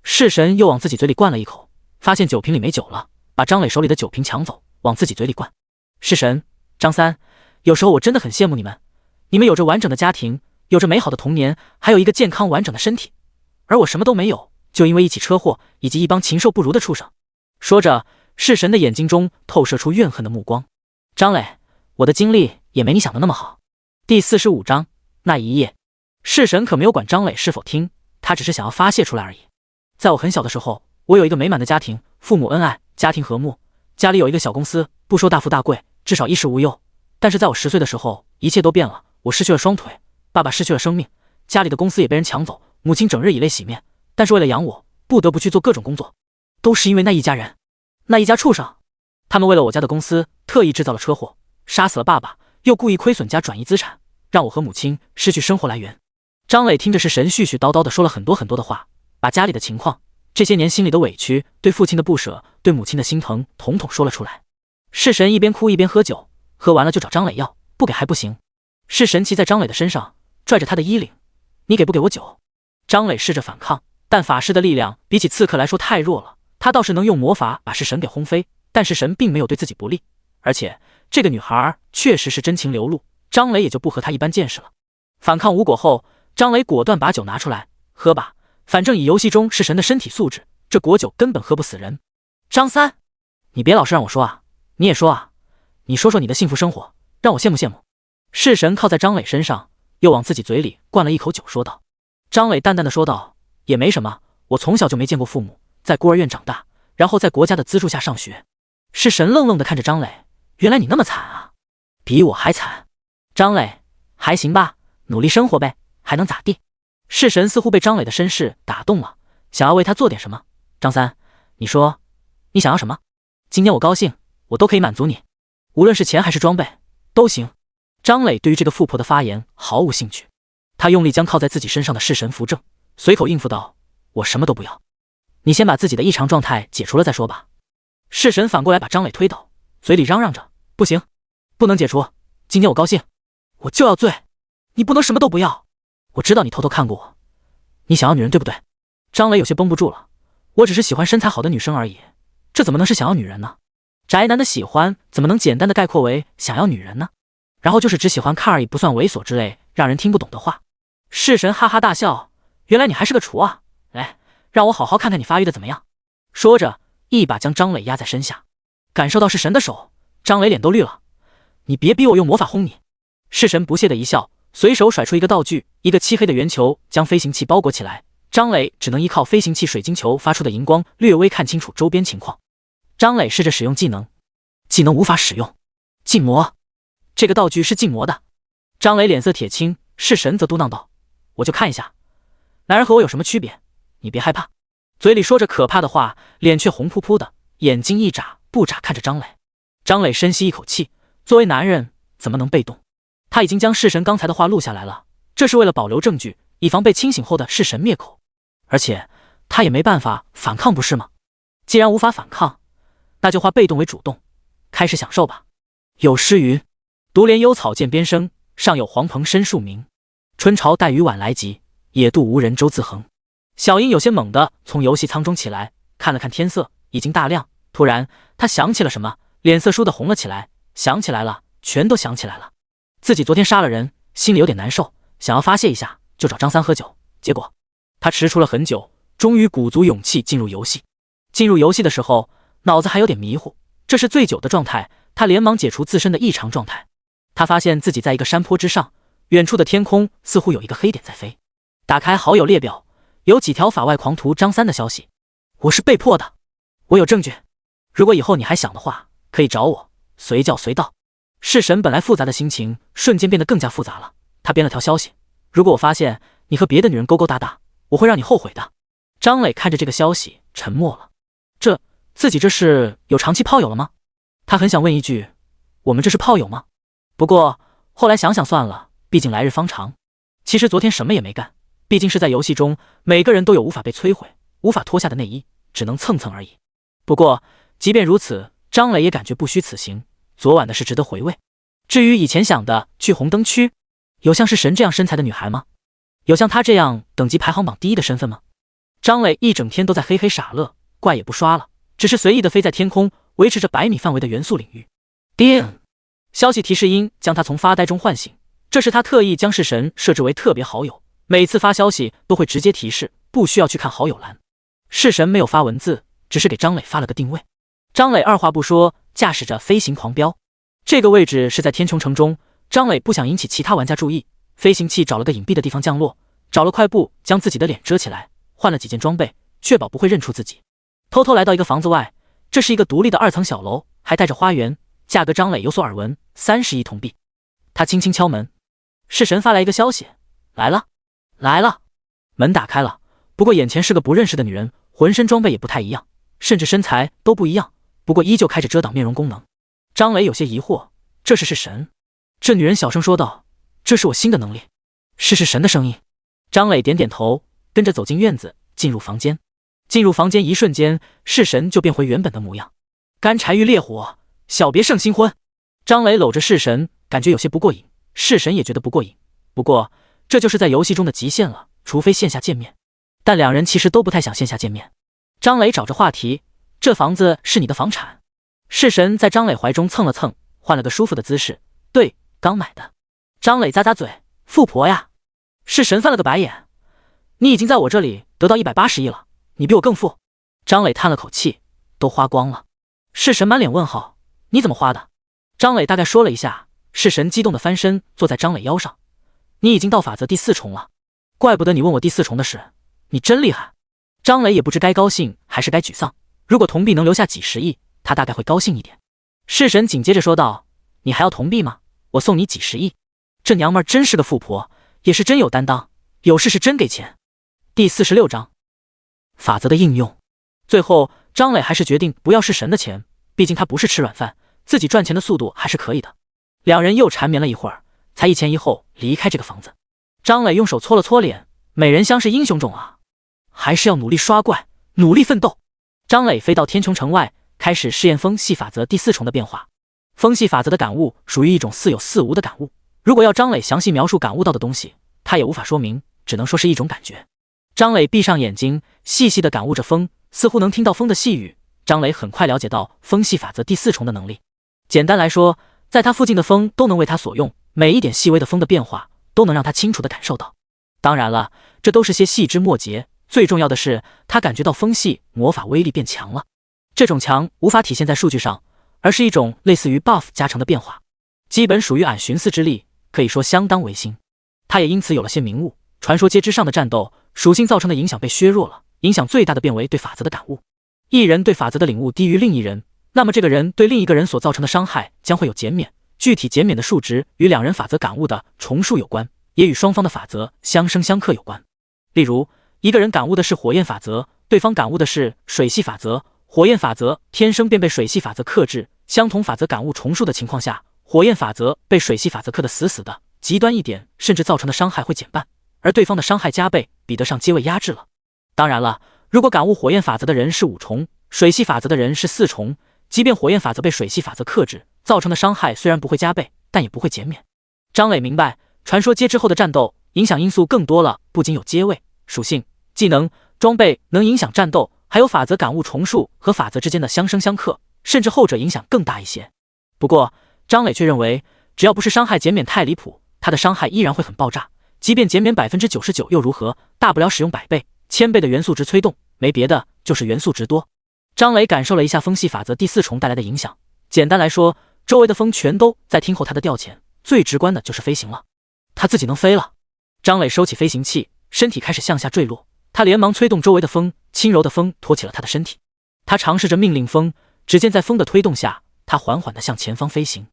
式神又往自己嘴里灌了一口，发现酒瓶里没酒了，把张磊手里的酒瓶抢走，往自己嘴里灌。式神，张三，有时候我真的很羡慕你们，你们有着完整的家庭，有着美好的童年，还有一个健康完整的身体，而我什么都没有，就因为一起车祸以及一帮禽兽不如的畜生。说着，式神的眼睛中透射出怨恨的目光。张磊，我的经历也没你想的那么好。第45章那一夜。式神可没有管张磊是否听，他只是想要发泄出来而已。在我很小的时候，我有一个美满的家庭，父母恩爱，家庭和睦，家里有一个小公司，不说大富大贵，至少衣食无忧。但是在我10岁的时候，一切都变了，我失去了双腿，爸爸失去了生命，家里的公司也被人抢走，母亲整日以泪洗面，但是为了养我，不得不去做各种工作，都是因为那一家人，那一家畜生。他们为了我家的公司，特意制造了车祸，杀死了爸爸，又故意亏损家转移资产，让我和母亲失去生活来源。张磊听着式神絮絮叨叨的说了很多的话，把家里的情况，这些年心里的委屈，对父亲的不舍，对母亲的心疼，统统说了出来。式神一边哭一边喝酒，喝完了就找张磊要，不给还不行。式神骑在张磊的身上，拽着他的衣领，你给不给我酒？张磊试着反抗，但法师的力量比起刺客来说太弱了，他倒是能用魔法把式神给轰飞，但式神并没有对自己不利，而且这个女孩确实是真情流露，张磊也就不和她一般见识了。反抗无果后，张磊果断把酒拿出来，喝吧，反正以游戏中式神的身体素质，这果酒根本喝不死人。张三，你别老是让我说啊，你也说啊，你说说你的幸福生活，让我羡慕羡慕。式神靠在张磊身上，又往自己嘴里灌了一口酒，说道。张磊淡淡的说道，也没什么，我从小就没见过父母，在孤儿院长大，然后在国家的资助下上学。式神愣愣的看着张磊，原来你那么惨啊，比我还惨。张磊，还行吧，努力生活呗，还能咋地？式神似乎被张磊的身世打动了，想要为他做点什么。张三，你说你想要什么？今天我高兴，我都可以满足你，无论是钱还是装备都行。张磊对于这个富婆的发言毫无兴趣，他用力将靠在自己身上的式神扶正，随口应付道，我什么都不要，你先把自己的异常状态解除了再说吧。式神反过来把张磊推倒，嘴里嚷嚷着，不行，不能解除，今天我高兴，我就要醉，你不能什么都不要。我知道你偷偷看过我，你想要女人对不对？张磊有些绷不住了，我只是喜欢身材好的女生而已，这怎么能是想要女人呢？宅男的喜欢怎么能简单的概括为想要女人呢？然后就是只喜欢看而已，不算猥琐之类让人听不懂的话。式神哈哈大笑，原来你还是个厨啊，来，让我好好看看你发育的怎么样。说着一把将张磊压在身下，感受到式神的手，张磊脸都绿了，你别逼我用魔法轰你。式神不屑的一笑，随手甩出一个道具，一个漆黑的圆球将飞行器包裹起来，张磊只能依靠飞行器水晶球发出的荧光略微看清楚周边情况。张磊试着使用技能，技能无法使用，禁魔，这个道具是禁魔的。张磊脸色铁青，式神则嘟囔道，我就看一下，男人和我有什么区别，你别害怕。嘴里说着可怕的话，脸却红扑扑的，眼睛一眨不眨看着张磊。张磊深吸一口气，作为男人怎么能被动？他已经将式神刚才的话录下来了，这是为了保留证据，以防被清醒后的式神灭口。而且他也没办法反抗，不是吗？既然无法反抗，那就化被动为主动，开始享受吧。有诗云，独怜幽草涧边生，上有黄蓬深树鸣。春潮带雨晚来急，野渡无人舟自横。小英有些猛地从游戏舱中起来，看了看天色，已经大亮。突然他想起了什么，脸色倏地红了起来，想起来了，全都想起来了。自己昨天杀了人，心里有点难受，想要发泄一下，就找张三喝酒，结果他踟蹰了很久，终于鼓足勇气进入游戏。进入游戏的时候，脑子还有点迷糊，这是醉酒的状态。他连忙解除自身的异常状态。他发现自己在一个山坡之上，远处的天空似乎有一个黑点在飞。打开好友列表，有几条法外狂徒张三的消息。我是被迫的，我有证据。如果以后你还想的话，可以找我，随叫随到。弑神本来复杂的心情瞬间变得更加复杂了。他编了条消息：如果我发现你和别的女人勾勾搭搭，我会让你后悔的。张磊看着这个消息沉默了。自己这是有长期炮友了吗？他很想问一句，我们这是炮友吗？不过后来想想算了，毕竟来日方长。其实昨天什么也没干，毕竟是在游戏中，每个人都有无法被摧毁、无法脱下的内衣，只能蹭蹭而已。不过即便如此，张磊也感觉不虚此行，昨晚的事值得回味。至于以前想的去红灯区，有像是神这样身材的女孩吗？有像她这样等级排行榜第一的身份吗？张磊一整天都在嘿嘿傻乐，怪也不刷了，只是随意的飞在天空，维持着100米范围的元素领域。叮！消息提示音将他从发呆中唤醒，这是他特意将弑神设置为特别好友，每次发消息都会直接提示，不需要去看好友栏。弑神没有发文字，只是给张磊发了个定位。张磊二话不说，驾驶着飞行狂飙。这个位置是在天穹城中，张磊不想引起其他玩家注意，飞行器找了个隐蔽的地方降落，找了块布将自己的脸遮起来，换了几件装备，确保不会认出自己。偷偷来到一个房子外，这是一个独立的2层小楼，还带着花园，价格张磊有所耳闻，30亿铜币。他轻轻敲门，弑神发来一个消息：来了，来了。门打开了，不过眼前是个不认识的女人，浑身装备也不太一样，甚至身材都不一样，不过依旧开着遮挡面容功能。张磊有些疑惑，这是神？这女人小声说道：这是我新的能力。是神的声音。张磊点点头，跟着走进院子，进入房间。进入房间一瞬间，弑神就变回原本的模样。干柴遇烈火，小别胜新婚。张磊搂着弑神，感觉有些不过瘾，弑神也觉得不过瘾。不过这就是在游戏中的极限了，除非线下见面。但两人其实都不太想线下见面。张磊找着话题：这房子是你的房产？弑神在张磊怀中蹭了蹭，换了个舒服的姿势：对，刚买的。张磊咂咂嘴：富婆呀。弑神翻了个白眼：你已经在我这里得到180亿了，你比我更富。张磊叹了口气：都花光了。弑神满脸问号：你怎么花的？张磊大概说了一下。弑神激动的翻身坐在张磊腰上：你已经到法则第4重了，怪不得你问我第4重的事，你真厉害。张磊也不知该高兴还是该沮丧，如果铜币能留下几十亿，他大概会高兴一点。弑神紧接着说道：你还要铜币吗？我送你几十亿。这娘们儿真是个富婆，也是真有担当，有事是真给钱。第46章法则的应用。最后张磊还是决定不要弑神的钱，毕竟他不是吃软饭，自己赚钱的速度还是可以的。两人又缠绵了一会儿，才一前一后离开这个房子。张磊用手搓了搓脸，美人香是英雄种啊，还是要努力刷怪，努力奋斗。张磊飞到天穹城外，开始试验风系法则第4重的变化。风系法则的感悟属于一种似有似无的感悟，如果要张磊详细描述感悟到的东西，他也无法说明，只能说是一种感觉。张磊闭上眼睛，细细地感悟着风，似乎能听到风的细语。张磊很快了解到风系法则第4重的能力。简单来说，在他附近的风都能为他所用，每一点细微的风的变化都能让他清楚地感受到。当然了，这都是些细枝末节，最重要的是他感觉到风系魔法威力变强了。这种强无法体现在数据上，而是一种类似于 buff 加成的变化，基本属于俺寻思之力，可以说相当违心。他也因此有了些明悟，传说阶之上的战斗属性造成的影响被削弱了，影响最大的变为对法则的感悟。一人对法则的领悟低于另一人，那么这个人对另一个人所造成的伤害将会有减免，具体减免的数值与两人法则感悟的重数有关，也与双方的法则相生相克有关。例如，一个人感悟的是火焰法则，对方感悟的是水系法则，火焰法则天生便被水系法则克制，相同法则感悟重数的情况下，火焰法则被水系法则克得死死的，极端一点甚至造成的伤害会减半，而对方的伤害加倍，比得上阶位压制了。当然了，如果感悟火焰法则的人是5重，水系法则的人是4重，即便火焰法则被水系法则克制，造成的伤害虽然不会加倍，但也不会减免。张磊明白，传说阶之后的战斗影响因素更多了，不仅有阶位、属性、技能、装备能影响战斗，还有法则感悟重数和法则之间的相生相克，甚至后者影响更大一些。不过张磊却认为，只要不是伤害减免太离谱，他的伤害依然会很爆炸，即便减免99%又如何？大不了使用100倍、1000倍的元素值催动，没别的，就是元素值多。张磊感受了一下风系法则第4重带来的影响，简单来说，周围的风全都在听候他的调遣，最直观的就是飞行了。他自己能飞了。张磊收起飞行器，身体开始向下坠落，他连忙催动周围的风，轻柔的风托起了他的身体。他尝试着命令风，只见在风的推动下，他缓缓地向前方飞行。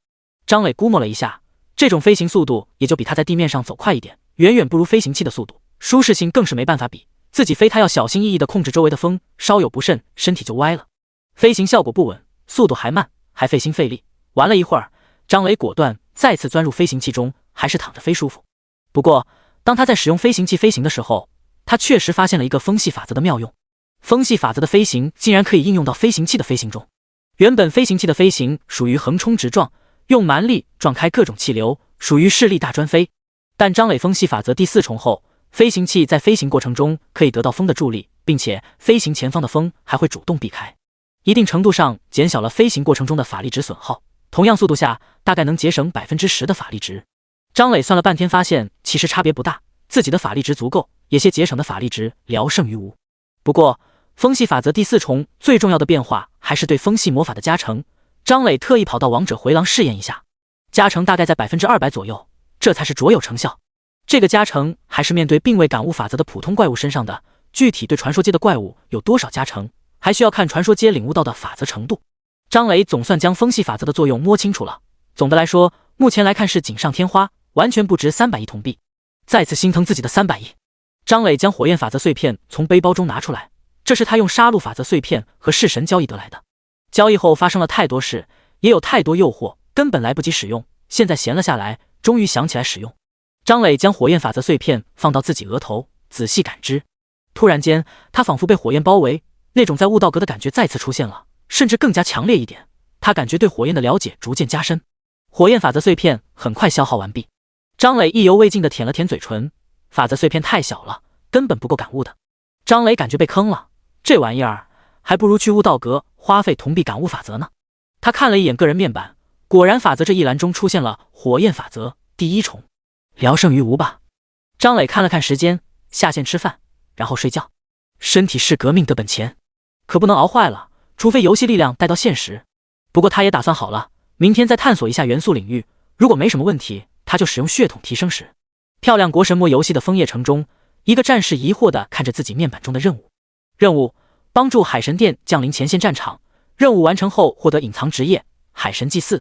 张磊估摸了一下，这种飞行速度也就比他在地面上走快一点，远远不如飞行器的速度，舒适性更是没办法比。自己飞他要小心翼翼地控制周围的风，稍有不慎身体就歪了。飞行效果不稳，速度还慢，还费心费力。玩了一会儿，张磊果断再次钻入飞行器中，还是躺着飞舒服。不过当他在使用飞行器飞行的时候，他确实发现了一个风系法则的妙用。风系法则的飞行竟然可以应用到飞行器的飞行中。原本飞行器的飞行属于横冲直撞，用蛮力撞开各种气流，属于势力大专飞。但张磊风系法则第4重后，飞行器在飞行过程中可以得到风的助力，并且飞行前方的风还会主动避开，一定程度上减小了飞行过程中的法力值损耗。同样速度下，大概能节省10%的法力值。张磊算了半天，发现其实差别不大，自己的法力值足够，也些节省的法力值聊胜于无。不过风系法则第4重最重要的变化还是对风系魔法的加成。张磊特意跑到王者回廊试验一下，加成大概在200%左右，这才是卓有成效。这个加成还是面对并未感悟法则的普通怪物身上的，具体对传说阶的怪物有多少加成，还需要看传说阶领悟到的法则程度。张磊总算将风系法则的作用摸清楚了。总的来说，目前来看是锦上添花，完全不值300亿铜币。再次心疼自己的300亿。张磊将火焰法则碎片从背包中拿出来，这是他用杀戮法则碎片和式神交易得来的。交易后发生了太多事，也有太多诱惑，根本来不及使用，现在闲了下来，终于想起来使用。张磊将火焰法则碎片放到自己额头，仔细感知。突然间，他仿佛被火焰包围，那种在悟道阁的感觉再次出现了，甚至更加强烈一点。他感觉对火焰的了解逐渐加深。火焰法则碎片很快消耗完毕。张磊意犹未尽地舔了舔嘴唇，法则碎片太小了，根本不够感悟的。张磊感觉被坑了，这玩意儿还不如去悟道阁花费铜币感悟法则呢。他看了一眼个人面板，果然法则这一栏中出现了火焰法则第1重。聊胜于无吧。张磊看了看时间，下线吃饭，然后睡觉。身体是革命的本钱，可不能熬坏了，除非游戏力量带到现实。不过他也打算好了，明天再探索一下元素领域，如果没什么问题，他就使用血统提升时。漂亮国神魔游戏的枫叶城中，一个战士疑惑地看着自己面板中的任务。任务：帮助海神殿降临前线战场。任务完成后获得隐藏职业海神祭祀。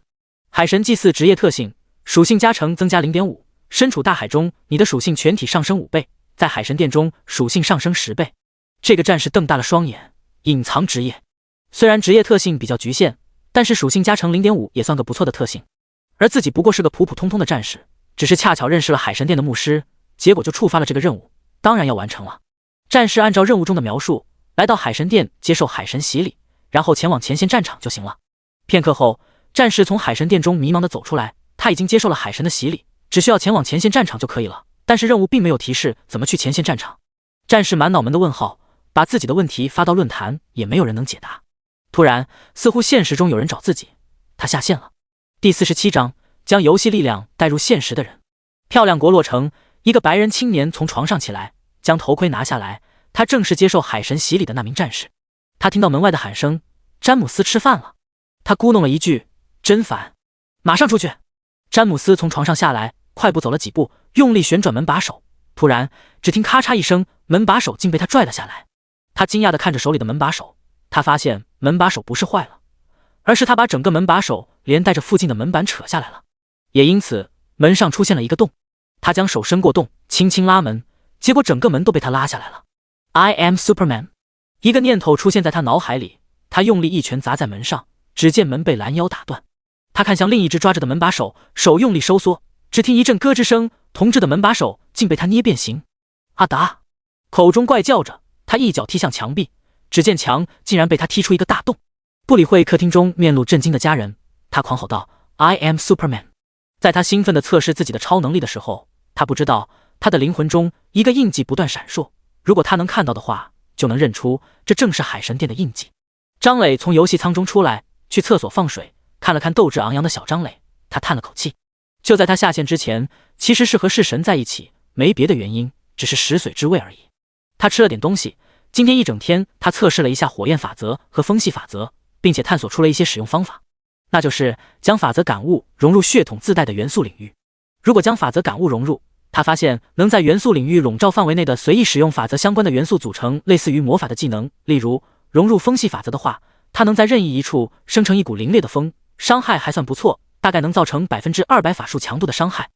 海神祭祀职业特性：属性加成增加 0.5， 身处大海中，你的属性全体上升5倍，在海神殿中属性上升10倍。这个战士瞪大了双眼，隐藏职业。虽然职业特性比较局限，但是属性加成 0.5 也算个不错的特性。而自己不过是个普普通通的战士，只是恰巧认识了海神殿的牧师，结果就触发了这个任务，当然要完成了。战士按照任务中的描述，来到海神殿接受海神洗礼，然后前往前线战场就行了。片刻后，战士从海神殿中迷茫地走出来，他已经接受了海神的洗礼，只需要前往前线战场就可以了。但是任务并没有提示怎么去前线战场。战士满脑门的问号，把自己的问题发到论坛，也没有人能解答。突然，似乎现实中有人找自己，他下线了。第47章，将游戏力量带入现实的人。漂亮国洛城，一个白人青年从床上起来，将头盔拿下来，他正是接受海神洗礼的那名战士。他听到门外的喊声，詹姆斯吃饭了。他咕哝了一句，真烦，马上出去。詹姆斯从床上下来，快步走了几步，用力旋转门把手，突然只听咔嚓一声，门把手竟被他拽了下来。他惊讶地看着手里的门把手，他发现门把手不是坏了，而是他把整个门把手连带着附近的门板扯下来了，也因此门上出现了一个洞。他将手伸过洞，轻轻拉门，结果整个门都被他拉下来了。I am Superman。 一个念头出现在他脑海里，他用力一拳砸在门上，只见门被拦腰打断。他看向另一只抓着的门把手，手用力收缩，只听一阵咯吱声，铜制的门把手竟被他捏变形。阿达口中怪叫着，他一脚踢向墙壁，只见墙竟然被他踢出一个大洞。不理会客厅中面露震惊的家人，他狂吼道 I am Superman。 在他兴奋地测试自己的超能力的时候，他不知道他的灵魂中一个印记不断闪烁，如果他能看到的话，就能认出这正是海神殿的印记。张磊从游戏舱中出来，去厕所放水，看了看斗志昂扬的小张磊，他叹了口气。就在他下线之前，其实是和弑神在一起，没别的原因，只是食髓知味而已。他吃了点东西，今天一整天他测试了一下火焰法则和风系法则，并且探索出了一些使用方法，那就是将法则感悟融入血统自带的元素领域。如果将法则感悟融入，他发现能在元素领域笼罩范围内的随意使用法则相关的元素组成类似于魔法的技能，例如融入风系法则的话，他能在任意一处生成一股凌冽的风，伤害还算不错，大概能造成200%法术强度的伤害。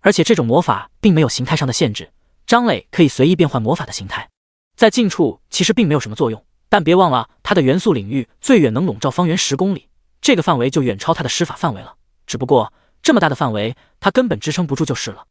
而且这种魔法并没有形态上的限制，张磊可以随意变换魔法的形态，在近处其实并没有什么作用，但别忘了他的元素领域最远能笼罩方圆10公里，这个范围就远超他的施法范围了。只不过这么大的范围他根本支撑不住就是了。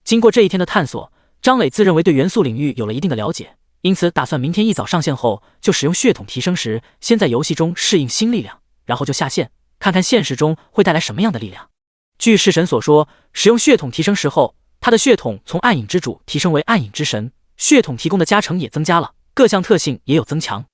经过这一天的探索，张磊自认为对元素领域有了一定的了解，因此打算明天一早上线后就使用血统提升时，先在游戏中适应新力量，然后就下线，看看现实中会带来什么样的力量。据弑神所说，使用血统提升时后，他的血统从暗影之主提升为暗影之神，血统提供的加成也增加了，各项特性也有增强。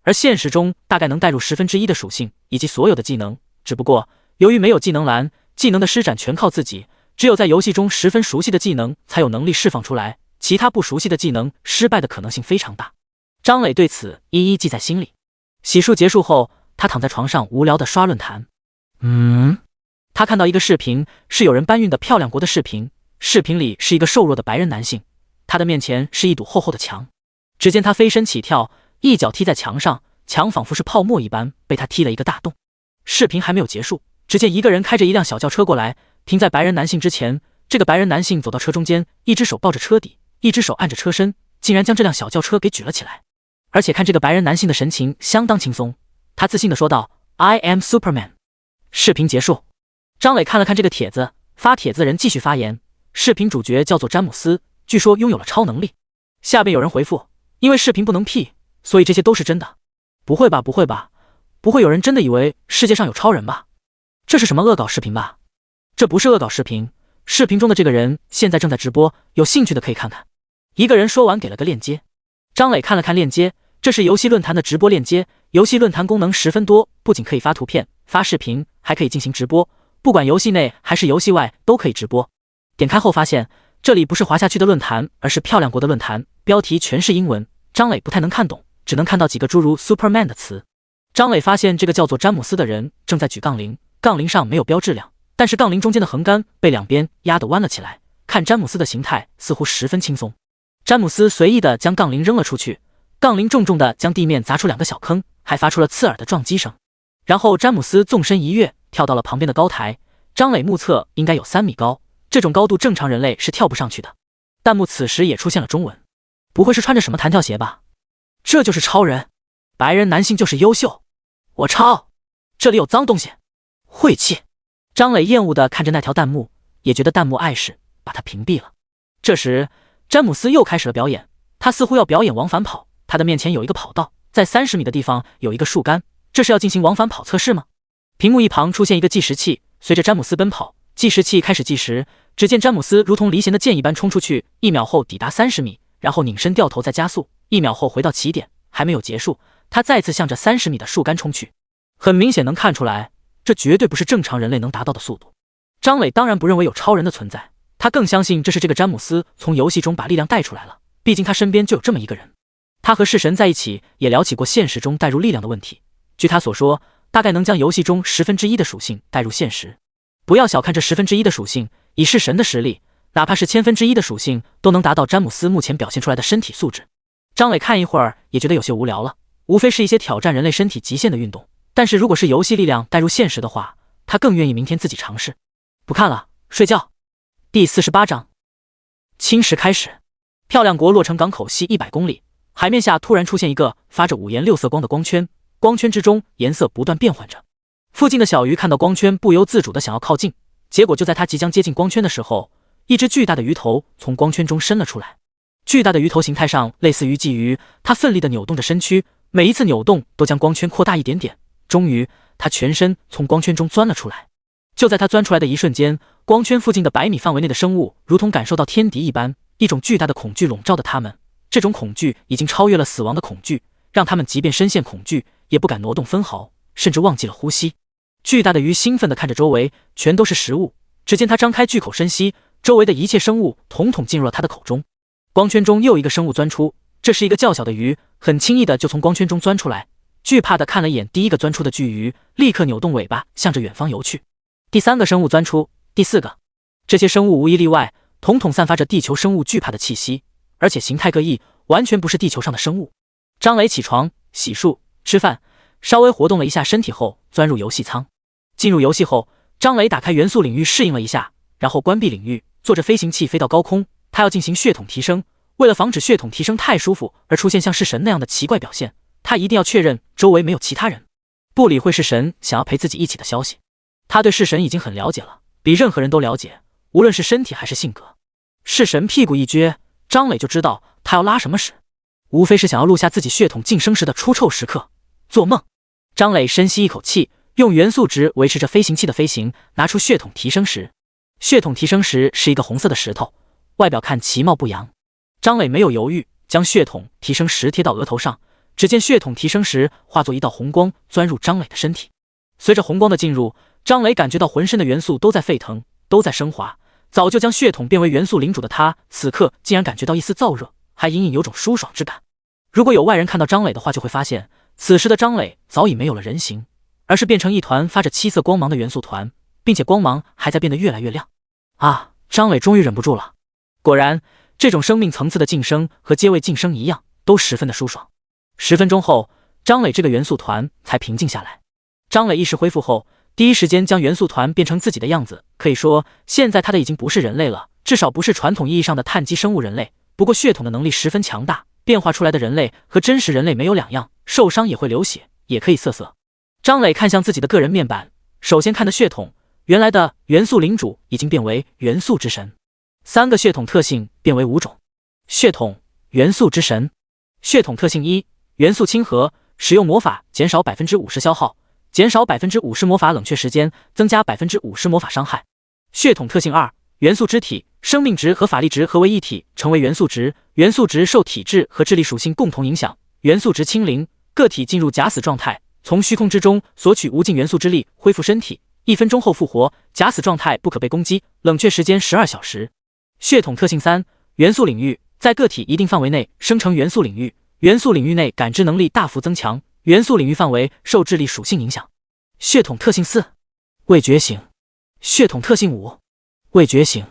而现实中大概能带入1/10的属性以及所有的技能，只不过由于没有技能栏，技能的施展全靠自己，只有在游戏中10分熟悉的技能才有能力释放出来，其他不熟悉的技能失败的可能性非常大。张磊对此一一记在心里。洗漱结束后，他躺在床上无聊地刷论坛。他看到一个视频，是有人搬运的漂亮国的视频，视频里是一个瘦弱的白人男性，他的面前是一堵厚厚的墙，只见他飞身起跳，一脚踢在墙上，墙仿佛是泡沫一般被他踢了一个大洞。视频还没有结束，只见一个人开着一辆小轿车过来，停在白人男性之前，这个白人男性走到车中间，一只手抱着车底，一只手按着车身，竟然将这辆小轿车给举了起来。而且看这个白人男性的神情相当轻松，他自信地说道 I am Superman。 视频结束，张磊看了看这个帖子，发帖子的人继续发言，视频主角叫做詹姆斯，据说拥有了超能力。下边有人回复，因为视频不能 P， 所以这些都是真的。不会吧不会吧，不会有人真的以为世界上有超人吧？这是什么恶搞视频吧？这不是恶搞视频，视频中的这个人现在正在直播，有兴趣的可以看看。一个人说完给了个链接，张磊看了看链接，这是游戏论坛的直播链接，游戏论坛功能10分多，不仅可以发图片、发视频，还可以进行直播，不管游戏内还是游戏外都可以直播。点开后发现这里不是华夏区的论坛，而是漂亮国的论坛，标题全是英文，张磊不太能看懂，只能看到几个诸如 Superman 的词。张磊发现这个叫做詹姆斯的人正在举杠铃，杠铃上没有标质量，但是杠铃中间的横杆被两边压得弯了起来，看詹姆斯的形态似乎十分轻松。詹姆斯随意地将杠铃扔了出去，杠铃重重地将地面砸出2个小坑，还发出了刺耳的撞击声。然后詹姆斯纵身一跃，跳到了旁边的高台，张磊目测应该有3米高，这种高度正常人类是跳不上去的。弹幕此时也出现了中文，不会是穿着什么弹跳鞋吧？这就是超人，白人男性就是优秀。我操，这里有脏东西，晦气。张磊厌恶地看着那条弹幕，也觉得弹幕碍事，把他屏蔽了。这时詹姆斯又开始了表演，他似乎要表演往返跑，他的面前有一个跑道，在30米的地方有一个树干，这是要进行往返跑测试吗？屏幕一旁出现一个计时器，随着詹姆斯奔跑，计时器开始计时，只见詹姆斯如同离弦的箭一般冲出去，1秒后抵达30米，然后拧身掉头再加速，1秒后回到起点，还没有结束，他再次向着30米的树干冲去。很明显能看出来，这绝对不是正常人类能达到的速度。张磊当然不认为有超人的存在，他更相信这是这个詹姆斯从游戏中把力量带出来了，毕竟他身边就有这么一个人。他和弑神在一起也聊起过现实中带入力量的问题，据他所说，大概能将游戏中1/10的属性带入现实。不要小看这1/10的属性，以弑神的实力，哪怕是1/1000的属性都能达到詹姆斯目前表现出来的身体素质。张磊看一会儿也觉得有些无聊了，无非是一些挑战人类身体极限的运动，但是如果是游戏力量带入现实的话，他更愿意明天自己尝试。不看了，睡觉。第48章，侵蚀开始。漂亮国洛城港口西100公里，海面下突然出现一个发着5颜6色光的光圈，光圈之中颜色不断变换着。附近的小鱼看到光圈，不由自主地想要靠近，结果就在它即将接近光圈的时候，一只巨大的鱼头从光圈中伸了出来。巨大的鱼头形态上类似于鲫鱼，它奋力地扭动着身躯，每一次扭动都将光圈扩大一点点，终于它全身从光圈中钻了出来。就在它钻出来的一瞬间，光圈附近的100米范围内的生物如同感受到天敌一般，一种巨大的恐惧笼罩着他们，这种恐惧已经超越了死亡的恐惧，让他们即便深陷恐惧也不敢挪动分毫，甚至忘记了呼吸。巨大的鱼兴奋地看着周围，全都是食物，只见他张开巨口深吸，周围的一切生物统统进入了他的口中。光圈中又一个生物钻出，这是一个较小的鱼，很轻易的就从光圈中钻出来。惧怕的看了眼第一个钻出的巨鱼，立刻扭动尾巴向着远方游去。第三个生物钻出，第四个，这些生物无一例外，统统散发着地球生物惧怕的气息，而且形态各异，完全不是地球上的生物。张磊起床、洗漱、吃饭，稍微活动了一下身体后，钻入游戏舱。进入游戏后，张磊打开元素领域适应了一下，然后关闭领域，坐着飞行器飞到高空。他要进行血统提升，为了防止血统提升太舒服而出现像式神那样的奇怪表现，他一定要确认周围没有其他人，不理会式神想要陪自己一起的消息。他对式神已经很了解了，比任何人都了解，无论是身体还是性格。式神屁股一撅，张磊就知道他要拉什么屎，无非是想要录下自己血统晋升时的出臭时刻。做梦！张磊深吸一口气，用元素值维持着飞行器的飞行，拿出血统提升石。血统提升石是一个红色的石头，外表看其貌不扬。张磊没有犹豫，将血统提升石贴到额头上，只见血统提升石化作一道红光钻入张磊的身体。随着红光的进入，张磊感觉到浑身的元素都在沸腾，都在升华。早就将血统变为元素领主的他，此刻竟然感觉到一丝燥热，还隐隐有种舒爽之感。如果有外人看到张磊的话，就会发现此时的张磊早已没有了人形，而是变成一团发着七色光芒的元素团，并且光芒还在变得越来越亮。啊！张磊终于忍不住了。果然，这种生命层次的晋升和阶位晋升一样，都十分的舒爽。10分钟后，张磊这个元素团才平静下来。张磊意识恢复后，第一时间将元素团变成自己的样子，可以说现在他的已经不是人类了，至少不是传统意义上的碳基生物人类。不过血统的能力十分强大，变化出来的人类和真实人类没有两样，受伤也会流血，也可以瑟瑟。张磊看向自己的个人面板，首先看的血统，原来的元素领主已经变为元素之神，3个血统特性变为5种。血统元素之神。血统特性1：元素亲和，使用魔法减少 50% 消耗，减少 50% 魔法冷却时间，增加 50% 魔法伤害。血统特性2：元素肢体，生命值和法力值合为一体，成为元素值。元素值受体质和智力属性共同影响，元素值清零，个体进入假死状态，从虚空之中索取无尽元素之力，恢复身体，1分钟后复活，假死状态不可被攻击，冷却时间12小时。血统特性3：元素领域，在个体一定范围内生成元素领域，元素领域内感知能力大幅增强，元素领域范围受智力属性影响。血统特性4：未觉醒。血统特性5：未觉醒。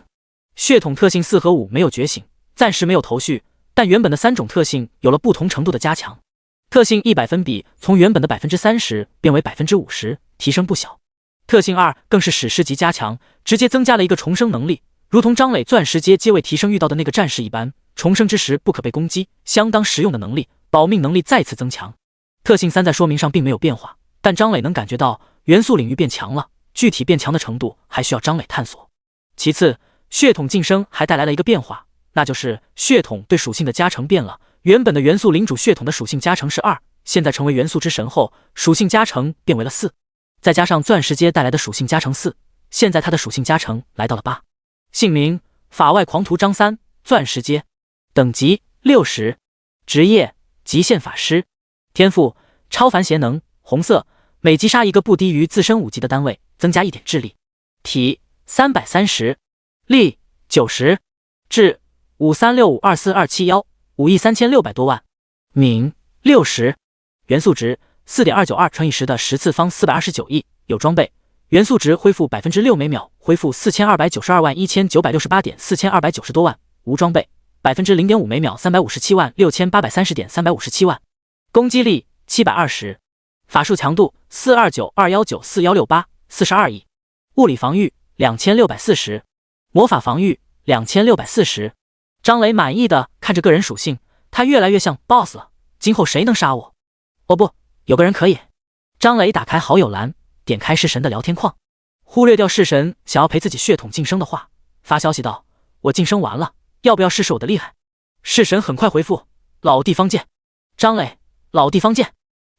血统特性4和5没有觉醒，暂时没有头绪，但原本的3种特性有了不同程度的加强。特性100分比从原本的 30% 变为 50%， 提升不小。特性2更是史诗级加强，直接增加了一个重生能力，如同张磊钻石阶位提升遇到的那个战士一般，重生之时不可被攻击，相当实用的能力，保命能力再次增强。特性3在说明上并没有变化，但张磊能感觉到元素领域变强了，具体变强的程度还需要张磊探索。其次，血统晋升还带来了一个变化，那就是血统对属性的加成变了，原本的元素领主血统的属性加成是2，现在成为元素之神后，属性加成变为了4，再加上钻石阶带来的属性加成4，现在他的属性加成来到了8。姓名：法外狂徒张三，钻石阶，等级60，职业：极限法师，天赋：超凡邪能，红色，每击杀一个不低于自身5级的单位，增加1点智力，体330，力90，智5365242715亿3600多万，敏60，元素值4.292乘以10的10次方429亿，有装备，元素值恢复 6% 每秒，恢复42921968.4290多万，无装备， 0.5% 每秒3576330.357万，攻击力720，法术强度42921941168 42亿，物理防御2640，魔法防御2640。张磊满意的看着个人属性，他越来越像 BOSS 了，今后谁能杀我？哦不，有个人可以。张磊打开好友栏，点开式神的聊天框，忽略掉式神想要陪自己血统晋升的话，发消息道：我晋升完了，要不要试试我的厉害？式神很快回复：老地方见。张磊，老地方见。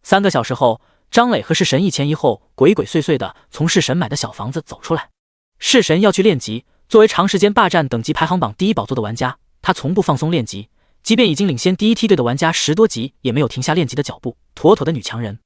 3个小时后，张磊和式神一前一后，鬼鬼祟祟的从式神买的小房子走出来。式神要去练级，作为长时间霸占等级排行榜第1宝座的玩家，他从不放松练级，即便已经领先第1梯队的玩家10多级，也没有停下练级的脚步，妥妥的女强人。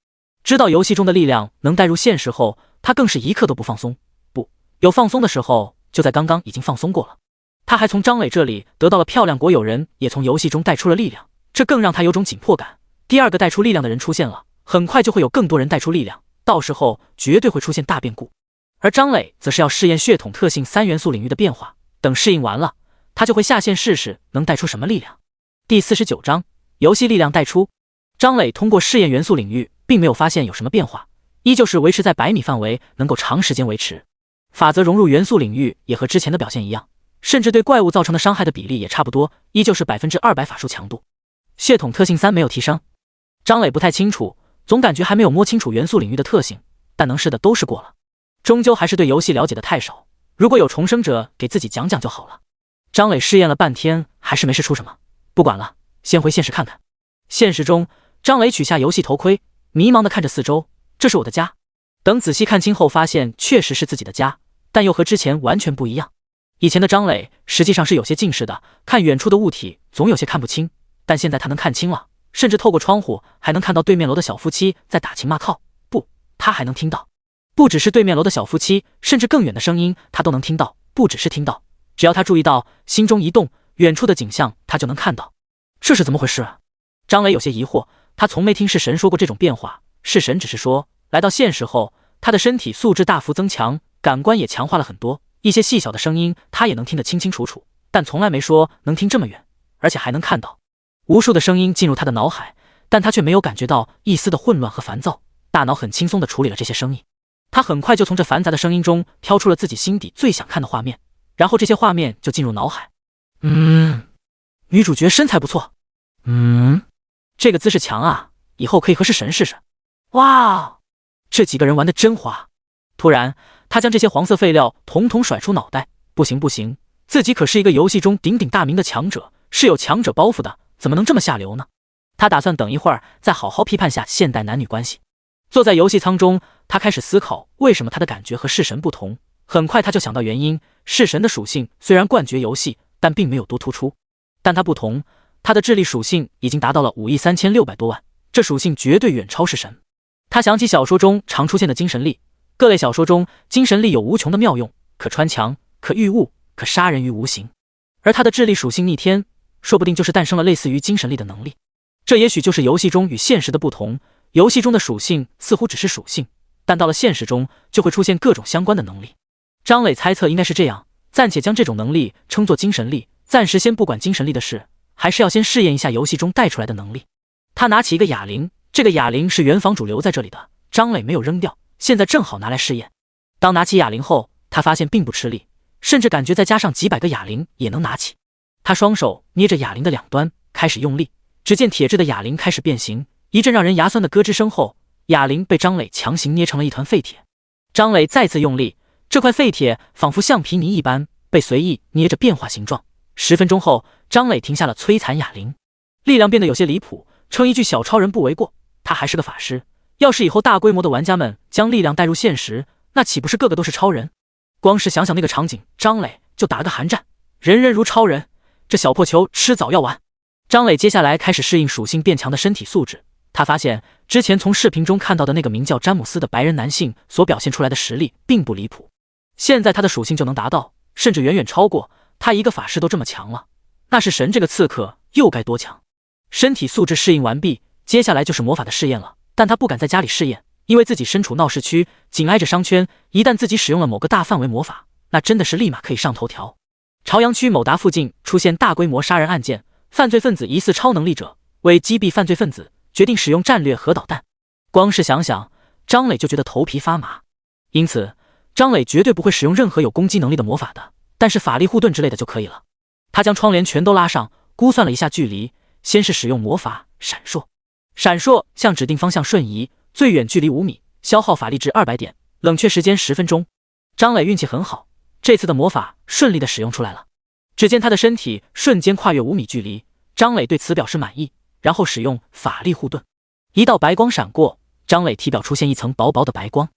知道游戏中的力量能带入现实后，他更是一刻都不放松。不，有放松的时候，就在刚刚已经放松过了。他还从张磊这里得到了漂亮果友人也从游戏中带出了力量，这更让他有种紧迫感。第二个带出力量的人出现了，很快就会有更多人带出力量，到时候绝对会出现大变故。而张磊则是要试验血统特性3元素领域的变化，等适应完了，他就会下线试试能带出什么力量。第49章游戏力量带出。张磊通过试验元素领域，并没有发现有什么变化，依旧是维持在100米范围，能够长时间维持。法则融入元素领域也和之前的表现一样，甚至对怪物造成的伤害的比例也差不多，依旧是200%法术强度。血统特性3没有提升，张磊不太清楚，总感觉还没有摸清楚元素领域的特性，但能试的都试过了，终究还是对游戏了解的太少，如果有重生者给自己讲讲就好了。张磊试验了半天，还是没试出什么，不管了，先回现实看看。现实中，张磊取下游戏头盔，迷茫地看着四周，这是我的家。等仔细看清后，发现确实是自己的家，但又和之前完全不一样。以前的张磊实际上是有些近视的，看远处的物体总有些看不清，但现在他能看清了，甚至透过窗户还能看到对面楼的小夫妻在打情骂俏，不，他还能听到。不只是对面楼的小夫妻，甚至更远的声音他都能听到，不只是听到，只要他注意到，心中一动，远处的景象他就能看到。这是怎么回事？张磊有些疑惑，他从没听式神说过这种变化，式神只是说来到现实后，他的身体素质大幅增强，感官也强化了很多，一些细小的声音他也能听得清清楚楚，但从来没说能听这么远，而且还能看到。无数的声音进入他的脑海，但他却没有感觉到一丝的混乱和烦躁，大脑很轻松地处理了这些声音。他很快就从这繁杂的声音中挑出了自己心底最想看的画面，然后这些画面就进入脑海。女主角身材不错。这个姿势强啊，以后可以和式神试试。哇，这几个人玩得真花。突然，他将这些黄色废料统统甩出脑袋。不行不行，自己可是一个游戏中鼎鼎大名的强者，是有强者包袱的，怎么能这么下流呢？他打算等一会儿再好好批判下现代男女关系。坐在游戏舱中，他开始思考为什么他的感觉和式神不同。很快他就想到原因，式神的属性虽然冠绝游戏，但并没有多突出。但他不同，他的智力属性已经达到了53600多万，这属性绝对远超式神。他想起小说中常出现的精神力，各类小说中精神力有无穷的妙用，可穿墙，可御物，可杀人于无形。而他的智力属性逆天，说不定就是诞生了类似于精神力的能力。这也许就是游戏中与现实的不同，游戏中的属性似乎只是属性，但到了现实中就会出现各种相关的能力。张磊猜测应该是这样，暂且将这种能力称作精神力，暂时先不管精神力的事，还是要先试验一下游戏中带出来的能力。他拿起一个哑铃，这个哑铃是原房主留在这里的，张磊没有扔掉，现在正好拿来试验。当拿起哑铃后，他发现并不吃力，甚至感觉再加上几百个哑铃也能拿起。他双手捏着哑铃的两端，开始用力，只见铁质的哑铃开始变形，一阵让人牙酸的咯吱声后，哑铃被张磊强行捏成了一团废铁。张磊再次用力，这块废铁仿佛橡皮泥一般被随意捏着变化形状。10分钟后，张磊停下了摧残哑铃，力量变得有些离谱，称一句小超人不为过。他还是个法师，要是以后大规模的玩家们将力量带入现实，那岂不是个个都是超人？光是想想那个场景，张磊就打了个寒战，人人如超人，这小破球迟早要完。张磊接下来开始适应属性变强的身体素质，他发现之前从视频中看到的那个名叫詹姆斯的白人男性所表现出来的实力并不离谱，现在他的属性就能达到，甚至远远超过。他一个法师都这么强了，那是神这个刺客又该多强？身体素质适应完毕，接下来就是魔法的试验了。但他不敢在家里试验，因为自己身处闹市区，紧挨着商圈，一旦自己使用了某个大范围魔法，那真的是立马可以上头条。朝阳区某达附近出现大规模杀人案件，犯罪分子疑似超能力者，为击毙犯罪分子，决定使用战略核导弹。光是想想，张磊就觉得头皮发麻。因此，张磊绝对不会使用任何有攻击能力的魔法的，但是法力护盾之类的就可以了。他将窗帘全都拉上，估算了一下距离，先是使用魔法闪烁，闪烁向指定方向瞬移，最远距离5米，消耗法力值200点，冷却时间10分钟。张磊运气很好，这次的魔法顺利的使用出来了。只见他的身体瞬间跨越5米距离，张磊对此表示满意，然后使用法力护盾，一道白光闪过，张磊体表出现一层薄薄的白光。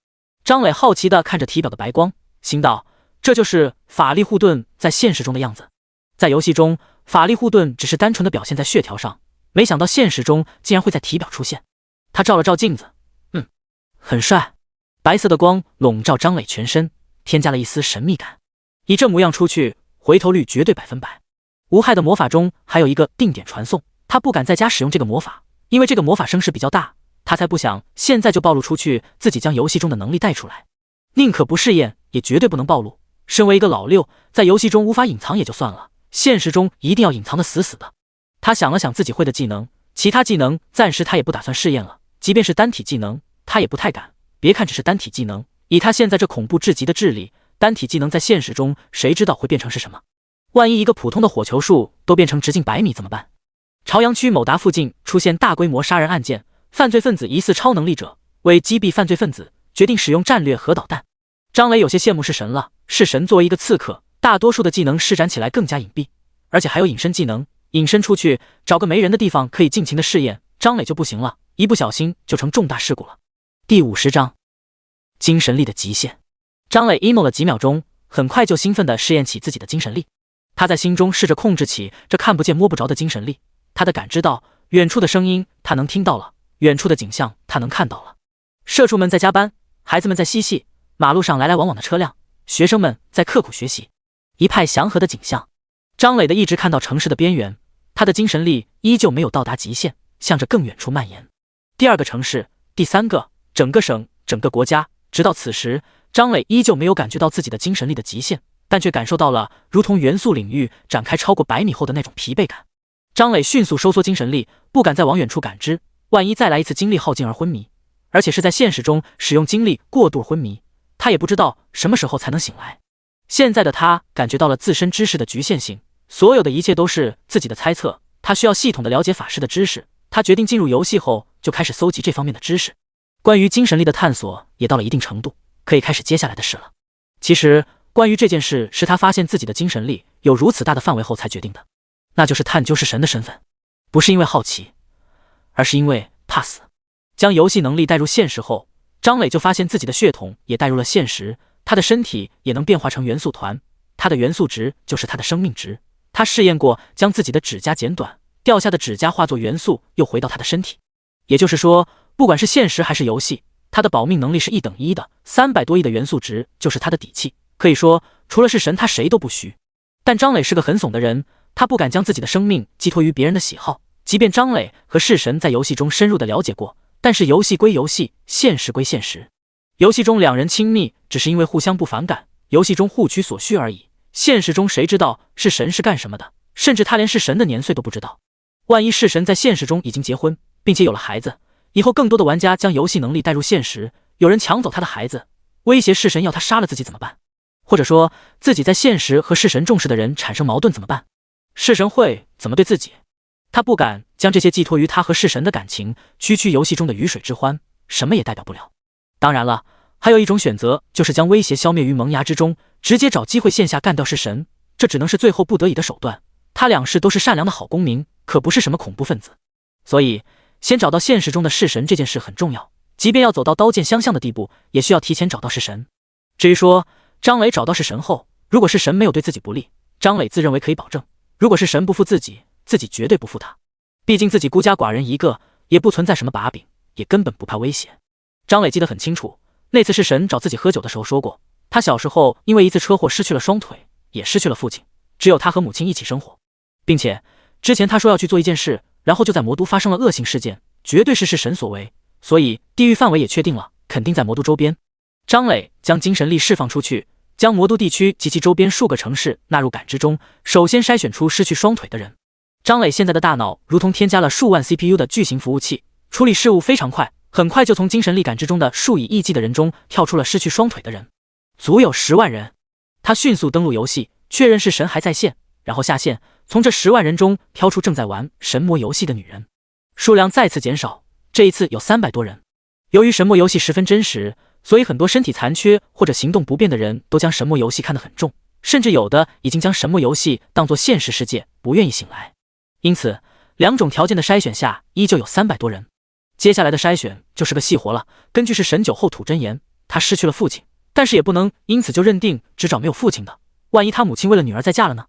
张磊好奇地看着体表的白光，心道：这就是法力护盾在现实中的样子。在游戏中，法力护盾只是单纯的表现在血条上，没想到现实中竟然会在体表出现。他照了照镜子，很帅。白色的光笼罩张磊全身，添加了一丝神秘感。以这模样出去，回头率绝对100%。无害的魔法中还有一个定点传送，他不敢在家使用这个魔法，因为这个魔法声势比较大，他才不想现在就暴露出去自己将游戏中的能力带出来。宁可不试验，也绝对不能暴露。身为一个老六，在游戏中无法隐藏也就算了，现实中一定要隐藏得死死的。他想了想自己会的技能，其他技能暂时他也不打算试验了，即便是单体技能，他也不太敢。别看只是单体技能，以他现在这恐怖至极的智力，单体技能在现实中谁知道会变成是什么？万一一个普通的火球术都变成直径100米怎么办？朝阳区某达附近出现大规模杀人案件，犯罪分子疑似超能力者，为击毙犯罪分子，决定使用战略核导弹。张磊有些羡慕弑神了，弑神作为一个刺客，大多数的技能施展起来更加隐蔽，而且还有隐身技能，隐身出去找个没人的地方可以尽情的试验。张磊就不行了，一不小心就成重大事故了。第50章，精神力的极限。张磊 emo 了几秒钟，很快就兴奋地试验起自己的精神力。他在心中试着控制起这看不见摸不着的精神力，他的感知到远处的声音他能听到了，远处的景象他能看到了。社畜们在加班，孩子们在嬉戏，马路上来来往往的车辆，学生们在刻苦学习，一派祥和的景象。张磊的一直看到城市的边缘，他的精神力依旧没有到达极限，向着更远处蔓延。第2个城市，第3个，整个省，整个国家。直到此时，张磊依旧没有感觉到自己的精神力的极限，但却感受到了如同元素领域展开超过100米后的那种疲惫感。张磊迅速收缩精神力，不敢再往远处感知，万一再来一次精力耗尽而昏迷，而且是在现实中使用精力过度昏迷，他也不知道什么时候才能醒来。现在的他感觉到了自身知识的局限性，所有的一切都是自己的猜测，他需要系统的了解法师的知识。他决定进入游戏后就开始搜集这方面的知识，关于精神力的探索也到了一定程度，可以开始接下来的事了。其实关于这件事是他发现自己的精神力有如此大的范围后才决定的，那就是探究弑神的身份，不是因为好奇，而是因为怕死。将游戏能力带入现实后，张磊就发现自己的血统也带入了现实，他的身体也能变化成元素团，他的元素值就是他的生命值。他试验过将自己的指甲剪短，掉下的指甲化作元素又回到他的身体，也就是说不管是现实还是游戏，他的保命能力是1等1的，300多亿的元素值就是他的底气，可以说除了是神他谁都不虚。但张磊是个很怂的人，他不敢将自己的生命寄托于别人的喜好，即便张磊和弑神在游戏中深入的了解过，但是游戏归游戏，现实归现实。游戏中2人亲密只是因为互相不反感，游戏中互取所需而已，现实中谁知道弑神是干什么的，甚至他连弑神的年岁都不知道。万一弑神在现实中已经结婚并且有了孩子，以后更多的玩家将游戏能力带入现实，有人抢走他的孩子，威胁弑神要他杀了自己怎么办？或者说自己在现实和弑神重视的人产生矛盾怎么办？弑神会怎么对自己？他不敢将这些寄托于他和弑神的感情，区区游戏中的鱼水之欢，什么也代表不了。当然了，还有一种选择，就是将威胁消灭于萌芽之中，直接找机会线下干掉弑神，这只能是最后不得已的手段。他2世都是善良的好公民，可不是什么恐怖分子，所以先找到现实中的弑神这件事很重要，即便要走到刀剑相向的地步，也需要提前找到弑神。至于说张磊找到弑神后，如果是神没有对自己不利，张磊自认为可以保证；如果是神不负自己，自己绝对不负他。毕竟自己孤家寡人一个，也不存在什么把柄，也根本不怕威胁。张磊记得很清楚，那次是神找自己喝酒的时候说过，他小时候因为一次车祸失去了双腿，也失去了父亲，只有他和母亲一起生活，并且之前他说要去做一件事，然后就在魔都发生了恶性事件，绝对是神所为，所以地域范围也确定了，肯定在魔都周边。张磊将精神力释放出去，将魔都地区及其周边数个城市纳入感知中，首先筛选出失去双腿的人。张磊现在的大脑如同添加了数万 CPU 的巨型服务器，处理事务非常快，很快就从精神力感知中的数以亿计的人中跳出了失去双腿的人，足有10万人。他迅速登录游戏，确认是神还在线，然后下线，从这10万人中挑出正在玩神魔游戏的女人，数量再次减少，这一次有300多人。由于神魔游戏十分真实，所以很多身体残缺或者行动不便的人都将神魔游戏看得很重，甚至有的已经将神魔游戏当作现实世界，不愿意醒来。因此2种条件的筛选下，依旧有300多人。接下来的筛选就是个细活了。根据是神酒后吐真言，他失去了父亲，但是也不能因此就认定只找没有父亲的，万一他母亲为了女儿再嫁了呢？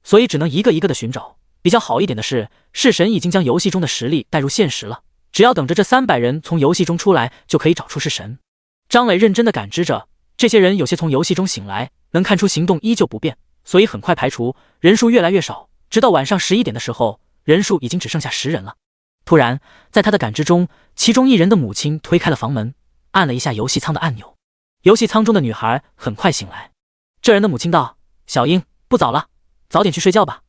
所以只能一个一个的寻找。比较好一点的是神已经将游戏中的实力带入现实了，只要等着这300人从游戏中出来，就可以找出是神。张磊认真的感知着，这些人有些从游戏中醒来，能看出行动依旧不变，所以很快排除，人数越来越少，直到晚上11点的时候，人数已经只剩下10人了。突然，在他的感知中，其中一人的母亲推开了房门，按了一下游戏舱的按钮。游戏舱中的女孩很快醒来。这人的母亲道：“小英，不早了，早点去睡觉吧。”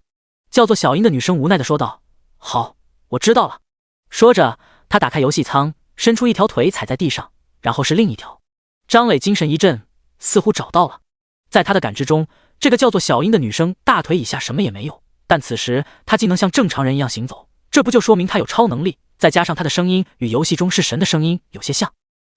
叫做小英的女生无奈地说道：“好，我知道了。”说着，她打开游戏舱，伸出一条腿踩在地上，然后是另一条。张磊精神一振，似乎找到了。在他的感知中，这个叫做小英的女生大腿以下什么也没有，但此时她竟能像正常人一样行走，这不就说明她有超能力？再加上她的声音与游戏中是神的声音有些像，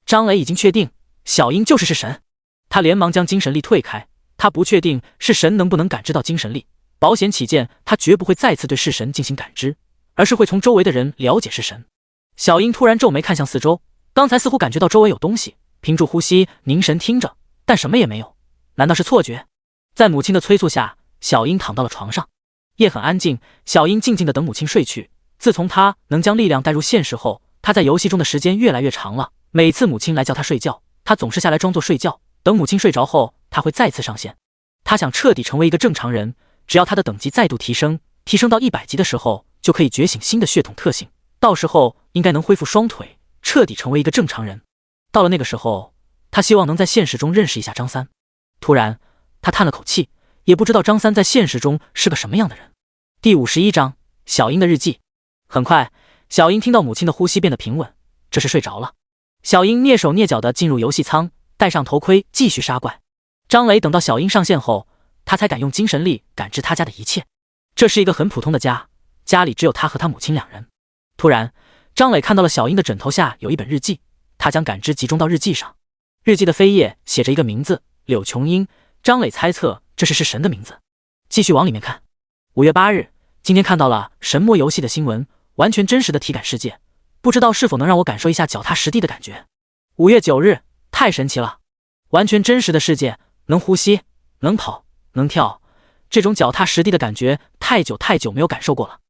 张磊已经确定小英就是神。他连忙将精神力退开，他不确定是神能不能感知到精神力，保险起见，他绝不会再次对式神进行感知，而是会从周围的人了解式神。小英突然皱眉看向四周，刚才似乎感觉到周围有东西，屏住呼吸凝神听着，但什么也没有。难道是错觉？在母亲的催促下，小英躺到了床上。夜很安静，小英静静地等母亲睡去。自从她能将力量带入现实后，她在游戏中的时间越来越长了。每次母亲来叫她睡觉，她总是下来装作睡觉，等母亲睡着后，她会再次上线。她想彻底成为一个正常人，只要她的等级再度提升到100级的时候，就可以觉醒新的血统特性，到时候应该能恢复双腿，彻底成为一个正常人。到了那个时候，她希望能在现实中认识一下张三。突然，她叹了口气，也不知道张三在现实中是个什么样的人。第51章，小英的日记。很快，小英听到母亲的呼吸变得平稳，这是睡着了。小英蹑手蹑脚地进入游戏舱，戴上头盔继续杀怪。张磊等到小英上线后，他才敢用精神力感知他家的一切。这是一个很普通的家，家里只有他和他母亲2人。突然，张磊看到了小英的枕头下有一本日记，他将感知集中到日记上。日记的扉页写着一个名字柳琼英，张磊猜测这是神的名字。继续往里面看。5月8日，今天看到了神魔游戏的新闻，完全真实的体感世界，不知道是否能让我感受一下脚踏实地的感觉。5月9日，太神奇了，完全真实的世界，能呼吸，能跑，能跳，这种脚踏实地的感觉太久没有感受过了，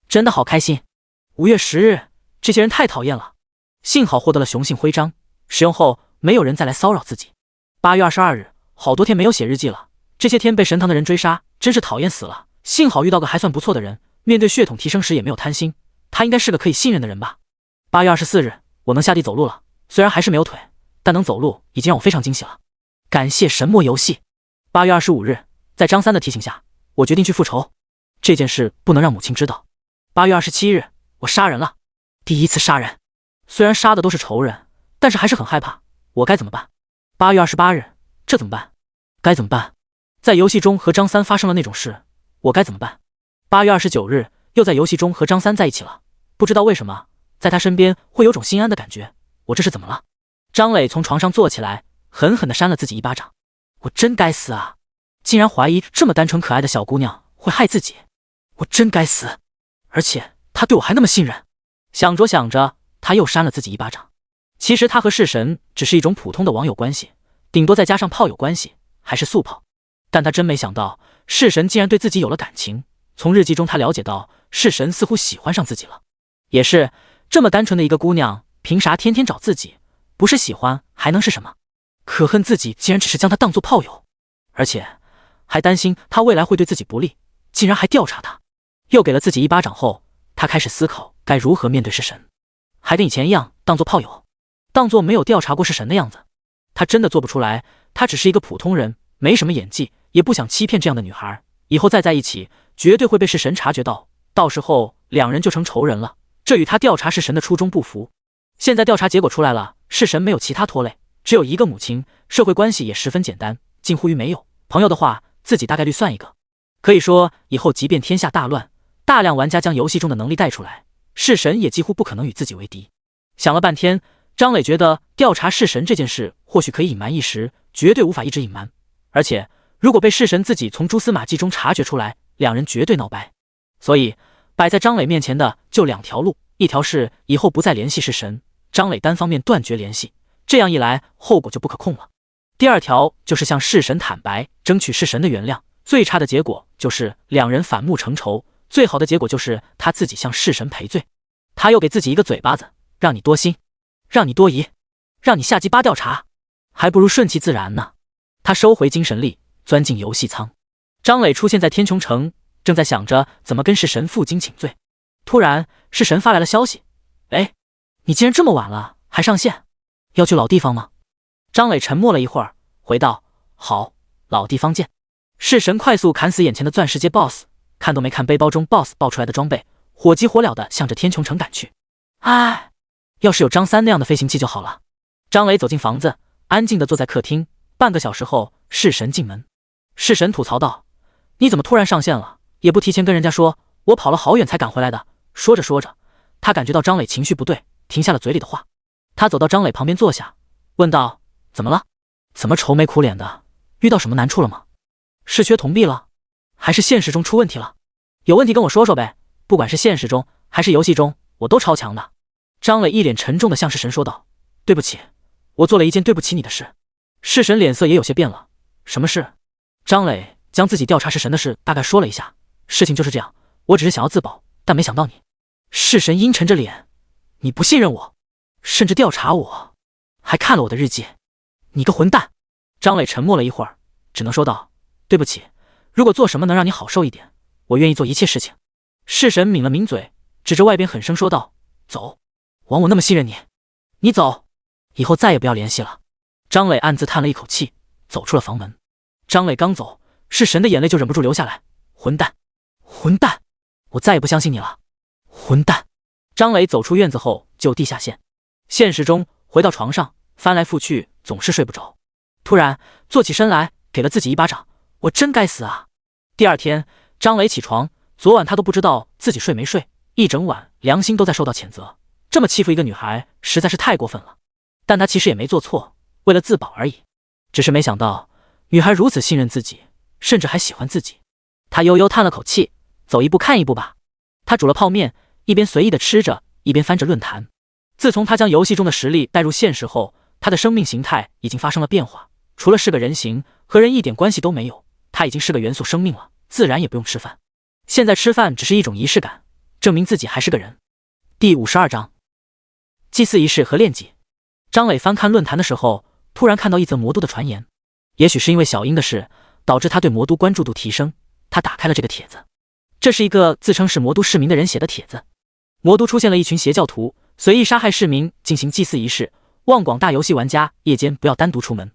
真的好开心。5月10日，这些人太讨厌了，幸好获得了雄性徽章，使用后没有人再来骚扰自己。8月22日，好多天没有写日记了，这些天被神堂的人追杀，真是讨厌死了，幸好遇到个还算不错的人，面对血统提升时也没有贪心，他应该是个可以信任的人吧。8月24日，我能下地走路了，虽然还是没有腿，但能走路已经让我非常惊喜了，感谢神魔游戏。8月25日，在张三的提醒下，我决定去复仇，这件事不能让母亲知道。8月27日，我杀人了，第一次杀人，虽然杀的都是仇人，但是还是很害怕，我该怎么办？8月28日，这怎么办？该怎么办？在游戏中和张三发生了那种事，我该怎么办？8月29日，又在游戏中和张三在一起了，不知道为什么，在他身边会有种心安的感觉，我这是怎么了？张磊从床上坐起来，狠狠地扇了自己一巴掌，我真该死啊！竟然怀疑这么单纯可爱的小姑娘会害自己，我真该死！而且她对我还那么信任。想着想着，他又扇了自己一巴掌。其实他和式神只是一种普通的网友关系，顶多再加上炮友关系，还是速炮。但他真没想到，式神竟然对自己有了感情。从日记中他了解到，式神似乎喜欢上自己了。也是，这么单纯的一个姑娘，凭啥天天找自己？不是喜欢还能是什么？可恨自己竟然只是将他当作炮友，而且还担心他未来会对自己不利，竟然还调查他。又给了自己一巴掌后，他开始思考该如何面对式神，还跟以前一样当作炮友，当作没有调查过式神的样子。他真的做不出来，他只是一个普通人，没什么演技，也不想欺骗这样的女孩，以后再在一起绝对会被式神察觉到，到时候2人就成仇人了，这与他调查式神的初衷不符。现在调查结果出来了，式神没有其他拖累，只有一个母亲，社会关系也十分简单，近乎于没有。朋友的话，自己大概率算一个。可以说，以后即便天下大乱，大量玩家将游戏中的能力带出来，式神也几乎不可能与自己为敌。想了半天，张磊觉得调查式神这件事或许可以隐瞒一时，绝对无法一直隐瞒。而且，如果被式神自己从蛛丝马迹中察觉出来，2人绝对闹掰。所以，摆在张磊面前的就2条路，一条是以后不再联系式神，张磊单方面断绝联系，这样一来后果就不可控了。第2条就是向式神坦白，争取式神的原谅。最差的结果就是2人反目成仇，最好的结果就是他自己向式神赔罪。他又给自己一个嘴巴子，让你多心，让你多疑，让你下鸡巴调查，还不如顺其自然呢。他收回精神力，钻进游戏舱。张磊出现在天穹城，正在想着怎么跟式神负荆请罪。突然，式神发来了消息：“哎，你既然这么晚了还上线，要去老地方吗？”张磊沉默了一会儿，回道：“好，老地方见。”式神快速砍死眼前的钻石阶 BOSS， 看都没看背包中 BOSS 爆出来的装备，火急火燎地向着天穹城赶去。唉，要是有张三那样的飞行器就好了。张磊走进房子，安静地坐在客厅。半个小时后，式神进门。式神吐槽道：“你怎么突然上线了？也不提前跟人家说，我跑了好远才赶回来的。”说着说着，他感觉到张磊情绪不对，停下了嘴里的话。他走到张磊旁边坐下，问道：“怎么了？怎么愁眉苦脸的？遇到什么难处了吗？是缺铜币了，还是现实中出问题了？有问题跟我说说呗，不管是现实中还是游戏中，我都超强的。”张磊一脸沉重地向式神说道：“对不起，我做了一件对不起你的事。”式神脸色也有些变了。什么事？张磊将自己调查式神的事大概说了一下。事情就是这样，我只是想要自保，但没想到你。式神阴沉着脸：“你不信任我，甚至调查我，还看了我的日记，你个混蛋！”张磊沉默了一会儿，只能说道：“对不起，如果做什么能让你好受一点，我愿意做一切事情。”式神抿了抿嘴，指着外边狠声说道：“走，枉我那么信任你，你走，以后再也不要联系了。”张磊暗自叹了一口气，走出了房门。张磊刚走，式神的眼泪就忍不住流下来：“混蛋，混蛋，我再也不相信你了，混蛋！”张磊走出院子后就地下线。现实中回到床上，翻来覆去总是睡不着。突然坐起身来，给了自己一巴掌：“我真该死啊！”第二天，张磊起床，昨晚他都不知道自己睡没睡，一整晚良心都在受到谴责。这么欺负一个女孩实在是太过分了。但他其实也没做错，为了自保而已。只是没想到女孩如此信任自己，甚至还喜欢自己。他悠悠叹了口气，走一步看一步吧。他煮了泡面，一边随意的吃着，一边翻着论坛。自从他将游戏中的实力带入现实后，他的生命形态已经发生了变化，除了是个人形，和人一点关系都没有。他已经是个元素生命了，自然也不用吃饭。现在吃饭只是一种仪式感，证明自己还是个人。第52章，祭祀仪式和炼级。张磊翻看论坛的时候，突然看到一则魔都的传言。也许是因为小樱的事，导致他对魔都关注度提升。他打开了这个帖子，这是一个自称是魔都市民的人写的帖子。魔都出现了一群邪教徒，随意杀害市民进行祭祀仪式，望广大游戏玩家夜间不要单独出门。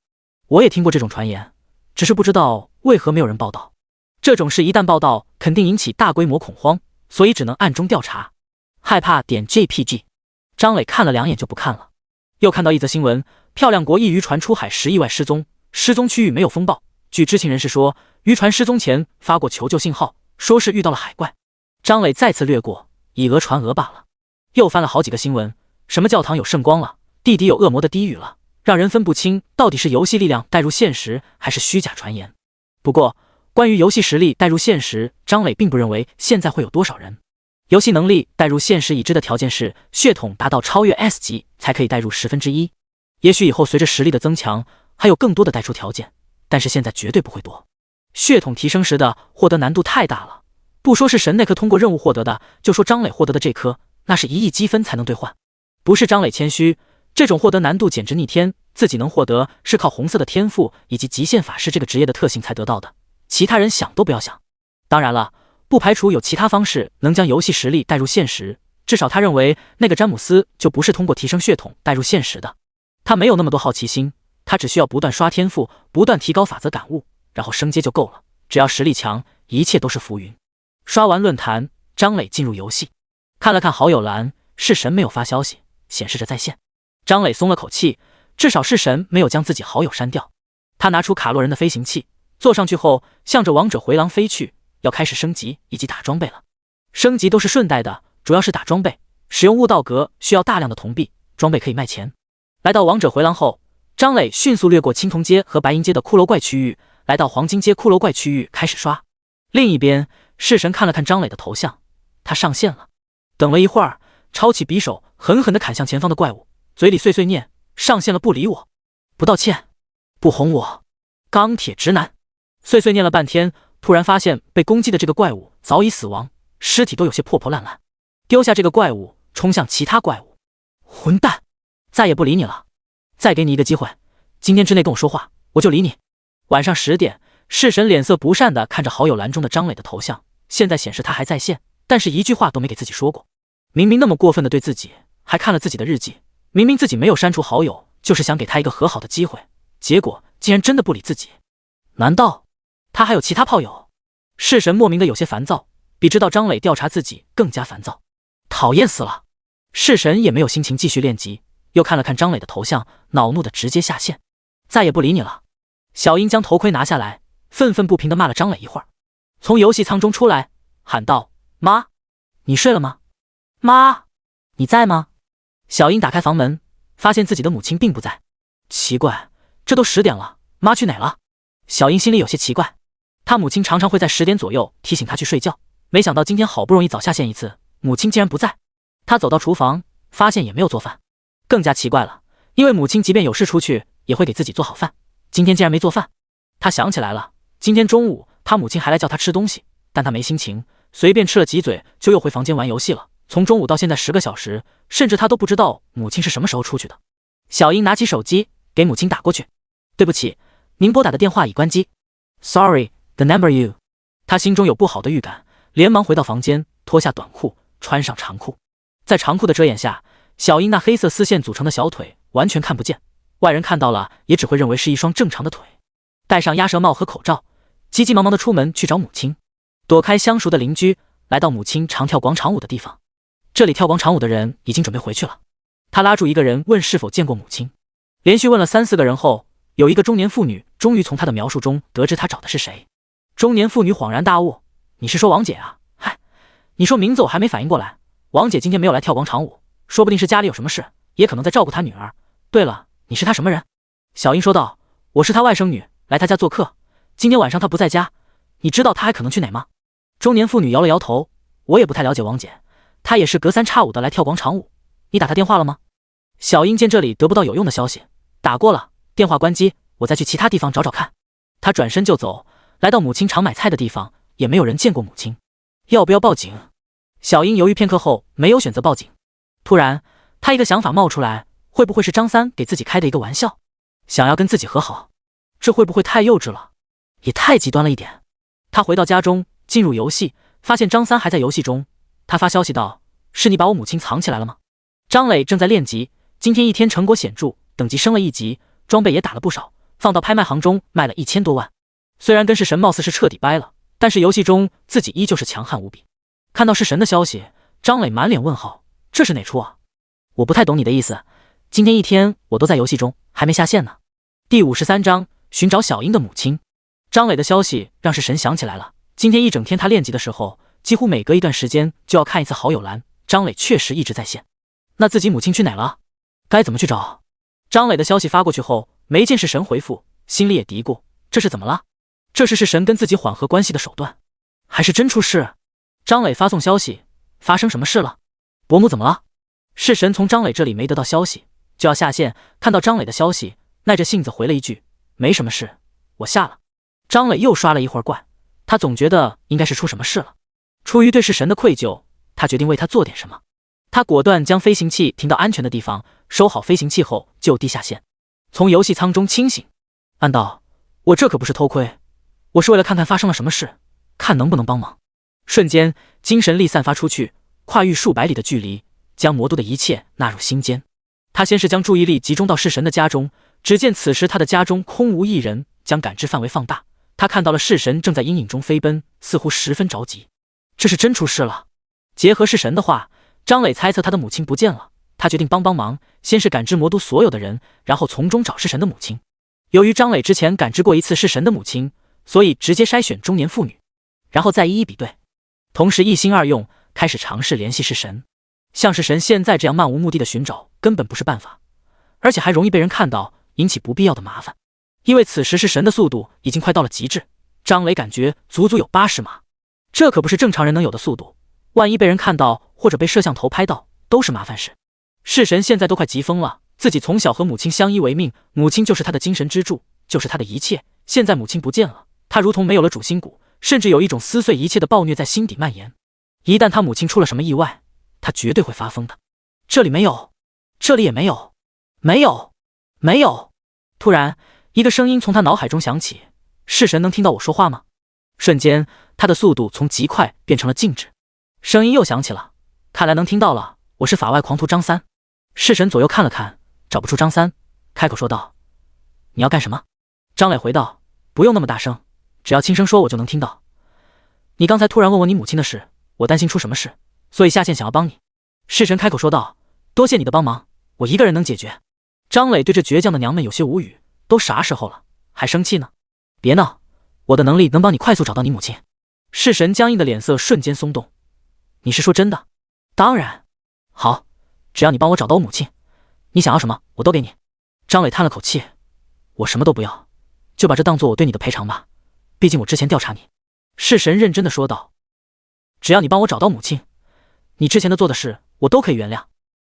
我也听过这种传言，只是不知道为何没有人报道。这种事一旦报道，肯定引起大规模恐慌，所以只能暗中调查。害怕点 JPG。 张磊看了两眼就不看了。又看到一则新闻，漂亮国一渔船出海时意外失踪，失踪区域没有风暴。据知情人士说，渔船失踪前发过求救信号，说是遇到了海怪。张磊再次略过，以讹传讹罢了。又翻了好几个新闻，什么教堂有圣光了，地底有恶魔的低语了，让人分不清到底是游戏力量带入现实还是虚假传言。不过关于游戏实力带入现实，张磊并不认为现在会有多少人。游戏能力带入现实已知的条件是血统达到超越 S 级才可以带入1/10。也许以后随着实力的增强，还有更多的带出条件，但是现在绝对不会多。血统提升时的获得难度太大了，不说是神那颗通过任务获得的，就说张磊获得的这颗，那是1亿积分才能兑换。不是张磊谦虚，这种获得难度简直逆天，自己能获得是靠红色的天赋以及极限法师这个职业的特性才得到的，其他人想都不要想。当然了，不排除有其他方式能将游戏实力带入现实，至少他认为那个詹姆斯就不是通过提升血统带入现实的。他没有那么多好奇心，他只需要不断刷天赋，不断提高法则感悟，然后升阶就够了。只要实力强，一切都是浮云。刷完论坛，张磊进入游戏，看了看好友栏，式神没有发消息，显示着在线。张磊松了口气，至少式神没有将自己好友删掉。他拿出卡洛人的飞行器，坐上去后向着王者回廊飞去，要开始升级以及打装备了。升级都是顺带的，主要是打装备。使用悟道阁需要大量的铜币，装备可以卖钱。来到王者回廊后，张磊迅速掠过青铜阶和白银阶的骷髅怪区域，来到黄金阶骷髅怪区域开始刷。另一边，式神看了看张磊的头像，他上线了。等了一会儿，抄起匕首狠狠地砍向前方的怪物，嘴里碎碎念：上线了不理我，不道歉，不哄我，钢铁直男。碎碎念了半天，突然发现被攻击的这个怪物早已死亡，尸体都有些破破烂烂。丢下这个怪物，冲向其他怪物。混蛋，再也不理你了，再给你一个机会，今天之内跟我说话，我就理你。晚上10点，世神脸色不善地看着好友栏中的张磊的头像，现在显示他还在线，但是一句话都没给自己说过。明明那么过分的对自己，还看了自己的日记，明明自己没有删除好友，就是想给他一个和好的机会，结果竟然真的不理自己。难道他还有其他炮友？世神莫名的有些烦躁，比知道张磊调查自己更加烦躁，讨厌死了。世神也没有心情继续练级，又看了看张磊的头像，恼怒的直接下线，再也不理你了。小英将头盔拿下来，愤愤不平的骂了张磊一会儿，从游戏舱中出来，喊道：“妈，你睡了吗？妈，你在吗？”小英打开房门，发现自己的母亲并不在。奇怪，这都10点了，妈去哪了？小英心里有些奇怪，她母亲常常会在10点左右提醒她去睡觉，没想到今天好不容易早下线一次，母亲竟然不在。她走到厨房，发现也没有做饭，更加奇怪了，因为母亲即便有事出去，也会给自己做好饭，今天竟然没做饭。她想起来了，今天中午她母亲还来叫她吃东西，但她没心情，随便吃了几嘴就又回房间玩游戏了。从中午到现在10个小时，甚至她都不知道母亲是什么时候出去的。小英拿起手机给母亲打过去，对不起，您拨打的电话已关机。Sorry, the number you。她心中有不好的预感，连忙回到房间，脱下短裤，穿上长裤。在长裤的遮掩下，小英那黑色丝线组成的小腿完全看不见，外人看到了也只会认为是一双正常的腿。戴上鸭舌帽和口罩，急急忙忙地出门去找母亲，躲开相熟的邻居，来到母亲常跳广场舞的地方。这里跳广场舞的人已经准备回去了。他拉住一个人问是否见过母亲，连续问了3、4个人后，有一个中年妇女终于从他的描述中得知他找的是谁。中年妇女恍然大悟：“你是说王姐啊？嗨，你说名字我还没反应过来。王姐今天没有来跳广场舞，说不定是家里有什么事，也可能在照顾她女儿。对了，你是她什么人？”小英说道：“我是她外甥女，来她家做客。今天晚上她不在家，你知道她还可能去哪吗？”中年妇女摇了摇头：“我也不太了解王姐，她也是隔3差5的来跳广场舞。你打她电话了吗？”小英见这里得不到有用的消息，打过了，电话关机，我再去其他地方找找看。她转身就走，来到母亲常买菜的地方，也没有人见过母亲。要不要报警？小英犹豫片刻后没有选择报警。突然，她一个想法冒出来，会不会是张三给自己开的一个玩笑，想要跟自己和好？这会不会太幼稚了，也太极端了一点？她回到家中，进入游戏，发现张三还在游戏中。她发消息道：“是你把我母亲藏起来了吗？”张磊正在练级，今天一天成果显著，等级升了1级，装备也打了不少，放到拍卖行中卖了1000多万。虽然跟是神貌似是彻底掰了，但是游戏中自己依旧是强悍无比。看到是神的消息，张磊满脸问号，这是哪出啊？我不太懂你的意思，今天一天我都在游戏中，还没下线呢。第53章寻找小英的母亲。张磊的消息让是神想起来了，今天一整天他练级的时候，几乎每隔一段时间就要看一次好友栏，张磊确实一直在线。那自己母亲去哪了？该怎么去找？张磊的消息发过去后，没见是神回复，心里也嘀咕，这是怎么了？这是神跟自己缓和关系的手段，还是真出事？张磊发送消息，发生什么事了？伯母怎么了？是神从张磊这里没得到消息，就要下线，看到张磊的消息，耐着性子回了一句，没什么事，我下了。张磊又刷了一会儿怪，他总觉得应该是出什么事了。出于对是神的愧疚，他决定为他做点什么。他果断将飞行器停到安全的地方，收好飞行器后就地下线，从游戏舱中清醒，暗道：我这可不是偷窥，我是为了看看发生了什么事，看能不能帮忙。瞬间精神力散发出去，跨越数百里的距离，将魔都的一切纳入心间。他先是将注意力集中到式神的家中，只见此时他的家中空无一人，将感知范围放大，他看到了式神正在阴影中飞奔，似乎十分着急。这是真出事了。结合式神的话，张磊猜测他的母亲不见了，他决定帮忙，先是感知魔都所有的人，然后从中找式神的母亲。由于张磊之前感知过一次式神的母亲，所以直接筛选中年妇女，然后再一一比对，同时一心二用，开始尝试联系式神。像式神现在这样漫无目的的寻找根本不是办法，而且还容易被人看到，引起不必要的麻烦。因为此时式神的速度已经快到了极致，张磊感觉足足有80码，这可不是正常人能有的速度，万一被人看到或者被摄像头拍到，都是麻烦事。式神现在都快急疯了，自己从小和母亲相依为命，母亲就是他的精神支柱，就是他的一切，现在母亲不见了，他如同没有了主心骨，甚至有一种撕碎一切的暴虐在心底蔓延。一旦他母亲出了什么意外，他绝对会发疯的。这里没有，这里也没有，没有。突然一个声音从他脑海中响起，式神能听到我说话吗？瞬间，他的速度从极快变成了静止，声音又响起了，看来能听到了，我是法外狂徒张三。式神左右看了看，找不出张三，开口说道：你要干什么？张磊回道：不用那么大声，只要轻声说我就能听到。你刚才突然问我你母亲的事，我担心出什么事，所以下线想要帮你。式神开口说道：多谢你的帮忙，我一个人能解决。张磊对这倔强的娘们有些无语，都啥时候了，还生气呢？别闹，我的能力能帮你快速找到你母亲。式神僵硬的脸色瞬间松动。你是说真的？当然。好，只要你帮我找到我母亲，你想要什么我都给你。张磊叹了口气，我什么都不要，就把这当做我对你的赔偿吧，毕竟我之前调查你。式神认真的说道，只要你帮我找到母亲，你之前的做的事我都可以原谅。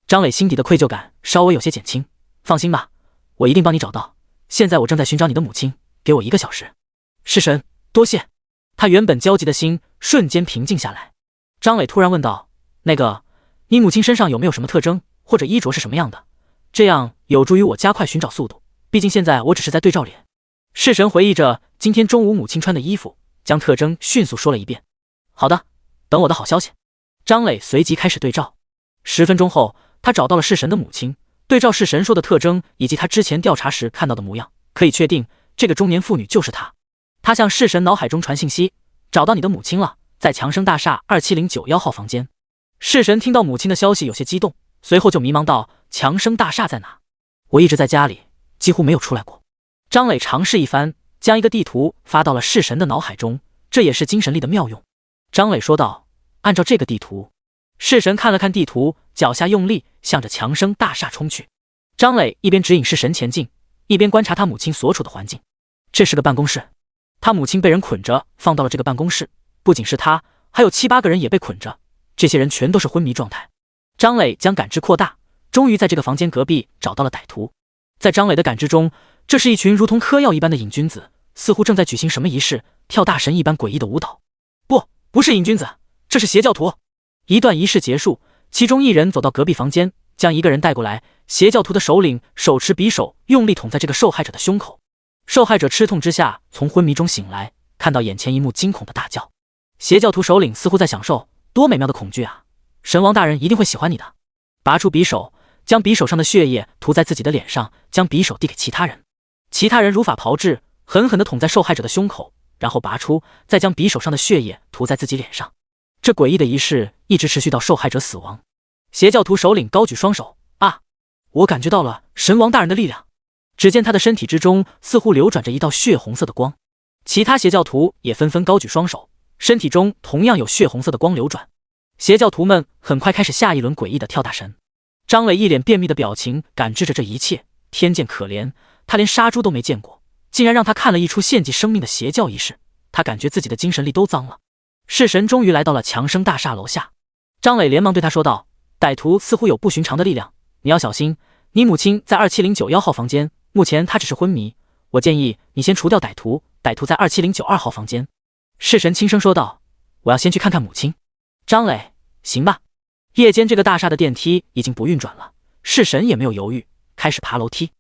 张磊心底的愧疚感稍微有些减轻，放心吧，我一定帮你找到。现在我正在寻找你的母亲，给我1个小时。式神，多谢。他原本焦急的心瞬间平静下来。张磊突然问道，那个，你母亲身上有没有什么特征，或者衣着是什么样的？这样有助于我加快寻找速度，毕竟现在我只是在对照脸。式神回忆着今天中午母亲穿的衣服，将特征迅速说了一遍。好的，等我的好消息。张磊随即开始对照。10分钟后，他找到了式神的母亲，对照式神说的特征以及他之前调查时看到的模样，可以确定这个中年妇女就是她。他向式神脑海中传信息，找到你的母亲了，在强生大厦2709号房间。式神听到母亲的消息有些激动，随后就迷茫道，强生大厦在哪？我一直在家里，几乎没有出来过。张磊尝试一番，将一个地图发到了式神的脑海中，这也是精神力的妙用。张磊说道，按照这个地图。式神看了看地图，脚下用力向着强生大厦冲去。张磊一边指引式神前进，一边观察他母亲所处的环境。这是个办公室，他母亲被人捆着放到了这个办公室，不仅是他，还有7、8个人也被捆着，这些人全都是昏迷状态。张磊将感知扩大，终于在这个房间隔壁找到了歹徒。在张磊的感知中，这是一群如同嗑药一般的瘾君子，似乎正在举行什么仪式，跳大神一般诡异的舞蹈。不是瘾君子，这是邪教徒。一段仪式结束，其中一人走到隔壁房间，将一个人带过来。邪教徒的首领手持匕首，用力捅在这个受害者的胸口。受害者吃痛之下从昏迷中醒来，看到眼前一幕，惊恐的大叫。邪教徒首领似乎在享受，多美妙的恐惧啊！神王大人一定会喜欢你的。拔出匕首，将匕首上的血液涂在自己的脸上，将匕首递给其他人。其他人如法炮制，狠狠地捅在受害者的胸口，然后拔出，再将匕首上的血液涂在自己脸上。这诡异的仪式一直持续到受害者死亡。邪教徒首领高举双手，啊！我感觉到了神王大人的力量。只见他的身体之中似乎流转着一道血红色的光。其他邪教徒也纷纷高举双手，身体中同样有血红色的光流转。邪教徒们很快开始下一轮诡异的跳大神。张磊一脸便秘的表情感知着这一切，天见可怜，他连杀猪都没见过，竟然让他看了一出献祭生命的邪教仪式，他感觉自己的精神力都脏了。式神终于来到了强生大厦楼下，张磊连忙对他说道，歹徒似乎有不寻常的力量，你要小心，你母亲在2709号房间，目前她只是昏迷，我建议你先除掉歹徒，歹徒在2702号房间。式神轻声说道，我要先去看看母亲。张磊，行吧。夜间这个大厦的电梯已经不运转了，式神也没有犹豫，开始爬楼梯。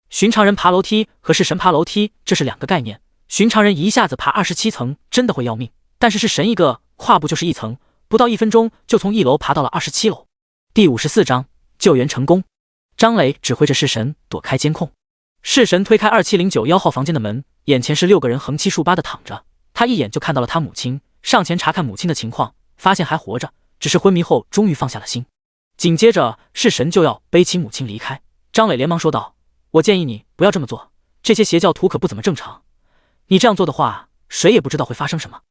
寻常人爬楼梯和式神爬楼梯这是2个概念，寻常人一下子爬27层真的会要命，但是式神一个跨步就是1层，不到1分钟就从1楼爬到了27楼。第54章救援成功。张磊指挥着式神躲开监控。式神推开2709号房间的门，眼前是6个人横七竖八的躺着，他一眼就看到了他母亲，上前查看母亲的情况，发现还活着，只是昏迷后终于放下了心。紧接着式神就要背起母亲离开，张磊连忙说道，我建议你不要这么做，这些邪教徒可不怎么正常，你这样做的话，谁也不知道会发生什么。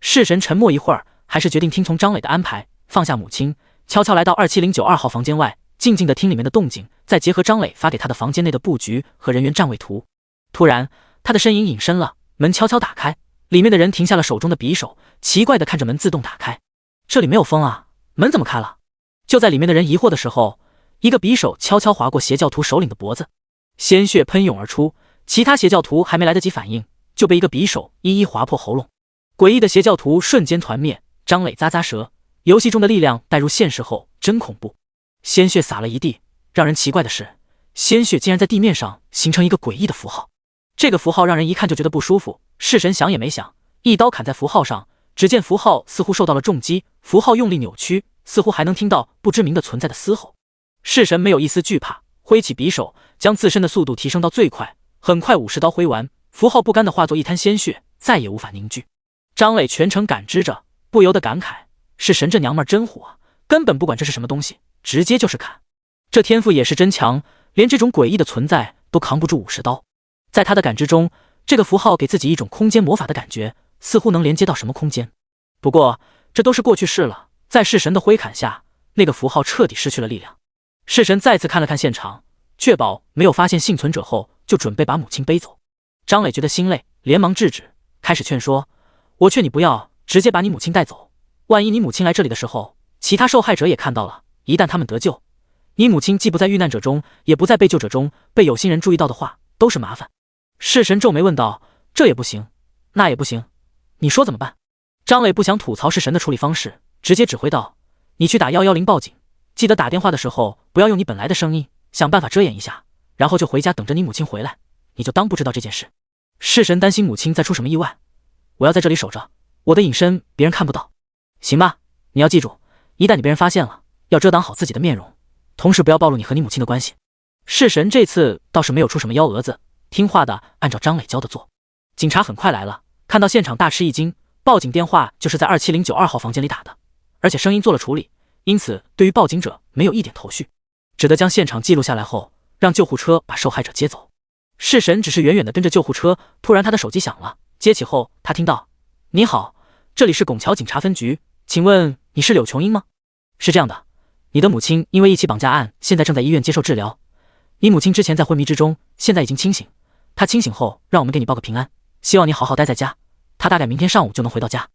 式神沉默一会儿，还是决定听从张磊的安排，放下母亲，悄悄来到2709号房间外，静静地听里面的动静，再结合张磊发给他的房间内的布局和人员站位图。突然他的身影隐身了，门悄悄打开，里面的人停下了手中的匕首，奇怪地看着门自动打开。这里没有风啊，门怎么开了？就在里面的人疑惑的时候，一个匕首悄悄划过邪教徒首领的脖子，鲜血喷涌而出，其他邪教徒还没来得及反应，就被一个匕首一一划破喉咙。诡异的邪教徒瞬间团灭。张磊咂咂舌，游戏中的力量带入现实后真恐怖。鲜血洒了一地，让人奇怪的是，鲜血竟然在地面上形成一个诡异的符号。这个符号让人一看就觉得不舒服。式神想也没想，一刀砍在符号上，只见符号似乎受到了重击，符号用力扭曲，似乎还能听到不知名的存在的嘶吼。式神没有一丝惧怕，挥起匕首，将自身的速度提升到最快，很快50刀挥完，符号不甘的化作一滩鲜血，再也无法凝聚。张磊全程感知着，不由得感慨：式神这娘们真虎啊，根本不管这是什么东西，直接就是砍。这天赋也是真强，连这种诡异的存在都扛不住50刀。在他的感知中，这个符号给自己一种空间魔法的感觉，似乎能连接到什么空间。不过这都是过去式了，在式神的挥砍下，那个符号彻底失去了力量。式神再次看了看现场，确保没有发现幸存者后，就准备把母亲背走。张磊觉得心累，连忙制止，开始劝说：我劝你不要直接把你母亲带走，万一你母亲来这里的时候，其他受害者也看到了，一旦他们得救，你母亲既不在遇难者中，也不在被救者中，被有心人注意到的话，都是麻烦。式神皱眉问道：这也不行，那也不行，你说怎么办？张磊不想吐槽式神的处理方式，直接指挥道：你去打110报警，记得打电话的时候不要用你本来的声音，想办法遮掩一下，然后就回家等着你母亲回来，你就当不知道这件事。式神担心母亲再出什么意外，我要在这里守着，我的隐身别人看不到。行吧，你要记住，一旦你被人发现了，要遮挡好自己的面容，同时不要暴露你和你母亲的关系。式神这次倒是没有出什么幺蛾子，听话的按照张磊教的做。警察很快来了，看到现场大吃一惊，报警电话就是在27092号房间里打的，而且声音做了处理，因此对于报警者没有一点头绪，只得将现场记录下来后，让救护车把受害者接走。式神只是远远的跟着救护车，突然他的手机响了，接起后他听到：你好，这里是拱桥警察分局，请问你是柳琼英吗？是这样的，你的母亲因为一起绑架案现在正在医院接受治疗，你母亲之前在昏迷之中，现在已经清醒，她清醒后让我们给你报个平安，希望你好好待在家，她大概明天上午就能回到家。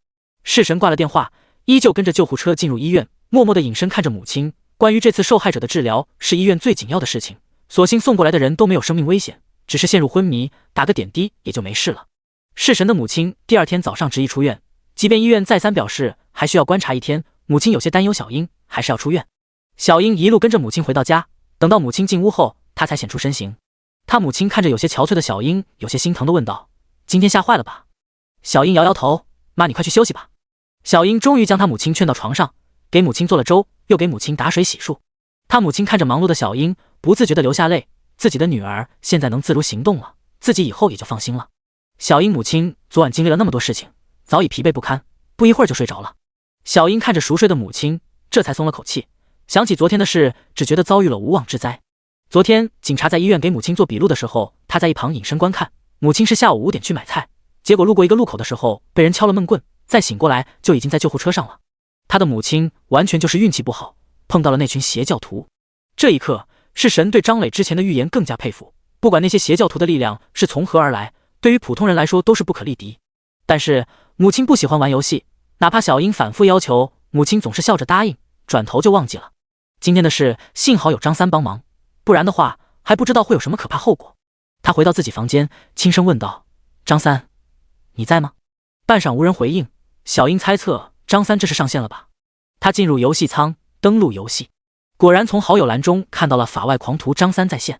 式神挂了电话，依旧跟着救护车进入医院，默默地隐身看着母亲。关于这次受害者的治疗是医院最紧要的事情，所幸送过来的人都没有生命危险，只是陷入昏迷，打个点滴也就没事了。式神的母亲第二天早上执意出院，即便医院再三表示还需要观察一天，母亲有些担忧小英，还是要出院。小英一路跟着母亲回到家，等到母亲进屋后，她才显出身形。她母亲看着有些憔悴的小英，有些心疼地问道：今天吓坏了吧？小英摇摇头：妈，你快去休息吧。小英终于将她母亲劝到床上，给母亲做了粥，又给母亲打水洗漱。她母亲看着忙碌的小英，不自觉地流下泪，自己的女儿现在能自如行动了，自己以后也就放心了。小英母亲昨晚经历了那么多事情，早已疲惫不堪，不一会儿就睡着了。小英看着熟睡的母亲，这才松了口气，想起昨天的事，只觉得遭遇了无妄之灾。昨天警察在医院给母亲做笔录的时候，她在一旁隐身观看。母亲是下午5点去买菜，结果路过一个路口的时候被人敲了闷棍，再醒过来就已经在救护车上了。她的母亲完全就是运气不好，碰到了那群邪教徒。这一刻，式神对张磊之前的预言更加佩服，不管那些邪教徒的力量是从何而来，对于普通人来说都是不可力敌。但是母亲不喜欢玩游戏，哪怕小英反复要求，母亲总是笑着答应，转头就忘记了。今天的事幸好有张三帮忙，不然的话还不知道会有什么可怕后果。他回到自己房间，轻声问道：张三，你在吗？半晌无人回应，小英猜测张三这是上线了吧。他进入游戏舱，登录游戏，果然从好友栏中看到了法外狂徒张三在线。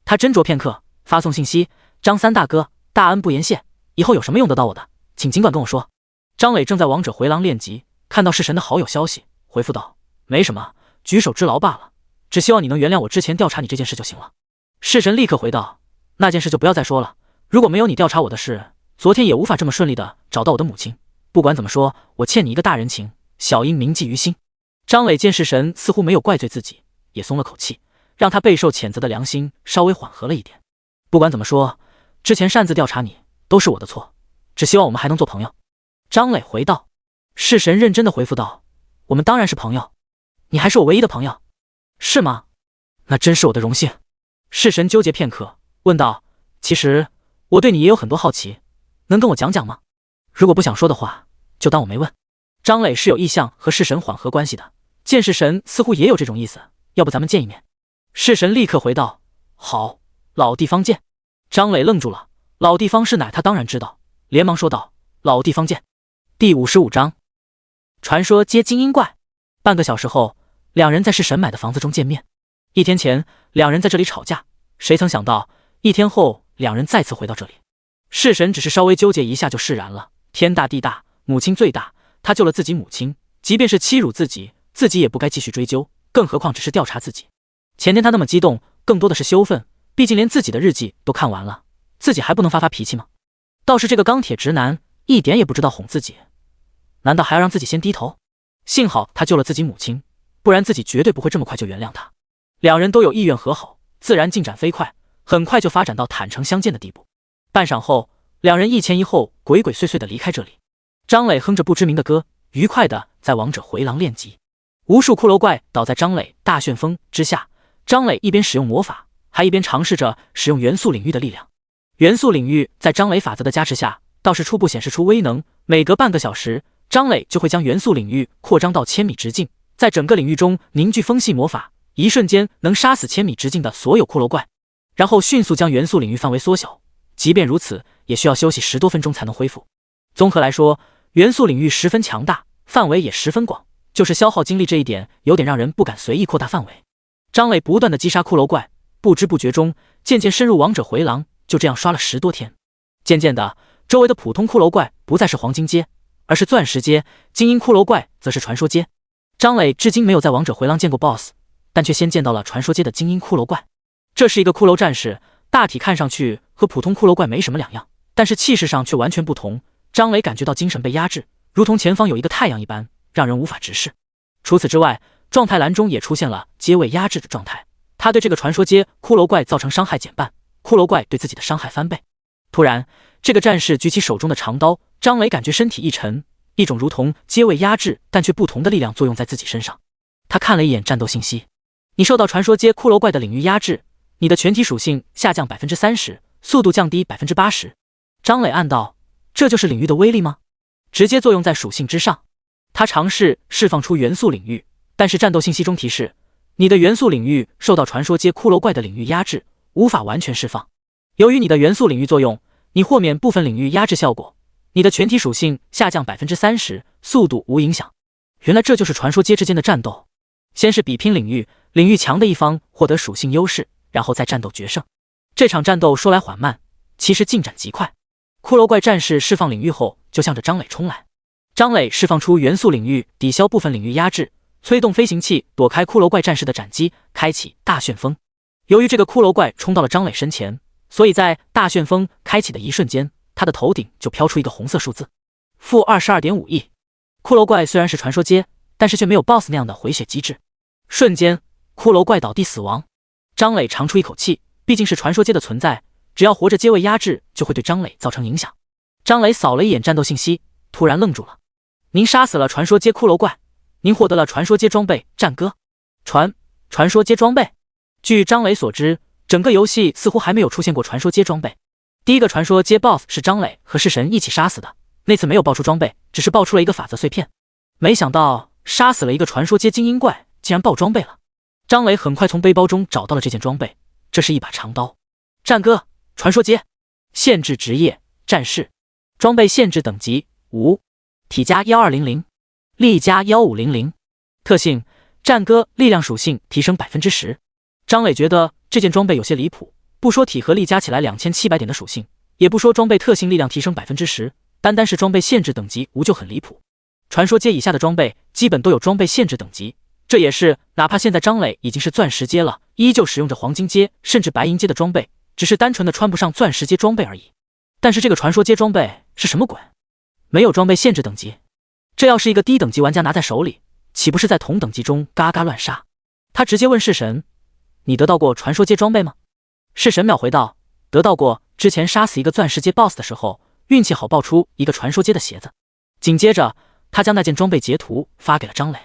他斟酌片刻，发送信息：张三大哥，大恩不言谢，以后有什么用得到我的，请尽管跟我说。张磊正在王者回廊练级，看到式神的好友消息，回复道：没什么，举手之劳罢了，只希望你能原谅我之前调查你这件事就行了。式神立刻回道：那件事就不要再说了，如果没有你调查我的事，昨天也无法这么顺利的找到我的母亲。不管怎么说，我欠你一个大人情，小英铭记于心。张磊见式神似乎没有怪罪自己，也松了口气，让他备受谴责的良心稍微缓和了一点。不管怎么说，之前擅自调查你都是我的错，只希望我们还能做朋友。张磊回道。式神认真的回复道：我们当然是朋友，你还是我唯一的朋友。是吗？那真是我的荣幸。式神纠结片刻，问道：其实我对你也有很多好奇，能跟我讲讲吗？如果不想说的话，就当我没问。张磊是有意向和式神缓和关系的，见式神似乎也有这种意思，要不咱们见一面。式神立刻回道：好，老地方见。张磊愣住了，老地方是哪？他当然知道，连忙说道：老地方见。第55章，传说接精英怪。半个小时后，两人在式神买的房子中见面。1天前，两人在这里吵架，谁曾想到1天后两人再次回到这里。弑神只是稍微纠结一下就释然了。天大地大，母亲最大，他救了自己母亲，即便是欺辱自己，自己也不该继续追究，更何况只是调查自己。前天他那么激动，更多的是羞愤，毕竟连自己的日记都看完了，自己还不能发脾气吗？倒是这个钢铁直男一点也不知道哄自己，难道还要让自己先低头？幸好他救了自己母亲，不然自己绝对不会这么快就原谅他。两人都有意愿和好，自然进展飞快，很快就发展到坦诚相见的地步。半晌后，两人一前一后鬼鬼祟祟地离开这里。张磊哼着不知名的歌，愉快地在王者回廊练级。无数骷髅怪倒在张磊大旋风之下，张磊一边使用魔法，还一边尝试着使用元素领域的力量。元素领域在张磊法则的加持下，倒是初步显示出威能，每隔半个小时，张磊就会将元素领域扩张到1000米直径，在整个领域中凝聚风系魔法，一瞬间能杀死1000米直径的所有骷髅怪，然后迅速将元素领域范围缩小。即便如此，也需要休息10多分钟才能恢复。综合来说，元素领域十分强大，范围也十分广，就是消耗精力这一点有点让人不敢随意扩大范围。张磊不断的击杀骷髅怪，不知不觉中渐渐深入王者回廊，就这样刷了10多天。渐渐的，周围的普通骷髅怪不再是黄金阶，而是钻石阶，精英骷髅怪则是传说阶。张磊至今没有在王者回廊见过 BOSS， 但却先见到了传说阶的精英骷髅怪。这是一个骷髅战士，大体看上去和普通骷髅怪没什么两样，但是气势上却完全不同。张磊感觉到精神被压制，如同前方有一个太阳一般，让人无法直视。除此之外，状态栏中也出现了阶位压制的状态，他对这个传说阶骷髅怪造成伤害减半，骷髅怪对自己的伤害翻倍。突然，这个战士举起手中的长刀，张磊感觉身体一沉，一种如同阶位压制但却不同的力量作用在自己身上。他看了一眼战斗信息，你受到传说阶骷髅怪的领域压制，你的全体属性下降 30%， 速度降低 80%。 张磊暗道，这就是领域的威力吗？直接作用在属性之上。他尝试释放出元素领域，但是战斗信息中提示，你的元素领域受到传说阶骷髅怪的领域压制，无法完全释放。由于你的元素领域作用，你豁免部分领域压制效果，你的全体属性下降 30%， 速度无影响。原来这就是传说阶之间的战斗，先是比拼领域，领域强的一方获得属性优势，然后再战斗决胜。这场战斗说来缓慢，其实进展极快。骷髅怪战士释放领域后，就向着张磊冲来。张磊释放出元素领域，抵消部分领域压制，催动飞行器躲开骷髅怪战士的斩击，开启大旋风。由于这个骷髅怪冲到了张磊身前，所以在大旋风开启的一瞬间，他的头顶就飘出一个红色数字-22.5亿。骷髅怪虽然是传说阶，但是却没有 BOSS 那样的回血机制。瞬间，骷髅怪倒地死亡。张磊长出一口气，毕竟是传说阶的存在，只要活着阶位压制就会对张磊造成影响。张磊扫了一眼战斗信息，突然愣住了。您杀死了传说阶骷髅怪，您获得了传说阶装备战歌。传说阶装备。据张磊所知，整个游戏似乎还没有出现过传说阶装备。第一个传说阶 BOSS 是张磊和弑神一起杀死的，那次没有爆出装备，只是爆出了一个法则碎片。没想到杀死了一个传说阶精英怪，竟然爆装备了。张磊很快从背包中找到了这件装备，这是一把长刀。战歌，传说阶，限制职业战士，装备限制等级5，体加1200，力加1500，特性战歌力量属性提升 10%。 张磊觉得这件装备有些离谱，不说体和力加起来2700点的属性，也不说装备特性力量提升 10%， 单是装备限制等级5就很离谱。传说阶以下的装备基本都有装备限制等级，这也是哪怕现在张磊已经是钻石阶了，依旧使用着黄金阶甚至白银阶的装备，只是单纯的穿不上钻石阶装备而已。但是这个传说阶装备是什么鬼？没有装备限制等级，这要是一个低等级玩家拿在手里，岂不是在同等级中嘎嘎乱杀？他直接问弑神，你得到过传说阶装备吗？弑神秒回道，得到过，之前杀死一个钻石阶 BOSS 的时候，运气好爆出一个传说阶的鞋子。紧接着他将那件装备截图发给了张磊。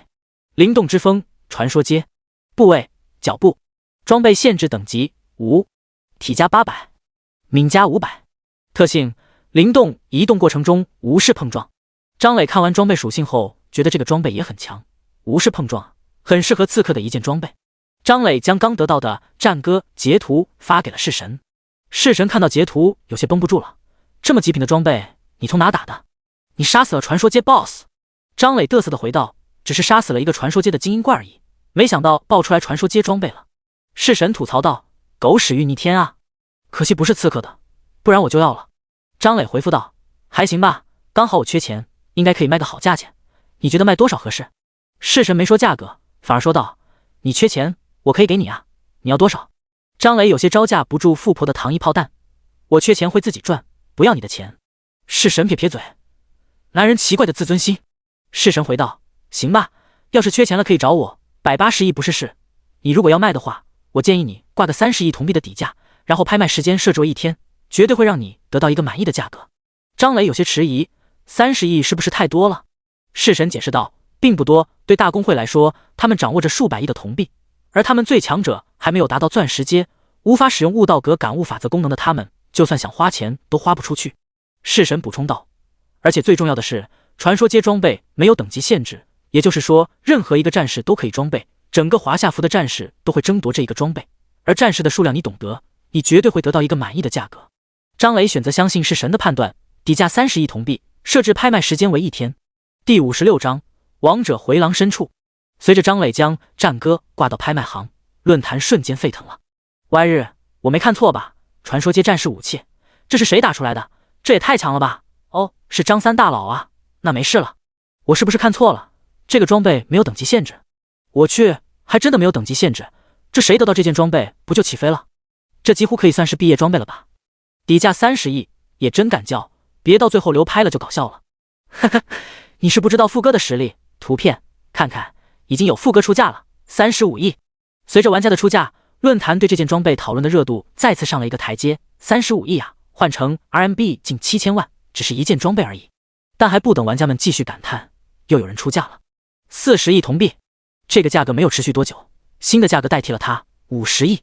灵动之风，传说阶，部位脚部，装备限制等级5，体加800，敏加500，特性灵动，移动过程中无视碰撞。张磊看完装备属性后，觉得这个装备也很强，无视碰撞，很适合刺客的一件装备。张磊将刚得到的战歌截图发给了弑神。弑神看到截图有些绷不住了，这么极品的装备你从哪打的？你杀死了传说阶 BOSS。 张磊嘚瑟的回道，只是杀死了一个传说阶的精英怪而已，没想到爆出来传说阶装备了。弑神吐槽道，狗屎运逆天啊，可惜不是刺客的，不然我就要了。张磊回复道：“还行吧，刚好我缺钱，应该可以卖个好价钱。你觉得卖多少合适？”式神没说价格，反而说道：“你缺钱，我可以给你啊，你要多少？”张磊有些招架不住富婆的糖衣炮弹：“我缺钱会自己赚，不要你的钱。”式神撇撇嘴：“男人奇怪的自尊心。”式神回道：“行吧，要是缺钱了可以找我，180亿不是事。你如果要卖的话，我建议你挂个30亿铜币的底价，然后拍卖时间设置为1天，绝对会让你得到一个满意的价格。”张磊有些迟疑：“30亿是不是太多了？”式神解释道：“并不多，对大公会来说，他们掌握着数百亿的铜币，而他们最强者还没有达到钻石阶，无法使用悟道格感悟法则功能的他们，就算想花钱都花不出去。”式神补充道：“而且最重要的是，传说阶装备没有等级限制，也就是说，任何一个战士都可以装备，整个华夏服的战士都会争夺这一个装备，而战士的数量你懂得，你绝对会得到一个满意的价格。”张磊选择相信式神的判断，底价30亿铜币，设置拍卖时间为1天。第56章，王者回廊深处。随着张磊将战歌挂到拍卖行，论坛瞬间沸腾了。歪日，我没看错吧？传说阶战士武器，这是谁打出来的？这也太强了吧！哦，是张三大佬啊，那没事了。我是不是看错了？这个装备没有等级限制。我去，还真的没有等级限制，这谁得到这件装备不就起飞了？这几乎可以算是毕业装备了吧？底价30亿，也真敢叫，别到最后流拍了就搞笑了。呵呵，你是不知道富哥的实力。图片看看，已经有富哥出价了，35亿。随着玩家的出价，论坛对这件装备讨论的热度再次上了一个台阶。35亿啊，换成 RMB 近7000万，只是一件装备而已。但还不等玩家们继续感叹，又有人出价了，40亿铜币。这个价格没有持续多久，新的价格代替了它，50亿。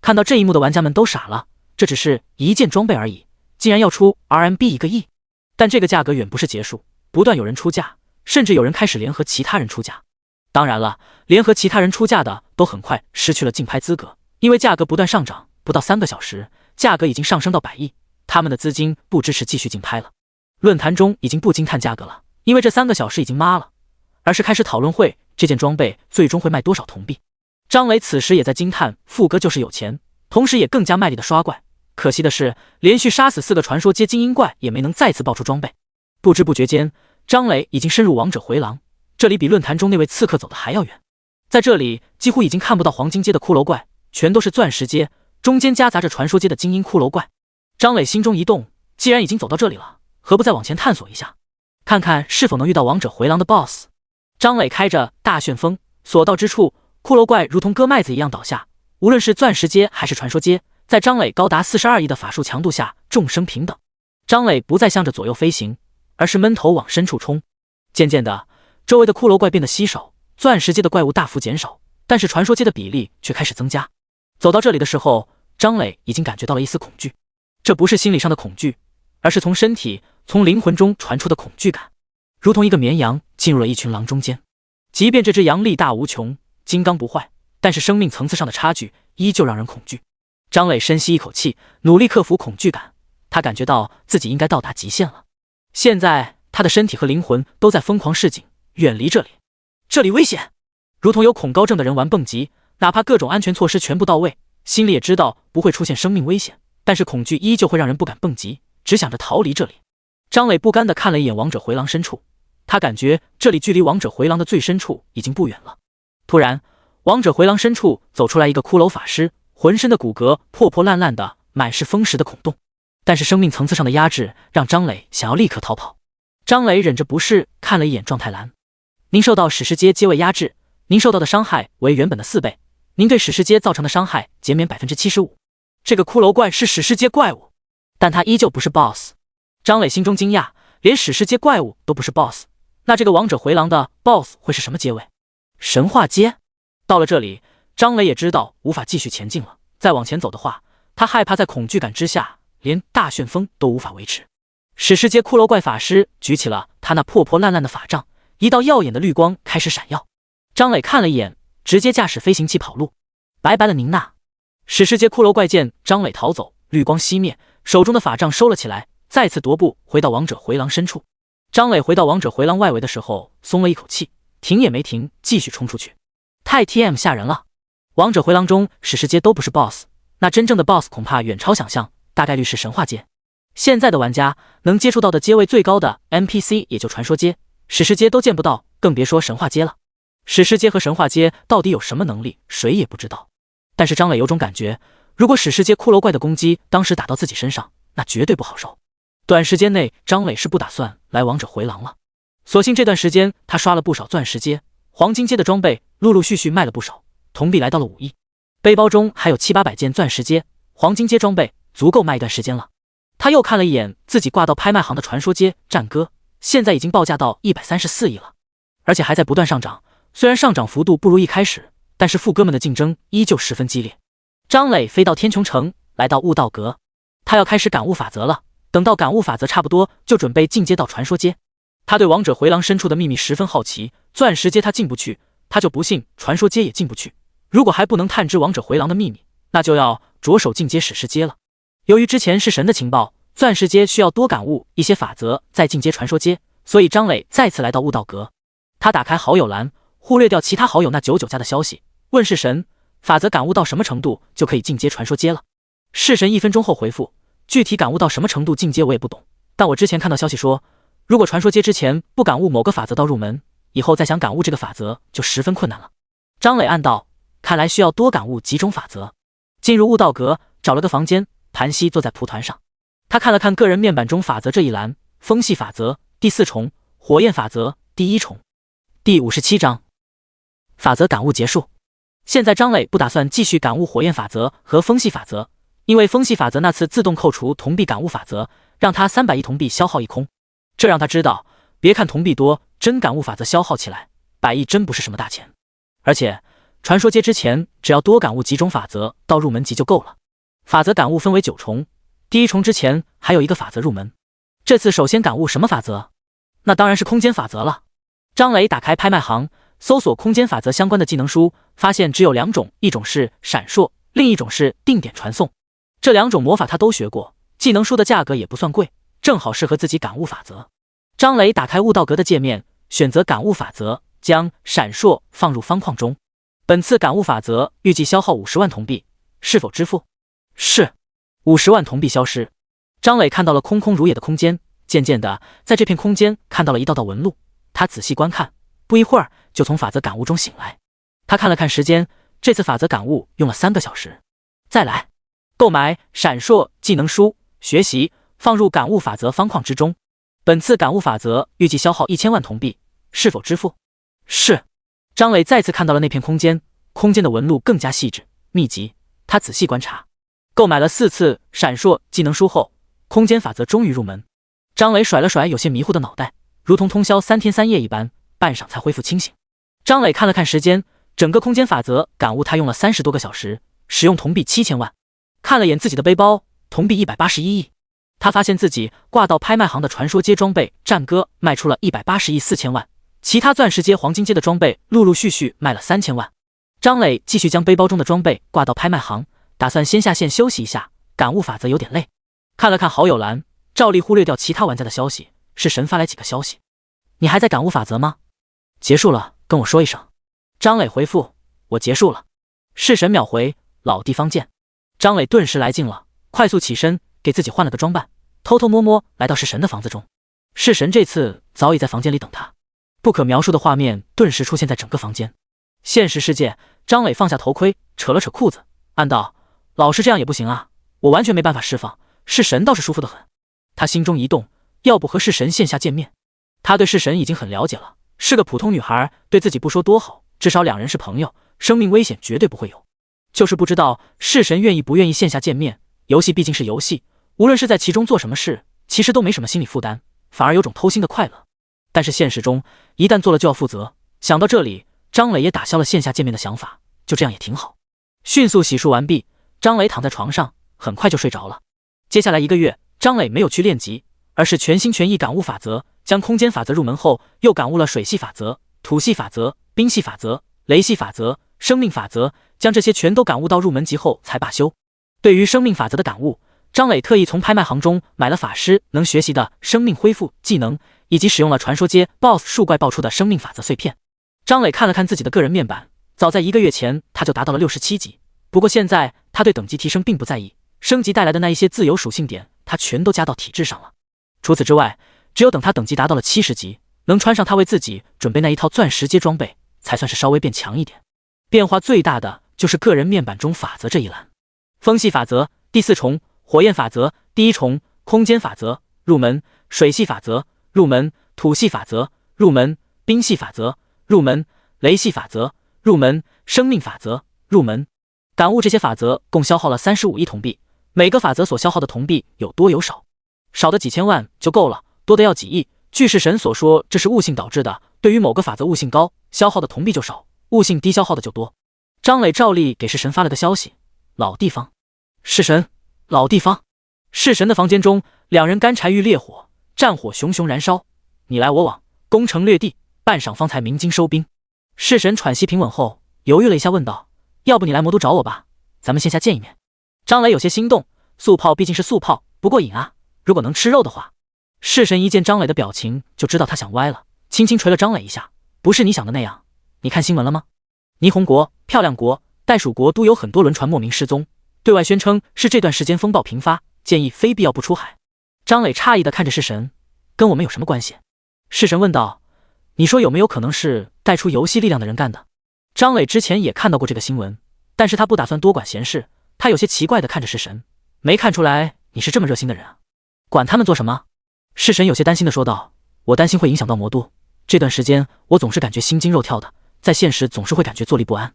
看到这一幕的玩家们都傻了，这只是一件装备而已，竟然要出 RMB 1个亿。但这个价格远不是结束，不断有人出价，甚至有人开始联合其他人出价。当然了，联合其他人出价的都很快失去了竞拍资格，因为价格不断上涨，不到3个小时，价格已经上升到100亿，他们的资金不支持继续竞拍了。论坛中已经不惊叹价格了，因为这3个小时已经妈了，而是开始讨论会这件装备最终会卖多少铜币。张磊此时也在惊叹富哥就是有钱，同时也更加卖力的刷怪。可惜的是，连续杀死4个传说阶精英怪也没能再次爆出装备。不知不觉间，张磊已经深入王者回廊，这里比论坛中那位刺客走的还要远。在这里几乎已经看不到黄金阶的骷髅怪，全都是钻石阶，中间夹杂着传说阶的精英骷髅怪。张磊心中一动，既然已经走到这里了，何不再往前探索一下，看看是否能遇到王者回廊的 BOSS。 张磊开着大旋风，所到之处骷髅怪如同割麦子一样倒下，无论是钻石阶还是传说阶，在张磊高达42亿的法术强度下，众生平等。张磊不再向着左右飞行，而是闷头往深处冲。渐渐的，周围的骷髅怪变得稀少，钻石阶的怪物大幅减少，但是传说阶的比例却开始增加。走到这里的时候，张磊已经感觉到了一丝恐惧，这不是心理上的恐惧，而是从身体、从灵魂中传出的恐惧感，如同一个绵羊进入了一群狼中间。即便这只羊力大无穷，金刚不坏，但是生命层次上的差距依旧让人恐惧。张磊深吸一口气，努力克服恐惧感，他感觉到自己应该到达极限了。现在他的身体和灵魂都在疯狂示警，远离这里，这里危险。如同有恐高症的人玩蹦极，哪怕各种安全措施全部到位，心里也知道不会出现生命危险，但是恐惧依旧会让人不敢蹦极，只想着逃离这里。张磊不甘地看了一眼王者回廊深处，他感觉这里距离王者回廊的最深处已经不远了。突然，王者回廊深处走出来一个骷髅法师，浑身的骨骼破破烂烂的，满是风蚀的孔洞，但是生命层次上的压制让张磊想要立刻逃跑。张磊忍着不适看了一眼状态栏，您受到史诗阶阶位压制，您受到的伤害为原本的4倍，您对史诗阶造成的伤害减免 75%。 这个骷髅怪是史诗阶怪物，但他依旧不是 BOSS。 张磊心中惊讶，连史诗阶怪物都不是 BOSS， 那这个王者回廊的 BOSS 会是什么阶位？神话阶？到了这里，张磊也知道无法继续前进了，再往前走的话，他害怕在恐惧感之下连大旋风都无法维持。史诗阶骷髅怪法师举起了他那破破烂烂的法杖，一道耀眼的绿光开始闪耀。张磊看了一眼，直接驾驶飞行器跑路。拜拜了您呐！史诗阶骷髅怪见张磊逃走，绿光熄灭，手中的法杖收了起来，再次踱步回到王者回廊深处。张磊回到王者回廊外围的时候，松了一口气，停也没停，继续冲出去。太 TM 吓人了！王者回廊中史诗阶都不是 BOSS， 那真正的 BOSS 恐怕远超想象，大概率是神话阶。现在的玩家能接触到的阶位最高的 NPC 也就传说阶、史诗阶都见不到，更别说神话阶了。史诗阶和神话阶到底有什么能力，谁也不知道。但是张磊有种感觉，如果史诗阶骷髅怪的攻击当时打到自己身上，那绝对不好受。短时间内，张磊是不打算来王者回廊了。所幸这段时间他刷了不少钻石阶、黄金阶的装备，陆陆续续卖了不少，铜币来到了5亿。背包中还有700-800件钻石阶、黄金阶装备，足够卖一段时间了。他又看了一眼自己挂到拍卖行的传说阶战歌，现在已经报价到134亿了，而且还在不断上涨。虽然上涨幅度不如一开始，但是副哥们的竞争依旧十分激烈。张磊飞到天穹城，来到悟道阁，他要开始感悟法则了。等到感悟法则差不多，就准备进阶到传说阶。他对王者回廊深处的秘密十分好奇，钻石阶他进不去，他就不信传说阶也进不去。如果还不能探知王者回廊的秘密，那就要着手进阶史诗阶了。由于之前是神的情报，钻石阶需要多感悟一些法则再进阶传说阶，所以张磊再次来到悟道阁。他打开好友栏，忽略掉其他好友那99加的消息，问是神法则感悟到什么程度就可以进阶传说阶了。是神1分钟后回复，具体感悟到什么程度进阶我也不懂，但我之前看到消息说，如果传说阶之前不感悟某个法则到入门，以后再想感悟这个法则就十分困难了。张磊暗道，看来需要多感悟几种法则。进入悟道阁，找了个房间，盘膝坐在蒲团上。他看了看个人面板中法则这一栏，风系法则第4重，火焰法则第1重。第57章法则感悟结束。现在张磊不打算继续感悟火焰法则和风系法则，因为风系法则那次自动扣除铜币感悟法则，让他300亿铜币消耗一空。这让他知道，别看铜币多，真感悟法则消耗起来100亿真不是什么大钱。而且传说阶之前只要多感悟几种法则到入门级就够了。法则感悟分为9重，第1重之前还有一个法则入门。这次首先感悟什么法则？那当然是空间法则了。张磊打开拍卖行，搜索空间法则相关的技能书，发现只有2种，一种是闪烁，另一种是定点传送。这2种魔法他都学过，技能书的价格也不算贵，正好适合自己感悟法则。张磊打开悟道阁的界面，选择感悟法则，将闪烁放入方框中。本次感悟法则预计消耗50万铜币，是否支付？是。50万铜币消失。张磊看到了空空如也的空间，渐渐的在这片空间看到了一道道纹路。他仔细观看，不一会儿就从法则感悟中醒来。他看了看时间，这次法则感悟用了3个小时。再来，购买闪烁技能书，学习，放入感悟法则方框之中。本次感悟法则预计消耗1000万铜币，是否支付？是。张磊再次看到了那片空间，空间的纹路更加细致密集。他仔细观察，购买了4次闪烁技能书后，空间法则终于入门。张磊甩了甩有些迷糊的脑袋，如同通宵3天3夜一般，半晌才恢复清醒。张磊看了看时间，整个空间法则感悟他用了30多个小时，使用铜币7000万。看了眼自己的背包，铜币181亿。他发现自己挂到拍卖行的传说阶装备战歌卖出了180亿4000万，其他钻石阶、黄金阶的装备陆陆续续卖了3000万。张磊继续将背包中的装备挂到拍卖行，打算先下线休息一下，感悟法则有点累。看了看好友栏，照例忽略掉其他玩家的消息，是神发来几个消息。你还在感悟法则吗？结束了跟我说一声。张磊回复，我结束了。是神秒回，老地方见。张磊顿时来劲了，快速起身给自己换了个装扮，偷偷摸摸来到是神的房子中。是神这次早已在房间里等他，不可描述的画面顿时出现在整个房间。现实世界，张磊放下头盔，扯了扯裤子，暗道，老是这样也不行啊，我完全没办法释放，是神倒是舒服得很。他心中一动，要不和是神线下见面。他对是神已经很了解了，是个普通女孩，对自己不说多好，至少2人是朋友，生命危险绝对不会有。就是不知道是神愿意不愿意线下见面。游戏毕竟是游戏，无论是在其中做什么事，其实都没什么心理负担，反而有种偷心的快乐。但是现实中，一旦做了就要负责。想到这里，张磊也打消了线下见面的想法，就这样也挺好。迅速洗漱完毕，张磊躺在床上，很快就睡着了。接下来1个月，张磊没有去练级，而是全心全意感悟法则，将空间法则入门后，又感悟了水系法则、土系法则、冰系法则、雷系法则、生命法则，将这些全都感悟到入门级后才罢休。对于生命法则的感悟，张磊特意从拍卖行中买了法师能学习的生命恢复技能，以及使用了传说阶 BOSS 树怪爆出的生命法则碎片。张磊看了看自己的个人面板，早在1个月前他就达到了67级，不过现在他对等级提升并不在意，升级带来的那一些自由属性点他全都加到体质上了。除此之外，只有等他等级达到了70级，能穿上他为自己准备那一套钻石阶装备，才算是稍微变强一点。变化最大的就是个人面板中法则这一栏。风系法则第4重，火焰法则第1重，空间法则入门，水系法则入门，土系法则入门，冰系法则入门，雷系法则入门，生命法则入门。感悟这些法则共消耗了35亿铜币，每个法则所消耗的铜币有多有少，少的几千万就够了，多的要几亿。据弑神所说，这是悟性导致的，对于某个法则悟性高，消耗的铜币就少，悟性低消耗的就多。张磊照例给弑神发了个消息，老地方。弑神，老地方。弑神的房间中，两人干柴遇烈火，战火熊熊燃烧，你来我往，攻城略地，半晌方才鸣金收兵。弑神喘息平稳后，犹豫了一下，问道：要不你来魔都找我吧，咱们线下见一面。张磊有些心动，素炮毕竟是素炮，不过瘾啊，如果能吃肉的话。弑神一见张磊的表情，就知道他想歪了，轻轻捶了张磊一下：不是你想的那样，你看新闻了吗？霓虹国、漂亮国、袋鼠国都有很多轮船莫名失踪，对外宣称是这段时间风暴频发，建议非必要不出海。张磊诧异地看着弑神：跟我们有什么关系？弑神问道：你说有没有可能是带出游戏力量的人干的？张磊之前也看到过这个新闻，但是他不打算多管闲事，他有些奇怪地看着弑神：没看出来你是这么热心的人啊，管他们做什么？弑神有些担心地说道：我担心会影响到魔都，这段时间我总是感觉心惊肉跳的，在现实总是会感觉坐立不安。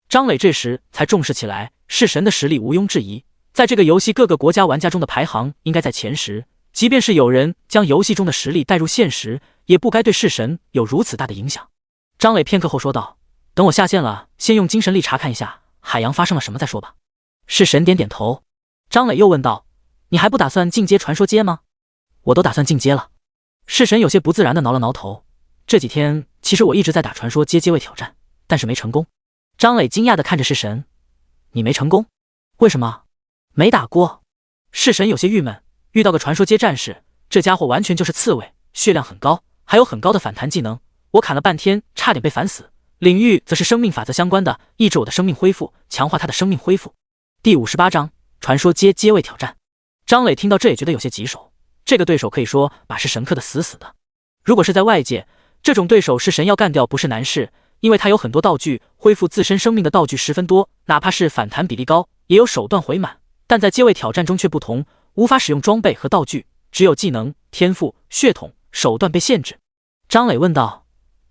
张磊这时才重视起来，弑神的实力毋庸置疑，在这个游戏各个国家玩家中的排行应该在前10，即便是有人将游戏中的实力带入现实，也不该对弑神有如此大的影响。张磊片刻后说道：等我下线了，先用精神力查看一下海洋发生了什么再说吧。弑神点点头。张磊又问道：你还不打算进阶传说阶吗？我都打算进阶了。弑神有些不自然地挠了挠头：这几天其实我一直在打传说阶阶位挑战，但是没成功。张磊惊讶地看着弑神：你没成功？为什么？没打过。弑神有些郁闷，遇到个传说阶战士，这家伙完全就是刺猬，血量很高，还有很高的反弹技能，我砍了半天差点被反死。领域则是生命法则相关的，抑制我的生命恢复，强化他的生命恢复。第58章传说阶阶位挑战。张磊听到这也觉得有些棘手，这个对手可以说把弑神克得死死的。如果是在外界，这种对手弑神要干掉不是难事，因为他有很多道具，恢复自身生命的道具十分多，哪怕是反弹比例高，也有手段回满。但在阶位挑战中却不同，无法使用装备和道具，只有技能、天赋、血统、手段被限制。张磊问道：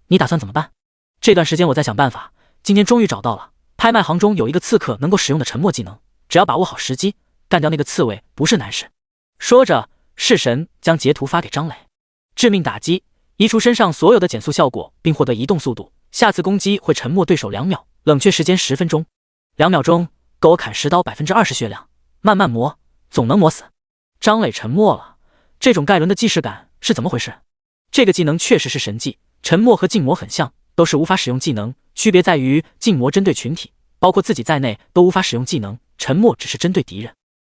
你打算怎么办？这段时间我在想办法，今天终于找到了，拍卖行中有一个刺客能够使用的沉默技能，只要把握好时机，干掉那个刺猬不是难事。说着，弑神将截图发给张磊。致命打击，移除身上所有的减速效果，并获得移动速度，下次攻击会沉默对手2秒，冷却时间10分钟。2秒钟够我砍10刀，20%血量，慢慢磨，总能磨死。张磊沉默了，这种盖伦的既视感是怎么回事？这个技能确实是神技，沉默和静默很像，都是无法使用技能，区别在于静默针对群体，包括自己在内都无法使用技能，沉默只是针对敌人。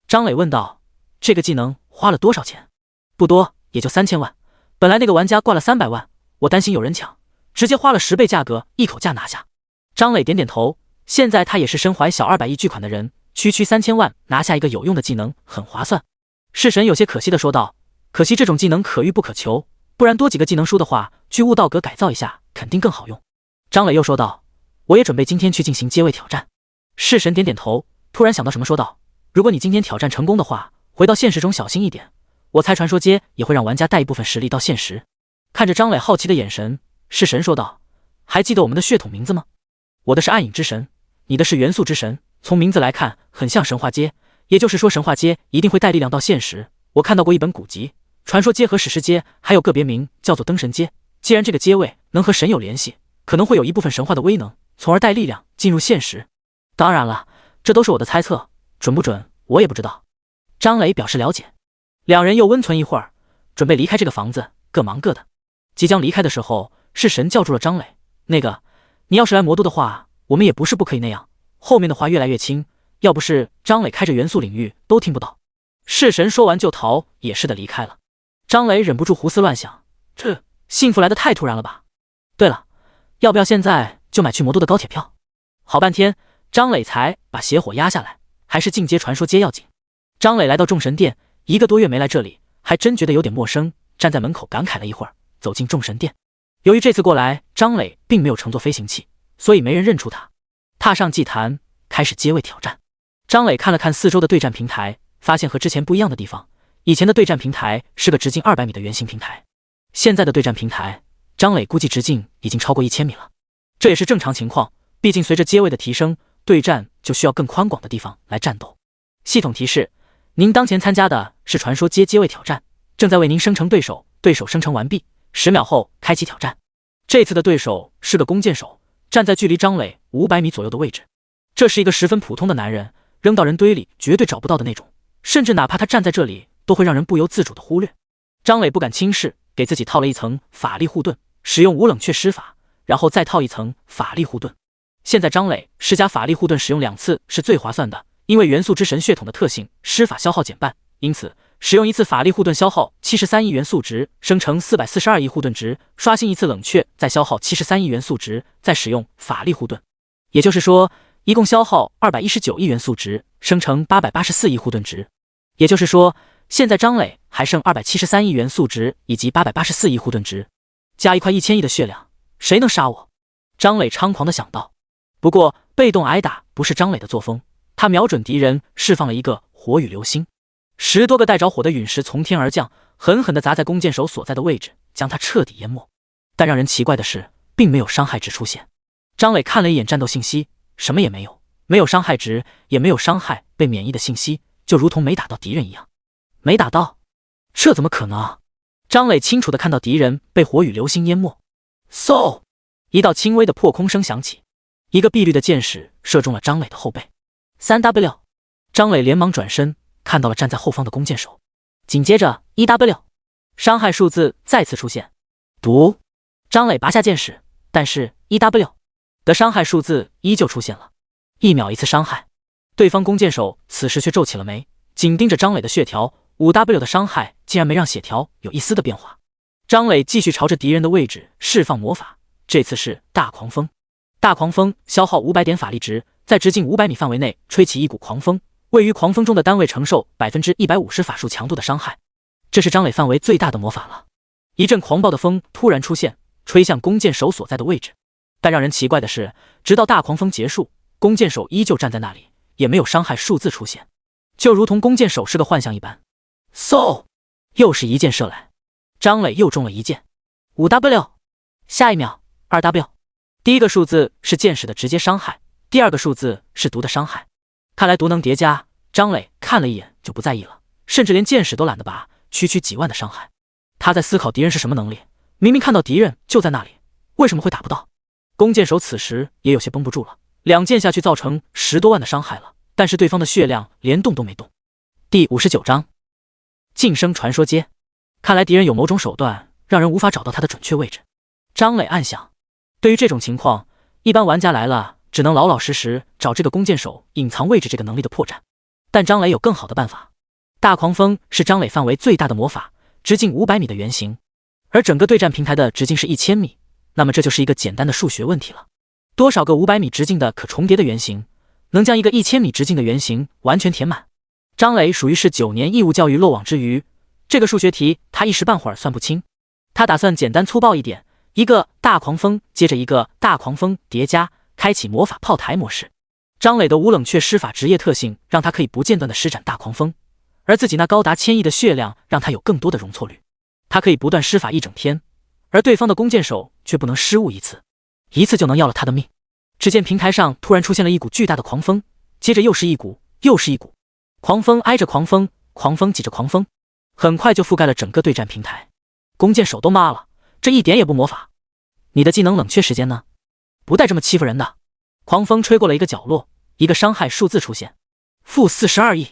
张磊问道：这个技能花了多少钱？不多，也就3000万。本来那个玩家挂了300万，我担心有人抢，直接花了10倍价格一口价拿下。张磊点点头，现在他也是身怀小200亿巨款的人，区3000万拿下一个有用的技能很划算。弑神有些可惜地说道：可惜这种技能可遇不可求，不然多几个技能书的话，去悟道阁改造一下肯定更好用。张磊又说道：我也准备今天去进行阶位挑战。弑神点点头，突然想到什么说道：如果你今天挑战成功的话，回到现实中小心一点，我猜传说阶也会让玩家带一部分实力到现实。看着张磊好奇的眼神，弑神说道：还记得我们的血统名字吗？我的是暗影之神，你的是元素之神，从名字来看很像神话阶，也就是说神话阶一定会带力量到现实。我看到过一本古籍，传说阶和史诗阶还有个别名叫做灯神阶，既然这个阶位能和神有联系，可能会有一部分神话的威能，从而带力量进入现实。当然了，这都是我的猜测，准不准我也不知道。张磊表示了解。两人又温存一会儿，准备离开这个房子，各忙各的。即将离开的时候，弑神叫住了张磊：那个，你要是来魔都的话，我们也不是不可以那样，后面的话越来越轻，要不是张磊开着元素领域都听不到。弑神说完就逃，也是的离开了。张磊忍不住胡思乱想，这幸福来得太突然了吧。对了，要不要现在就买去魔都的高铁票？好半天张磊才把邪火压下来，还是进阶传说阶要紧。张磊来到众神殿， 1个多月没来这里，还真觉得有点陌生，站在门口感慨了一会儿，走进众神殿。由于这次过来，张磊并没有乘坐飞行器，所以没人认出他。踏上祭坛，开始接位挑战。张磊看了看四周的对战平台，发现和之前不一样的地方。以前的对战平台是个直径200米的圆形平台，现在的对战平台，张磊估计直径已经超过1000米了。这也是正常情况，毕竟随着阶位的提升，对战就需要更宽广的地方来战斗。系统提示：您当前参加的是传说阶位挑战，正在为您生成对手，对手生成完毕，10秒后开启挑战。这次的对手是个弓箭手，站在距离张磊500米左右的位置。这是一个十分普通的男人，扔到人堆里绝对找不到的那种，甚至哪怕他站在这里，都会让人不由自主的忽略。张磊不敢轻视，给自己套了一层法力护盾，使用无冷却施法，然后再套一层法力护盾。现在张磊施加法力护盾使用2次是最划算的，因为元素之神血统的特性，施法消耗减半，因此使用1次法力护盾消耗73亿元素值，生成442亿护盾值，刷新1次冷却再消耗73亿元素值，再使用法力护盾。也就是说，一共消耗219亿元素值，生成884亿护盾值。也就是说，现在张磊还剩273亿元素值以及884亿护盾值，加一块1000亿的血量，谁能杀我？张磊猖狂地想到。不过被动挨打不是张磊的作风，他瞄准敌人释放了一个火雨流星，10多个带着火的陨石从天而降，狠狠地砸在弓箭手所在的位置，将他彻底淹没。但让人奇怪的是，并没有伤害值出现。张磊看了一眼战斗信息，什么也没有，没有伤害值，也没有伤害被免疫的信息，就如同没打到敌人一样。没打到？这怎么可能啊？张磊清楚地看到敌人被火雨流星淹没。嗖！一道轻微的破空声响起，一个碧绿的箭矢射中了张磊的后背。3W！ 张磊连忙转身，看到了站在后方的弓箭手。紧接着 1W， 伤害数字再次出现。毒！张磊拔下箭矢，但是 1W 的伤害数字依旧出现了，1秒1次伤害。对方弓箭手此时却皱起了眉，紧盯着张磊的血条。5W 的伤害竟然没让血条有一丝的变化。张磊继续朝着敌人的位置释放魔法，这次是大狂风。大狂风消耗500点法力值，在直径500米范围内吹起一股狂风，位于狂风中的单位承受 150% 法术强度的伤害。这是张磊范围最大的魔法了。一阵狂暴的风突然出现，吹向弓箭手所在的位置。但让人奇怪的是，直到大狂风结束，弓箭手依旧站在那里，也没有伤害数字出现，就如同弓箭手是个幻象一般。嗖！又是一箭射来，张磊又中了一箭。5W！ 下一秒 2W。 第一个数字是箭矢的直接伤害，第二个数字是毒的伤害。看来毒能叠加，张磊看了一眼就不在意了，甚至连箭矢都懒得拔，区几万的伤害。他在思考敌人是什么能力，明明看到敌人就在那里，为什么会打不到？弓箭手此时也有些绷不住了，2箭下去造成10多万的伤害了，但是对方的血量连动都没动。第59章晋升传说阶。看来敌人有某种手段，让人无法找到他的准确位置。张磊暗想，对于这种情况，一般玩家来了只能老老实实找这个弓箭手隐藏位置这个能力的破绽。但张磊有更好的办法。大狂风是张磊范围最大的魔法，直径500米的圆形，而整个对战平台的直径是1000米，那么这就是一个简单的数学问题了。多少个500米直径的可重叠的圆形，能将一个1000米直径的圆形完全填满？张磊属于是9年义务教育漏网之鱼，这个数学题他一时半会儿算不清。他打算简单粗暴一点，一个大狂风接着一个大狂风叠加，开启魔法炮台模式。张磊的无冷却施法职业特性让他可以不间断的施展大狂风，而自己那高达1000亿的血量让他有更多的容错率。他可以不断施法一整天，而对方的弓箭手却不能失误一次就能要了他的命。只见平台上突然出现了一股巨大的狂风，接着又是一股，又是一股。狂风挨着狂风，狂风挤着狂风，很快就覆盖了整个对战平台。弓箭手都骂了，这一点也不魔法。你的技能冷却时间呢？不带这么欺负人的。狂风吹过了一个角落，一个伤害数字出现，负42亿。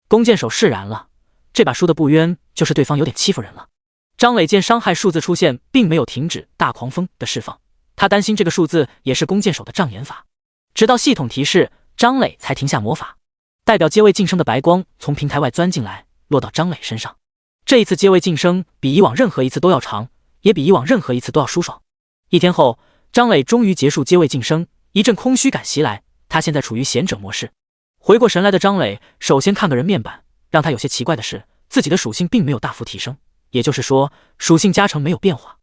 弓箭手释然了，这把输的不冤，就是对方有点欺负人了。张磊见伤害数字出现，并没有停止大狂风的释放，他担心这个数字也是弓箭手的障眼法。直到系统提示，张磊才停下魔法。代表阶位晋升的白光从平台外钻进来，落到张磊身上。这一次阶位晋升比以往任何一次都要长，也比以往任何一次都要舒爽。1天后，张磊终于结束阶位晋升，一阵空虚感袭来，他现在处于贤者模式。回过神来的张磊首先看个人面板，让他有些奇怪的是，自己的属性并没有大幅提升，也就是说，属性加成没有变化。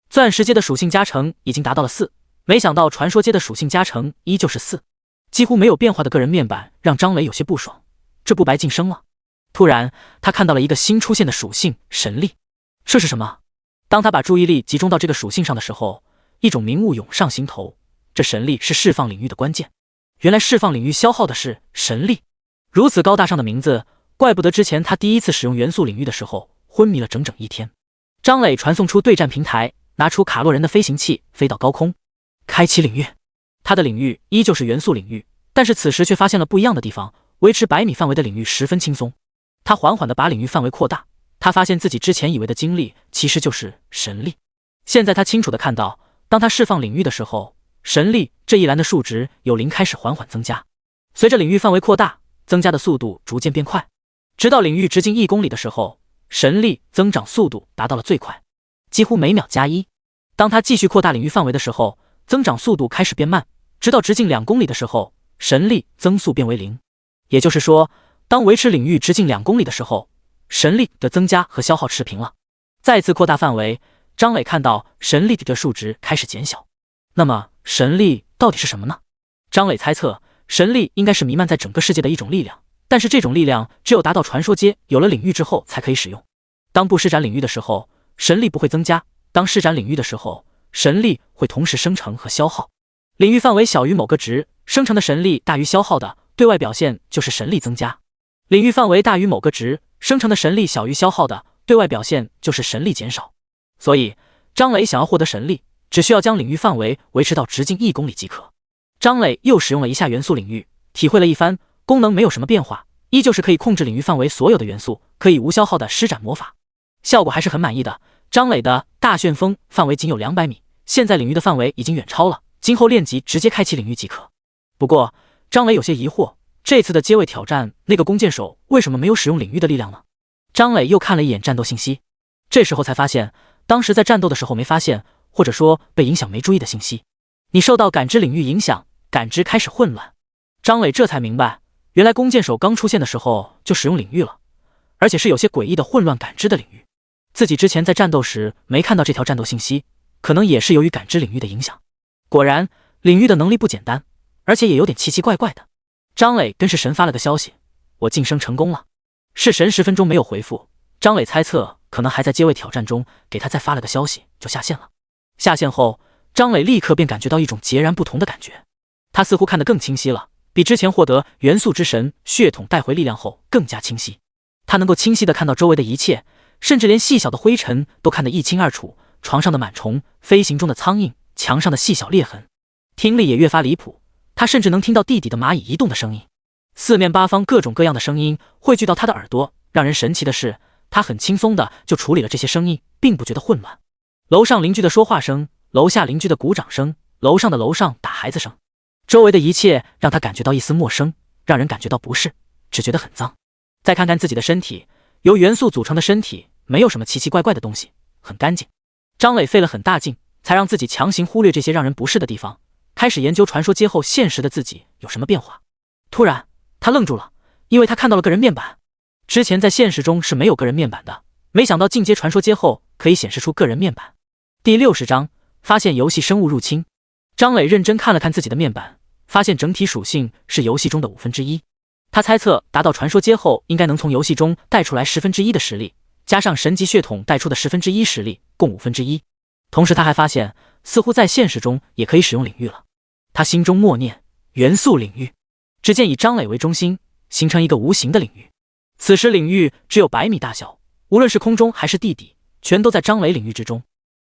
钻石阶的属性加成已经达到了4，没想到传说阶的属性加成依旧是4，几乎没有变化的个人面板让张磊有些不爽，这不白晋升了？突然，他看到了一个新出现的属性神力，这是什么？当他把注意力集中到这个属性上的时候，一种明悟涌上心头，这神力是释放领域的关键。原来释放领域消耗的是神力，如此高大上的名字，怪不得之前他第一次使用元素领域的时候昏迷了整整1天。张磊传送出对战平台，拿出卡洛人的飞行器，飞到高空，开启领域。他的领域依旧是元素领域，但是此时却发现了不一样的地方，维持100米范围的领域十分轻松。他缓缓地把领域范围扩大，他发现自己之前以为的精力其实就是神力。现在他清楚地看到，当他释放领域的时候，神力这一栏的数值由0开始缓缓增加，随着领域范围扩大，增加的速度逐渐变快，直到领域直径1公里的时候，神力增长速度达到了最快，几乎每秒加1。当他继续扩大领域范围的时候，增长速度开始变慢，直到直径2公里的时候，神力增速变为0。也就是说，当维持领域直径2公里的时候，神力的增加和消耗持平了。再次扩大范围，张磊看到神力的数值开始减小。那么神力到底是什么呢？张磊猜测，神力应该是弥漫在整个世界的一种力量，但是这种力量只有达到传说阶，有了领域之后才可以使用。当不施展领域的时候，神力不会增加；当施展领域的时候，神力会同时生成和消耗。领域范围小于某个值，生成的神力大于消耗的，对外表现就是神力增加；领域范围大于某个值，生成的神力小于消耗的，对外表现就是神力减少。所以，张磊想要获得神力，只需要将领域范围维持到直径1公里即可。张磊又使用了一下元素领域，体会了一番，功能没有什么变化，依旧是可以控制领域范围所有的元素，可以无消耗的施展魔法，效果还是很满意的。张磊的大旋风范围仅有200米，现在领域的范围已经远超了，今后练级直接开启领域即可。不过，张磊有些疑惑，这次的阶位挑战，那个弓箭手为什么没有使用领域的力量呢？张磊又看了一眼战斗信息，这时候才发现，当时在战斗的时候没发现，或者说被影响没注意的信息。你受到感知领域影响，感知开始混乱。张磊这才明白，原来弓箭手刚出现的时候就使用领域了，而且是有些诡异的混乱感知的领域。自己之前在战斗时没看到这条战斗信息，可能也是由于感知领域的影响。果然，领域的能力不简单，而且也有点奇奇怪怪的。张磊跟弑神发了个消息，我晋升成功了。弑神10分钟没有回复，张磊猜测可能还在阶位挑战中，给他再发了个消息就下线了。下线后，张磊立刻便感觉到一种截然不同的感觉，他似乎看得更清晰了，比之前获得元素之神血统带回力量后更加清晰。他能够清晰地看到周围的一切，甚至连细小的灰尘都看得一清二楚，床上的螨虫，飞行中的苍蝇，墙上的细小裂痕。听力也越发离谱，他甚至能听到地底的蚂蚁移动的声音，四面八方各种各样的声音汇聚到他的耳朵。让人神奇的是，他很轻松地就处理了这些声音，并不觉得混乱。楼上邻居的说话声，楼下邻居的鼓掌声，楼上的楼上打孩子声，周围的一切让他感觉到一丝陌生，让人感觉到不适，只觉得很脏。再看看自己的身体，由元素组成的身体，没有什么奇奇怪怪的东西，很干净。张磊费了很大劲，才让自己强行忽略这些让人不适的地方，开始研究传说街后现实的自己有什么变化。突然，他愣住了，因为他看到了个人面板。之前在现实中是没有个人面板的，没想到进阶传说街后可以显示出个人面板。第60章，发现游戏生物入侵。张磊认真看了看自己的面板，发现整体属性是游戏中的1/5。他猜测达到传说阶后应该能从游戏中带出来1/10的实力，加上神级血统带出的1/10实力，共1/5。同时他还发现，似乎在现实中也可以使用领域了。他心中默念元素领域，只见以张磊为中心，形成一个无形的领域。此时领域只有100米大小，无论是空中还是地底，全都在张磊领域之中。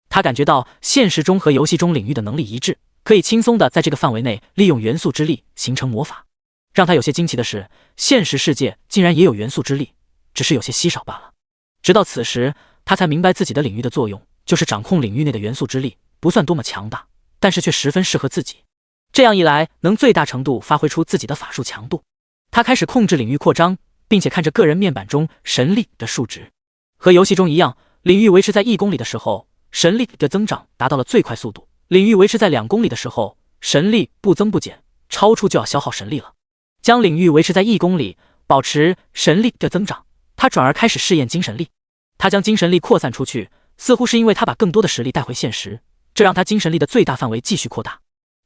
他感觉到现实中和游戏中领域的能力一致，可以轻松的在这个范围内利用元素之力形成魔法。让他有些惊奇的是，现实世界竟然也有元素之力，只是有些稀少罢了。直到此时，他才明白自己的领域的作用，就是掌控领域内的元素之力，不算多么强大，但是却十分适合自己。这样一来，能最大程度发挥出自己的法术强度。他开始控制领域扩张，并且看着个人面板中神力的数值，和游戏中一样，领域维持在1公里的时候，神力的增长达到了最快速度；领域维持在2公里的时候，神力不增不减，超出就要消耗神力了。将领域维持在1公里，保持神力的增长，他转而开始试验精神力。他将精神力扩散出去，似乎是因为他把更多的实力带回现实，这让他精神力的最大范围继续扩大。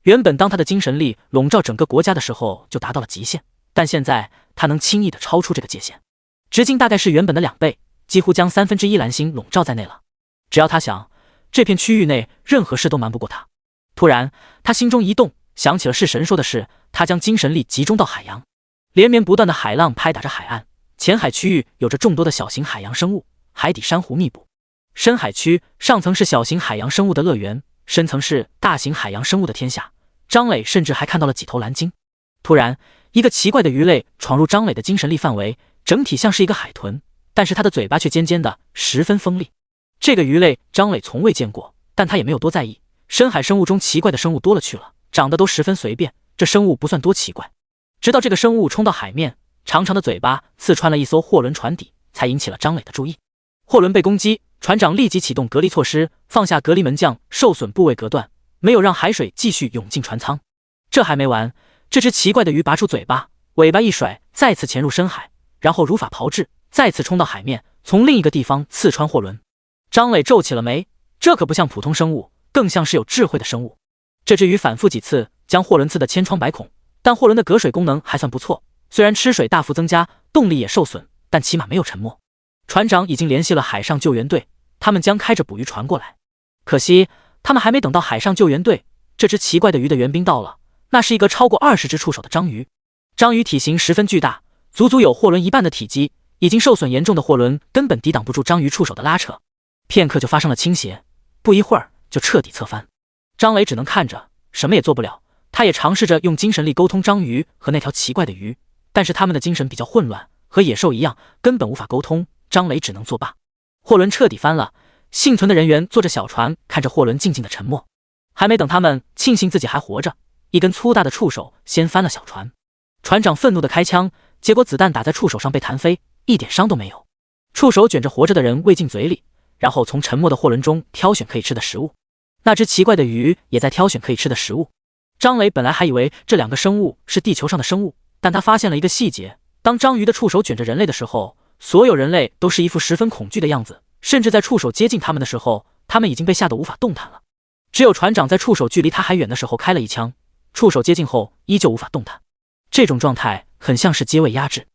原本当他的精神力笼罩整个国家的时候就达到了极限，但现在他能轻易地超出这个界限，直径大概是原本的2倍，几乎将1/3蓝星笼罩在内了。只要他想，这片区域内任何事都瞒不过他。突然他心中一动，想起了是神说的事，他将精神力集中到海洋。连绵不断的海浪拍打着海岸，浅海区域有着众多的小型海洋生物，海底珊瑚密布。深海区上层是小型海洋生物的乐园，深层是大型海洋生物的天下。张磊甚至还看到了几头蓝鲸。突然，一个奇怪的鱼类闯入张磊的精神力范围，整体像是一个海豚，但是它的嘴巴却尖尖的，十分锋利。这个鱼类张磊从未见过，但他也没有多在意。深海生物中奇怪的生物多了去了，长得都十分随便，这生物不算多奇怪。直到这个生物冲到海面，长长的嘴巴刺穿了一艘货轮船底，才引起了张磊的注意。货轮被攻击，船长立即启动隔离措施，放下隔离门将，受损部位隔断，没有让海水继续涌进船舱。这还没完，这只奇怪的鱼拔出嘴巴，尾巴一甩，再次潜入深海，然后如法炮制，再次冲到海面，从另一个地方刺穿货轮。张磊皱起了眉，这可不像普通生物，更像是有智慧的生物。这只鱼反复几次将货轮刺得千疮百孔，但货轮的隔水功能还算不错，虽然吃水大幅增加，动力也受损，但起码没有沉没。船长已经联系了海上救援队，他们将开着捕鱼船过来。可惜他们还没等到海上救援队，这只奇怪的鱼的援兵到了，那是一个超过20只触手的章鱼。章鱼体型十分巨大，足足有货轮一半的体积，已经受损严重的货轮根本抵挡不住章鱼触手的拉扯，片刻就发生了倾斜，不一会儿就彻底侧翻。张磊只能看着，什么也做不了。他也尝试着用精神力沟通章鱼和那条奇怪的鱼，但是他们的精神比较混乱，和野兽一样，根本无法沟通。张磊只能作罢。货轮彻底翻了，幸存的人员坐着小船，看着货轮静静的沉没。还没等他们庆幸自己还活着，一根粗大的触手掀翻了小船。船长愤怒的开枪，结果子弹打在触手上被弹飞，一点伤都没有。触手卷着活着的人喂进嘴里，然后从沉没的货轮中挑选可以吃的食物。那只奇怪的鱼也在挑选可以吃的食物。张磊本来还以为这2个生物是地球上的生物，但他发现了一个细节，当章鱼的触手卷着人类的时候，所有人类都是一副十分恐惧的样子，甚至在触手接近他们的时候，他们已经被吓得无法动弹了。只有船长在触手距离他还远的时候开了一枪，触手接近后依旧无法动弹。这种状态很像是阶位压制。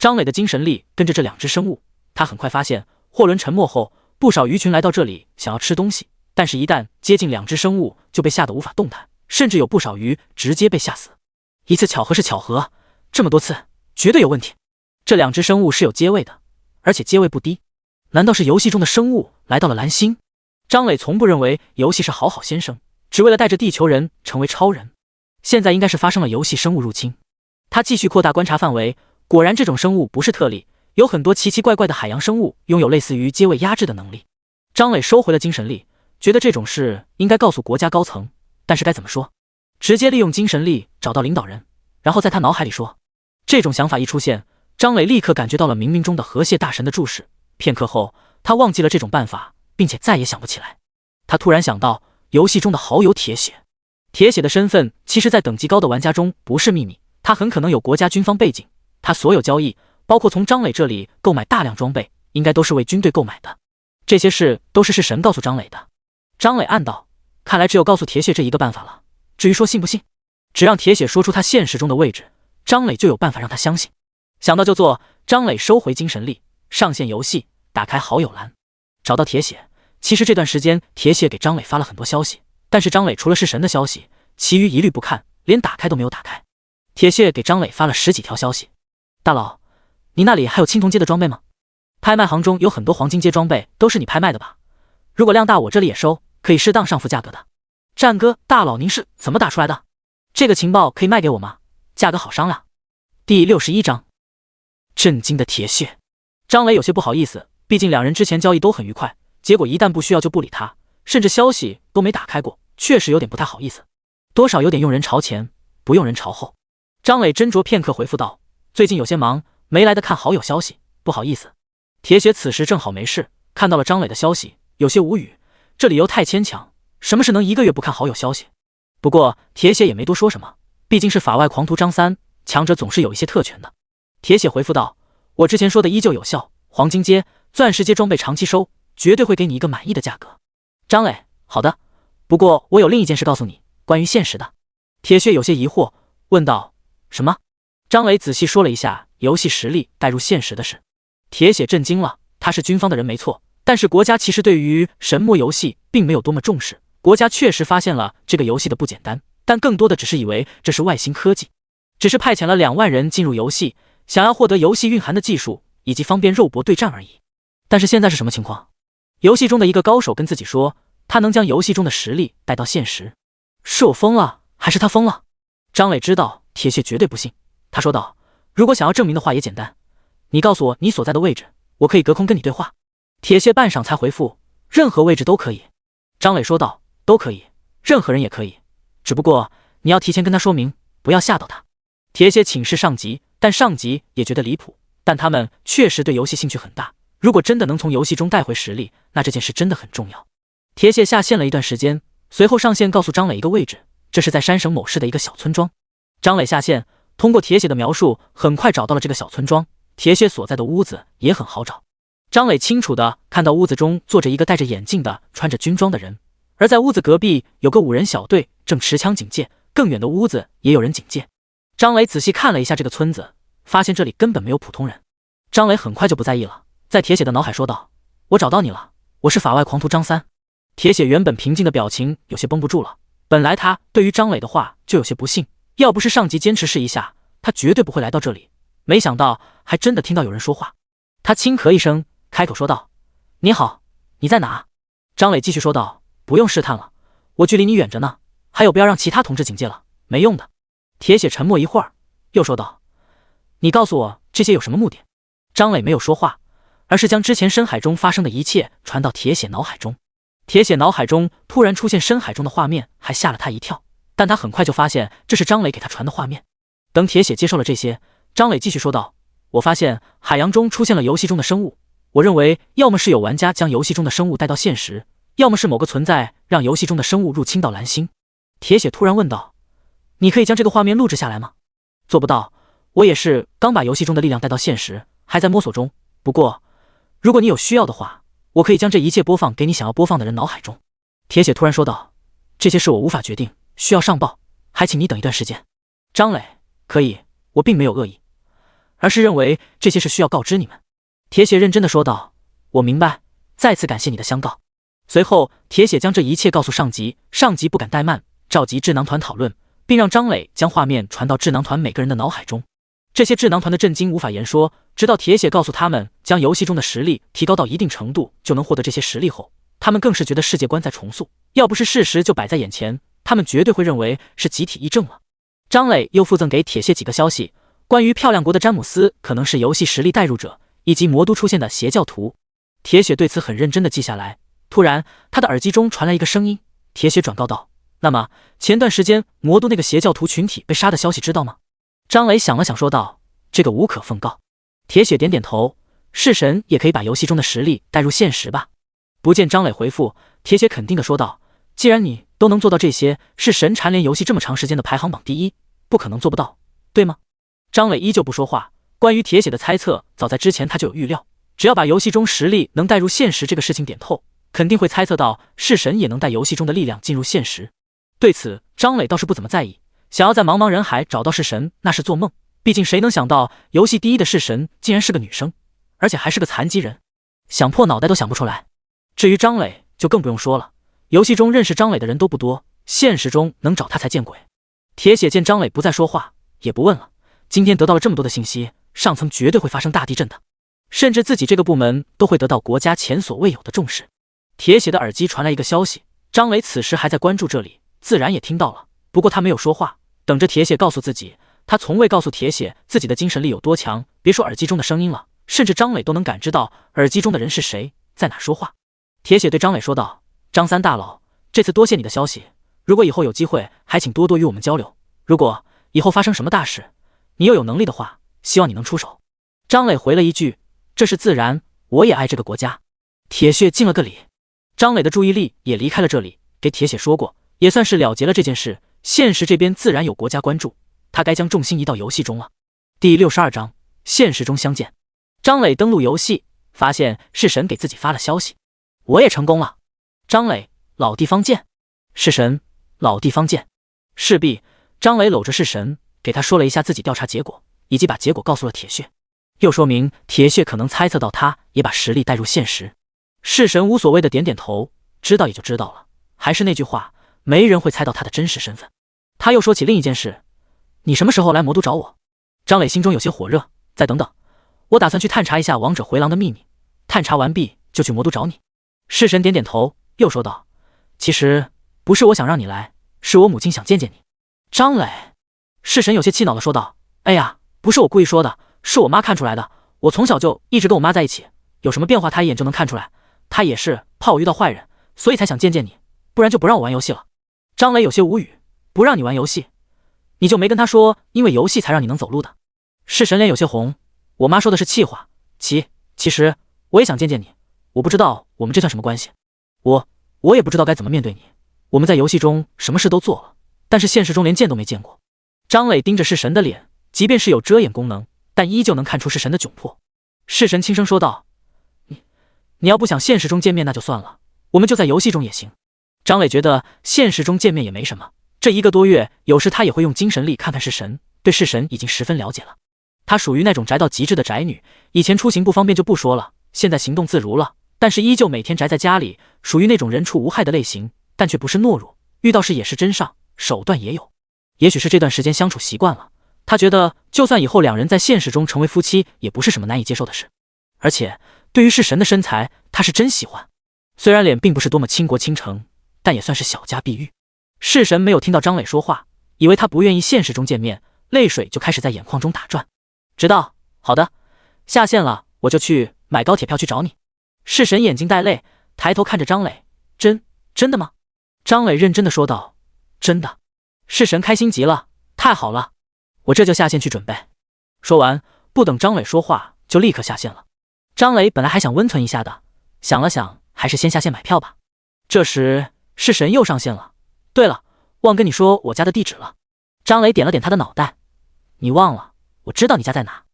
张磊的精神力跟着这2只生物，他很快发现货轮沉没后，不少鱼群来到这里想要吃东西，但是一旦接近2只生物就被吓得无法动弹，甚至有不少鱼直接被吓死。一次巧合是巧合，这么多次绝对有问题。这2只生物是有阶位的，而且阶位不低。难道是游戏中的生物来到了蓝星？张磊从不认为游戏是好好先生，只为了带着地球人成为超人。现在应该是发生了游戏生物入侵。他继续扩大观察范围，果然这种生物不是特例，有很多奇奇怪怪的海洋生物拥有类似于阶位压制的能力。张磊收回了精神力，觉得这种事应该告诉国家高层，但是该怎么说？直接利用精神力找到领导人，然后在他脑海里说。这种想法一出现，张磊立刻感觉到了冥冥中的河蟹大神的注视。片刻后，他忘记了这种办法，并且再也想不起来。他突然想到游戏中的好友铁血。铁血的身份其实在等级高的玩家中不是秘密，他很可能有国家军方背景，他所有交易，包括从张磊这里购买大量装备，应该都是为军队购买的。这些事都是神告诉张磊的。张磊暗道，看来只有告诉铁血这一个办法了。至于说信不信，只让铁血说出他现实中的位置，张磊就有办法让他相信。想到就做，张磊收回精神力，上线游戏，打开好友栏，找到铁血。其实这段时间铁血给张磊发了很多消息，但是张磊除了是神的消息，其余一律不看，连打开都没有打开。铁血给张磊发了10几条消息。大佬，你那里还有青铜阶的装备吗？拍卖行中有很多黄金阶装备，都是你拍卖的吧？如果量大我这里也收，可以适当上浮价格的。战哥，大佬您是怎么打出来的？这个情报可以卖给我吗？价格好商量。第61章，震惊的铁血。张磊有些不好意思，毕竟2人之前交易都很愉快，结果一旦不需要就不理他，甚至消息都没打开过，确实有点不太好意思，多少有点用人朝前，不用人朝后。张磊斟酌片刻回复道，最近有些忙，没来得看好友消息，不好意思。铁血此时正好没事，看到了张磊的消息，有些无语，这理由太牵强，什么是能1个月不看好友消息？不过铁血也没多说什么，毕竟是法外狂徒张三，强者总是有一些特权的。铁血回复道，我之前说的依旧有效，黄金阶、钻石阶装备长期收，绝对会给你一个满意的价格。张磊，好的，不过我有另一件事告诉你，关于现实的。铁血有些疑惑，问道：什么？张磊仔细说了一下游戏实力带入现实的事。铁血震惊了，他是军方的人没错，但是国家其实对于神魔游戏并没有多么重视。国家确实发现了这个游戏的不简单，但更多的只是以为这是外星科技，只是派遣了2万人进入游戏，想要获得游戏蕴含的技术以及方便肉搏对战而已。但是现在是什么情况？游戏中的一个高手跟自己说，他能将游戏中的实力带到现实。是我疯了，还是他疯了？张磊知道铁血绝对不信，他说道：如果想要证明的话也简单，你告诉我你所在的位置，我可以隔空跟你对话。铁血半晌才回复：任何位置都可以。张磊说道：都可以，任何人也可以，只不过你要提前跟他说明，不要吓到他。铁血请示上级，但上级也觉得离谱，但他们确实对游戏兴趣很大，如果真的能从游戏中带回实力，那这件事真的很重要。铁血下线了一段时间，随后上线告诉张磊一个位置，这是在山省某市的一个小村庄。张磊下线，通过铁血的描述，很快找到了这个小村庄。铁血所在的屋子也很好找，张磊清楚地看到屋子中坐着一个戴着眼镜的穿着军装的人，而在屋子隔壁有个5人小队正持枪警戒，更远的屋子也有人警戒。张磊仔细看了一下这个村子，发现这里根本没有普通人。张磊很快就不在意了，在铁血的脑海说道：我找到你了，我是法外狂徒张三。铁血原本平静的表情有些绷不住了，本来他对于张磊的话就有些不信，要不是上级坚持试一下，他绝对不会来到这里，没想到还真的听到有人说话。他轻咳一声，开口说道：你好，你在哪？张磊继续说道：不用试探了，我距离你远着呢，还有不要让其他同志警戒了，没用的。铁血沉默一会儿，又说道：你告诉我这些有什么目的？张磊没有说话，而是将之前深海中发生的一切传到铁血脑海中。铁血脑海中突然出现深海中的画面，还吓了他一跳，但他很快就发现这是张磊给他传的画面。等铁血接受了这些，张磊继续说道：我发现海洋中出现了游戏中的生物，我认为要么是有玩家将游戏中的生物带到现实，要么是某个存在让游戏中的生物入侵到蓝星。铁血突然问道：你可以将这个画面录制下来吗？做不到，我也是刚把游戏中的力量带到现实，还在摸索中，不过如果你有需要的话，我可以将这一切播放给你想要播放的人脑海中。铁血突然说道：这些事我无法决定，需要上报，还请你等一段时间。张磊，可以，我并没有恶意，而是认为这些事需要告知你们。铁血认真的说道：我明白，再次感谢你的相告。随后铁血将这一切告诉上级，上级不敢怠慢，召集智囊团讨论，并让张磊将画面传到智囊团每个人的脑海中。这些智囊团的震惊无法言说，直到铁血告诉他们将游戏中的实力提高到一定程度就能获得这些实力后，他们更是觉得世界观在重塑，要不是事实就摆在眼前，他们绝对会认为是集体癔症了。张磊又附赠给铁血几个消息，关于漂亮国的詹姆斯可能是游戏实力带入者，以及魔都出现的邪教徒。铁血对此很认真地记下来。突然他的耳机中传来一个声音，铁血转告道：那么前段时间魔都那个邪教徒群体被杀的消息知道吗？张磊想了想说道：这个无可奉告。铁血点点头，弑神也可以把游戏中的实力带入现实吧？不见张磊回复，铁血肯定地说道：既然你都能做到这些，弑神蝉联游戏这么长时间的排行榜第一，不可能做不到，对吗？张磊依旧不说话。关于铁血的猜测，早在之前他就有预料，只要把游戏中实力能带入现实这个事情点透，肯定会猜测到弑神也能带游戏中的力量进入现实。对此张磊倒是不怎么在意，想要在茫茫人海找到弑神那是做梦，毕竟谁能想到游戏第一的弑神竟然是个女生，而且还是个残疾人，想破脑袋都想不出来。至于张磊就更不用说了，游戏中认识张磊的人都不多，现实中能找他才见鬼。铁血见张磊不再说话，也不问了，今天得到了这么多的信息，上层绝对会发生大地震的，甚至自己这个部门都会得到国家前所未有的重视。铁血的耳机传来一个消息，张磊此时还在关注这里，自然也听到了，不过他没有说话，等着铁血告诉自己。他从未告诉铁血自己的精神力有多强，别说耳机中的声音了，甚至张磊都能感知到耳机中的人是谁，在哪说话。铁血对张磊说道：张三大佬，这次多谢你的消息，如果以后有机会还请多多与我们交流，如果以后发生什么大事，你又有能力的话，希望你能出手。张磊回了一句：这是自然，我也爱这个国家。铁血敬了个礼。张磊的注意力也离开了这里，给铁血说过，也算是了结了这件事，现实这边自然有国家关注，他该将重心移到游戏中了。第62章，现实中相见。张磊登录游戏，发现是神给自己发了消息，我也成功了。张磊，老地方见。是神，老地方见。势必，张磊搂着是神，给他说了一下自己调查结果，以及把结果告诉了铁血，又说明铁血可能猜测到他，也把实力带入现实。是神无所谓的点点头，知道也就知道了。还是那句话，没人会猜到他的真实身份。他又说起另一件事，你什么时候来魔都找我？张磊心中有些火热，再等等，我打算去探查一下王者回廊的秘密，探查完毕就去魔都找你。是神点点头，又说道，其实不是我想让你来，是我母亲想见见你。张磊，是神有些气恼的说道，哎呀，不是我故意说的，是我妈看出来的，我从小就一直跟我妈在一起，有什么变化她一眼就能看出来，她也是怕我遇到坏人，所以才想见见你，不然就不让我玩游戏了。张磊有些无语，不让你玩游戏，你就没跟他说因为游戏才让你能走路的？是神脸有些红，我妈说的是气话，其实我也想见见你，我不知道我们这算什么关系，我也不知道该怎么面对你，我们在游戏中什么事都做了，但是现实中连见都没见过。张磊盯着是神的脸，即便是有遮掩功能，但依旧能看出是神的窘迫。是神轻声说道，你要不想现实中见面那就算了，我们就在游戏中也行。张磊觉得现实中见面也没什么，这1个多月有时他也会用精神力看看是神，对是神已经十分了解了。她属于那种宅到极致的宅女，以前出行不方便就不说了，现在行动自如了，但是依旧每天宅在家里，属于那种人畜无害的类型，但却不是懦弱，遇到事也是真上，手段也有。也许是这段时间相处习惯了，他觉得就算以后两人在现实中成为夫妻，也不是什么难以接受的事。而且对于是神的身材，他是真喜欢，虽然脸并不是多么倾国倾城，但也算是小家碧玉。是神没有听到张磊说话，以为他不愿意现实中见面，泪水就开始在眼眶中打转。知道，好的，下线了我就去买高铁票去找你。是神眼睛带泪，抬头看着张磊，真的吗？张磊认真的说道，真的。是神开心极了，太好了，我这就下线去准备。说完，不等张磊说话，就立刻下线了。张磊本来还想温存一下的，想了想，还是先下线买票吧。这时，是神又上线了。对了，忘跟你说我家的地址了。张磊点了点他的脑袋，你忘了？我知道你家在哪。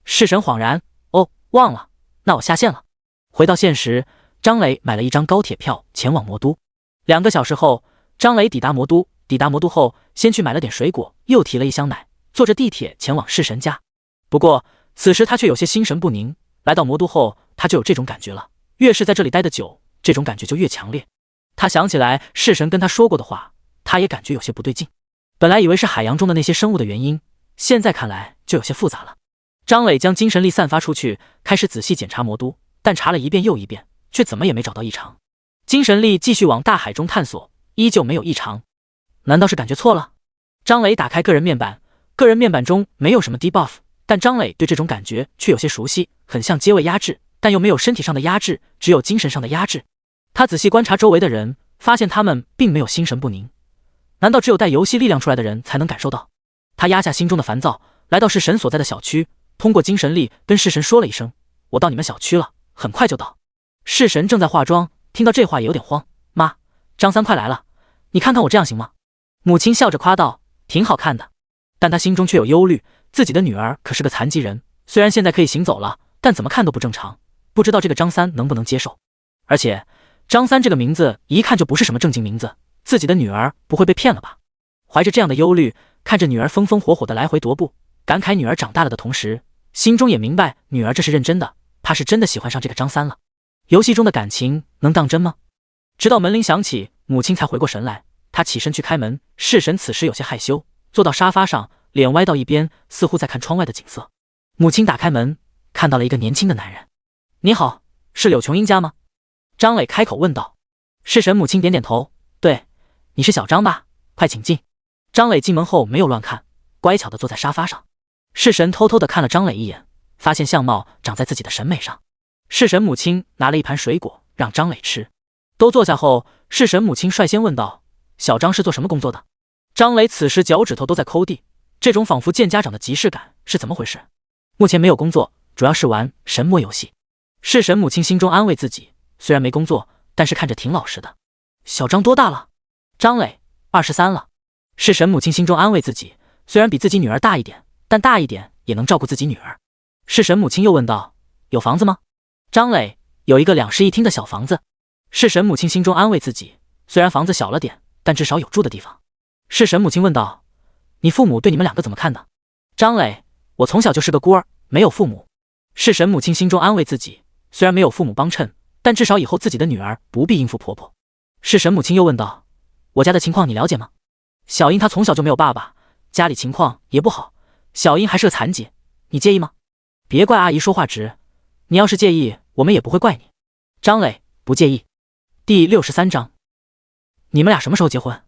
是神恍然，哦，忘了，那我下线了。回到现实，张磊买了一张高铁票前往魔都。2个小时后，张磊抵达魔都。抵达魔都后，先去买了点水果，又提了一箱奶，坐着地铁前往是神家。不过此时他却有些心神不宁，来到魔都后，他就有这种感觉了，越是在这里待得久，这种感觉就越强烈。他想起来是神跟他说过的话，他也感觉有些不对劲。本来以为是海洋中的那些生物的原因，现在看来就有些复杂了。张磊将精神力散发出去，开始仔细检查魔都，但查了一遍又一遍，却怎么也没找到异常。精神力继续往大海中探索，依旧没有异常。难道是感觉错了？张磊打开个人面板，个人面板中没有什么 debuff， 但张磊对这种感觉却有些熟悉，很像阶位压制，但又没有身体上的压制，只有精神上的压制。他仔细观察周围的人，发现他们并没有心神不宁。难道只有带游戏力量出来的人才能感受到？他压下心中的烦躁，来到是神所在的小区，通过精神力跟是神说了一声，我到你们小区了，很快就到。是神正在化妆，听到这话也有点慌，妈，张三快来了，你看看我这样行吗？母亲笑着夸道，挺好看的。但他心中却有忧虑，自己的女儿可是个残疾人，虽然现在可以行走了，但怎么看都不正常，不知道这个张三能不能接受。而且张三这个名字一看就不是什么正经名字，自己的女儿不会被骗了吧？怀着这样的忧虑，看着女儿风风火火的来回踱步，感慨女儿长大了的同时，心中也明白女儿这是认真的，怕是真的喜欢上这个张三了。游戏中的感情能当真吗？直到门铃响起，母亲才回过神来，她起身去开门。是神此时有些害羞，坐到沙发上，脸歪到一边，似乎在看窗外的景色。母亲打开门，看到了一个年轻的男人。你好，是柳琼英家吗？张磊开口问道。是神母亲点点头，对，你是小张吧？快请进。张磊进门后没有乱看，乖巧地坐在沙发上。是神偷偷地看了张磊一眼，发现相貌长在自己的审美上。是神母亲拿了一盘水果让张磊吃。都坐下后，是神母亲率先问道，小张是做什么工作的？张磊此时脚趾头都在抠地，这种仿佛见家长的即视感是怎么回事？目前没有工作，主要是玩神魔游戏。是神母亲心中安慰自己，虽然没工作，但是看着挺老实的。小张多大了？张磊23了。是神母亲心中安慰自己，虽然比自己女儿大一点，但大一点也能照顾自己女儿。是神母亲又问道，有房子吗？张磊有一个2室1厅的小房子。世神母亲心中安慰自己，虽然房子小了点，但至少有住的地方。世神母亲问道：你父母对你们2个怎么看的？张磊：我从小就是个孤儿，没有父母。世神母亲心中安慰自己，虽然没有父母帮衬，但至少以后自己的女儿不必应付婆婆。世神母亲又问道：我家的情况你了解吗？小英她从小就没有爸爸，家里情况也不好，小英还是个残疾，你介意吗？别怪阿姨说话直，你要是介意，我们也不会怪你。张磊：不介意。第63章，你们俩什么时候结婚？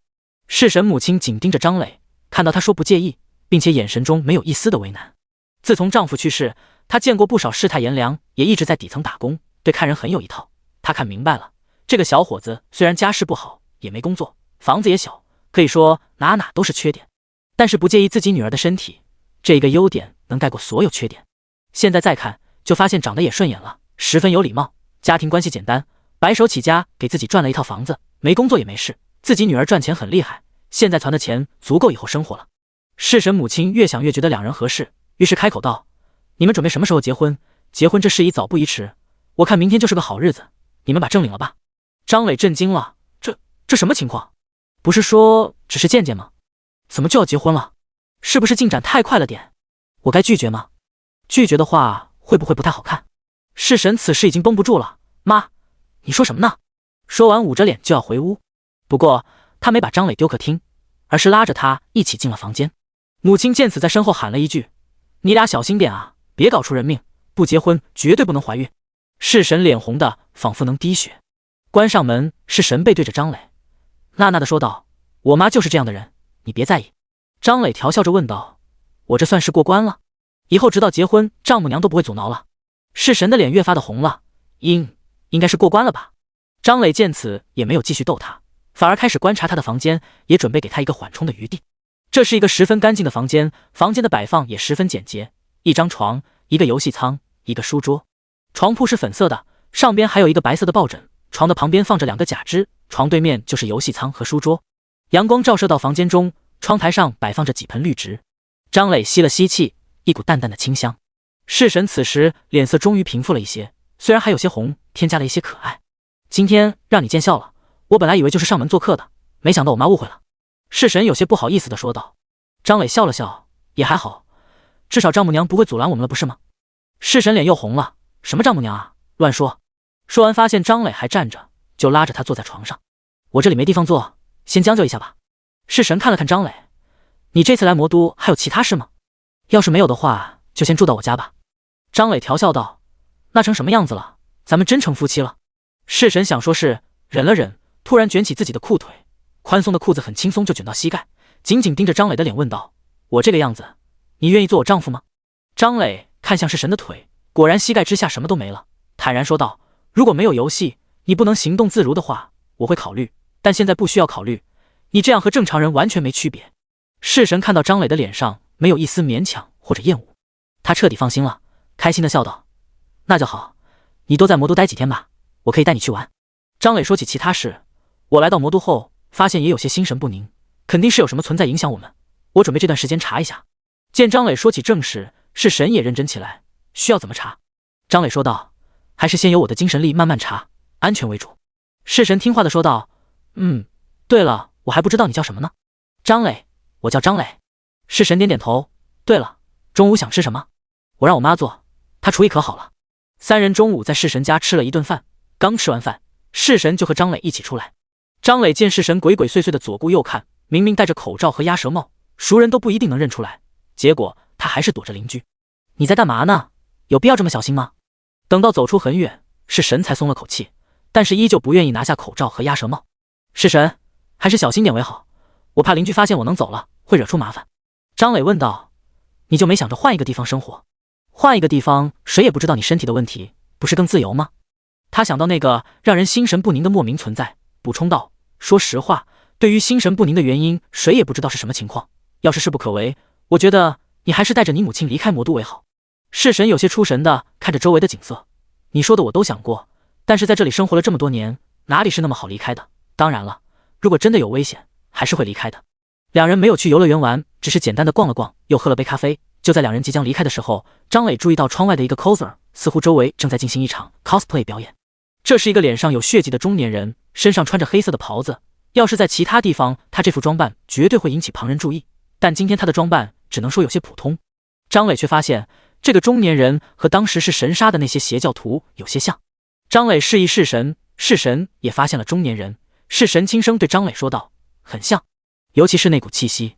世神母亲紧盯着张磊，看到他说不介意，并且眼神中没有一丝的为难。自从丈夫去世，她见过不少世态炎凉，也一直在底层打工，对看人很有一套。她看明白了，这个小伙子虽然家世不好，也没工作，房子也小，可以说哪哪都是缺点，但是不介意自己女儿的身体，这一个优点能盖过所有缺点。现在再看，就发现长得也顺眼了，十分有礼貌，家庭关系简单，白手起家给自己赚了一套房子，没工作也没事，自己女儿赚钱很厉害，现在攒的钱足够以后生活了。世神母亲越想越觉得2人合适，于是开口道：你们准备什么时候结婚？结婚这事宜早不宜迟，我看明天就是个好日子，你们把证领了吧。张磊震惊了，这什么情况？不是说只是见见吗？怎么就要结婚了？是不是进展太快了点？我该拒绝吗？拒绝的话会不会不太好看？世神此时已经绷不住了，妈，你说什么呢？说完捂着脸就要回屋，不过他没把张磊丢客厅，而是拉着他一起进了房间。母亲见此在身后喊了一句：你俩小心点啊，别搞出人命，不结婚绝对不能怀孕。世神脸红的仿佛能滴血。关上门，世神背对着张磊，纳纳的说道：我妈就是这样的人，你别在意。张磊调笑着问道：我这算是过关了？以后直到结婚，丈母娘都不会阻挠了。世神的脸越发的红了，应该是过关了吧。张磊见此也没有继续逗他，反而开始观察他的房间，也准备给他一个缓冲的余地。这是一个十分干净的房间，房间的摆放也十分简洁，一张床，一个游戏舱，一个书桌，床铺是粉色的，上边还有一个白色的抱枕，床的旁边放着2个假肢，床对面就是游戏舱和书桌。阳光照射到房间中，窗台上摆放着几盆绿植。张磊吸了吸气，一股淡淡的清香。世神此时脸色终于平复了一些，虽然还有些红，添加了一些可爱。今天让你见笑了，我本来以为就是上门做客的，没想到我妈误会了。世神有些不好意思地说道。张磊笑了笑，也还好，至少丈母娘不会阻拦我们了，不是吗？世神脸又红了，什么丈母娘啊，乱说。说完发现张磊还站着，就拉着他坐在床上。我这里没地方坐，先将就一下吧。世神看了看张磊，你这次来魔都还有其他事吗？要是没有的话，就先住到我家吧。张磊调笑道：那成什么样子了，咱们真成夫妻了。世神想说是忍了忍，突然卷起自己的裤腿，宽松的裤子很轻松就卷到膝盖，紧紧盯着张磊的脸问道：我这个样子，你愿意做我丈夫吗？张磊看向世神的腿，果然膝盖之下什么都没了，坦然说道：如果没有游戏，你不能行动自如的话，我会考虑，但现在不需要考虑，你这样和正常人完全没区别。世神看到张磊的脸上没有一丝勉强或者厌恶，他彻底放心了，开心的笑道：那就好，你多在魔都待几天吧，我可以带你去玩。张磊说起其他事，我来到魔都后发现也有些心神不宁，肯定是有什么存在影响我们，我准备这段时间查一下。见张磊说起正事，世神也认真起来，需要怎么查？张磊说道：还是先由我的精神力慢慢查，安全为主。世神听话的说道：对了，我还不知道你叫什么呢。张磊，我叫张磊。世神点点头，对了，中午想吃什么？我让我妈做，她厨艺可好了。3人中午在世神家吃了一顿饭，刚吃完饭，世神就和张磊一起出来。张磊见世神鬼鬼祟祟的左顾右看，明明戴着口罩和鸭舌帽，熟人都不一定能认出来，结果他还是躲着邻居。你在干嘛呢？有必要这么小心吗？等到走出很远，世神才松了口气，但是依旧不愿意拿下口罩和鸭舌帽。世神，还是小心点为好，我怕邻居发现我能走了，会惹出麻烦。张磊问道：你就没想着换一个地方生活？换一个地方，谁也不知道你身体的问题，不是更自由吗？他想到那个让人心神不宁的莫名存在，补充道：说实话，对于心神不宁的原因，谁也不知道是什么情况。要是势不可为，我觉得你还是带着你母亲离开魔都为好。世神有些出神的看着周围的景色，你说的我都想过，但是在这里生活了这么多年，哪里是那么好离开的？当然了，如果真的有危险，还是会离开的。2人没有去游乐园玩，只是简单的逛了逛，又喝了杯咖啡。就在2人即将离开的时候，张磊注意到窗外的一个 coser 似乎周围正在进行一场 cosplay 表演。这是一个脸上有血迹的中年人，身上穿着黑色的袍子。要是在其他地方，他这副装扮绝对会引起旁人注意，但今天他的装扮只能说有些普通。张磊却发现，这个中年人和当时是神杀的那些邪教徒有些像。张磊示意弑神，弑神也发现了中年人，弑神轻声对张磊说道：“很像，尤其是那股气息。”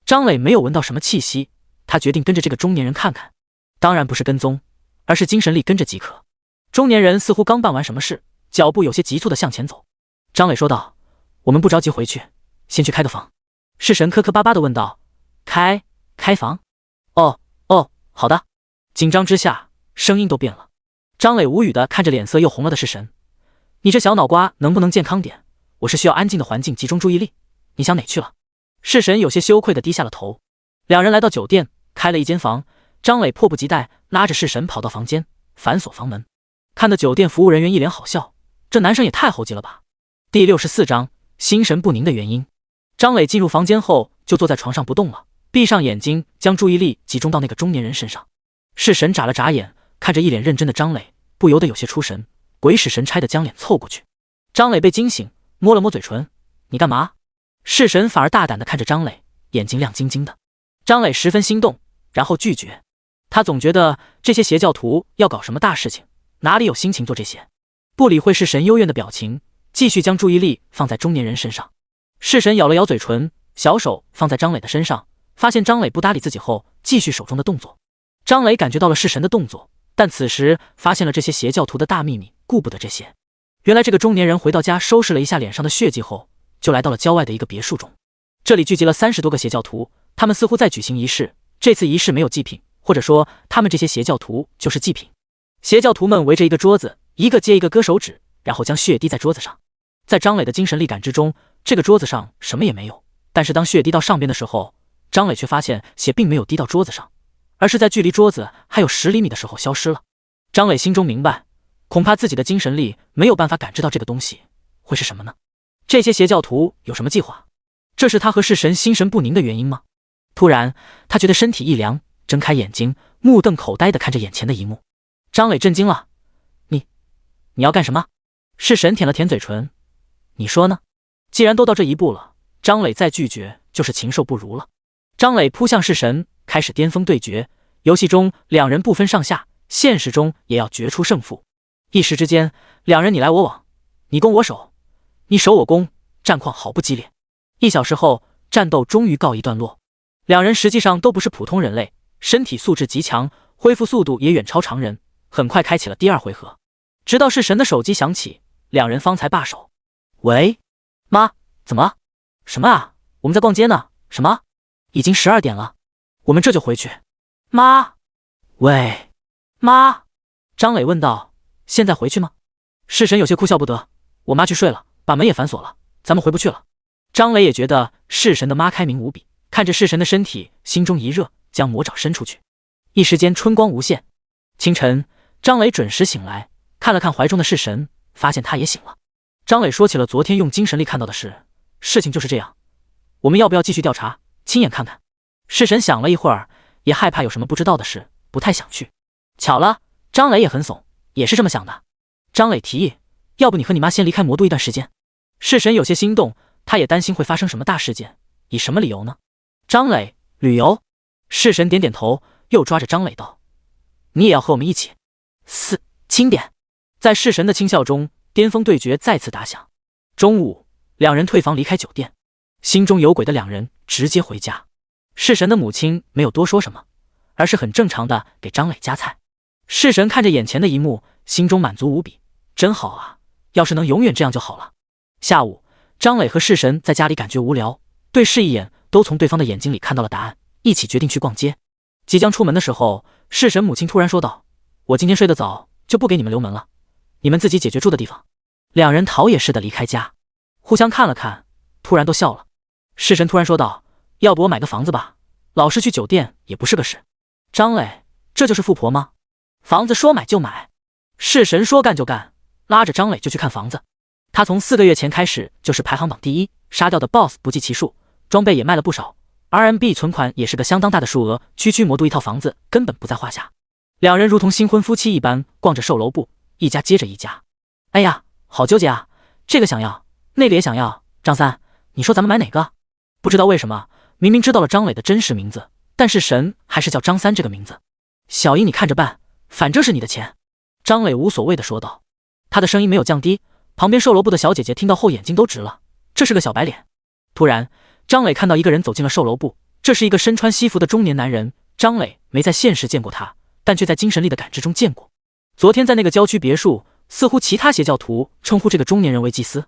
张磊没有闻到什么气息，他决定跟着这个中年人看看。当然不是跟踪，而是精神力跟着即可。中年人似乎刚办完什么事，脚步有些急促地向前走。张磊说道：“我们不着急回去，先去开个房。”弑神磕磕巴巴地问道：“开房？哦，好的。”紧张之下，声音都变了。张磊无语地看着脸色又红了的弑神：“你这小脑瓜能不能健康点？我是需要安静的环境集中注意力，你想哪去了？”弑神有些羞愧地低下了头。两人来到酒店，开了一间房。张磊迫不及待拉着弑神跑到房间，反锁房门。看得酒店服务人员一脸好笑，这男生也太猴急了吧。第64章心神不宁的原因。张磊进入房间后就坐在床上不动了，闭上眼睛，将注意力集中到那个中年人身上。弑神眨了眨眼，看着一脸认真的张磊，不由得有些出神，鬼使神差的将脸凑过去。张磊被惊醒，摸了摸嘴唇：“你干嘛？”弑神反而大胆地看着张磊，眼睛亮晶晶的。张磊十分心动，然后拒绝。他总觉得这些邪教徒要搞什么大事情，哪里有心情做这些？不理会弑神幽怨的表情，继续将注意力放在中年人身上。弑神咬了咬嘴唇，小手放在张磊的身上，发现张磊不搭理自己后，继续手中的动作。张磊感觉到了弑神的动作，但此时发现了这些邪教徒的大秘密，顾不得这些。原来这个中年人回到家收拾了一下脸上的血迹后，就来到了郊外的一个别墅中。这里聚集了30多个邪教徒，他们似乎在举行仪式。这次仪式没有祭品，或者说他们这些邪教徒就是祭品。邪教徒们围着一个桌子，一个接一个割手指，然后将血滴在桌子上。在张磊的精神力感知中，这个桌子上什么也没有，但是当血滴到上边的时候，张磊却发现血并没有滴到桌子上，而是在距离桌子还有10厘米的时候消失了。张磊心中明白，恐怕自己的精神力没有办法感知到这个东西会是什么呢？这些邪教徒有什么计划？这是他和弑神心神不宁的原因吗？突然他觉得身体一凉，睁开眼睛，目瞪口呆地看着眼前的一幕。张磊震惊了：“你要干什么？”弑神舔了舔嘴唇：“你说呢？”既然都到这一步了，张磊再拒绝就是禽兽不如了。张磊扑向弑神，开始巅峰对决。游戏中两人不分上下，现实中也要决出胜负。一时之间，两人你来我往，你攻我守，你守我攻，战况好不激烈。1小时后，战斗终于告一段落。两人实际上都不是普通人类，身体素质极强，恢复速度也远超常人。很快开启了第2回合，直到弑神的手机响起，两人方才罢手。喂，妈，怎么了？什么啊？我们在逛街呢。什么？已经12点了，我们这就回去。妈，喂，妈。张磊问道：“现在回去吗？”弑神有些哭笑不得：“我妈去睡了，把门也反锁了，咱们回不去了。”张磊也觉得弑神的妈开明无比，看着弑神的身体，心中一热，将魔爪伸出去，一时间春光无限。清晨，张磊准时醒来，看了看怀中的弑神，发现他也醒了。张磊说起了昨天用精神力看到的事，事情就是这样，我们要不要继续调查，亲眼看看？弑神想了一会儿，也害怕有什么不知道的事，不太想去。巧了，张磊也很怂，也是这么想的。张磊提议，要不你和你妈先离开魔都一段时间。弑神有些心动，他也担心会发生什么大事件，以什么理由呢？张磊，旅游。弑神点点头，又抓着张磊道：“你也要和我们一起。轻点。”在弑神的轻笑中，巅峰对决再次打响。中午，两人退房离开酒店，心中有鬼的两人直接回家。弑神的母亲没有多说什么，而是很正常的给张磊夹菜。弑神看着眼前的一幕，心中满足无比，真好啊，要是能永远这样就好了。下午，张磊和弑神在家里感觉无聊，对视一眼都从对方的眼睛里看到了答案，一起决定去逛街。即将出门的时候，弑神母亲突然说道：“我今天睡得早，就不给你们留门了，你们自己解决住的地方。”两人逃也似的离开家，互相看了看，突然都笑了。弑神突然说道：“要不我买个房子吧，老是去酒店也不是个事。”张磊，这就是富婆吗？房子说买就买。弑神说干就干，拉着张磊就去看房子。他从4个月前开始就是排行榜第1，杀掉的 BOSS 不计其数，装备也卖了不少，RMB 存款也是个相当大的数额，区区魔都一套房子根本不在话下。两人如同新婚夫妻一般逛着售楼部，一家接着一家。哎呀，好纠结啊，这个想要，那个也想要。张三，你说咱们买哪个？不知道为什么，明明知道了张磊的真实名字，但是神还是叫张三这个名字。小姨你看着办，反正是你的钱。张磊无所谓的说道，他的声音没有降低。旁边售楼部的小姐姐听到后眼睛都直了，这是个小白脸。突然，张磊看到一个人走进了售楼部，这是一个身穿西服的中年男人。张磊没在现实见过他，但却在精神力的感知中见过。昨天在那个郊区别墅，似乎其他邪教徒称呼这个中年人为祭司。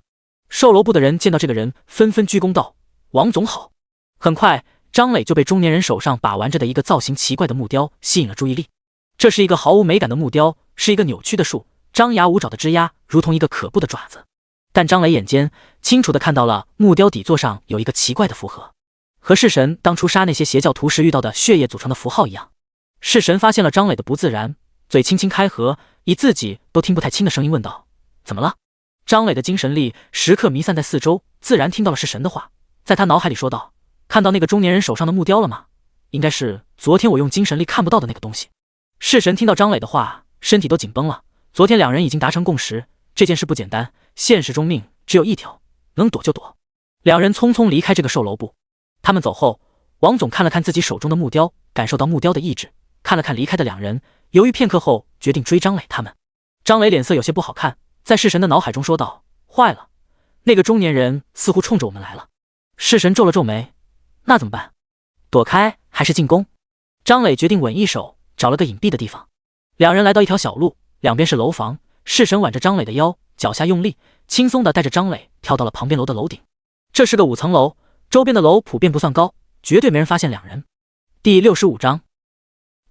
售楼部的人见到这个人，纷纷鞠躬道：“王总好。”很快，张磊就被中年人手上把玩着的一个造型奇怪的木雕吸引了注意力。这是一个毫无美感的木雕，是一个扭曲的树，张牙舞爪的枝桠如同一个可怖的爪子。但张磊眼尖，清楚地看到了木雕底座上有一个奇怪的符合，和弑神当初杀那些邪教徒时遇到的血液组成的符号一样。弑神发现了张磊的不自然，嘴轻轻开合，以自己都听不太清的声音问道：“怎么了？”张磊的精神力时刻弥散在四周，自然听到了弑神的话，在他脑海里说道：“看到那个中年人手上的木雕了吗？应该是昨天我用精神力看不到的那个东西。”弑神听到张磊的话，身体都紧绷了。昨天两人已经达成共识，这件事不简单，现实中命只有一条，能躲就躲。两人匆匆离开这个售楼部。他们走后，王总看了看自己手中的木雕，感受到木雕的意志，看了看离开的两人，犹豫片刻后决定追张磊他们。张磊脸色有些不好看，在弑神的脑海中说道：“坏了，那个中年人似乎冲着我们来了。”弑神皱了皱眉，那怎么办？躲开还是进攻？张磊决定稳一手，找了个隐蔽的地方。两人来到一条小路，两边是楼房。弑神挽着张磊的腰，脚下用力，轻松地带着张磊跳到了旁边楼的楼顶。这是个5层楼，周边的楼普遍不算高，绝对没人发现两人。第65章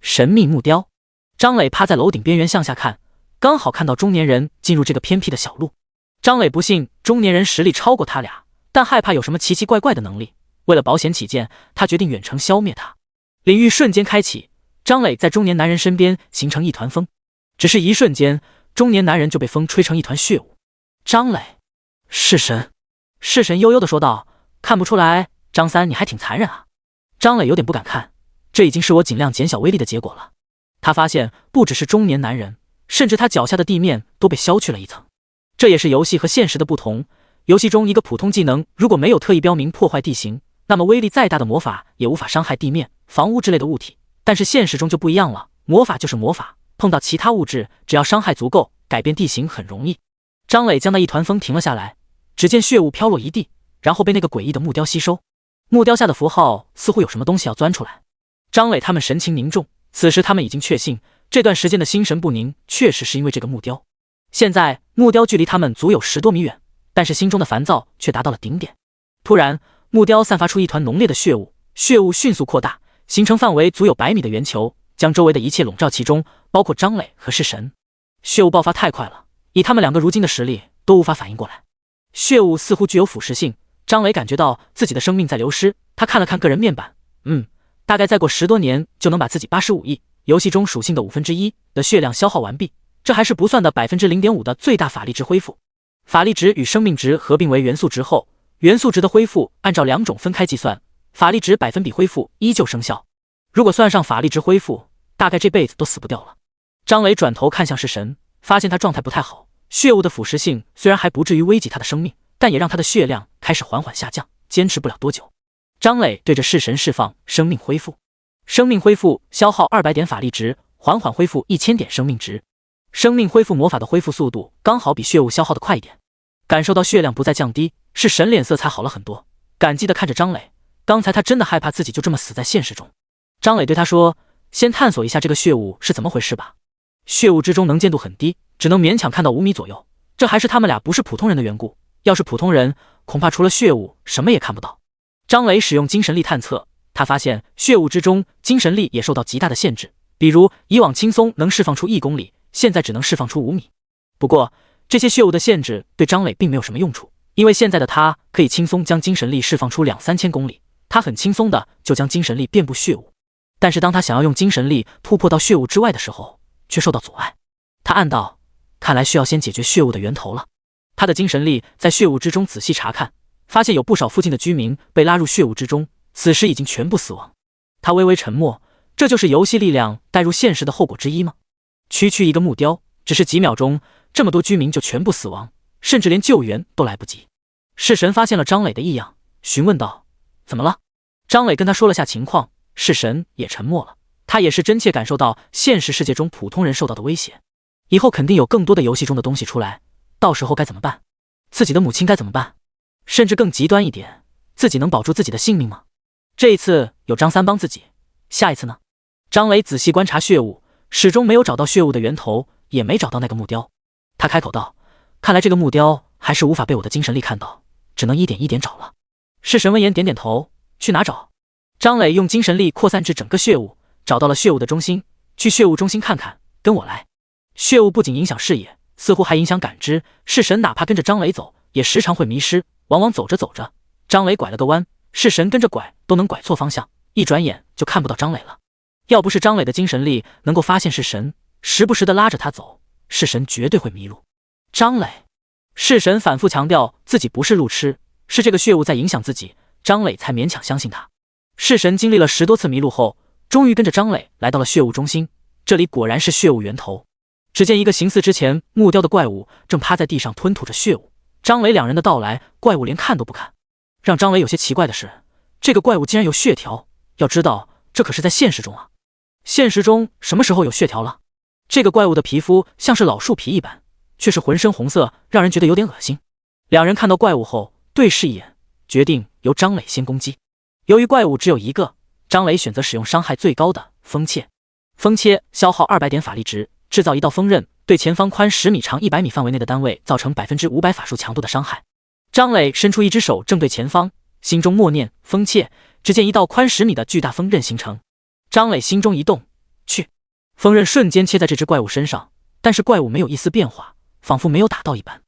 神秘木雕。张磊趴在楼顶边缘向下看，刚好看到中年人进入这个偏僻的小路。张磊不信中年人实力超过他俩，但害怕有什么奇奇怪怪的能力，为了保险起见，他决定远程消灭他。领域瞬间开启，张磊在中年男人身边形成一团风，只是一瞬间，中年男人就被风吹成一团血雾。张磊，弑神。弑神悠悠地说道：“看不出来，张三你还挺残忍啊。”张磊有点不敢看，这已经是我尽量减小威力的结果了。他发现不只是中年男人，甚至他脚下的地面都被削去了一层。这也是游戏和现实的不同。游戏中一个普通技能如果没有特意标明破坏地形，那么威力再大的魔法也无法伤害地面、房屋之类的物体。但是现实中就不一样了，魔法就是魔法，碰到其他物质，只要伤害足够，改变地形很容易。张磊将那一团风停了下来，只见血雾飘落一地，然后被那个诡异的木雕吸收。木雕下的符号似乎有什么东西要钻出来。张磊他们神情凝重，此时他们已经确信，这段时间的心神不宁确实是因为这个木雕。现在木雕距离他们足有10多米远，但是心中的烦躁却达到了顶点。突然，木雕散发出一团浓烈的血雾，血雾迅速扩大，形成范围足有100米的圆球，将周围的一切笼罩其中，包括张磊和弑神。血雾爆发太快了，以他们两个如今的实力都无法反应过来。血雾似乎具有腐蚀性，张磊感觉到自己的生命在流失。他看了看个人面板，大概再过10多年就能把自己85亿游戏中属性的1/5的血量消耗完毕，这还是不算的0.5%的最大法力值恢复。法力值与生命值合并为元素值后，元素值的恢复按照2种分开计算，法力值100%恢复依旧生效。如果算上法力值恢复，大概这辈子都死不掉了。张磊转头看向弑神，发现他状态不太好，血雾的腐蚀性虽然还不至于危及他的生命，但也让他的血量开始缓缓下降，坚持不了多久。张磊对着弑神释放生命恢复，生命恢复消耗200点法力值，缓缓恢复1000点生命值。生命恢复魔法的恢复速度刚好比血雾消耗的快一点。感受到血量不再降低，弑神脸色才好了很多，感激地看着张磊，刚才他真的害怕自己就这么死在现实中。张磊对他说：“先探索一下这个血雾是怎么回事吧。”血雾之中能见度很低，只能勉强看到5米左右，这还是他们俩不是普通人的缘故，要是普通人，恐怕除了血雾什么也看不到。张磊使用精神力探测，他发现血雾之中精神力也受到极大的限制，比如以往轻松能释放出1公里，现在只能释放出5米。不过这些血雾的限制对张磊并没有什么用处，因为现在的他可以轻松将精神力释放出2-3千公里，他很轻松的就将精神力遍布血雾。但是当他想要用精神力突破到血雾之外的时候，却受到阻碍。他暗道，看来需要先解决血雾的源头了。他的精神力在血雾之中仔细查看，发现有不少附近的居民被拉入血雾之中，此时已经全部死亡。他微微沉默，这就是游戏力量带入现实的后果之一吗？区区一个木雕，只是几秒钟，这么多居民就全部死亡，甚至连救援都来不及。弑神发现了张磊的异样，询问道：“怎么了？”张磊跟他说了下情况，弑神也沉默了。他也是真切感受到现实世界中普通人受到的威胁，以后肯定有更多的游戏中的东西出来，到时候该怎么办？自己的母亲该怎么办？甚至更极端一点，自己能保住自己的性命吗？这一次有张三帮自己，下一次呢？张磊仔细观察血雾，始终没有找到血雾的源头，也没找到那个木雕。他开口道：“看来这个木雕还是无法被我的精神力看到，只能一点一点找了。”弑神闻言点点头：“去哪找？”张磊用精神力扩散至整个血雾，找到了血雾的中心。去血雾中心看看，跟我来。血雾不仅影响视野，似乎还影响感知。弑神哪怕跟着张磊走，也时常会迷失，往往走着走着，张磊拐了个弯，弑神跟着拐都能拐错方向，一转眼就看不到张磊了。要不是张磊的精神力能够发现弑神，时不时的拉着他走，弑神绝对会迷路。张磊，弑神反复强调自己不是路痴，是这个血雾在影响自己，张磊才勉强相信他。弑神经历了10多次迷路后，终于跟着张磊来到了血雾中心，这里果然是血雾源头。只见一个形似之前木雕的怪物正趴在地上吞吐着血雾。张磊两人的到来，怪物连看都不看。让张磊有些奇怪的是，这个怪物竟然有血条，要知道这可是在现实中啊。现实中什么时候有血条了？这个怪物的皮肤像是老树皮一般，却是浑身红色，让人觉得有点恶心。两人看到怪物后对视一眼，决定由张磊先攻击。由于怪物只有一个，张磊选择使用伤害最高的风切。风切消耗200点法力值，制造一道锋刃，对前方宽10米、长100米范围内的单位造成500%法术强度的伤害。张磊伸出一只手正对前方，心中默念风切，只见一道宽10米的巨大锋刃形成。张磊心中一动，去！锋刃瞬间切在这只怪物身上，但是怪物没有一丝变化，仿佛没有打到一般。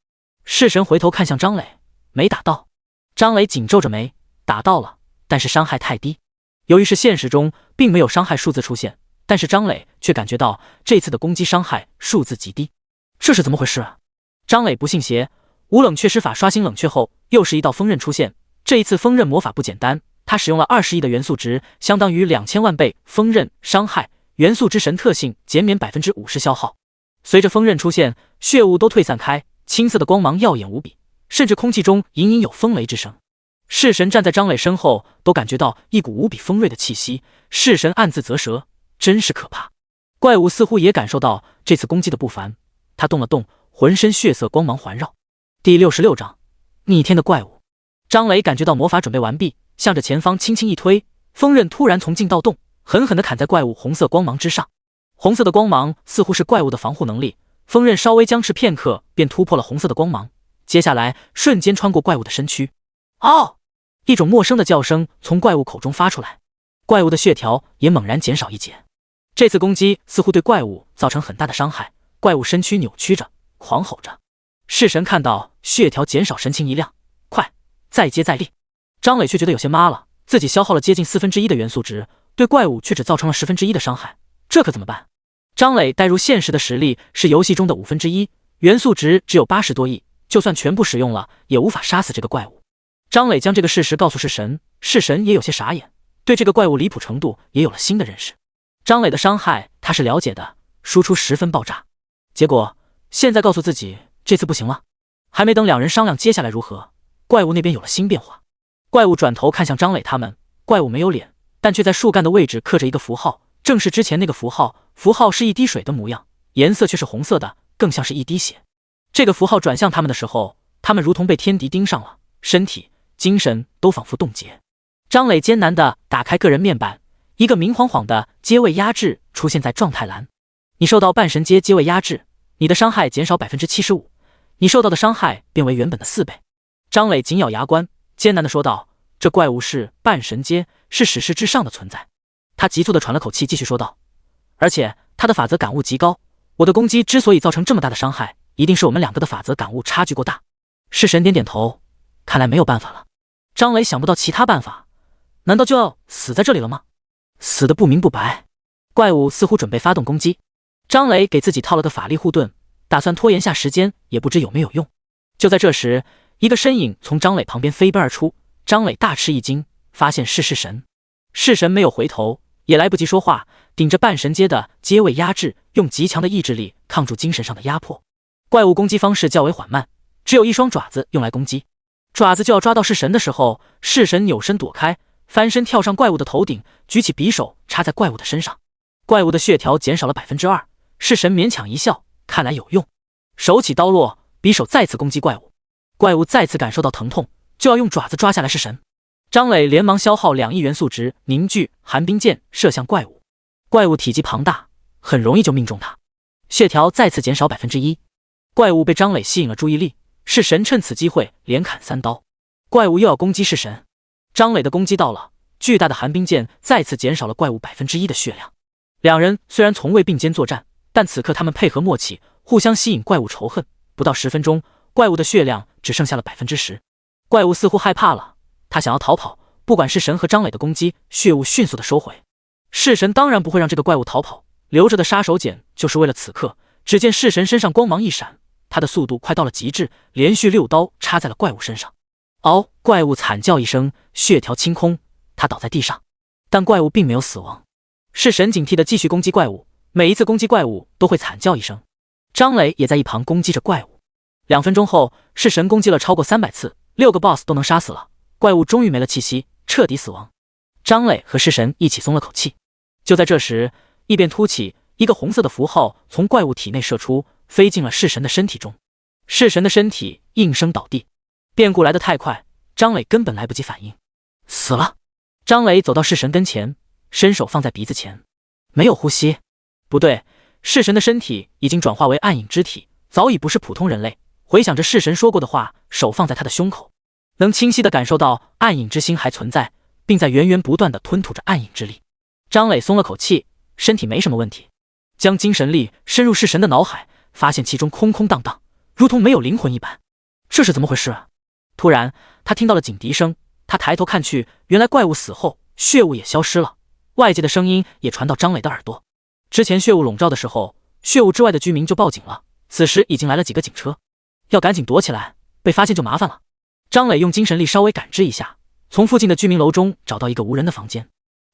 弑神回头看向张磊，没打到。张磊紧皱着眉，打到了，但是伤害太低。由于是现实中，并没有伤害数字出现，但是张磊却感觉到这次的攻击伤害数字极低，这是怎么回事啊？张磊不信邪，无冷却施法刷新冷却后，又是一道锋刃出现。这一次锋刃魔法不简单，他使用了20亿的元素值，相当于2000万倍锋刃伤害，元素之神特性减免50%消耗。随着锋刃出现，血雾都退散开，青色的光芒耀眼无比，甚至空气中隐隐有风雷之声。弑神站在张磊身后，都感觉到一股无比锋锐的气息。弑神暗自啧舌，真是可怕。怪物似乎也感受到这次攻击的不凡，他动了动，浑身血色光芒环绕。第66章逆天的怪物。张磊感觉到魔法准备完毕，向着前方轻轻一推，锋刃突然从静到动，狠狠地砍在怪物红色光芒之上。红色的光芒似乎是怪物的防护能力，锋刃稍微僵持片刻，便突破了红色的光芒，接下来瞬间穿过怪物的身躯。哦！一种陌生的叫声从怪物口中发出来，怪物的血条也猛然减少一截。这次攻击似乎对怪物造成很大的伤害，怪物身躯扭曲着，狂吼着。弑神看到血条减少，神情一亮，快，再接再厉。张磊却觉得有些妈了，自己消耗了接近1/4的元素值，对怪物却只造成了1/10的伤害，这可怎么办？张磊带入现实的实力是游戏中的1/5，元素值只有80多亿，就算全部使用了，也无法杀死这个怪物。张磊将这个事实告诉弑神，弑神也有些傻眼，对这个怪物离谱程度也有了新的认识。张磊的伤害他是了解的，输出10分爆炸。结果现在告诉自己这次不行了，还没等两人商量接下来如何，怪物那边有了新变化。怪物转头看向张磊他们，怪物没有脸，但却在树干的位置刻着一个符号，正是之前那个符号。符号是一滴水的模样，颜色却是红色的，更像是一滴血。这个符号转向他们的时候，他们如同被天敌盯上了，身体精神都仿佛冻结。张磊艰难地打开个人面板，一个明晃晃的阶位压制出现在状态栏。你受到半神阶阶位压制，你的伤害减少75%，你受到的伤害变为原本的4倍。张磊紧咬牙关，艰难地说道：“这怪物是半神阶，是史诗之上的存在。”他急促地喘了口气，继续说道：“而且他的法则感悟极高，我的攻击之所以造成这么大的伤害，一定是我们两个的法则感悟差距过大。”弑神点点头，看来没有办法了。张磊想不到其他办法，难道就要死在这里了吗？死得不明不白。怪物似乎准备发动攻击，张磊给自己套了个法力护盾，打算拖延下时间，也不知有没有用。就在这时，一个身影从张磊旁边飞奔而出，张磊大吃一惊，发现是弑神。弑神没有回头，也来不及说话，顶着半神阶的阶位压制，用极强的意志力抗住精神上的压迫。怪物攻击方式较为缓慢，只有一双爪子用来攻击。爪子就要抓到弑神的时候，弑神扭身躲开，翻身跳上怪物的头顶，举起匕首插在怪物的身上。怪物的血条减少了2%，弑神勉强一笑，看来有用。手起刀落，匕首再次攻击怪物。怪物再次感受到疼痛，就要用爪子抓下来弑神。张磊连忙消耗2亿元素值凝聚寒冰剑射向怪物。怪物体积庞大，很容易就命中他。血条再次减少1%。怪物被张磊吸引了注意力，弑神趁此机会连砍3刀。怪物又要攻击弑神，张磊的攻击到了，巨大的寒冰剑再次减少了怪物1%的血量。两人虽然从未并肩作战，但此刻他们配合默契，互相吸引怪物仇恨。不到10分钟，怪物的血量只剩下了10%。怪物似乎害怕了，他想要逃跑，不管是神和张磊的攻击，血雾迅速的收回。弑神当然不会让这个怪物逃跑，留着的杀手锏就是为了此刻。只见弑神身上光芒一闪，他的速度快到了极致，连续6刀插在了怪物身上。嗷！怪物惨叫一声，血条清空，他倒在地上。但怪物并没有死亡。弑神警惕地继续攻击怪物，每一次攻击怪物都会惨叫一声。张磊也在一旁攻击着怪物。2分钟后，弑神攻击了超过300次，6个 BOSS 都能杀死了，怪物终于没了气息，彻底死亡。张磊和弑神一起松了口气。就在这时，异变突起，一个红色的符号从怪物体内射出，飞进了弑神的身体中。弑神的身体应声倒地。变故来得太快，张磊根本来不及反应。死了。张磊走到弑神跟前，伸手放在鼻子前，没有呼吸。不对，弑神的身体已经转化为暗影之体，早已不是普通人类。回想着弑神说过的话，手放在他的胸口，能清晰地感受到暗影之心还存在，并在源源不断地吞吐着暗影之力。张磊松了口气，身体没什么问题。将精神力深入弑神的脑海，发现其中空空荡荡，如同没有灵魂一般。这是怎么回事啊？突然他听到了警笛声，他抬头看去，原来怪物死后血雾也消失了，外界的声音也传到张磊的耳朵。之前血雾笼罩的时候，血雾之外的居民就报警了，此时已经来了几个警车，要赶紧躲起来，被发现就麻烦了。张磊用精神力稍微感知一下，从附近的居民楼中找到一个无人的房间。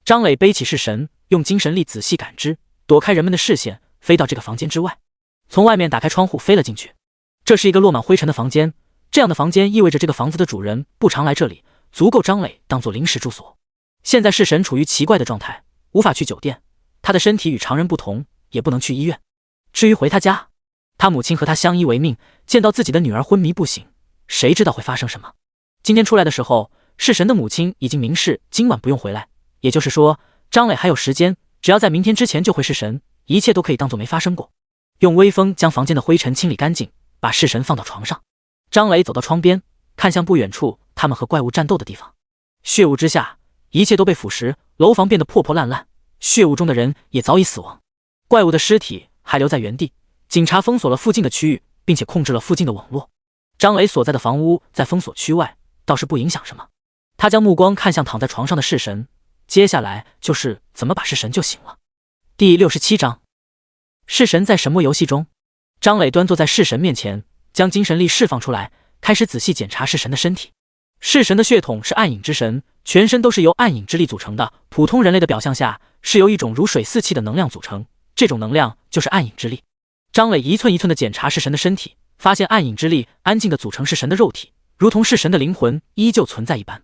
张磊背起弑神，用精神力仔细感知，躲开人们的视线，飞到这个房间之外，从外面打开窗户飞了进去。这是一个落满灰尘的房间，这样的房间意味着这个房子的主人不常来这里，足够张磊当作临时住所。现在弑神处于奇怪的状态，无法去酒店，他的身体与常人不同，也不能去医院。至于回他家，他母亲和他相依为命，见到自己的女儿昏迷不醒，谁知道会发生什么。今天出来的时候，弑神的母亲已经明示今晚不用回来，也就是说张磊还有时间，只要在明天之前救回弑神，一切都可以当作没发生过。用微风将房间的灰尘清理干净，把弑神放到床上。张磊走到窗边，看向不远处他们和怪物战斗的地方。血雾之下，一切都被腐蚀，楼房变得破破烂烂，血雾中的人也早已死亡，怪物的尸体还留在原地。警察封锁了附近的区域，并且控制了附近的网络。张磊所在的房屋在封锁区外，倒是不影响什么。他将目光看向躺在床上的弑神，接下来就是怎么把弑神救醒了。第67章，弑神在神魔游戏中。张磊端坐在弑神面前，将精神力释放出来，开始仔细检查弑神的身体。弑神的血统是暗影之神，全身都是由暗影之力组成的，普通人类的表象下是由一种如水似气的能量组成，这种能量就是暗影之力。张磊一寸一寸地检查弑神的身体，发现暗影之力安静地组成弑神的肉体，如同弑神的灵魂依旧存在一般。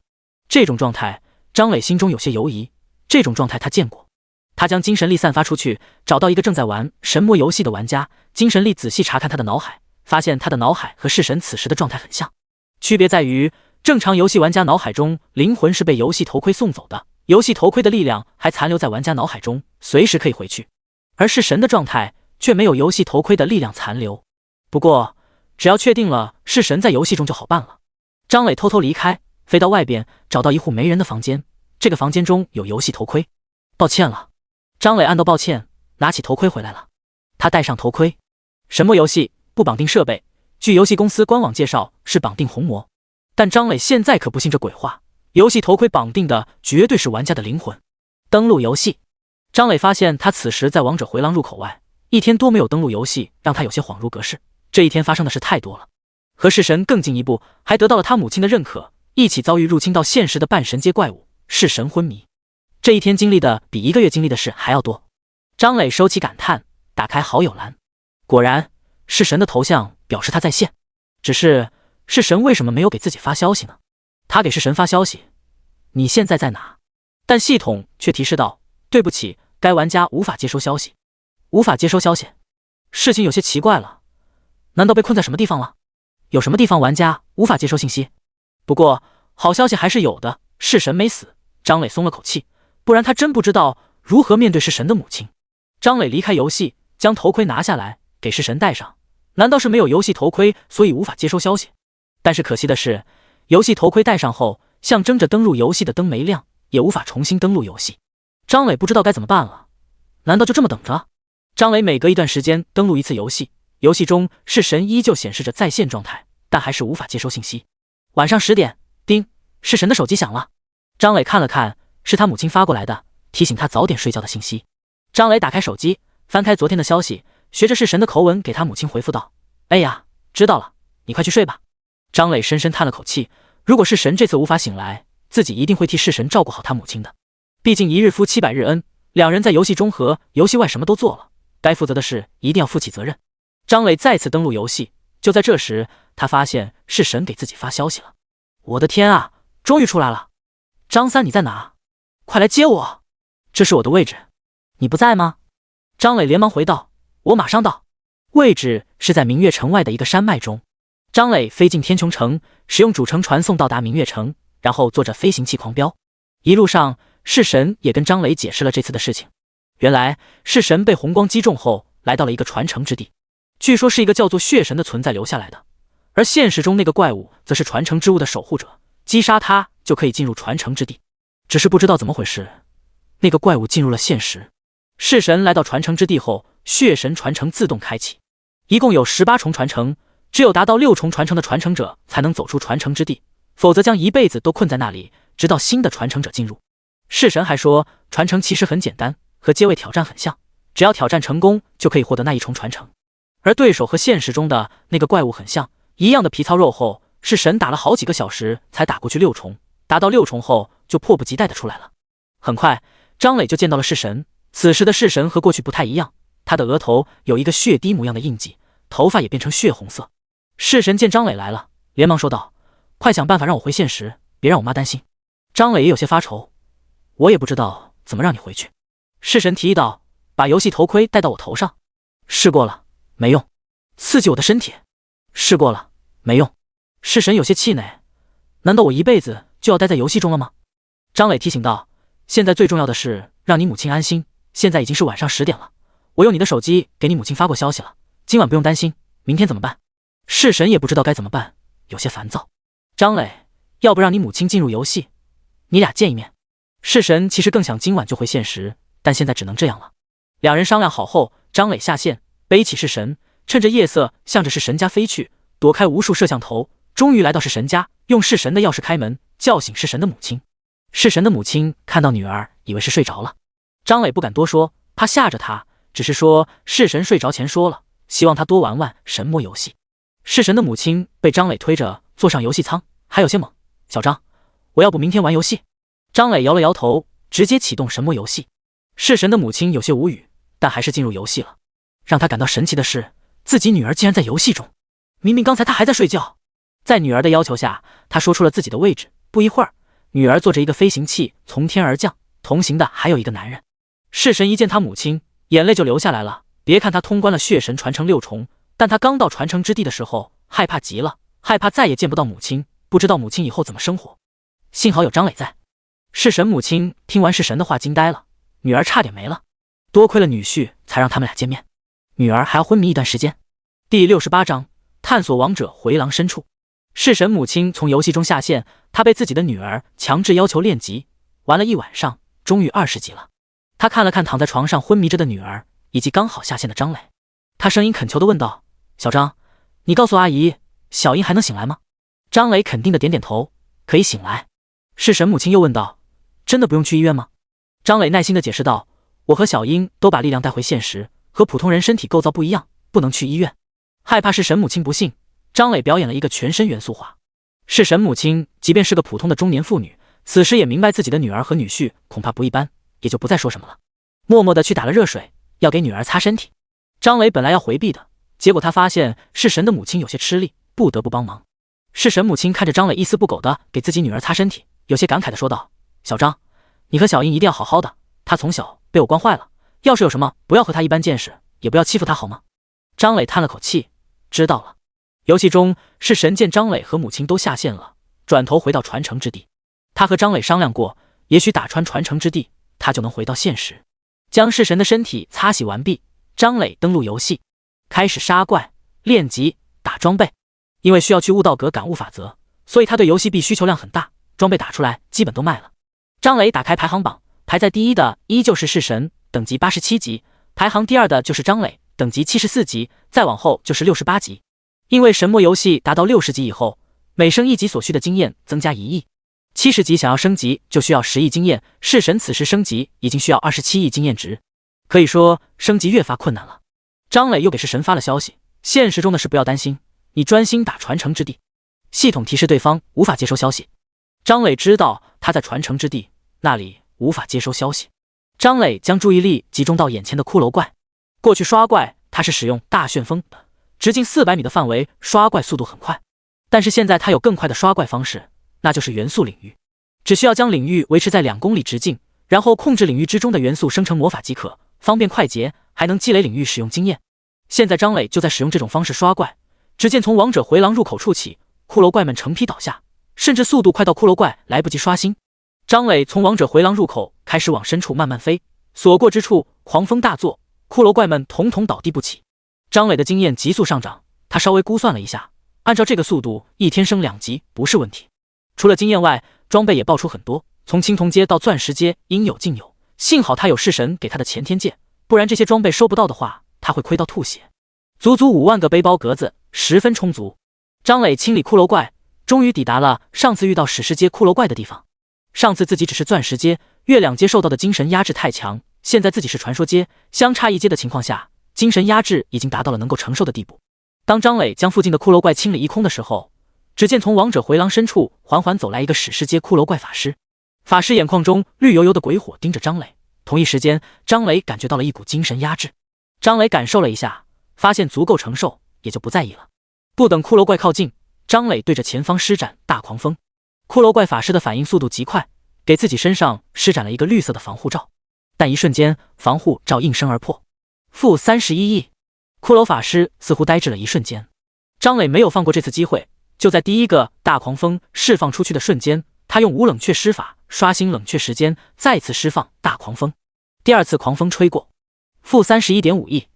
这种状态，张磊心中有些犹疑，这种状态他见过。他将精神力散发出去，找到一个正在玩神魔游戏的玩家，精神力仔细查看他的脑海，发现他的脑海和弑神此时的状态很像，区别在于正常游戏玩家脑海中灵魂是被游戏头盔送走的，游戏头盔的力量还残留在玩家脑海中，随时可以回去，而弑神的状态却没有游戏头盔的力量残留。不过只要确定了弑神在游戏中就好办了。张磊偷偷离开，飞到外边，找到一户没人的房间，这个房间中有游戏头盔。抱歉了。张磊暗道抱歉，拿起头盔回来了。他戴上头盔。神魔游戏不绑定设备，据游戏公司官网介绍是绑定红魔，但张磊现在可不信这鬼话，游戏头盔绑定的绝对是玩家的灵魂。登录游戏。张磊发现他此时在王者回廊入口外，一天多没有登录游戏，让他有些恍如隔世。这一天发生的事太多了，和弑神更进一步，还得到了他母亲的认可，一起遭遇入侵到现实的半神阶怪物，弑神昏迷。这一天经历的比1个月经历的事还要多。张磊收起感叹，打开好友栏，果然是神的头像表示他在线。只是神为什么没有给自己发消息呢？他给是神发消息，你现在在哪？但系统却提示道，对不起，该玩家无法接收消息。无法接收消息，事情有些奇怪了，难道被困在什么地方了？有什么地方玩家无法接收信息？不过好消息还是有的，是神没死。张磊松了口气，不然他真不知道如何面对是神的母亲。张磊离开游戏，将头盔拿下来给是神戴上。难道是没有游戏头盔，所以无法接收消息？但是可惜的是，游戏头盔戴上后，象征着登入游戏的灯没亮，也无法重新登录游戏。张磊不知道该怎么办了，难道就这么等着？张磊每隔一段时间登录一次游戏，游戏中是神依旧显示着在线状态，但还是无法接收信息。晚上10点，叮，是神的手机响了。张磊看了看，是他母亲发过来的，提醒他早点睡觉的信息。张磊打开手机，翻开昨天的消息，学着是神的口吻给他母亲回复道：哎呀，知道了，你快去睡吧。张磊深深叹了口气，如果是神这次无法醒来，自己一定会替是神照顾好他母亲的。毕竟一日夫妻百日恩，两人在游戏中和游戏外什么都做了，该负责的事一定要负起责任。张磊再次登录游戏，就在这时，他发现是神给自己发消息了。我的天啊，终于出来了！张三你在哪？快来接我，这是我的位置。你不在吗？张磊连忙回道，我马上到。位置是在明月城外的一个山脉中。张磊飞进天穹城，使用主城传送到达明月城，然后坐着飞行器狂飙。一路上，是神也跟张磊解释了这次的事情。原来是神被红光击中后，来到了一个传承之地，据说是一个叫做血神的存在留下来的，而现实中那个怪物则是传承之物的守护者，击杀他就可以进入传承之地。只是不知道怎么回事，那个怪物进入了现实。是神来到传承之地后，血神传承自动开启，一共有18重传承，只有达到6重传承的传承者才能走出传承之地，否则将一辈子都困在那里，直到新的传承者进入。是神还说，传承其实很简单，和阶位挑战很像，只要挑战成功就可以获得那1重传承。而对手和现实中的那个怪物很像，一样的皮糙肉厚，是神打了好几个小时才打过去6重，达到6重后就迫不及待的出来了。很快，张磊就见到了是神。此时的是神和过去不太一样，他的额头有一个血滴模样的印记，头发也变成血红色。是神见张磊来了，连忙说道，快想办法让我回现实，别让我妈担心。张磊也有些发愁，我也不知道怎么让你回去。是神提议道，把游戏头盔戴到我头上。试过了，没用，刺激我的身体。试过了，没用。是神有些气馁，难道我一辈子就要待在游戏中了吗？张磊提醒道，现在最重要的是让你母亲安心，现在已经是晚上10点了，我用你的手机给你母亲发过消息了，今晚不用担心，明天怎么办？是神也不知道该怎么办，有些烦躁。张磊，要不让你母亲进入游戏，你俩见一面。是神其实更想今晚就回现实，但现在只能这样了。两人商量好后，张磊下线，背起是神，趁着夜色向着是神家飞去，躲开无数摄像头，终于来到是神家，用是神的钥匙开门，叫醒是神的母亲。是神的母亲看到女儿，以为是睡着了。张磊不敢多说，怕吓着她，只是说是神睡着前说了，希望他多玩玩神魔游戏。是神的母亲被张磊推着坐上游戏舱，还有些懵，小张，我要不明天玩游戏？张磊摇了摇头，直接启动神魔游戏。是神的母亲有些无语，但还是进入游戏了。让他感到神奇的是，自己女儿竟然在游戏中，明明刚才她还在睡觉。在女儿的要求下，他说出了自己的位置。不一会儿，女儿坐着一个飞行器从天而降，同行的还有一个男人。是神一见他母亲，眼泪就流下来了。别看他通关了血神传承6重，但他刚到传承之地的时候，害怕极了，害怕再也见不到母亲，不知道母亲以后怎么生活。幸好有张磊在。是神母亲听完是神的话惊呆了，女儿差点没了，多亏了女婿才让他们俩见面，女儿还要昏迷一段时间。第68章探索王者回廊深处。是神母亲从游戏中下线，她被自己的女儿强制要求练级，玩了一晚上，终于20级了。她看了看躺在床上昏迷着的女儿，以及刚好下线的张磊，她声音恳求地问道，小张，你告诉阿姨，小英还能醒来吗？张磊肯定地点点头，可以醒来。是神母亲又问道，真的不用去医院吗？张磊耐心地解释道，我和小英都把力量带回现实，和普通人身体构造不一样，不能去医院。害怕是神母亲不信，张磊表演了一个全身元素化。是神母亲即便是个普通的中年妇女，此时也明白自己的女儿和女婿恐怕不一般，也就不再说什么了，默默地去打了热水，要给女儿擦身体。张磊本来要回避的，结果他发现弑神的母亲有些吃力，不得不帮忙。弑神母亲看着张磊一丝不苟地给自己女儿擦身体，有些感慨地说道：“小张，你和小英一定要好好的，她从小被我惯坏了，要是有什么不要和她一般见识，也不要欺负她好吗？”张磊叹了口气，知道了。游戏中弑神见张磊和母亲都下线了，转头回到传承之地。他和张磊商量过，也许打穿传承之地，他就能回到现实。将弑神的身体擦洗完毕，张磊登录游戏，开始杀怪、练级、打装备。因为需要去悟道阁感悟法则，所以他对游戏币需求量很大，装备打出来基本都卖了。张磊打开排行榜，排在第一的依旧是弑神，等级87级，排行第二的就是张磊，等级74级，再往后就是68级。因为神魔游戏达到60级以后，每升1级所需的经验增加1亿，70级想要升级就需要10亿经验，弑神此时升级已经需要27亿经验值，可以说升级越发困难了。张磊又给弑神发了消息，现实中的事不要担心，你专心打传承之地。系统提示对方无法接收消息。张磊知道他在传承之地，那里无法接收消息。张磊将注意力集中到眼前的骷髅怪。过去刷怪他是使用大旋风的，直径400米的范围刷怪速度很快，但是现在他有更快的刷怪方式，那就是元素领域。只需要将领域维持在2公里直径，然后控制领域之中的元素生成魔法即可，方便快捷，还能积累领域使用经验。现在张磊就在使用这种方式刷怪。只见从王者回廊入口处起，骷髅怪们成批倒下，甚至速度快到骷髅怪来不及刷新。张磊从王者回廊入口开始往深处慢慢飞，所过之处狂风大作，骷髅怪们统统倒地不起。张磊的经验急速上涨，他稍微估算了一下，按照这个速度一天升2级不是问题。除了经验外，装备也爆出很多，从青铜阶到钻石阶应有尽有，幸好他有弑神给他的前天剑，不然这些装备收不到的话，他会亏到吐血。足足5万个背包格子，十分充足。张磊清理骷髅怪，终于抵达了上次遇到史诗阶骷髅怪的地方。上次自己只是钻石阶，月亮阶受到的精神压制太强，现在自己是传说阶，相差1阶的情况下，精神压制已经达到了能够承受的地步。当张磊将附近的骷髅怪清理一空的时候，只见从王者回廊深处缓缓走来一个史诗阶骷髅怪法师。法师眼眶中绿油油的鬼火盯着张磊，同一时间张磊感觉到了一股精神压制。张磊感受了一下，发现足够承受，也就不在意了。不等骷髅怪靠近，张磊对着前方施展大狂风。骷髅怪法师的反应速度极快，给自己身上施展了一个绿色的防护罩，但一瞬间防护罩应声而破。-31亿。骷髅法师似乎呆滞了一瞬间。张磊没有放过这次机会，就在第一个大狂风释放出去的瞬间，他用无冷却施法刷新冷却时间，再次释放大狂风。第二次狂风吹过，-31.5亿。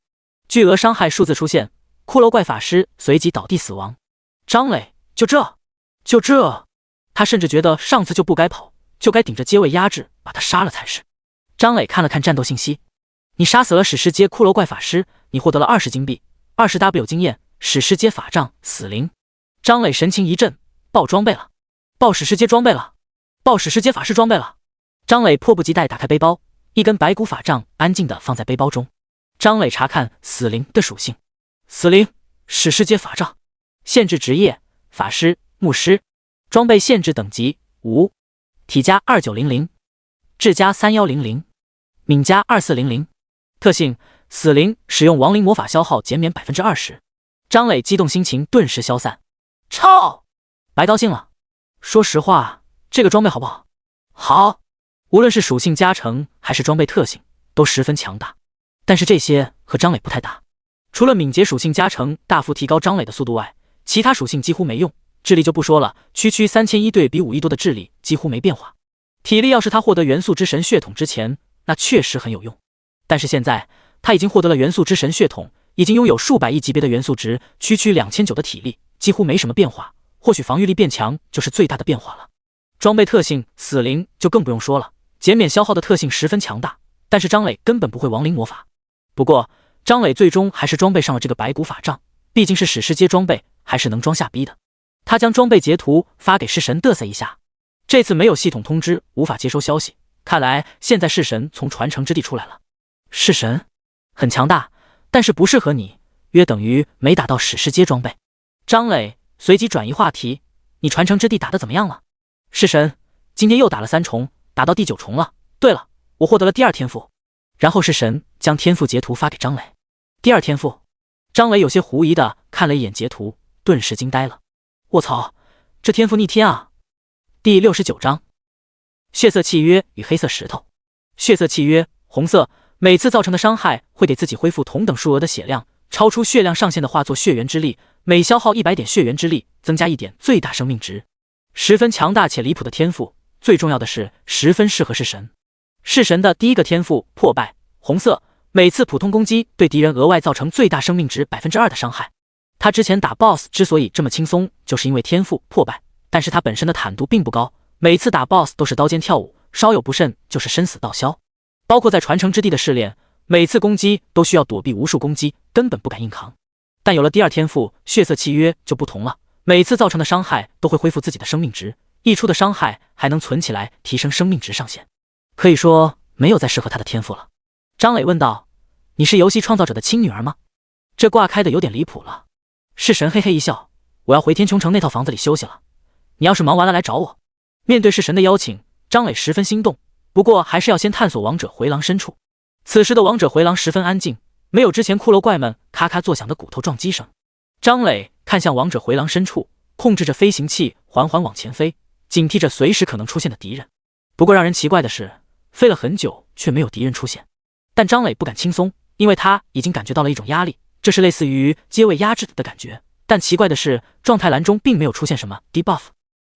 巨额伤害数字出现，骷髅怪法师随即倒地死亡。张磊就这，他甚至觉得上次就不该跑，就该顶着阶位压制把他杀了才是。张磊看了看战斗信息，你杀死了史诗阶骷髅怪法师，你获得了20金币，20W 经验，史诗阶法杖死灵。张磊神情一震，爆装备了，爆史诗阶装备了，爆史诗阶法师装备了。张磊迫不及待打开背包，一根白骨法杖安静地放在背包中。张磊查看死灵的属性，死灵史诗阶法杖，限制职业法师、牧师，装备限制等级5，体加2900，智加3100，敏加2400。特性死灵使用亡灵魔法消耗减免 20%。 张磊激动心情顿时消散，操，白高兴了。说实话，这个装备好不好？好，无论是属性加成还是装备特性都十分强大，但是这些和张磊不太搭。除了敏捷属性加成大幅提高张磊的速度外，其他属性几乎没用。智力就不说了，区3001对比5亿多的智力几乎没变化。体力要是他获得元素之神血统之前，那确实很有用，但是现在他已经获得了元素之神血统，已经拥有数百亿级别的元素值，区2900的体力几乎没什么变化，或许防御力变强就是最大的变化了。装备特性死灵就更不用说了，减免消耗的特性十分强大，但是张磊根本不会亡灵魔法。不过张磊最终还是装备上了这个白骨法杖，毕竟是史诗阶装备，还是能装下逼的。他将装备截图发给弑神嘚瑟一下，这次没有系统通知，无法接收消息，看来现在弑神从传承之地出来了。弑神很强大，但是不适合你，约等于没打到史诗阶装备。张磊随即转移话题，你传承之地打得怎么样了？弑神，今天又打了3重，打到第9重了。对了，我获得了第2天赋。然后式神将天赋截图发给张磊。第2天赋，张磊有些狐疑的看了一眼截图，顿时惊呆了。卧槽，这天赋逆天啊！第69章，血色契约与黑色石头。血色契约，红色，每次造成的伤害会给自己恢复同等数额的血量，超出血量上限的化作血缘之力，每消耗100点血缘之力，增加1点最大生命值。十分强大且离谱的天赋，最重要的是十分适合式神。式神的第一个天赋破败，红色，每次普通攻击对敌人额外造成最大生命值 2% 的伤害。他之前打 BOSS 之所以这么轻松，就是因为天赋破败，但是他本身的坦度并不高，每次打 BOSS 都是刀尖跳舞，稍有不慎就是生死道消。包括在传承之地的试炼，每次攻击都需要躲避无数攻击，根本不敢硬扛。但有了第2天赋血色契约就不同了，每次造成的伤害都会恢复自己的生命值，溢出的伤害还能存起来提升生命值上限。可以说没有再适合他的天赋了。张磊问道：你是游戏创造者的亲女儿吗？这挂开的有点离谱了。式神嘿嘿一笑：我要回天穹城那套房子里休息了，你要是忙完了来找我。面对式神的邀请，张磊十分心动，不过还是要先探索王者回廊深处。此时的王者回廊十分安静，没有之前骷髅怪们咔咔作响的骨头撞击声。张磊看向王者回廊深处，控制着飞行器缓缓往前飞，警惕着随时可能出现的敌人。不过让人奇怪的是，飞了很久却没有敌人出现。但张磊不敢轻松，因为他已经感觉到了一种压力，这是类似于阶位压制的感觉。但奇怪的是，状态栏中并没有出现什么 debuff。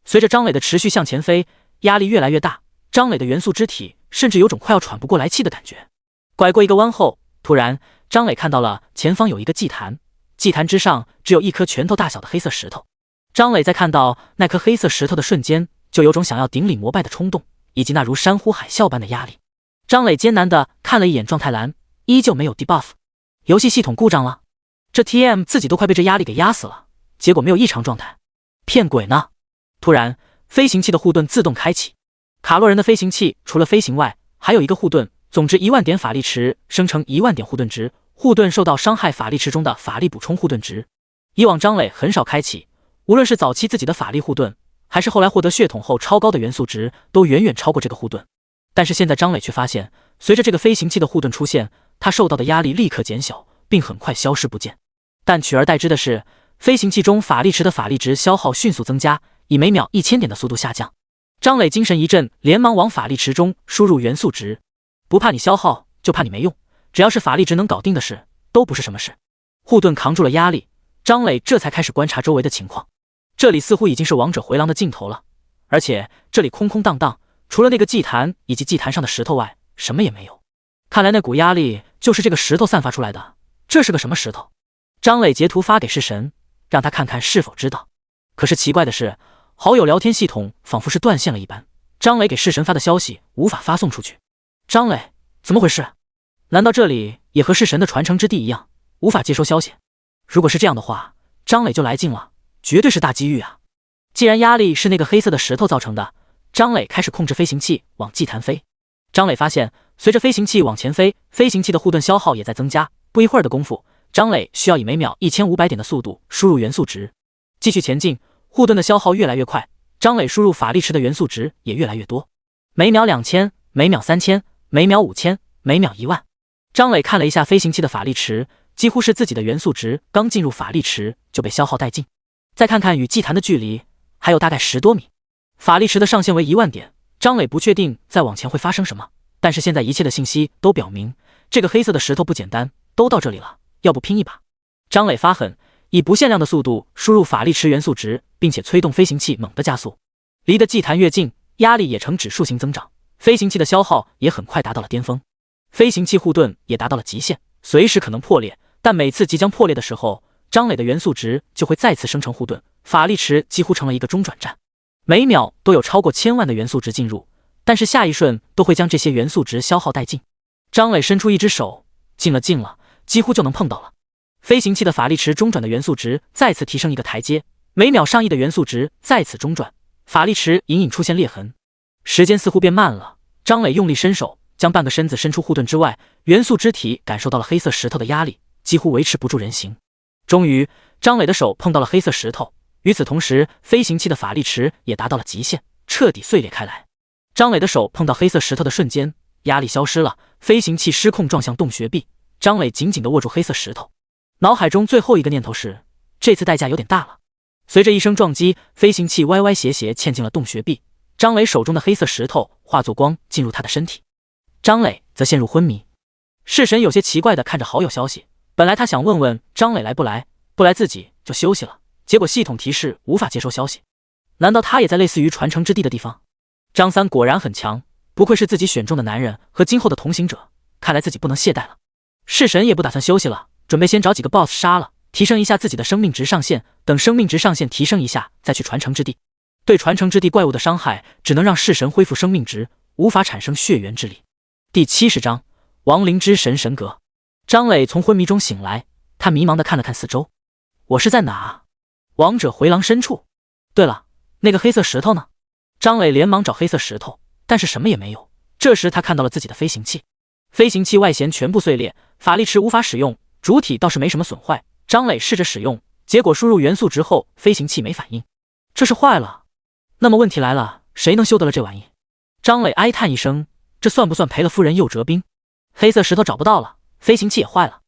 随着张磊的持续向前飞，压力越来越大，张磊的元素肢体甚至有种快要喘不过来气的感觉。拐过一个弯后，突然张磊看到了前方有一个祭坛，祭坛之上只有一颗拳头大小的黑色石头。张磊在看到那颗黑色石头的瞬间，就有种想要顶礼膜拜的冲动，以及那如山呼海啸般的压力。张磊艰难地看了一眼状态栏，依旧没有 debuff。 游戏系统故障了？这 TM 自己都快被这压力给压死了，结果没有异常状态，骗鬼呢。突然飞行器的护盾自动开启，卡洛人的飞行器除了飞行外还有一个护盾，总值10000点法力值生成10000点护盾值，护盾受到伤害法力池中的法力补充护盾值。以往张磊很少开启，无论是早期自己的法力护盾，还是后来获得血统后超高的元素值，都远远超过这个护盾。但是现在张磊却发现，随着这个飞行器的护盾出现，他受到的压力立刻减小，并很快消失不见。但取而代之的是，飞行器中法力池的法力值消耗迅速增加，以每秒1000点的速度下降。张磊精神一振，连忙往法力池中输入元素值。不怕你消耗，就怕你没用，只要是法力值能搞定的事，都不是什么事。护盾扛住了压力，张磊这才开始观察周围的情况。这里似乎已经是王者回廊的尽头了，而且这里空空荡荡，除了那个祭坛以及祭坛上的石头外，什么也没有。看来那股压力就是这个石头散发出来的。这是个什么石头？张磊截图发给式神，让他看看是否知道。可是奇怪的是，好友聊天系统仿佛是断线了一般，张磊给式神发的消息无法发送出去。张磊，怎么回事？难道这里也和式神的传承之地一样，无法接收消息？如果是这样的话，张磊就来劲了，绝对是大机遇啊！既然压力是那个黑色的石头造成的，张磊开始控制飞行器往祭坛飞。张磊发现，随着飞行器往前飞，飞行器的护盾消耗也在增加。不一会儿的功夫，张磊需要以每秒1500点的速度输入元素值。继续前进，护盾的消耗越来越快，张磊输入法力池的元素值也越来越多，每秒2000，每秒3000，每秒5000，每秒10000。张磊看了一下飞行器的法力池，几乎是自己的元素值刚进入法力池就被消耗殆尽。再看看与祭坛的距离，还有大概10多米。法力池的上限为10000点，张磊不确定再往前会发生什么，但是现在一切的信息都表明，这个黑色的石头不简单，都到这里了，要不拼一把。张磊发狠，以不限量的速度输入法力池元素值，并且催动飞行器猛地加速。离得祭坛越近，压力也呈指数型增长，飞行器的消耗也很快达到了巅峰。飞行器护盾也达到了极限，随时可能破裂，但每次即将破裂的时候，张磊的元素值就会再次生成护盾，法力池几乎成了一个中转站。每秒都有超过1000万的元素值进入，但是下一瞬都会将这些元素值消耗殆尽。张磊伸出一只手，近了，几乎就能碰到了。飞行器的法力池中转的元素值再次提升一个台阶，每秒上亿的元素值再次中转，法力池隐隐出现裂痕。时间似乎变慢了，张磊用力伸手，将半个身子伸出护盾之外，元素肢体感受到了黑色石头的压力，几乎维持不住人形。终于，张磊的手碰到了黑色石头，与此同时，飞行器的法力池也达到了极限，彻底碎裂开来。张磊的手碰到黑色石头的瞬间，压力消失了，飞行器失控撞向洞穴壁。张磊紧紧地握住黑色石头，脑海中最后一个念头是：这次代价有点大了。随着一声撞击，飞行器歪歪斜斜嵌进了洞穴壁。张磊手中的黑色石头化作光进入他的身体，张磊则陷入昏迷。弑神有些奇怪地看着好友消息，本来他想问问张磊来不来，不来自己就休息了，结果系统提示无法接收消息。难道他也在类似于传承之地的地方？张三果然很强，不愧是自己选中的男人和今后的同行者，看来自己不能懈怠了。弑神也不打算休息了，准备先找几个 BOSS 杀了，提升一下自己的生命值上限，等生命值上限提升一下再去传承之地。对传承之地怪物的伤害只能让弑神恢复生命值，无法产生血缘之力。第70章亡灵之神神格。张磊从昏迷中醒来，他迷茫地看了看四周，我是在哪？王者回廊深处。对了，那个黑色石头呢？张磊连忙找黑色石头，但是什么也没有。这时他看到了自己的飞行器，飞行器外弦全部碎裂，法力池无法使用，主体倒是没什么损坏。张磊试着使用，结果输入元素值后飞行器没反应，这是坏了。那么问题来了，谁能修得了这玩意？张磊哀叹一声，这算不算赔了夫人又折兵？黑色石头找不到了，飞行器也坏了。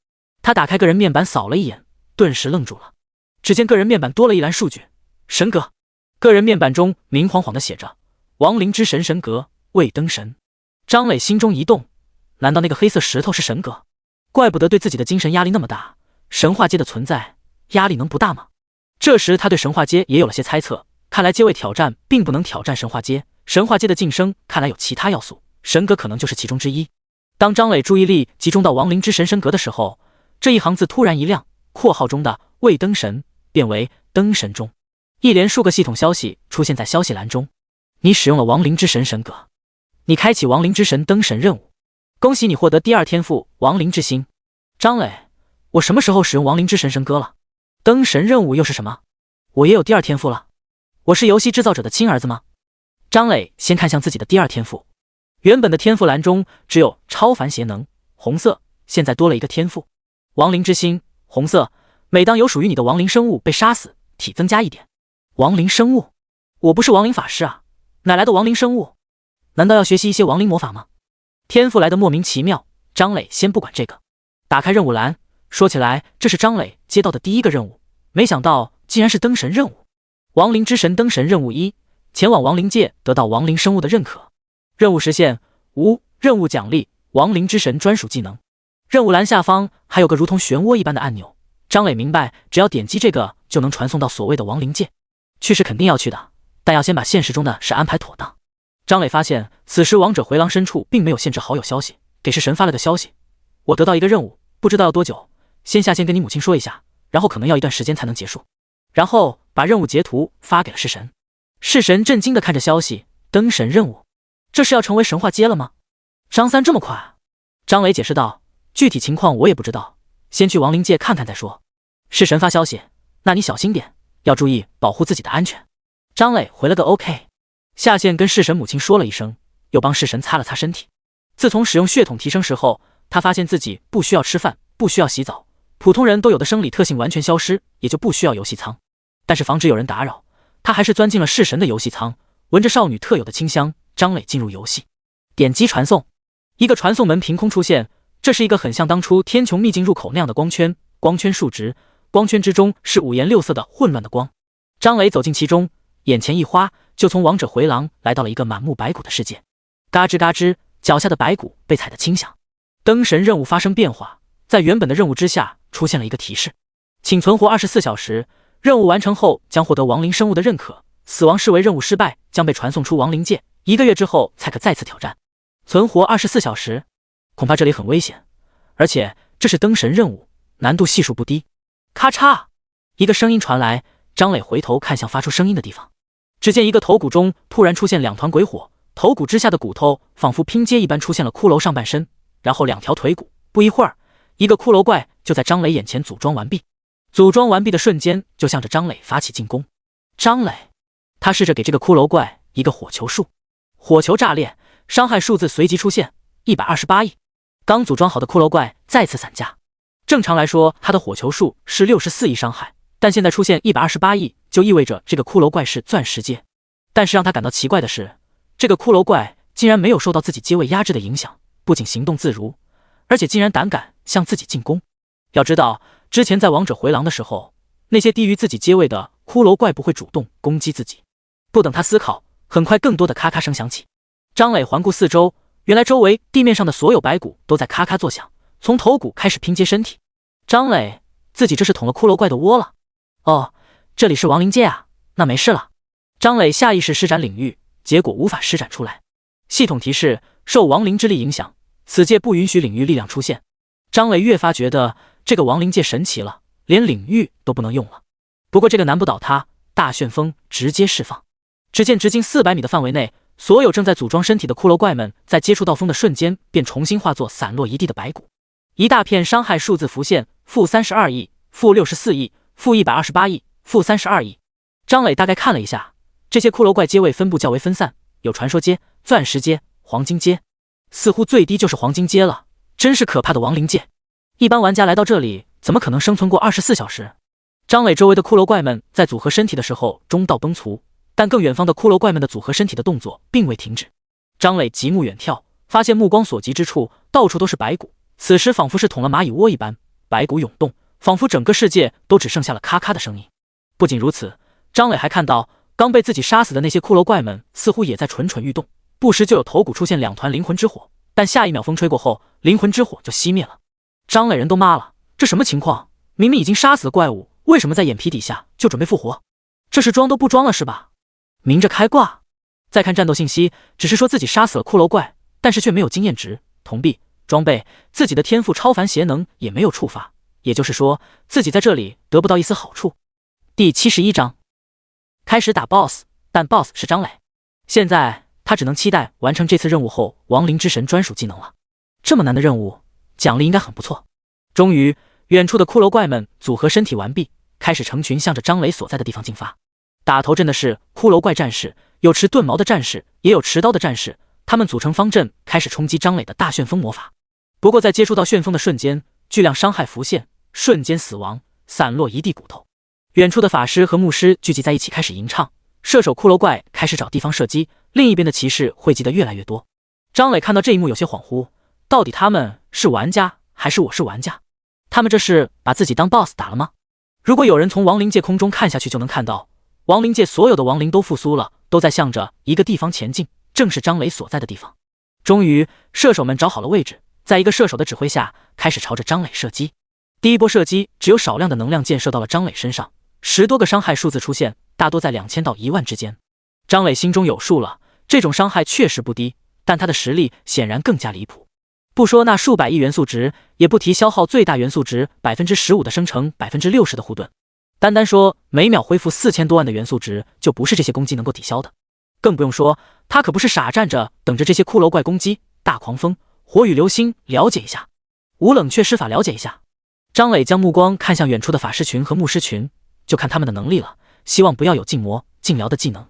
他打开个人面板扫了一眼，顿时愣住了。只见个人面板多了一栏数据，神格。个人面板中明晃晃地写着亡灵之神神格未登神。张磊心中一动，难道那个黑色石头是神格？怪不得对自己的精神压力那么大，神话阶的存在压力能不大吗？这时他对神话阶也有了些猜测，看来阶位挑战并不能挑战神话阶，神话阶的晋升看来有其他要素，神格可能就是其中之一。当张磊注意力集中到亡灵之神神格的时候，这一行字突然一亮，括号中的未登神变为登神中。一连数个系统消息出现在消息栏中，你使用了亡灵之神神格，你开启亡灵之神登神任务，恭喜你获得第2天赋亡灵之心。张磊，我什么时候使用亡灵之神神格了？登神任务又是什么？我也有第2天赋了？我是游戏制造者的亲儿子吗？张磊先看向自己的第2天赋，原本的天赋栏中只有超凡邪能红色，现在多了一个天赋亡灵之心红色，每当有属于你的亡灵生物被杀死，体增加1点。亡灵生物？我不是亡灵法师啊，哪来的亡灵生物？难道要学习一些亡灵魔法吗？天赋来的莫名其妙，张磊先不管这个，打开任务栏。说起来，这是张磊接到的第1个任务，没想到竟然是登神任务。亡灵之神登神任务1，前往亡灵界得到亡灵生物的认可。任务实现，无任务奖励亡灵之神专属技能。任务栏下方还有个如同漩涡一般的按钮，张磊明白，只要点击这个就能传送到所谓的亡灵界。去是肯定要去的，但要先把现实中的事安排妥当。张磊发现此时王者回廊深处并没有限制好友消息，给弑神发了个消息，我得到一个任务，不知道要多久，先下线跟你母亲说一下，然后可能要一段时间才能结束。然后把任务截图发给了弑神。弑神震惊地看着消息，登神任务，这是要成为神话阶了吗？张三这么快？张磊解释道，具体情况我也不知道，先去亡灵界看看再说。弑神发消息，那你小心点，要注意保护自己的安全。张磊回了个 OK， 下线跟弑神母亲说了一声，又帮弑神擦了擦身体。自从使用血统提升时候，他发现自己不需要吃饭，不需要洗澡，普通人都有的生理特性完全消失，也就不需要游戏舱。但是防止有人打扰，他还是钻进了弑神的游戏舱，闻着少女特有的清香，张磊进入游戏，点击传送，一个传送门凭空出现，这是一个很像当初天穹秘境入口那样的光圈，光圈数值，光圈之中是5颜6色的混乱的光。张磊走进其中，眼前一花，就从王者回廊来到了一个满目白骨的世界。嘎吱嘎吱，脚下的白骨被踩得轻响。登神任务发生变化，在原本的任务之下出现了一个提示，请存活24小时，任务完成后将获得亡灵生物的认可，死亡视为任务失败，将被传送出亡灵界，1个月之后才可再次挑战。存活24小时，恐怕这里很危险，而且这是登神任务，难度系数不低。咔嚓，一个声音传来，张磊回头看向发出声音的地方，只见一个头骨中突然出现2团鬼火，头骨之下的骨头仿佛拼接一般出现了骷髅上半身，然后2条腿骨，不一会儿，一个骷髅怪就在张磊眼前组装完毕。组装完毕的瞬间，就向着张磊发起进攻。张磊，他试着给这个骷髅怪一个火球术，火球炸裂，伤害数字随即出现128亿。刚组装好的骷髅怪再次散架。正常来说，他的火球术是64亿伤害，但现在出现128亿，就意味着这个骷髅怪是钻石阶。但是让他感到奇怪的是，这个骷髅怪竟然没有受到自己阶位压制的影响，不仅行动自如，而且竟然胆敢向自己进攻。要知道，之前在王者回廊的时候，那些低于自己阶位的骷髅怪不会主动攻击自己。不等他思考，很快更多的咔咔声响起。张磊环顾四周，原来周围地面上的所有白骨都在咔咔作响，从头骨开始拼接身体。张磊，自己这是捅了骷髅怪的窝了。哦，这里是亡灵界啊，那没事了。张磊下意识施展领域，结果无法施展出来。系统提示：受亡灵之力影响，此界不允许领域力量出现。张磊越发觉得这个亡灵界神奇了，连领域都不能用了。不过这个难不倒他，大旋风直接释放。只见直径400米的范围内，所有正在组装身体的骷髅怪们在接触到风的瞬间，便重新化作散落一地的白骨。一大片伤害数字浮现：-32亿、-64亿、-128亿、-32亿。张磊大概看了一下，这些骷髅怪阶位分布较为分散，有传说阶、钻石阶、黄金阶，似乎最低就是黄金阶了，真是可怕的亡灵界。一般玩家来到这里，怎么可能生存过24小时？张磊周围的骷髅怪们在组合身体的时候中道崩殂，但更远方的骷髅怪们的组合身体的动作并未停止。张磊极目远眺，发现目光所及之处，到处都是白骨，此时仿佛是捅了蚂蚁窝一般，白骨涌动，仿佛整个世界都只剩下了咔咔的声音。不仅如此，张磊还看到刚被自己杀死的那些骷髅怪们似乎也在蠢蠢欲动，不时就有头骨出现2团灵魂之火，但下一秒风吹过后，灵魂之火就熄灭了。张磊人都妈了，这什么情况？明明已经杀死了怪物，为什么在眼皮底下就准备复活？这是装都不装了是吧？明着开挂。再看战斗信息，只是说自己杀死了骷髅怪，但是却没有经验值、铜币、装备，自己的天赋超凡邪能也没有触发，也就是说自己在这里得不到一丝好处。第71章开始打 BOSS， 但 BOSS 是张磊，现在他只能期待完成这次任务后亡灵之神专属技能了。这么难的任务，奖励应该很不错。终于，远处的骷髅怪们组合身体完毕，开始成群向着张磊所在的地方进发。打头阵的是骷髅怪战士，有持盾矛的战士，也有持刀的战士，他们组成方阵，开始冲击张磊的大旋风魔法。不过在接触到旋风的瞬间，巨量伤害浮现，瞬间死亡，散落一地骨头。远处的法师和牧师聚集在一起开始吟唱，射手骷髅怪开始找地方射击，另一边的骑士汇集的越来越多。张磊看到这一幕有些恍惚，到底他们是玩家还是我是玩家？他们这是把自己当 BOSS 打了吗？如果有人从亡灵界空中看下去，就能看到亡灵界所有的亡灵都复苏了，都在向着一个地方前进，正是张磊所在的地方。终于，射手们找好了位置，在一个射手的指挥下，开始朝着张磊射击。第一波射击只有少量的能量箭射到了张磊身上，10多个伤害数字出现，大多在2000到1万之间。张磊心中有数了，这种伤害确实不低，但他的实力显然更加离谱。不说那数百亿元素值，也不提消耗最大元素值 15% 的生成 60% 的护盾，单单说每秒恢复4000多万的元素值，就不是这些攻击能够抵消的。更不用说他可不是傻站着等着这些骷髅怪攻击，大狂风、火雨流星了解一下，无冷却施法了解一下。张磊将目光看向远处的法师群和牧师群，就看他们的能力了，希望不要有禁魔、禁疗的技能，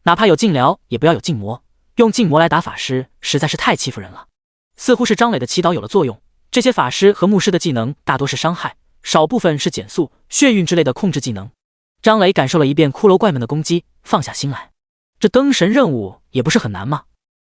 哪怕有禁疗也不要有禁魔，用禁魔来打法师实在是太欺负人了。似乎是张磊的祈祷有了作用，这些法师和牧师的技能大多是伤害，少部分是减速、眩晕之类的控制技能。张磊感受了一遍骷髅怪们的攻击，放下心来，这灯神任务也不是很难嘛。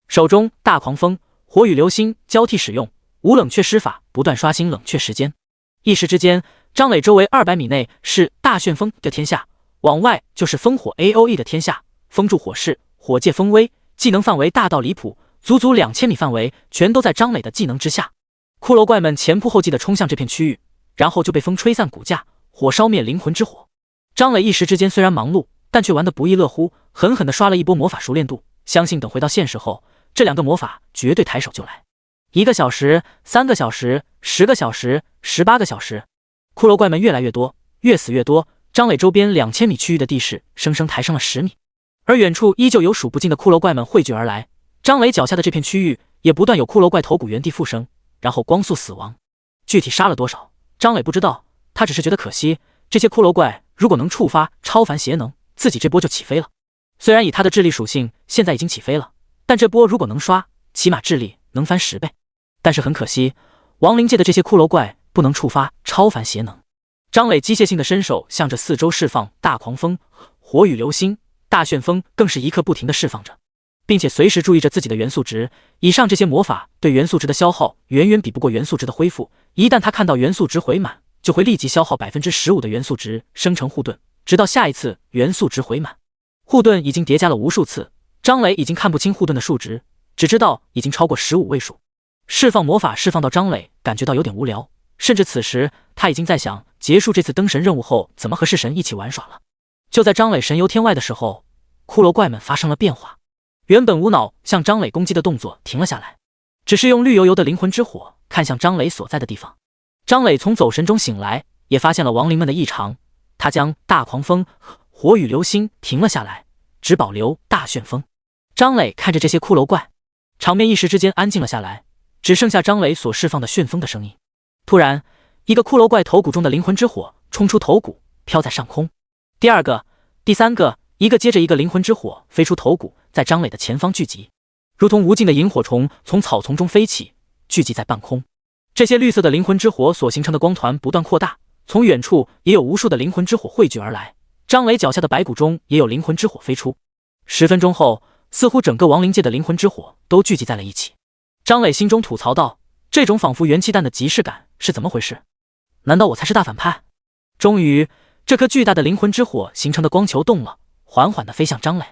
手中大狂风、火雨流星交替使用，无冷却施法不断刷新冷却时间。一时之间，张磊周围200米内是大旋风的天下，往外就是烽火 AOE 的天下，风柱火势、火借风威，技能范围大到离谱，足足2000米范围全都在张磊的技能之下。骷髅怪们前仆后继地冲向这片区域，然后就被风吹散骨架，火烧灭灵魂之火。张磊一时之间虽然忙碌，但却玩得不亦乐乎，狠狠地刷了一波魔法熟练度，相信等回到现实后，这2个魔法绝对抬手就来。1个小时、3个小时、10个小时、18个小时，骷髅怪们越来越多，越死越多，张磊周边2000米区域的地势生生抬升了10米，而远处依旧有数不尽的骷髅怪们汇聚而来，张磊脚下的这片区域也不断有骷髅怪头骨原地复生，然后光速死亡。具体杀了多少，张磊不知道，他只是觉得可惜，这些骷髅怪如果能触发超凡邪能，自己这波就起飞了。虽然以他的智力属性现在已经起飞了，但这波如果能刷，起码智力能翻10倍。但是很可惜，亡灵界的这些骷髅怪不能触发超凡邪能。张磊机械性的伸手向着四周释放大狂风、火雨流星，大旋风更是一刻不停的释放着。并且随时注意着自己的元素值。以上这些魔法对元素值的消耗远远比不过元素值的恢复。一旦他看到元素值回满，就会立即消耗 15% 的元素值生成护盾，直到下一次元素值回满。护盾已经叠加了无数次，张磊已经看不清护盾的数值，只知道已经超过15位数。释放魔法释放到张磊感觉到有点无聊，甚至此时他已经在想结束这次登神任务后怎么和式神一起玩耍了。就在张磊神游天外的时候，骷髅怪们发生了变化。原本无脑向张磊攻击的动作停了下来，只是用绿油油的灵魂之火看向张磊所在的地方。张磊从走神中醒来，也发现了亡灵们的异常，他将大狂风、火与流星停了下来，只保留大旋风。张磊看着这些骷髅怪，场面一时之间安静了下来，只剩下张磊所释放的旋风的声音。突然，一个骷髅怪头骨中的灵魂之火冲出头骨，飘在上空。第二个、第三个，一个接着一个灵魂之火飞出头骨，在张磊的前方聚集，如同无尽的萤火虫从草丛中飞起，聚集在半空。这些绿色的灵魂之火所形成的光团不断扩大，从远处也有无数的灵魂之火汇聚而来。张磊脚下的白骨中也有灵魂之火飞出。10分钟后，似乎整个亡灵界的灵魂之火都聚集在了一起。张磊心中吐槽道：这种仿佛元气弹的即视感是怎么回事？难道我才是大反派？终于，这颗巨大的灵魂之火形成的光球动了，缓缓地飞向张磊。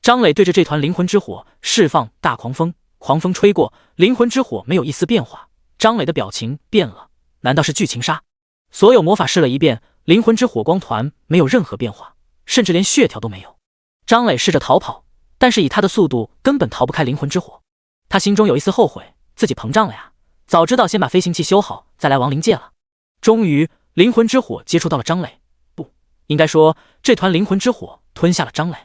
张磊对着这团灵魂之火释放大狂风，狂风吹过，灵魂之火没有一丝变化。张磊的表情变了，难道是剧情杀？所有魔法试了一遍，灵魂之火光团没有任何变化，甚至连血条都没有。张磊试着逃跑，但是以他的速度根本逃不开灵魂之火。他心中有一丝后悔，自己膨胀了呀，早知道先把飞行器修好再来亡灵界了。终于，灵魂之火接触到了张磊，不应该说这团灵魂之火吞下了张磊。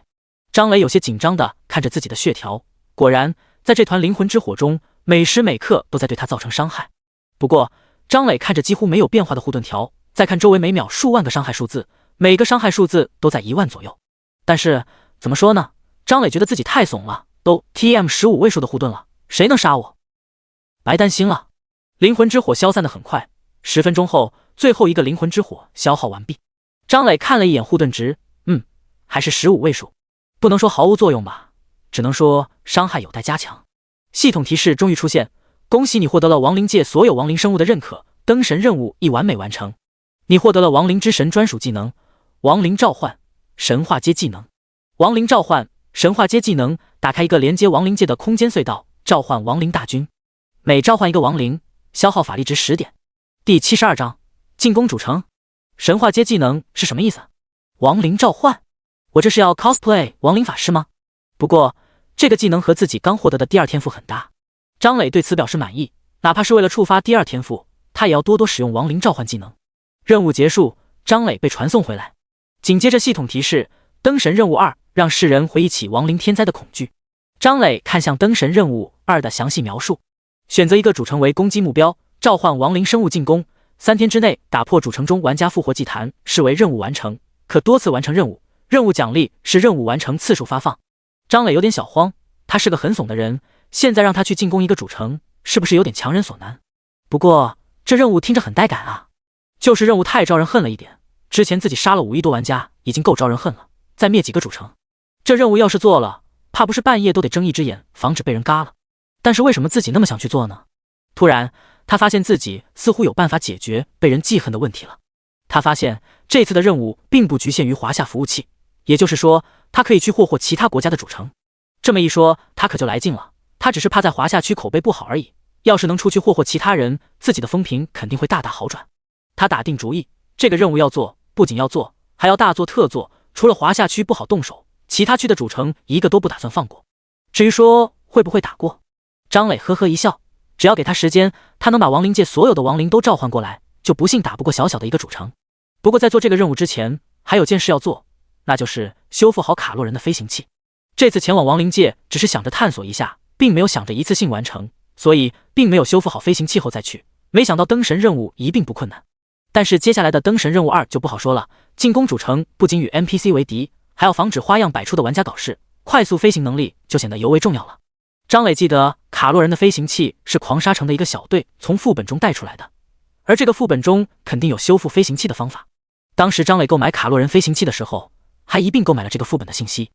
张磊有些紧张地看着自己的血条，果然在这团灵魂之火中，每时每刻都在对他造成伤害。不过张磊看着几乎没有变化的护盾条，再看周围每秒数万个伤害数字，每个伤害数字都在1万左右。但是怎么说呢，张磊觉得自己太怂了，都 TM 15位数的护盾了，谁能杀我？白担心了。灵魂之火消散的很快，10分钟后，最后一个灵魂之火消耗完毕。张磊看了一眼护盾值，还是15位数，不能说毫无作用吧，只能说伤害有待加强。系统提示终于出现，恭喜你获得了亡灵界所有亡灵生物的认可，登神任务已完美完成。你获得了亡灵之神专属技能亡灵召唤神话阶技能。亡灵召唤神话阶技能打开一个连接亡灵界的空间隧道，召唤亡灵大军，每召唤一个亡灵消耗法力值10点。第72章进攻主城。神话阶技能是什么意思？亡灵召唤，我这是要 cosplay 亡灵法师吗？不过这个技能和自己刚获得的第二天赋很搭，张磊对此表示满意，哪怕是为了触发第二天赋，他也要多多使用亡灵召唤技能。任务结束，张磊被传送回来，紧接着系统提示登神任务2，让世人回忆起亡灵天灾的恐惧。张磊看向登神任务2的详细描述，选择一个主城为攻击目标，召唤亡灵生物进攻，3天之内打破主城中玩家复活祭坛，视为任务完成，可多次完成任务，任务奖励是任务完成次数发放。张磊有点小慌，他是个很怂的人，现在让他去进攻一个主城，是不是有点强人所难？不过这任务听着很带感啊，就是任务太招人恨了一点，之前自己杀了5亿多玩家，已经够招人恨了，再灭几个主城，这任务要是做了，怕不是半夜都得睁一只眼，防止被人嘎了。但是为什么自己那么想去做呢？突然他发现自己似乎有办法解决被人记恨的问题了。他发现这次的任务并不局限于华夏服务器，也就是说他可以去霍霍其他国家的主城。这么一说他可就来劲了，他只是怕在华夏区口碑不好而已，要是能出去霍霍其他人，自己的风评肯定会大大好转。他打定主意，这个任务要做，不仅要做，还要大做特做，除了华夏区不好动手，其他区的主城一个都不打算放过。至于说会不会打过，张磊呵呵一笑，只要给他时间，他能把亡灵界所有的亡灵都召唤过来，就不信打不过小小的一个主城。不过在做这个任务之前，还有件事要做，那就是修复好卡洛人的飞行器。这次前往亡灵界只是想着探索一下，并没有想着一次性完成，所以并没有修复好飞行器后再去。没想到登神任务一并不困难，但是接下来的登神任务2就不好说了。进攻主城不仅与 NPC 为敌，还要防止花样百出的玩家搞事，快速飞行能力就显得尤为重要了。张磊记得卡洛人的飞行器是狂沙城的一个小队从副本中带出来的，而这个副本中肯定有修复飞行器的方法。当时张磊购买卡洛人飞行器的时候，还一并购买了这个副本的信息。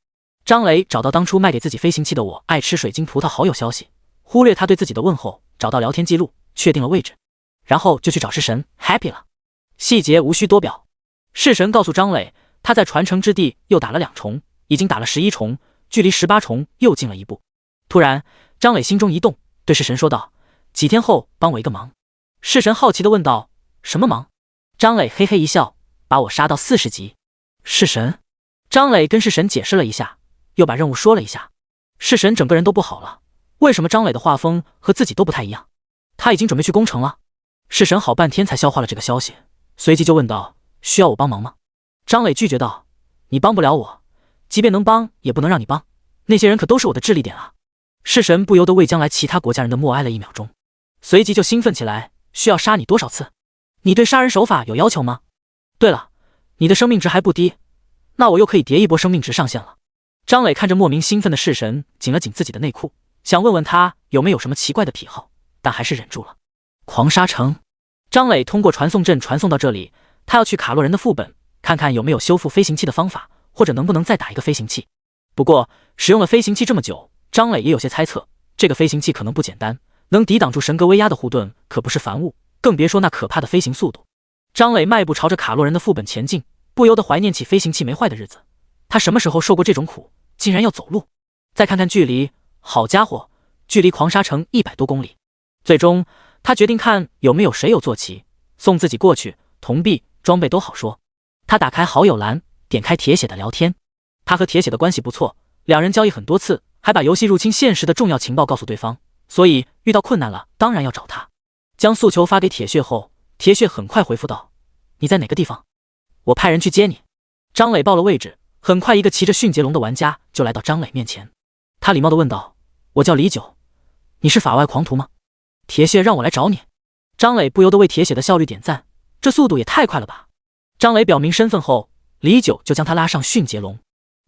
张磊找到当初卖给自己飞行器的我爱吃水晶葡萄好友消息，忽略他对自己的问候，找到聊天记录，确定了位置，然后就去找式神 happy 了。细节无需多表。式神告诉张磊，他在传承之地又打了2重，已经打了11重，距离18重又近了一步。突然，张磊心中一动，对式神说道：“几天后帮我一个忙。”式神好奇地问道：“什么忙？”张磊嘿嘿一笑：“把我杀到40级。”式神，张磊跟式神解释了一下，又把任务说了一下。式神整个人都不好了，为什么张磊的画风和自己都不太一样？他已经准备去攻城了。式神好半天才消化了这个消息，随即就问道：“需要我帮忙吗？”张磊拒绝道：“你帮不了我，即便能帮也不能让你帮，那些人可都是我的智力点啊。”式神不由得为将来其他国家人的默哀了1秒钟，随即就兴奋起来：“需要杀你多少次？你对杀人手法有要求吗？对了，你的生命值还不低，那我又可以叠一波生命值上限了。”张磊看着莫名兴奋的式神，紧了紧自己的内裤，想问问他有没有什么奇怪的癖好，但还是忍住了。狂杀城，张磊通过传送阵传送到这里，他要去卡洛人的副本，看看有没有修复飞行器的方法，或者能不能再打一个飞行器。不过使用了飞行器这么久，张磊也有些猜测，这个飞行器可能不简单，能抵挡住神格威压的护盾可不是凡物，更别说那可怕的飞行速度。张磊迈步朝着卡洛人的副本前进，不由得怀念起飞行器没坏的日子。他什么时候受过这种苦，竟然要走路？再看看距离，好家伙，距离狂沙城100多公里。最终他决定看有没有谁有坐骑，送自己过去，铜币装备都好说。他打开好友栏，点开铁血的聊天。他和铁血的关系不错，两人交易很多次，还把游戏入侵现实的重要情报告诉对方，所以遇到困难了当然要找他。将诉求发给铁血后，铁血很快回复道：“你在哪个地方？我派人去接你。”张磊报了位置，很快一个骑着迅捷龙的玩家就来到张磊面前。他礼貌地问道：“我叫李九，你是法外狂徒吗？”铁血让我来找你。张磊不由得为铁血的效率点赞，这速度也太快了吧。张磊表明身份后，李九就将他拉上迅捷龙。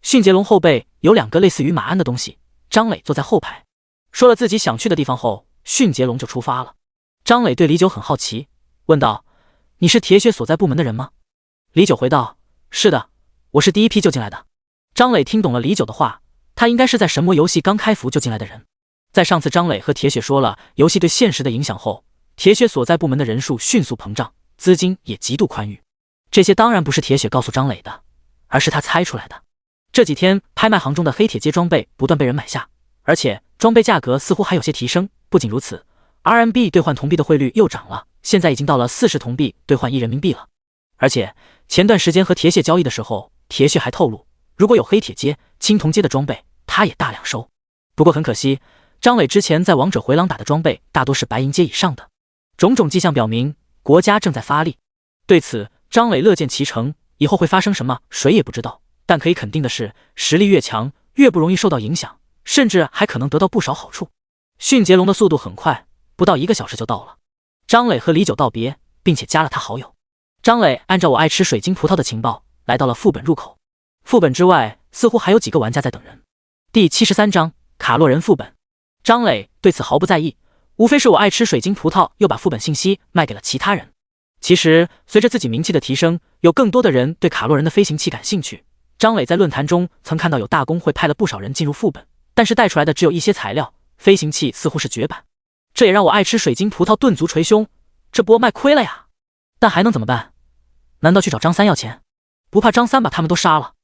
迅捷龙后背有2个类似于马鞍的东西，张磊坐在后排，说了自己想去的地方后，迅捷龙就出发了。张磊对李九很好奇，问道：“你是铁血所在部门的人吗？”李九回道：“是的，我是第一批救进来的。”张磊听懂了李九的话，他应该是在神魔游戏刚开服救进来的人。在上次张磊和铁血说了游戏对现实的影响后，铁血所在部门的人数迅速膨胀，资金也极度宽裕。这些当然不是铁血告诉张磊的，而是他猜出来的。这几天拍卖行中的黑铁阶装备不断被人买下，而且装备价格似乎还有些提升。不仅如此， RMB 兑换铜币的汇率又涨了，现在已经到了40铜币兑换1人民币了。而且前段时间和铁血交易的时候，铁血还透露，如果有黑铁阶、青铜阶的装备，他也大量收。不过很可惜，张磊之前在王者回廊打的装备大多是白银阶以上的，种种迹象表明国家正在发力。对此，张磊乐见其成，以后会发生什么谁也不知道，但可以肯定的是，实力越强越不容易受到影响，甚至还可能得到不少好处。迅捷龙的速度很快，不到1个小时就到了。张磊和李九道别，并且加了他好友。张磊按照我爱吃水晶葡萄的情报来到了副本入口，副本之外似乎还有几个玩家在等人。第73章卡洛人副本。张磊对此毫不在意，无非是我爱吃水晶葡萄又把副本信息卖给了其他人。其实随着自己名气的提升，有更多的人对卡洛人的飞行器感兴趣。张磊在论坛中曾看到有大公会派了不少人进入副本，但是带出来的只有一些材料，飞行器似乎是绝版。这也让我爱吃水晶葡萄顿足捶胸，这波卖亏了呀！但还能怎么办？难道去找张三要钱？不怕张三把他们都杀了？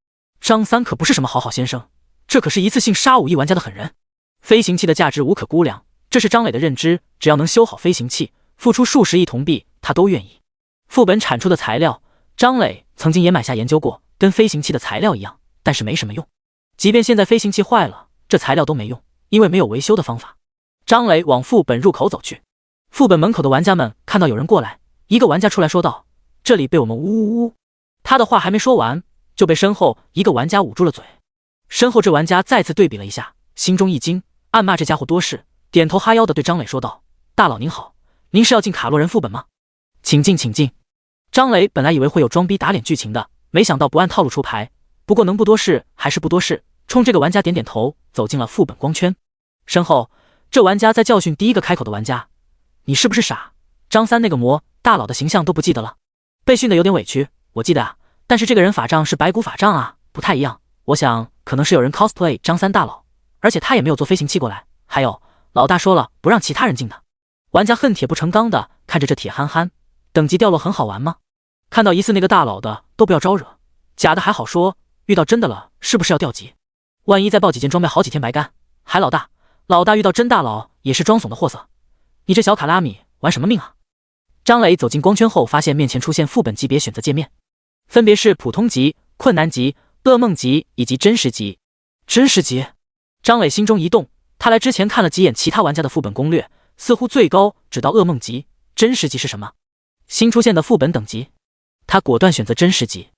张三可不是什么好先生，这可是一次性杀5亿玩家的狠人。飞行器的价值无可估量，这是张磊的认知，只要能修好飞行器，付出数十亿铜币他都愿意。副本产出的材料，张磊曾经也买下研究过，跟飞行器的材料一样，但是没什么用。即便现在飞行器坏了，这材料都没用，因为没有维修的方法。张磊往副本入口走去，副本门口的玩家们看到有人过来，一个玩家出来说道：“这里被我们呜。”他的话还没说完，就被身后一个玩家捂住了嘴。身后这玩家再次对比了一下，心中一惊，暗骂这家伙多事，点头哈腰的对张磊说道：“大佬您好，您是要进卡洛人副本吗？请进请进。”张磊本来以为会有装逼打脸剧情的，没想到不按套路出牌，不过能不多事还是不多事，冲这个玩家点点头，走进了副本光圈。身后这玩家在教训第一个开口的玩家：“你是不是傻？张三那个魔大佬的形象都不记得了？”被训得有点委屈，我记得啊，但是这个人法杖是白骨法杖啊，不太一样，我想可能是有人 cosplay 张三大佬，而且他也没有坐飞行器过来。还有，老大说了不让其他人进的。玩家恨铁不成钢的看着这铁憨憨，等级掉落很好玩吗？看到疑似那个大佬的都不要招惹，假的还好说，遇到真的了是不是要掉级？万一再爆几件装备好几天白干。还老大遇到真大佬也是装怂的货色，你这小卡拉米玩什么命啊？张磊走进光圈后，发现面前出现副本级别选择界面，分别是普通级、困难级、噩梦级以及真实级。真实级，张磊心中一动，他来之前看了几眼其他玩家的副本攻略，似乎最高只到噩梦级。真实级是什么？新出现的副本等级。他果断选择真实级。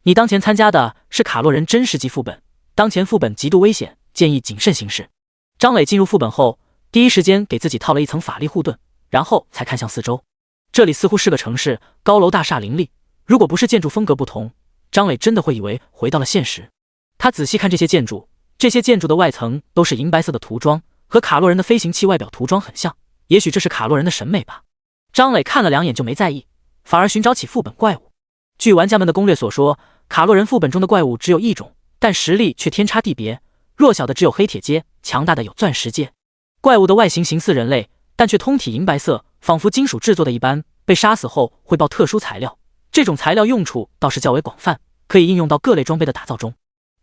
你当前参加的是卡洛人真实级副本，当前副本极度危险，建议谨慎行事。张磊进入副本后，第一时间给自己套了一层法力护盾，然后才看向四周。这里似乎是个城市，高楼大厦林立，如果不是建筑风格不同，张磊真的会以为回到了现实。他仔细看这些建筑，这些建筑的外层都是银白色的涂装，和卡洛人的飞行器外表涂装很像，也许这是卡洛人的审美吧。张磊看了两眼就没在意，反而寻找起副本怪物。据玩家们的攻略所说，卡洛人副本中的怪物只有一种，但实力却天差地别，弱小的只有黑铁阶，强大的有钻石阶。怪物的外形形似人类，但却通体银白色，仿佛金属制作的一般，被杀死后会爆特殊材料，这种材料用处倒是较为广泛，可以应用到各类装备的打造中。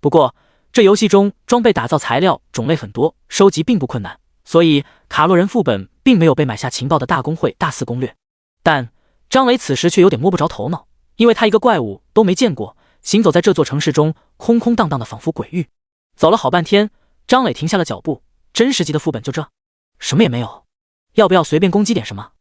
不过这游戏中装备打造材料种类很多，收集并不困难，所以卡洛人副本并没有被买下情报的大公会大肆攻略。但张磊此时却有点摸不着头脑，因为他一个怪物都没见过，行走在这座城市中空空荡荡的，仿佛鬼域。走了好半天，张磊停下了脚步。真实级的副本就这，什么也没有，要不要随便攻击点什么？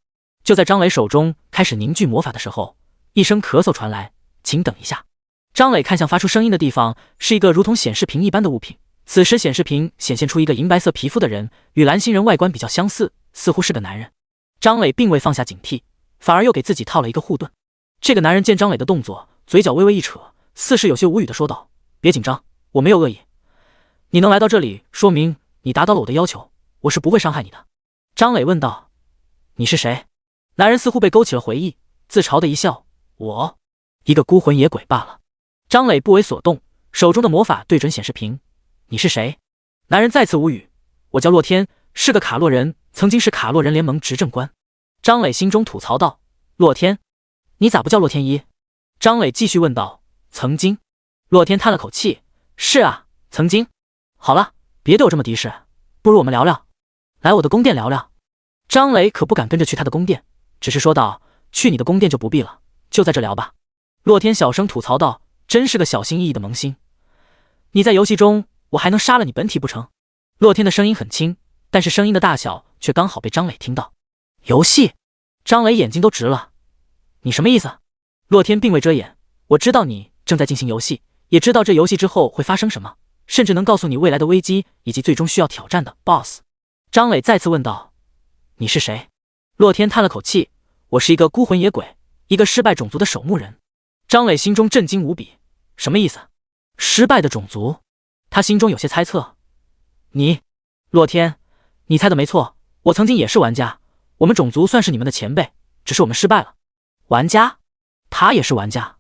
就在张磊手中开始凝聚魔法的时候，一声咳嗽传来，请等一下。张磊看向发出声音的地方，是一个如同显示屏一般的物品。此时显示屏显现出一个银白色皮肤的人，与蓝星人外观比较相似，似乎是个男人。张磊并未放下警惕，反而又给自己套了一个护盾。这个男人见张磊的动作，嘴角微微一扯，似是有些无语的说道：“别紧张，我没有恶意。你能来到这里，说明你达到了我的要求，我是不会伤害你的。”张磊问道：“你是谁？”男人似乎被勾起了回忆，自嘲的一笑：“我，一个孤魂野鬼罢了。”张磊不为所动，手中的魔法对准显示屏：“你是谁？”男人再次无语：“我叫洛天，是个卡洛人，曾经是卡洛人联盟执政官。”张磊心中吐槽道：“洛天，你咋不叫洛天一？”张磊继续问道：“曾经？”洛天叹了口气：“是啊，曾经。好了，别对我这么敌视，不如我们聊聊，来我的宫殿聊聊。”张磊可不敢跟着去他的宫殿，只是说道：“去你的宫殿就不必了，就在这聊吧。”洛天小声吐槽道：“真是个小心翼翼的萌新，你在游戏中我还能杀了你本体不成？”洛天的声音很轻，但是声音的大小却刚好被张磊听到。游戏？张磊眼睛都直了。你什么意思？洛天并未遮掩，我知道你正在进行游戏，也知道这游戏之后会发生什么，甚至能告诉你未来的危机以及最终需要挑战的 BOSS。 张磊再次问道：“你是谁？”洛天叹了口气：“我是一个孤魂野鬼，一个失败种族的守墓人。”张磊心中震惊无比，什么意思？失败的种族？他心中有些猜测。你，洛天，你猜的没错，我曾经也是玩家，我们种族算是你们的前辈，只是我们失败了。玩家？他也是玩家？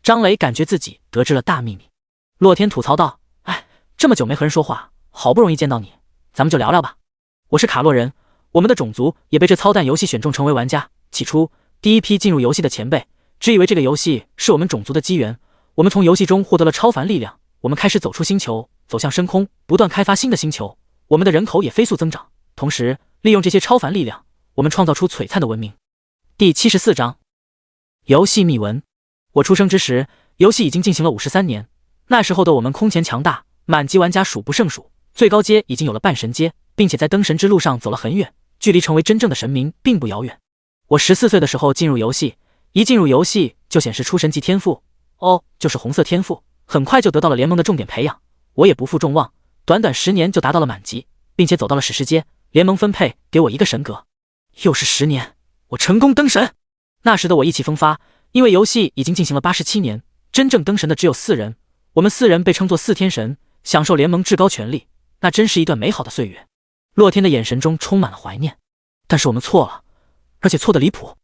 张磊感觉自己得知了大秘密。洛天吐槽道：“哎，这么久没和人说话，好不容易见到你，咱们就聊聊吧。我是卡洛人，我们的种族也被这操蛋游戏选中成为玩家。起初，第一批进入游戏的前辈只以为这个游戏是我们种族的机缘，我们从游戏中获得了超凡力量，我们开始走出星球，走向深空，不断开发新的星球，我们的人口也飞速增长。同时，利用这些超凡力量，我们创造出璀璨的文明。”第74章游戏秘闻。我出生之时，游戏已经进行了53年，那时候的我们空前强大，满级玩家数不胜数，最高阶已经有了半神阶，并且在登神之路上走了很远，距离成为真正的神明并不遥远。我14岁的时候进入游戏，一进入游戏就显示出神级天赋，就是红色天赋，很快就得到了联盟的重点培养。我也不负众望，短短10年就达到了满级，并且走到了史诗阶，联盟分配给我一个神格。又是10年，我成功登神。那时的我意气风发，因为游戏已经进行了87年，真正登神的只有4人，我们4人被称作4天神，享受联盟至高权力，那真是一段美好的岁月。洛天的眼神中充满了怀念。但是我们错了，而且错得离谱。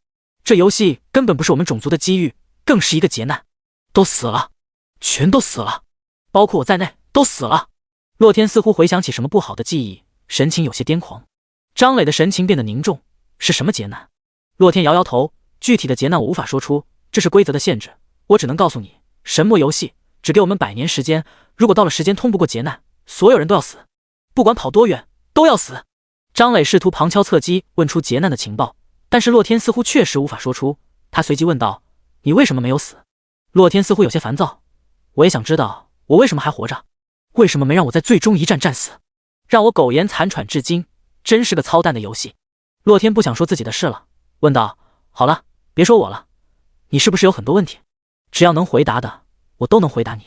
这游戏根本不是我们种族的机遇，更是一个劫难。都死了，全都死了，包括我在内，都死了。洛天似乎回想起什么不好的记忆，神情有些癫狂。张磊的神情变得凝重，是什么劫难？洛天摇摇头，具体的劫难我无法说出，这是规则的限制，我只能告诉你，神魔游戏只给我们100年时间，如果到了时间通不过劫难，所有人都要死，不管跑多远都要死。张磊试图旁敲侧击问出劫难的情报，但是洛天似乎确实无法说出。他随即问道：你为什么没有死？洛天似乎有些烦躁，我也想知道我为什么还活着，为什么没让我在最终一战战死，让我苟延残喘至今，真是个操蛋的游戏。洛天不想说自己的事了，问道：好了，别说我了，你是不是有很多问题？只要能回答的我都能回答你。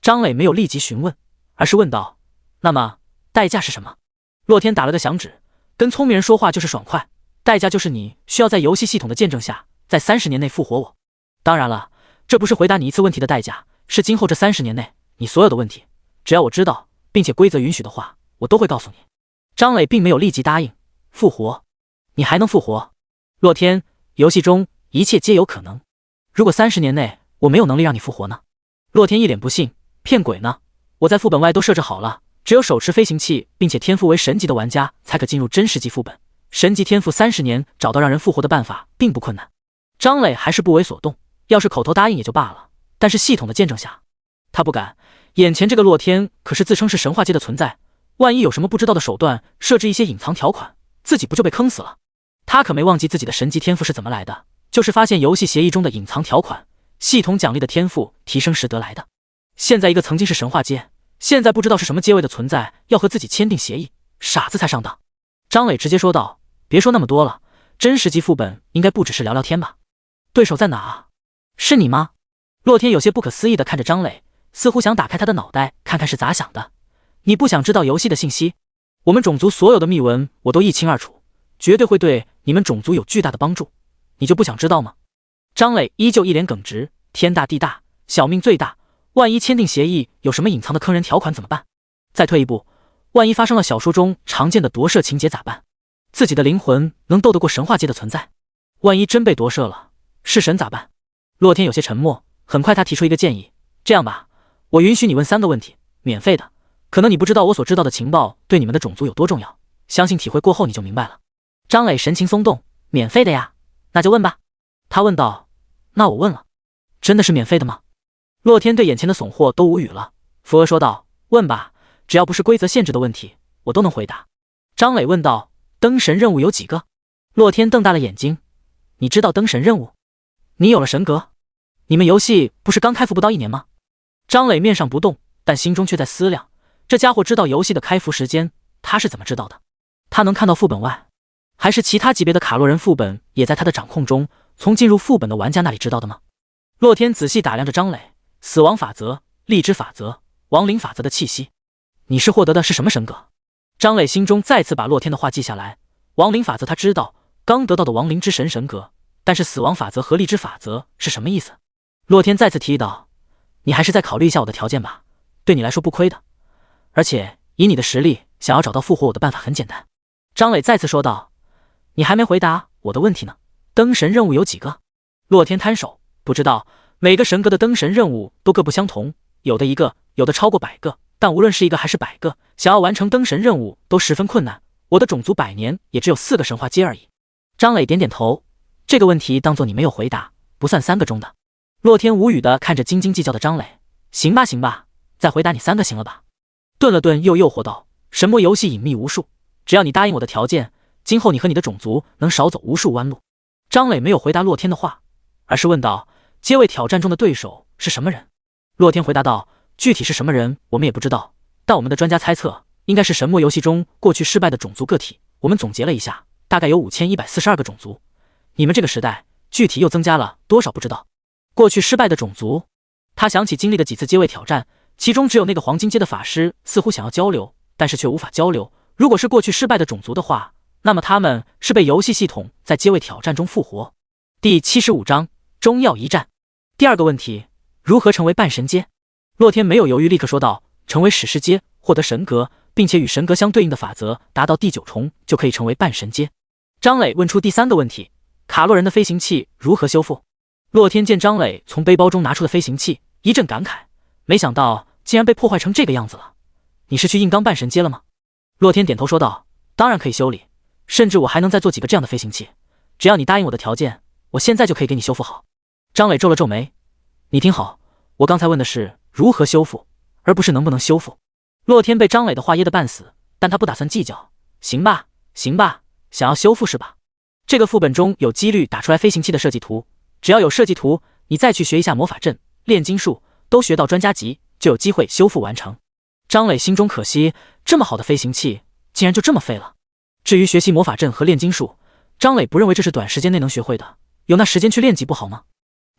张磊没有立即询问，而是问道：那么代价是什么？洛天打了个响指，跟聪明人说话就是爽快，代价就是你需要在游戏系统的见证下，在30年内复活我。当然了，这不是回答你一次问题的代价，是今后这30年内你所有的问题，只要我知道并且规则允许的话，我都会告诉你。张磊并没有立即答应。复活？你还能复活？洛天，游戏中一切皆有可能，如果30年内我没有能力让你复活呢？洛天一脸不信，骗鬼呢，我在副本外都设置好了，只有手持飞行器并且天赋为神级的玩家才可进入真实级副本，神级天赋30年找到让人复活的办法并不困难。张磊还是不为所动，要是口头答应也就罢了，但是系统的见证下他不敢，眼前这个洛天可是自称是神话界的存在，万一有什么不知道的手段设置一些隐藏条款，自己不就被坑死了？他可没忘记自己的神级天赋是怎么来的，就是发现游戏协议中的隐藏条款，系统奖励的天赋提升时得来的。现在一个曾经是神话阶，现在不知道是什么阶位的存在要和自己签订协议，傻子才上当。张磊直接说道：别说那么多了，真实级副本应该不只是聊聊天吧？对手在哪啊？是你吗？洛天有些不可思议地看着张磊，似乎想打开他的脑袋看看是咋想的。你不想知道游戏的信息？我们种族所有的秘闻我都一清二楚，绝对会对你们种族有巨大的帮助，你就不想知道吗？张磊依旧一脸耿直，天大地大，小命最大，万一签订协议有什么隐藏的坑人条款怎么办？再退一步，万一发生了小说中常见的夺舍情节咋办？自己的灵魂能斗得过神话界的存在？万一真被夺舍了，是神咋办？洛天有些沉默，很快他提出一个建议：这样吧，我允许你问3个问题，免费的，可能你不知道我所知道的情报对你们的种族有多重要，相信体会过后你就明白了。张磊神情松动：免费的呀，那就问吧。他问道：那我问了，真的是免费的吗？洛天对眼前的怂货都无语了，扶额说道：问吧，只要不是规则限制的问题，我都能回答。张磊问道：登神任务有几个？洛天瞪大了眼睛：你知道登神任务？你有了神格？你们游戏不是刚开服不到1年吗？张磊面上不动，但心中却在思量，这家伙知道游戏的开服时间，他是怎么知道的？他能看到副本外，还是其他级别的卡洛人副本也在他的掌控中，从进入副本的玩家那里知道的吗？洛天仔细打量着张磊，死亡法则、力之法则、亡灵法则的气息。你是获得的是什么神格？张磊心中再次把洛天的话记下来。亡灵法则他知道，刚得到的亡灵之神神格，但是死亡法则和力之法则是什么意思？洛天再次提议道：你还是再考虑一下我的条件吧，对你来说不亏的，而且以你的实力，想要找到复活我的办法很简单。张磊再次说道：你还没回答我的问题呢，登神任务有几个？洛天摊手：不知道，每个神格的登神任务都各不相同，有的1个，有的超过100个，但无论是1个还是100个，想要完成登神任务都十分困难，我的种族100年也只有4个神话阶而已。张磊点点头：这个问题当作你没有回答，不算3个中的。洛天无语地看着斤斤计较的张磊：行吧行吧，再回答你3个行了吧？顿了顿又诱惑道：神魔游戏隐秘无数，只要你答应我的条件，今后你和你的种族能少走无数弯路。张磊没有回答洛天的话，而是问道：阶位挑战中的对手是什么人？洛天回答道：具体是什么人我们也不知道，但我们的专家猜测应该是神魔游戏中过去失败的种族个体，我们总结了一下，大概有5142个种族。你们这个时代具体又增加了多少不知道。过去失败的种族，他想起经历的几次阶位挑战，其中只有那个黄金阶的法师似乎想要交流，但是却无法交流。如果是过去失败的种族的话，那么他们是被游戏系统在阶位挑战中复活。第75章终要一战。第2个问题，如何成为半神阶？洛天没有犹豫，立刻说道：成为史诗阶，获得神格，并且与神格相对应的法则达到第9重，就可以成为半神阶。张磊问出第3个问题：卡洛人的飞行器如何修复？洛天见张磊从背包中拿出的飞行器，一阵感慨，没想到竟然被破坏成这个样子了。你是去硬刚半神阶了吗？洛天点头说道，当然可以修理，甚至我还能再做几个这样的飞行器，只要你答应我的条件，我现在就可以给你修复好。张磊皱了皱眉，你听好，我刚才问的是如何修复，而不是能不能修复。洛天被张磊的话噎得半死，但他不打算计较。行吧，行吧，想要修复是吧？这个副本中有几率打出来飞行器的设计图，只要有设计图，你再去学一下魔法阵、炼金术，都学到专家级，就有机会修复完成。张磊心中可惜，这么好的飞行器竟然就这么废了。至于学习魔法阵和炼金术，张磊不认为这是短时间内能学会的，有那时间去练级不好吗？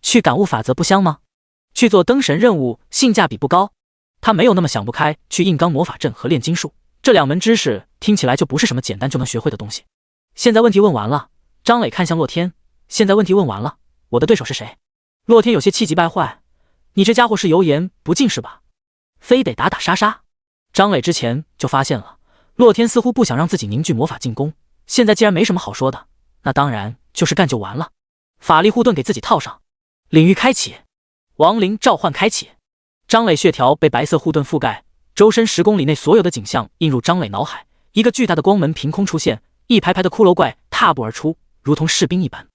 去感悟法则不香吗？去做灯神任务性价比不高？他没有那么想不开去硬刚魔法阵和炼金术，这两门知识听起来就不是什么简单就能学会的东西。现在问题问完了，张磊看向洛天，现在问题问完了，我的对手是谁？洛天有些气急败坏，你这家伙是油盐不进是吧？非得打打杀杀？张磊之前就发现了，洛天似乎不想让自己凝聚魔法进攻，现在既然没什么好说的，那当然就是干就完了。法力护盾给自己套上，领域开启，亡灵召唤开启。张磊血条被白色护盾覆盖，周身10公里内所有的景象映入张磊脑海，一个巨大的光门凭空出现，一排排的骷髅怪踏步而出，如同士兵一般。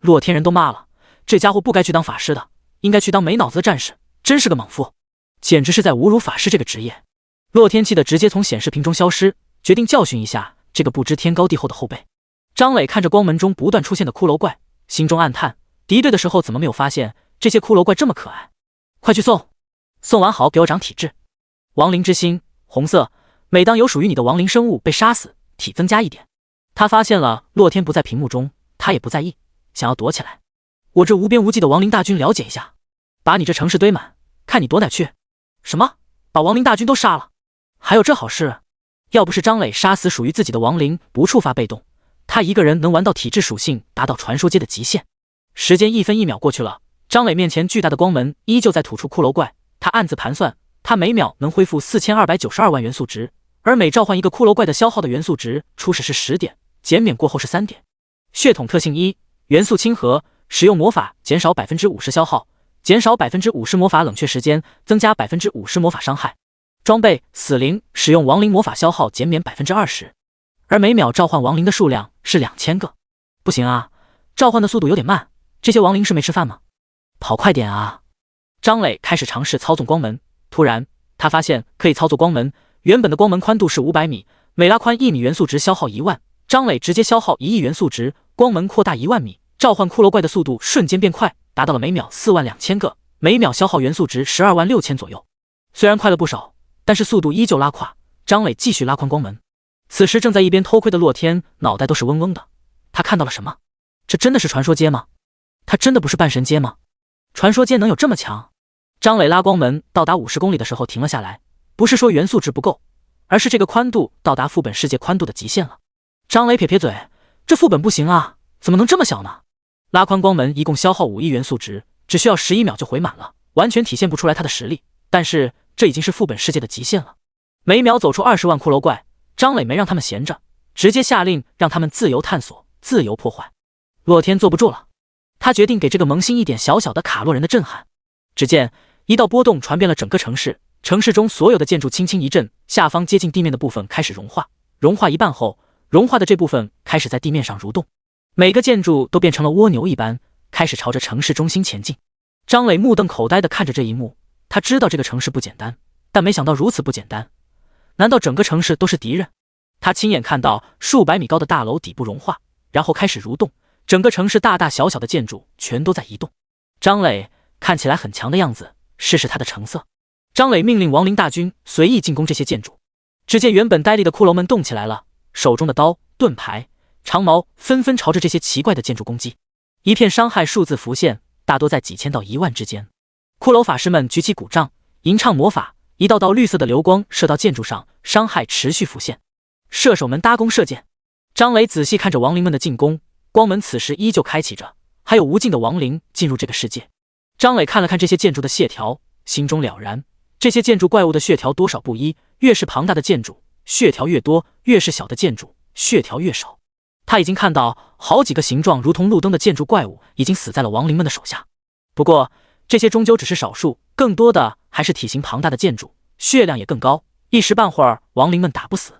洛天人都骂了，这家伙不该去当法师的，应该去当没脑子的战士，真是个莽夫，简直是在侮辱法师这个职业。洛天气得直接从显示屏中消失，决定教训一下这个不知天高地厚的后辈。张磊看着光门中不断出现的骷髅怪，心中暗叹，敌对的时候怎么没有发现这些骷髅怪这么可爱？快去送，送完好给我长体质。亡灵之心，红色，每当有属于你的亡灵生物被杀死，体增加1点。他发现了洛天不在屏幕中，他也不在意，想要躲起来。我这无边无际的亡灵大军了解一下，把你这城市堆满，看你躲哪去。什么？把亡灵大军都杀了？还有这好事？要不是张磊杀死属于自己的亡灵不触发被动，他一个人能玩到体质属性达到传说阶的极限。时间1分1秒过去了，张磊面前巨大的光门依旧在吐出骷髅怪，他暗自盘算，他每秒能恢复4292万元素值，而每召唤一个骷髅怪的消耗的元素值初始是10点，减免过后是3点。血统特性1，元素亲和，使用魔法减少 50% 消耗，减少 50% 魔法冷却时间，增加 50% 魔法伤害。装备死灵，使用亡灵魔法消耗减免 20%， 而每秒召唤亡灵的数量是2000个。不行啊，召唤的速度有点慢，这些亡灵是没吃饭吗？跑快点啊！张磊开始尝试操纵光门，突然他发现可以操作光门，原本的光门宽度是500米，每拉宽1米元素值消耗1万，张磊直接消耗1亿元素值，光门扩大1万米，召唤骷髅怪的速度瞬间变快，达到了每秒42000个，每秒消耗元素值126000左右。虽然快了不少，但是速度依旧拉垮。张磊继续拉宽光门，此时正在一边偷窥的洛天脑袋都是嗡嗡的，他看到了什么？这真的是传说阶吗？他真的不是半神阶吗？传说阶能有这么强？张磊拉光门到达50公里的时候停了下来，不是说元素值不够，而是这个宽度到达副本世界宽度的极限了。张磊撇撇嘴，这副本不行啊，怎么能这么小呢？拉宽光门一共消耗5亿元素值，只需要11秒就回满了，完全体现不出来他的实力，但是这已经是副本世界的极限了。每秒走出20万骷髅怪，张磊没让他们闲着，直接下令让他们自由探索，自由破坏。洛天坐不住了，他决定给这个萌新一点小小的卡洛人的震撼。只见一道波动传遍了整个城市，城市中所有的建筑轻轻一震，下方接近地面的部分开始融化，融化一半后，融化的这部分开始在地面上蠕动，每个建筑都变成了蜗牛一般，开始朝着城市中心前进。张磊目瞪口呆地看着这一幕，他知道这个城市不简单，但没想到如此不简单。难道整个城市都是敌人？他亲眼看到数百米高的大楼底部融化，然后开始蠕动，整个城市大大小小的建筑全都在移动。张磊看起来很强的样子，试试他的成色。张磊命令亡灵大军随意进攻这些建筑。只见原本呆立的骷髅们动起来了，手中的刀、盾牌、长矛纷纷朝着这些奇怪的建筑攻击。一片伤害数字浮现，大多在几千到1万之间。骷髅法师们举起古杖，吟唱魔法，一道道绿色的流光射到建筑上，伤害持续浮现。射手们搭弓射箭。张磊仔细看着亡灵们的进攻，光门此时依旧开启着，还有无尽的亡灵进入这个世界。张磊看了看这些建筑的血条，心中了然，这些建筑怪物的血条多少不一，越是庞大的建筑，血条越多，越是小的建筑，血条越少。他已经看到好几个形状如同路灯的建筑怪物已经死在了亡灵们的手下。不过这些终究只是少数，更多的还是体型庞大的建筑，血量也更高，一时半会儿亡灵们打不死。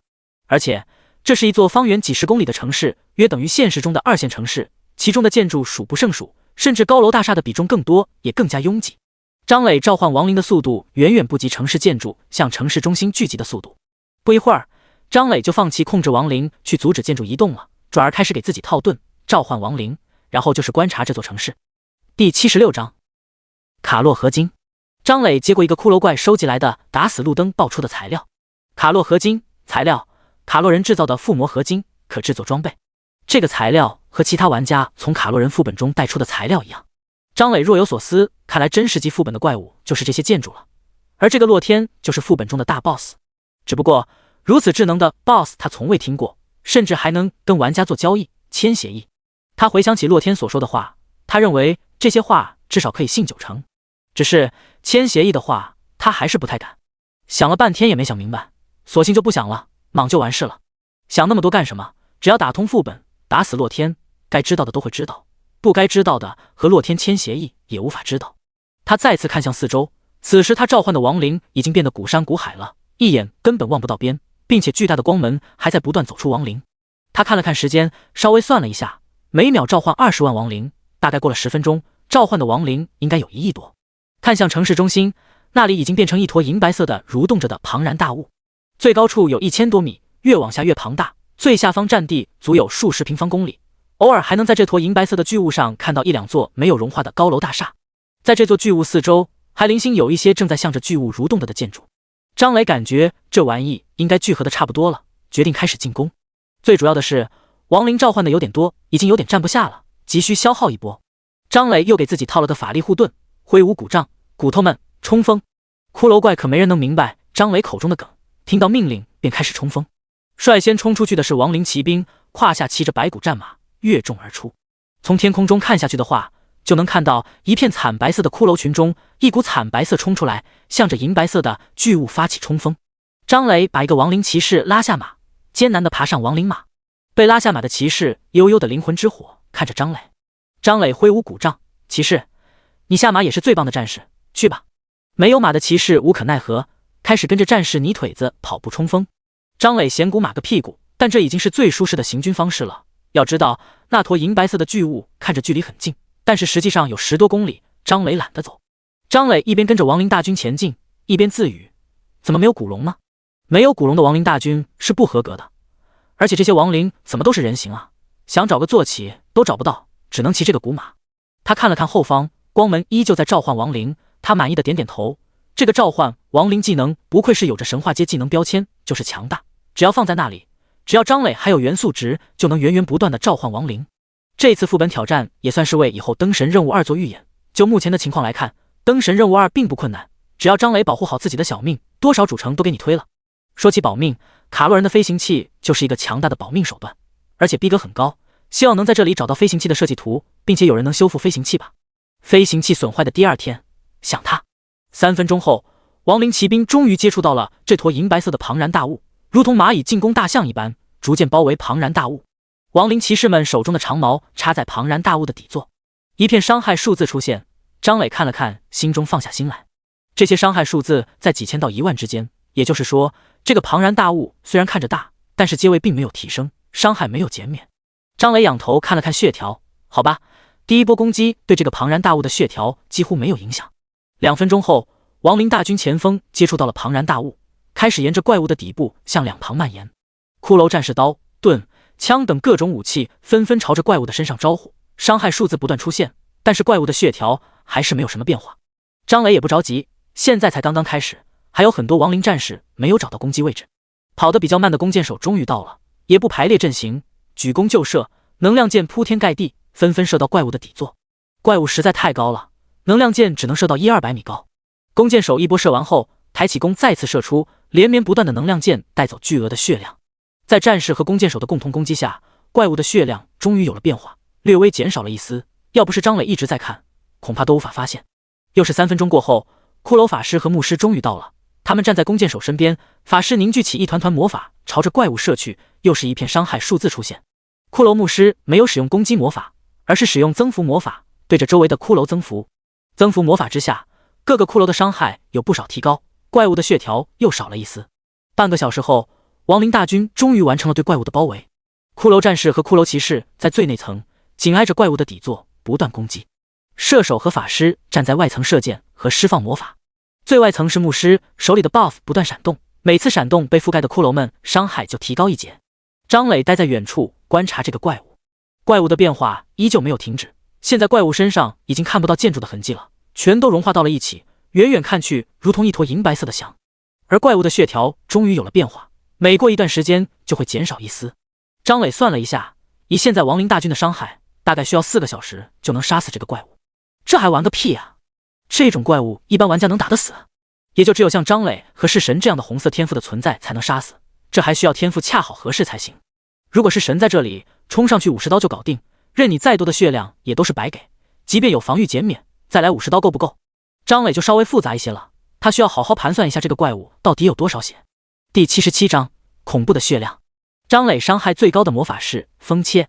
而且这是一座方圆几十公里的城市，约等于现实中的2线城市，其中的建筑数不胜数，甚至高楼大厦的比重更多，也更加拥挤。张磊召唤亡灵的速度远远不及城市建筑向城市中心聚集的速度。不一会儿，张磊就放弃控制亡灵去阻止建筑移动了，转而开始给自己套盾，召唤亡灵，然后就是观察这座城市。第76章卡洛合金。张磊接过一个骷髅怪收集来的打死路灯爆出的材料，卡洛合金材料，卡洛人制造的附魔合金，可制作装备。这个材料和其他玩家从卡洛人副本中带出的材料一样。张磊若有所思，看来真实级副本的怪物就是这些建筑了，而这个洛天就是副本中的大 boss。 只不过如此智能的 boss 他从未听过，甚至还能跟玩家做交易签协议。他回想起洛天所说的话，他认为这些话至少可以信90%，只是签协议的话他还是不太敢。想了半天也没想明白，索性就不想了，莽就完事了。想那么多干什么？只要打通副本，打死洛天，该知道的都会知道，不该知道的和洛天签协议也无法知道。他再次看向四周，此时他召唤的亡灵已经变得古山古海了，一眼根本望不到边，并且巨大的光门还在不断走出亡灵。他看了看时间，稍微算了一下，每秒召唤20万亡灵，大概过了10分钟，召唤的亡灵应该有1亿多。看向城市中心，那里已经变成一坨银白色的蠕动着的庞然大物，最高处有1000多米，越往下越庞大，最下方占地足有数十平方公里，偶尔还能在这坨银白色的巨物上看到1、2座没有融化的高楼大厦。在这座巨物四周还零星有一些正在向着巨物蠕动的建筑。张磊感觉这玩意应该聚合的差不多了，决定开始进攻。最主要的是亡灵召唤的有点多，已经有点站不下了，急需消耗一波。张磊又给自己套了个法力护盾，挥舞骨杖，骨头们冲锋。骷髅怪可没人能明白张磊口中的梗，听到命令便开始冲锋。率先冲出去的是亡灵骑兵，胯下骑着白骨战马，跃众而出。从天空中看下去的话，就能看到一片惨白色的骷髅群中，一股惨白色冲出来，向着银白色的巨物发起冲锋。张磊把一个亡灵骑士拉下马，艰难地爬上亡灵马。被拉下马的骑士悠悠的灵魂之火看着张磊。张磊挥舞骨杖，骑士，你下马也是最棒的战士，去吧。没有马的骑士无可奈何，开始跟着战士泥腿子跑步冲锋。张磊嫌鼓马个屁股，但这已经是最舒适的行军方式了。要知道那坨银白色的巨物看着距离很近，但是实际上有10多公里，张磊懒得走。张磊一边跟着亡灵大军前进，一边自语，怎么没有古龙呢？没有古龙的亡灵大军是不合格的，而且这些亡灵怎么都是人形啊，想找个坐骑都找不到，只能骑这个古马。他看了看后方，光门依旧在召唤亡灵，他满意的点点头。这个召唤亡灵技能不愧是有着神话阶技能标签，就是强大，只要放在那里，只要张磊还有元素值，就能源源不断的召唤亡灵。这次副本挑战也算是为以后灯神任务2做预演。就目前的情况来看，灯神任务2并不困难，只要张磊保护好自己的小命，多少主城都给你推了。说起保命，卡洛人的飞行器就是一个强大的保命手段，而且逼格很高，希望能在这里找到飞行器的设计图，并且有人能修复飞行器吧。飞行器损坏的第2天，想他。3分钟后，亡灵骑兵终于接触到了这坨银白色的庞然大物，如同蚂蚁进攻大象一般，逐渐包围庞然大物。亡灵骑士们手中的长矛插在庞然大物的底座，一片伤害数字出现。张磊看了看，心中放下心来。这些伤害数字在几千到1万之间，也就是说，这个庞然大物虽然看着大，但是阶位并没有提升，伤害没有减免。张磊仰头看了看血条，好吧，第一波攻击对这个庞然大物的血条几乎没有影响。2分钟后，亡灵大军前锋接触到了庞然大物，开始沿着怪物的底部向两旁蔓延。骷髅战士刀、盾、枪等各种武器纷纷朝着怪物的身上招呼，伤害数字不断出现，但是怪物的血条还是没有什么变化。张磊也不着急，现在才刚刚开始，还有很多亡灵战士没有找到攻击位置。跑得比较慢的弓箭手终于到了，也不排列阵型，举弓就射，能量箭铺天盖地，纷纷射到怪物的底座。怪物实在太高了，能量箭只能射到100-200米高。弓箭手一波射完后，抬起弓再次射出，连绵不断的能量箭带走巨额的血量。在战士和弓箭手的共同攻击下，怪物的血量终于有了变化，略微减少了一丝，要不是张磊一直在看，恐怕都无法发现。又是3分钟过后，骷髅法师和牧师终于到了，他们站在弓箭手身边，法师凝聚起一团团魔法，朝着怪物射去，又是一片伤害数字出现。骷髅牧师没有使用攻击魔法，而是使用增幅魔法，对着周围的骷髅增幅。增幅魔法之下，各个骷髅的伤害有不少提高，怪物的血条又少了一丝。半个小时后，亡灵大军终于完成了对怪物的包围。骷髅战士和骷髅骑士在最内层，紧挨着怪物的底座不断攻击。射手和法师站在外层射箭和释放魔法。最外层是牧师，手里的 buff 不断闪动，每次闪动被覆盖的骷髅们伤害就提高一截。张磊待在远处观察这个怪物，怪物的变化依旧没有停止。现在怪物身上已经看不到建筑的痕迹了，全都融化到了一起，远远看去如同一坨银白色的翔。而怪物的血条终于有了变化，每过一段时间就会减少一丝。张磊算了一下，以现在亡灵大军的伤害，大概需要4个小时就能杀死这个怪物。这还玩个屁啊！这种怪物一般玩家能打得死，也就只有像张磊和式神这样的红色天赋的存在才能杀死，这还需要天赋恰好合适才行。如果是神在这里，冲上去50刀就搞定，任你再多的血量也都是白给，即便有防御减免，再来50刀够不够？张磊就稍微复杂一些了，他需要好好盘算一下这个怪物到底有多少血。第77章，恐怖的血量。张磊伤害最高的魔法是风切。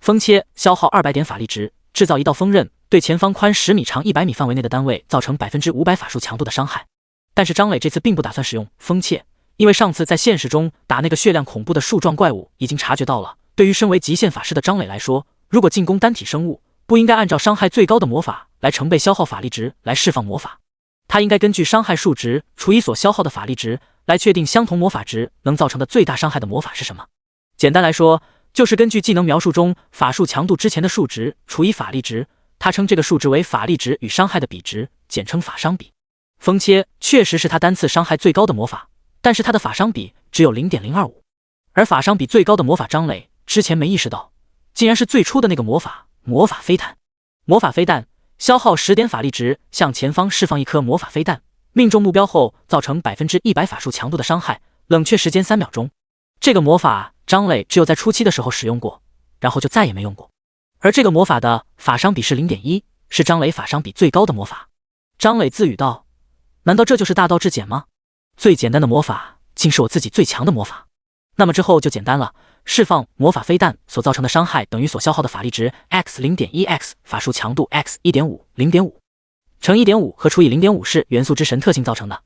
风切消耗200点法力值，制造一道锋刃，对前方宽10米长100米范围内的单位造成500%法术强度的伤害。但是张磊这次并不打算使用风切，因为上次在现实中打那个血量恐怖的树状怪物已经察觉到了，对于身为极限法师的张磊来说，如果进攻单体生物，不应该按照伤害最高的魔法来成倍消耗法力值来释放魔法，他应该根据伤害数值除以所消耗的法力值来确定相同魔法值能造成的最大伤害的魔法是什么。简单来说，就是根据技能描述中法术强度之前的数值除以法力值，他称这个数值为法力值与伤害的比值，简称法伤比。风切确实是他单次伤害最高的魔法，但是他的法伤比只有 0.025， 而法伤比最高的魔法张磊之前没意识到，竟然是最初的那个魔法飞弹。魔法飞弹消耗10点法力值，向前方释放一颗魔法飞弹，命中目标后造成100%法术强度的伤害，冷却时间3秒钟。这个魔法张磊只有在初期的时候使用过，然后就再也没用过。而这个魔法的法伤比是 0.1， 是张磊法伤比最高的魔法。张磊自语道，难道这就是大道至简吗？最简单的魔法竟是我自己最强的魔法。那么之后就简单了，释放魔法飞弹所造成的伤害等于所消耗的法力值 x 0.1x 法术强度 x 1.5 0.5 乘 1.5 和除以 0.5 是元素之神特性造成的。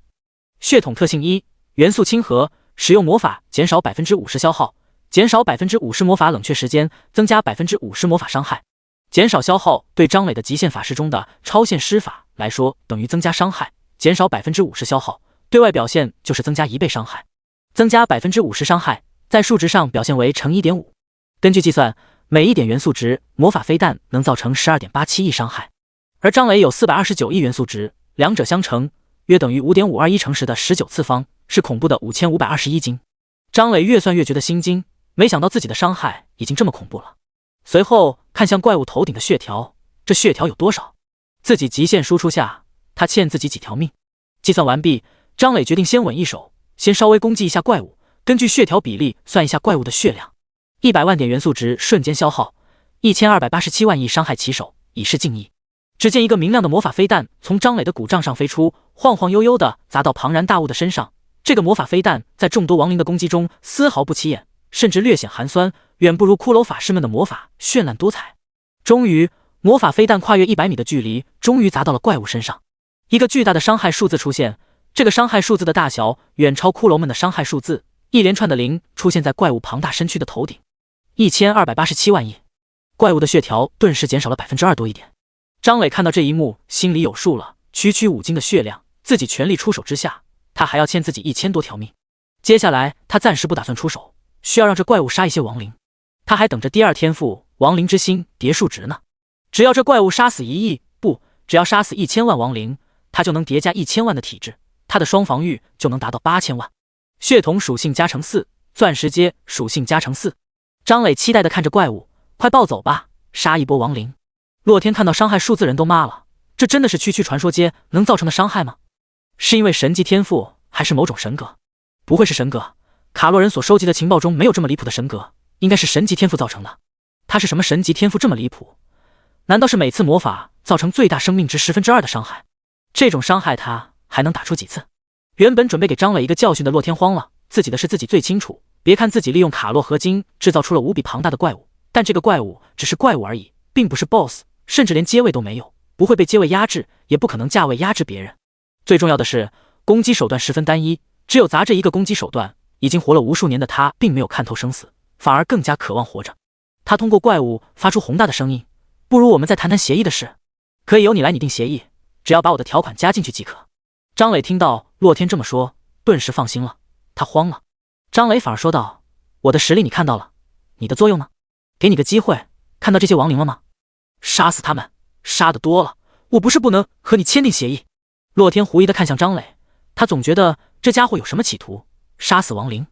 血统特性1，元素亲和，使用魔法减少 50% 消耗，减少 50% 魔法冷却时间，增加 50% 魔法伤害。减少消耗对张磊的极限法师中的超限施法来说等于增加伤害，减少 50% 消耗，对外表现就是增加1倍伤害。增加 50% 伤害，在数值上表现为乘 1.5。 根据计算，每1点元素值，魔法飞弹能造成 12.87 亿伤害，而张磊有429亿元素值，两者相乘约等于 5.521乘10的19次方，是恐怖的5521斤。张磊越算越觉得心惊，没想到自己的伤害已经这么恐怖了。随后看向怪物头顶的血条，这血条有多少？自己极限输出下，他欠自己几条命。计算完毕，张磊决定先稳一手，先稍微攻击一下怪物，根据血条比例算一下怪物的血量。100万点元素值瞬间消耗，1287万亿伤害起手，以示敬意。只见一个明亮的魔法飞弹从张磊的骨杖上飞出，晃晃悠悠地砸到庞然大物的身上。这个魔法飞弹在众多亡灵的攻击中丝毫不起眼，甚至略显寒酸，远不如骷髅法师们的魔法绚烂多彩。终于，魔法飞弹跨越100米的距离，终于砸到了怪物身上。一个巨大的伤害数字出现，这个伤害数字的大小远超骷髅们的伤害数字，一连串的零出现在怪物庞大身躯的头顶。1287万亿，怪物的血条顿时减少了 2% 多一点。张磊看到这一幕，心里有数了，区区5斤的血量，自己全力出手之下，他还要欠自己1000多条命。接下来他暂时不打算出手，需要让这怪物杀一些亡灵。他还等着第二天赋亡灵之心叠数值呢。只要这怪物杀死1亿，不，只要杀死1000万亡灵，他就能叠加1000万的体质，他的双防御就能达到8000万。血统属性加成4，钻石阶属性加成4。张磊期待地看着怪物，快暴走吧，杀一波亡灵。洛天看到伤害数字人都骂了，这真的是区区传说阶能造成的伤害吗？是因为神级天赋，还是某种神格？不会是神格，卡洛人所收集的情报中没有这么离谱的神格，应该是神级天赋造成的。他是什么神级天赋这么离谱？难道是每次魔法造成最大生命值2%的伤害？这种伤害他还能打出几次？原本准备给张磊一个教训的洛天慌了，自己的事自己最清楚。别看自己利用卡洛合金制造出了无比庞大的怪物，但这个怪物只是怪物而已，并不是 BOSS， 甚至连阶位都没有，不会被阶位压制，也不可能价位压制别人。最重要的是，攻击手段十分单一，只有砸这一个攻击手段。已经活了无数年的他，并没有看透生死，反而更加渴望活着。他通过怪物发出宏大的声音：“不如我们再谈谈协议的事，可以由你来拟定协议，只要把我的条款加进去即可。”张磊听到洛天这么说，顿时放心了。他慌了。张磊反而说道：“我的实力你看到了，你的作用呢？给你个机会，看到这些亡灵了吗？杀死他们，杀得多了，我不是不能和你签订协议。”洛天狐疑地看向张磊，他总觉得这家伙有什么企图，杀死亡灵。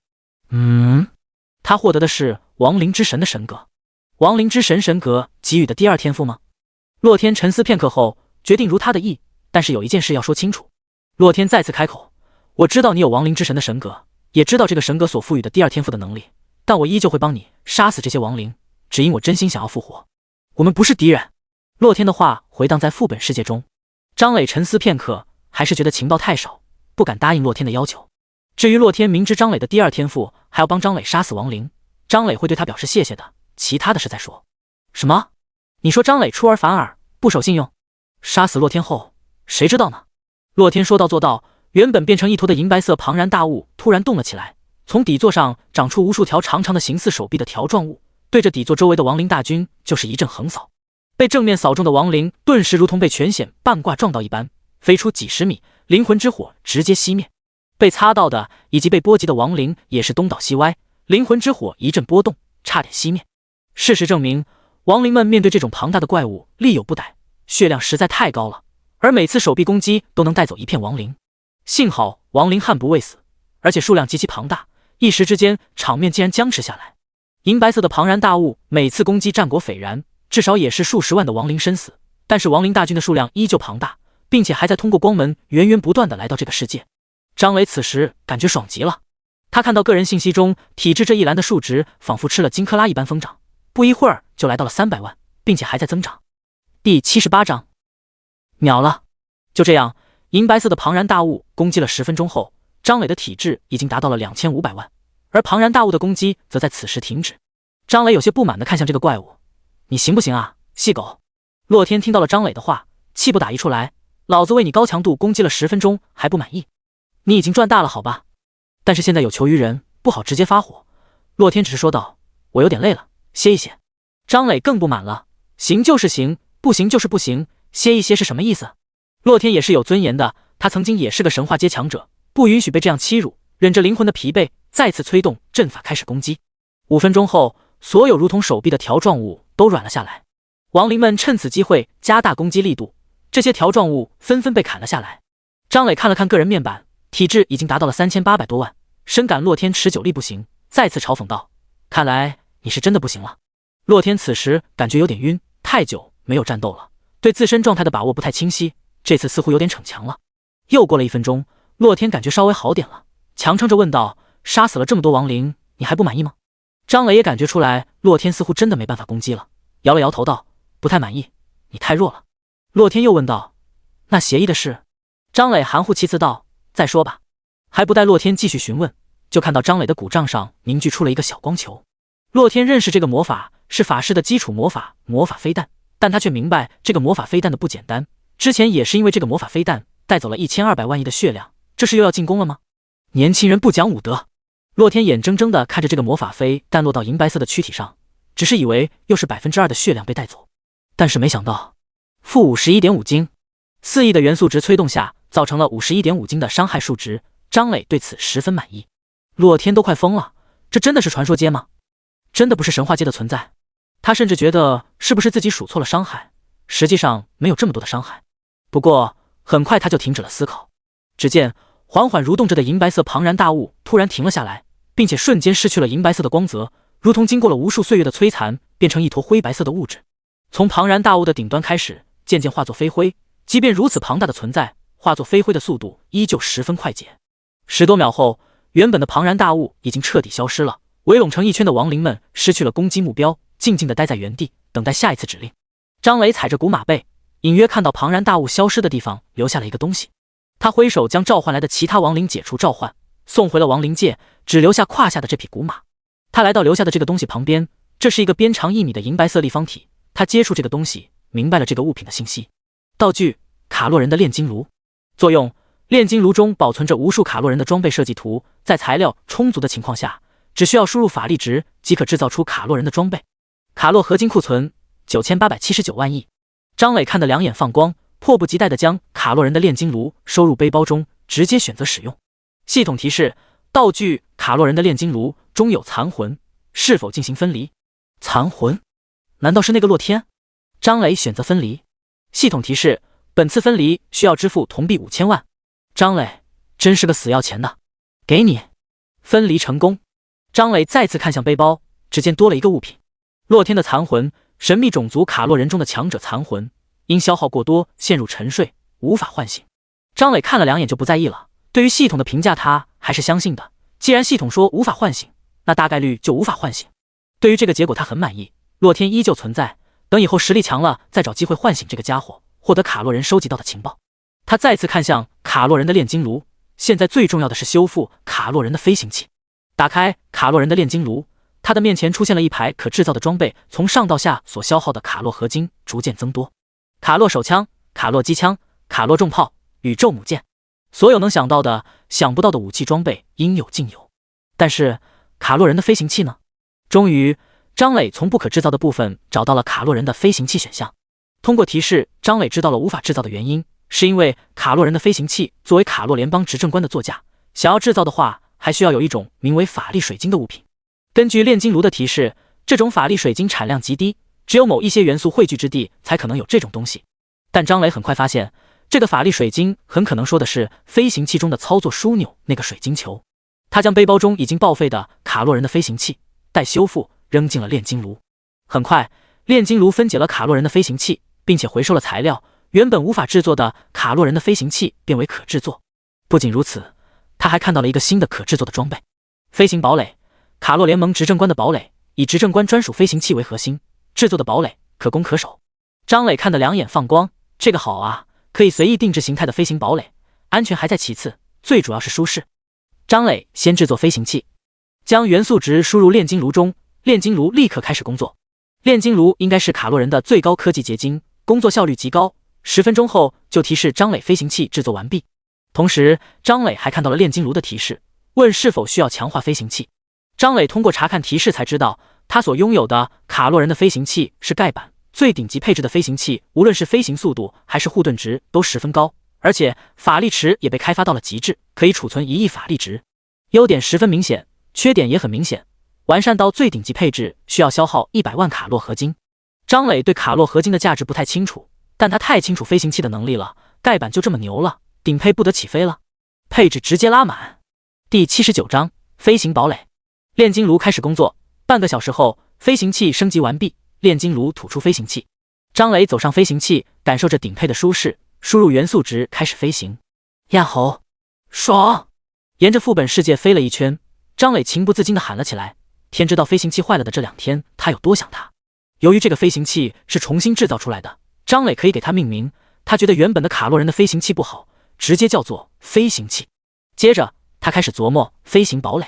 他获得的是亡灵之神的神格，亡灵之神神格给予的第二天赋吗？洛天沉思片刻后，决定如他的意，但是有一件事要说清楚。洛天再次开口：“我知道你有亡灵之神的神格，也知道这个神格所赋予的第二天赋的能力，但我依旧会帮你杀死这些亡灵，只因我真心想要复活。我们不是敌人。”洛天的话回荡在副本世界中。张磊沉思片刻，还是觉得情报太少，不敢答应洛天的要求。至于洛天明知张磊的第二天赋还要帮张磊杀死亡灵，张磊会对他表示谢谢的，其他的事再说。什么？你说张磊出尔反尔，不守信用？杀死洛天后，谁知道呢？洛天说到做到，原本变成一坨的银白色庞然大物突然动了起来，从底座上长出无数条长长的形似手臂的条状物，对着底座周围的亡灵大军就是一阵横扫。被正面扫中的亡灵顿时如同被全险半挂撞到一般，飞出几十米，灵魂之火直接熄灭。被擦到的以及被波及的亡灵也是东倒西歪，灵魂之火一阵波动，差点熄灭。事实证明，亡灵们面对这种庞大的怪物力有不逮，血量实在太高了，而每次手臂攻击都能带走一片亡灵。幸好亡灵悍不畏死，而且数量极其庞大，一时之间场面竟然僵持下来。银白色的庞然大物每次攻击战果斐然，至少也是数十万的亡灵身死，但是亡灵大军的数量依旧庞大，并且还在通过光门源源不断的来到这个世界。张磊此时感觉爽极了，他看到个人信息中体质这一栏的数值仿佛吃了金克拉一般疯长，不一会儿就来到了300万，并且还在增长。第78章，秒了。就这样，银白色的庞然大物攻击了10分钟后，张磊的体质已经达到了2500万，而庞然大物的攻击则在此时停止。张磊有些不满地看向这个怪物：“你行不行啊，细狗？”洛天听到了张磊的话，气不打一处来：“老子为你高强度攻击了10分钟还不满意？你已经赚大了好吧？但是现在有求于人，不好直接发火。”洛天只是说道：“我有点累了，歇一歇。”张磊更不满了：“行就是行，不行就是不行，歇一歇是什么意思？”洛天也是有尊严的，他曾经也是个神话阶强者，不允许被这样欺辱，忍着灵魂的疲惫，再次催动阵法开始攻击。5分钟后，所有如同手臂的条状物都软了下来，亡灵们趁此机会加大攻击力度，这些条状物纷纷被砍了下来。张磊看了看个人面板，体质已经达到了3800多万，深感洛天持久力不行，再次嘲讽道：“看来你是真的不行了。”洛天此时感觉有点晕，太久没有战斗了，对自身状态的把握不太清晰，这次似乎有点逞强了。又过了1分钟，洛天感觉稍微好点了，强撑着问道：“杀死了这么多亡灵，你还不满意吗？”张磊也感觉出来洛天似乎真的没办法攻击了，摇了摇头道：“不太满意，你太弱了。”洛天又问道：“那协议的事？”张磊含糊其辞道：“再说吧。”还不待洛天继续询问，就看到张磊的骨杖上凝聚出了一个小光球。洛天认识这个魔法是法师的基础魔法飞弹，但他却明白这个魔法飞弹的不简单，之前也是因为这个魔法飞弹带走了1200万亿的血量，这是又要进攻了吗？年轻人不讲武德。洛天眼睁睁地看着这个魔法飞弹落到银白色的躯体上，只是以为又是2%的血量被带走，但是没想到-51.5斤，4亿的元素值催动下造成了51.5斤的伤害数值。张磊对此十分满意。洛天都快疯了，这真的是传说阶吗？真的不是神话阶的存在？他甚至觉得是不是自己数错了伤害，实际上没有这么多的伤害。不过很快他就停止了思考，只见缓缓蠕动着的银白色庞然大物突然停了下来，并且瞬间失去了银白色的光泽，如同经过了无数岁月的摧残，变成一坨灰白色的物质。从庞然大物的顶端开始，渐渐化作飞灰，即便如此庞大的存在，化作飞灰的速度依旧十分快捷。10多秒后，原本的庞然大物已经彻底消失了，围拢成一圈的亡灵们失去了攻击目标，静静地待在原地，等待下一次指令。张磊踩着古马背，隐约看到庞然大物消失的地方留下了一个东西，他挥手将召唤来的其他亡灵解除召唤，送回了亡灵界，只留下胯下的这匹古马。他来到留下的这个东西旁边，这是一个边长1米的银白色立方体，他接触这个东西，明白了这个物品的信息。道具：卡洛人的炼金炉。作用：炼金炉中保存着无数卡洛人的装备设计图，在材料充足的情况下，只需要输入法力值即可制造出卡洛人的装备。卡洛合金库存9879万亿。张磊看得两眼放光，迫不及待地将卡洛人的炼金炉收入背包中，直接选择使用。系统提示：道具卡洛人的炼金炉中有残魂，是否进行分离？残魂？难道是那个洛天？张磊选择分离。系统提示：本次分离需要支付铜币5000万。张磊真是个死要钱的，给你。分离成功。张磊再次看向背包，只见多了一个物品：洛天的残魂，神秘种族卡洛人中的强者残魂，因消耗过多陷入沉睡，无法唤醒。张磊看了两眼就不在意了，对于系统的评价他还是相信的，既然系统说无法唤醒，那大概率就无法唤醒。对于这个结果他很满意，洛天依旧存在，等以后实力强了再找机会唤醒这个家伙，获得卡洛人收集到的情报。他再次看向卡洛人的炼金炉，现在最重要的是修复卡洛人的飞行器。打开卡洛人的炼金炉，他的面前出现了一排可制造的装备，从上到下所消耗的卡洛合金逐渐增多。卡洛手枪、卡洛机枪、卡洛重炮、宇宙母舰，所有能想到的、想不到的武器装备应有尽有。但是卡洛人的飞行器呢？终于，张磊从不可制造的部分找到了卡洛人的飞行器选项。通过提示，张磊知道了无法制造的原因，是因为卡洛人的飞行器作为卡洛联邦执政官的座驾，想要制造的话，还需要有一种名为法力水晶的物品。根据炼金炉的提示，这种法力水晶产量极低，只有某一些元素汇聚之地才可能有这种东西。但张磊很快发现，这个法力水晶很可能说的是飞行器中的操作枢纽那个水晶球。他将背包中已经报废的卡洛人的飞行器待修复扔进了炼金炉。很快，炼金炉分解了卡洛人的飞行器，并且回收了材料，原本无法制作的卡洛人的飞行器变为可制作。不仅如此，他还看到了一个新的可制作的装备——飞行堡垒。卡洛联盟执政官的堡垒，以执政官专属飞行器为核心制作的堡垒，可攻可守。张磊看得两眼放光，这个好啊，可以随意定制形态的飞行堡垒，安全还在其次，最主要是舒适。张磊先制作飞行器，将元素值输入炼金炉中，炼金炉立刻开始工作。炼金炉应该是卡洛人的最高科技结晶，工作效率极高，10分钟后就提示张磊飞行器制作完毕。同时，张磊还看到了炼金炉的提示，问是否需要强化飞行器。张磊通过查看提示才知道，他所拥有的卡洛人的飞行器是盖板，最顶级配置的飞行器，无论是飞行速度还是护盾值都十分高，而且法力池也被开发到了极致，可以储存1亿法力值。优点十分明显，缺点也很明显。完善到最顶级配置需要消耗100万卡洛合金。张磊对卡洛合金的价值不太清楚，但他太清楚飞行器的能力了，盖板就这么牛了，顶配不得起飞了，配置直接拉满。第79章飞行堡垒。炼金炉开始工作，半个小时后，飞行器升级完毕，炼金炉吐出飞行器。张磊走上飞行器，感受着顶配的舒适，输入元素值开始飞行。咽喉，爽！沿着副本世界飞了一圈，张磊情不自禁地喊了起来。天知道飞行器坏了的这2天，他有多想他。由于这个飞行器是重新制造出来的，张磊可以给它命名。他觉得原本的卡洛人的飞行器不好，直接叫做飞行器。接着，他开始琢磨飞行堡垒。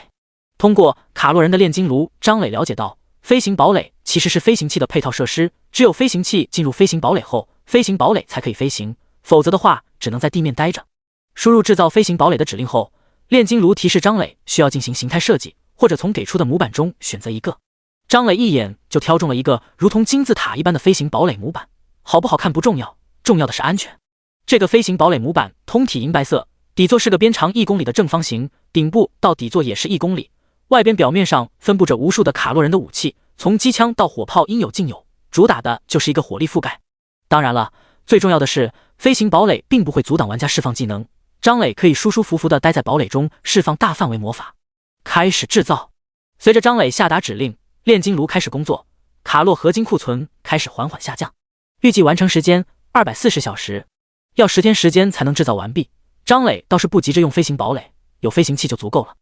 通过卡洛人的炼金炉，张磊了解到，飞行堡垒其实是飞行器的配套设施，只有飞行器进入飞行堡垒后，飞行堡垒才可以飞行，否则的话只能在地面待着。输入制造飞行堡垒的指令后，炼金炉提示张磊需要进行形态设计，或者从给出的模板中选择一个。张磊一眼就挑中了一个如同金字塔一般的飞行堡垒模板，好不好看不重要，重要的是安全。这个飞行堡垒模板通体银白色，底座是个边长1公里的正方形，顶部到底座也是1公里。外边表面上分布着无数的卡洛人的武器，从机枪到火炮应有尽有，主打的就是一个火力覆盖。当然了，最重要的是，飞行堡垒并不会阻挡玩家释放技能，张磊可以舒舒服服地待在堡垒中释放大范围魔法。开始制造。随着张磊下达指令，炼金炉开始工作，卡洛合金库存开始缓缓下降，预计完成时间240小时，要10天时间才能制造完毕。张磊倒是不急着用飞行堡垒，有飞行器就足够了。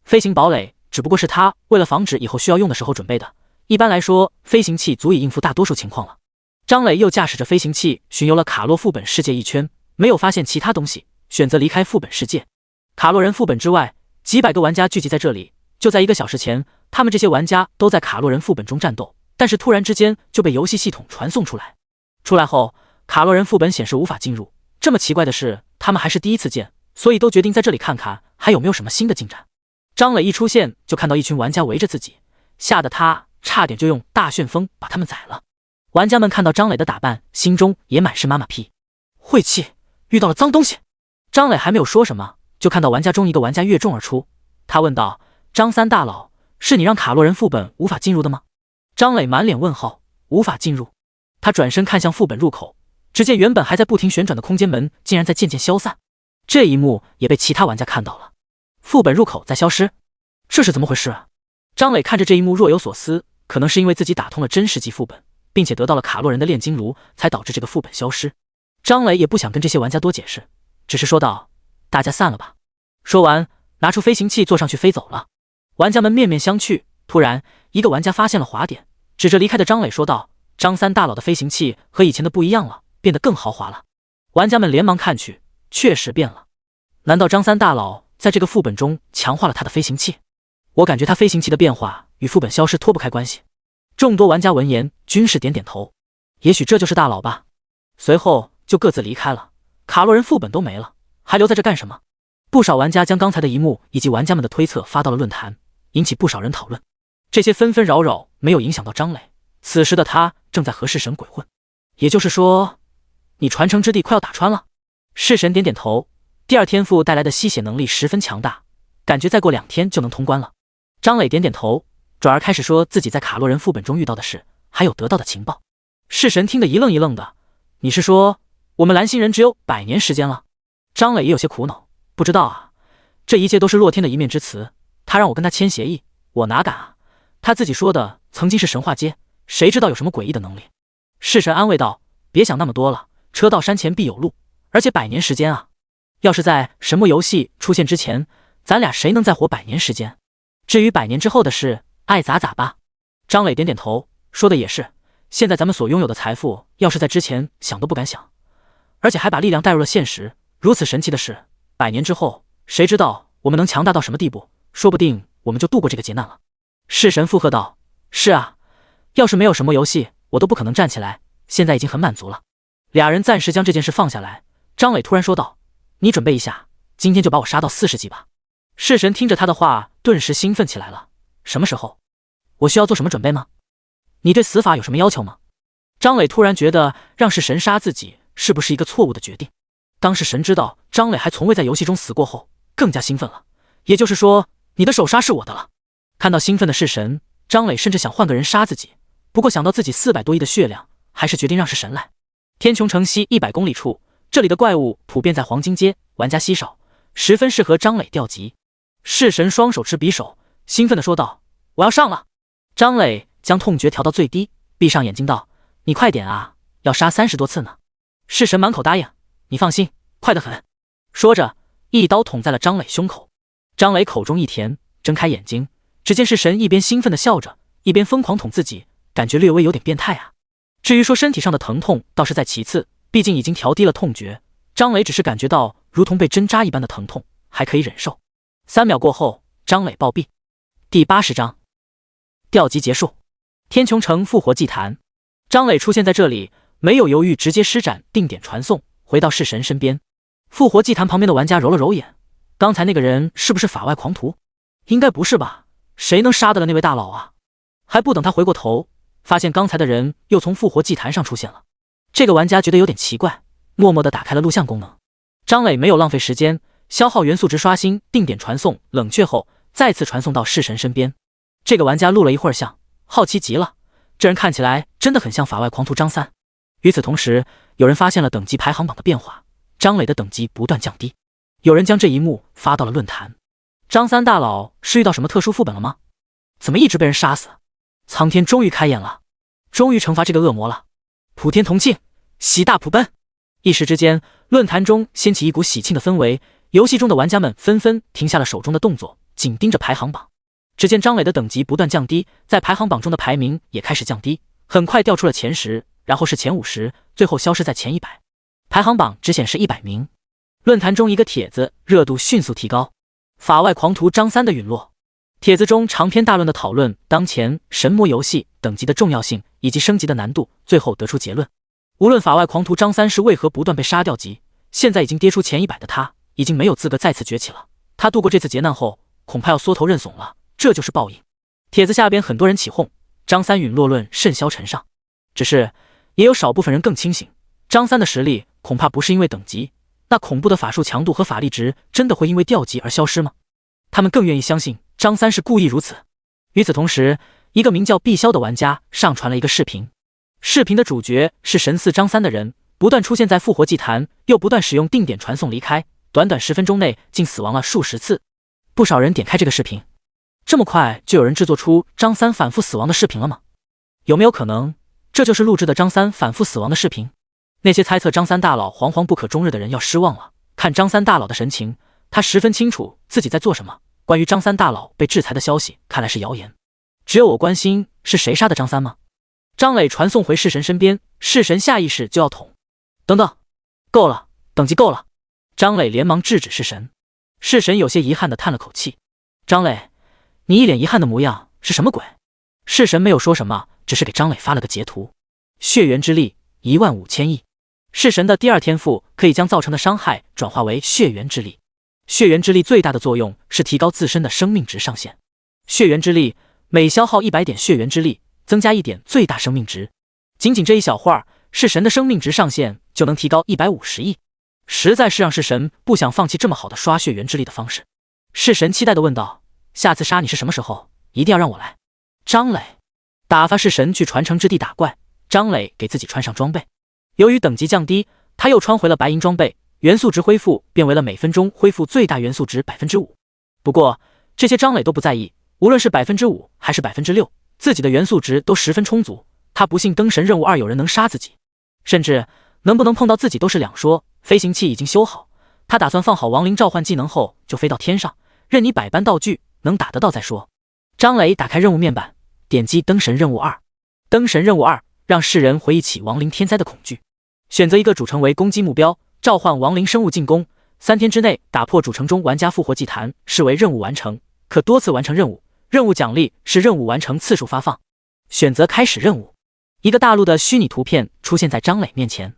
飞行堡垒只不过是他为了防止以后需要用的时候准备的，一般来说，飞行器足以应付大多数情况了。张磊又驾驶着飞行器巡游了卡洛副本世界一圈，没有发现其他东西，选择离开副本世界。卡洛人副本之外，几百个玩家聚集在这里。就在1个小时前，他们这些玩家都在卡洛人副本中战斗，但是突然之间就被游戏系统传送出来。出来后，卡洛人副本显示无法进入。这么奇怪的是，他们还是第一次见，所以都决定在这里看看还有没有什么新的进展。张磊一出现就看到一群玩家围着自己，吓得他差点就用大旋风把他们宰了。玩家们看到张磊的打扮，心中也满是妈妈屁，晦气，遇到了脏东西。张磊还没有说什么，就看到玩家中一个玩家跃众而出，他问道：张三大佬，是你让卡洛人副本无法进入的吗？张磊满脸问号，无法进入。他转身看向副本入口，只见原本还在不停旋转的空间门竟然在渐渐消散，这一幕也被其他玩家看到了。副本入口在消失，这是怎么回事啊？张磊看着这一幕若有所思，可能是因为自己打通了真实级副本，并且得到了卡洛人的炼金炉，才导致这个副本消失。张磊也不想跟这些玩家多解释，只是说道：大家散了吧。说完拿出飞行器坐上去飞走了。玩家们面面相觑，突然一个玩家发现了滑点，指着离开的张磊说道：张三大佬的飞行器和以前的不一样了，变得更豪华了。玩家们连忙看去，确实变了。难道张三大佬在这个副本中强化了他的飞行器？我感觉他飞行器的变化与副本消失脱不开关系。众多玩家闻言均是点点头，也许这就是大佬吧。随后就各自离开了。卡洛人副本都没了，还留在这干什么？不少玩家将刚才的一幕以及玩家们的推测发到了论坛，引起不少人讨论。这些纷纷扰扰没有影响到张磊，此时的他正在和弑神鬼混。也就是说，你传承之地快要打穿了？弑神点点头，第二天赋带来的吸血能力十分强大，感觉再过2天就能通关了。张磊点点头，转而开始说自己在卡洛人副本中遇到的事，还有得到的情报。弑神听得一愣一愣的，你是说我们蓝星人只有100年时间了？张磊也有些苦恼，不知道啊，这一切都是洛天的一面之词，他让我跟他签协议，我哪敢啊？他自己说的曾经是神话街，谁知道有什么诡异的能力？弑神安慰道：别想那么多了，车到山前必有路，而且100年时间啊，要是在神魔游戏出现之前，咱俩谁能再活100年时间？至于100年之后的事，爱咋咋吧。张磊点点头，说的也是，现在咱们所拥有的财富，要是在之前想都不敢想，而且还把力量带入了现实，如此神奇的事，100年之后，谁知道我们能强大到什么地步？说不定我们就度过这个劫难了。弑神附和道：是啊，要是没有什么游戏，我都不可能站起来，现在已经很满足了。俩人暂时将这件事放下来，张磊突然说道：你准备一下，今天就把我杀到40级吧。弑神听着他的话，顿时兴奋起来了。什么时候？我需要做什么准备吗？你对死法有什么要求吗？张磊突然觉得让弑神杀自己是不是一个错误的决定？当弑神知道张磊还从未在游戏中死过后，更加兴奋了。也就是说，你的首杀是我的了。看到兴奋的弑神，张磊甚至想换个人杀自己，不过想到自己400多亿的血量，还是决定让弑神来。天穹城西100公里处，这里的怪物普遍在黄金街，玩家稀少，十分适合张磊调集。弑神双手持匕首，兴奋地说道：我要上了。张磊将痛觉调到最低，闭上眼睛道：你快点啊，要杀30多次呢。弑神满口答应：你放心，快得很。说着一刀捅在了张磊胸口。张磊口中一甜，睁开眼睛，只见弑神一边兴奋地笑着，一边疯狂捅自己，感觉略微有点变态啊。至于说身体上的疼痛倒是在其次，毕竟已经调低了痛觉，张磊只是感觉到如同被针扎一般的疼痛，还可以忍受。3秒过后，张磊暴毙。第80章调集结束。天穹城复活祭坛，张磊出现在这里，没有犹豫，直接施展定点传送，回到弑神身边。复活祭坛旁边的玩家揉了揉眼，刚才那个人是不是法外狂徒？应该不是吧，谁能杀得了那位大佬啊？还不等他回过头，发现刚才的人又从复活祭坛上出现了。这个玩家觉得有点奇怪，默默地打开了录像功能。张磊没有浪费时间，消耗元素值刷新定点传送，冷却后再次传送到弑神身边。这个玩家录了一会儿像，好奇极了，这人看起来真的很像法外狂徒张三。与此同时，有人发现了等级排行榜的变化，张磊的等级不断降低。有人将这一幕发到了论坛。张三大佬是遇到什么特殊副本了吗？怎么一直被人杀死？苍天终于开眼了，终于惩罚这个恶魔了。普天同庆，喜大普奔。一时之间，论坛中掀起一股喜庆的氛围，游戏中的玩家们纷纷停下了手中的动作，紧盯着排行榜。只见张磊的等级不断降低，在排行榜中的排名也开始降低，很快掉出了前10，然后是前50，最后消失在前100。排行榜只显示100名。论坛中一个帖子热度迅速提高，法外狂徒张三的陨落。帖子中长篇大论的讨论当前神魔游戏等级的重要性以及升级的难度，最后得出结论：无论法外狂徒张三是为何不断被杀掉级，现在已经跌出前100的他，已经没有资格再次崛起了。他度过这次劫难后，恐怕要缩头认怂了，这就是报应。帖子下边很多人起哄，张三陨落论甚嚣尘上，只是也有少部分人更清醒，张三的实力恐怕不是因为等级，那恐怖的法术强度和法力值真的会因为掉级而消失吗？他们更愿意相信张三是故意如此。与此同时，一个名叫毕潇的玩家上传了一个视频，视频的主角是神似张三的人，不断出现在复活祭坛，又不断使用定点传送离开，短短10分钟内竟死亡了数十次。不少人点开这个视频，这么快就有人制作出张三反复死亡的视频了吗？有没有可能这就是录制的张三反复死亡的视频？那些猜测张三大佬惶惶不可终日的人要失望了，看张三大佬的神情，他十分清楚自己在做什么。关于张三大佬被制裁的消息看来是谣言，只有我关心是谁杀的张三吗？张磊传送回弑神身边，弑神下意识就要捅。等等，够了，等级够了。张磊连忙制止弑神。弑神有些遗憾地叹了口气。张磊，你一脸遗憾的模样是什么鬼？弑神没有说什么，只是给张磊发了个截图。血缘之力15000亿。弑神的第二天赋可以将造成的伤害转化为血缘之力。血缘之力最大的作用是提高自身的生命值上限。血缘之力每消耗100点血缘之力，增加1点最大生命值。仅仅这一小会儿，弑神的生命值上限就能提高150亿，实在是让弑神不想放弃这么好的刷血缘之力的方式。弑神期待地问道：下次杀你是什么时候？一定要让我来。张磊打发弑神去传承之地打怪，张磊给自己穿上装备。由于等级降低，他又穿回了白银装备，元素值恢复变为了每分钟恢复最大元素值 5%。 不过这些张磊都不在意，无论是 5% 还是 6%， 自己的元素值都十分充足。他不信灯神任务2有人能杀自己，甚至能不能碰到自己都是两说。飞行器已经修好，他打算放好亡灵召唤技能后就飞到天上，任你百般道具，能打得到再说。张磊打开任务面板，点击灯神任务2。灯神任务2让世人回忆起亡灵天灾的恐惧，选择一个主城为攻击目标，召唤亡灵生物进攻，3天之内打破主城中玩家复活祭坛，视为任务完成，可多次完成任务。任务奖励是任务完成次数发放。选择开始任务。一个大陆的虚拟图片出现在张磊面前，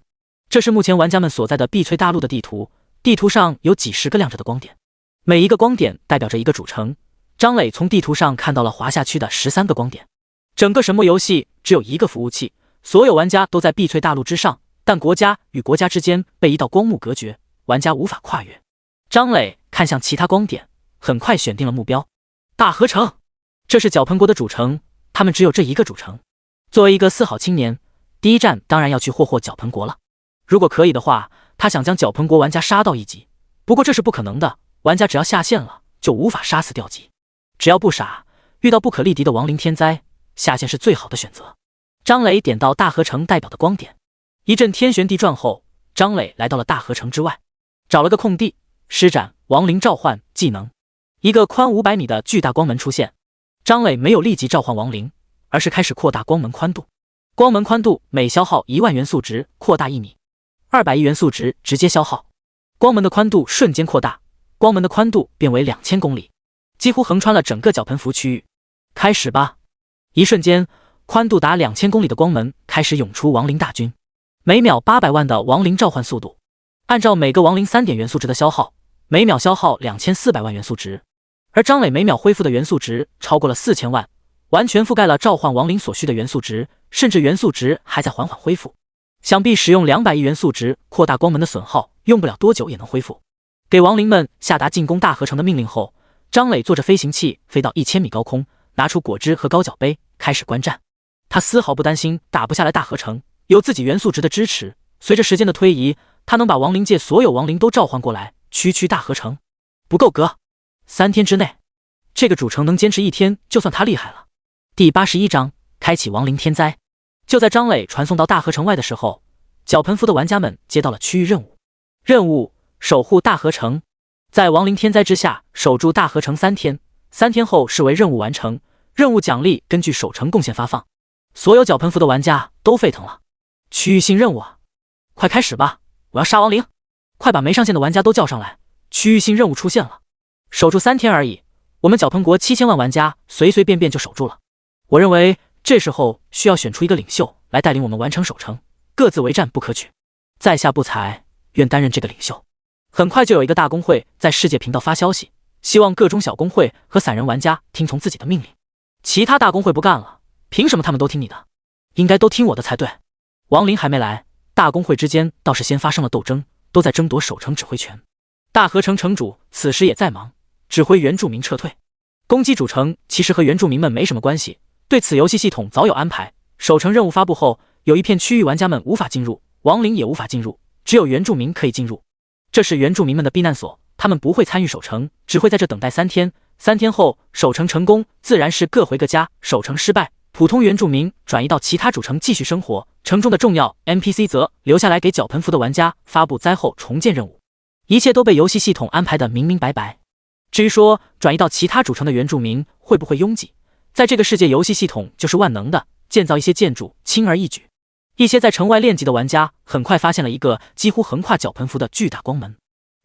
这是目前玩家们所在的碧翠大陆的地图，地图上有几十个亮着的光点，每一个光点代表着一个主城。张磊从地图上看到了华夏区的13个光点。整个神魔游戏只有一个服务器，所有玩家都在碧翠大陆之上，但国家与国家之间被一道光幕隔绝，玩家无法跨越。张磊看向其他光点，很快选定了目标大河城。这是角盆国的主城，他们只有这一个主城。作为一个4好青年，第一站当然要去霍角盆国了。如果可以的话，他想将角盆国玩家杀到1级，不过这是不可能的，玩家只要下线了就无法杀死掉级。只要不傻，遇到不可力敌的亡灵天灾，下线是最好的选择。张磊点到大河城代表的光点，一阵天旋地转后，张磊来到了大河城之外，找了个空地，施展亡灵召唤技能，一个宽500米的巨大光门出现。张磊没有立即召唤亡灵，而是开始扩大光门宽度。光门宽度每消耗1万元素值扩大1米，200亿元素值直接消耗。光门的宽度瞬间扩大，光门的宽度变为2000公里，几乎横穿了整个角盆服区域。开始吧！一瞬间，宽度达2000公里的光门开始涌出亡灵大军，每秒800万的亡灵召唤速度，按照每个亡灵3点元素值的消耗，每秒消耗2400万元素值。而张磊每秒恢复的元素值超过了4000万，完全覆盖了召唤亡灵所需的元素值，甚至元素值还在缓缓恢复。想必使用200亿元素值扩大光门的损耗，用不了多久也能恢复。给亡灵们下达进攻大河城的命令后，张磊坐着飞行器飞到1000米高空，拿出果汁和高脚杯，开始观战。他丝毫不担心打不下来大河城，有自己元素值的支持，随着时间的推移，他能把亡灵界所有亡灵都召唤过来，区大河城。不够格，3天之内，这个主城能坚持1天，就算他厉害了。第81章，开启亡灵天灾。就在张磊传送到大河城外的时候，角盆服的玩家们接到了区域任务。任务：守护大河城，在亡灵天灾之下守住大河城3天，3天后视为任务完成。任务奖励根据守城贡献发放。所有角盆服的玩家都沸腾了。区域性任务啊，快开始吧！我要杀亡灵，快把没上线的玩家都叫上来。区域性任务出现了，守住3天而已，我们角盆国7000万玩家随随便便就守住了。我认为这时候需要选出一个领袖来带领我们完成守城，各自为战不可取。在下不才，愿担任这个领袖。很快就有一个大公会在世界频道发消息，希望各中小公会和散人玩家听从自己的命令。其他大公会不干了，凭什么他们都听你的？应该都听我的才对。亡灵还没来，大公会之间倒是先发生了斗争，都在争夺守城指挥权。大河城城主此时也在忙，指挥原住民撤退。攻击主城其实和原住民们没什么关系，对此游戏系统早有安排。守城任务发布后，有一片区域玩家们无法进入，亡灵也无法进入，只有原住民可以进入。这是原住民们的避难所，他们不会参与守城，只会在这等待3天。3天后守城成功，自然是各回各家；守城失败，普通原住民转移到其他主城继续生活。城中的重要 NPC 则留下来给脚盆服的玩家发布灾后重建任务。一切都被游戏系统安排得明明白白。至于说转移到其他主城的原住民会不会拥挤，在这个世界游戏系统就是万能的，建造一些建筑轻而易举。一些在城外练级的玩家很快发现了一个几乎横跨脚盆服的巨大光门。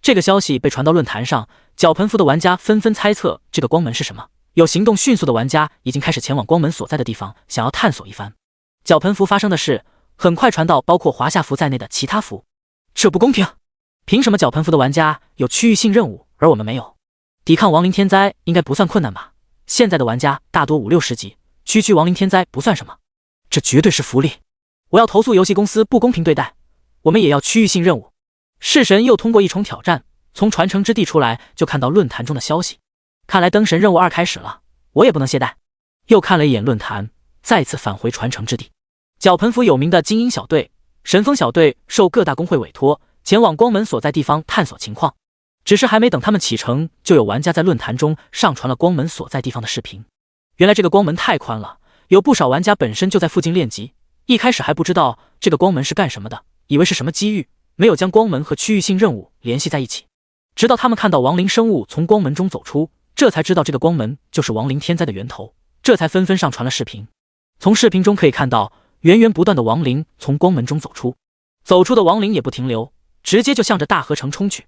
这个消息被传到论坛上，脚盆服的玩家纷纷猜测这个光门是什么。有行动迅速的玩家已经开始前往光门所在的地方，想要探索一番。脚盆服发生的事很快传到包括华夏服在内的其他服，这不公平！凭什么脚盆服的玩家有区域性任务，而我们没有？抵抗亡灵天灾应该不算困难吧？现在的玩家大多5、60级，区亡灵天灾不算什么，这绝对是福利！我要投诉游戏公司不公平对待，我们也要区域性任务。弑神又通过一重挑战，从传承之地出来就看到论坛中的消息，看来灯神任务2开始了，我也不能懈怠。又看了一眼论坛，再次返回传承之地。脚盆服有名的精英小队、神风小队受各大公会委托，前往光门所在地方探索情况。只是还没等他们启程，就有玩家在论坛中上传了光门所在地方的视频。原来这个光门太宽了，有不少玩家本身就在附近练级，一开始还不知道这个光门是干什么的，以为是什么机遇，没有将光门和区域性任务联系在一起。直到他们看到亡灵生物从光门中走出，这才知道这个光门就是亡灵天灾的源头，这才纷纷上传了视频。从视频中可以看到，源源不断的亡灵从光门中走出，走出的亡灵也不停留，直接就向着大河城冲去。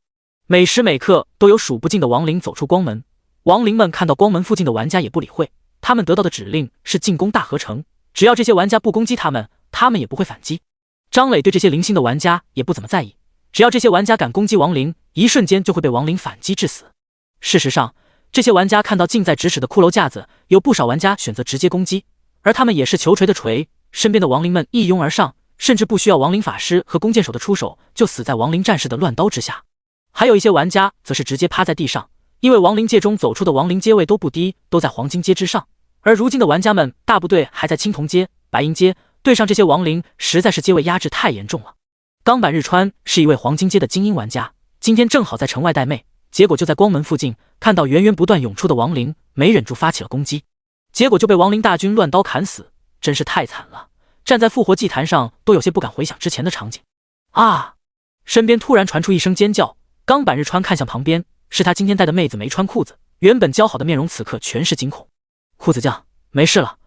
每时每刻都有数不尽的亡灵走出光门，亡灵们看到光门附近的玩家也不理会，他们得到的指令是进攻大河城，只要这些玩家不攻击他们，他们也不会反击。张磊对这些零星的玩家也不怎么在意，只要这些玩家敢攻击亡灵，一瞬间就会被亡灵反击致死。事实上，这些玩家看到近在咫尺的骷髅架子，有不少玩家选择直接攻击，而他们也是球锤的锤，身边的亡灵们一拥而上，甚至不需要亡灵法师和弓箭手的出手，就死在亡灵战士的乱刀之下。还有一些玩家则是直接趴在地上，因为亡灵界中走出的亡灵阶位都不低，都在黄金阶之上，而如今的玩家们大部队还在青铜阶、白银阶，对上这些亡灵实在是阶位压制太严重了。冈坂日川是一位黄金阶的精英玩家，今天正好在城外带妹，结果就在光门附近看到源源不断涌出的亡灵，没忍住发起了攻击，结果就被亡灵大军乱刀砍死，真是太惨了。站在复活祭坛上都有些不敢回想之前的场景。啊！身边突然传出一声尖叫，冈坂日川看向旁边，是他今天带的妹子没穿裤子，原本姣好的面容此刻全是惊恐。裤子匠，没事了，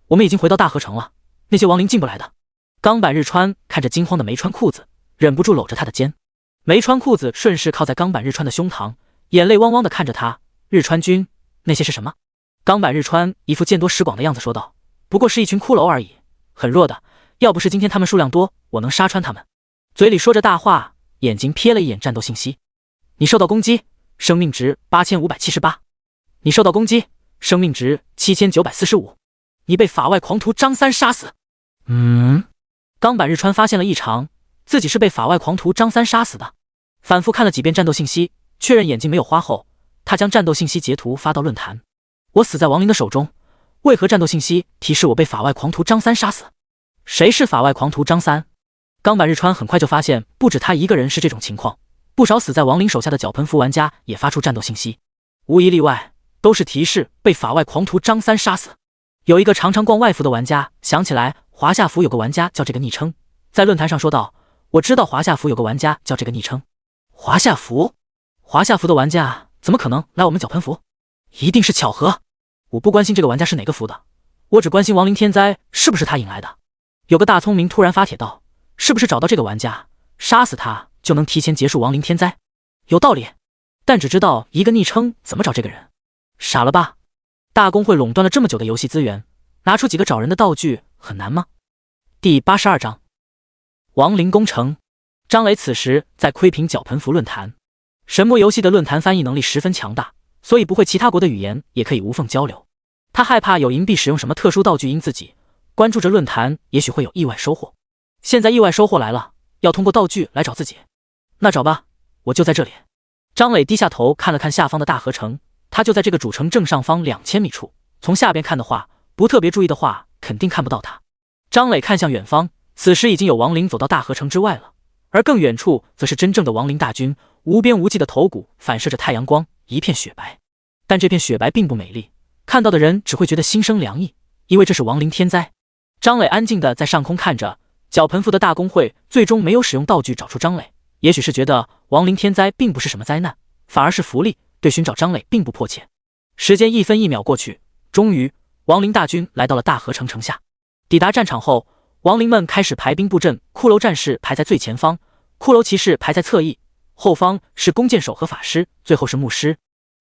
我们已经回到大河城了，那些亡灵进不来的。冈坂日川看着惊慌的没穿裤子，忍不住搂着他的肩。没穿裤子顺势靠在冈坂日川的胸膛，眼泪汪汪的看着他。日川君，那些是什么？冈坂日川一副见多识广的样子说道，不过是一群骷髅而已，很弱的，要不是今天他们数量多，我能杀穿他们。嘴里说着大话，眼睛瞥了一眼战斗信息。你受到攻击，生命值8578。你受到攻击，生命值7945。你被法外狂徒张三杀死。冈坂日川发现了异常，自己是被法外狂徒张三杀死的。反复看了几遍战斗信息，确认眼睛没有花后，他将战斗信息截图发到论坛。我死在亡灵的手中，为何战斗信息提示我被法外狂徒张三杀死？谁是法外狂徒张三？冈坂日川很快就发现，不止他一个人是这种情况，不少死在亡灵手下的脚盆服玩家也发出战斗信息，无一例外都是提示被法外狂徒张三杀死。有一个常常逛外服的玩家想起来，华夏服有个玩家叫这个昵称，在论坛上说道：“我知道华夏服有个玩家叫这个昵称。”华夏服的玩家怎么可能来我们脚盆服？一定是巧合。我不关心这个玩家是哪个服的，我只关心亡灵天灾是不是他引来的。有个大聪明突然发帖道：“是不是找到这个玩家，杀死他就能提前结束亡灵天灾？”有道理，但只知道一个昵称怎么找这个人？傻了吧？大公会垄断了这么久的游戏资源，拿出几个找人的道具很难吗？第82章亡灵攻城。张磊此时在窥屏脚盆服论坛，神魔游戏的论坛翻译能力十分强大，所以不会其他国的语言也可以无缝交流。他害怕有银币使用什么特殊道具阴自己，关注着论坛也许会有意外收获。现在意外收获来了，要通过道具来找自己。那找吧，我就在这里。张磊低下头看了看下方的大河城，他就在这个主城正上方2000米处。从下边看的话，不特别注意的话，肯定看不到他。张磊看向远方，此时已经有亡灵走到大河城之外了，而更远处则是真正的亡灵大军，无边无际的头骨反射着太阳光，一片雪白。但这片雪白并不美丽，看到的人只会觉得心生凉意，因为这是亡灵天灾。张磊安静地在上空看着，脚盆服的大公会最终没有使用道具找出张磊，也许是觉得亡灵天灾并不是什么灾难，反而是福利，对寻找张磊并不迫切。时间1分1秒过去，终于亡灵大军来到了大河城城下。抵达战场后，亡灵们开始排兵布阵，骷髅战士排在最前方，骷髅骑士排在侧翼，后方是弓箭手和法师，最后是牧师。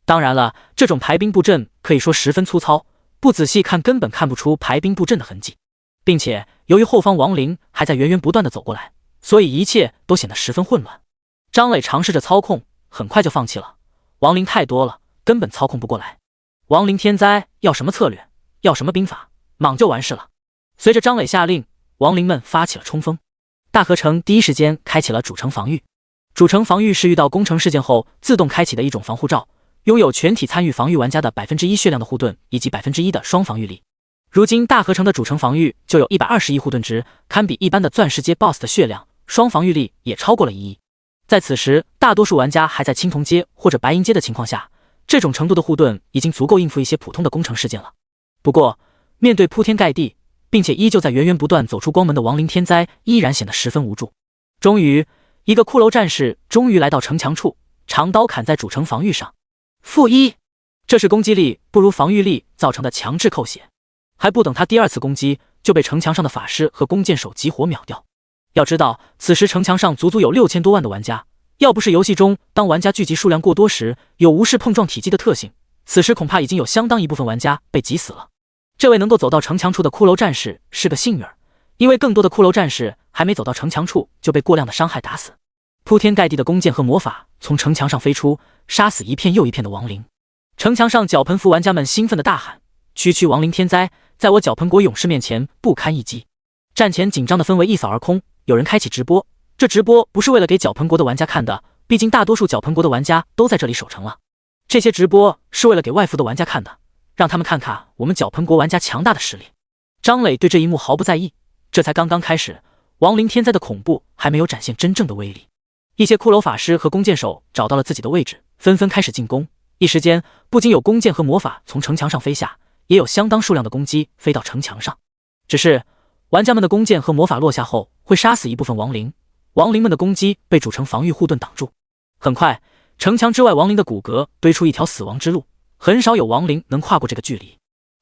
当然了，这种排兵布阵可以说十分粗糙，不仔细看根本看不出排兵布阵的痕迹，并且由于后方亡灵还在源源不断的走过来，所以一切都显得十分混乱。张磊尝试着操控，很快就放弃了，亡灵太多了，根本操控不过来。亡灵天灾要什么策略，要什么兵法，莽就完事了。随着张磊下令，亡灵们发起了冲锋。大河城第一时间开启了主城防御。主城防御是遇到攻城事件后自动开启的一种防护罩，拥有全体参与防御玩家的 1% 血量的护盾以及 1% 的双防御力。如今大河城的主城防御就有120亿护盾值，堪比一般的钻石阶 BOSS 的血量，双防御力也超过了1亿。在此时，大多数玩家还在青铜阶或者白银阶的情况下，这种程度的护盾已经足够应付一些普通的攻城事件了。不过，面对铺天盖地并且依旧在源源不断走出光门的亡灵天灾，依然显得十分无助。终于，一个骷髅战士终于来到城墙处，长刀砍在主城防御上。-1，这是攻击力不如防御力造成的强制扣血。还不等他第二次攻击，就被城墙上的法师和弓箭手集火秒掉。要知道，此时城墙上足足有6000多万的玩家，要不是游戏中当玩家聚集数量过多时有无视碰撞体积的特性，此时恐怕已经有相当一部分玩家被挤死了。这位能够走到城墙处的骷髅战士是个幸运儿，因为更多的骷髅战士还没走到城墙处就被过量的伤害打死。铺天盖地的弓箭和魔法从城墙上飞出，杀死一片又一片的亡灵。城墙上脚盆服玩家们兴奋地大喊：区区亡灵天灾，在我脚盆国勇士面前不堪一击。战前紧张的氛围一扫而空，有人开启直播。这直播不是为了给脚盆国的玩家看的，毕竟大多数脚盆国的玩家都在这里守城了。这些直播是为了给外服的玩家看的，让他们看看我们脚盆国玩家强大的实力。张磊对这一幕毫不在意，这才刚刚开始，亡灵天灾的恐怖还没有展现真正的威力。一些骷髅法师和弓箭手找到了自己的位置，纷纷开始进攻。一时间，不仅有弓箭和魔法从城墙上飞下，也有相当数量的攻击飞到城墙上。只是玩家们的弓箭和魔法落下后会杀死一部分亡灵，亡灵们的攻击被主城防御护盾挡住。很快，城墙之外亡灵的骨骼堆出一条死亡之路，很少有亡灵能跨过这个距离。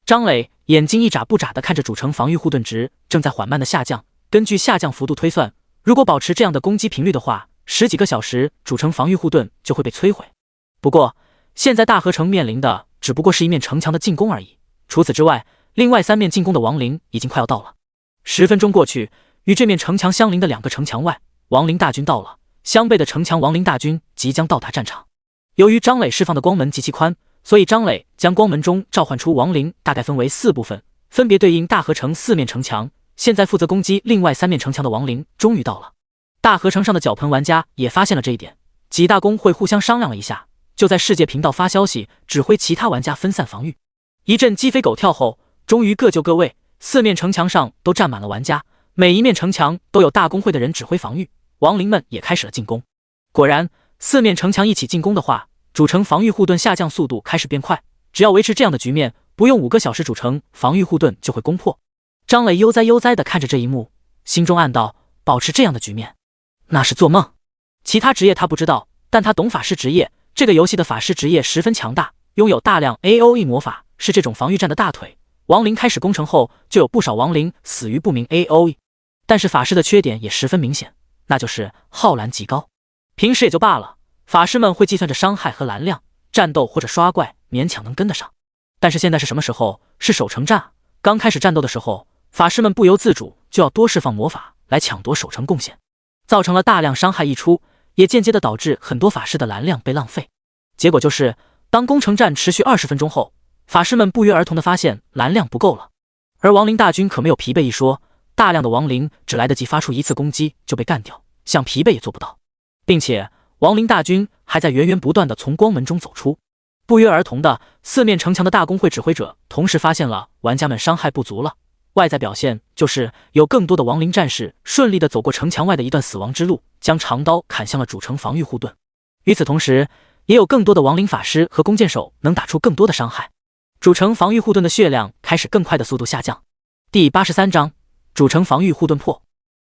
张磊眼睛一眨不眨地看着主城防御护盾值正在缓慢的下降，根据下降幅度推算，如果保持这样的攻击频率的话，10几个小时主城防御护盾就会被摧毁。不过现在大河城面临的只不过是一面城墙的进攻而已，除此之外，另外3面进攻的亡灵已经快要到了。10分钟过去，与这面城墙相邻的2个城墙外，亡灵大军到了，相背的城墙亡灵大军即将到达战场。由于张磊释放的光门极其宽，所以张磊将光门中召唤出亡灵大概分为4部分，分别对应大河城4面城墙。现在负责攻击另外3面城墙的亡灵终于到了。大河城上的脚盆玩家也发现了这一点，几大公会互相商量了一下，就在世界频道发消息，指挥其他玩家分散防御。一阵鸡飞狗跳后，终于各就各位，4面城墙上都站满了玩家，每一面城墙都有大公会的人指挥防御，亡灵们也开始了进攻。果然，4面城墙一起进攻的话，主城防御护盾下降速度开始变快，只要维持这样的局面，不用5个小时主城防御护盾就会攻破。张磊悠哉悠哉地看着这一幕，心中暗道：保持这样的局面那是做梦。其他职业他不知道，但他懂法师职业，这个游戏的法师职业十分强大，拥有大量 AOE 魔法，是这种防御战的大腿。亡灵开始攻城后，就有不少亡灵死于不明 AOE， 但是法师的缺点也十分明显，那就是耗蓝极高。平时也就罢了，法师们会计算着伤害和蓝量，战斗或者刷怪勉强能跟得上。但是现在是什么时候？是守城战。刚开始战斗的时候，法师们不由自主就要多释放魔法来抢夺守城贡献，造成了大量伤害溢出，也间接的导致很多法师的蓝量被浪费。结果就是，当攻城战持续20分钟后，法师们不约而同的发现蓝量不够了。而亡灵大军可没有疲惫一说，大量的亡灵只来得及发出一次攻击就被干掉，想疲惫也做不到。并且亡灵大军还在源源不断的从光门中走出。不约而同的，四面城墙的大公会指挥者同时发现了玩家们伤害不足了。外在表现就是有更多的亡灵战士顺利的走过城墙外的一段死亡之路，将长刀砍向了主城防御护盾。与此同时，也有更多的亡灵法师和弓箭手能打出更多的伤害。主城防御护盾的血量开始更快的速度下降。第83章，主城防御护盾破。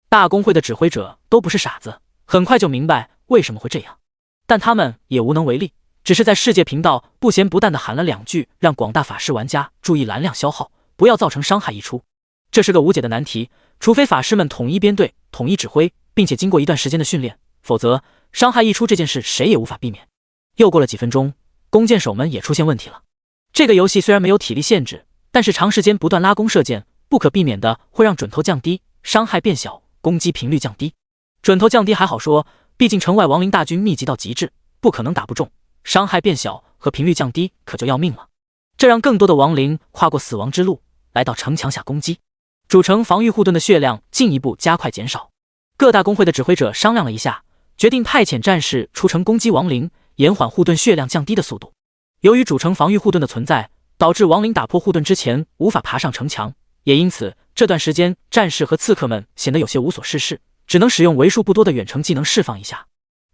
大公会的指挥者都不是傻子，很快就明白为什么会这样，但他们也无能为力，只是在世界频道不咸不淡的喊了2句，让广大法师玩家注意蓝量消耗，不要造成伤害溢出。这是个无解的难题，除非法师们统一编队、统一指挥，并且经过一段时间的训练，否则伤害溢出这件事谁也无法避免。又过了几分钟，弓箭手们也出现问题了。这个游戏虽然没有体力限制，但是长时间不断拉弓射箭，不可避免的会让准头降低，伤害变小，攻击频率降低。准头降低还好说，毕竟城外亡灵大军密集到极致，不可能打不中。伤害变小和频率降低可就要命了，这让更多的亡灵跨过死亡之路，来到城墙下攻击。主城防御护盾的血量进一步加快减少。各大公会的指挥者商量了一下，决定派遣战士出城攻击亡灵，延缓护盾血量降低的速度。由于主城防御护盾的存在，导致亡灵打破护盾之前无法爬上城墙，也因此这段时间战士和刺客们显得有些无所事事，只能使用为数不多的远程技能释放一下。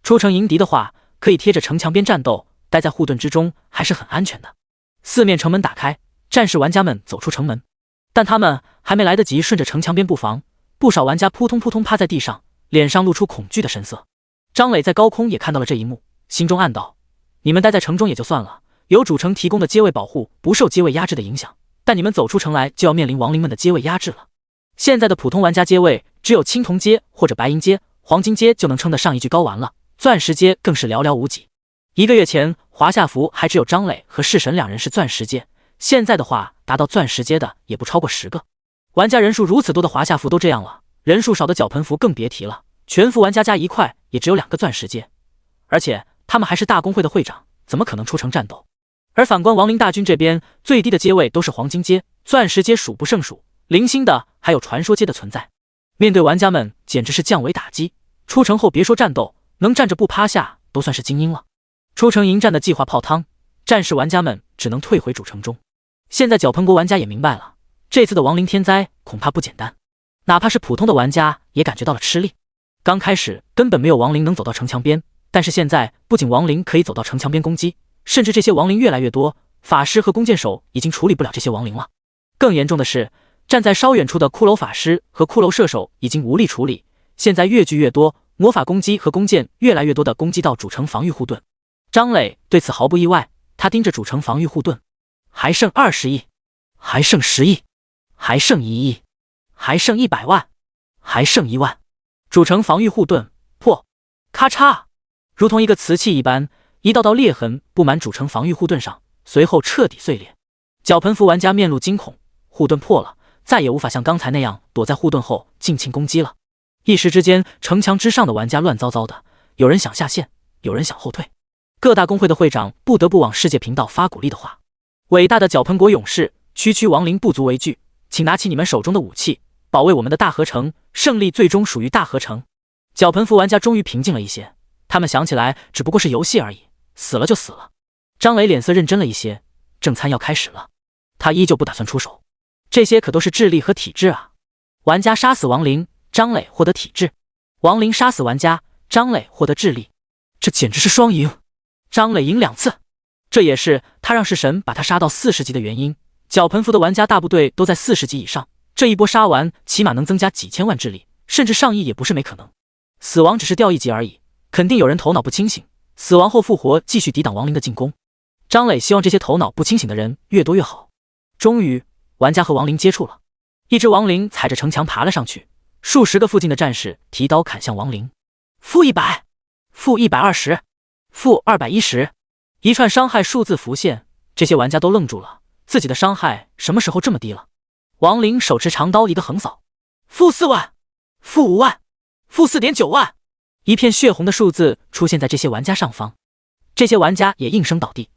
出城迎敌的话，可以贴着城墙边战斗，待在护盾之中还是很安全的。四面城门打开，战士玩家们走出城门，但他们还没来得及顺着城墙边布防，不少玩家扑通扑通趴在地上，脸上露出恐惧的神色。张磊在高空也看到了这一幕，心中暗道：你们待在城中也就算了，有主城提供的阶位保护，不受阶位压制的影响，但你们走出城来就要面临亡灵们的阶位压制了。现在的普通玩家阶位只有青铜阶或者白银阶，黄金阶就能称得上一句高玩了，钻石阶更是寥寥无几。1个月前，华夏服还只有张磊和弑神2人是钻石阶，现在的话，达到钻石阶的也不超过10个。玩家人数如此多的华夏服都这样了，人数少的绞盆服更别提了，全服玩家加一块也只有2个钻石阶，而且他们还是大公会的会长，怎么可能出城战斗？而反观亡灵大军这边，最低的阶位都是黄金阶，钻石阶数不胜数，零星的还有传说阶的存在。面对玩家们简直是降维打击，出城后别说战斗，能站着不趴下都算是精英了。出城迎战的计划泡汤，战士玩家们只能退回主城中。现在绞盆国玩家也明白了，这次的亡灵天灾恐怕不简单，哪怕是普通的玩家也感觉到了吃力。刚开始根本没有亡灵能走到城墙边，但是现在不仅亡灵可以走到城墙边攻击，甚至这些亡灵越来越多，法师和弓箭手已经处理不了这些亡灵了。更严重的是，站在稍远处的骷髅法师和骷髅射手已经无力处理，现在越聚越多，魔法攻击和弓箭越来越多的攻击到主城防御护盾。张磊对此毫不意外，他盯着主城防御护盾，还剩20亿，还剩10亿，还剩1亿，还剩100万，还剩1万。主城防御护盾破，咔嚓，如同一个瓷器一般，一道道裂痕布满主城防御护盾上，随后彻底碎裂。绞盆服玩家面露惊恐，护盾破了，再也无法像刚才那样躲在护盾后尽情攻击了。一时之间，城墙之上的玩家乱糟糟的，有人想下线，有人想后退。各大公会的会长不得不往世界频道发鼓励的话：伟大的绞盆国勇士，区区亡灵不足为惧，请拿起你们手中的武器，保卫我们的大河城，胜利最终属于大河城。绞盆服玩家终于平静了一些，他们想起来只不过是游戏而已，死了就死了。张磊脸色认真了一些，正餐要开始了，他依旧不打算出手，这些可都是智力和体质啊。玩家杀死亡灵，张磊获得体质；亡灵杀死玩家，张磊获得智力，这简直是双赢。张磊赢2次，这也是他让弑神把他杀到40级的原因。绞盆服的玩家大部队都在40级以上，这一波杀完起码能增加几千万智力，甚至上亿也不是没可能。死亡只是掉1级而已，肯定有人头脑不清醒，死亡后复活继续抵挡亡灵的进攻。张磊希望这些头脑不清醒的人越多越好。终于，玩家和亡灵接触了，一只亡灵踩着城墙爬了上去，数十个附近的战士提刀砍向亡灵。-100，-120，-210，一串伤害数字浮现，这些玩家都愣住了，自己的伤害什么时候这么低了？亡灵手持长刀一个横扫，-4万，-5万，-4.9万，一片血红的数字出现在这些玩家上方，这些玩家也应声倒地。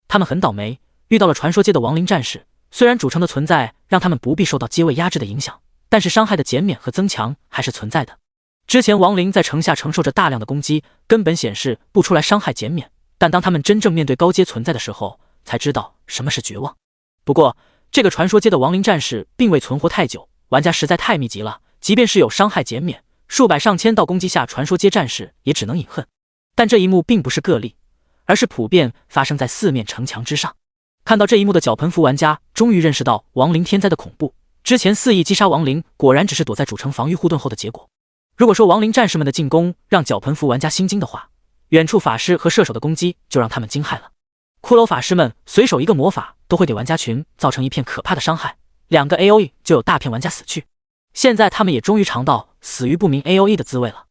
他们很倒霉，遇到了传说阶的亡灵战士。虽然主城的存在让他们不必受到阶位压制的影响，但是伤害的减免和增强还是存在的。之前亡灵在城下承受着大量的攻击，根本显示不出来伤害减免，但当他们真正面对高阶存在的时候，才知道什么是绝望。不过，这个传说阶的亡灵战士并未存活太久，玩家实在太密集了，即便是有伤害减免，数百上千道攻击下，传说阶战士也只能饮恨。但这一幕并不是个例，而是普遍发生在四面城墙之上。看到这一幕的脚盆服玩家终于认识到亡灵天灾的恐怖，之前肆意击杀亡灵果然只是躲在主城防御护盾后的结果。如果说亡灵战士们的进攻让脚盆服玩家心惊的话，远处法师和射手的攻击就让他们惊骇了。骷髅法师们随手一个魔法都会给玩家群造成一片可怕的伤害，2个 AOE 就有大片玩家死去。现在他们也终于尝到死于不明 AOE 的滋味了。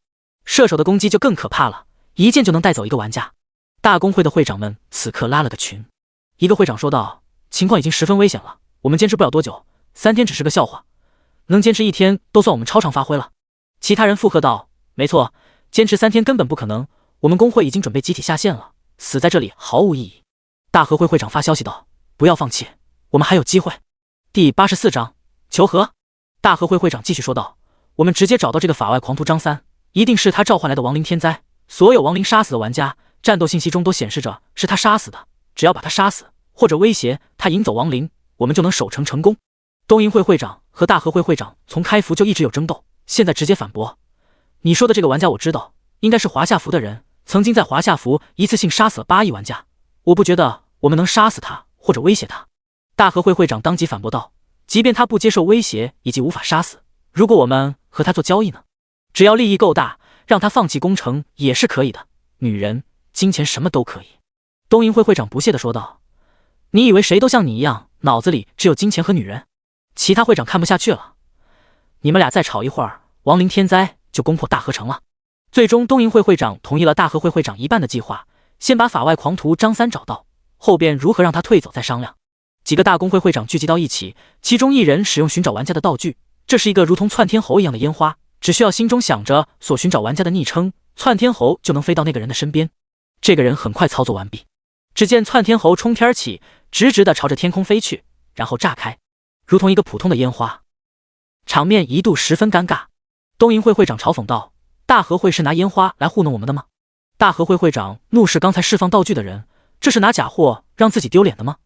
射手的攻击就更可怕了，一剑就能带走一个玩家。大公会的会长们此刻拉了个群，一个会长说道：“情况已经十分危险了，我们坚持不了多久，3天只是个笑话，能坚持1天都算我们超常发挥了。”其他人附和道：“没错，坚持3天根本不可能，我们工会已经准备集体下线了，死在这里毫无意义。”大和会会长发消息道：“不要放弃，我们还有机会。”第84章求和。大和会会长继续说道：“我们直接找到这个法外狂徒张三，一定是他召唤来的亡灵天灾，所有亡灵杀死的玩家战斗信息中都显示着是他杀死的，只要把他杀死或者威胁他引走亡灵，我们就能守城成功。”东瀛会会长和大和会会长从开服就一直有争斗，现在直接反驳：“你说的这个玩家我知道，应该是华夏服的人，曾经在华夏服一次性杀死了8亿玩家，我不觉得我们能杀死他或者威胁他。”大和会会长当即反驳道：“即便他不接受威胁以及无法杀死，如果我们和他做交易呢？只要利益够大，让他放弃攻城也是可以的，女人、金钱什么都可以。”东瀛会会长不屑地说道：“你以为谁都像你一样，脑子里只有金钱和女人？”其他会长看不下去了：“你们俩再吵一会儿，亡灵天灾就攻破大河城了。”最终东瀛会会长同意了大和会会长一半的计划，先把法外狂徒张三找到，后边如何让他退走再商量。几个大公会会长聚集到一起，其中一人使用寻找玩家的道具，这是一个如同窜天猴一样的烟花，只需要心中想着所寻找玩家的昵称，窜天猴就能飞到那个人的身边。这个人很快操作完毕，只见窜天猴冲天起，直直地朝着天空飞去，然后炸开，如同一个普通的烟花。场面一度十分尴尬。东瀛会会长嘲讽道：“大和会是拿烟花来糊弄我们的吗？”大和会会长怒视刚才释放道具的人，这是拿假货让自己丢脸的吗？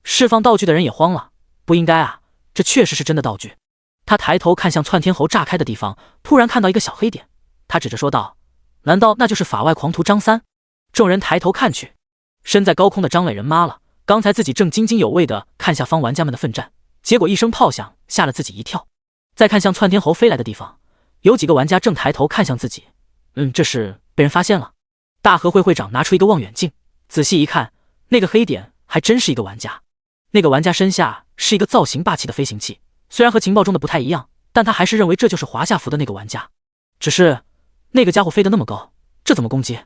释放道具的人也慌了，不应该啊，这确实是真的道具。他抬头看向窜天猴炸开的地方，突然看到一个小黑点，他指着说道：“难道那就是法外狂徒张三？”众人抬头看去，身在高空的张磊人妈了，刚才自己正津津有味地看下方玩家们的奋战，结果一声炮响吓了自己一跳。再看向窜天猴飞来的地方，有几个玩家正抬头看向自己，这是被人发现了。大和会会长拿出一个望远镜，仔细一看，那个黑点还真是一个玩家。那个玩家身下是一个造型霸气的飞行器，虽然和情报中的不太一样，但他还是认为这就是华夏服的那个玩家。只是那个家伙飞得那么高，这怎么攻击？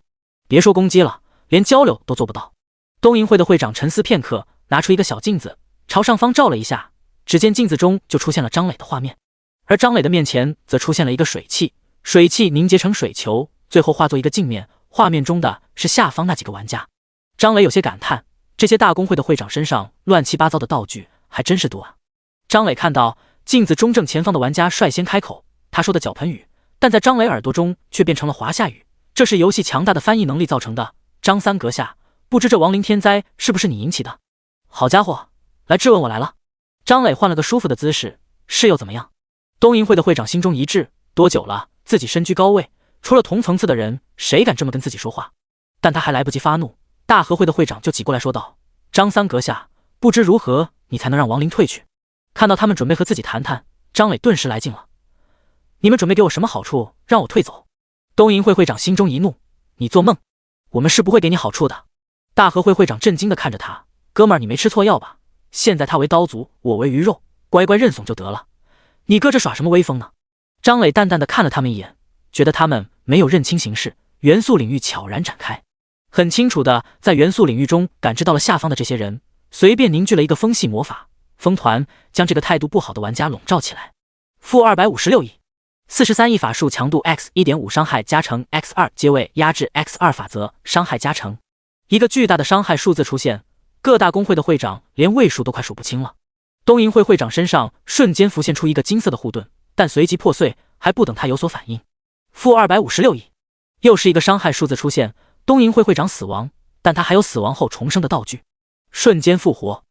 别说攻击了，连交流都做不到。东瀛会的会长沉思片刻，拿出一个小镜子，朝上方照了一下，只见镜子中就出现了张磊的画面，而张磊的面前则出现了一个水汽，水汽凝结成水球，最后化作一个镜面，画面中的是下方那几个玩家。张磊有些感叹，这些大公会的会长身上乱七八糟的道具还真是多啊。张磊看到镜子中正前方的玩家率先开口，他说的脚盆语，但在张磊耳朵中却变成了华夏语，这是游戏强大的翻译能力造成的。张三阁下，不知这亡灵天灾是不是你引起的？好家伙，来质问我来了。张磊换了个舒服的姿势，是又怎么样？东瀛会的会长心中一滞，多久了，自己身居高位，除了同层次的人，谁敢这么跟自己说话？但他还来不及发怒，大和会的会长就挤过来说道：“张三阁下，不知如何你才能让亡灵退去？”看到他们准备和自己谈谈，张磊顿时来劲了：“你们准备给我什么好处让我退走？”东瀛会会长心中一怒：“你做梦，我们是不会给你好处的。”大和会会长震惊地看着他：“哥们儿，你没吃错药吧？现在他为刀俎，我为鱼肉，乖乖认怂就得了，你搁这耍什么威风呢？”张磊淡淡地看了他们一眼，觉得他们没有认清形势，元素领域悄然展开，很清楚的在元素领域中感知到了下方的这些人，随便凝聚了一个风系魔法，风团将这个态度不好的玩家笼罩起来。-256亿， 43亿法术强度 x1.5 伤害加成 x2 阶位压制 x2 法则伤害加成，一个巨大的伤害数字出现，各大公会的会长连位数都快数不清了。东瀛会会长身上瞬间浮现出一个金色的护盾，但随即破碎，还不等他有所反应。-256亿，又是一个伤害数字出现，东瀛会会长死亡，但他还有死亡后重生的道具，瞬间复活。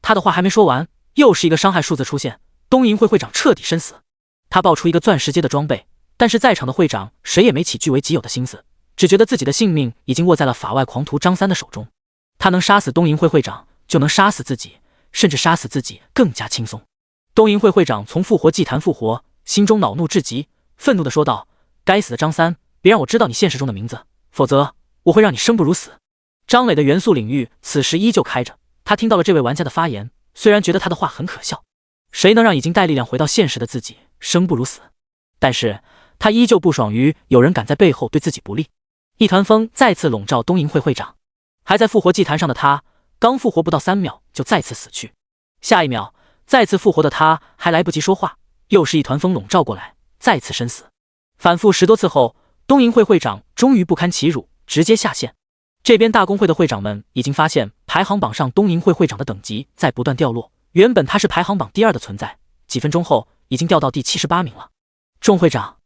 他的话还没说完，又是一个伤害数字出现，东瀛会会长彻底身死。他爆出一个钻石阶的装备，但是在场的会长谁也没起据为己有的心思，只觉得自己的性命已经握在了法外狂徒张三的手中。他能杀死东瀛会会长，就能杀死自己，甚至杀死自己更加轻松。东瀛会会长从复活祭坛复活，心中恼怒至极，愤怒地说道：“该死的张三，别让我知道你现实中的名字，否则我会让你生不如死。”张磊的元素领域此时依旧开着，他听到了这位玩家的发言，虽然觉得他的话很可笑，谁能让已经带力量回到现实的自己生不如死？但是他依旧不爽于有人敢在背后对自己不利。一团风再次笼罩东瀛会会长，还在复活祭坛上的他，刚复活不到3秒就再次死去。下一秒，再次复活的他还来不及说话，又是一团风笼罩过来，再次身死。反复10多次后，东瀛会会长终于不堪其辱，直接下线。这边大公会的会长们已经发现排行榜上东瀛会会长的等级在不断掉落，原本他是排行榜第2的存在，几分钟后已经掉到第78名了。众会长，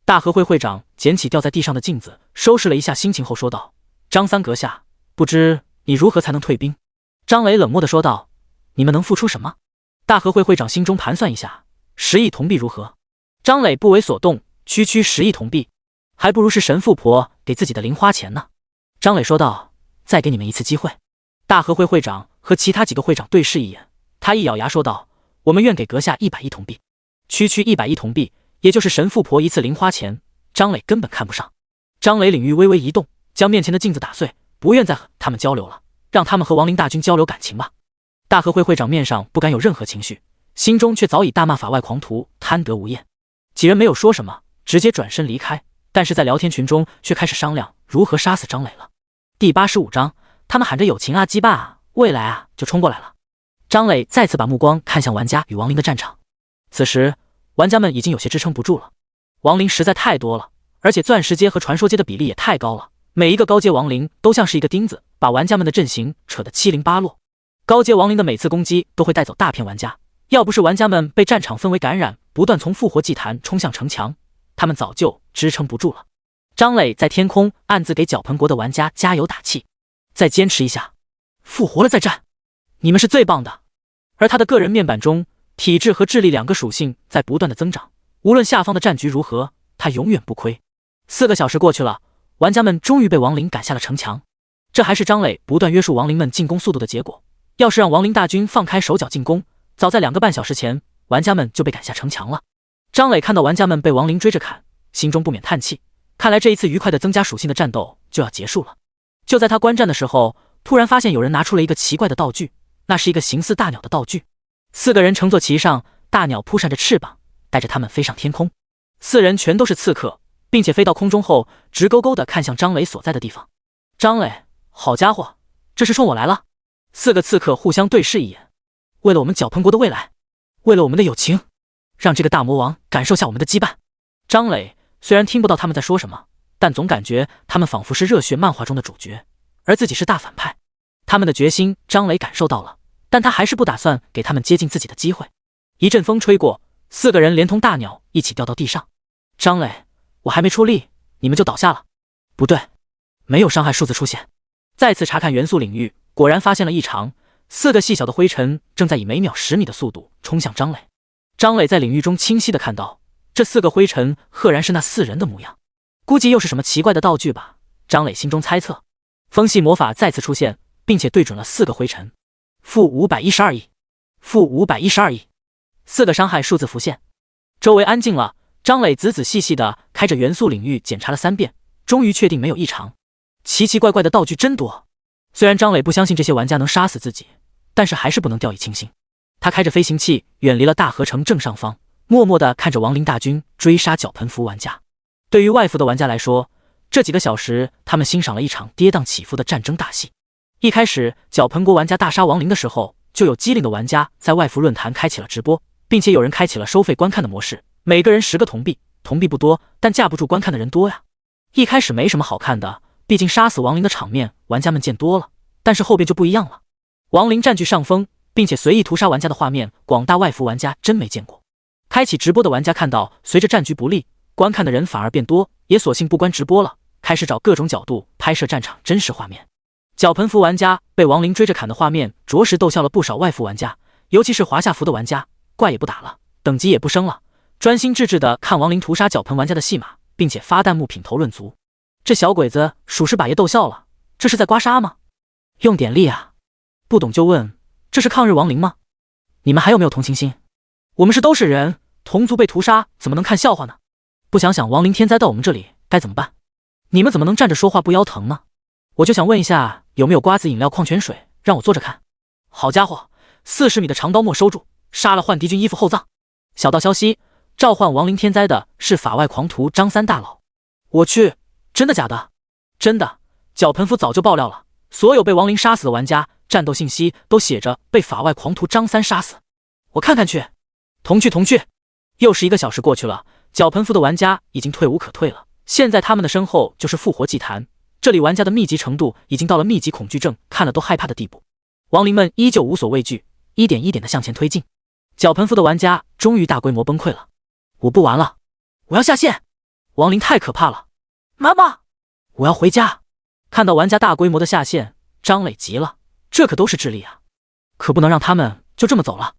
大和会会长捡起掉在地上的镜子，收拾了一下心情后说道：“张三阁下，不知你如何才能退兵？”张磊冷漠地说道：“你们能付出什么？”大和会会长心中盘算一下，10亿铜币如何？张磊不为所动，区10亿铜币，还不如是神父婆给自己的零花钱呢。张磊说道：“再给你们一次机会。”大和会会长和其他几个会长对视一眼，他一咬牙说道：“我们愿给阁下100亿铜币。”区100亿铜币，也就是神父婆一次零花钱，张磊根本看不上。张磊领域微微一动，将面前的镜子打碎，不愿再和他们交流了，让他们和亡灵大军交流感情吧。大和会会长面上不敢有任何情绪，心中却早已大骂法外狂徒贪得无厌。几人没有说什么，直接转身离开，但是在聊天群中却开始商量如何杀死张磊了。第85章，他们喊着友情啊羁绊啊未来啊就冲过来了。张磊再次把目光看向玩家与亡灵的战场，此时玩家们已经有些支撑不住了，亡灵实在太多了，而且钻石阶和传说阶的比例也太高了，每一个高阶亡灵都像是一个钉子，把玩家们的阵型扯得七零八落。高阶亡灵的每次攻击都会带走大片玩家，要不是玩家们被战场氛围感染，不断从复活祭坛冲向城墙，他们早就支撑不住了。张磊在天空暗自给绞盆国的玩家加油打气，再坚持一下，复活了再战，你们是最棒的。而他的个人面板中，体质和智力2个属性在不断的增长，无论下方的战局如何，他永远不亏。4个小时过去了，玩家们终于被亡灵赶下了城墙，这还是张磊不断约束亡灵们进攻速度的结果。要是让亡灵大军放开手脚进攻，早在2个半小时前，玩家们就被赶下城墙了。张磊看到玩家们被亡灵追着砍，心中不免叹气，看来这一次愉快的增加属性的战斗就要结束了。就在他观战的时候，突然发现有人拿出了一个奇怪的道具，那是一个形似大鸟的道具。4个人乘坐其上，大鸟扑扇着翅膀，带着他们飞上天空。4人全都是刺客，并且飞到空中后，直勾勾地看向张磊所在的地方。张磊，好家伙，这是冲我来了！4个刺客互相对视一眼，为了我们绞盆国的未来，为了我们的友情，让这个大魔王感受下我们的羁绊。张磊虽然听不到他们在说什么，但总感觉他们仿佛是热血漫画中的主角，而自己是大反派。他们的决心张磊感受到了，但他还是不打算给他们接近自己的机会。一阵风吹过，4个人连同大鸟一起掉到地上。张磊，我还没出力，你们就倒下了。不对，没有伤害数字出现。再次查看元素领域，果然发现了异常，4个细小的灰尘正在以每秒10米的速度冲向张磊。张磊在领域中清晰地看到，这4个灰尘赫然是那4人的模样，估计又是什么奇怪的道具吧。张磊心中猜测。风系魔法再次出现，并且对准了4个灰尘。-512亿，-512亿，4个伤害数字浮现。周围安静了，张磊仔仔细细地开着元素领域检查了3遍，终于确定没有异常。奇奇怪怪的道具真多。虽然张磊不相信这些玩家能杀死自己，但是还是不能掉以轻心。他开着飞行器远离了大河城正上方，默默地看着亡灵大军追杀绞盆服玩家。对于外服的玩家来说，这几个小时他们欣赏了一场跌宕起伏的战争大戏。一开始绞盆国玩家大杀亡灵的时候，就有机灵的玩家在外服论坛开启了直播，并且有人开启了收费观看的模式，每个人10个铜币，铜币不多，但架不住观看的人多呀。一开始没什么好看的，毕竟杀死亡灵的场面玩家们见多了，但是后边就不一样了。亡灵占据上风，并且随意屠杀玩家的画面，广大外服玩家真没见过。开启直播的玩家看到，随着战局不利，观看的人反而变多，也索性不关直播了，开始找各种角度拍摄战场真实画面。脚盆服玩家被亡灵追着砍的画面，着实逗笑了不少外服玩家，尤其是华夏服的玩家，怪也不打了，等级也不升了，专心致志地看亡灵屠杀脚盆玩家的戏码，并且发弹幕品头论足。这小鬼子属实把爷逗笑了，这是在刮痧吗？用点力啊！不懂就问，这是抗日亡灵吗？你们还有没有同情心？我们都是人，同族被屠杀怎么能看笑话呢？不想想亡灵天灾到我们这里该怎么办？你们怎么能站着说话不腰疼呢？我就想问一下，有没有瓜子饮料矿泉水让我坐着看？好家伙，40米的长刀没收住，杀了换敌军衣服后葬。小道消息，召唤亡灵天灾的是法外狂徒张三大佬。我去，真的假的？真的，脚盆服早就爆料了，所有被亡灵杀死的玩家战斗信息都写着被法外狂徒张三杀死。我看看去。同去。又是1个小时过去了，脚盆服的玩家已经退无可退了，现在他们的身后就是复活祭坛，这里玩家的密集程度已经到了密集恐惧症看了都害怕的地步。亡灵们依旧无所畏惧，一点一点的向前推进。脚盆服的玩家终于大规模崩溃了，我不玩了，我要下线，亡灵太可怕了，妈妈，我要回家。看到玩家大规模的下线，张磊急了，这可都是智力啊，可不能让他们就这么走了。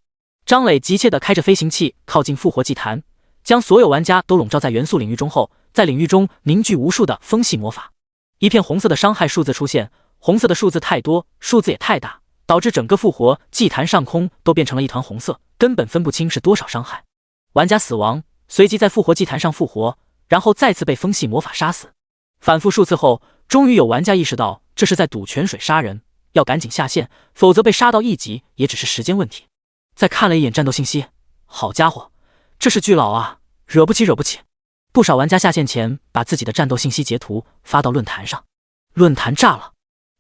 张磊急切地开着飞行器靠近复活祭坛，将所有玩家都笼罩在元素领域中后，在领域中凝聚无数的风系魔法。一片红色的伤害数字出现，红色的数字太多，数字也太大，导致整个复活祭坛上空都变成了一团红色，根本分不清是多少伤害。玩家死亡，随即在复活祭坛上复活，然后再次被风系魔法杀死。反复数次后，终于有玩家意识到这是在赌泉水杀人，要赶紧下线，否则被杀到1级也只是时间问题。再看了一眼战斗信息，好家伙，这是巨佬啊，惹不起。不少玩家下线前把自己的战斗信息截图发到论坛上，论坛炸了，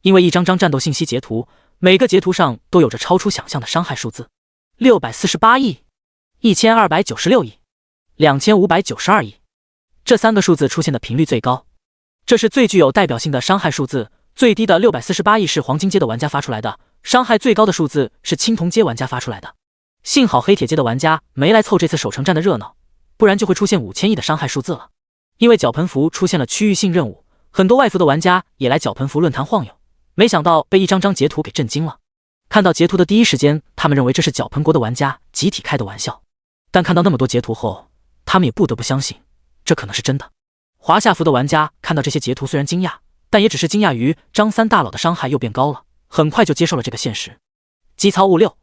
因为一张张战斗信息截图，每个截图上都有着超出想象的伤害数字，648亿、1296亿、2592亿，这3个数字出现的频率最高，这是最具有代表性的伤害数字。最低的648亿是黄金阶的玩家发出来的，伤害最高的数字是青铜阶玩家发出来的。幸好黑铁阶的玩家没来凑这次守城战的热闹，不然就会出现5000亿的伤害数字了。因为脚盆服出现了区域性任务，很多外服的玩家也来脚盆服论坛晃悠，没想到被一张张截图给震惊了。看到截图的第一时间，他们认为这是脚盆国的玩家集体开的玩笑，但看到那么多截图后，他们也不得不相信这可能是真的。华夏服的玩家看到这些截图虽然惊讶，但也只是惊讶于张三大佬的伤害又变高了，很快就接受了这个现实。基操物6